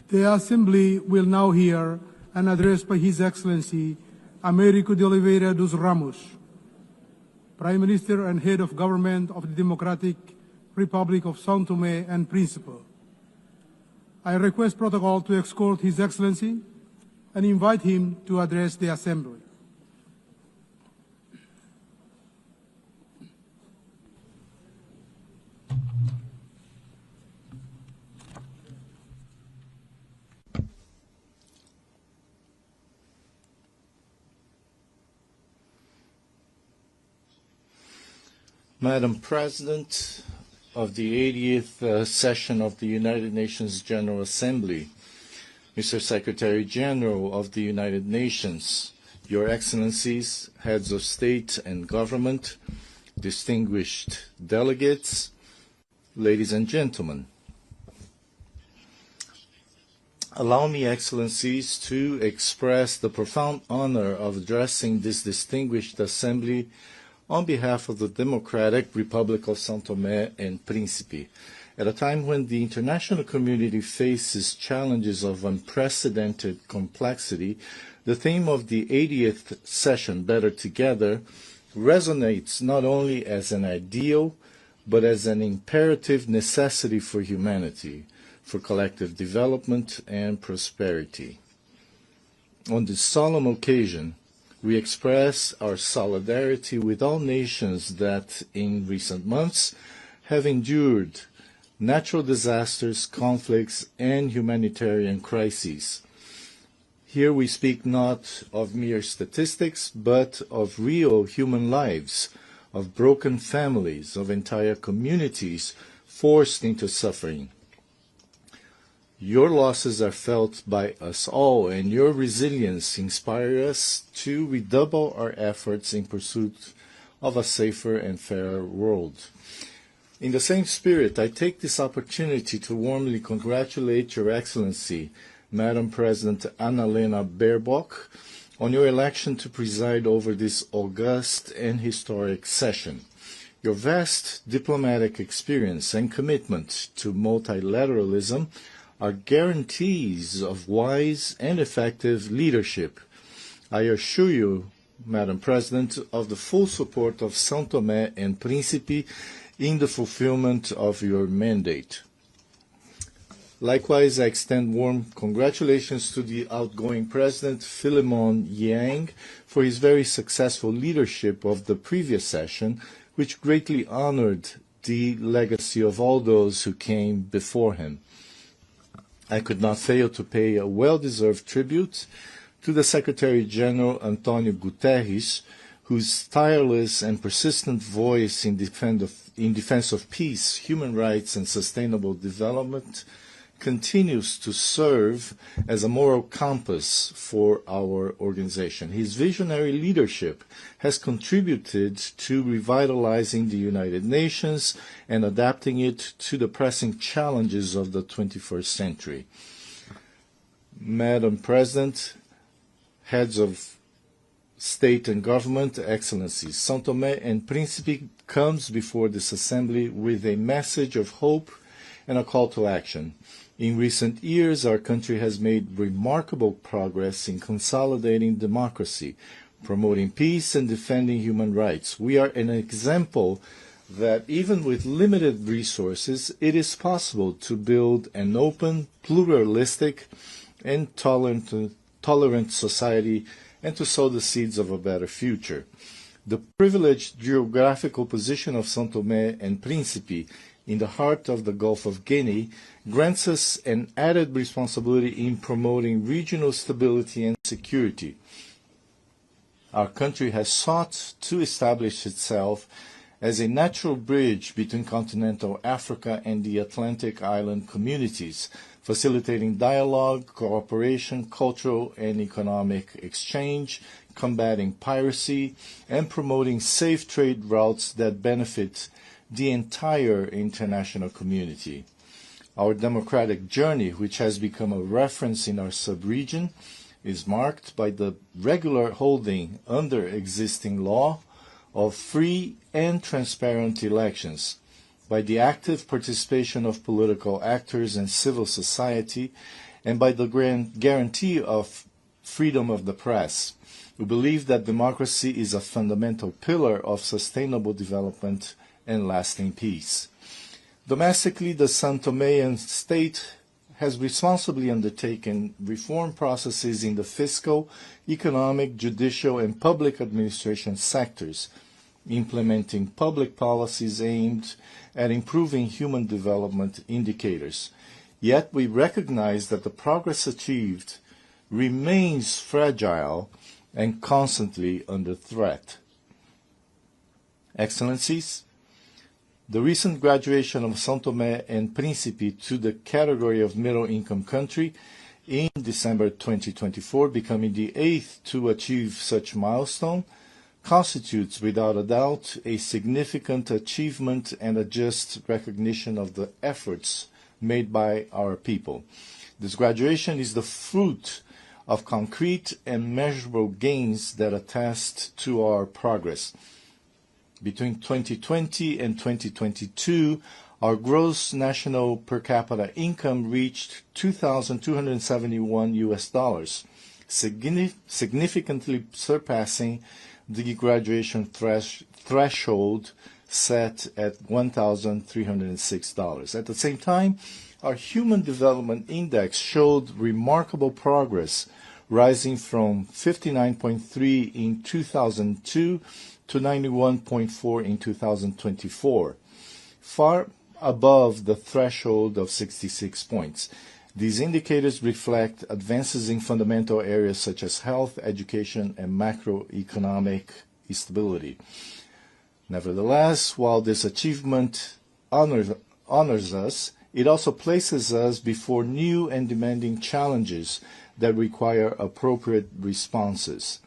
The Assembly will now hear an address by His Excellency Américo de Oliveira dos Ramos, Prime Minister and Head of Government of the Democratic Republic of Sao Tome and Principe. I request protocol to escort His Excellency and invite him to address the Assembly. Madam President of the 80th session of the United Nations General Assembly, Mr. Secretary General of the United Nations, Your Excellencies, Heads of State and Government, distinguished delegates, ladies and gentlemen. Allow me, Excellencies, to express the profound honor of addressing this distinguished Assembly on behalf of the Democratic Republic of Sao Tome and Principe. At a time when the international community faces challenges of unprecedented complexity, the theme of the 80th session, Better Together, resonates not only as an ideal, but as an imperative necessity for humanity, for collective development and prosperity. On this solemn occasion, we express our solidarity with all nations that, in recent months, have endured natural disasters, conflicts, and humanitarian crises. Here we speak not of mere statistics, but of real human lives, of broken families, of entire communities forced into suffering. Your losses are felt by us all, and your resilience inspires us to redouble our efforts in pursuit of a safer and fairer world. In the same spirit, I take this opportunity to warmly congratulate Your Excellency, Madam President Annalena Baerbock, on your election to preside over this august and historic session. Your vast diplomatic experience and commitment to multilateralism are guarantees of wise and effective leadership. I assure you, Madam President, of the full support of Sao Tome and Principe in the fulfillment of your mandate. Likewise, I extend warm congratulations to the outgoing President, Philemon Yang, for his very successful leadership of the previous session, which greatly honored the legacy of all those who came before him. I could not fail to pay a well-deserved tribute to the Secretary-General Antonio Guterres, whose tireless and persistent voice in defense of peace, human rights, and sustainable development continues to serve as a moral compass for our organization. His visionary leadership has contributed to revitalizing the United Nations and adapting it to the pressing challenges of the 21st century. Madam President, heads of state and government, excellencies, Sao Tome and Principe comes before this assembly with a message of hope and a call to action. In recent years, our country has made remarkable progress in consolidating democracy, promoting peace, and defending human rights. We are an example that even with limited resources, it is possible to build an open, pluralistic, and tolerant society and to sow the seeds of a better future. The privileged geographical position of Sao Tome and Principe in the heart of the Gulf of Guinea grants us an added responsibility in promoting regional stability and security. Our country has sought to establish itself as a natural bridge between continental Africa and the Atlantic island communities, facilitating dialogue, cooperation, cultural and economic exchange, combating piracy, and promoting safe trade routes that benefit the entire international community. Our democratic journey, which has become a reference in our sub-region, is marked by the regular holding under existing law of free and transparent elections, by the active participation of political actors and civil society, and by the guarantee of freedom of the press. We believe that democracy is a fundamental pillar of sustainable development and lasting peace. Domestically, the Sao Tomean state has responsibly undertaken reform processes in the fiscal, economic, judicial, and public administration sectors, implementing public policies aimed at improving human development indicators. Yet we recognize that the progress achieved remains fragile and constantly under threat. Excellencies, the recent graduation of Sao Tome and Principe to the category of middle-income country in December 2024, becoming the 8th to achieve such milestone, constitutes without a doubt a significant achievement and a just recognition of the efforts made by our people. This graduation is the fruit of concrete and measurable gains that attest to our progress. Between 2020 and 2022, our gross national per capita income reached $2,271, significantly surpassing the graduation threshold set at $1,306. At the same time, our Human Development Index showed remarkable progress, rising from 59.3 in 2002 to 91.4 in 2024, far above the threshold of 66 points. These indicators reflect advances in fundamental areas such as health, education, and macroeconomic stability. Nevertheless, while this achievement honors us, it also places us before new and demanding challenges that require appropriate responses.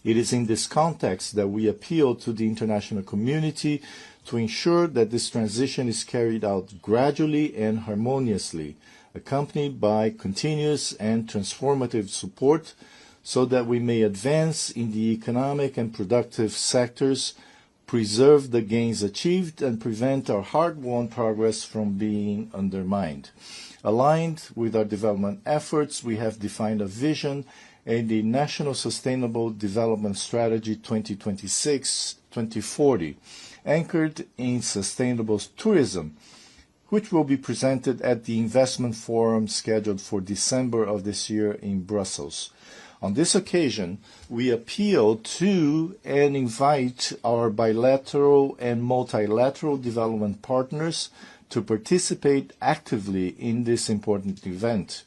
It is in this context that we appeal to the international community to ensure that this transition is carried out gradually and harmoniously, accompanied by continuous and transformative support, so that we may advance in the economic and productive sectors, preserve the gains achieved, and prevent our hard-won progress from being undermined. Aligned with our development efforts, we have defined a vision and the National Sustainable Development Strategy 2026-2040, anchored in sustainable tourism, which will be presented at the Investment Forum scheduled for December of this year in Brussels. On this occasion, we appeal to and invite our bilateral and multilateral development partners to participate actively in this important event,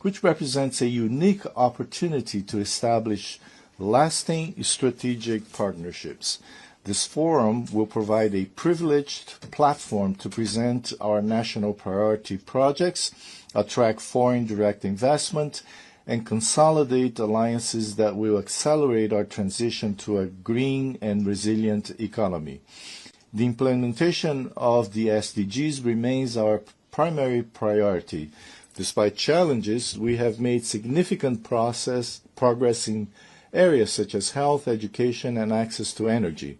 which represents a unique opportunity to establish lasting strategic partnerships. This forum will provide a privileged platform to present our national priority projects, attract foreign direct investment, and consolidate alliances that will accelerate our transition to a green and resilient economy. The implementation of the SDGs remains our primary priority. Despite challenges, we have made significant progress in areas such as health, education, and access to energy.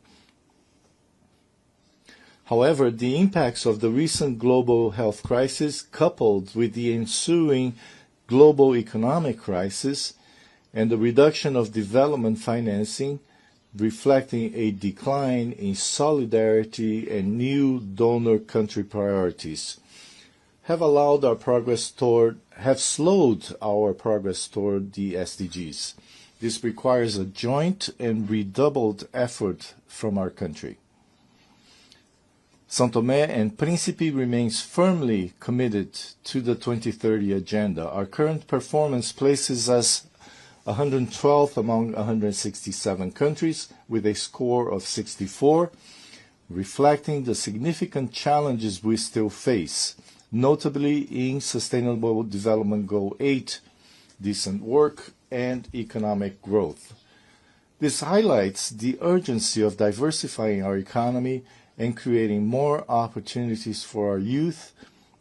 However, the impacts of the recent global health crisis, coupled with the ensuing global economic crisis and the reduction of development financing, reflecting a decline in solidarity and new donor country priorities, have slowed our progress toward the SDGs. This requires a joint and redoubled effort from our country. Sao Tome and Principe remains firmly committed to the 2030 agenda. Our current performance places us 112th among 167 countries with a score of 64, reflecting the significant challenges we still face, notably in Sustainable Development Goal 8, decent work and economic growth. This highlights the urgency of diversifying our economy and creating more opportunities for our youth,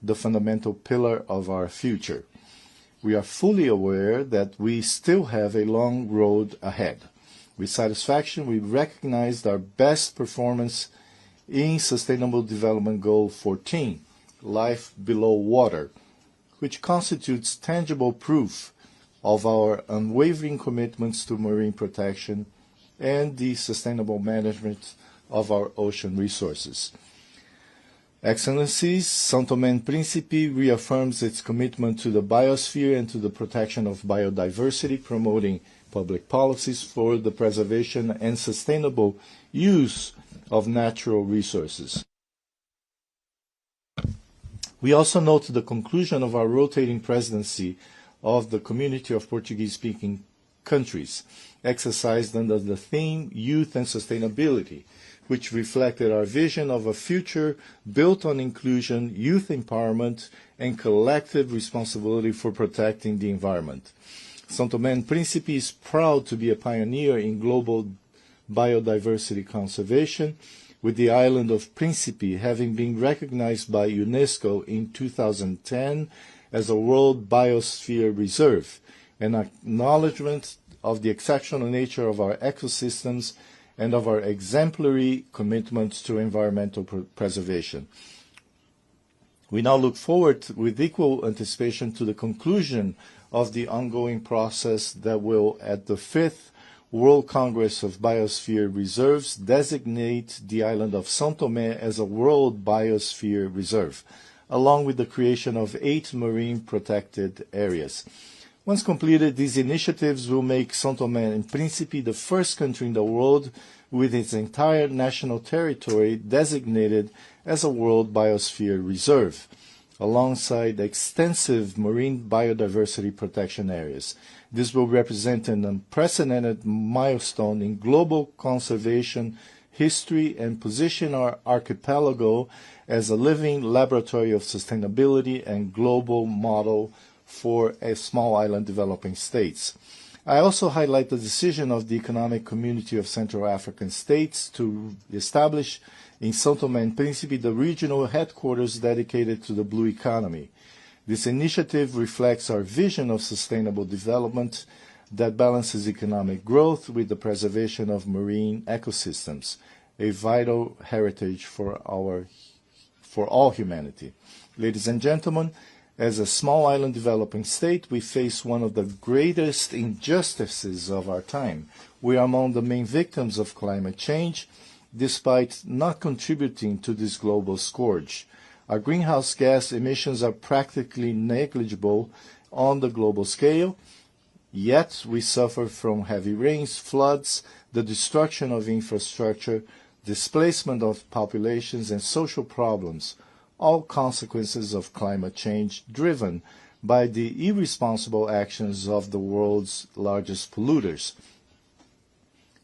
the fundamental pillar of our future. We are fully aware that we still have a long road ahead. With satisfaction, we recognized our best performance in Sustainable Development Goal 14, Life Below Water, which constitutes tangible proof of our unwavering commitments to marine protection and the sustainable management of our ocean resources. Excellencies, Sao Tome and Principe reaffirms its commitment to the biosphere and to the protection of biodiversity, promoting public policies for the preservation and sustainable use of natural resources. We also note the conclusion of our rotating presidency of the Community of Portuguese-Speaking Countries, exercised under the theme Youth and Sustainability, which reflected our vision of a future built on inclusion, youth empowerment, and collective responsibility for protecting the environment. Sao Tome and Principe is proud to be a pioneer in global biodiversity conservation, with the island of Principe having been recognized by UNESCO in 2010 as a World Biosphere Reserve, an acknowledgement of the exceptional nature of our ecosystems and of our exemplary commitment to environmental preservation. We now look forward with equal anticipation to the conclusion of the ongoing process that will, at the 5th World Congress of Biosphere Reserves, designate the island of Sao Tome as a World Biosphere Reserve, along with the creation of 8 marine protected areas. Once completed, these initiatives will make Sao Tome and Principe the first country in the world with its entire national territory designated as a World Biosphere Reserve, alongside extensive marine biodiversity protection areas. This will represent an unprecedented milestone in global conservation history and position our archipelago as a living laboratory of sustainability and global model for a small island developing states. I also highlight the decision of the Economic Community of Central African States to establish in Sao Tome and Principe the regional headquarters dedicated to the blue economy. This initiative reflects our vision of sustainable development that balances economic growth with the preservation of marine ecosystems, a vital heritage for all humanity. Ladies and gentlemen, as a small island developing state, we face one of the greatest injustices of our time. We are among the main victims of climate change, despite not contributing to this global scourge. Our greenhouse gas emissions are practically negligible on the global scale, yet we suffer from heavy rains, floods, the destruction of infrastructure, displacement of populations, and social problems, all consequences of climate change driven by the irresponsible actions of the world's largest polluters.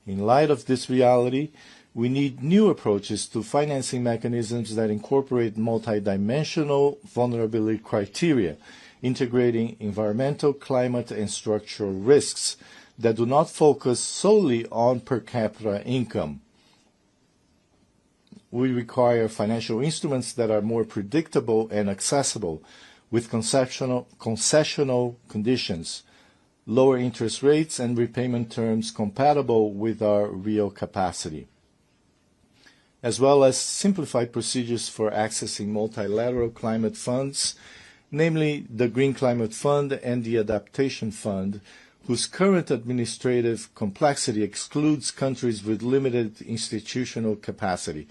In light of this reality, we need new approaches to financing mechanisms that incorporate multidimensional vulnerability criteria, integrating environmental, climate, and structural risks that do not focus solely on per capita income. We require financial instruments that are more predictable and accessible, with concessional conditions, lower interest rates, and repayment terms compatible with our real capacity, as well as simplified procedures for accessing multilateral climate funds, namely the Green Climate Fund and the Adaptation Fund, whose current administrative complexity excludes countries with limited institutional capacity.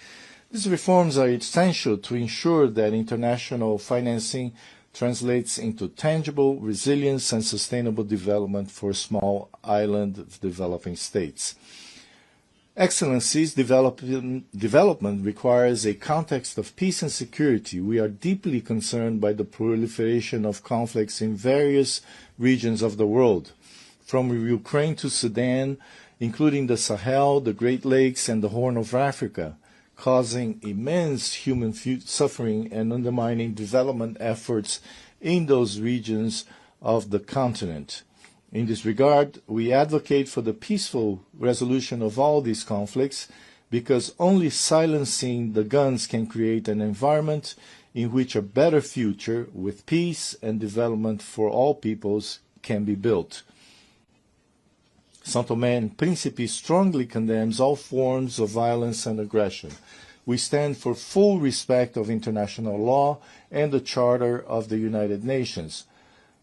These reforms are essential to ensure that international financing translates into tangible resilience and sustainable development for small island developing states. Excellencies, development requires a context of peace and security. We are deeply concerned by the proliferation of conflicts in various regions of the world, from Ukraine to Sudan, including the Sahel, the Great Lakes, and the Horn of Africa, causing immense human suffering and undermining development efforts in those regions of the continent. In this regard, we advocate for the peaceful resolution of all these conflicts, because only silencing the guns can create an environment in which a better future with peace and development for all peoples can be built. Sao Tome and Principe strongly condemns all forms of violence and aggression. We stand for full respect of international law and the Charter of the United Nations.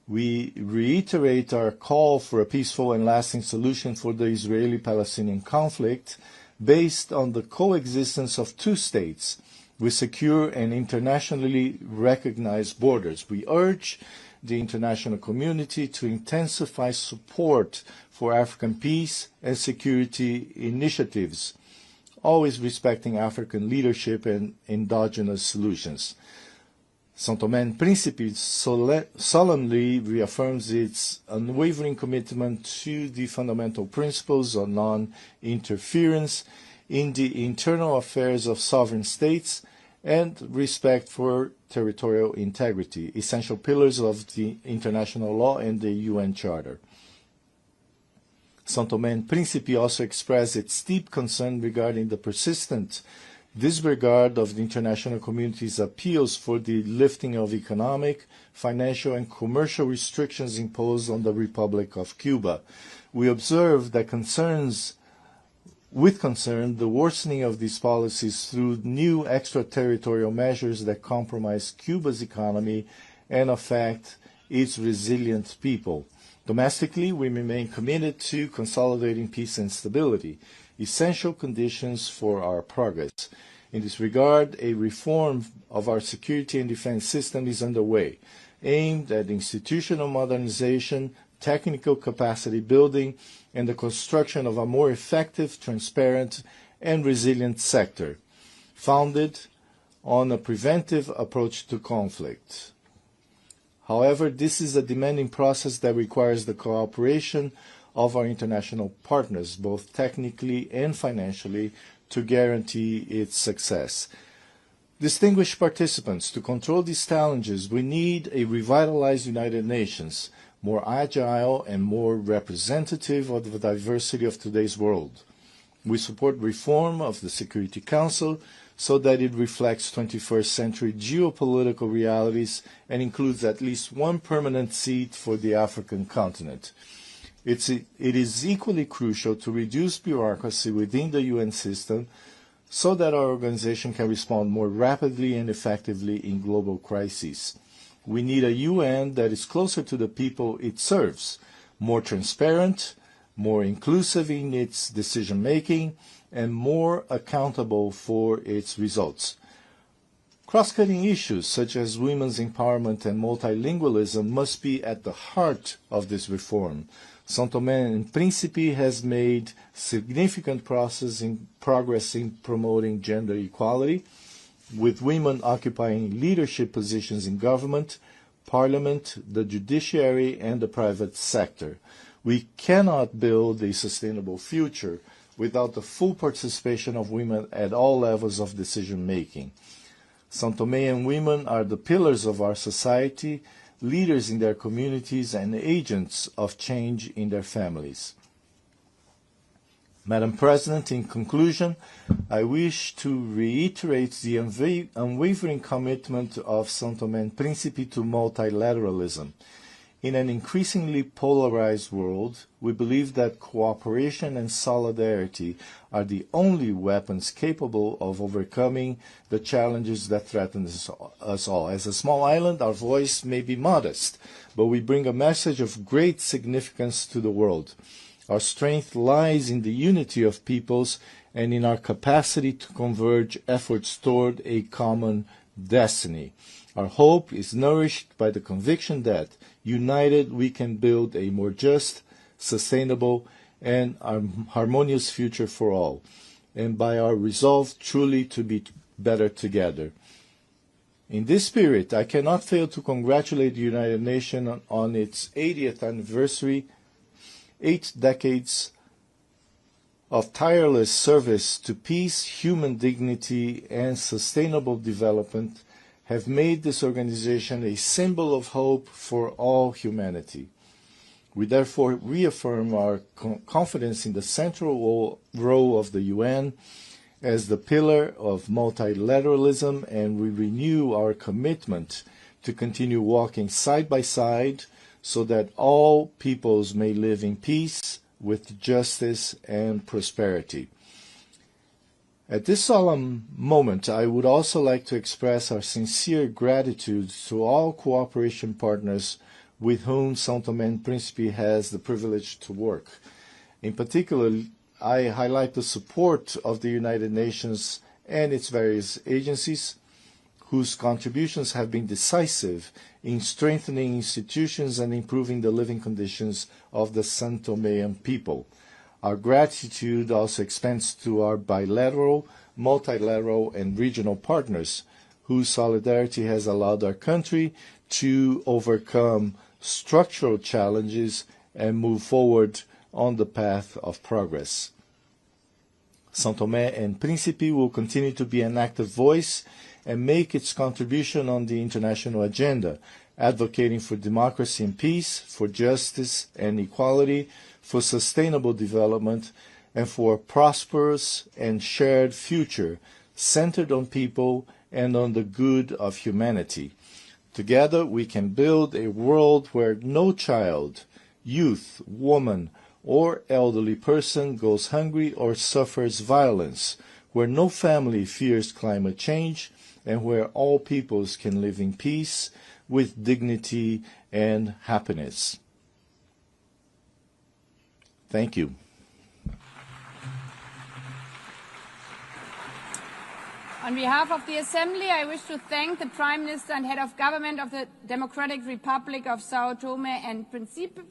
We reiterate our call for a peaceful and lasting solution for the Israeli-Palestinian conflict based on the coexistence of two states with secure and internationally recognized borders. We urge the international community to intensify support for African peace and security initiatives, always respecting African leadership and endogenous solutions. Sao Tome and Principe solemnly reaffirms its unwavering commitment to the fundamental principles of non-interference in the internal affairs of sovereign states and respect for territorial integrity, essential pillars of the international law and the UN Charter. Sao Tome and Principe also expressed its deep concern regarding the persistent disregard of the international community's appeals for the lifting of economic, financial, and commercial restrictions imposed on the Republic of Cuba. We observe that with concern the worsening of these policies through new extraterritorial measures that compromise Cuba's economy and affect its resilient people. Domestically, we remain committed to consolidating peace and stability, essential conditions for our progress. In this regard, a reform of our security and defense system is underway, aimed at institutional modernization, technical capacity building, and the construction of a more effective, transparent, and resilient sector, founded on a preventive approach to conflict. However, this is a demanding process that requires the cooperation of our international partners, both technically and financially, to guarantee its success. Distinguished participants, to control these challenges, we need a revitalized United Nations, more agile and more representative of the diversity of today's world. We support reform of the Security Council so that it reflects 21st century geopolitical realities and includes at least one permanent seat for the African continent. It is equally crucial to reduce bureaucracy within the UN system so that our organization can respond more rapidly and effectively in global crises. We need a UN that is closer to the people it serves, more transparent, more inclusive in its decision-making, and more accountable for its results. Cross-cutting issues such as women's empowerment and multilingualism must be at the heart of this reform. Sao Tome and Principe has made significant progress in promoting gender equality, with women occupying leadership positions in government, parliament, the judiciary, and the private sector. We cannot build a sustainable future without the full participation of women at all levels of decision-making. Sao Tomean women are the pillars of our society, leaders in their communities, and agents of change in their families. Madam President, in conclusion, I wish to reiterate the unwavering commitment of Sao Tome and Principe to multilateralism. In an increasingly polarized world, we believe that cooperation and solidarity are the only weapons capable of overcoming the challenges that threaten us all. As a small island, our voice may be modest, but we bring a message of great significance to the world. Our strength lies in the unity of peoples and in our capacity to converge efforts toward a common destiny. Our hope is nourished by the conviction that, united, we can build a more just, sustainable, and harmonious future for all, and by our resolve truly to be better together. In this spirit, I cannot fail to congratulate the United Nations on its 80th anniversary. 8 decades of tireless service to peace, human dignity, and sustainable development have made this organization a symbol of hope for all humanity. We therefore reaffirm our confidence in the central role of the UN as the pillar of multilateralism, and we renew our commitment to continue walking side by side so that all peoples may live in peace with justice and prosperity. At this solemn moment, I would also like to express our sincere gratitude to all cooperation partners with whom Sao Tome and Principe has the privilege to work. In particular, I highlight the support of the United Nations and its various agencies, whose contributions have been decisive in strengthening institutions and improving the living conditions of the Sao Tomean people. Our gratitude also extends to our bilateral, multilateral, and regional partners, whose solidarity has allowed our country to overcome structural challenges and move forward on the path of progress. Sao Tome and Principe will continue to be an active voice and make its contribution on the international agenda, advocating for democracy and peace, for justice and equality, for sustainable development, and for a prosperous and shared future centered on people and on the good of humanity. Together we can build a world where no child, youth, woman, or elderly person goes hungry or suffers violence, where no family fears climate change, and where all peoples can live in peace with dignity and happiness. Thank you. On behalf of the Assembly, I wish to thank the Prime Minister and Head of Government of the Democratic Republic of Sao Tome and Principe.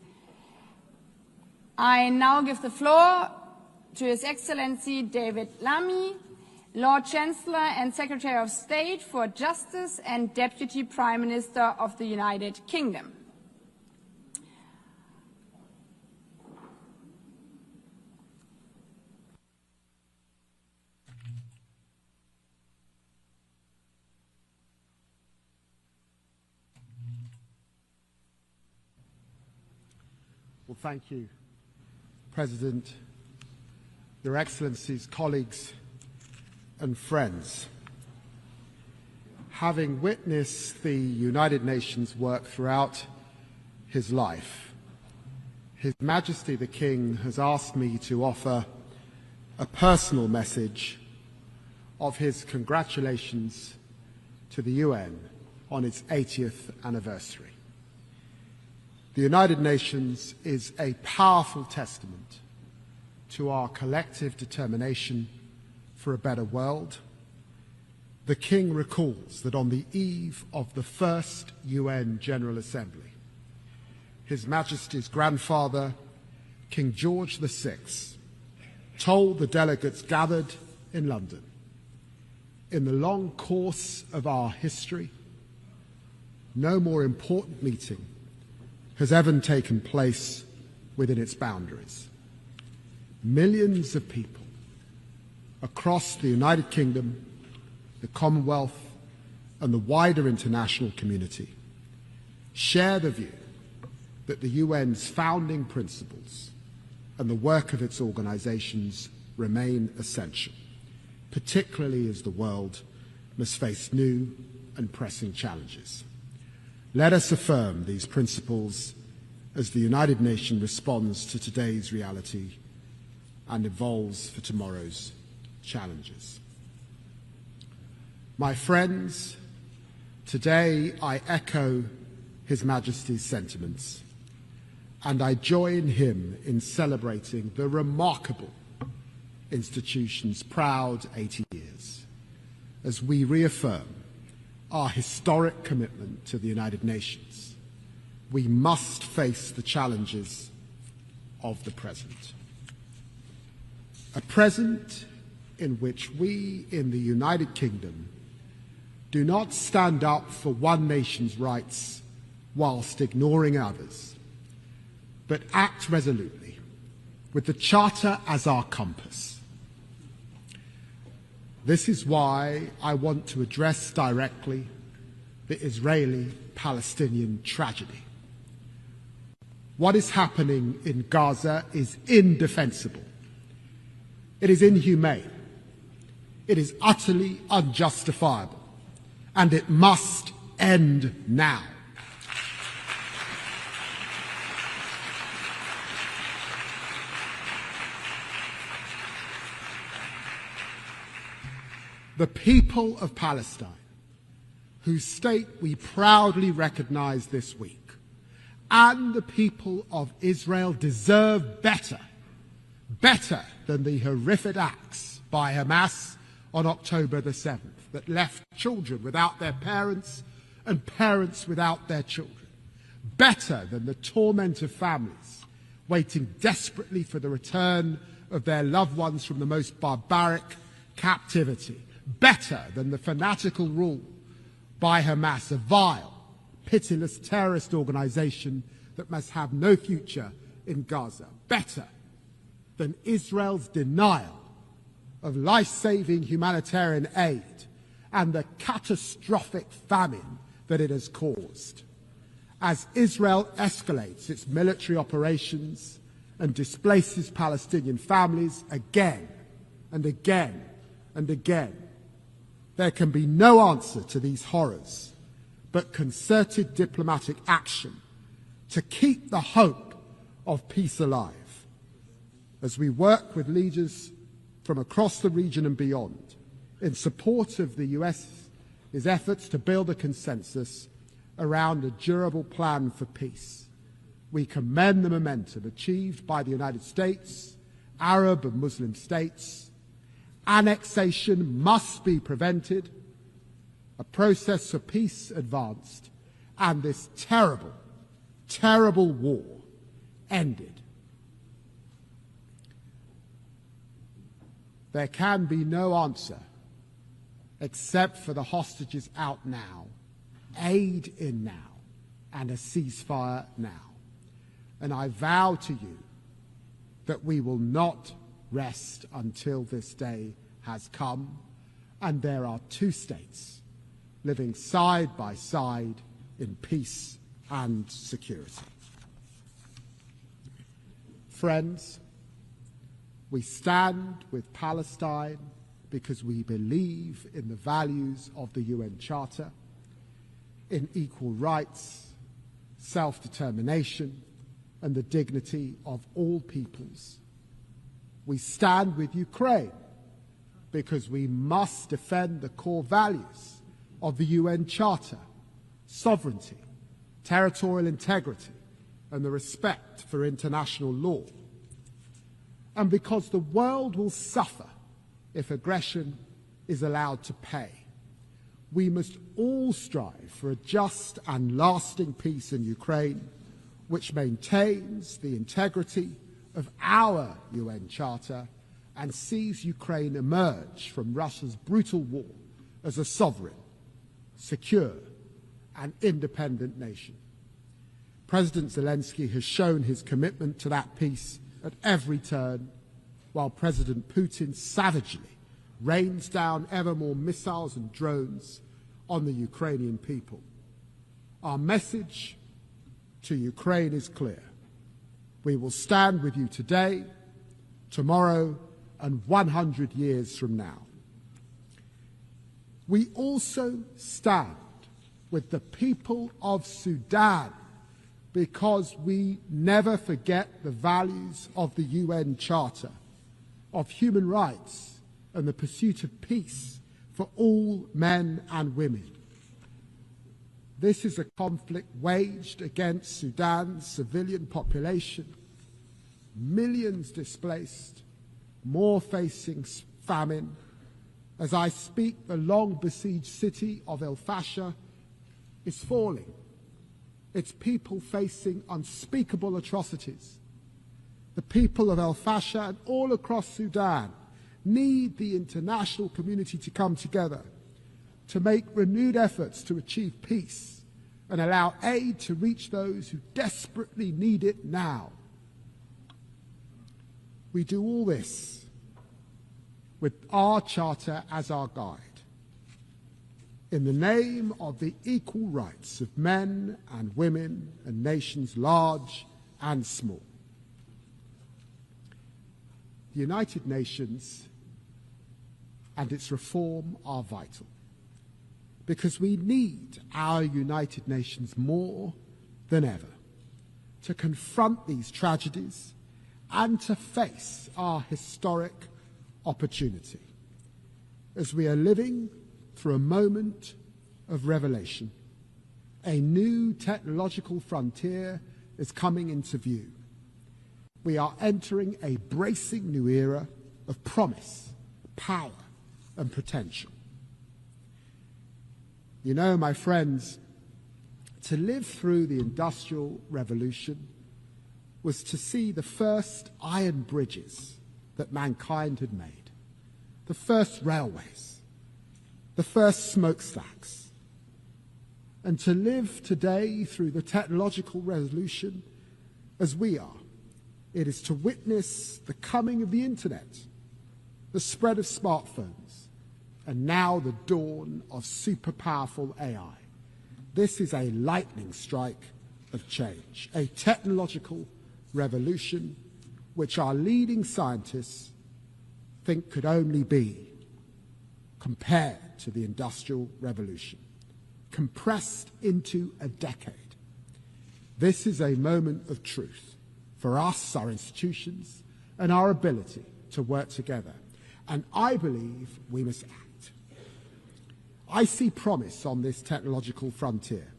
I now give the floor to His Excellency David Lammy, Lord Chancellor and Secretary of State for Justice and Deputy Prime Minister of the United Kingdom. Well, thank you, President, Your Excellencies, colleagues, and friends. Having witnessed the United Nations work throughout his life, His Majesty the King has asked me to offer a personal message of his congratulations to the UN on its 80th anniversary. The United Nations is a powerful testament to our collective determination for a better world. The King recalls that on the eve of the first UN General Assembly, His Majesty's grandfather, King George VI, told the delegates gathered in London, "In the long course of our history, no more important meeting has ever taken place within its boundaries. Millions of people across the United Kingdom, the Commonwealth, and the wider international community share the view that the UN's founding principles and the work of its organizations remain essential, particularly as the world must face new and pressing challenges. Let us affirm these principles as the United Nations responds to today's reality and evolves for tomorrow's challenges." My friends, today I echo His Majesty's sentiments, and I join him in celebrating the remarkable institution's proud 80 years as we reaffirm our historic commitment to the United Nations. We must face the challenges of the present. A present in which we in the United Kingdom do not stand up for one nation's rights whilst ignoring others, but act resolutely with the Charter as our compass. This is why I want to address directly the Israeli-Palestinian tragedy. What is happening in Gaza is indefensible. It is inhumane. It is utterly unjustifiable. And it must end now. The people of Palestine, whose state we proudly recognize this week, and the people of Israel deserve better than the horrific acts by Hamas on October the 7th that left children without their parents and parents without their children. Better than the torment of families waiting desperately for the return of their loved ones from the most barbaric captivity. Better than the fanatical rule by Hamas, a vile, pitiless terrorist organization that must have no future in Gaza. Better than Israel's denial of life-saving humanitarian aid and the catastrophic famine that it has caused. As Israel escalates its military operations and displaces Palestinian families again and again and again, there can be no answer to these horrors but concerted diplomatic action to keep the hope of peace alive. As we work with leaders from across the region and beyond in support of the US's efforts to build a consensus around a durable plan for peace, we commend the momentum achieved by the United States, Arab and Muslim states. Annexation must be prevented, a process for peace advanced, and this terrible, terrible war ended. There can be no answer except for the hostages out now, aid in now, and a ceasefire now. And I vow to you that we will not rest until this day has come, and there are two states living side by side in peace and security. Friends, we stand with Palestine because we believe in the values of the UN Charter, in equal rights, self-determination, and the dignity of all peoples. We stand with Ukraine because we must defend the core values of the UN Charter: sovereignty, territorial integrity, and the respect for international law. And because the world will suffer if aggression is allowed to pay. We must all strive for a just and lasting peace in Ukraine, which maintains the integrity of our UN Charter and sees Ukraine emerge from Russia's brutal war as a sovereign, secure, and independent nation. President Zelensky has shown his commitment to that peace at every turn, while President Putin savagely rains down ever more missiles and drones on the Ukrainian people. Our message to Ukraine is clear. We will stand with you today, tomorrow, and 100 years from now. We also stand with the people of Sudan because we never forget the values of the UN Charter, of human rights, and the pursuit of peace for all men and women. This is a conflict waged against Sudan's civilian population, millions displaced, more facing famine. As I speak, the long-besieged city of El Fasher is falling, its people facing unspeakable atrocities. The people of El Fasher and all across Sudan need the international community to come together to make renewed efforts to achieve peace and allow aid to reach those who desperately need it now. We do all this with our charter as our guide, in the name of the equal rights of men and women and nations large and small. The United Nations and its reform are vital, because we need our United Nations more than ever to confront these tragedies and to face our historic opportunity as we are living through a moment of revelation. A new technological frontier is coming into view. We are entering a bracing new era of promise, power, and potential. You know, my friends, to live through the Industrial Revolution was to see the first iron bridges that mankind had made, the first railways, the first smokestacks. And to live today through the technological revolution as we are, it is to witness the coming of the internet, the spread of smartphones, and now the dawn of super powerful AI. This is a lightning strike of change, a technological revolution which our leading scientists think could only be compared to the Industrial Revolution, compressed into a decade. This is a moment of truth for us, our institutions, and our ability to work together. And I believe we must act. I see promise on this technological frontier.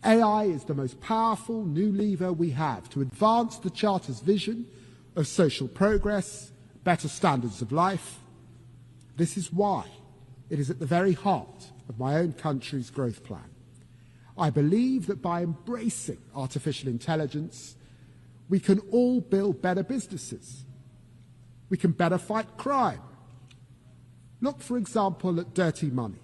AI is the most powerful new lever we have to advance the Charter's vision of social progress, better standards of life. This is why it is at the very heart of my own country's growth plan. I believe that by embracing artificial intelligence, we can all build better businesses. We can better fight crime. Look, for example, at dirty money.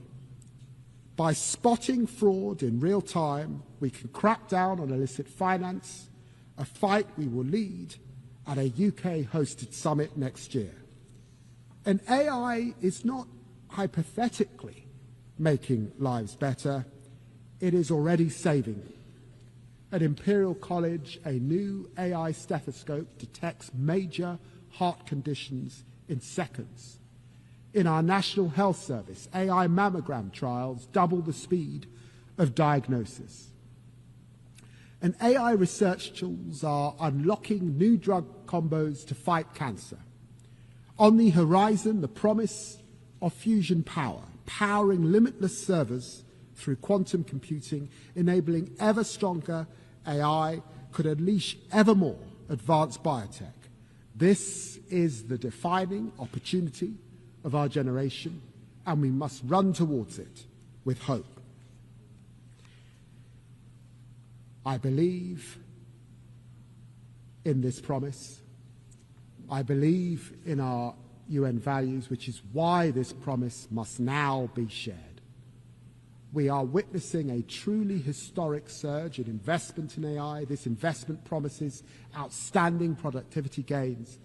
By spotting fraud in real time, we can crack down on illicit finance, a fight we will lead at a UK-hosted summit next year. And AI is not hypothetically making lives better, it is already saving them. At Imperial College, a new AI stethoscope detects major heart conditions in seconds. In our National Health Service, AI mammogram trials double the speed of diagnosis. And AI research tools are unlocking new drug combos to fight cancer. On the horizon, the promise of fusion power, powering limitless servers through quantum computing, enabling ever stronger AI, could unleash ever more advanced biotech. This is the defining opportunity of our generation, and we must run towards it with hope. I believe in this promise. I believe in our UN values, which is why this promise must now be shared. We are witnessing a truly historic surge in investment in AI. This investment promises outstanding productivity gains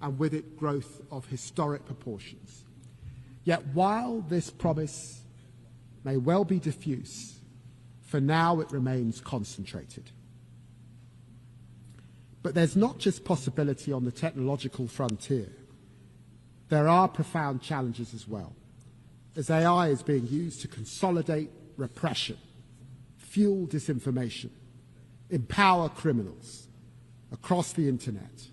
and with it growth of historic proportions. Yet while this promise may well be diffuse, for now it remains concentrated. But there's not just possibility on the technological frontier. There are profound challenges as well, as AI is being used to consolidate repression, fuel disinformation, empower criminals across the internet.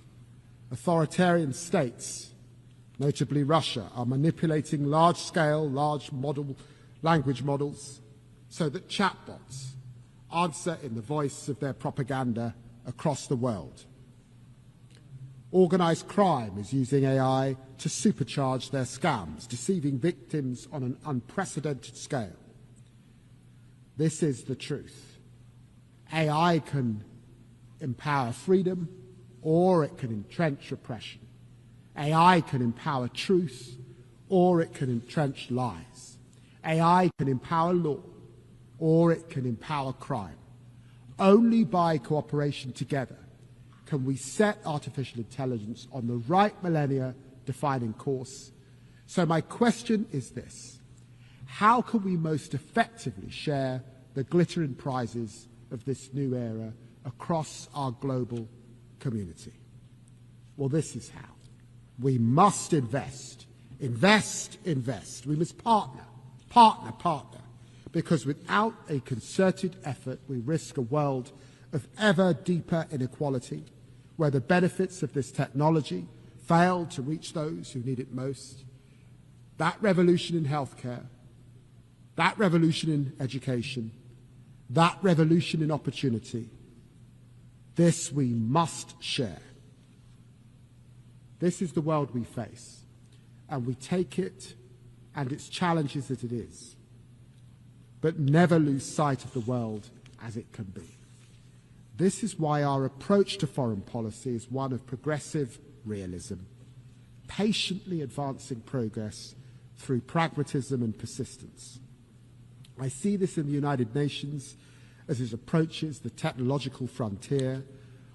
Authoritarian states, notably Russia, are manipulating large-scale, large language models so that chatbots answer in the voice of their propaganda across the world. Organized crime is using AI to supercharge their scams, deceiving victims on an unprecedented scale. This is the truth. AI can empower freedom, or it can entrench repression. AI can empower truth, or it can entrench lies. AI can empower law, or it can empower crime. Only by cooperation together can we set artificial intelligence on the right millennia-defining course. So my question is this: how can we most effectively share the glittering prizes of this new era across our global community? Well, this is how. We must invest. Invest, invest. We must partner, partner, partner. Because without a concerted effort, we risk a world of ever deeper inequality, where the benefits of this technology fail to reach those who need it most. That revolution in healthcare, that revolution in education, that revolution in opportunity, this we must share. This is the world we face, and we take it and its challenges as it is, but never lose sight of the world as it can be. This is why our approach to foreign policy is one of progressive realism, patiently advancing progress through pragmatism and persistence. I see this in the United Nations as it approaches the technological frontier.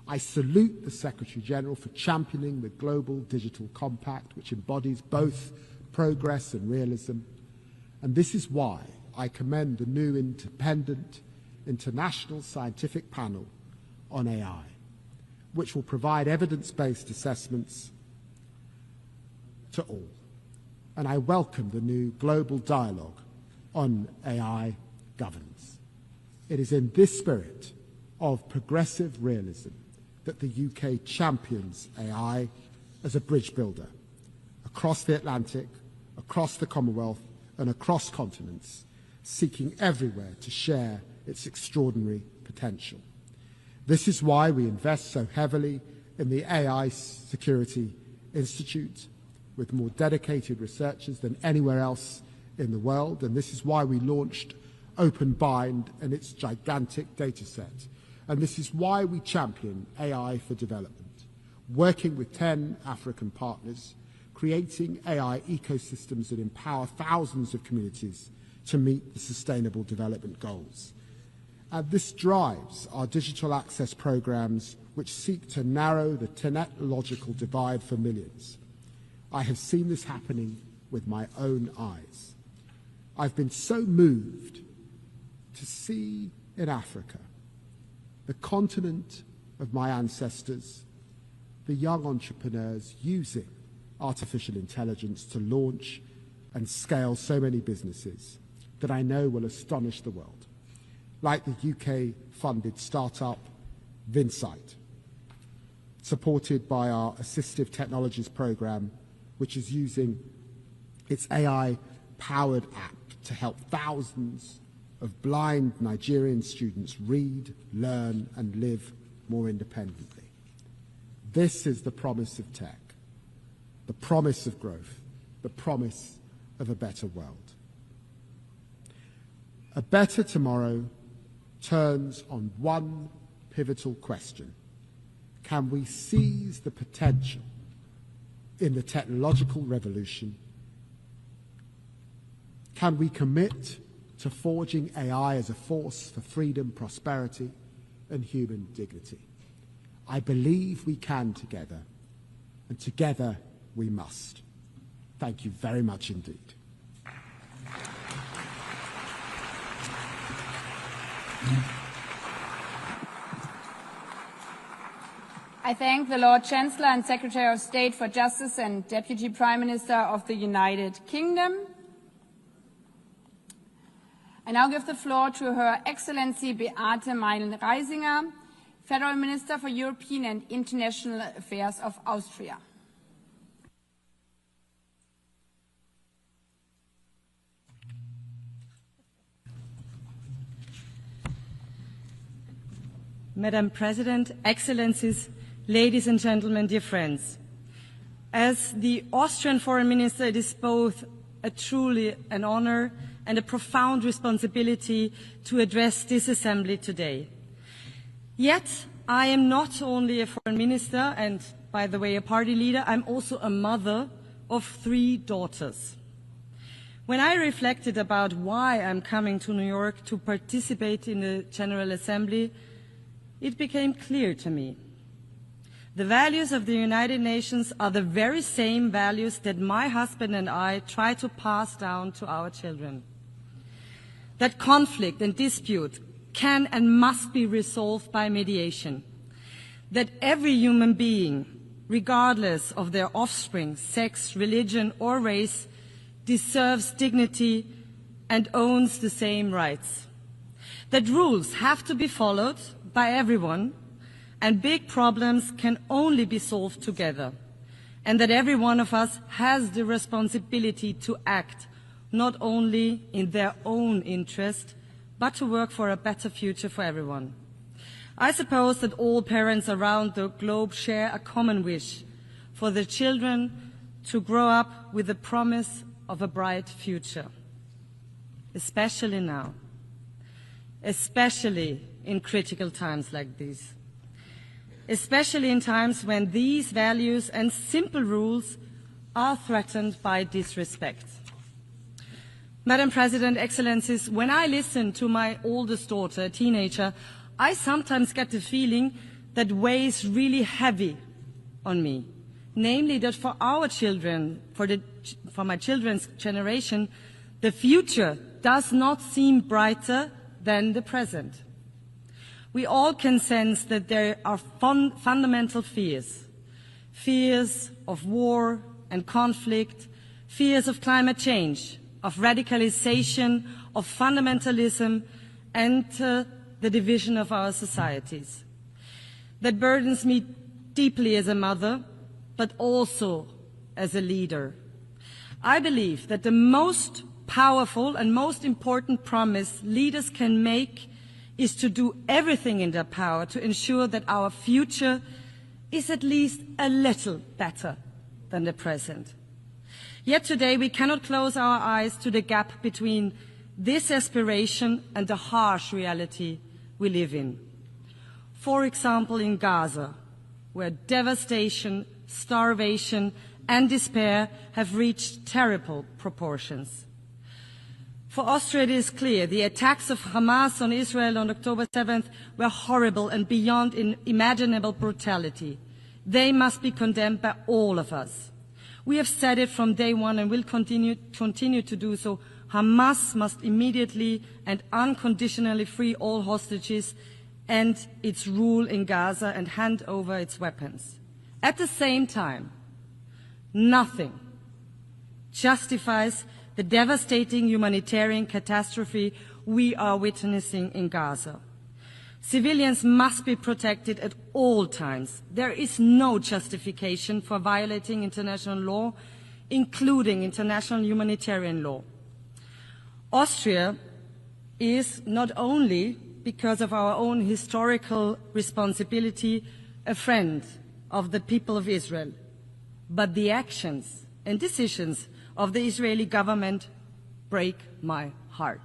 I salute the Secretary General for championing the Global Digital Compact, which embodies both progress and realism. And this is why I commend the new independent international scientific panel on AI, which will provide evidence-based assessments to all. And I welcome the new global dialogue on AI governance. It is in this spirit of progressive realism that the UK champions AI as a bridge builder across the Atlantic, across the Commonwealth, and across continents, seeking everywhere to share its extraordinary potential. This is why we invest so heavily in the AI Security Institute, with more dedicated researchers than anywhere else in the world, and this is why we launched OpenBind and its gigantic data set. And this is why we champion AI for development, working with 10 African partners, creating AI ecosystems that empower thousands of communities to meet the Sustainable Development Goals. And this drives our digital access programs, which seek to narrow the technological divide for millions. I have seen this happening with my own eyes. I've been so moved to see in Africa, the continent of my ancestors, the young entrepreneurs using artificial intelligence to launch and scale so many businesses that I know will astonish the world, like the UK-funded startup Vinsight, supported by our Assistive Technologies program, which is using its AI-powered app to help thousands of blind Nigerian students read, learn, and live more independently. This is the promise of tech, the promise of growth, the promise of a better world. A better tomorrow turns on one pivotal question. Can we seize the potential in the technological revolution? Can we commit to forging AI as a force for freedom, prosperity, and human dignity? I believe we can together, and together we must. Thank you very much indeed. I thank the Lord Chancellor and Secretary of State for Justice and Deputy Prime Minister of the United Kingdom. I now give the floor to Her Excellency Beate Meinl-Reisinger, Federal Minister for European and International Affairs of Austria. Madam President, Excellencies, ladies and gentlemen, dear friends. As the Austrian Foreign Minister, it is both truly an honor and a profound responsibility to address this assembly today. Yet, I am not only a foreign minister and, by the way, a party leader, I'm also a mother of 3 daughters. When I reflected about why I'm coming to New York to participate in the General Assembly, it became clear to me. The values of the United Nations are the very same values that my husband and I try to pass down to our children. That conflict and dispute can and must be resolved by mediation. That every human being, regardless of their offspring, sex, religion, or race, deserves dignity and owns the same rights. That rules have to be followed by everyone, and big problems can only be solved together, and that every one of us has the responsibility to act not only in their own interest, but to work for a better future for everyone. I suppose that all parents around the globe share a common wish for their children to grow up with the promise of a bright future, especially now, especially in critical times like these, especially in times when these values and simple rules are threatened by disrespect. Madam President, Excellencies, when I listen to my oldest daughter, a teenager, I sometimes get the feeling that weighs really heavy on me, namely that for our children, for my children's generation, the future does not seem brighter than the present. We all can sense that there are fundamental fears of war and conflict, fears of climate change, of radicalization, of fundamentalism, and the division of our societies. That burdens me deeply as a mother, but also as a leader. I believe that the most powerful and most important promise leaders can make is to do everything in their power to ensure that our future is at least a little better than the present. Yet today we cannot close our eyes to the gap between this aspiration and the harsh reality we live in. For example, in Gaza, where devastation, starvation, and despair have reached terrible proportions. For Austria, it is clear the attacks of Hamas on Israel on October 7th were horrible and beyond imaginable brutality. They must be condemned by all of us. We have said it from day one and will continue to do so. Hamas must immediately and unconditionally free all hostages and its rule in Gaza and hand over its weapons. At the same time, nothing justifies the devastating humanitarian catastrophe we are witnessing in Gaza. Civilians must be protected at all times. There is no justification for violating international law, including international humanitarian law. Austria is not only, because of our own historical responsibility, a friend of the people of Israel, but the actions and decisions of the Israeli government break my heart.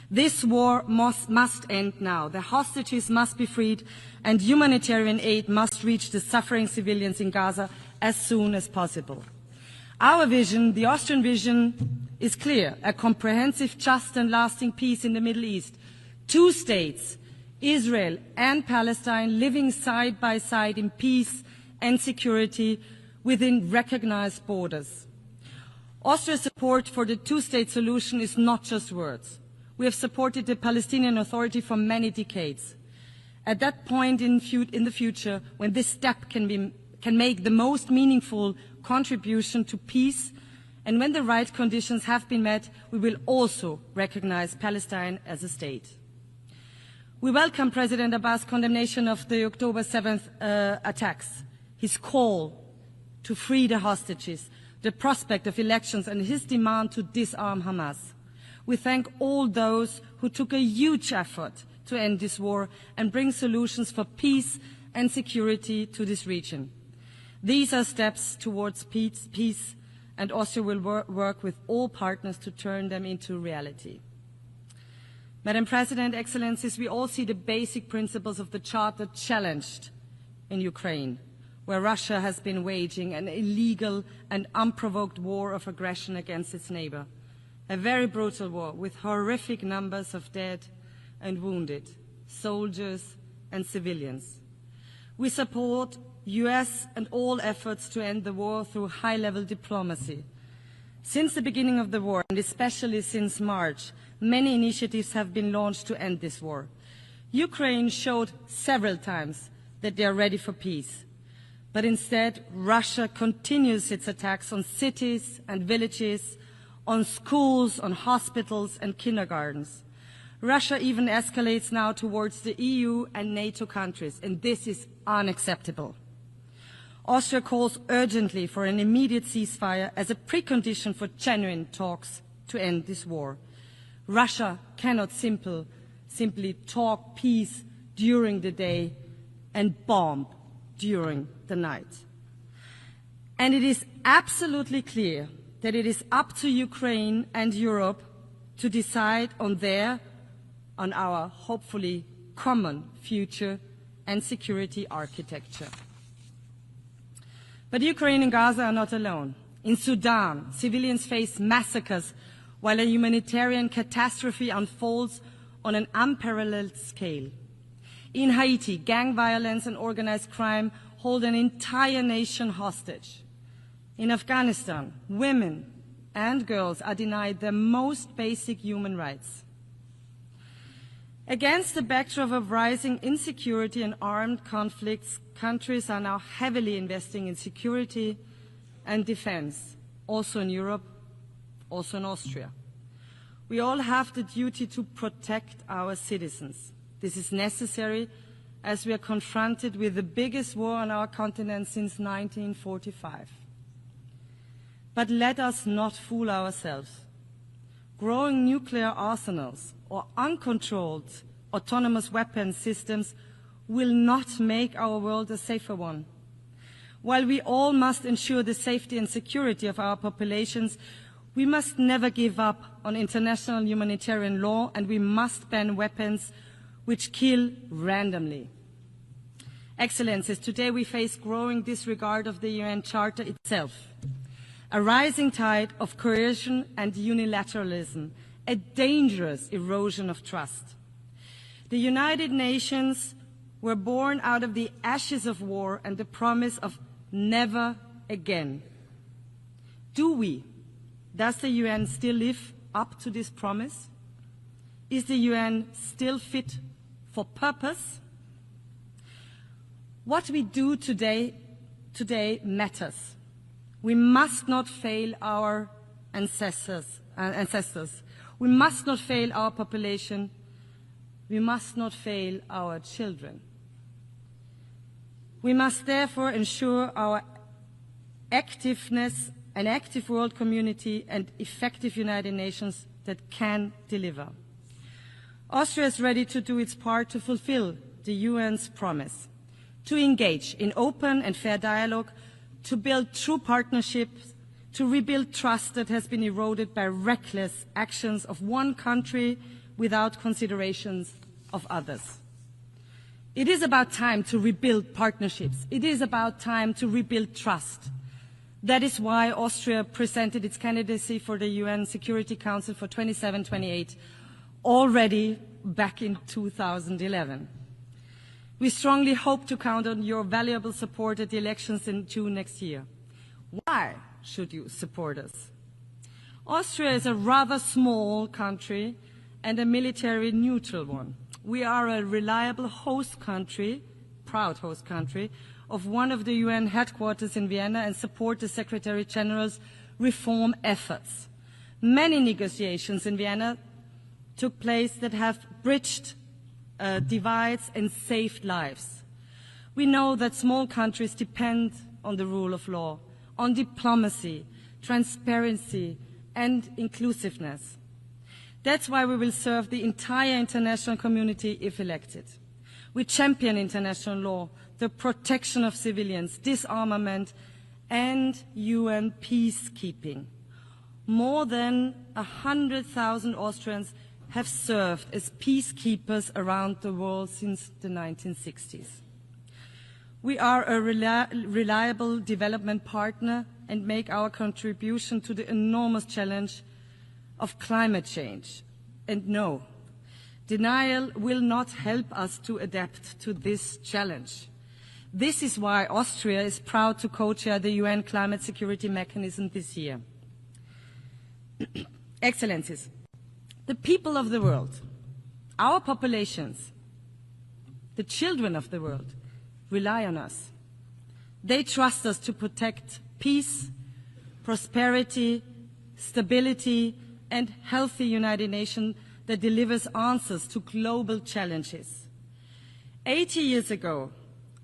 This war must end now. The hostages must be freed and humanitarian aid must reach the suffering civilians in Gaza as soon as possible. Our vision, the Austrian vision, is clear: a comprehensive, just and lasting peace in the Middle East. 2 states, Israel and Palestine, living side by side in peace and security within recognized borders. Austria's support for the 2-state solution is not just words. We have supported the Palestinian Authority for many decades. At that point in the future, when this step can make the most meaningful contribution to peace, and when the right conditions have been met, we will also recognize Palestine as a state. We welcome President Abbas' condemnation of the October 7th attacks, his call to free the hostages, the prospect of elections, and his demand to disarm Hamas. We thank all those who took a huge effort to end this war and bring solutions for peace and security to this region. These are steps towards peace, and Austria will work with all partners to turn them into reality. Madam President, Excellencies, we all see the basic principles of the Charter challenged in Ukraine, where Russia has been waging an illegal and unprovoked war of aggression against its neighbor. A very brutal war with horrific numbers of dead and wounded, soldiers and civilians. We support US and all efforts to end the war through high-level diplomacy. Since the beginning of the war, and especially since March, many initiatives have been launched to end this war. Ukraine showed several times that they are ready for peace. But instead, Russia continues its attacks on cities and villages, on schools, on hospitals and kindergartens. Russia even escalates now towards the EU and NATO countries, and this is unacceptable. Austria calls urgently for an immediate ceasefire as a precondition for genuine talks to end this war. Russia cannot simply talk peace during the day and bomb during the night. And it is absolutely clear that it is up to Ukraine and Europe to decide on our hopefully common future and security architecture. But Ukraine and Gaza are not alone. In Sudan, civilians face massacres while a humanitarian catastrophe unfolds on an unparalleled scale. In Haiti, gang violence and organized crime hold an entire nation hostage. In Afghanistan, women and girls are denied their most basic human rights. Against the backdrop of rising insecurity and armed conflicts, countries are now heavily investing in security and defense, also in Europe, also in Austria. We all have the duty to protect our citizens. This is necessary as we are confronted with the biggest war on our continent since 1945. But let us not fool ourselves. Growing nuclear arsenals or uncontrolled autonomous weapon systems will not make our world a safer one. While we all must ensure the safety and security of our populations, we must never give up on international humanitarian law, and we must ban weapons which kill randomly. Excellencies, today we face growing disregard of the UN Charter itself, a rising tide of coercion and unilateralism, a dangerous erosion of trust. The United Nations were born out of the ashes of war and the promise of never again. Does the UN still live up to this promise? Is the UN still fit for purpose? What we do today matters. We must not fail our ancestors. We must not fail our population. We must not fail our children. We must therefore ensure our activeness, an active world community and effective United Nations that can deliver. Austria is ready to do its part to fulfill the UN's promise, to engage in open and fair dialogue, to build true partnerships, to rebuild trust that has been eroded by reckless actions of one country without considerations of others. It is about time to rebuild partnerships. It is about time to rebuild trust. That is why Austria presented its candidacy for the UN Security Council for 27-28 already back in 2011. We strongly hope to count on your valuable support at the elections in June next year. Why should you support us? Austria is a rather small country and a military neutral one. We are a reliable host country, proud host country, of one of the UN headquarters in Vienna and support the Secretary General's reform efforts. Many negotiations in Vienna took place that have bridged divides and saved lives. We know that small countries depend on the rule of law, on diplomacy, transparency, and inclusiveness. That's why we will serve the entire international community if elected. We champion international law, the protection of civilians, disarmament, and UN peacekeeping. More than 100,000 Austrians have served as peacekeepers around the world since the 1960s. We are a reliable development partner and make our contribution to the enormous challenge of climate change. And no, denial will not help us to adapt to this challenge. This is why Austria is proud to co-chair the UN Climate Security Mechanism this year. Excellencies, the people of the world, our populations, the children of the world, rely on us. They trust us to protect peace, prosperity, stability, and healthy United Nations that delivers answers to global challenges. 80 years ago,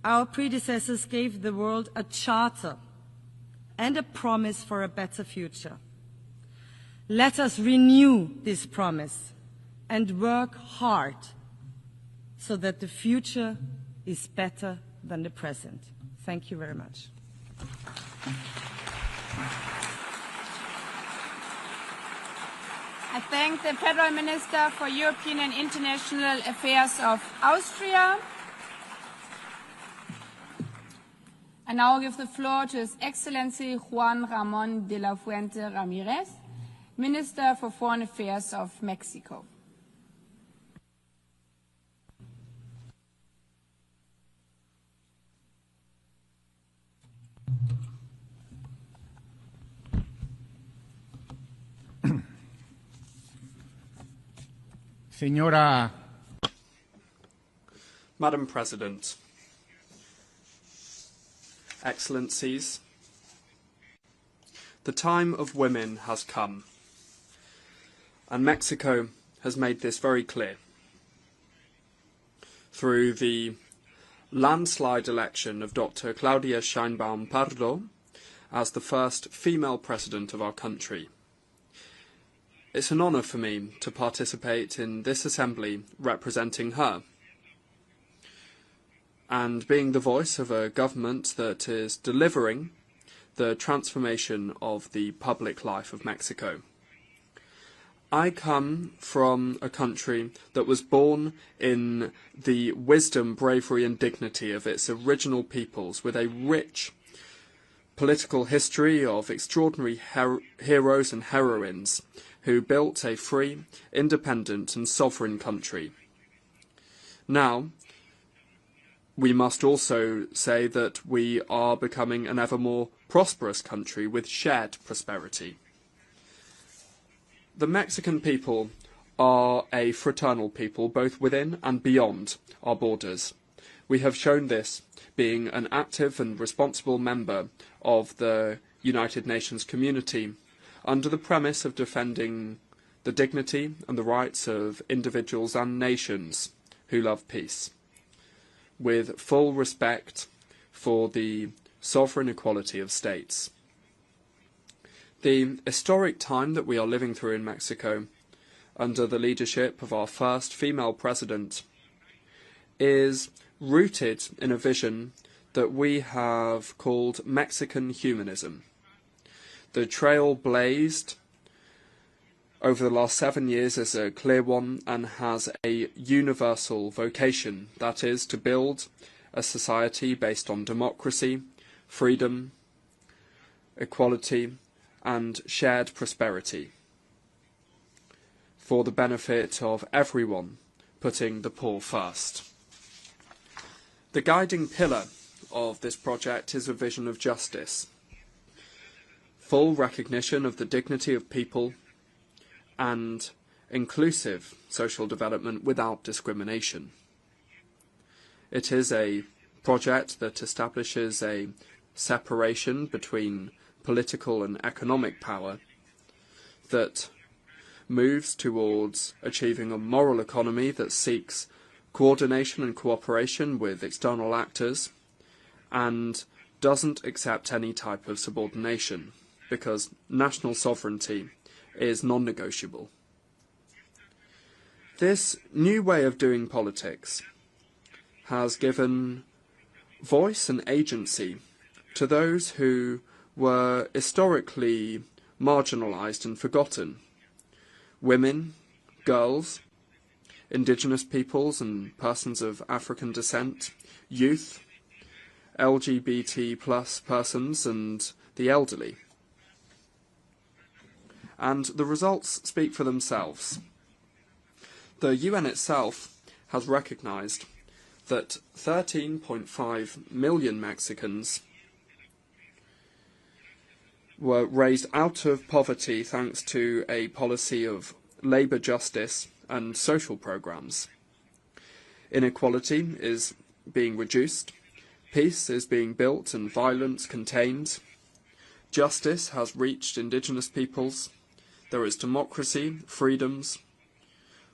our predecessors gave the world a charter and a promise for a better future. Let us renew this promise and work hard so that the future is better than the present. Thank you very much. I thank the Federal Minister for European and International Affairs of Austria. I now give the floor to His Excellency Juan Ramón de la Fuente Ramírez, Minister for Foreign Affairs of Mexico. Señora Madam President, Excellencies, the time of women has come, and Mexico has made this very clear through the landslide election of Dr. Claudia Sheinbaum Pardo as the first female president of our country. It's an honour for me to participate in this assembly representing her, and being the voice of a government that is delivering the transformation of the public life of Mexico. I come from a country that was born in the wisdom, bravery and dignity of its original peoples, with a rich political history of extraordinary heroes and heroines who built a free, independent and sovereign country. Now, we must also say that we are becoming an ever more prosperous country with shared prosperity. The Mexican people are a fraternal people, both within and beyond our borders. We have shown this being an active and responsible member of the United Nations community, under the premise of defending the dignity and the rights of individuals and nations who love peace, with full respect for the sovereign equality of states. The historic time that we are living through in Mexico, under the leadership of our first female president, is rooted in a vision that we have called Mexican humanism. The trail blazed over the last 7 years is a clear one and has a universal vocation, that is, to build a society based on democracy, freedom, equality, and shared prosperity, for the benefit of everyone, putting the poor first. The guiding pillar of this project is a vision of justice, full recognition of the dignity of people, and inclusive social development without discrimination. It is a project that establishes a separation between political and economic power, that moves towards achieving a moral economy that seeks coordination and cooperation with external actors, and doesn't accept any type of subordination, because national sovereignty is non-negotiable. This new way of doing politics has given voice and agency to those who were historically marginalized and forgotten. Women, girls, indigenous peoples and persons of African descent, youth, LGBT plus persons and the elderly. And the results speak for themselves. The UN itself has recognized that 13.5 million Mexicans were raised out of poverty thanks to a policy of labour justice and social programmes. Inequality is being reduced, peace is being built and violence contained, justice has reached indigenous peoples, there is democracy, freedoms,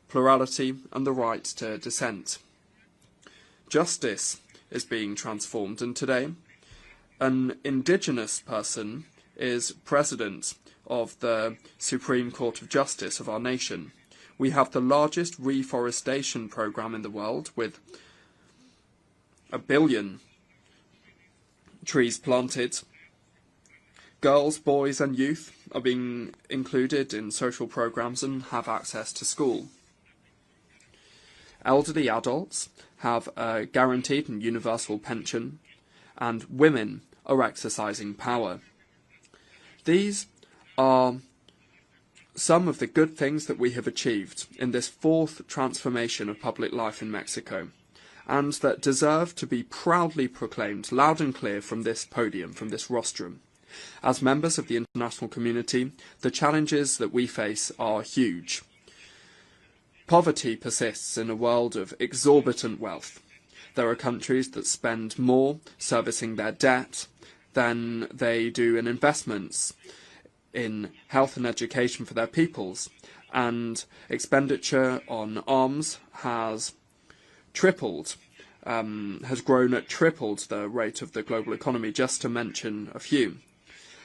plurality and the right to dissent. Justice is being transformed, and today an indigenous person is president of the Supreme Court of Justice of our nation. We have the largest reforestation program in the world, with 1 billion trees planted. Girls, boys and youth are being included in social programs and have access to school. Elderly adults have a guaranteed and universal pension, and women are exercising power. These are some of the good things that we have achieved in this fourth transformation of public life in Mexico, and that deserve to be proudly proclaimed loud and clear from this podium, from this rostrum. As members of the international community, the challenges that we face are huge. Poverty persists in a world of exorbitant wealth. There are countries that spend more servicing their debt than they do in investments in health and education for their peoples, and expenditure on arms has tripled, has grown at tripled the rate of the global economy, just to mention a few.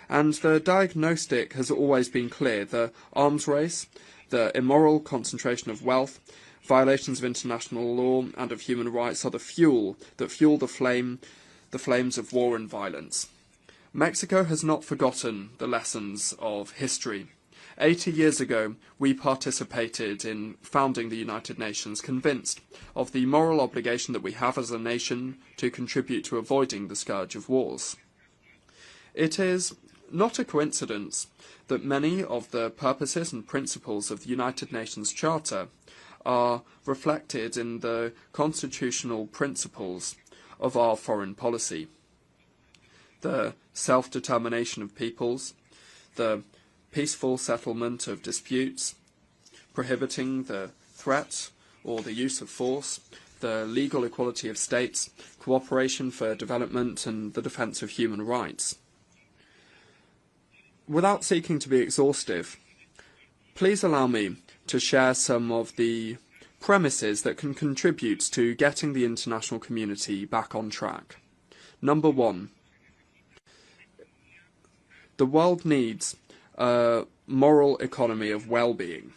And the diagnostic has always been clear: the arms race, the immoral concentration of wealth, violations of international law and of human rights are the fuel that fuel the flames of war and violence. Mexico has not forgotten the lessons of history, 80 years ago, we participated in founding the United Nations, convinced of the moral obligation that we have as a nation to contribute to avoiding the scourge of wars. It is not a coincidence that many of the purposes and principles of the United Nations Charter are reflected in the constitutional principles of our foreign policy. The self-determination of peoples, the peaceful settlement of disputes, prohibiting the threat or the use of force, the legal equality of states, cooperation for development and the defence of human rights. Without seeking to be exhaustive, please allow me to share some of the premises that can contribute to getting the international community back on track. Number one, the world needs a moral economy of well-being.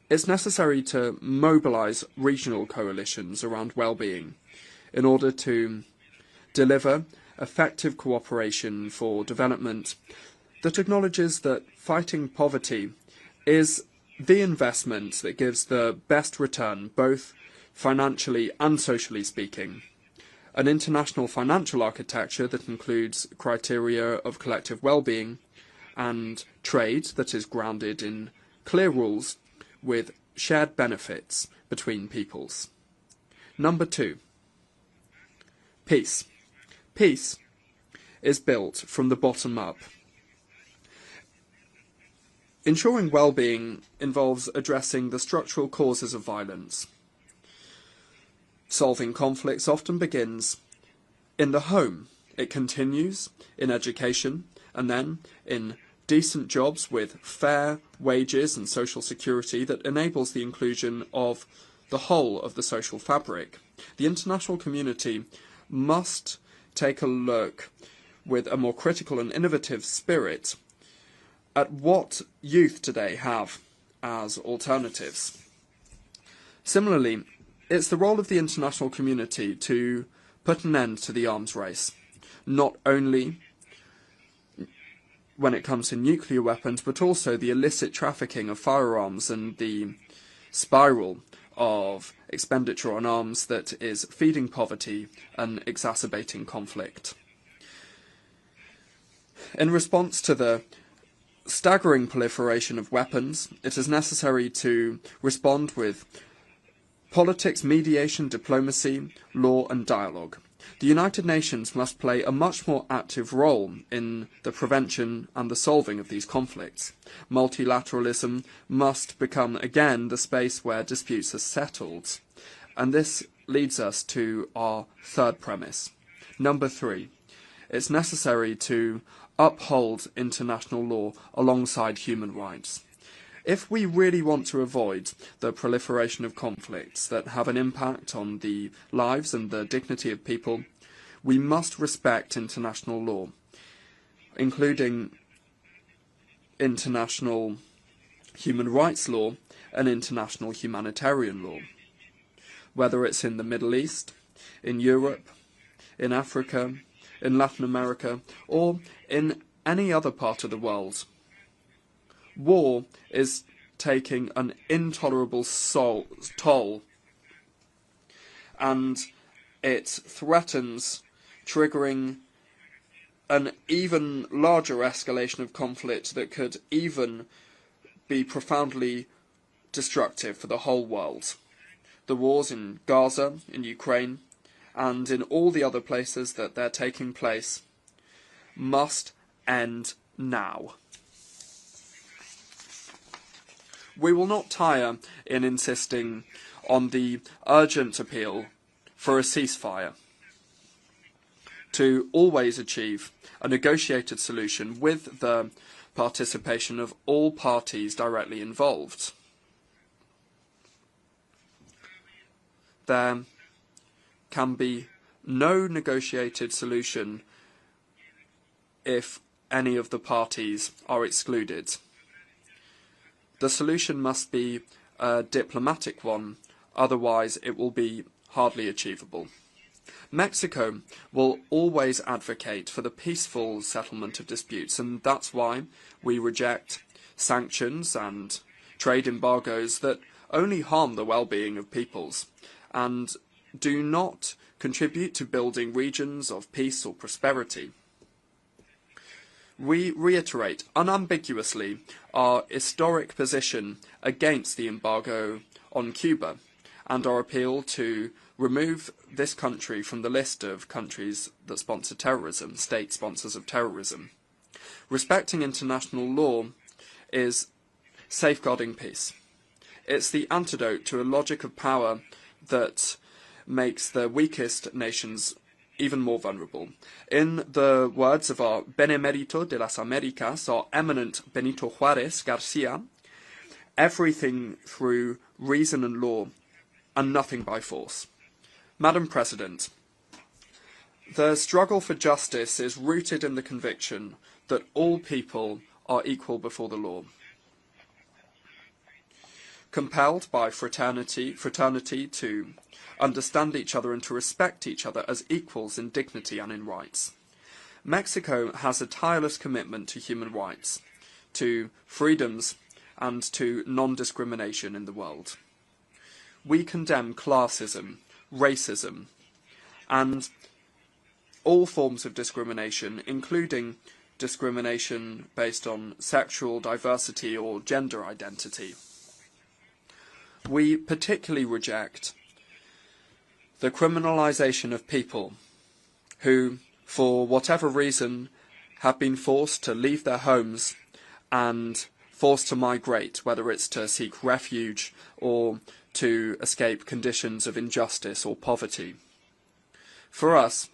It's necessary to mobilise regional coalitions around well-being in order to deliver effective cooperation for development that acknowledges that fighting poverty is the investment that gives the best return, both financially and socially speaking. An international financial architecture that includes criteria of collective well-being and trade that is grounded in clear rules with shared benefits between peoples. Number two, peace. Peace is built from the bottom up. Ensuring well-being involves addressing the structural causes of violence. Solving conflicts often begins in the home. It continues in education and then in decent jobs with fair wages and social security that enables the inclusion of the whole of the social fabric. The international community must take a look with a more critical and innovative spirit at what youth today have as alternatives. Similarly, it's the role of the international community to put an end to the arms race, not only when it comes to nuclear weapons, but also the illicit trafficking of firearms and the spiral of expenditure on arms that is feeding poverty and exacerbating conflict. In response to the staggering proliferation of weapons, it is necessary to respond with politics, mediation, diplomacy, law and dialogue. The United Nations must play a much more active role in the prevention and the solving of these conflicts. Multilateralism must become again the space where disputes are settled. And this leads us to our third premise. Number three, it's necessary to uphold international law alongside human rights. If we really want to avoid the proliferation of conflicts that have an impact on the lives and the dignity of people, we must respect international law, including international human rights law and international humanitarian law. Whether it's in the Middle East, in Europe, in Africa, in Latin America, or in any other part of the world. War is taking an intolerable toll, and it threatens triggering an even larger escalation of conflict that could even be profoundly destructive for the whole world. The wars in Gaza, in Ukraine, and in all the other places that they're taking place must end now. We will not tire in insisting on the urgent appeal for a ceasefire, to always achieve a negotiated solution with the participation of all parties directly involved. There can be no negotiated solution if any of the parties are excluded. The solution must be a diplomatic one, otherwise it will be hardly achievable. Mexico will always advocate for the peaceful settlement of disputes, and that's why we reject sanctions and trade embargoes that only harm the well-being of peoples and do not contribute to building regions of peace or prosperity. We reiterate unambiguously our historic position against the embargo on Cuba and our appeal to remove this country from the list of countries that sponsor terrorism, state sponsors of terrorism. Respecting international law is safeguarding peace. It's the antidote to a logic of power that makes the weakest nations even more vulnerable. In the words of our Benemérito de las Américas, our eminent Benito Juárez Garcia, everything through reason and law, and nothing by force. Madam President, the struggle for justice is rooted in the conviction that all people are equal before the law. Compelled by fraternity to understand each other and to respect each other as equals in dignity and in rights. Mexico has a tireless commitment to human rights, to freedoms and to non-discrimination in the world. We condemn classism, racism, and all forms of discrimination, including discrimination based on sexual diversity or gender identity. We particularly reject the criminalisation of people who, for whatever reason, have been forced to leave their homes and forced to migrate, whether it's to seek refuge or to escape conditions of injustice or poverty. For us,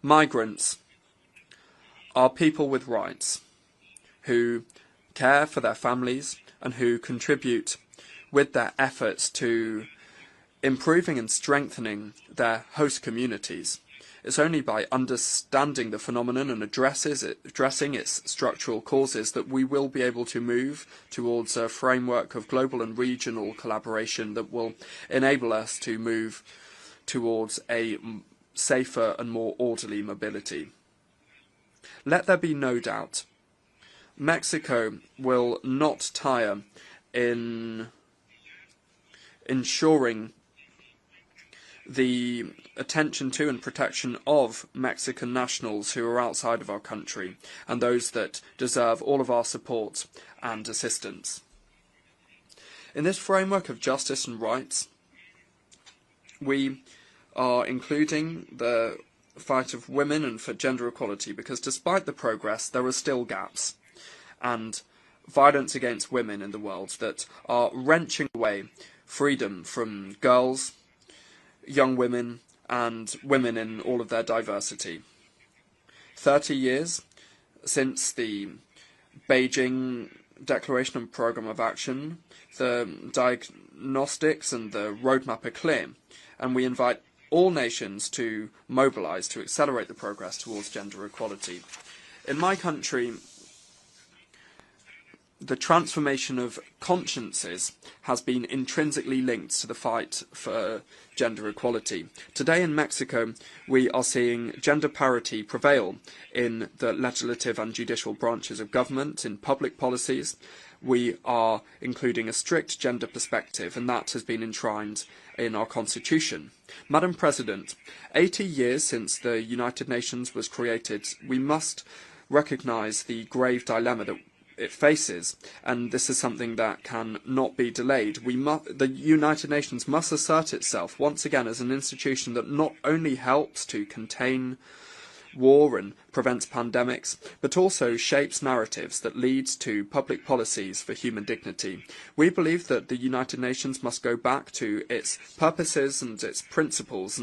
migrants are people with rights, who care for their families and who contribute with their efforts to improving and strengthening their host communities. It's only by understanding the phenomenon and addressing its structural causes that we will be able to move towards a framework of global and regional collaboration that will enable us to move towards a safer and more orderly mobility. Let there be no doubt, Mexico will not tire in ensuring the attention to and protection of Mexican nationals who are outside of our country and those that deserve all of our support and assistance. In this framework of justice and rights, we are including the fight of women and for gender equality, because despite the progress, there are still gaps and violence against women in the world that are wrenching away freedom from girls, young women, and women in all of their diversity. 30 years since the Beijing Declaration and Programme of Action, the diagnostics and the roadmap are clear, and we invite all nations to mobilise to accelerate the progress towards gender equality. In my country, the transformation of consciences has been intrinsically linked to the fight for gender equality. Today in Mexico, we are seeing gender parity prevail in the legislative and judicial branches of government, in public policies. We are including a strict gender perspective, and that has been enshrined in our constitution. Madam President, 80 years since the United Nations was created, we must recognise the grave dilemma that it faces, and this is something that can not be delayed. The United Nations must assert itself once again as an institution that not only helps to contain war and prevents pandemics, but also shapes narratives that leads to public policies for human dignity. We believe that the United Nations must go back to its purposes and its principles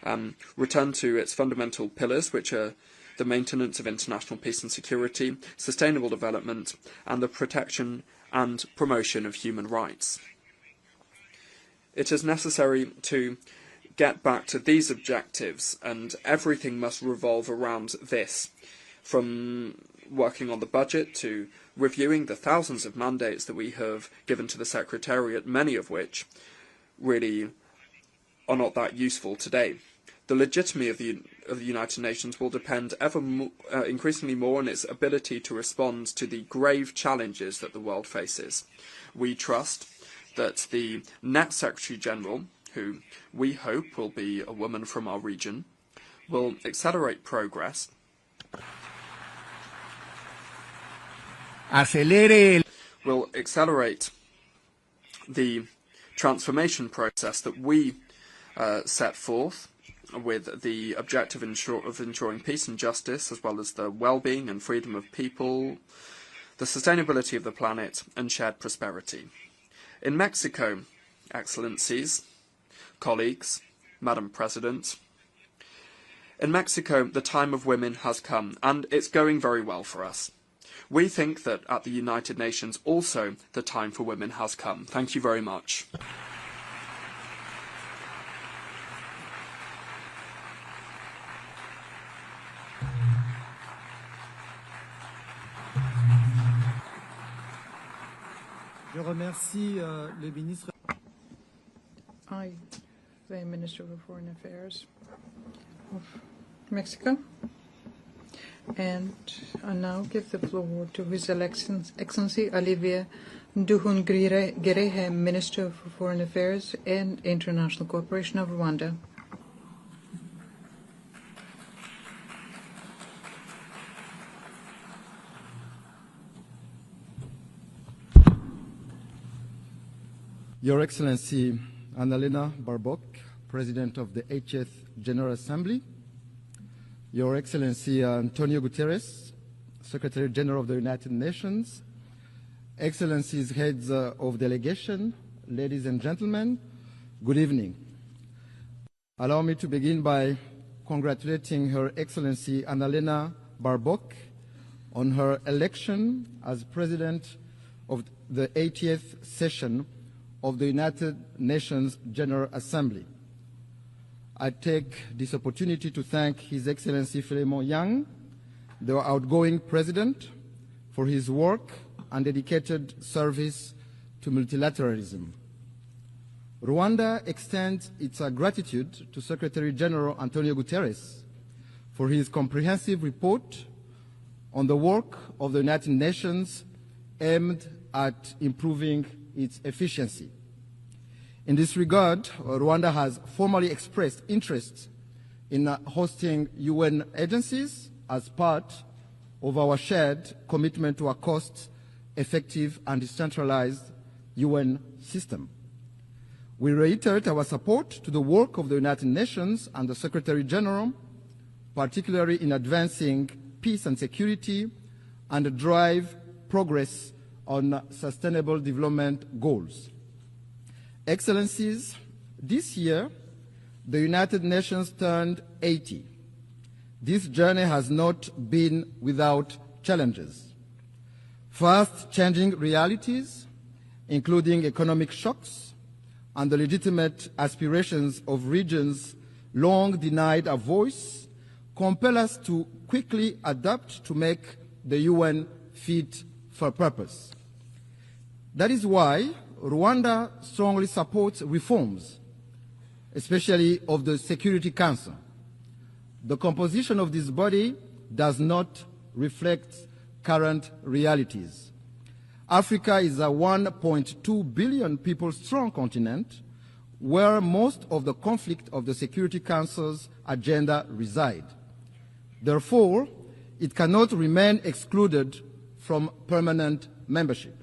and return to its fundamental pillars, which are the maintenance of international peace and security, sustainable development, and the protection and promotion of human rights. It is necessary to get back to these objectives, and everything must revolve around this, from working on the budget to reviewing the thousands of mandates that we have given to the Secretariat, many of which really are not that useful today. The legitimacy of the United Nations will depend increasingly more on its ability to respond to the grave challenges that the world faces. We trust that the next Secretary General, who we hope will be a woman from our region, will accelerate progress, will accelerate the transformation process that we set forth, with the objective of ensuring peace and justice, as well as the well-being and freedom of people, the sustainability of the planet, and shared prosperity. In Mexico, Excellencies, colleagues, Madam President, in Mexico, the time of women has come, and it's going very well for us. We think that at the United Nations also the time for women has come. Thank you very much. Je remercie le ministre. I thank the Minister of Foreign Affairs of Mexico, and I now give the floor to His Excellency Olivia Nduhungirehe, Minister for Foreign Affairs and International Cooperation of Rwanda. Your Excellency Annalena Baerbock, President of the 80th General Assembly, Your Excellency Antonio Guterres, Secretary General of the United Nations, Excellencies, Heads of Delegation, ladies and gentlemen, good evening. Allow me to begin by congratulating Her Excellency Annalena Baerbock on her election as President of the 80th session of the United Nations General Assembly. I take this opportunity to thank His Excellency Philemon Yang, the outgoing President, for his work and dedicated service to multilateralism. Rwanda extends its gratitude to Secretary General Antonio Guterres for his comprehensive report on the work of the United Nations aimed at improving its efficiency. In this regard, Rwanda has formally expressed interest in hosting UN agencies as part of our shared commitment to a cost-effective and decentralized UN system. We reiterate our support to the work of the United Nations and the Secretary General, particularly in advancing peace and security and drive progress on sustainable development goals. Excellencies, this year, the United Nations turned 80. This journey has not been without challenges. Fast-changing realities, including economic shocks and the legitimate aspirations of regions long denied a voice, compel us to quickly adapt to make the UN fit for purpose. That is why Rwanda strongly supports reforms, especially of the Security Council. The composition of this body does not reflect current realities. Africa is a 1.2 billion people strong continent where most of the conflict of the Security Council's agenda reside. Therefore, it cannot remain excluded from permanent membership.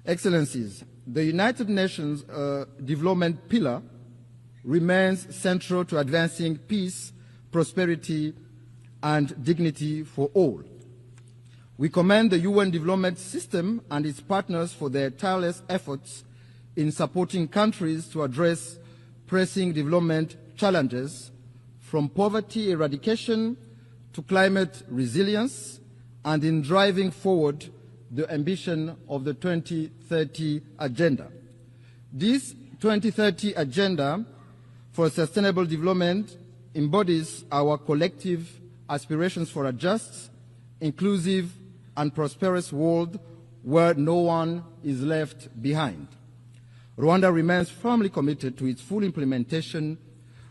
Excellencies, the United Nations development pillar remains central to advancing peace, prosperity, and dignity for all. We commend the UN development system and its partners for their tireless efforts in supporting countries to address pressing development challenges, from poverty eradication to climate resilience, and in driving forward the ambition of the 2030 Agenda. This 2030 Agenda for Sustainable Development embodies our collective aspirations for a just, inclusive, and prosperous world where no one is left behind. Rwanda remains firmly committed to its full implementation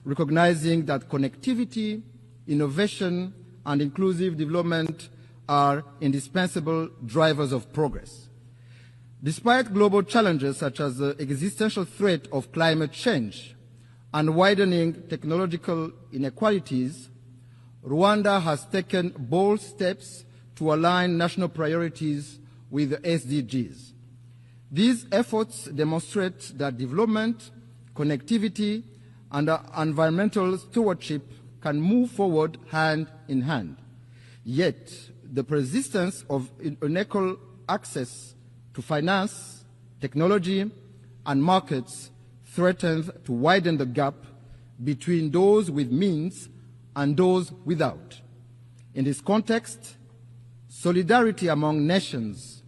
recognizing that connectivity, innovation, and inclusive development are indispensable drivers of progress. Despite global challenges such as the existential threat of climate change and widening technological inequalities, Rwanda has taken bold steps to align national priorities with the SDGs. These efforts demonstrate that development, connectivity, and environmental stewardship can move forward hand in hand. Yet, the persistence of unequal access to finance, technology, and markets threatens to widen the gap between those with means and those without. In this context, solidarity among nations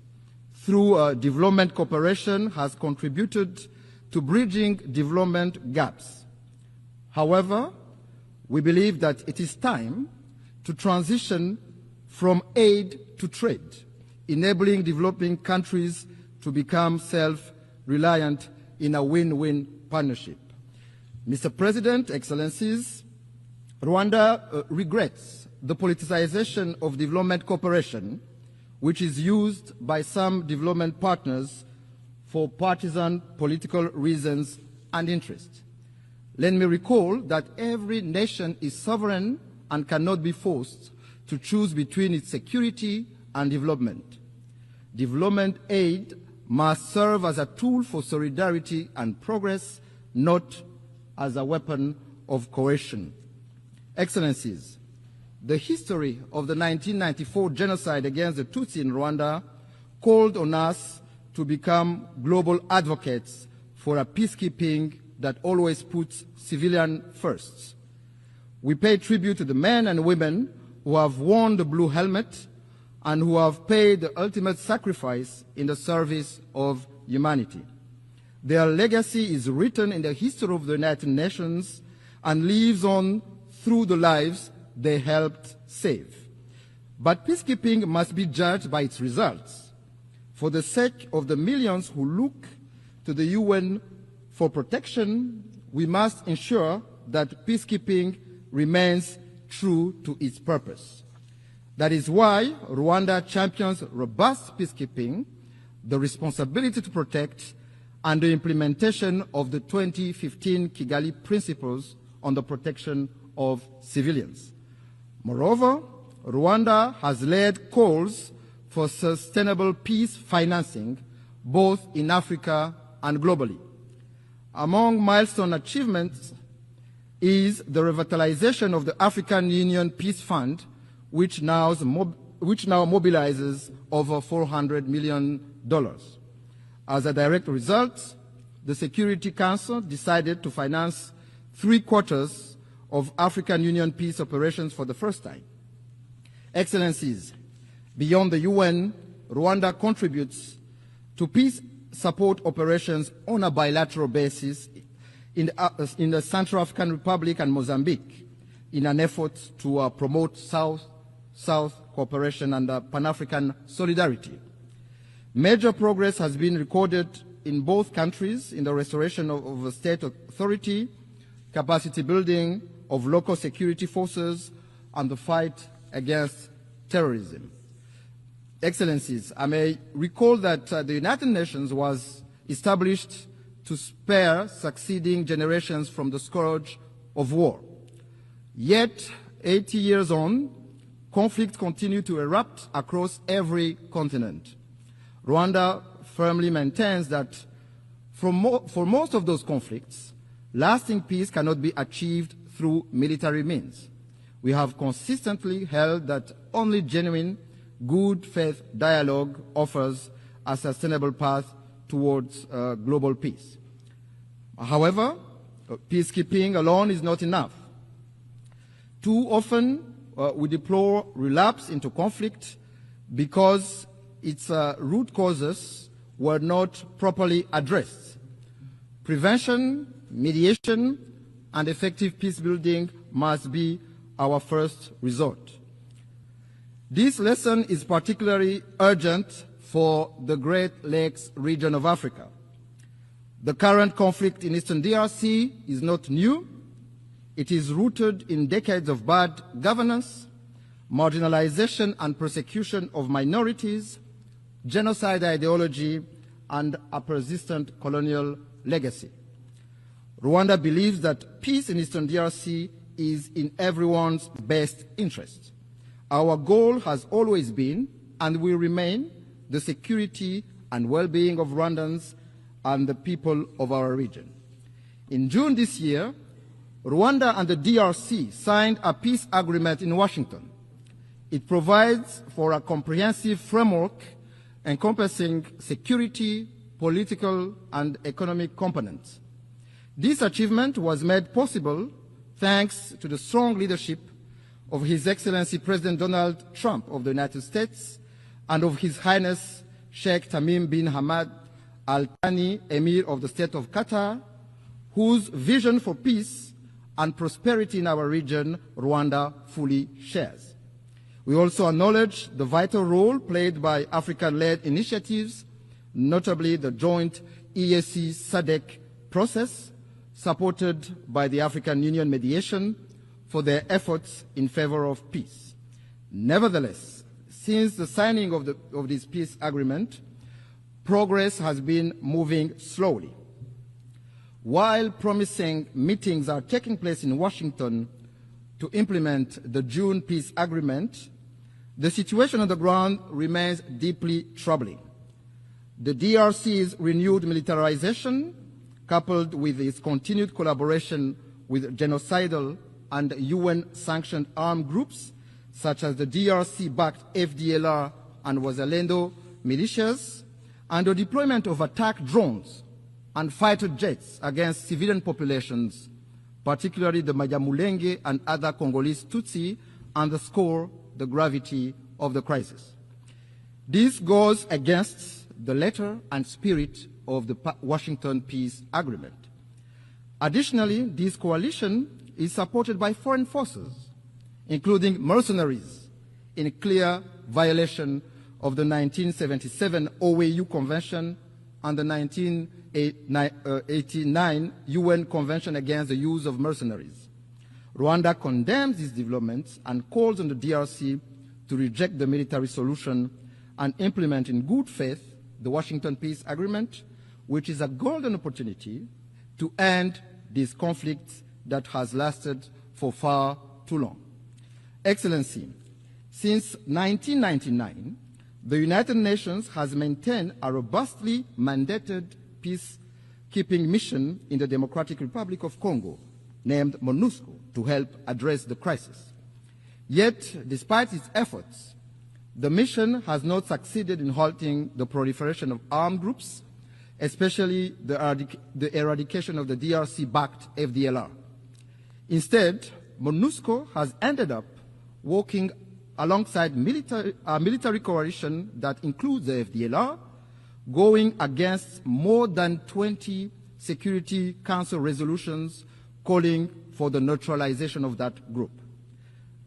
through development cooperation has contributed to bridging development gaps. However, we believe that it is time to transition from aid to trade, enabling developing countries to become self-reliant in a win-win partnership. Mr. President, Excellencies, Rwanda regrets the politicization of development cooperation, which is used by some development partners for partisan political reasons and interests. Let me recall that every nation is sovereign and cannot be forced to choose between its security and development. Development aid must serve as a tool for solidarity and progress, not as a weapon of coercion. Excellencies, the history of the 1994 genocide against the Tutsi in Rwanda called on us to become global advocates for a peacekeeping that always puts civilians first. We pay tribute to the men and women who have worn the blue helmet and who have paid the ultimate sacrifice in the service of humanity. Their legacy is written in the history of the United Nations and lives on through the lives they helped save. But peacekeeping must be judged by its results. For the sake of the millions who look to the UN for protection, we must ensure that peacekeeping remains true to its purpose. That is why Rwanda champions robust peacekeeping, the responsibility to protect, and the implementation of the 2015 Kigali Principles on the protection of civilians. Moreover, Rwanda has led calls for sustainable peace financing both in Africa and globally. Among milestone achievements is the revitalization of the African Union Peace Fund, which now mobilizes over $400 million. As a direct result, the Security Council decided to finance 3/4 of African Union peace operations for the first time. Excellencies, beyond the UN, Rwanda contributes to peace support operations on a bilateral basis in the Central African Republic and Mozambique in an effort to promote South-South cooperation and Pan-African solidarity. Major progress has been recorded in both countries in the restoration of state authority, capacity building of local security forces, and the fight against terrorism. Excellencies, I may recall that the United Nations was established to spare succeeding generations from the scourge of war. Yet, 80 years on, conflicts continue to erupt across every continent. Rwanda firmly maintains that for most of those conflicts, lasting peace cannot be achieved through military means. We have consistently held that only genuine, good faith dialogue offers a sustainable path towards global peace. However, peacekeeping alone is not enough. Too often, we deplore relapse into conflict because its root causes were not properly addressed. Prevention, mediation, and effective peace building must be our first resort. This lesson is particularly urgent for the Great Lakes region of Africa. The current conflict in Eastern DRC is not new. It is rooted in decades of bad governance, marginalization and persecution of minorities, genocide ideology, and a persistent colonial legacy. Rwanda believes that peace in Eastern DRC is in everyone's best interest. Our goal has always been, and will remain, the security and well-being of Rwandans and the people of our region. In June this year, Rwanda and the DRC signed a peace agreement in Washington. It provides for a comprehensive framework encompassing security, political, and economic components. This achievement was made possible thanks to the strong leadership of His Excellency President Donald Trump of the United States and of His Highness Sheikh Tamim bin Hamad Al Thani, Emir of the State of Qatar, whose vision for peace and prosperity in our region Rwanda fully shares. We also acknowledge the vital role played by African-led initiatives, notably the joint EAC SADC process, supported by the African Union mediation, for their efforts in favor of peace. Nevertheless, since the signing of this peace agreement, progress has been moving slowly. While promising meetings are taking place in Washington to implement the June peace agreement, the situation on the ground remains deeply troubling. The DRC's renewed militarization, coupled with its continued collaboration with genocidal and UN-sanctioned armed groups, such as the DRC-backed FDLR and Wazalendo militias, and the deployment of attack drones and fighter jets against civilian populations, particularly the Banyamulenge and other Congolese Tutsi, underscore the gravity of the crisis. This goes against the letter and spirit of the Washington Peace Agreement. Additionally, this coalition is supported by foreign forces, including mercenaries, in clear violation of the 1977 OAU Convention and the 1989 UN Convention against the use of mercenaries. Rwanda condemns these developments and calls on the DRC to reject the military solution and implement in good faith the Washington Peace Agreement, which is a golden opportunity to end this conflict that has lasted for far too long. Excellency, since 1999, the United Nations has maintained a robustly mandated peacekeeping mission in the Democratic Republic of Congo, named MONUSCO, to help address the crisis. Yet, despite its efforts, the mission has not succeeded in halting the proliferation of armed groups, especially the eradication of the DRC-backed FDLR. Instead, MONUSCO has ended up working alongside a military coalition that includes the FDLR, going against more than 20 Security Council resolutions calling for the neutralization of that group.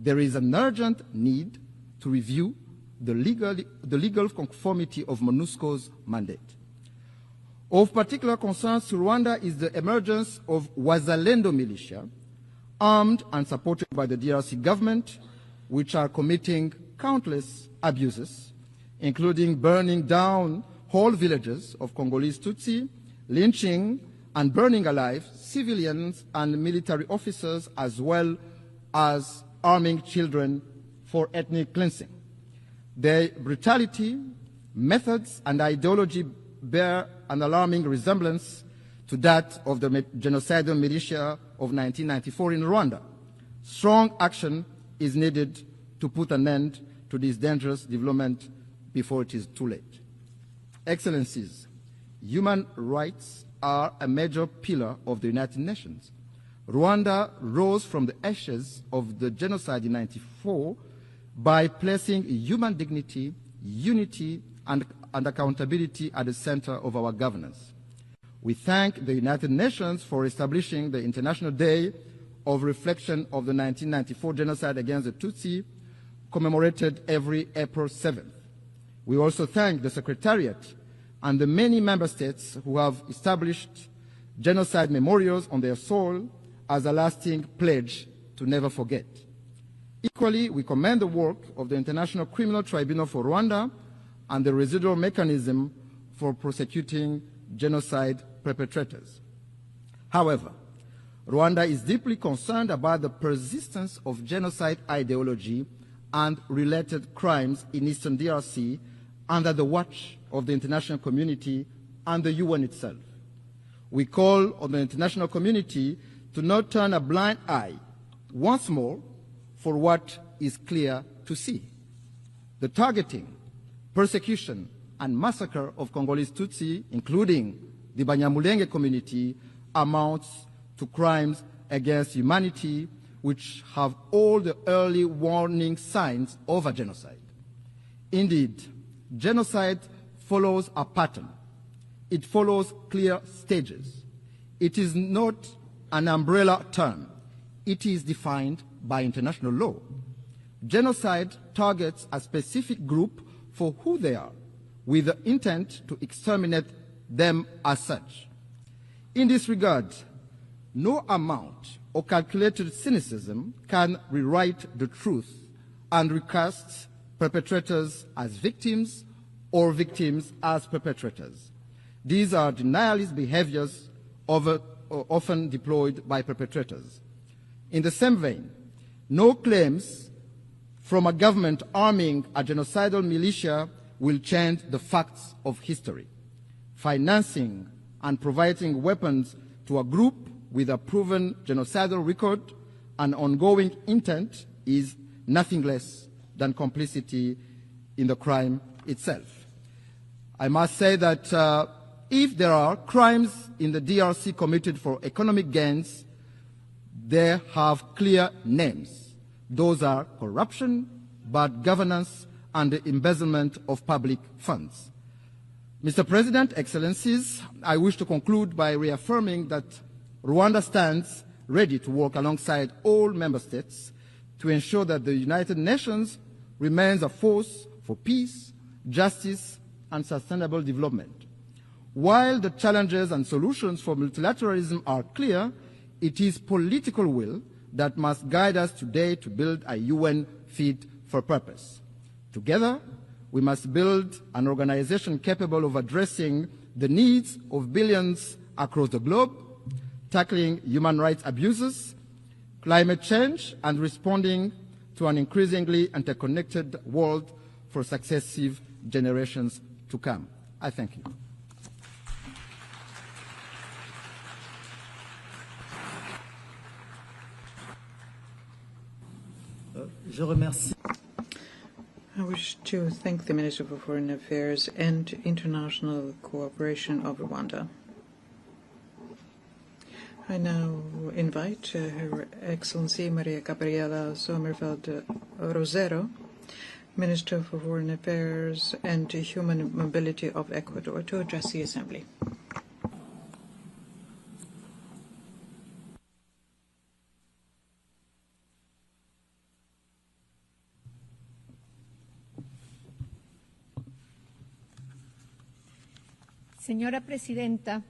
There is an urgent need to review the legal conformity of MONUSCO's mandate. Of particular concern to Rwanda is the emergence of Wazalendo militia, armed and supported by the DRC government, which are committing countless abuses, including burning down whole villages of Congolese Tutsi, lynching and burning alive civilians and military officers, as well as arming children for ethnic cleansing. Their brutality, methods, and ideology bear an alarming resemblance to that of the genocidal militia of 1994 in Rwanda. Strong action is needed to put an end to this dangerous development before it is too late. Excellencies, human rights are a major pillar of the United Nations. Rwanda rose from the ashes of the genocide in 1994 by placing human dignity, unity, and accountability at the center of our governance. We thank the United Nations for establishing the International Day of Reflection of the 1994 genocide against the Tutsi, commemorated every April 7th. We also thank the Secretariat and the many member states who have established genocide memorials on their soil as a lasting pledge to never forget. Equally, we commend the work of the International Criminal Tribunal for Rwanda and the residual mechanism for prosecuting genocide perpetrators. However, Rwanda is deeply concerned about the persistence of genocide ideology and related crimes in eastern DRC under the watch of the international community and the UN itself. We call on the international community to not turn a blind eye once more for what is clear to see. The targeting, persecution, and massacre of Congolese Tutsi, including the Banyamulenge community, amounts to crimes against humanity which have all the early warning signs of a genocide. Indeed, genocide follows a pattern. It follows clear stages. It is not an umbrella term. It is defined by international law. Genocide targets a specific group for who they are, with the intent to exterminate them as such. In this regard, no amount of calculated cynicism can rewrite the truth and recast perpetrators as victims or victims as perpetrators. These are denialist behaviors often deployed by perpetrators. In the same vein, no claims from a government arming a genocidal militia will change the facts of history. Financing and providing weapons to a group with a proven genocidal record and ongoing intent is nothing less than complicity in the crime itself. I must say that if there are crimes in the DRC committed for economic gains, they have clear names. Those are corruption, bad governance, and the embezzlement of public funds. Mr. President, Excellencies, I wish to conclude by reaffirming that Rwanda stands ready to work alongside all member states to ensure that the United Nations remains a force for peace, justice, and sustainable development. While the challenges and solutions for multilateralism are clear, it is political will that must guide us today to build a UN fit for purpose. Together, we must build an organization capable of addressing the needs of billions across the globe, tackling human rights abuses, climate change, and responding to an increasingly interconnected world for successive generations to come. I thank you. I wish to thank the Minister for Foreign Affairs and International Cooperation of Rwanda. I now invite Her Excellency Maria Gabriela Sommerfeld Rosero, Minister for Foreign Affairs and Human Mobility of Ecuador, to address the Assembly. Señora Presidenta.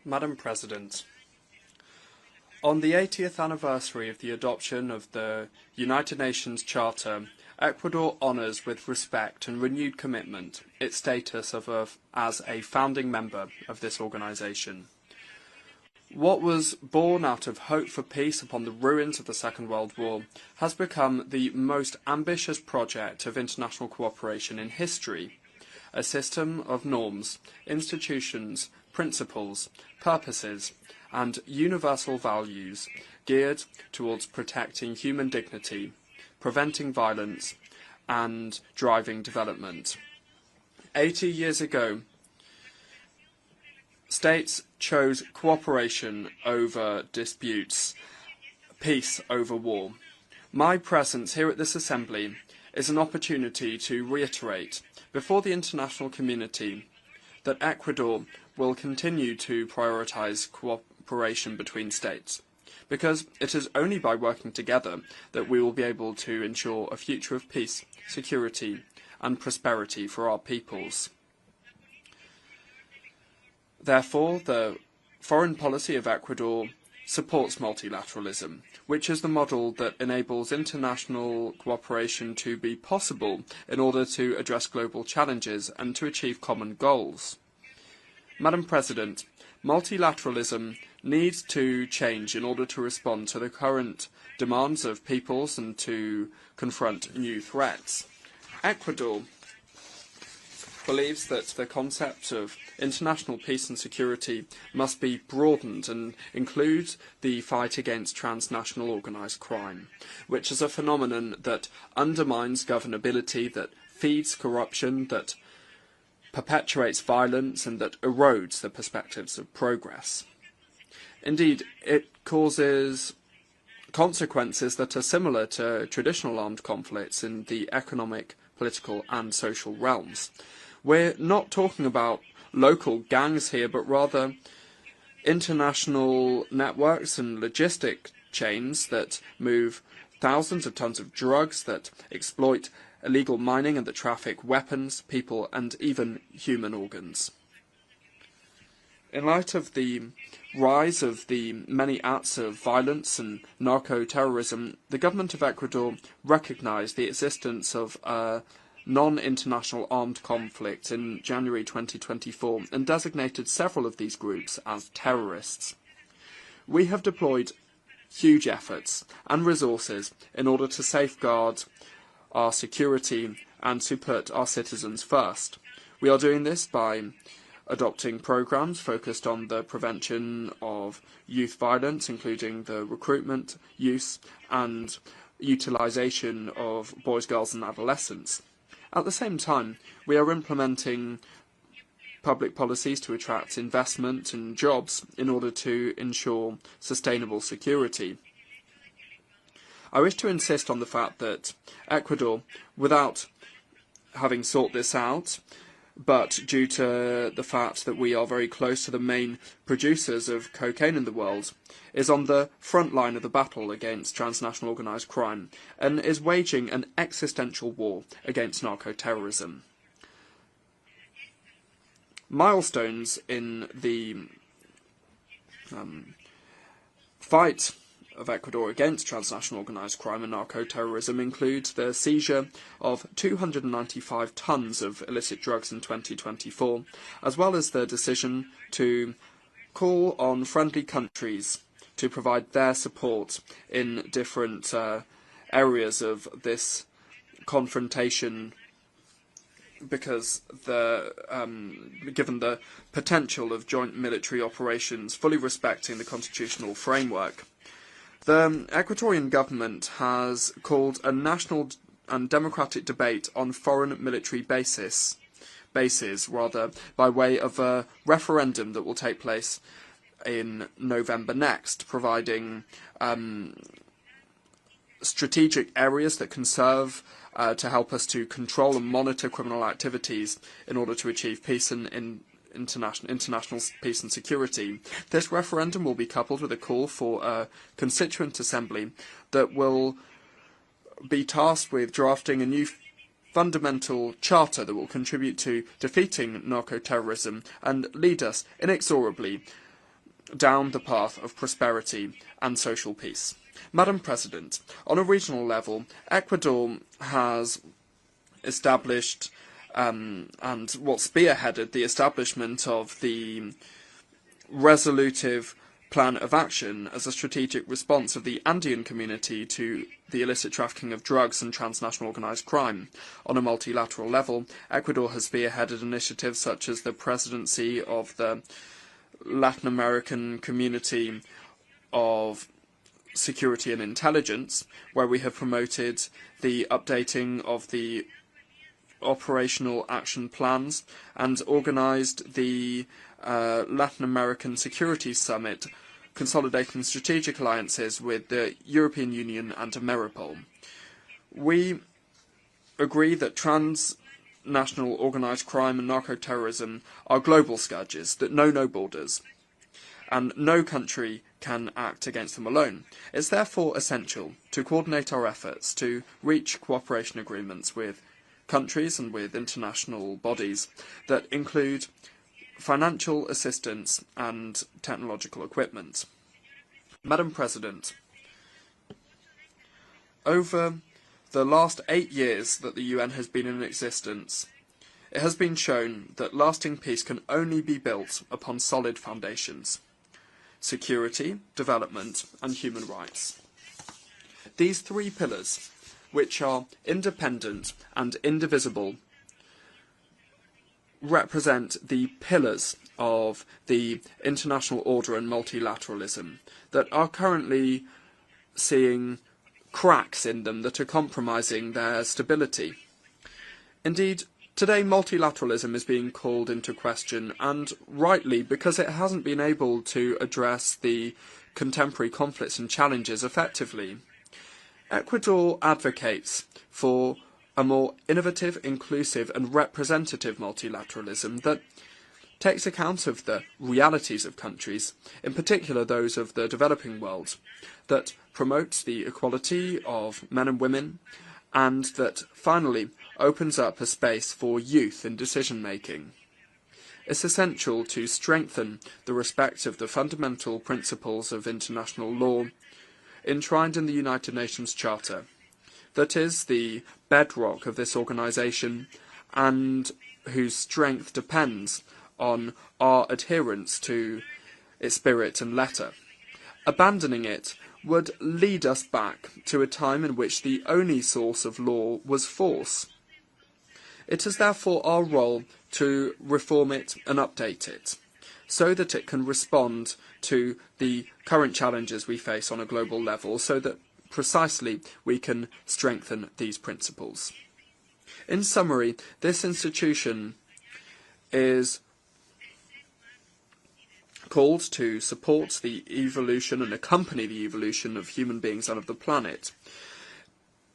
Madam President, on the 80th anniversary of the adoption of the United Nations Charter, Ecuador honours with respect and renewed commitment its status as a founding member of this organisation. What was born out of hope for peace upon the ruins of the Second World War has become the most ambitious project of international cooperation in history. A system of norms, institutions, principles, purposes, and universal values geared towards protecting human dignity, preventing violence, and driving development. 80 years ago, states chose cooperation over disputes, peace over war. My presence here at this Assembly is an opportunity to reiterate before the international community that Ecuador will continue to prioritise cooperation between states, because it is only by working together that we will be able to ensure a future of peace, security and prosperity for our peoples. Therefore, the foreign policy of Ecuador supports multilateralism, which is the model that enables international cooperation to be possible in order to address global challenges and to achieve common goals. Madam President, multilateralism needs to change in order to respond to the current demands of peoples and to confront new threats. Ecuador believes that the concept of international peace and security must be broadened and include the fight against transnational organised crime, which is a phenomenon that undermines governability, that feeds corruption, that perpetuates violence, and that erodes the perspectives of progress. Indeed, it causes consequences that are similar to traditional armed conflicts in the economic, political and social realms. We're not talking about local gangs here, but rather international networks and logistic chains that move thousands of tons of drugs, that exploit illegal mining and that traffic weapons, people and even human organs. In light of the rise of the many acts of violence and narco-terrorism, the government of Ecuador recognised the existence of a non-international armed conflict in January 2024 and designated several of these groups as terrorists. We have deployed huge efforts and resources in order to safeguard our security and to put our citizens first. We are doing this by adopting programmes focused on the prevention of youth violence, including the recruitment, use and utilisation of boys, girls and adolescents. At the same time, we are implementing public policies to attract investment and jobs in order to ensure sustainable security. I wish to insist on the fact that Ecuador, without having sought this out, but due to the fact that we are very close to the main producers of cocaine in the world, is on the front line of the battle against transnational organised crime and is waging an existential war against narco-terrorism. Milestones in the fight of Ecuador against transnational organised crime and narco-terrorism include the seizure of 295 tonnes of illicit drugs in 2024, as well as the decision to call on friendly countries to provide their support in different areas of this confrontation, because given the potential of joint military operations, fully respecting the constitutional framework. The Ecuadorian government has called a national and democratic debate on foreign military bases, by way of a referendum that will take place in November next, providing strategic areas that can serve to help us to control and monitor criminal activities in order to achieve peace and international peace and security. This referendum will be coupled with a call for a constituent assembly that will be tasked with drafting a new fundamental charter that will contribute to defeating narco-terrorism and lead us inexorably down the path of prosperity and social peace. Madam President, on a regional level, Ecuador has established and what spearheaded the establishment of the resolutive plan of action as a strategic response of the Andean community to the illicit trafficking of drugs and transnational organised crime. On a multilateral level, Ecuador has spearheaded initiatives such as the Presidency of the Latin American Community of Security and Intelligence, where we have promoted the updating of the operational action plans and organised the Latin American Security Summit, consolidating strategic alliances with the European Union and Ameripol. We agree that transnational organised crime and narco-terrorism are global scourges that know no borders, and no country can act against them alone. It's therefore essential to coordinate our efforts to reach cooperation agreements with countries and with international bodies that include financial assistance and technological equipment. Madam President, over the last 8 years that the UN has been in existence, it has been shown that lasting peace can only be built upon solid foundations: security, development, and human rights. These three pillars, which are independent and indivisible, represent the pillars of the international order and multilateralism that are currently seeing cracks in them that are compromising their stability. Indeed, today multilateralism is being called into question, and rightly, because it hasn't been able to address the contemporary conflicts and challenges effectively. Ecuador advocates for a more innovative, inclusive and representative multilateralism that takes account of the realities of countries, in particular those of the developing world, that promotes the equality of men and women, and that finally opens up a space for youth in decision-making. It's essential to strengthen the respect of the fundamental principles of international law enshrined in the United Nations Charter, that is the bedrock of this organisation and whose strength depends on our adherence to its spirit and letter. Abandoning it would lead us back to a time in which the only source of law was force. It is therefore our role to reform it and update it, so that it can respond to the current challenges we face on a global level, so that precisely we can strengthen these principles. In summary, this institution is called to support the evolution and accompany the evolution of human beings and of the planet,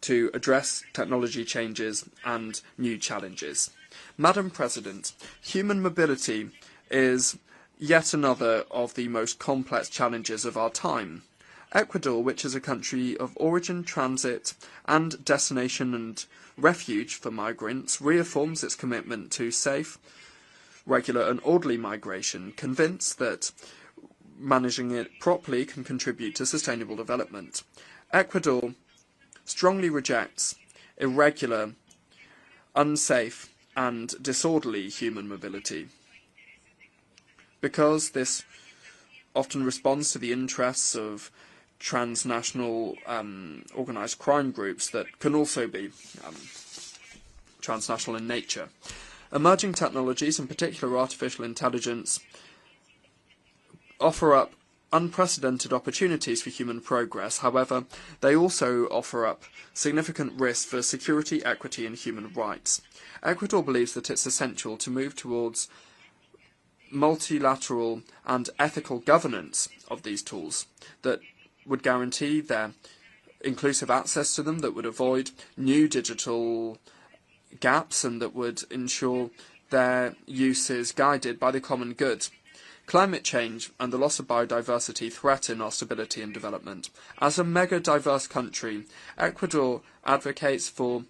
to address technology changes and new challenges. Madam President, human mobility is yet another of the most complex challenges of our time. Ecuador, which is a country of origin, transit and destination and refuge for migrants, reaffirms its commitment to safe, regular and orderly migration, convinced that managing it properly can contribute to sustainable development. Ecuador strongly rejects irregular, unsafe and disorderly human mobility, because this often responds to the interests of transnational organised crime groups that can also be transnational in nature. Emerging technologies, in particular artificial intelligence, offer up unprecedented opportunities for human progress. However, they also offer up significant risks for security, equity and human rights. Ecuador believes that it's essential to move towards multilateral and ethical governance of these tools that would guarantee their inclusive access to them, that would avoid new digital gaps and that would ensure their use is guided by the common good. Climate change and the loss of biodiversity threaten our stability and development. As a mega-diverse country, Ecuador advocates for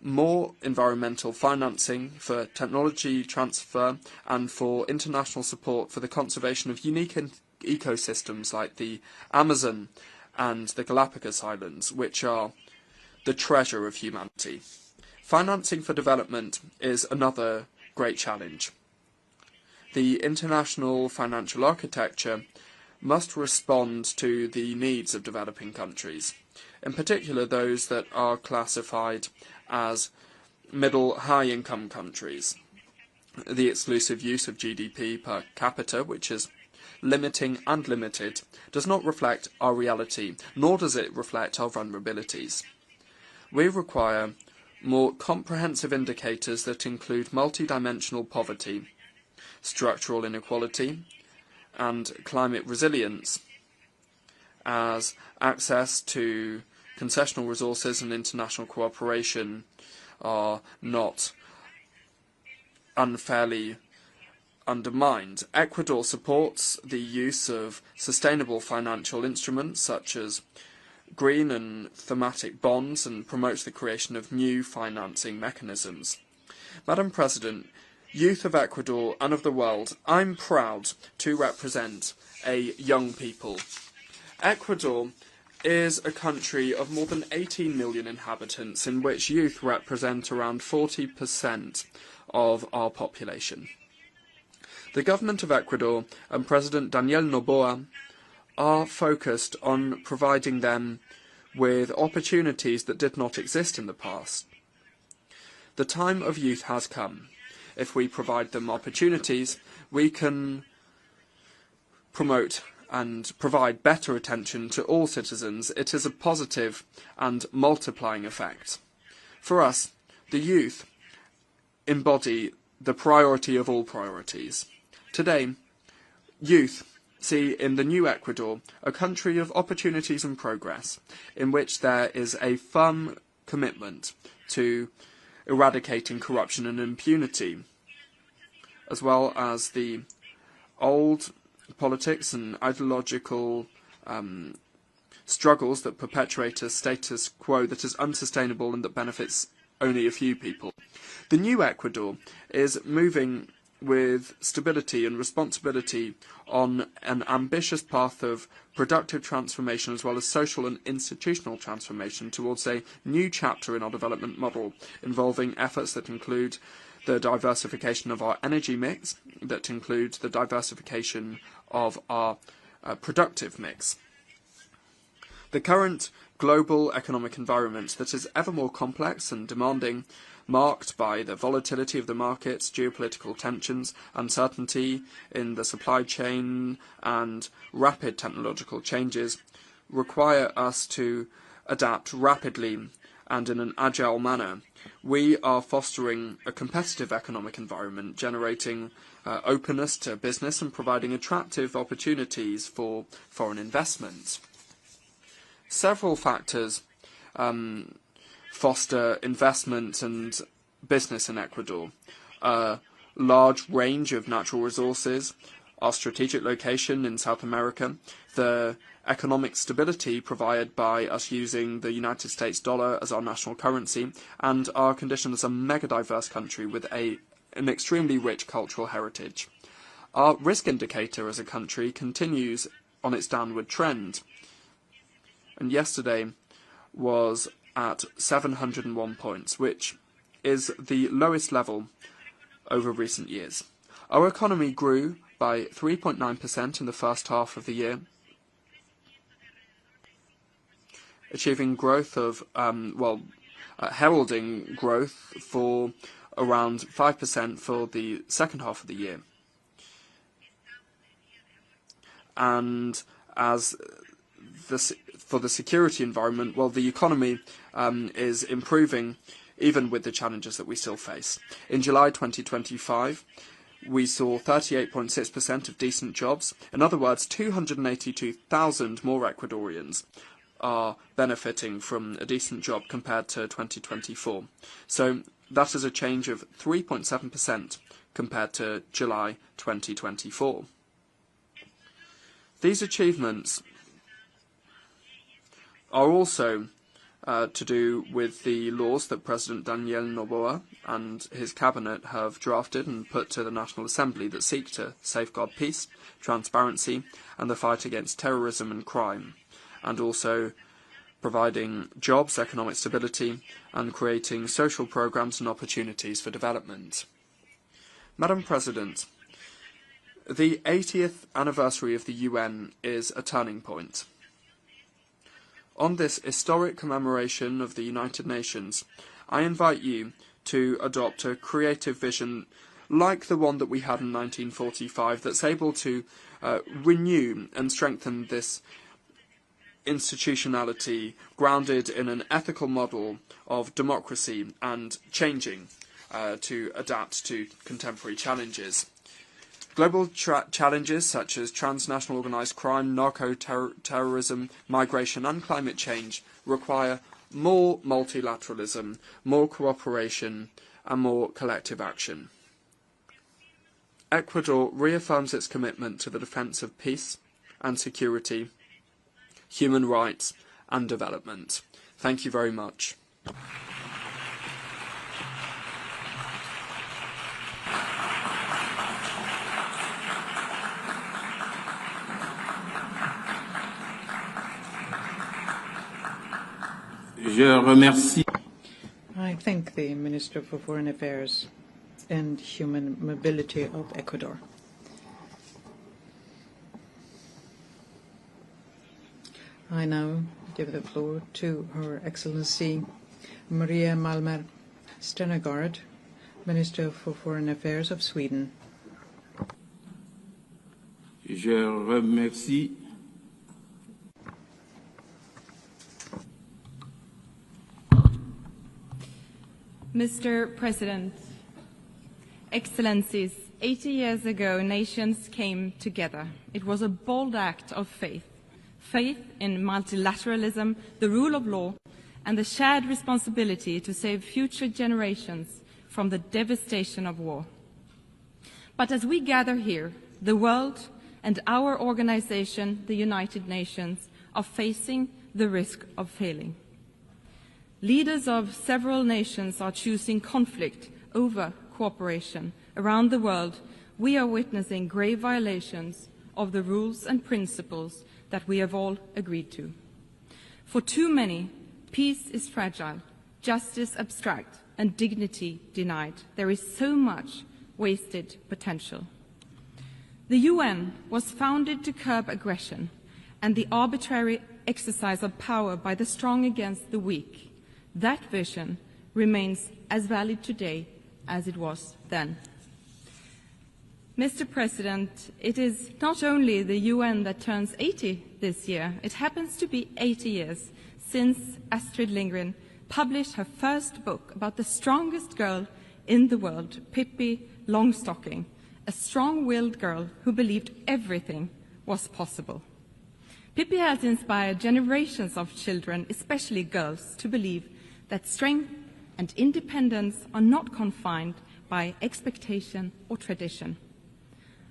more environmental financing, for technology transfer and for international support for the conservation of unique ecosystems like the Amazon and the Galapagos Islands, which are the treasure of humanity. Financing for development is another great challenge. The international financial architecture must respond to the needs of developing countries, in particular those that are classified as middle-high income countries. The exclusive use of GDP per capita, which is limiting and limited, does not reflect our reality, nor does it reflect our vulnerabilities. We require more comprehensive indicators that include multidimensional poverty, structural inequality, and climate resilience, as access to concessional resources and international cooperation are not unfairly undermined. Ecuador supports the use of sustainable financial instruments such as green and thematic bonds and promotes the creation of new financing mechanisms. Madam President, youth of Ecuador and of the world, I'm proud to represent a young people, Ecuador is a country of more than 18 million inhabitants in which youth represent around 40% of our population. The government of Ecuador and President Daniel Noboa are focused on providing them with opportunities that did not exist in the past. The time of youth has come. If we provide them opportunities, we can promote and provide better attention to all citizens. It is a positive and multiplying effect. For us, the youth embody the priority of all priorities. Today, youth see in the new Ecuador a country of opportunities and progress, in which there is a firm commitment to eradicating corruption and impunity, as well as the old politics and ideological struggles that perpetuate a status quo that is unsustainable and that benefits only a few people. The new Ecuador is moving with stability and responsibility on an ambitious path of productive transformation as well as social and institutional transformation towards a new chapter in our development model, involving efforts that include the diversification of our energy mix, that includes the diversification of our productive mix. The current global economic environment that is ever more complex and demanding, marked by the volatility of the markets, geopolitical tensions, uncertainty in the supply chain, and rapid technological changes, require us to adapt rapidly and in an agile manner. We are fostering a competitive economic environment, generating openness to business and providing attractive opportunities for foreign investment. Several factors foster investment and business in Ecuador. A large range of natural resources, our strategic location in South America, the economic stability provided by us using the United States dollar as our national currency, and our condition as a mega-diverse country with an extremely rich cultural heritage. Our risk indicator as a country continues on its downward trend, and yesterday was at 701 points, which is the lowest level over recent years. Our economy grew by 3.9% in the first half of the year, achieving growth of, heralding growth for around 5% for the second half of the year. And as for the security environment, well, the economy is improving even with the challenges that we still face. In July 2025, we saw 38.6% of decent jobs. In other words, 282,000 more Ecuadorians are benefiting from a decent job compared to 2024. So that is a change of 3.7% compared to July 2024. These achievements are also to do with the laws that President Daniel Noboa and his cabinet have drafted and put to the National Assembly that seek to safeguard peace, transparency, and the fight against terrorism and crime, and also providing jobs, economic stability, and creating social programs and opportunities for development. Madam President, the 80th anniversary of the UN is a turning point. On this historic commemoration of the United Nations, I invite you to adopt a creative vision like the one that we had in 1945 that's able to renew and strengthen this institutionality grounded in an ethical model of democracy and changing to adapt to contemporary challenges. Global challenges such as transnational organised crime, narco-terrorism, migration and climate change require more multilateralism, more cooperation and more collective action. Ecuador reaffirms its commitment to the defence of peace and security, human rights and development. Thank you very much. I thank the Minister for Foreign Affairs and Human Mobility of Ecuador. I now give the floor to Her Excellency Maria Malmer Stenergard, Minister for Foreign Affairs of Sweden. Je remercie Mr. President, Excellencies, 80 years ago, nations came together. It was a bold act of faith. Faith in multilateralism, the rule of law, and the shared responsibility to save future generations from the devastation of war. But as we gather here, the world and our organization, the United Nations, are facing the risk of failing. Leaders of several nations are choosing conflict over cooperation. Around the world, we are witnessing grave violations of the rules and principles that we have all agreed to. For too many, peace is fragile, justice abstract, and dignity denied. There is so much wasted potential. The UN was founded to curb aggression and the arbitrary exercise of power by the strong against the weak. That vision remains as valid today as it was then. Mr. President, it is not only the UN that turns 80 this year, it happens to be 80 years since Astrid Lindgren published her first book about the strongest girl in the world, Pippi Longstocking, a strong-willed girl who believed everything was possible. Pippi has inspired generations of children, especially girls, to believe that strength and independence are not confined by expectation or tradition.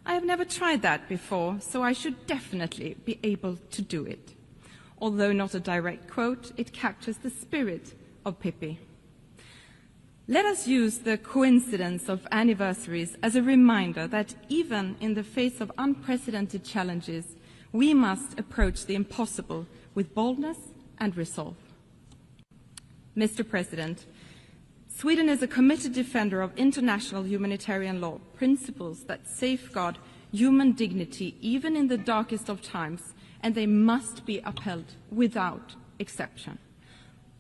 I have never tried that before, so I should definitely be able to do it. Although not a direct quote, it captures the spirit of Pippi. Let us use the coincidence of anniversaries as a reminder that even in the face of unprecedented challenges, we must approach the impossible with boldness and resolve. Mr. President, Sweden is a committed defender of international humanitarian law, principles that safeguard human dignity even in the darkest of times, and they must be upheld without exception.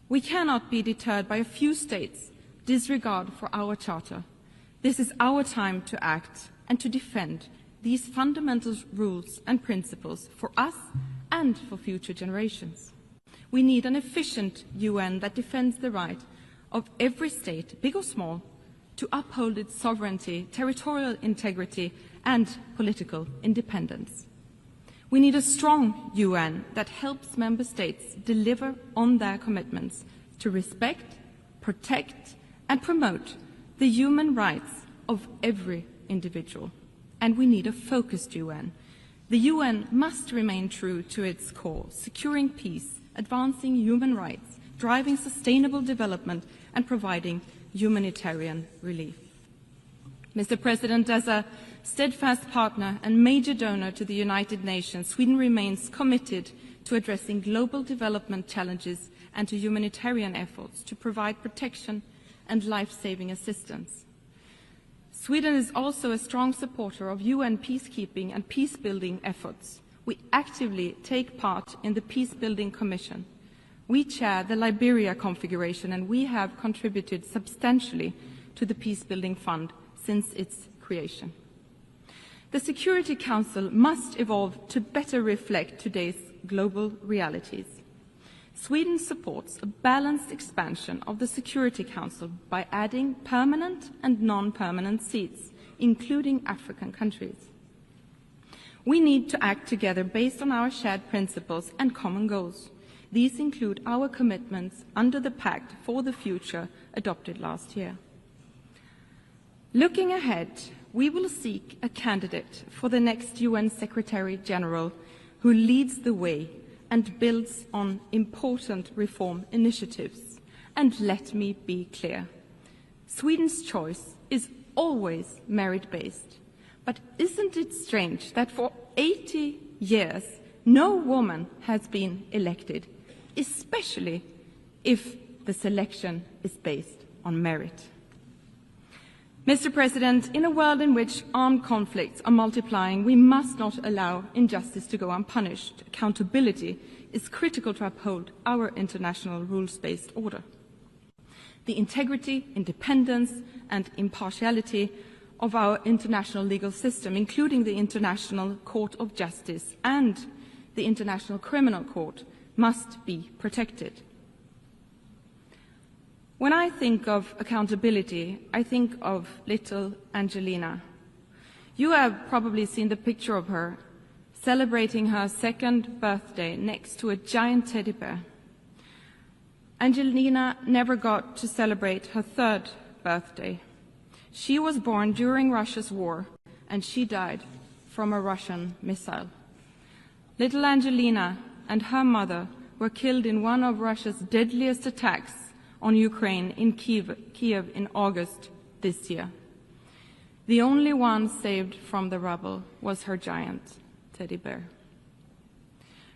We cannot be deterred by a few states' disregard for our charter. This is our time to act and to defend these fundamental rules and principles for us and for future generations. We need an efficient UN that defends the right of every state, big or small, to uphold its sovereignty, territorial integrity, and political independence. We need a strong UN that helps member states deliver on their commitments to respect, protect, and promote the human rights of every individual. And we need a focused UN. The UN must remain true to its core, securing peace, advancing human rights, driving sustainable development, and providing humanitarian relief. Mr. President, as a steadfast partner and major donor to the United Nations, Sweden remains committed to addressing global development challenges and to humanitarian efforts to provide protection and life-saving assistance. Sweden is also a strong supporter of UN peacekeeping and peace-building efforts. We actively take part in the Peace-Building Commission. We chair the Liberia configuration, and we have contributed substantially to the Peace-Building Fund since its creation. The Security Council must evolve to better reflect today's global realities. Sweden supports a balanced expansion of the Security Council by adding permanent and non-permanent seats, including African countries. We need to act together based on our shared principles and common goals. These include our commitments under the Pact for the Future adopted last year. Looking ahead, we will seek a candidate for the next UN Secretary-General who leads the way and builds on important reform initiatives. And let me be clear, Sweden's choice is always merit-based. But isn't it strange that for 80 years no woman has been elected, especially if the selection is based on merit. Mr. President, in a world in which armed conflicts are multiplying, we must not allow injustice to go unpunished. Accountability is critical to uphold our international rules-based order. The integrity, independence, and impartiality of our international legal system, including the International Court of Justice and the International Criminal Court, must be protected. When I think of accountability, I think of little Angelina. You have probably seen the picture of her celebrating her 2nd birthday next to a giant teddy bear. Angelina never got to celebrate her 3rd birthday. She was born during Russia's war, and she died from a Russian missile. Little Angelina and her mother were killed in one of Russia's deadliest attacks on Ukraine in Kiev in August this year. The only one saved from the rubble was her giant teddy bear.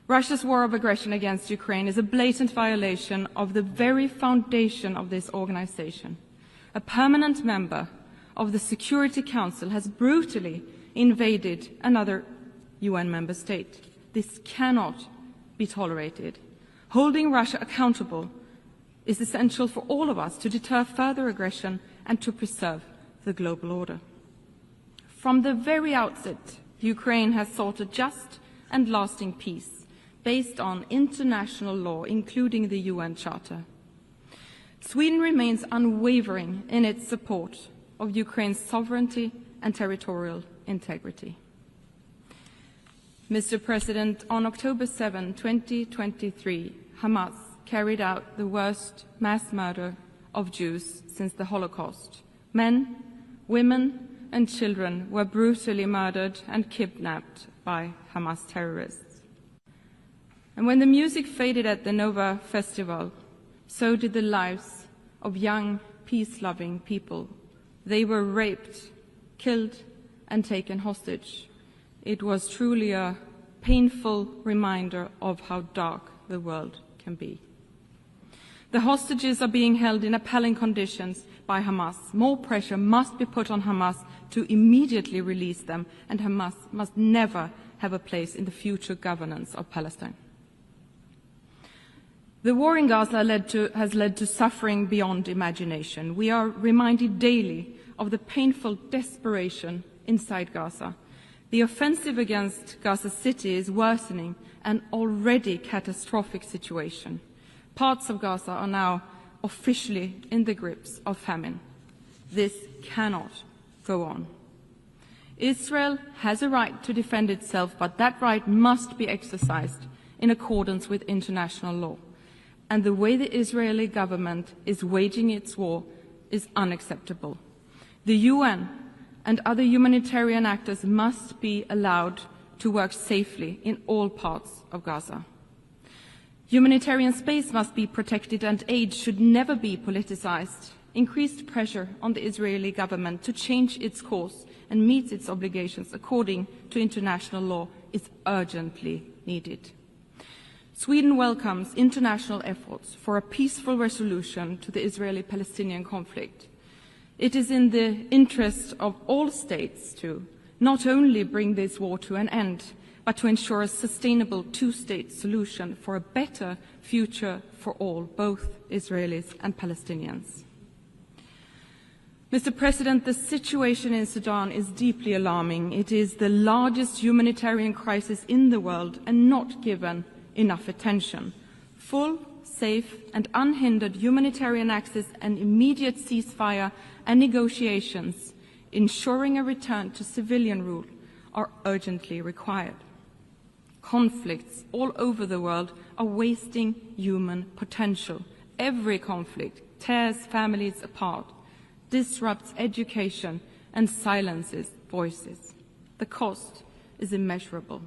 Russia's war of aggression against Ukraine is a blatant violation of the very foundation of this organization. A permanent member of the Security Council has brutally invaded another UN member state. This cannot be tolerated. Holding Russia accountable is essential for all of us to deter further aggression and to preserve the global order. From the very outset, Ukraine has sought a just and lasting peace based on international law, including the UN Charter. Sweden remains unwavering in its support of Ukraine's sovereignty and territorial integrity. Mr. President, on October 7, 2023, Hamas carried out the worst mass murder of Jews since the Holocaust. Men, women, and children were brutally murdered and kidnapped by Hamas terrorists. And when the music faded at the Nova Festival, so did the lives of young, peace-loving people. They were raped, killed, and taken hostage. It was truly a painful reminder of how dark the world can be. The hostages are being held in appalling conditions by Hamas. More pressure must be put on Hamas to immediately release them, and Hamas must never have a place in the future governance of Palestine. The war in Gaza has led to suffering beyond imagination. We are reminded daily of the painful desperation inside Gaza. The offensive against Gaza City is worsening an already catastrophic situation. Parts of Gaza are now officially in the grips of famine. This cannot go on. Israel has a right to defend itself, but that right must be exercised in accordance with international law. And the way the Israeli government is waging its war is unacceptable. The UN and other humanitarian actors must be allowed to work safely in all parts of Gaza. Humanitarian space must be protected and aid should never be politicized. Increased pressure on the Israeli government to change its course and meet its obligations according to international law is urgently needed. Sweden welcomes international efforts for a peaceful resolution to the Israeli-Palestinian conflict. It is in the interest of all states to not only bring this war to an end, but to ensure a sustainable two-state solution for a better future for all, both Israelis and Palestinians. Mr. President, the situation in Sudan is deeply alarming. It is the largest humanitarian crisis in the world and not given enough attention. Full, safe and unhindered humanitarian access and immediate ceasefire and negotiations, ensuring a return to civilian rule, are urgently required. Conflicts all over the world are wasting human potential. Every conflict tears families apart, disrupts education, and silences voices. The cost is immeasurable.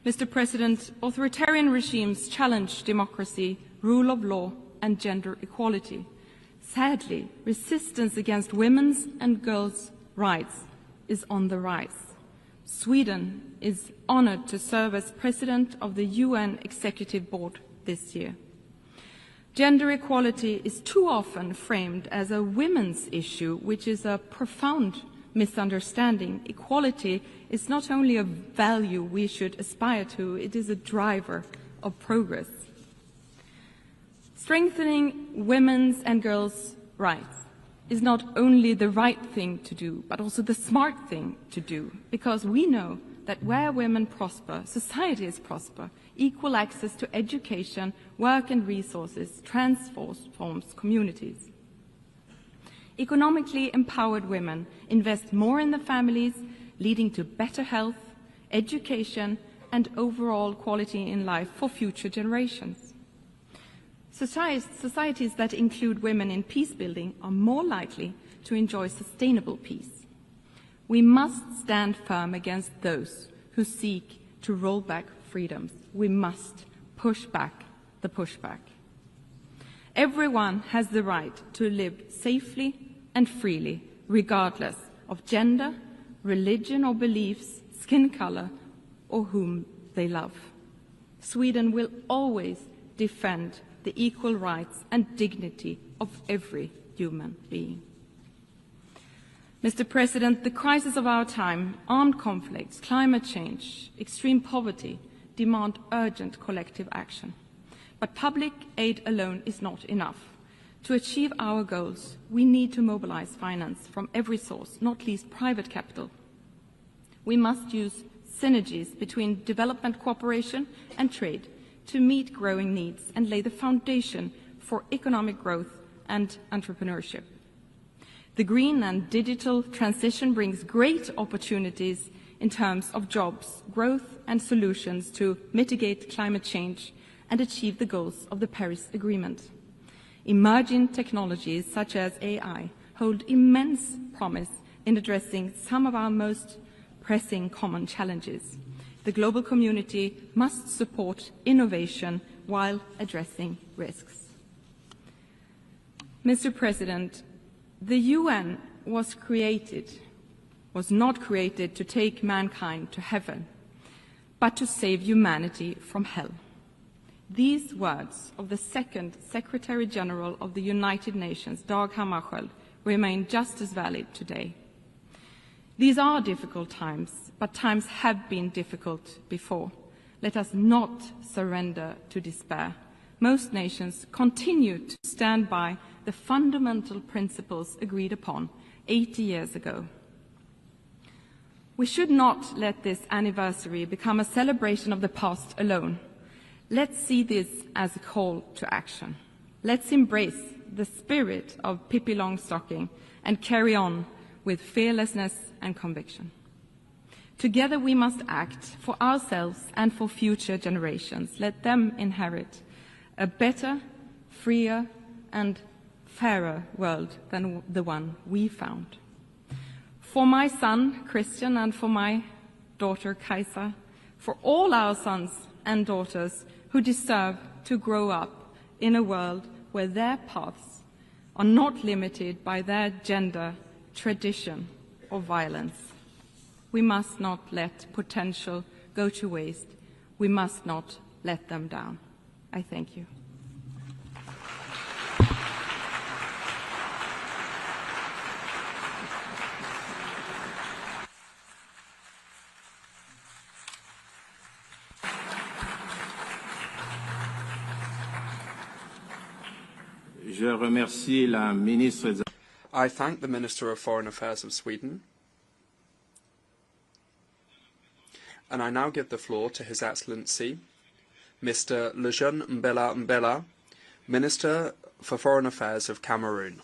Mr. President, authoritarian regimes challenge democracy, rule of law, and gender equality. Sadly, resistance against women's and girls' rights is on the rise. Sweden is honored to serve as President of the UN Executive Board this year. Gender equality is too often framed as a women's issue, which is a profound misunderstanding. Equality is not only a value we should aspire to, it is a driver of progress. Strengthening women's and girls' rights is not only the right thing to do, but also the smart thing to do, because we know that where women prosper, societies prosper. Equal access to education, work and resources transforms communities. Economically empowered women invest more in their families, leading to better health, education, and overall quality in life for future generations. Societies that include women in peace building are more likely to enjoy sustainable peace. We must stand firm against those who seek to roll back freedoms. We must push back the pushback. Everyone has the right to live safely and freely, regardless of gender, religion or beliefs, skin color, or whom they love. Sweden will always defend the equal rights and dignity of every human being. Mr. President, the crisis of our time, armed conflicts, climate change, extreme poverty, demand urgent collective action. But public aid alone is not enough. To achieve our goals, we need to mobilize finance from every source, not least private capital. We must use synergies between development cooperation and trade to meet growing needs and lay the foundation for economic growth and entrepreneurship. The green and digital transition brings great opportunities in terms of jobs, growth and solutions to mitigate climate change and achieve the goals of the Paris Agreement. Emerging technologies such as AI hold immense promise in addressing some of our most pressing common challenges. The global community must support innovation while addressing risks. Mr. President, the UN was not created to take mankind to heaven, but to save humanity from hell. These words of the second Secretary General of the United Nations, Dag Hammarskjöld, remain just as valid today. These are difficult times, but times have been difficult before. Let us not surrender to despair. Most nations continue to stand by the fundamental principles agreed upon 80 years ago. We should not let this anniversary become a celebration of the past alone. Let's see this as a call to action. Let's embrace the spirit of Pippi Longstocking and carry on with fearlessness and conviction. Together we must act for ourselves and for future generations. Let them inherit a better, freer, and fairer world than the one we found. For my son, Christian, and for my daughter, Kajsa, for all our sons and daughters who deserve to grow up in a world where their paths are not limited by their gender, tradition, or violence. We must not let potential go to waste. We must not let them down. I thank you. Je remercie la ministre. I thank the Minister of Foreign Affairs of Sweden. And I now give the floor to His Excellency, Mr. Lejeune Mbela Mbela, Minister for Foreign Affairs of Cameroon.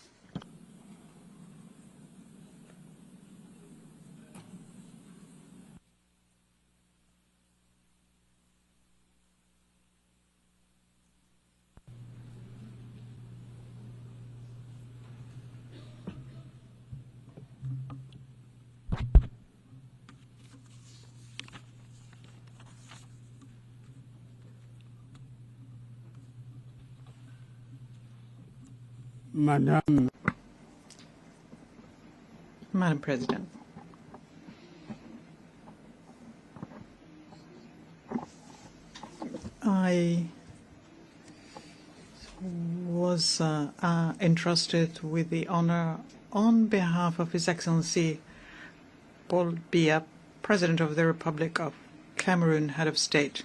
Madam President, I was entrusted with the honor on behalf of His Excellency Paul Biya, President of the Republic of Cameroon, Head of State,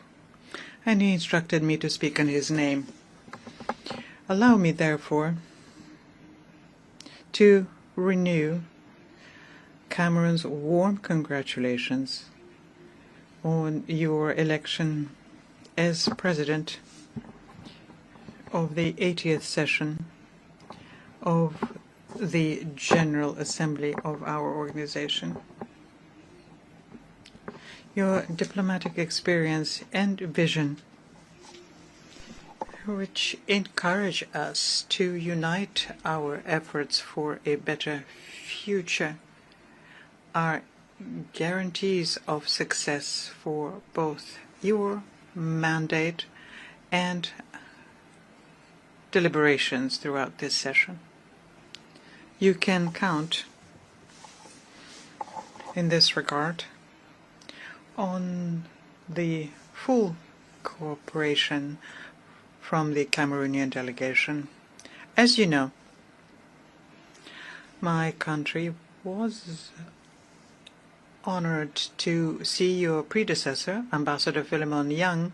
and he instructed me to speak in his name. Allow me, therefore, to renew Cameroon's warm congratulations on your election as President of the 80th session of the General Assembly of our organization. Your diplomatic experience and vision, which encourage us to unite our efforts for a better future, are guarantees of success for both your mandate and deliberations throughout this session. You can count in this regard on the full cooperation from the Cameroonian delegation. As you know, my country was honored to see your predecessor, Ambassador Philemon Young,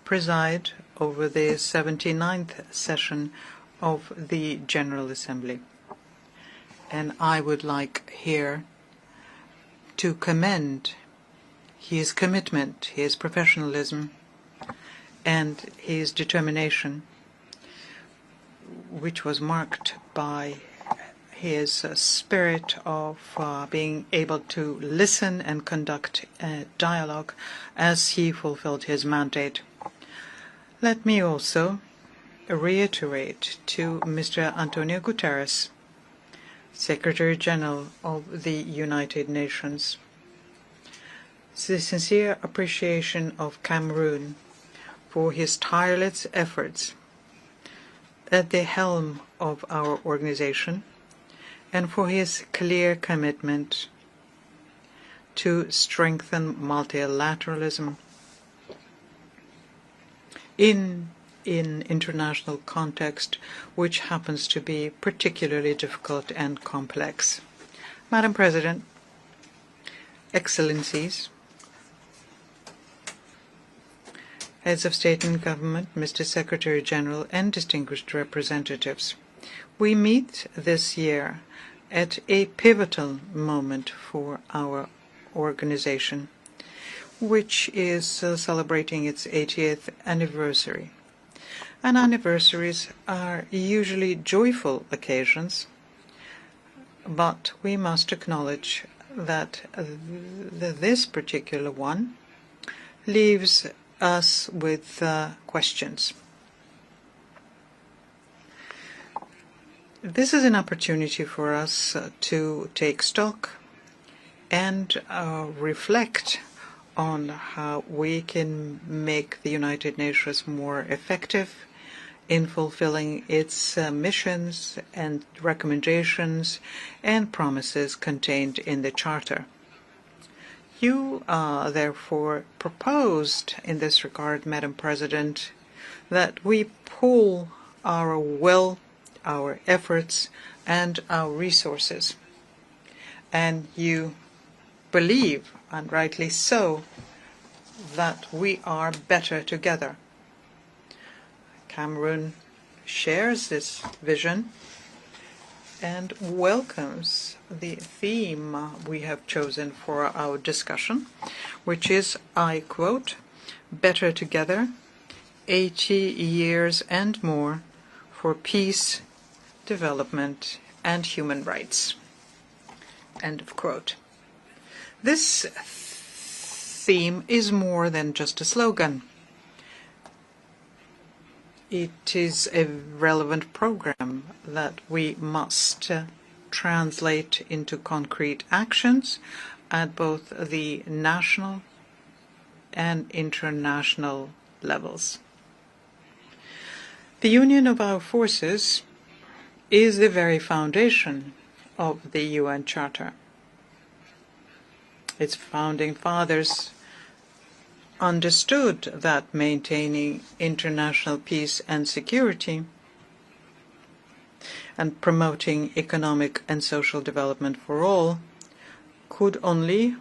preside over the 79th session of the General Assembly. And I would like here to commend his commitment, his professionalism, and his determination, which was marked by his spirit of being able to listen and conduct a dialogue as he fulfilled his mandate. Let me also reiterate to Mr. Antonio Guterres, Secretary General of the United Nations, the sincere appreciation of Cameroon for his tireless efforts at the helm of our organization and for his clear commitment to strengthen multilateralism in an international context which happens to be particularly difficult and complex. Madam President, Excellencies, Heads of State and Government, Mr. Secretary General, and distinguished representatives, we meet this year at a pivotal moment for our organization, which is celebrating its 80th anniversary. And anniversaries are usually joyful occasions, but we must acknowledge that this particular one leaves us with questions. This is an opportunity for us to take stock and reflect on how we can make the United Nations more effective in fulfilling its missions and recommendations and promises contained in the Charter. You therefore proposed in this regard, Madam President, that we pool our will, our efforts, and our resources. And you believe, and rightly so, that we are better together. Cameroon shares this vision and welcomes the theme we have chosen for our discussion, which is, I quote, "Better together, 80 years and more for peace, development, and human rights." End of quote. This theme is more than just a slogan. It is a relevant program that we must translate into concrete actions at both the national and international levels. The union of our forces is the very foundation of the UN Charter. Its founding fathers understood that maintaining international peace and security and promoting economic and social development for all could only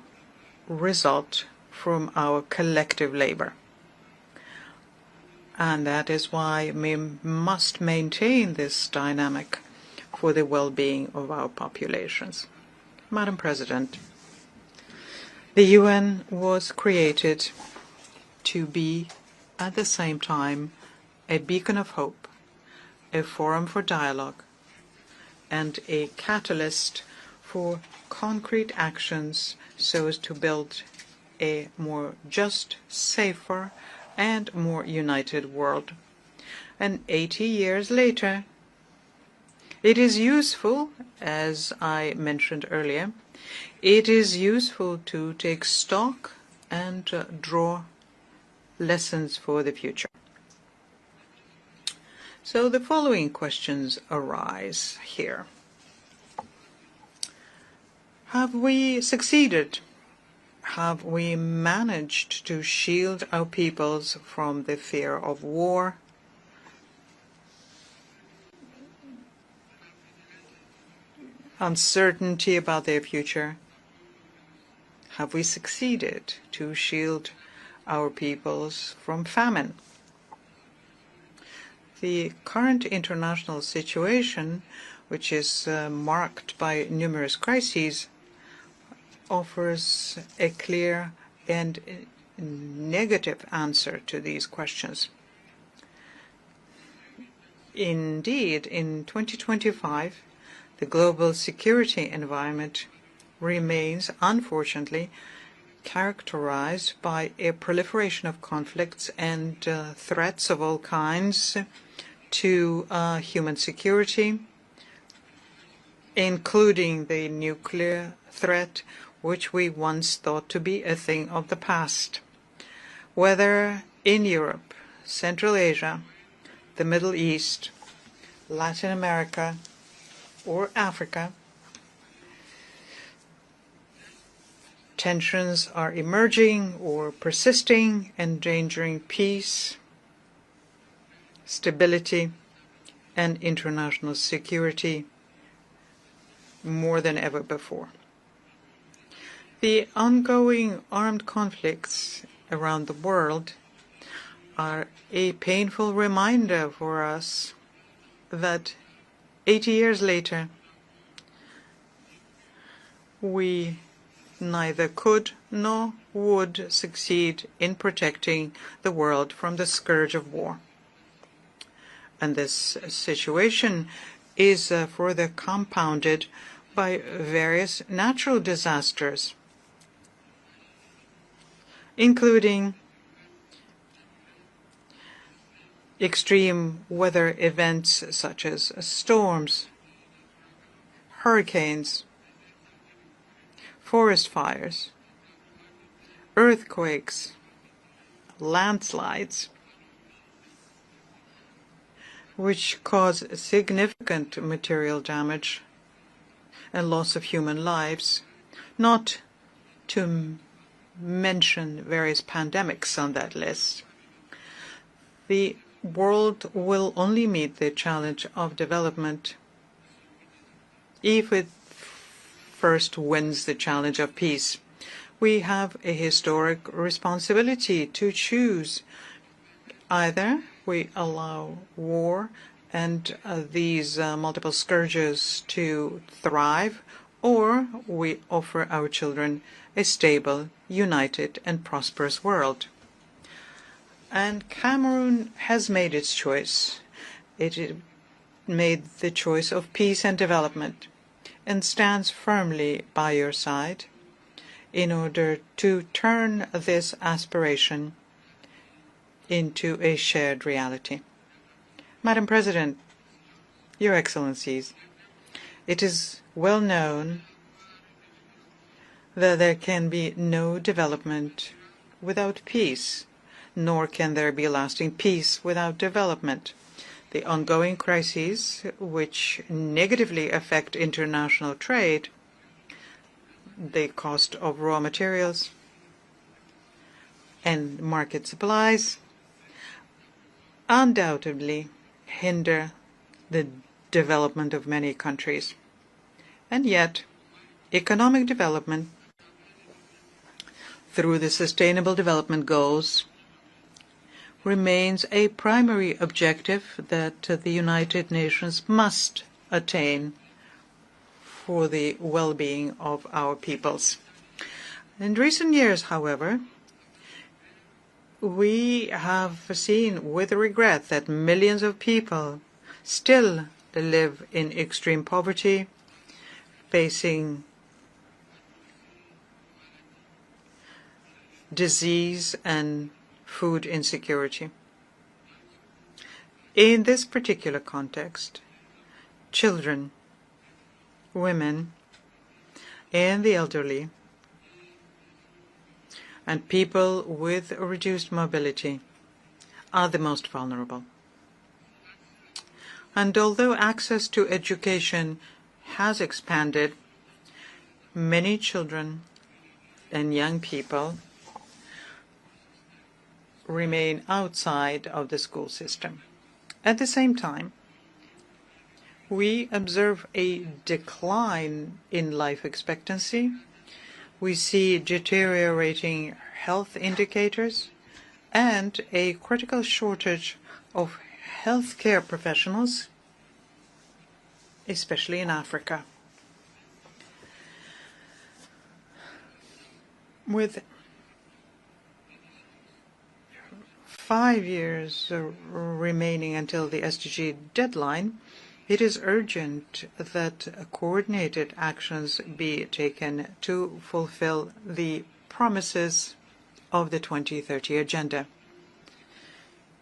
result from our collective labor. And that is why we must maintain this dynamic for the well-being of our populations. Madam President, the UN was created to be, at the same time, a beacon of hope, a forum for dialogue, and a catalyst for concrete actions so as to build a more just, safer, and more united world. And 80 years later, it is useful, as I mentioned earlier, it is useful to take stock and draw lessons for the future. So the following questions arise here. Have we succeeded? Have we managed to shield our peoples from the fear of war? Uncertainty about their future? Have we succeeded to shield our peoples from famine? The current international situation, which is marked by numerous crises, offers a clear and negative answer to these questions. Indeed, in 2025, the global security environment remains, unfortunately, characterized by a proliferation of conflicts and threats of all kinds to human security, including the nuclear threat, which we once thought to be a thing of the past. Whether in Europe, Central Asia, the Middle East, Latin America, or Africa, tensions are emerging or persisting, endangering peace, stability, and international security more than ever before. The ongoing armed conflicts around the world are a painful reminder for us that 80 years later, we neither could nor would succeed in protecting the world from the scourge of war. And this situation is further compounded by various natural disasters, including extreme weather events such as storms, hurricanes, forest fires, earthquakes, landslides, which cause significant material damage and loss of human lives, not to mention various pandemics on that list. The world will only meet the challenge of development if it first wins the challenge of peace. We have a historic responsibility to choose. Either we allow war and these multiple scourges to thrive, or we offer our children a stable, united, and prosperous world. And Cameroon has made its choice. It made the choice of peace and development, and stands firmly by your side in order to turn this aspiration into a shared reality. Madam President, Your Excellencies, it is well known that there can be no development without peace, nor can there be lasting peace without development. The ongoing crises, which negatively affect international trade, the cost of raw materials and market supplies, undoubtedly hinder the development of many countries. And yet, economic development through the Sustainable Development Goals remains a primary objective that the United Nations must attain for the well-being of our peoples. In recent years, however, we have seen with regret that millions of people still live in extreme poverty, facing disease and food insecurity. In this particular context, children, women, and the elderly, and people with reduced mobility are the most vulnerable. And although access to education has expanded, many children and young people remain outside of the school system. At the same time, we observe a decline in life expectancy. We see deteriorating health indicators and a critical shortage of healthcare professionals, especially in Africa. With 5 years remaining until the SDG deadline, it is urgent that coordinated actions be taken to fulfill the promises of the 2030 Agenda.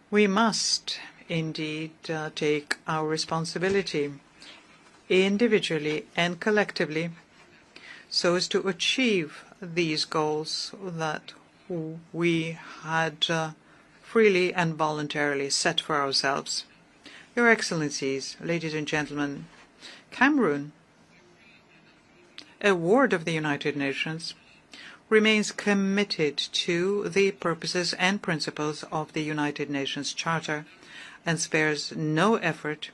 We must indeed take our responsibility individually and collectively so as to achieve these goals that we had freely and voluntarily set for ourselves. Your Excellencies, ladies and gentlemen, Cameroon, a ward of the United Nations, remains committed to the purposes and principles of the United Nations Charter and spares no effort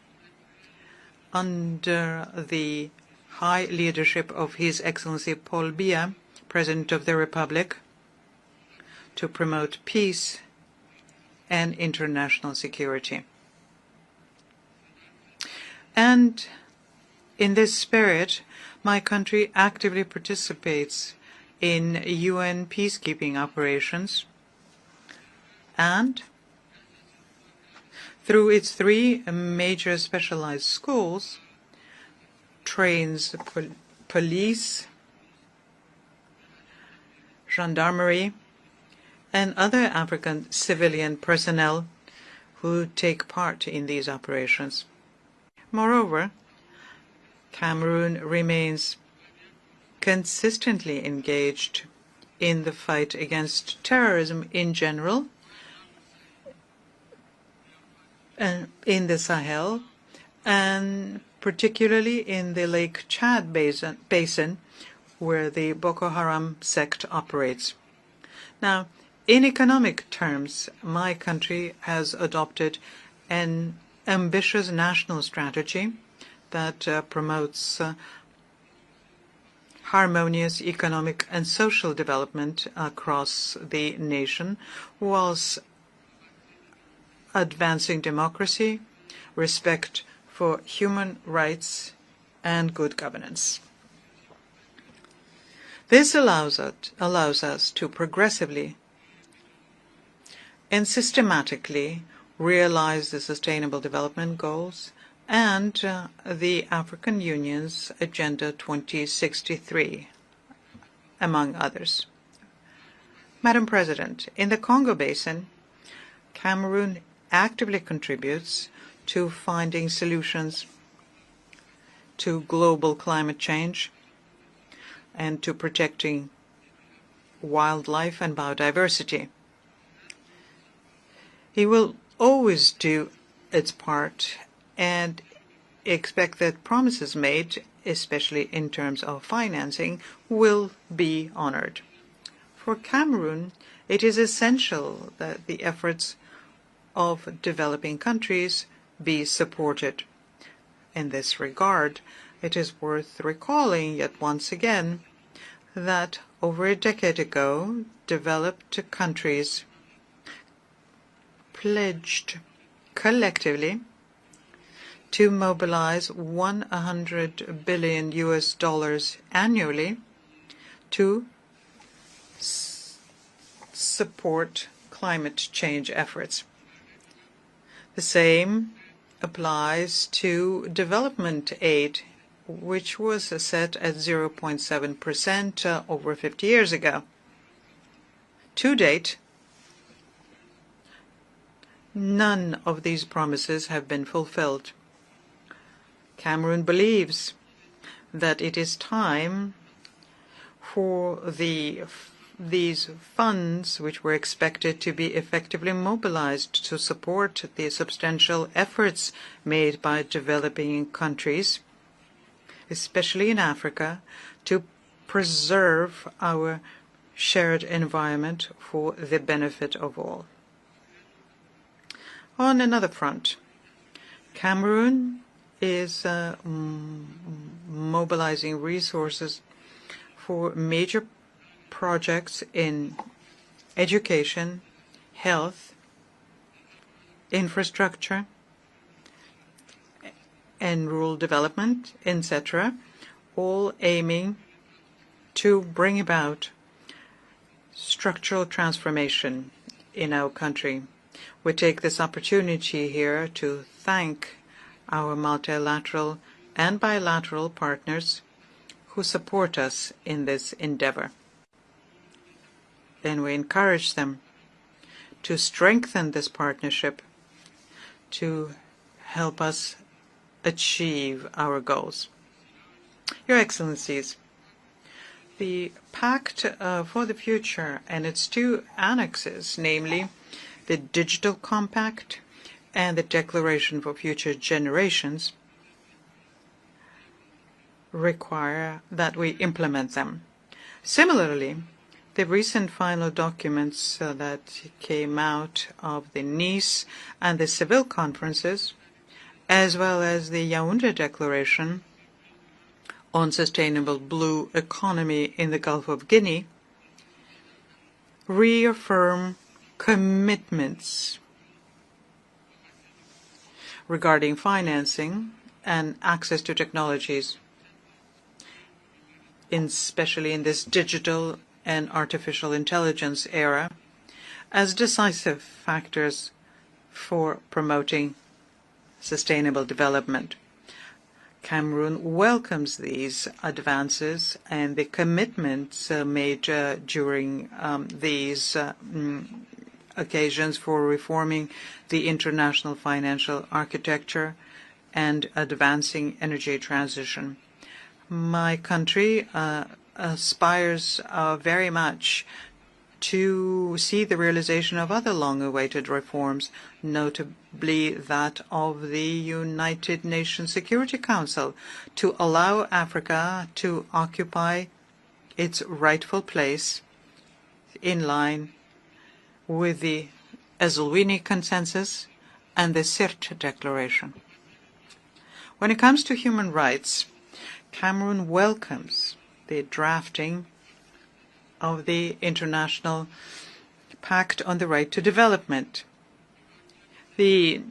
under the high leadership of His Excellency Paul Biya, President of the Republic, to promote peace and international security. And in this spirit, my country actively participates in UN peacekeeping operations and through its 3 major specialized schools, trains police, gendarmerie, and other African civilian personnel who take part in these operations. Moreover, Cameroon remains consistently engaged in the fight against terrorism in general, and in the Sahel, and particularly in the Lake Chad basin, where the Boko Haram sect operates. Now, in economic terms, my country has adopted an ambitious national strategy that promotes harmonious economic and social development across the nation, whilst advancing democracy, respect for human rights, and good governance. This allows us to progressively and systematically realize the Sustainable Development Goals and the African Union's Agenda 2063, among others. Madam President, in the Congo Basin, Cameroon actively contributes to finding solutions to global climate change and to protecting wildlife and biodiversity. He will always do its part and expect that promises made, especially in terms of financing, will be honored. For Cameroon, it is essential that the efforts of developing countries be supported. In this regard, it is worth recalling yet once again that over a decade ago, developed countries pledged collectively to mobilize $100 billion annually to support climate change efforts. The same applies to development aid, which was set at 0.7% over 50 years ago. To date, none of these promises have been fulfilled. Cameroon believes that it is time for these funds, which were expected to be effectively mobilized to support the substantial efforts made by developing countries, especially in Africa, to preserve our shared environment for the benefit of all. On another front, Cameroon is mobilizing resources for major projects in education, health, infrastructure, and rural development, etc., all aiming to bring about structural transformation in our country. We take this opportunity here to thank our multilateral and bilateral partners who support us in this endeavor. And we encourage them to strengthen this partnership to help us achieve our goals. Your Excellencies, the Pact for the Future and its two annexes, namely the Digital Compact and the Declaration for Future Generations, require that we implement them. Similarly, the recent final documents that came out of the Nice and the Seville conferences, as well as the Yaoundé Declaration on Sustainable Blue Economy in the Gulf of Guinea, reaffirm commitments regarding financing and access to technologies, especially in this digital and artificial intelligence era, as decisive factors for promoting sustainable development. Cameroon welcomes these advances and the commitments made during these occasions for reforming the international financial architecture and advancing energy transition. My country aspires very much to see the realization of other long-awaited reforms, notably that of the United Nations Security Council, to allow Africa to occupy its rightful place in line with the Eswatini Consensus and the Sirte Declaration. When it comes to human rights, Cameroon welcomes the drafting of the International Pact on the Right to Development. The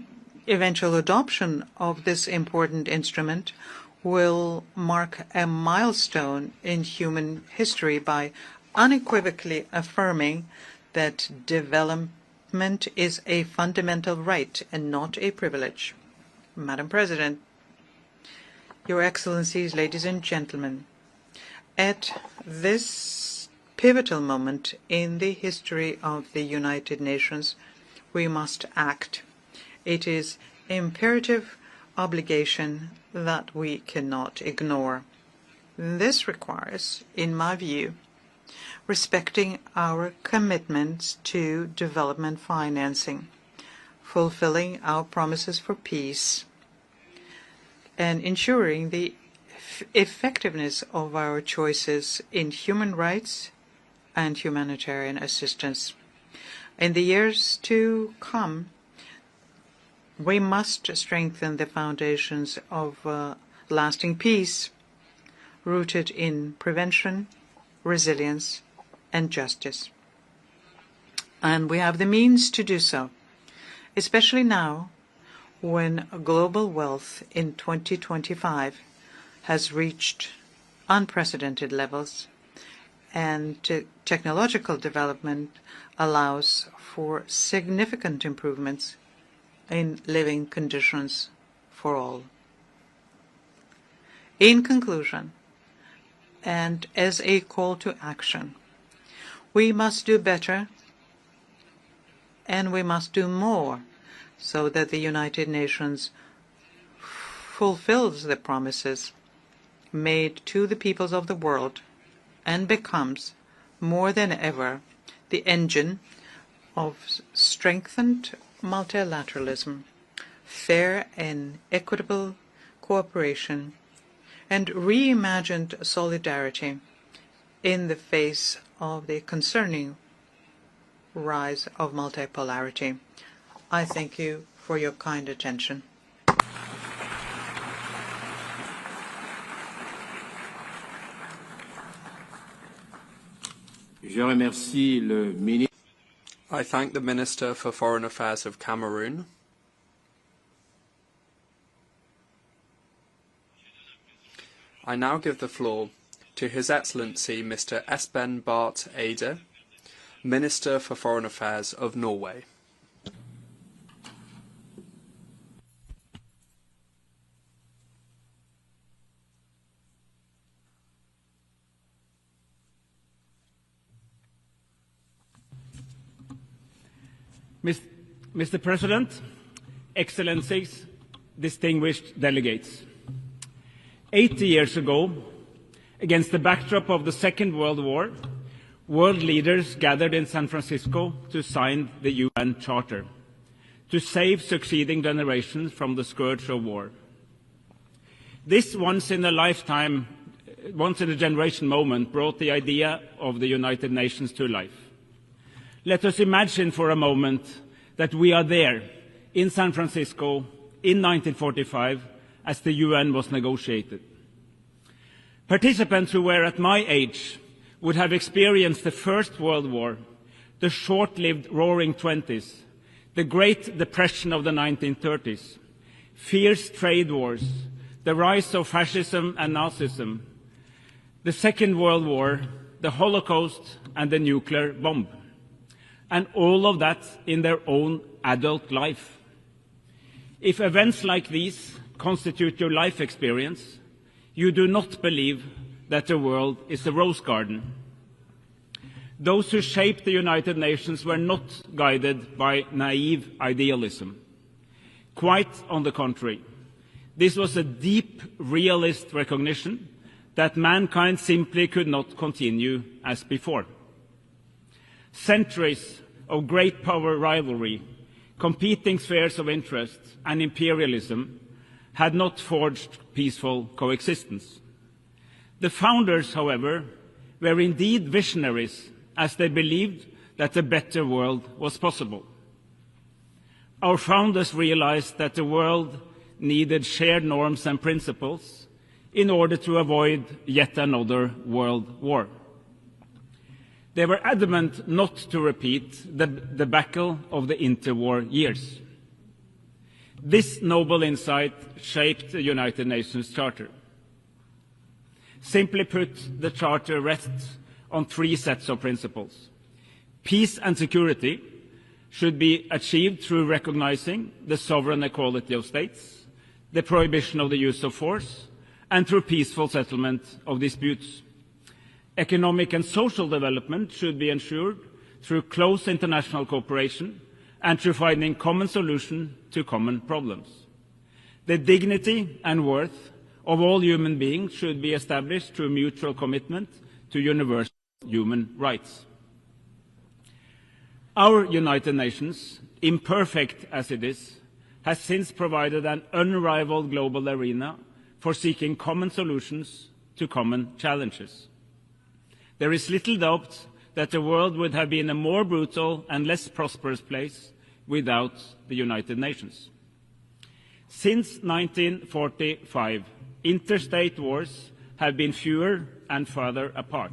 eventual adoption of this important instrument will mark a milestone in human history by unequivocally affirming that development is a fundamental right and not a privilege. Madam President, Your Excellencies, ladies and gentlemen, at this pivotal moment in the history of the United Nations, we must act. It is imperative obligation that we cannot ignore. This requires, in my view, respecting our commitments to development financing, fulfilling our promises for peace, and ensuring the effectiveness of our choices in human rights and humanitarian assistance. In the years to come, We must strengthen the foundations of lasting peace, rooted in prevention, resilience, and justice. And we have the means to do so, especially now when global wealth in 2025 has reached unprecedented levels and technological development allows for significant improvements in living conditions for all. In conclusion, and as a call to action, we must do better and we must do more so that the United Nations fulfills the promises made to the peoples of the world and becomes more than ever the engine of strengthened multilateralism, fair and equitable cooperation, and reimagined solidarity in the face of the concerning rise of multipolarity. I thank you for your kind attention. Je remercie le ministre. I thank the Minister for Foreign Affairs of Cameroon. I now give the floor to His Excellency Mr. Espen Barth Eide, Minister for Foreign Affairs of Norway. Mr. President, Excellencies, distinguished delegates. 80 years ago, against the backdrop of the Second World War, world leaders gathered in San Francisco to sign the UN Charter, to save succeeding generations from the scourge of war. This once-in-a-generation moment brought the idea of the United Nations to life. Let us imagine for a moment that we are there in San Francisco in 1945 as the UN was negotiated. Participants who were at my age would have experienced the First World War, the short-lived Roaring Twenties, the Great Depression of the 1930s, fierce trade wars, the rise of fascism and Nazism, the Second World War, the Holocaust, and the nuclear bomb. And all of that in their own adult life. If events like these constitute your life experience, you do not believe that the world is a rose garden. Those who shaped the United Nations were not guided by naive idealism. Quite on the contrary, this was a deep realist recognition that mankind simply could not continue as before. Centuries of great power rivalry, competing spheres of interest, and imperialism had not forged peaceful coexistence. The founders, however, were indeed visionaries, as they believed that a better world was possible. Our founders realized that the world needed shared norms and principles in order to avoid yet another world war. They were adamant not to repeat the debacle of the interwar years. This noble insight shaped the United Nations Charter. Simply put, the Charter rests on three sets of principles. Peace and security should be achieved through recognizing the sovereign equality of states, the prohibition of the use of force, and through peaceful settlement of disputes. Economic and social development should be ensured through close international cooperation and through finding common solutions to common problems. The dignity and worth of all human beings should be established through mutual commitment to universal human rights. Our United Nations, imperfect as it is, has since provided an unrivaled global arena for seeking common solutions to common challenges. There is little doubt that the world would have been a more brutal and less prosperous place without the United Nations. Since 1945, interstate wars have been fewer and further apart.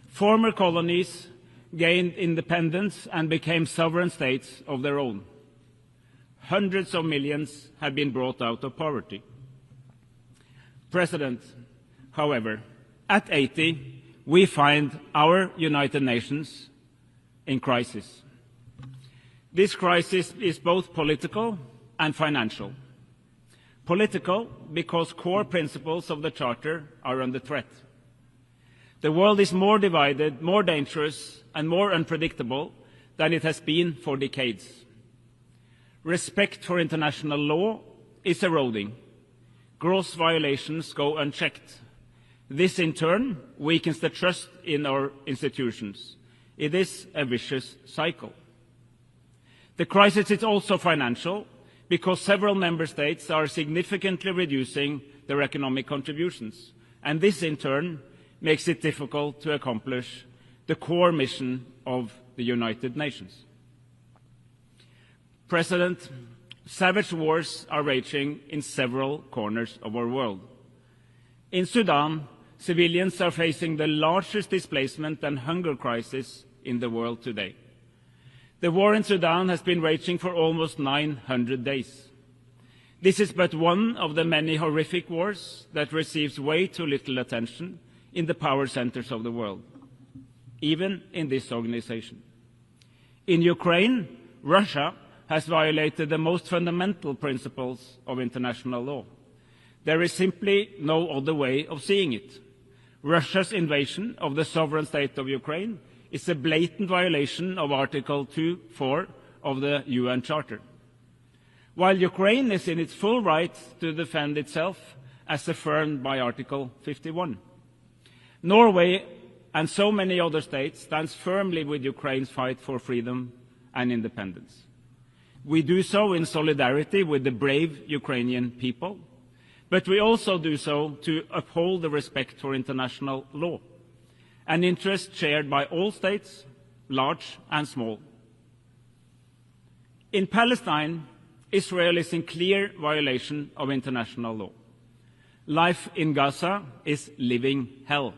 Former colonies gained independence and became sovereign states of their own. Hundreds of millions have been brought out of poverty. President, however, at 80, we find our United Nations in crisis. This crisis is both political and financial. Political, because core principles of the Charter are under threat. The world is more divided, more dangerous, and more unpredictable than it has been for decades. Respect for international law is eroding. Gross violations go unchecked. This, in turn, weakens the trust in our institutions. It is a vicious cycle. The crisis is also financial, because several member states are significantly reducing their economic contributions, and this, in turn, makes it difficult to accomplish the core mission of the United Nations. President, savage wars are raging in several corners of our world. In Sudan, civilians are facing the largest displacement and hunger crisis in the world today. The war in Sudan has been raging for almost 900 days. This is but one of the many horrific wars that receives way too little attention in the power centers of the world, even in this organization. In Ukraine, Russia has violated the most fundamental principles of international law. There is simply no other way of seeing it. Russia's invasion of the sovereign state of Ukraine is a blatant violation of Article 2.4 of the UN Charter. While Ukraine is in its full right to defend itself, as affirmed by Article 51. Norway and so many other states stand firmly with Ukraine's fight for freedom and independence. We do so in solidarity with the brave Ukrainian people, but we also do so to uphold the respect for international law, an interest shared by all states, large and small. In Palestine, Israel is in clear violation of international law. Life in Gaza is living hell.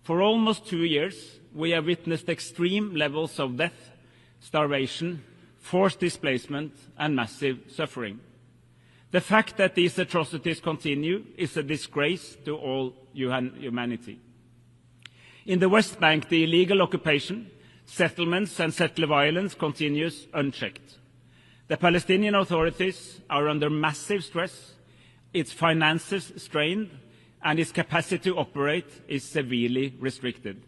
For almost 2 years, we have witnessed extreme levels of death, starvation, forced displacement, and massive suffering. The fact that these atrocities continue is a disgrace to all humanity. In the West Bank, the illegal occupation, settlements, and settler violence continues unchecked. The Palestinian authorities are under massive stress, its finances strained, and its capacity to operate is severely restricted.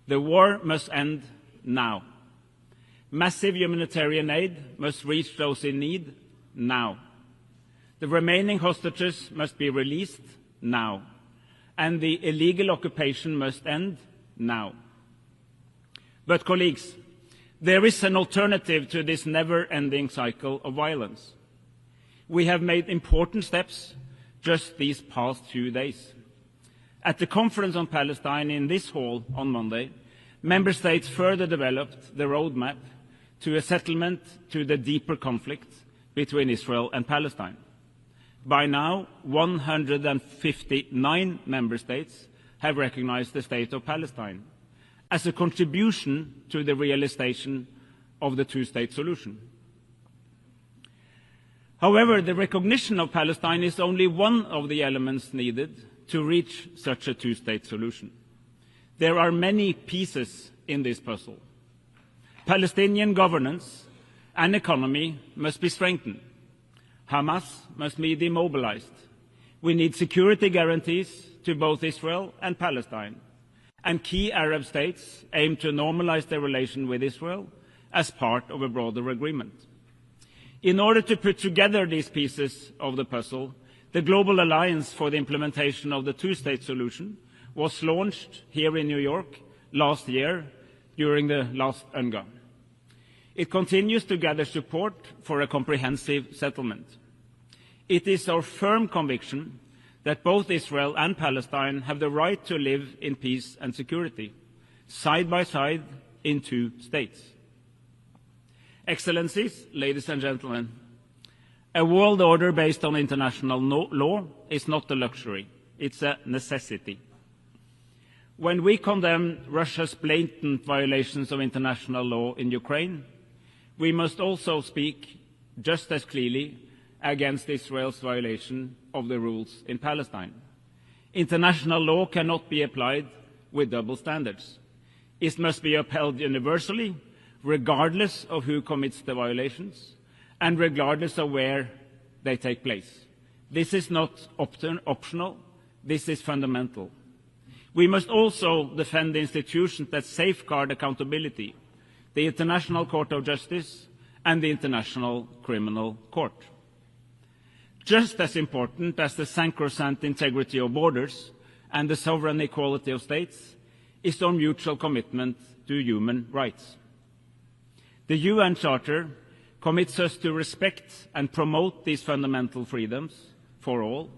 The war must end now. Massive humanitarian aid must reach those in need now. The remaining hostages must be released now, and the illegal occupation must end now. But, colleagues, there is an alternative to this never-ending cycle of violence. We have made important steps just these past few days. At the conference on Palestine in this hall on Monday, member states further developed the roadmap to a settlement to the deeper conflict between Israel and Palestine. By now, 159 member states have recognized the state of Palestine as a contribution to the realization of the two-state solution. However, the recognition of Palestine is only one of the elements needed to reach such a two-state solution. There are many pieces in this puzzle. Palestinian governance and economy must be strengthened. Hamas must be demobilized. We need security guarantees to both Israel and Palestine. And key Arab states aim to normalize their relation with Israel as part of a broader agreement. In order to put together these pieces of the puzzle, the Global Alliance for the Implementation of the Two-State Solution was launched here in New York last year during the last UNGA. It continues to gather support for a comprehensive settlement. It is our firm conviction that both Israel and Palestine have the right to live in peace and security, side by side in two states. Excellencies, ladies and gentlemen, A world order based on international law is not a luxury, it's a necessity. When we condemn Russia's blatant violations of international law in Ukraine, we must also speak just as clearly against Israel's violation of the rules in Palestine. International law cannot be applied with double standards. It must be upheld universally, regardless of who commits the violations, and regardless of where they take place. This is not optional, this is fundamental. We must also defend the institutions that safeguard accountability, the International Court of Justice and the International Criminal Court. Just as important as the sacrosanct integrity of borders and the sovereign equality of states is our mutual commitment to human rights. The UN Charter commits us to respect and promote these fundamental freedoms for all,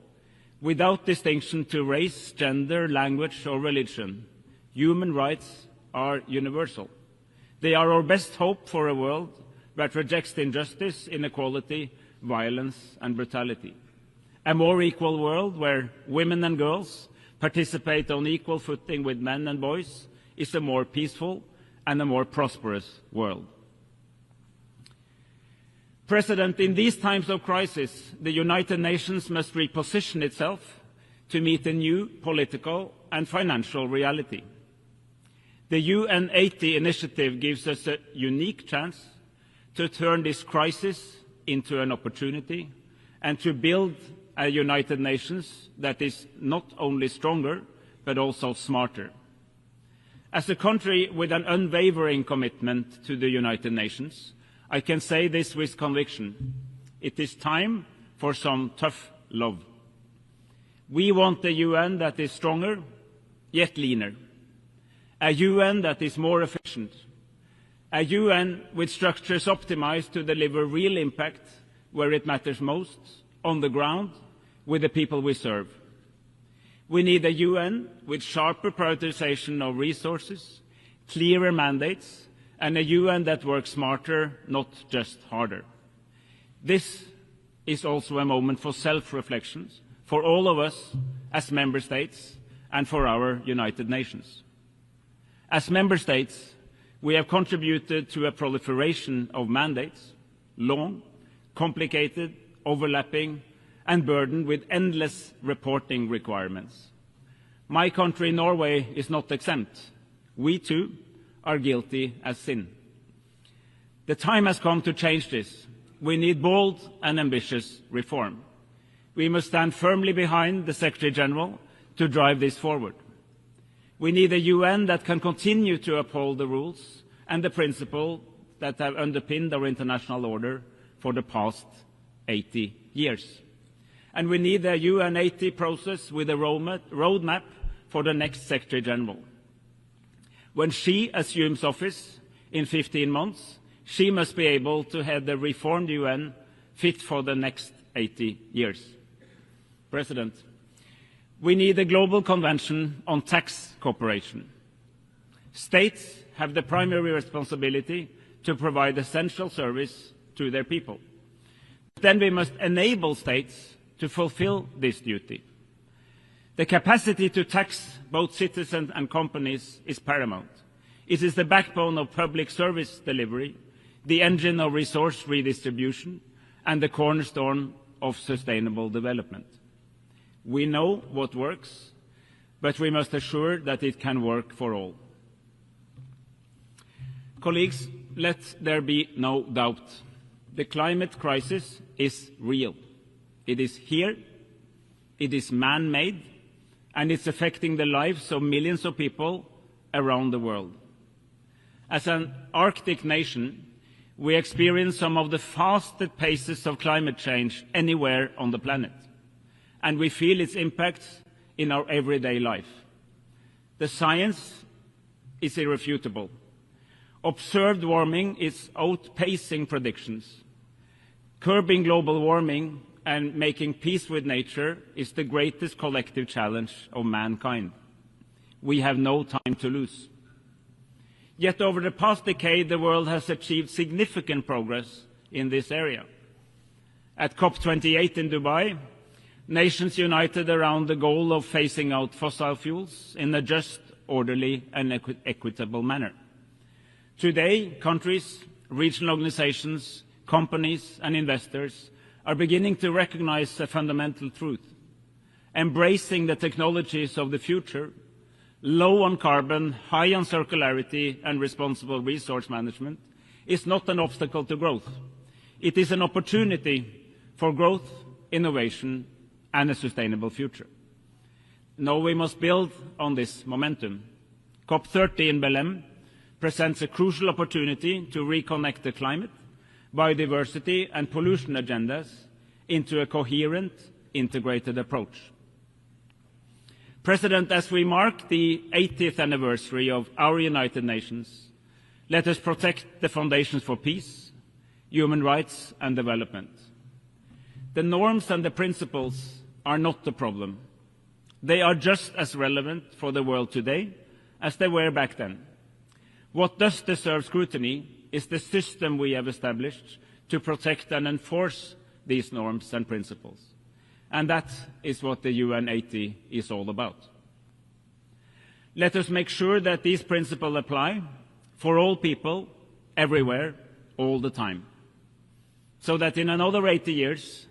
without distinction to race, gender, language or religion. Human rights are universal. They are our best hope for a world that rejects injustice, inequality, violence and brutality. A more equal world where women and girls participate on equal footing with men and boys is a more peaceful and a more prosperous world. President, in these times of crisis, the United Nations must reposition itself to meet a new political and financial reality. The UN 80 initiative gives us a unique chance to turn this crisis into an opportunity and to build a United Nations that is not only stronger, but also smarter. As a country with an unwavering commitment to the United Nations, I can say this with conviction. It is time for some tough love. We want a UN that is stronger, yet leaner. A UN that is more efficient. A UN with structures optimized to deliver real impact where it matters most, on the ground, with the people we serve. We need a UN with sharper prioritization of resources, clearer mandates, and a UN that works smarter, not just harder. This is also a moment for self-reflection for all of us as member states and for our United Nations. As member states, we have contributed to a proliferation of mandates, long, complicated, overlapping, and burdened with endless reporting requirements. My country, Norway, is not exempt. We too are guilty as sin. The time has come to change this. We need bold and ambitious reform. We must stand firmly behind the Secretary General to drive this forward. We need a UN that can continue to uphold the rules and the principles that have underpinned our international order for the past 80 years. And we need a UN 80 process with a roadmap for the next Secretary General. When she assumes office in 15 months, she must be able to head the reformed UN fit for the next 80 years. President, we need a global convention on tax cooperation. States have the primary responsibility to provide essential service to their people. Then we must enable states to fulfill this duty. The capacity to tax both citizens and companies is paramount. It is the backbone of public service delivery, the engine of resource redistribution, and the cornerstone of sustainable development. We know what works, but we must assure that it can work for all. Colleagues, let there be no doubt. The climate crisis is real. It is here, it is man-made, and it's affecting the lives of millions of people around the world. As an Arctic nation, we experience some of the fastest paces of climate change anywhere on the planet, and we feel its impacts in our everyday life. The science is irrefutable. Observed warming is outpacing predictions. Curbing global warming and making peace with nature is the greatest collective challenge of mankind. We have no time to lose. Yet over the past decade, the world has achieved significant progress in this area. At COP28 in Dubai, nations united around the goal of phasing out fossil fuels in a just, orderly and equitable manner. Today, countries, regional organizations, companies and investors are beginning to recognize a fundamental truth. Embracing the technologies of the future, low on carbon, high on circularity and responsible resource management, is not an obstacle to growth. It is an opportunity for growth, innovation and a sustainable future. Now we must build on this momentum. COP30 in Belém presents a crucial opportunity to reconnect the climate, biodiversity and pollution agendas into a coherent, integrated approach. President, as we mark the 80th anniversary of our United Nations, let us protect the foundations for peace, human rights and development. The norms and the principles are not the problem. They are just as relevant for the world today as they were back then. What does deserve scrutiny is the system we have established to protect and enforce these norms and principles. And that is what the UN 80 is all about. Let us make sure that these principles apply for all people, everywhere, all the time, so that in another 80 years,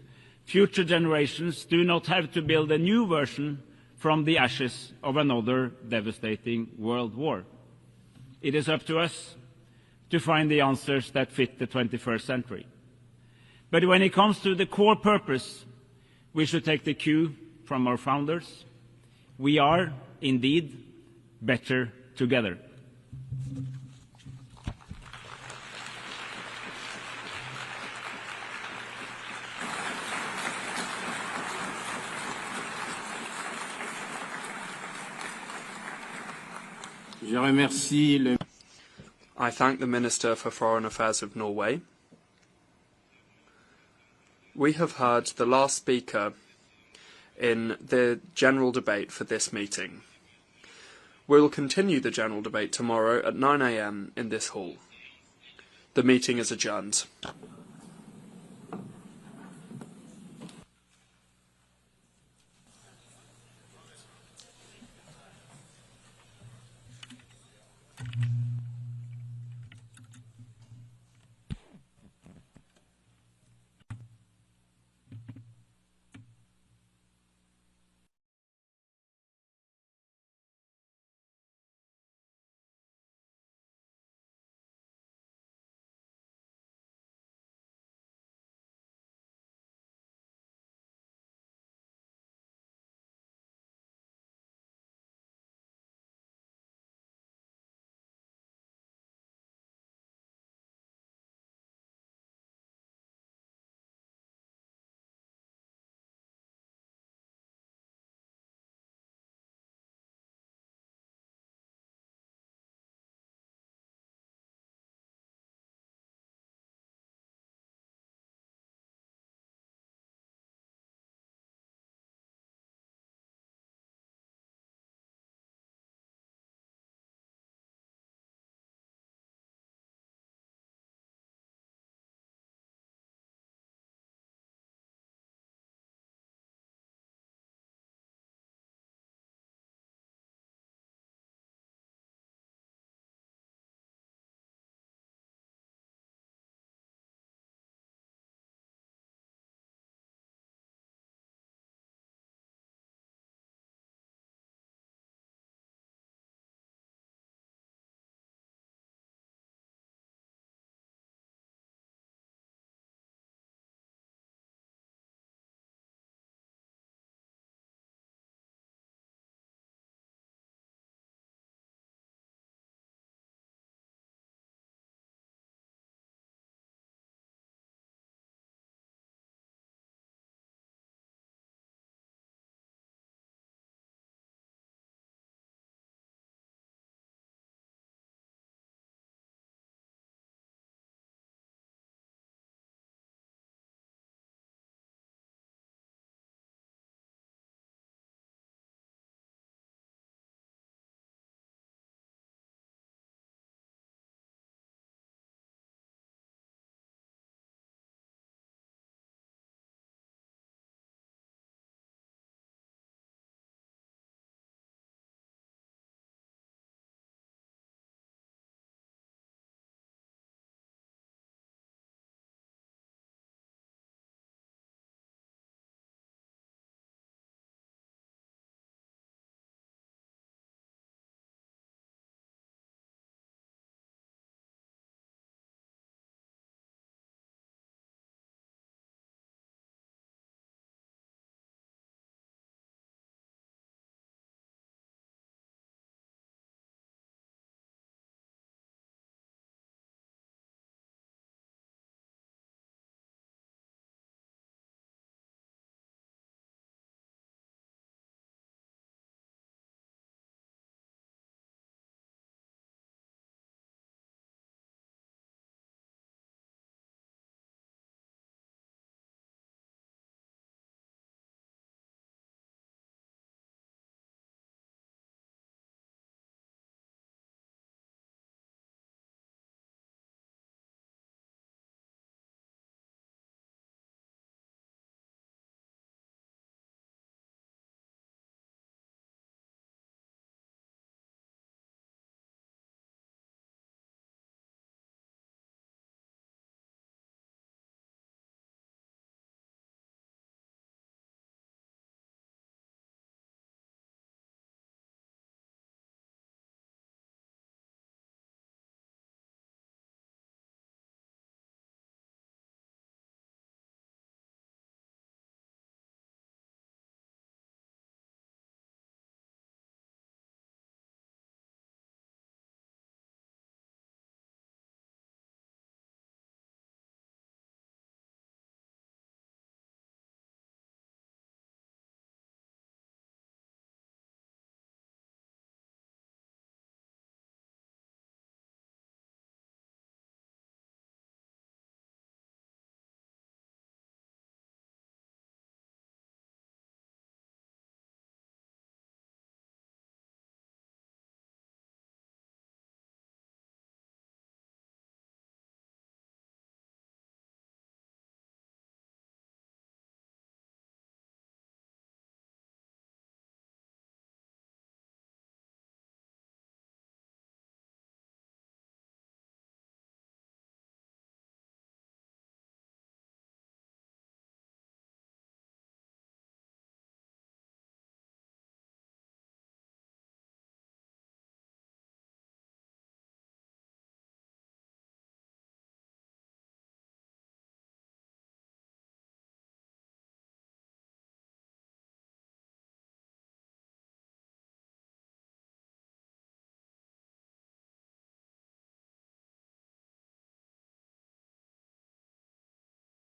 future generations do not have to build a new version from the ashes of another devastating world war. It is up to us to find the answers that fit the 21st century. But when it comes to the core purpose, we should take the cue from our founders. We are, indeed, better together. I thank the Minister for Foreign Affairs of Norway. We have heard the last speaker in the general debate for this meeting. We will continue the general debate tomorrow at 9 a.m. in this hall. The meeting is adjourned.